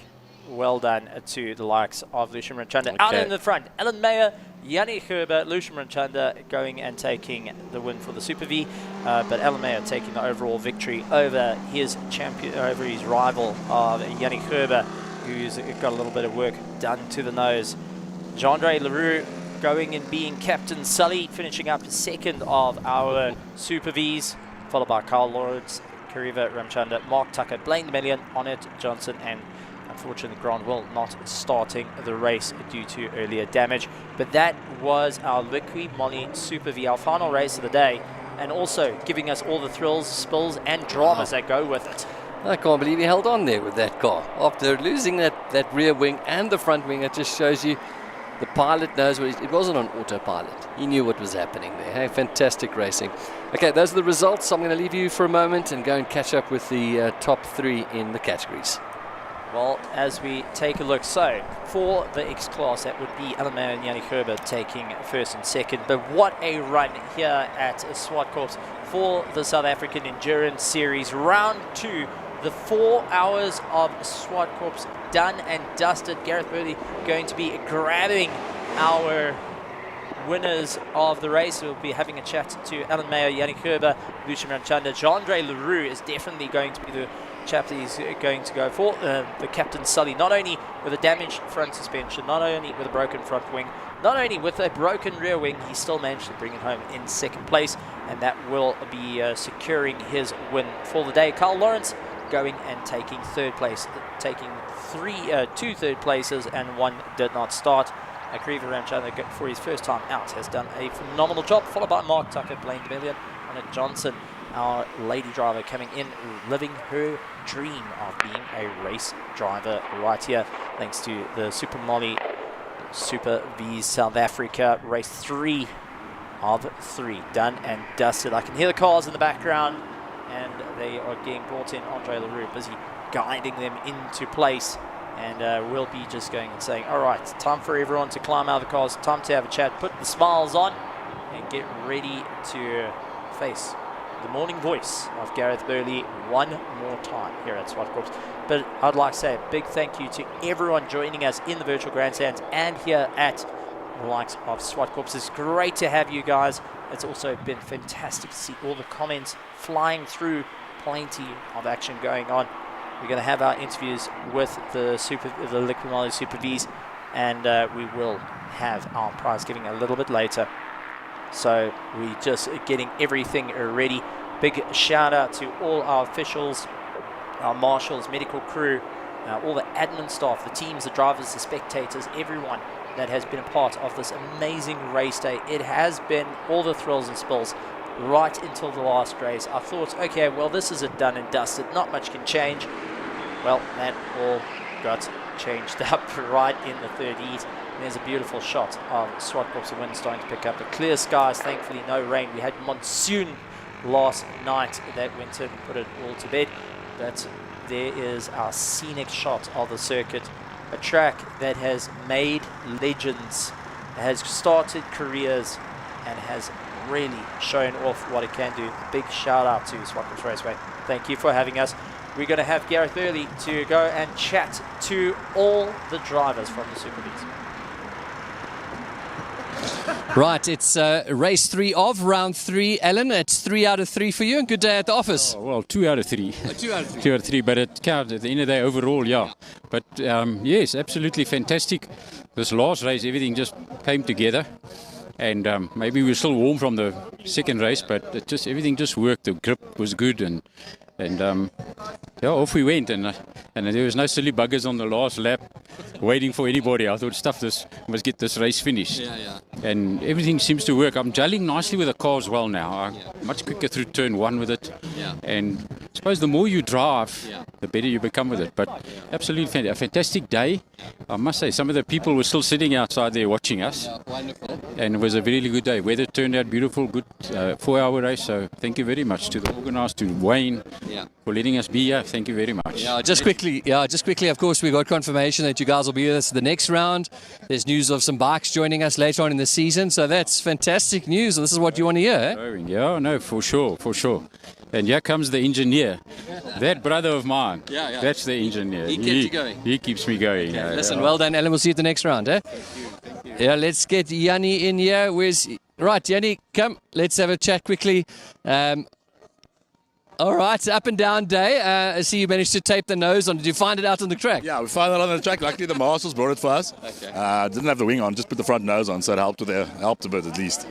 [SPEAKER 3] Well done to the likes of Lucian Ranchanda. Out in the front, Alan Mayer, Yanni Gerber, Lucian Ranchanda going and taking the win for the Super V, but Alan Mayer taking the overall victory over his champion, over his rival of Yanni Gerber, who's got a little bit of work done to the nose. Gendre Leroux going and being Captain Sully, finishing up second of our Super Vs, followed by Carl Lawrence, Kariva Ramchanda, Mark Tucker, Blaine Million, Onnet Johnson, and unfortunately Grant Will not starting the race due to earlier damage. But that was our Liqui Moly Super V, our final race of the day, and also giving us all the thrills, spills and dramas that go with it.
[SPEAKER 2] I can't believe he held on there with that car. After losing that rear wing and the front wing, it just shows you the pilot knows what it wasn't on autopilot. He knew what was happening there. Hey, fantastic racing. Okay, those are the results. I'm going to leave you for a moment and go and catch up with the top 3 in the categories.
[SPEAKER 3] Well, as we take a look, so for the X class, that would be Alan Mayer and Yanni Gerber taking first and second. But what a run here at Zwartkops for the South African Endurance Series. Round 2, the 4 hours of Zwartkops done and dusted. Gareth Burley going to be grabbing our winners of the race. We'll be having a chat to Alan Mayer, Yanni Gerber, Lucian Ranchanda. Gendre Leroux is definitely going to be the chap that he's going to go for. The Captain Sully, not only with a damaged front suspension, not only with a broken front wing, not only with a broken rear wing, he still managed to bring it home in second place, and that will be securing his win for the day. Carl Lawrence going and taking third place, taking 2 third places and 1 did not start. Kariva Ramchanda, for his first time out, has done a phenomenal job, followed by Mark Tucker, Blaine DeMillion, and Johnson, our lady driver, coming in, living her dream of being a race driver right here, thanks to the Super Moly Super V South Africa, race 3 of 3, done and dusted. I can hear the cars in the background, and they are getting brought in. Andre Leroux busy guiding them into place, and we'll be just going and saying, all right, time for everyone to climb out of the cars, time to have a chat, put the smiles on, and get ready to face the morning voice of Gareth Burley one more time here at Zwartkops. But I'd like to say a big thank you to everyone joining us in the virtual grandstands and here at the likes of Zwartkops. It's great to have you guys. It's also been fantastic to see all the comments flying through, plenty of action going on. We're going to have our interviews with the Liqui Moly Super Vs, and we will have our prize giving a little bit later. So we're just getting everything ready. Big shout out to all our officials, our marshals, medical crew, all the admin staff, the teams, the drivers, the spectators, everyone that has been a part of this amazing race day. It has been all the thrills and spills right until the last race. I thought, okay, well, this is a done and dusted. Not much can change. Well, that all got changed up right in the third heat. There's a beautiful shot of Zwartkops, the wind starting to pick up. But clear skies, thankfully no rain. We had monsoon last night that went in and put it all to bed. But there is our scenic shot of the circuit. A track that has made legends, has started careers, and has really shown off what it can do. A big shout out to Zwartkops Raceway. Thank you for having us. We're going to have Gareth Burley to go and chat to all the drivers from the Super Vs.
[SPEAKER 15] Right, it's race 3 of round 3. Alan, it's 3 out of 3 for you. Good day at the office.
[SPEAKER 5] Oh, well, 2 out of 3.
[SPEAKER 15] 2 out of 3.
[SPEAKER 5] 2 out of 3, but it counts at the end of the day overall, yeah. But yes, absolutely fantastic. This last race, everything just came together. And maybe we were still warm from the second race, but everything just worked. The grip was good, and And yeah, off we went, and there was no silly buggers on the last lap waiting for anybody. I thought, stuff this, must get this race finished. And everything seems to work. I'm gelling nicely with the car as well now. I'm much quicker through turn one with it. And I suppose the more you drive, the better you become with it. But absolutely a fantastic day. I must say, some of the people were still sitting outside there watching us.
[SPEAKER 15] Wonderful.
[SPEAKER 5] And it was a really good day. Weather turned out beautiful, good 4-hour race. So thank you very much to the organisers, to Wayne, for letting us be here. Thank you very much.
[SPEAKER 15] Just quickly, of course, we got confirmation that you guys will be with us the next round. There's news of some bikes joining us later on in the season, so that's fantastic news. This is what you want to hear, eh?
[SPEAKER 5] Yeah, no, for sure. And here comes the engineer. That brother of mine, that's the engineer.
[SPEAKER 15] He kept you going.
[SPEAKER 5] He keeps me going.
[SPEAKER 15] Listen, well done, Alan. We'll see you at the next round, eh? Yeah, let's get Yanni in here. Right, Yanni, come. Let's have a chat quickly. All right, up and down day. I see you managed to tape the nose on. Did you find it out on the track?
[SPEAKER 7] Yeah, we found it on the track. Luckily, the marshals brought it for us. Didn't have the wing on, just put the front nose on, so it helped a bit at least.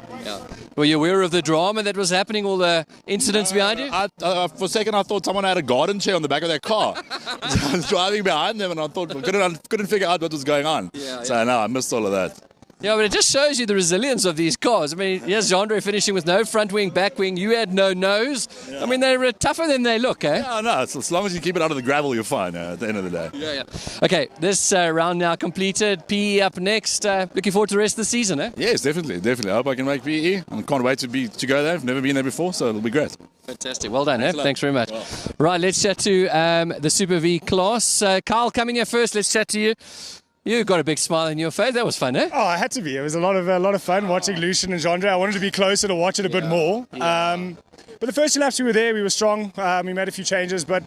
[SPEAKER 15] Were you aware of the drama that was happening, all the incidents behind you?
[SPEAKER 7] For a second, I thought someone had a garden chair on the back of their car. So I was driving behind them, and I thought couldn't figure out what was going on. So no, I missed all of that.
[SPEAKER 15] Yeah, but it just shows you the resilience of these cars. I mean, yes, Jean-Andre finishing with no front wing, back wing. You had no nose. I mean, they're tougher than they look, eh?
[SPEAKER 7] Yeah, no, as long as you keep it out of the gravel, you're fine at the end of the day.
[SPEAKER 15] Okay, this round now completed. PE up next. Looking forward to the rest of the season, eh?
[SPEAKER 7] Yes, definitely. I hope I can make PE. I can't wait to go there. I've never been there before, so it'll be great.
[SPEAKER 15] Fantastic. Well done, eh? Thanks very much. Right, let's chat to the Super V class. Carl, coming here first. Let's chat to you. You got a big smile on your face. That was fun, eh?
[SPEAKER 23] Oh, I had to be. It was a lot of fun watching Lucian and Jean-Andre. I wanted to be closer to watch it a bit more. But the first 2 laps we were there, we were strong. We made a few changes, but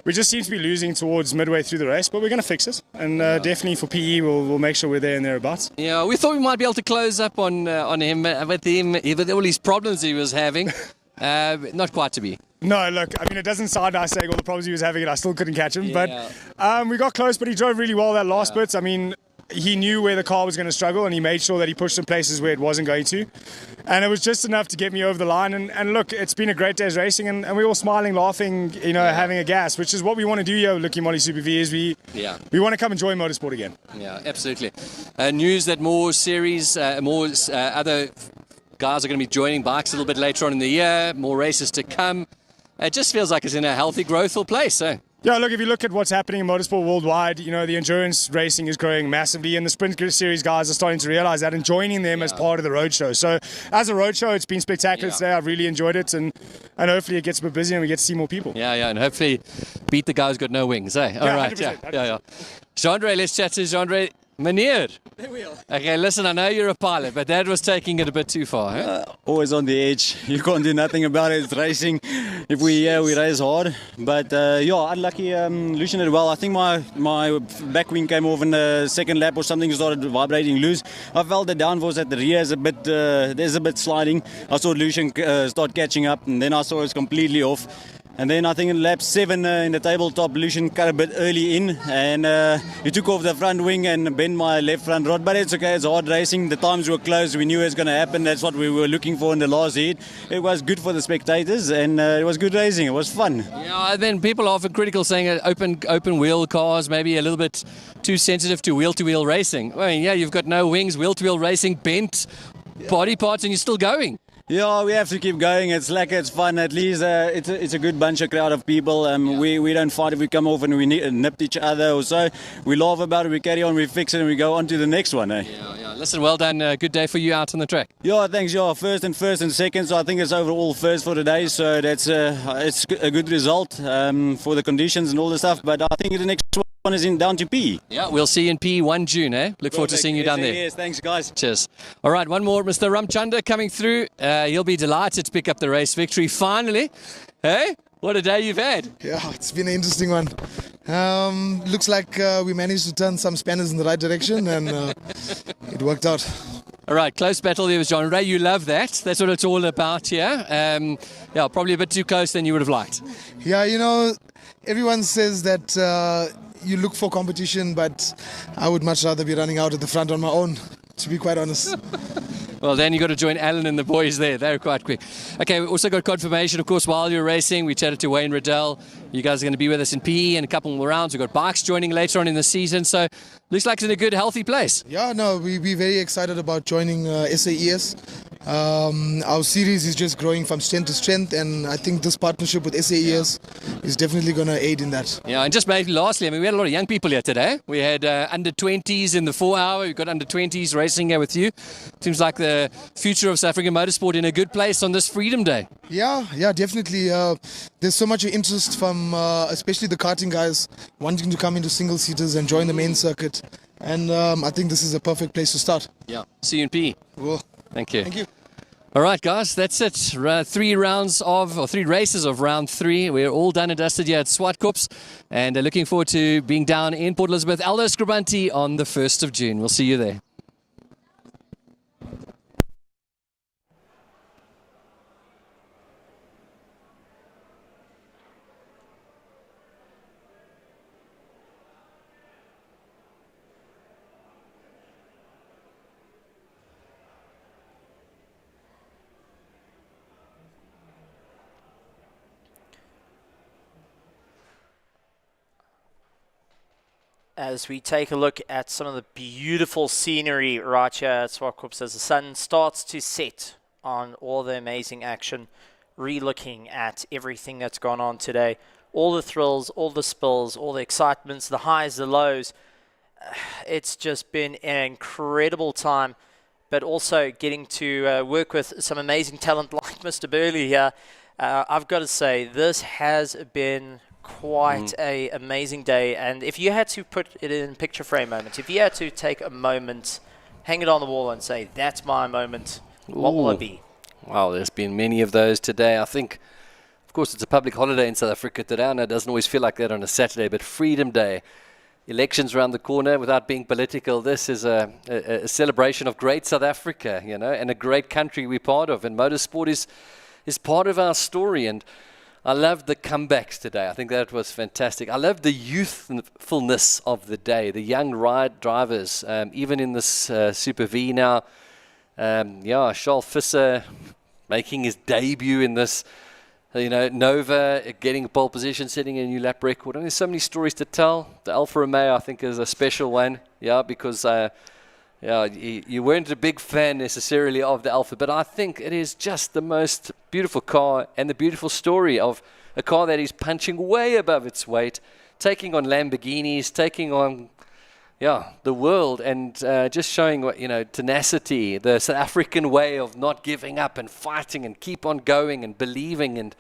[SPEAKER 23] we just seemed to be losing towards midway through the race. But we're going to fix it, and definitely for PE, we'll make sure we're there and thereabouts.
[SPEAKER 15] Yeah, we thought we might be able to close up on him with all these problems he was having. Not quite to be.
[SPEAKER 23] No, look, I mean, it doesn't sound nice saying all the problems he was having, and I still couldn't catch him. But we got close, but he drove really well that last bit. I mean, he knew where the car was going to struggle, and he made sure that he pushed in places where it wasn't going to. And it was just enough to get me over the line. And look, it's been a great day's racing, and we're all smiling, laughing, having a gas, which is what we want to do here with Lucky Molly Super V, is we want to come enjoy motorsport again.
[SPEAKER 15] Yeah, absolutely. News that more series, other guys are going to be joining bikes a little bit later on in the year, more races to come. It just feels like it's in a healthy, growthful place. Eh?
[SPEAKER 23] Yeah, look, if you look at what's happening in motorsport worldwide, the endurance racing is growing massively, and the sprint series guys are starting to realize that and joining them as part of the roadshow. So as a roadshow, it's been spectacular today. I've really enjoyed it, and hopefully it gets a bit busy and we get to see more people.
[SPEAKER 15] Yeah, and hopefully beat the guy who's got no wings. Eh? All right,
[SPEAKER 23] 100%.
[SPEAKER 15] Yeah. Jean-Andre, let's chat to Jean-Andre. Meneer. Okay, listen, I know you're a pilot, but that was taking it a bit too far. Huh?
[SPEAKER 16] Always on the edge. You can't do nothing about it. It's racing. If we race hard. But unlucky. Lucian did well. I think my back wing came off in the second lap or something, started vibrating loose. I felt the downforce at the rear is there's a bit sliding. I saw Lucian start catching up, and then I saw it was completely off. And then I think in lap 7 in the tabletop, Lucian cut a bit early in, and he took off the front wing and bent my left front rod. But it's okay, it's hard racing. The times were close. We knew it was going to happen. That's what we were looking for in the last heat. It was good for the spectators, and it was good racing. It was fun.
[SPEAKER 15] Yeah, then people are often critical, saying open wheel cars maybe a little bit too sensitive to wheel racing. I mean, you've got no wings, wheel wracing, bent body parts, and you're still going.
[SPEAKER 16] Yeah, we have to keep going. It's like it's fun. At least it's a good crowd of people. We don't fight if we come off and we nip each other or so. We laugh about it, we carry on, we fix it, and we go on to the next one. Eh?
[SPEAKER 15] Yeah. Listen, well done. Good day for you out on the track.
[SPEAKER 16] Yeah, thanks. Yeah, first and second. So I think it's overall first for today. So that's it's a good result for the conditions and all the stuff. But I think the next one is down to P.
[SPEAKER 15] Yeah, we'll see you in P 1 June. Look forward to seeing you down there.
[SPEAKER 16] Yes, thanks, guys.
[SPEAKER 15] Cheers. All right, one more. Mr. Ramchanda coming through. He'll be delighted to pick up the race victory finally. Hey, what a day you've had.
[SPEAKER 24] Yeah, it's been an interesting one. Looks like we managed to turn some spanners in the right direction, and it worked out.
[SPEAKER 15] All right, close battle there with John Ray. You love that. That's what it's all about here. Probably a bit too close than you would have liked.
[SPEAKER 24] Yeah, everyone says that you look for competition, but I would much rather be running out at the front on my own, to be quite honest.
[SPEAKER 15] Well, then you got to join Alan and the boys there. They're quite quick. Okay, we also got confirmation, of course, while you're racing. We chatted to Wayne Riddell. You guys are going to be with us in PE in a couple more rounds. We've got bikes joining later on in the season. So looks like it's in a good, healthy place.
[SPEAKER 24] Yeah, no, we're very excited about joining SAES. Our series is just growing from strength to strength, and I think this partnership with SAES is definitely going to aid in that.
[SPEAKER 15] Yeah, and just maybe lastly, I mean, we had a lot of young people here today. We had under 20s in the 4 hour. We've got under 20s racing here with you. Seems like the future of South African motorsport in a good place on this Freedom Day.
[SPEAKER 24] Yeah, definitely. There's so much interest from especially the karting guys wanting to come into single seaters and join the main circuit. And I think this is a perfect place to start.
[SPEAKER 15] Yeah. See you in PE.
[SPEAKER 24] Cool.
[SPEAKER 15] Thank you.
[SPEAKER 24] Thank you.
[SPEAKER 15] All right, guys, that's it. 3 races of round 3. We're all done and dusted here at Zwartkops, and looking forward to being down in Port Elizabeth, Aldo Scribanti, on the 1st of June. We'll see you there.
[SPEAKER 3] As we take a look at some of the beautiful scenery right here at Zwartkops as the sun starts to set on all the amazing action, re-looking at everything that's gone on today, all the thrills, all the spills, all the excitements, the highs, the lows. It's just been an incredible time, but also getting to work with some amazing talent like Mr. Burley here. I've got to say, this has been quite a amazing day, and if you had to put it in picture frame moments, if you had to take a moment, hang it on the wall and say, that's my moment, what will it be?
[SPEAKER 2] Wow, there's been many of those today. I think, of course, it's a public holiday in South Africa today, and it doesn't always feel like that on a Saturday, but Freedom Day, elections around the corner, without being political, this is a celebration of great South Africa, you know, and a great country we're part of, and motorsport is part of our story. And I loved the comebacks today. I think that was fantastic. I loved the youthfulness of the day, the young drivers, even in this Super Vee now. Charles Visser making his debut in this, Nova getting a pole position, setting a new lap record. And there's so many stories to tell. The Alfa Romeo, I think, is a special one, because you weren't a big fan necessarily of the Alfa, but I think it is just the most beautiful car and the beautiful story of a car that is punching way above its weight, taking on Lamborghinis, taking on the world, and just showing what, tenacity, the South African way of not giving up and fighting and keep on going and believing, and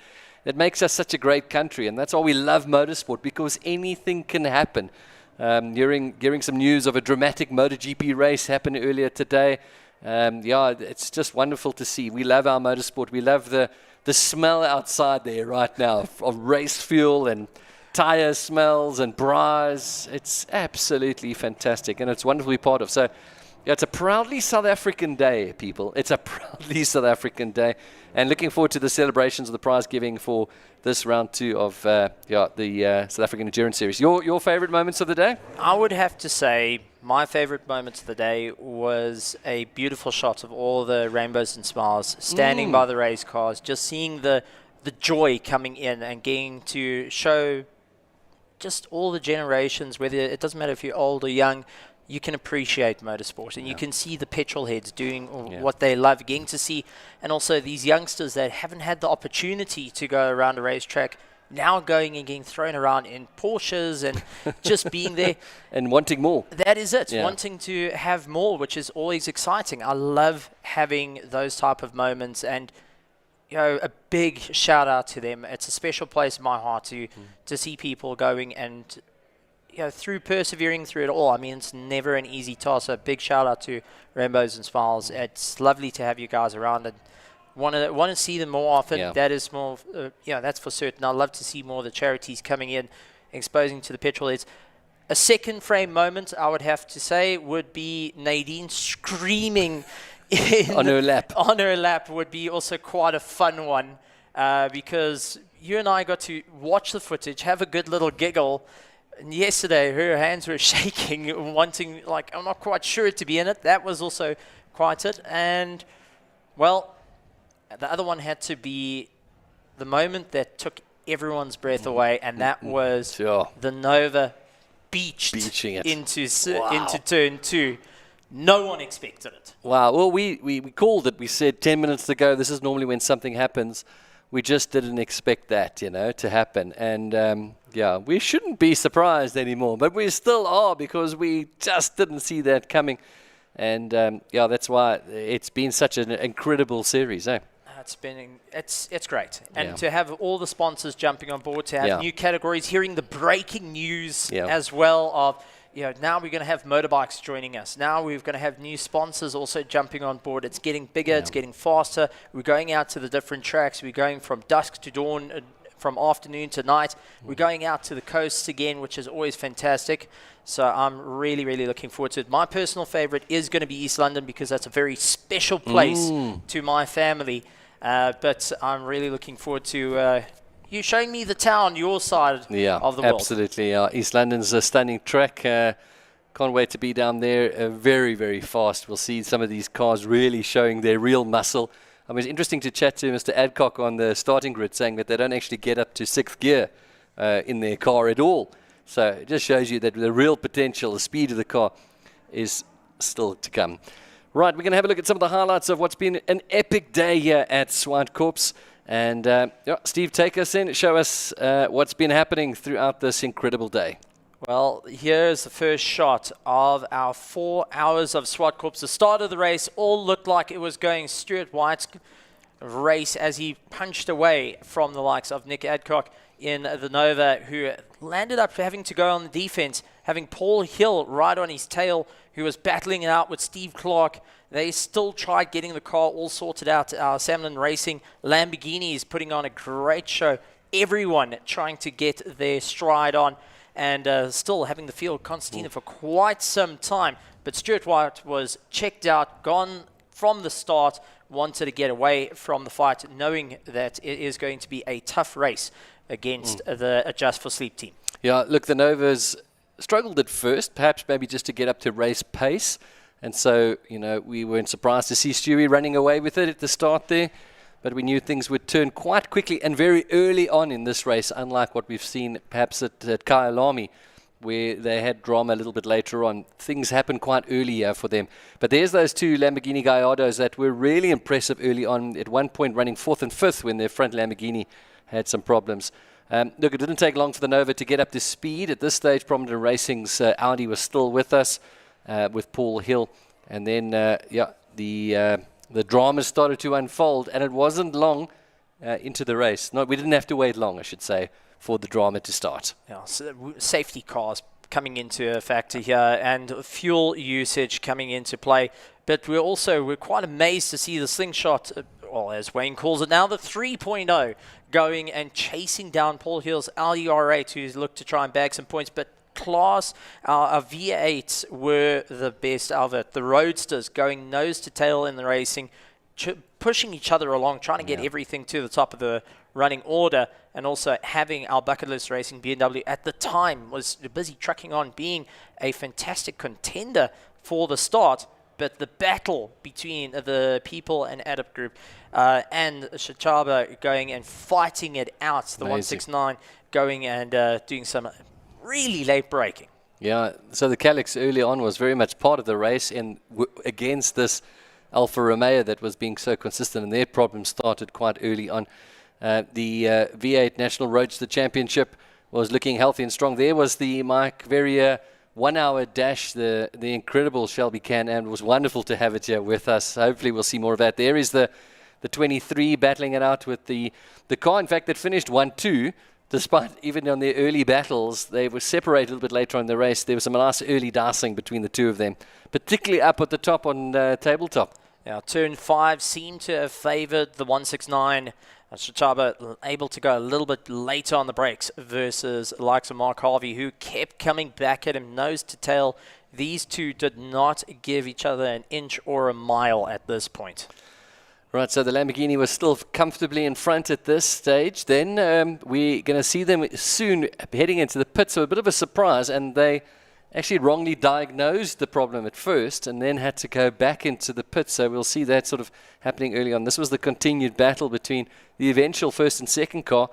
[SPEAKER 2] it makes us such a great country. And that's why we love motorsport, because anything can happen. Hearing some news of a dramatic MotoGP race happen earlier today. It's just wonderful to see. We love our motorsport. We love the smell outside there right now of race fuel and tire smells and bras. It's absolutely fantastic, and it's wonderfully part of. So, it's a proudly South African day, people. It's a proudly South African day, and looking forward to the celebrations of the prize giving for this round 2 of the South African Endurance Series. Your favorite moments of the day?
[SPEAKER 3] I would have to say my favorite moments of the day was a beautiful shot of all the rainbows and smiles standing by the race cars, just seeing the joy coming in and getting to show just all the generations, whether it doesn't matter if you're old or young, you can appreciate motorsport, and you can see the petrol heads doing what they love, getting to see, and also these youngsters that haven't had the opportunity to go around a racetrack, now going and getting thrown around in Porsches and just being there.
[SPEAKER 2] And wanting more.
[SPEAKER 3] That is it, wanting to have more, which is always exciting. I love having those type of moments, and a big shout out to them. It's a special place in my heart to see people going and through persevering through it all. I mean, it's never an easy task. So big shout out to Rainbows and Smiles. It's lovely to have you guys around, and want to see them more often. That is more, that's for certain. I love to see more of the charities coming in, exposing to the petrol heads. A second frame moment, I would have to say, would be Nadine screaming
[SPEAKER 2] on her lap.
[SPEAKER 3] On her lap would be also quite a fun one, because you and I got to watch the footage, have a good little giggle. And yesterday, her hands were shaking, wanting, I'm not quite sure to be in it. That was also quite it. And, well, the other one had to be the moment that took everyone's breath away, and that was the Nova beaching it into turn 2. No one expected it.
[SPEAKER 2] Wow. Well, we called it. We said 10 minutes ago, this is normally when something happens. We just didn't expect that, to happen. And, we shouldn't be surprised anymore. But we still are, because we just didn't see that coming. And, that's why it's been such an incredible series, eh?
[SPEAKER 3] It's great. And to have all the sponsors jumping on board, to have new categories, hearing the breaking news as well of, now we're going to have motorbikes joining us. Now we're going to have new sponsors also jumping on board. It's getting bigger. It's getting faster. We're going out to the different tracks. We're going from dusk to dawn, from afternoon to night. We're going out to the coasts again, which is always fantastic. So I'm really, really looking forward to it. My personal favorite is going to be East London, because that's a very special place to my family. But I'm really looking forward to you showing me the town, your side of the world.
[SPEAKER 2] Absolutely. East London's a stunning track. Can't wait to be down there. Very, very fast. We'll see some of these cars really showing their real muscle. I mean, it's interesting to chat to Mr. Adcock on the starting grid, saying that they don't actually get up to 6th gear in their car at all. So it just shows you that the real potential, the speed of the car, is still to come. Right, we're going to have a look at some of the highlights of what's been an epic day here at Zwartkops. And Steve, take us in, show us what's been happening throughout this incredible day.
[SPEAKER 3] Well, here's the first shot of our 4 hours of Zwartkops. The start of the race all looked like it was going Stuart White's race as he punched away from the likes of Nick Adcock in the Nova, who landed up having to go on the defense, having Paul Hill right on his tail, who was battling it out with Steve Clark. They still tried getting the car all sorted out. Samlin Racing Lamborghini is putting on a great show. Everyone trying to get their stride on, and still having the field concertina for quite some time. But Stuart White was checked out, gone from the start, wanted to get away from the fight, knowing that it is going to be a tough race against the Adjust for Sleep team.
[SPEAKER 2] Yeah, look, the Novas struggled at first, perhaps maybe just to get up to race pace. And so, we weren't surprised to see Stewie running away with it at the start there. But we knew things would turn quite quickly and very early on in this race, unlike what we've seen perhaps at Kyalami, where they had drama a little bit later on. Things happened quite early here for them. But there's those 2 Lamborghini Gallardos that were really impressive early on, at one point running 4th and 5th when their front Lamborghini had some problems. Look, it didn't take long for the Nova to get up to speed. At this stage, Prominent Racing's Audi was still with us, with Paul Hill. And then, the drama started to unfold, and it wasn't long into the race. No, we didn't have to wait long, I should say, for the drama to start.
[SPEAKER 3] Yeah, so safety cars coming into a factor here, and fuel usage coming into play. But we're quite amazed to see the slingshot, well, as Wayne calls it now, the 3.0, going and chasing down Paul Hill's Audi R8, who's looked to try and bag some points. But class, our V8s were the best of it. The Roadsters going nose to tail in the racing, pushing each other along, trying to get everything to the top of the running order, and also having our bucket list racing BMW at the time was busy trucking on, being a fantastic contender for the start. But the battle between the People and Adept Group and Shachaba going and fighting it out, the 169 going and doing some really late braking.
[SPEAKER 2] Yeah, so the Calyx early on was very much part of the race, and against this Alfa Romeo that was being so consistent, and their problems started quite early on. The V8 National Roadster Championship was looking healthy and strong. There was the Mike Verrier 1 hour dash, the incredible Shelby Can-Am. It was wonderful to have it here with us. Hopefully we'll see more of that. There is the 23 battling it out with the car, in fact, that finished 1-2. Despite even on their early battles, they were separated a little bit later on in the race. There was some nice early dicing between the two of them, particularly up at the top on tabletop.
[SPEAKER 3] Now, turn 5 seemed to have favoured the 169. Shachaba able to go a little bit later on the brakes versus the likes of Mark Harvey, who kept coming back at him nose to tail. These two did not give each other an inch or a mile at this point.
[SPEAKER 2] Right, so the Lamborghini was still comfortably in front at this stage. Then we're going to see them soon heading into the pits, so a bit of a surprise, and they actually wrongly diagnosed the problem at first and then had to go back into the pit. So we'll see that sort of happening early on. This was the continued battle between the eventual first and second car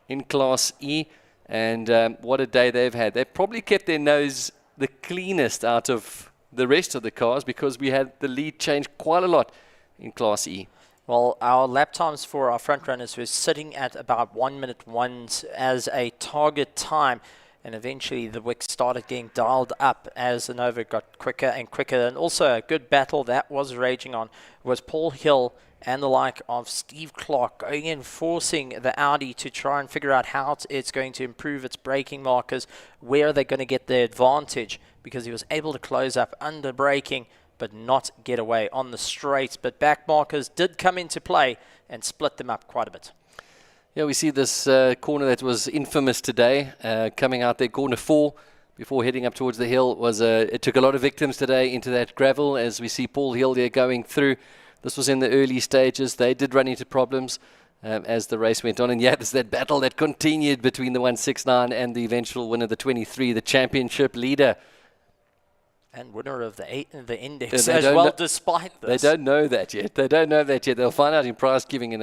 [SPEAKER 2] in Class E. And what a day they've had. They've probably kept their nose the cleanest out of the rest of the cars because we had the lead change quite a lot in Class E.
[SPEAKER 3] Well, our lap times for our front runners were sitting at about 1 minute 1 as a target time. And eventually the wick started getting dialed up as the Nova got quicker and quicker. And also a good battle that was raging on was Paul Hill and the like of Steve Clark going in, forcing the Audi to try and figure out how it's going to improve its braking markers, where they're going to get the advantage, because he was able to close up under braking but not get away on the straights. But back markers did come into play and split them up quite a bit.
[SPEAKER 2] Yeah, we see this corner that was infamous today, coming out there, corner 4, before heading up towards the hill. It took a lot of victims today into that gravel, as we see Paul Hill there going through. This was in the early stages. They did run into problems as the race went on. And yeah, there's that battle that continued between the 169 and the eventual winner, the 23, the championship leader.
[SPEAKER 3] And winner of the index as well, despite this.
[SPEAKER 2] They don't know that yet. They'll find out in prize giving in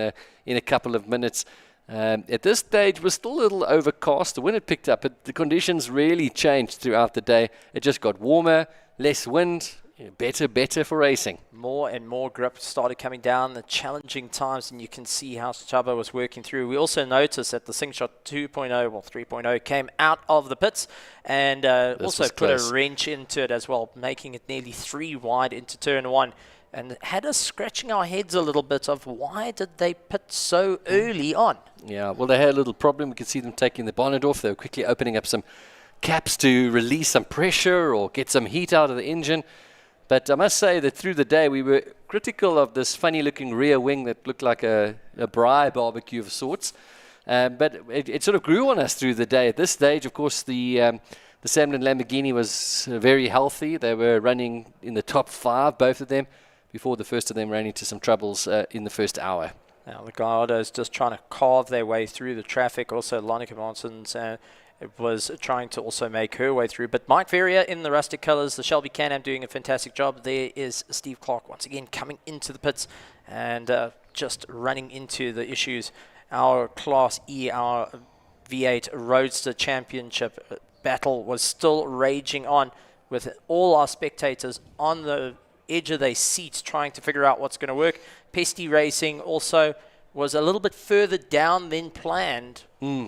[SPEAKER 2] a couple of minutes. At this stage, we're still a little overcast. The wind had picked up, but the conditions really changed throughout the day. It just got warmer, less wind, better for racing.
[SPEAKER 3] More and more grip started coming down, the challenging times, and you can see how Chaba was working through. We also noticed that the Slingshot 2.0, well 3.0, came out of the pits and also put a wrench into it as well, making it nearly 3 wide into turn 1. And had us scratching our heads a little bit of why did they pit so early on?
[SPEAKER 2] Yeah, well, they had a little problem. We could see them taking the bonnet off. They were quickly opening up some caps to release some pressure or get some heat out of the engine. But I must say that through the day, we were critical of this funny-looking rear wing that looked like a braai barbecue of sorts. But it sort of grew on us through the day. At this stage, of course, the Samlin Lamborghini was very healthy. They were running in the top 5, both of them, before the first of them ran into some troubles in the first hour.
[SPEAKER 3] Now the Gallardo's just trying to carve their way through the traffic. Also, Lonica Martins was trying to also make her way through. But Mike Verrier in the rustic colours, the Shelby Can-Am doing a fantastic job. There is Steve Clark once again coming into the pits and just running into the issues. Our Class E, our V8 Roadster Championship battle was still raging on with all our spectators on the edge of their seats trying to figure out what's going to work. Pesty Racing also was a little bit further down than planned,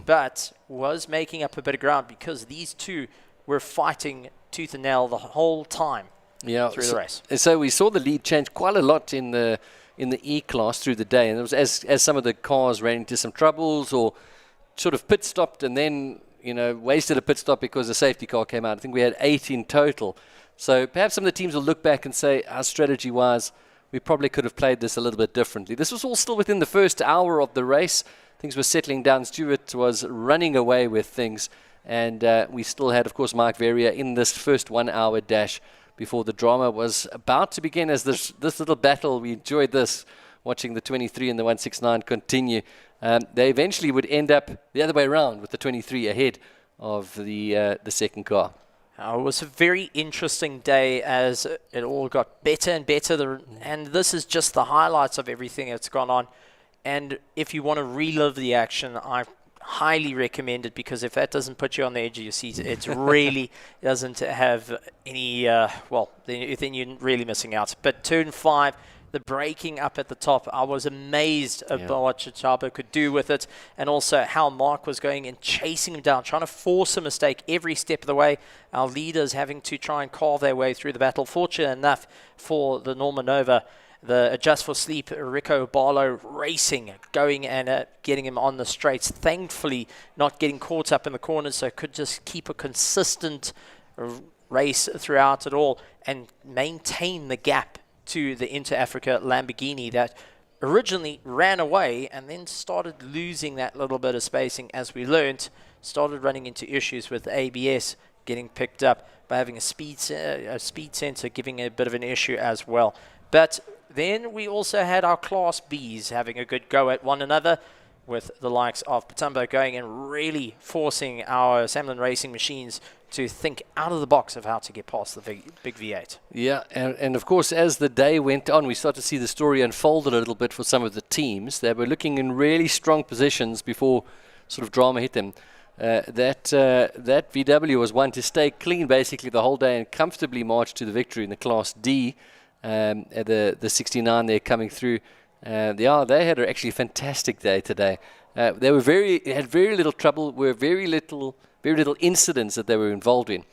[SPEAKER 3] but was making up a bit of ground because these two were fighting tooth and nail the whole time through the race.
[SPEAKER 2] So we saw the lead change quite a lot in the E class through the day, and it was as some of the cars ran into some troubles or sort of pit stopped and then wasted a pit stop because a safety car came out. I think we had 8 in total. So perhaps some of the teams will look back and say, our strategy-wise, we probably could have played this a little bit differently. This was all still within the first hour of the race. Things were settling down. Stewart was running away with things. And we still had, of course, Mike Verrier in this first 1 hour dash before the drama was about to begin as this little battle. We enjoyed this, watching the 23 and the 169 continue. They eventually would end up the other way around with the 23 ahead of the second car.
[SPEAKER 3] It was a very interesting day as it all got better and better. And this is just the highlights of everything that's gone on. And if you want to relive the action, I highly recommend it, because if that doesn't put you on the edge of your seat, it really doesn't have any, then you're really missing out. But turn 5, the braking up at the top, I was amazed about what Chaba could do with it, and also how Mark was going and chasing him down, trying to force a mistake every step of the way. Our leaders having to try and carve their way through the battle. Fortunate enough for the Norma Nova, the Adjust for Sleep, Rico Barlow racing, going and getting him on the straights. Thankfully, not getting caught up in the corners, so could just keep a consistent race throughout it all and maintain the gap to the Inter-Africa Lamborghini that originally ran away and then started losing that little bit of spacing as we learnt, started running into issues with ABS getting picked up by having a speed sensor giving a bit of an issue as well. But then we also had our Class Bs having a good go at one another. with the likes of Patumbo going and really forcing our Samlin Racing machines to think out of the box of how to get past the big V8.
[SPEAKER 2] Yeah, and of course, as the day went on, we started to see the story unfold a little bit for some of the teams. They were looking in really strong positions before sort of drama hit them. That VW was one to stay clean basically the whole day and comfortably march to the victory in the Class D. The 69 there coming through. They had actually a fantastic day today. They were had very little trouble. Were very little incidents that they were involved in.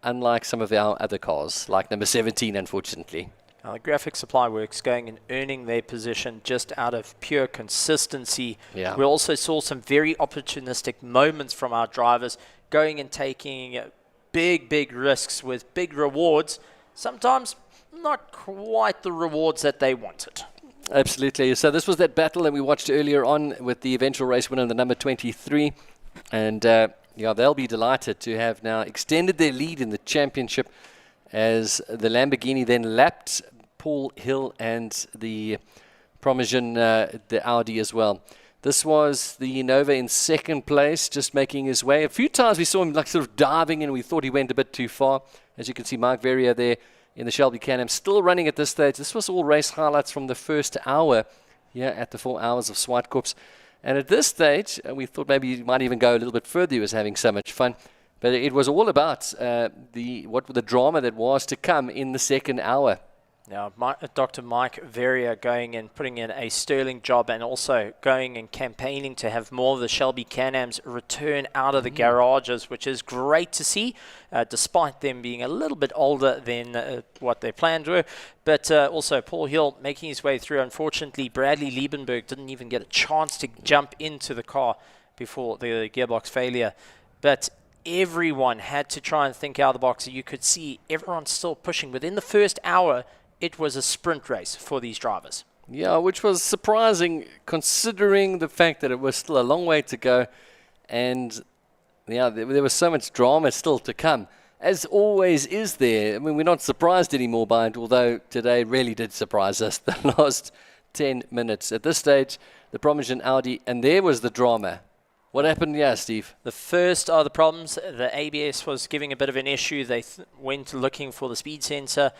[SPEAKER 2] Unlike some of our other cars, like number 17, unfortunately.
[SPEAKER 3] The Graphic Supply Works going and earning their position just out of pure consistency.
[SPEAKER 2] Yeah.
[SPEAKER 3] We also saw some very opportunistic moments from our drivers going and taking big risks with big rewards. Sometimes not quite the rewards that they wanted.
[SPEAKER 2] Absolutely. So this was that battle that we watched earlier on with the eventual race winner, the number 23. And they'll be delighted to have now extended their lead in the championship as the Lamborghini then lapped Paul Hill and the Promosian, the Audi as well. This was the Nova in second place, just making his way. A few times we saw him like sort of diving in, and we thought he went a bit too far. As you can see, Mark Verrier there in the Shelby Can-Am still running at this stage. This was all race highlights from the first hour here at the 4 Hours of Zwartkops. And at this stage, we thought maybe he might even go a little bit further. He was having so much fun. But it was all about the drama that was to come in the second hour.
[SPEAKER 3] Now, Dr. Mike Verrier going and putting in a sterling job, and also going and campaigning to have more of the Shelby Can-Ams return out of the garages, which is great to see, despite them being a little bit older than what their plans were. But also Paul Hill making his way through. Unfortunately, Bradley Liebenberg didn't even get a chance to jump into the car before the gearbox failure. But everyone had to try and think out of the box. You could see everyone still pushing. Within the first hour, it was a sprint race for these drivers.
[SPEAKER 2] Yeah, which was surprising considering the fact that it was still a long way to go. And yeah, there was so much drama still to come. As always is there. I mean, we're not surprised anymore by it, although today really did surprise us the last 10 minutes. At this stage, the Promosian Audi, and there was the drama. What happened? Yeah, Steve.
[SPEAKER 3] The first are the problems. The ABS was giving a bit of an issue. They went looking for the speed sensor,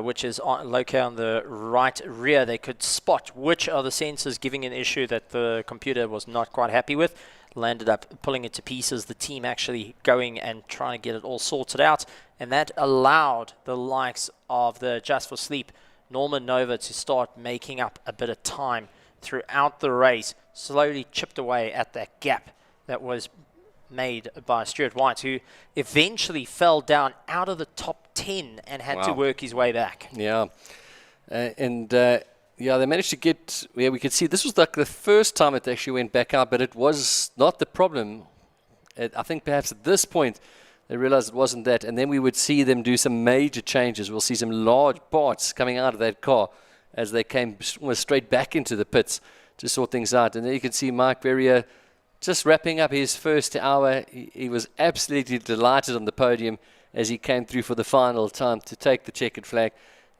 [SPEAKER 3] which is located on the right rear. They could spot which are the sensors giving an issue that the computer was not quite happy with. Landed up pulling it to pieces. The team actually going and trying to get it all sorted out. And that allowed the likes of the Just for Sleep, Norman Nova, to start making up a bit of time throughout the race. Slowly chipped away at that gap that was made by Stuart White, who eventually fell down out of the top 10 and had to work his way back.
[SPEAKER 2] Yeah. They managed to get, we could see this was like the first time it actually went back out, but it was not the problem. I think perhaps at this point they realized it wasn't that, and then we would see them do some major changes. We'll see some large parts coming out of that car as they came almost straight back into the pits to sort things out. And there you can see Mark Verrier just wrapping up his first hour. He was absolutely delighted on the podium as he came through for the final time to take the checkered flag.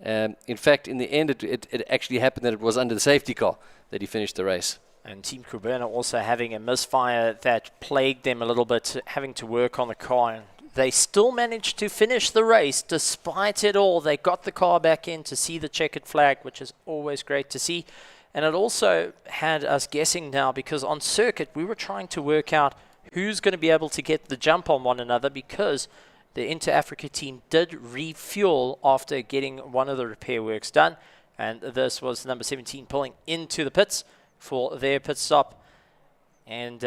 [SPEAKER 2] In fact, in the end, it actually happened that it was under the safety car that he finished the race.
[SPEAKER 3] And Team Kuberna also having a misfire that plagued them a little bit, having to work on the car. And they still managed to finish the race despite it all. They got the car back in to see the checkered flag, which is always great to see. And it also had us guessing now, because on circuit we were trying to work out who's going to be able to get the jump on one another, because the Inter-Africa team did refuel after getting one of the repair works done. And this was number 17 pulling into the pits for their pit stop. And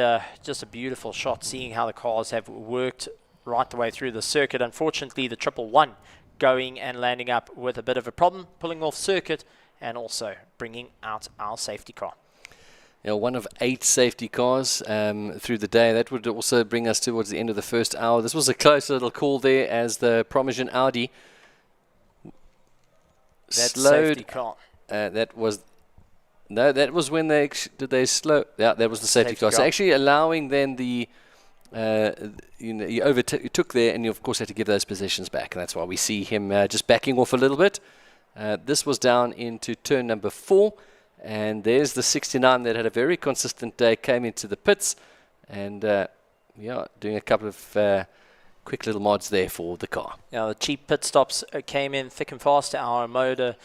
[SPEAKER 3] just a beautiful shot, seeing how the cars have worked right the way through the circuit. Unfortunately, the 111 going and landing up with a bit of a problem, pulling off circuit, and also bringing out our safety car.
[SPEAKER 2] One of 8 safety cars through the day. That would also bring us towards the end of the first hour. This was a close little call there as the Promosian Audi slowed.
[SPEAKER 3] Safety car.
[SPEAKER 2] That was when they slow. Yeah, that was the safety car. So actually allowing then the you took there, and you of course had to give those positions back, and that's why we see him just backing off a little bit. This was down into turn number 4, And there's the 69 that had a very consistent day, came into the pits, and yeah, doing a couple of quick little mods there for the car.
[SPEAKER 3] Yeah, the cheap pit stops came in thick and fast. Our motor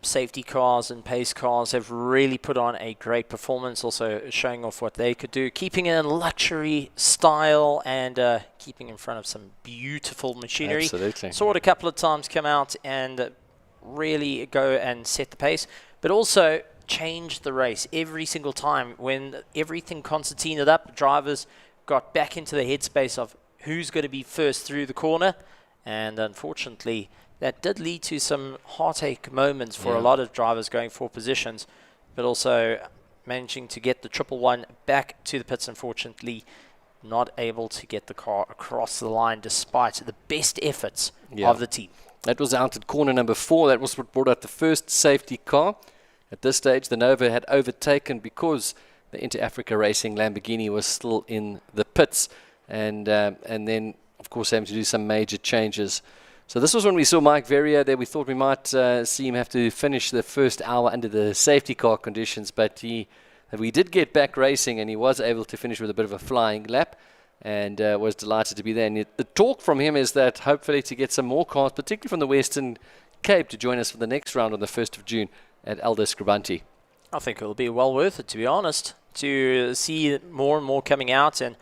[SPEAKER 3] safety cars and pace cars have really put on a great performance, also showing off what they could do, keeping it in luxury style and keeping in front of some beautiful machinery.
[SPEAKER 2] Absolutely.
[SPEAKER 3] Saw it a couple of times come out and really go and set the pace, but also change the race every single time. When everything concertinaed up, drivers got back into the headspace of who's going to be first through the corner, and unfortunately that did lead to some heartache moments for a lot of drivers going for positions, but also managing to get the 111 back to the pits. Unfortunately, not able to get the car across the line despite the best efforts of the team.
[SPEAKER 2] That was out at corner number 4. That was what brought out the first safety car. At this stage, the Nova had overtaken because the Inter-Africa Racing Lamborghini was still in the pits, and then, of course, having to do some major changes. So this was when we saw Mike Verrier there. We thought we might see him have to finish the first hour under the safety car conditions, but we did get back racing, and he was able to finish with a bit of a flying lap, and was delighted to be there. And the talk from him is that hopefully to get some more cars, particularly from the Western Cape, to join us for the next round on the 1st of June at Elder Scribanti.
[SPEAKER 3] I think it will be well worth it, to be honest, to see more and more coming out, and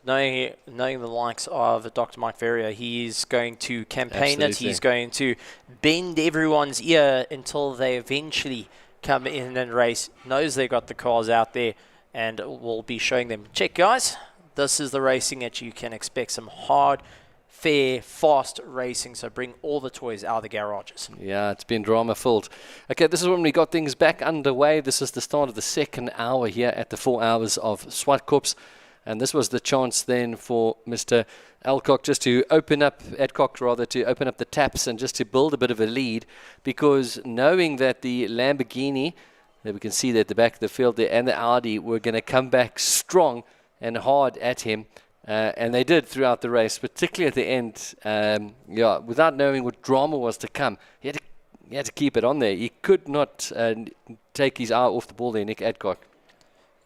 [SPEAKER 3] knowing the likes of Dr. Mike Verrier, he's going to campaign it. He's going to bend everyone's ear until they eventually come in and race. Knows they got the cars out there, and will be showing them, check guys, this is the racing that you can expect. Some hard, fair, fast racing. So bring all the toys out of the garages.
[SPEAKER 2] Yeah, it's been drama-filled. Okay, this is when we got things back underway. This is the start of the second hour here at the 4 Hours of Zwartkops. And this was the chance then for Mr. Adcock just to open up the taps and just to build a bit of a lead, because knowing that the Lamborghini, that we can see there at the back of the field there, and the Audi were going to come back strong and hard at him, and they did throughout the race, particularly at the end, without knowing what drama was to come. He had to keep it on there. He could not take his eye off the ball there, Nick Adcock.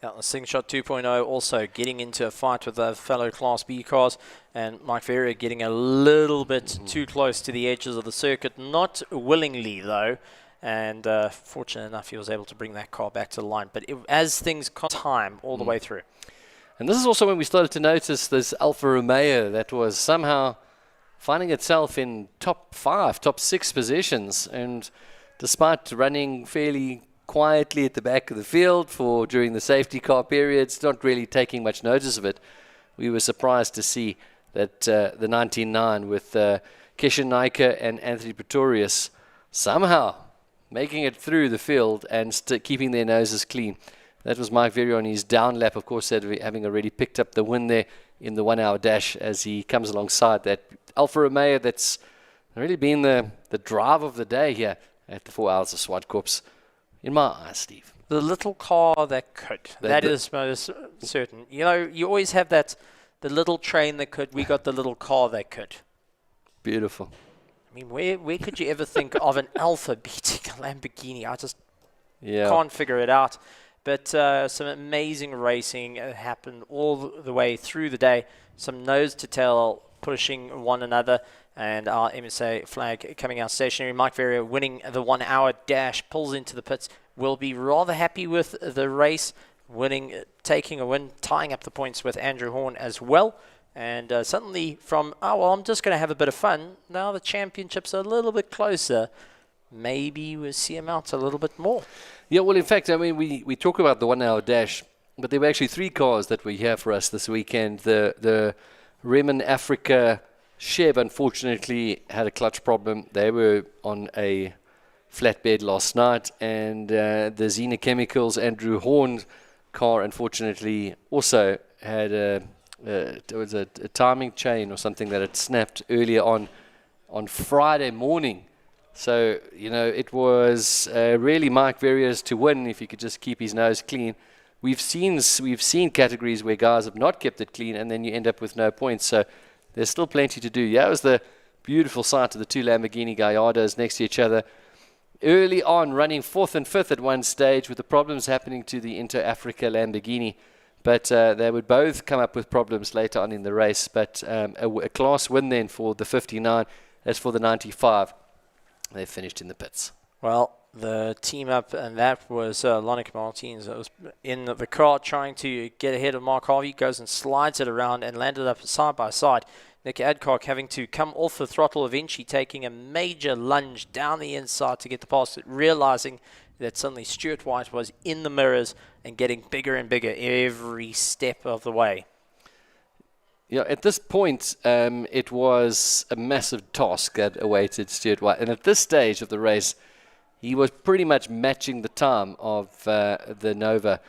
[SPEAKER 3] Yeah, the Slingshot 2.0 also getting into a fight with the fellow Class B cars, and Mike Verrier getting a little bit too close to the edges of the circuit, not willingly though, and fortunate enough he was able to bring that car back to the line. But as things time all the way through.
[SPEAKER 2] And this is also when we started to notice this Alfa Romeo that was somehow finding itself in top 5, top 6 positions, and despite running fairly quietly at the back of the field during the safety car periods, not really taking much notice of it, we were surprised to see that the 99 with Kesha Naika and Anthony Pretorius somehow making it through the field and keeping their noses clean. That was Mike Verrier on his down lap, of course, having already picked up the win there in the 1 hour dash as he comes alongside that Alfa Romeo that's really been the drive of the day here at the 4 Hours of Zwartkops. In my eyes, Steve.
[SPEAKER 3] The little car that could. That is most certain. You know, you always have the little train that could. We got the little car that could.
[SPEAKER 2] Beautiful.
[SPEAKER 3] I mean, where could you ever think of an Alfa beating a Lamborghini? I just can't figure it out. But some amazing racing happened all the way through the day. Some nose to tail pushing one another. And our MSA flag coming out stationary. Mike Verrier winning the 1 hour dash, pulls into the pits. Will be rather happy with the race, taking a win, tying up the points with Andrew Horn as well. And suddenly from, I'm just going to have a bit of fun. Now the championship's a little bit closer. Maybe we'll see him out a little bit more.
[SPEAKER 2] Yeah, well, in fact, I mean, we talk about the 1 hour dash, but there were actually 3 cars that were here for us this weekend. The Reman Africa Chev, unfortunately, had a clutch problem. They were on a flatbed last night, and the Xena Chemicals Andrew Horn car, unfortunately, also had there was a timing chain or something that had snapped earlier on Friday morning. So, you know, it was really Mike Verrier's to win if he could just keep his nose clean. We've seen categories where guys have not kept it clean, and then you end up with no points. So there's still plenty to do. Yeah, it was the beautiful sight of the 2 Lamborghini Gallardos next to each other. early on running 4th and 5th at one stage with the problems happening to the Inter-Africa Lamborghini. But they would both come up with problems later on in the race. But a class win then for the 59. As for the 95, they finished in the pits.
[SPEAKER 3] Well, the team up, and that was Lonick Martins. That was in the car trying to get ahead of Mark Harvey. Goes and slides it around and landed up side by side. Nick Adcock having to come off the throttle, eventually taking a major lunge down the inside to get the pass, realizing that suddenly Stuart White was in the mirrors and getting bigger and bigger every step of the way.
[SPEAKER 2] Yeah, at this point, it was a massive task that awaited Stuart White. And at this stage of the race, he was pretty much matching the time of the Nova.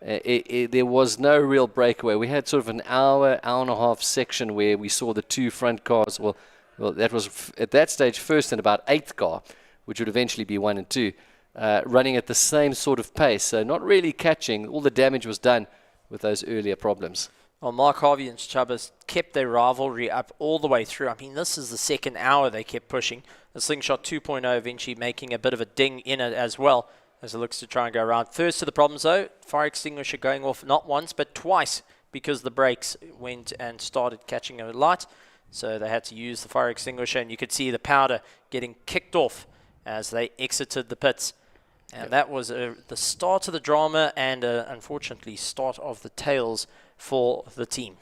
[SPEAKER 2] There was no real breakaway. We had sort of an hour and a half section where we saw the two front cars. Well, that was at that stage first and about 8th car, which would eventually be 1 and 2, running at the same sort of pace. So not really catching. All the damage was done with those earlier problems.
[SPEAKER 3] Well, Mark Harvey and Chubbas kept their rivalry up all the way through. I mean, this is the second hour they kept pushing. The Slingshot 2.0 eventually making a bit of a ding in it as well, as it looks to try and go around. First to the problems, though, fire extinguisher going off not once, but twice, because the brakes went and started catching a light. So they had to use the fire extinguisher, and you could see the powder getting kicked off as they exited the pits. And that was the start of the drama and, unfortunately, start of the tails for the team.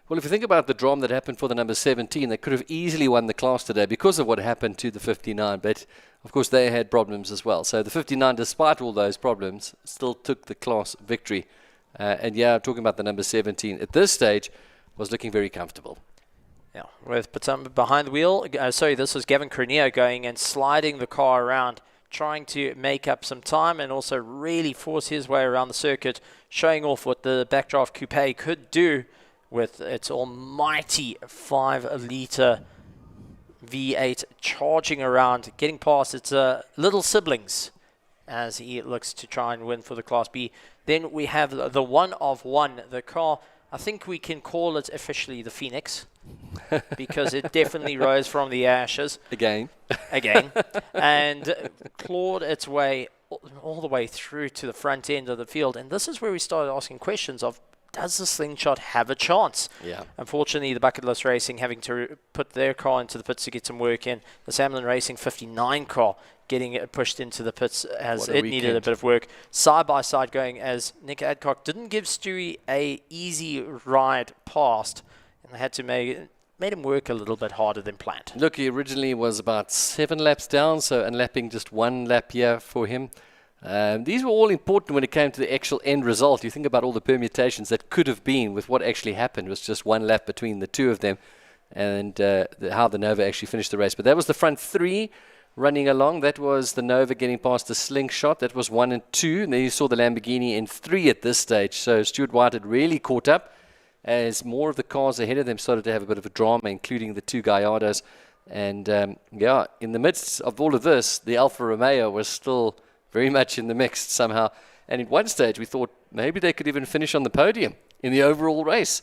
[SPEAKER 2] Well, if you think about the drama that happened for the number 17, they could have easily won the class today because of what happened to the 59. But, of course, they had problems as well. So the 59, despite all those problems, still took the class victory. And, yeah, I'm talking about the number 17. At this stage, was looking very comfortable.
[SPEAKER 3] Yeah, with Patumba behind the wheel. This was Gavin Corneo going and sliding the car around, trying to make up some time and also really force his way around the circuit, showing off what the backdraft coupe could do with its almighty 5-litre V8 charging around, getting past its little siblings as he looks to try and win for the Class B. Then we have the one of one, the car. I think we can call it officially the Phoenix because it definitely rose from the ashes.
[SPEAKER 2] Again.
[SPEAKER 3] And clawed its way all the way through to the front end of the field. And this is where we started asking questions of, does the Slingshot have a chance?
[SPEAKER 2] Yeah.
[SPEAKER 3] Unfortunately, the Bucket List Racing having to put their car into the pits to get some work in. The Samlin Racing 59 car getting it pushed into the pits as it needed a bit of work. Side by side going as Nick Adcock didn't give Stewie a easy ride past, and they had to made him work a little bit harder than planned.
[SPEAKER 2] Look, he originally was about 7 laps down, so unlapping just 1 lap here for him. These were all important when it came to the actual end result. You think about all the permutations that could have been with what actually happened. It was just 1 lap between the two of them, and how the Nova actually finished the race. But that was the front 3 running along. That was the Nova getting past the Slingshot. That was 1 and 2. And then you saw the Lamborghini in 3 at this stage. So Stuart White had really caught up as more of the cars ahead of them started to have a bit of a drama, including the 2 Gallardos. And in the midst of all of this, the Alfa Romeo was still very much in the mix somehow. And at one stage we thought maybe they could even finish on the podium in the overall race.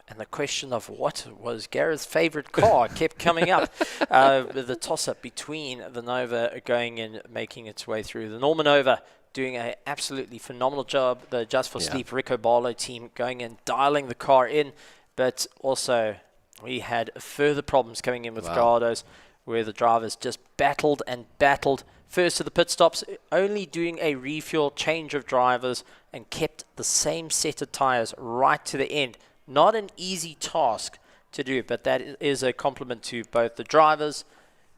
[SPEAKER 3] And the question of what was Gareth's favourite car kept coming up. The toss-up between the Nova going and making its way through. The Norman Nova doing an absolutely phenomenal job. The Just for Sleep Rico Barlow team going and dialing the car in. But also we had further problems coming in with Gallardos, where the drivers just battled and battled. First to the pit stops, only doing a refuel change of drivers and kept the same set of tyres right to the end. Not an easy task to do, but that is a compliment to both the drivers,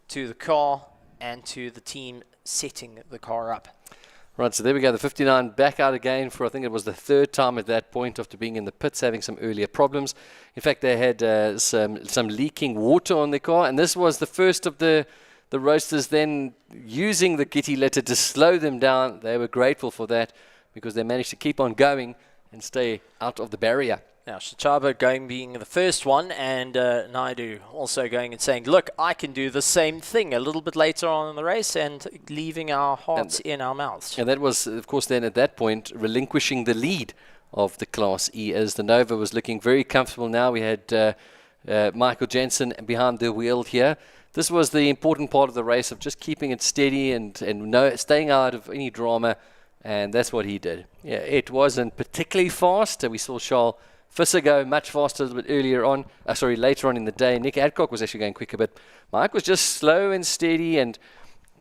[SPEAKER 3] to the car, and to the team setting the car up.
[SPEAKER 2] Right, so there we go. The 59 back out again for, I think it was the 3rd time at that point after being in the pits, having some earlier problems. In fact, they had some leaking water on their car, and this was the first of the roasters then using the Gitti letter to slow them down. They were grateful for that because they managed to keep on going and stay out of the barrier.
[SPEAKER 3] Now, Shachaba being the first one, and Naidu also going and saying, look, I can do the same thing a little bit later on in the race, and leaving our hearts in our mouths.
[SPEAKER 2] And that was, of course, then at that point, relinquishing the lead of the Class E as the Nova was looking very comfortable now. We had Michael Jensen behind the wheel here. this was the important part of the race of just keeping it steady and staying out of any drama, and that's what he did. Yeah, it wasn't particularly fast. We saw Charles Visser go much faster a little bit later on in the day. Nick Adcock was actually going quicker, but Mike was just slow and steady and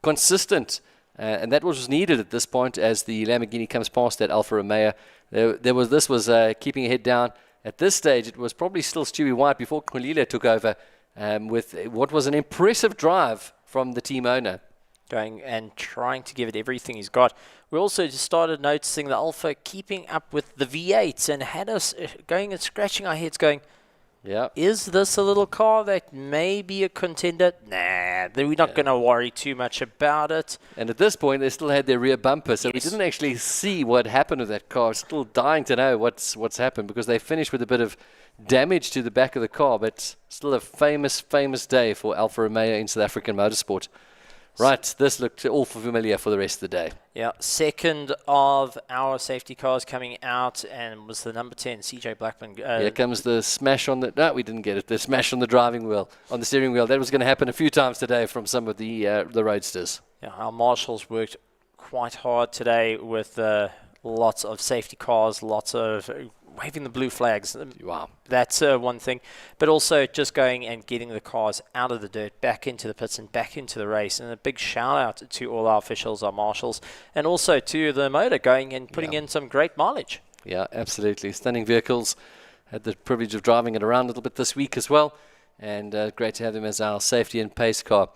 [SPEAKER 2] consistent, and that was needed at this point as the Lamborghini comes past that Alfa Romeo. This was keeping a head down. At this stage, it was probably still Stewie White before Kolile took over with what was an impressive drive from the team owner.
[SPEAKER 3] Going and trying to give it everything he's got. We also just started noticing the Alfa keeping up with the V8s and had us going and scratching our heads going,
[SPEAKER 2] yeah,
[SPEAKER 3] is this a little car that may be a contender? Nah, we're not going to worry too much about it.
[SPEAKER 2] And at this point, they still had their rear bumper, so we didn't actually see what happened with that car. Still dying to know what's happened because they finished with a bit of damage to the back of the car, but still a famous day for Alfa Romeo in South African motorsport. Right, this looked all familiar for the rest of the day.
[SPEAKER 3] Yeah, second of our safety cars coming out, and was the number 10, CJ Blackman.
[SPEAKER 2] Here comes the smash on the... No, we didn't get it. The smash on the driving wheel, on the steering wheel. That was going to happen a few times today from some of the roadsters.
[SPEAKER 3] Yeah, our marshals worked quite hard today with lots of safety cars, lots of... waving the blue flags.
[SPEAKER 2] Wow.
[SPEAKER 3] That's one thing. But also just going and getting the cars out of the dirt, back into the pits and back into the race. And a big shout out to all our officials, our marshals, and also to the motor going and putting in some great mileage.
[SPEAKER 2] Yeah, absolutely. Stunning vehicles. Had the privilege of driving it around a little bit this week as well. And great to have them as our safety and pace car.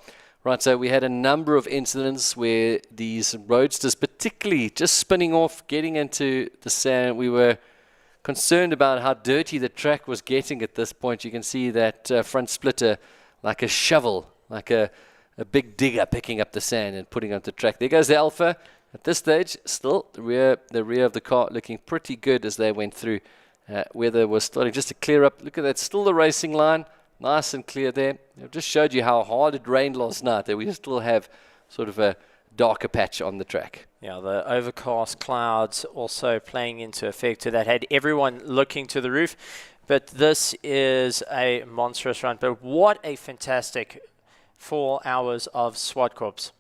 [SPEAKER 2] Right, so we had a number of incidents where these roadsters, particularly just spinning off, getting into the sand, we were concerned about how dirty the track was getting at this point. You can see that front splitter like a shovel, like a big digger picking up the sand and putting it on the track. There goes the Alfa. At this stage, still the rear of the car looking pretty good as they went through. Weather was starting just to clear up. Look at that, still the racing line, nice and clear there. It just showed you how hard it rained last night, that we still have sort of a darker patch on the track.
[SPEAKER 3] Yeah, the overcast clouds also playing into effect. So that had everyone looking to the roof. But this is a monstrous run. But what a fantastic 4 hours of Zwartkops.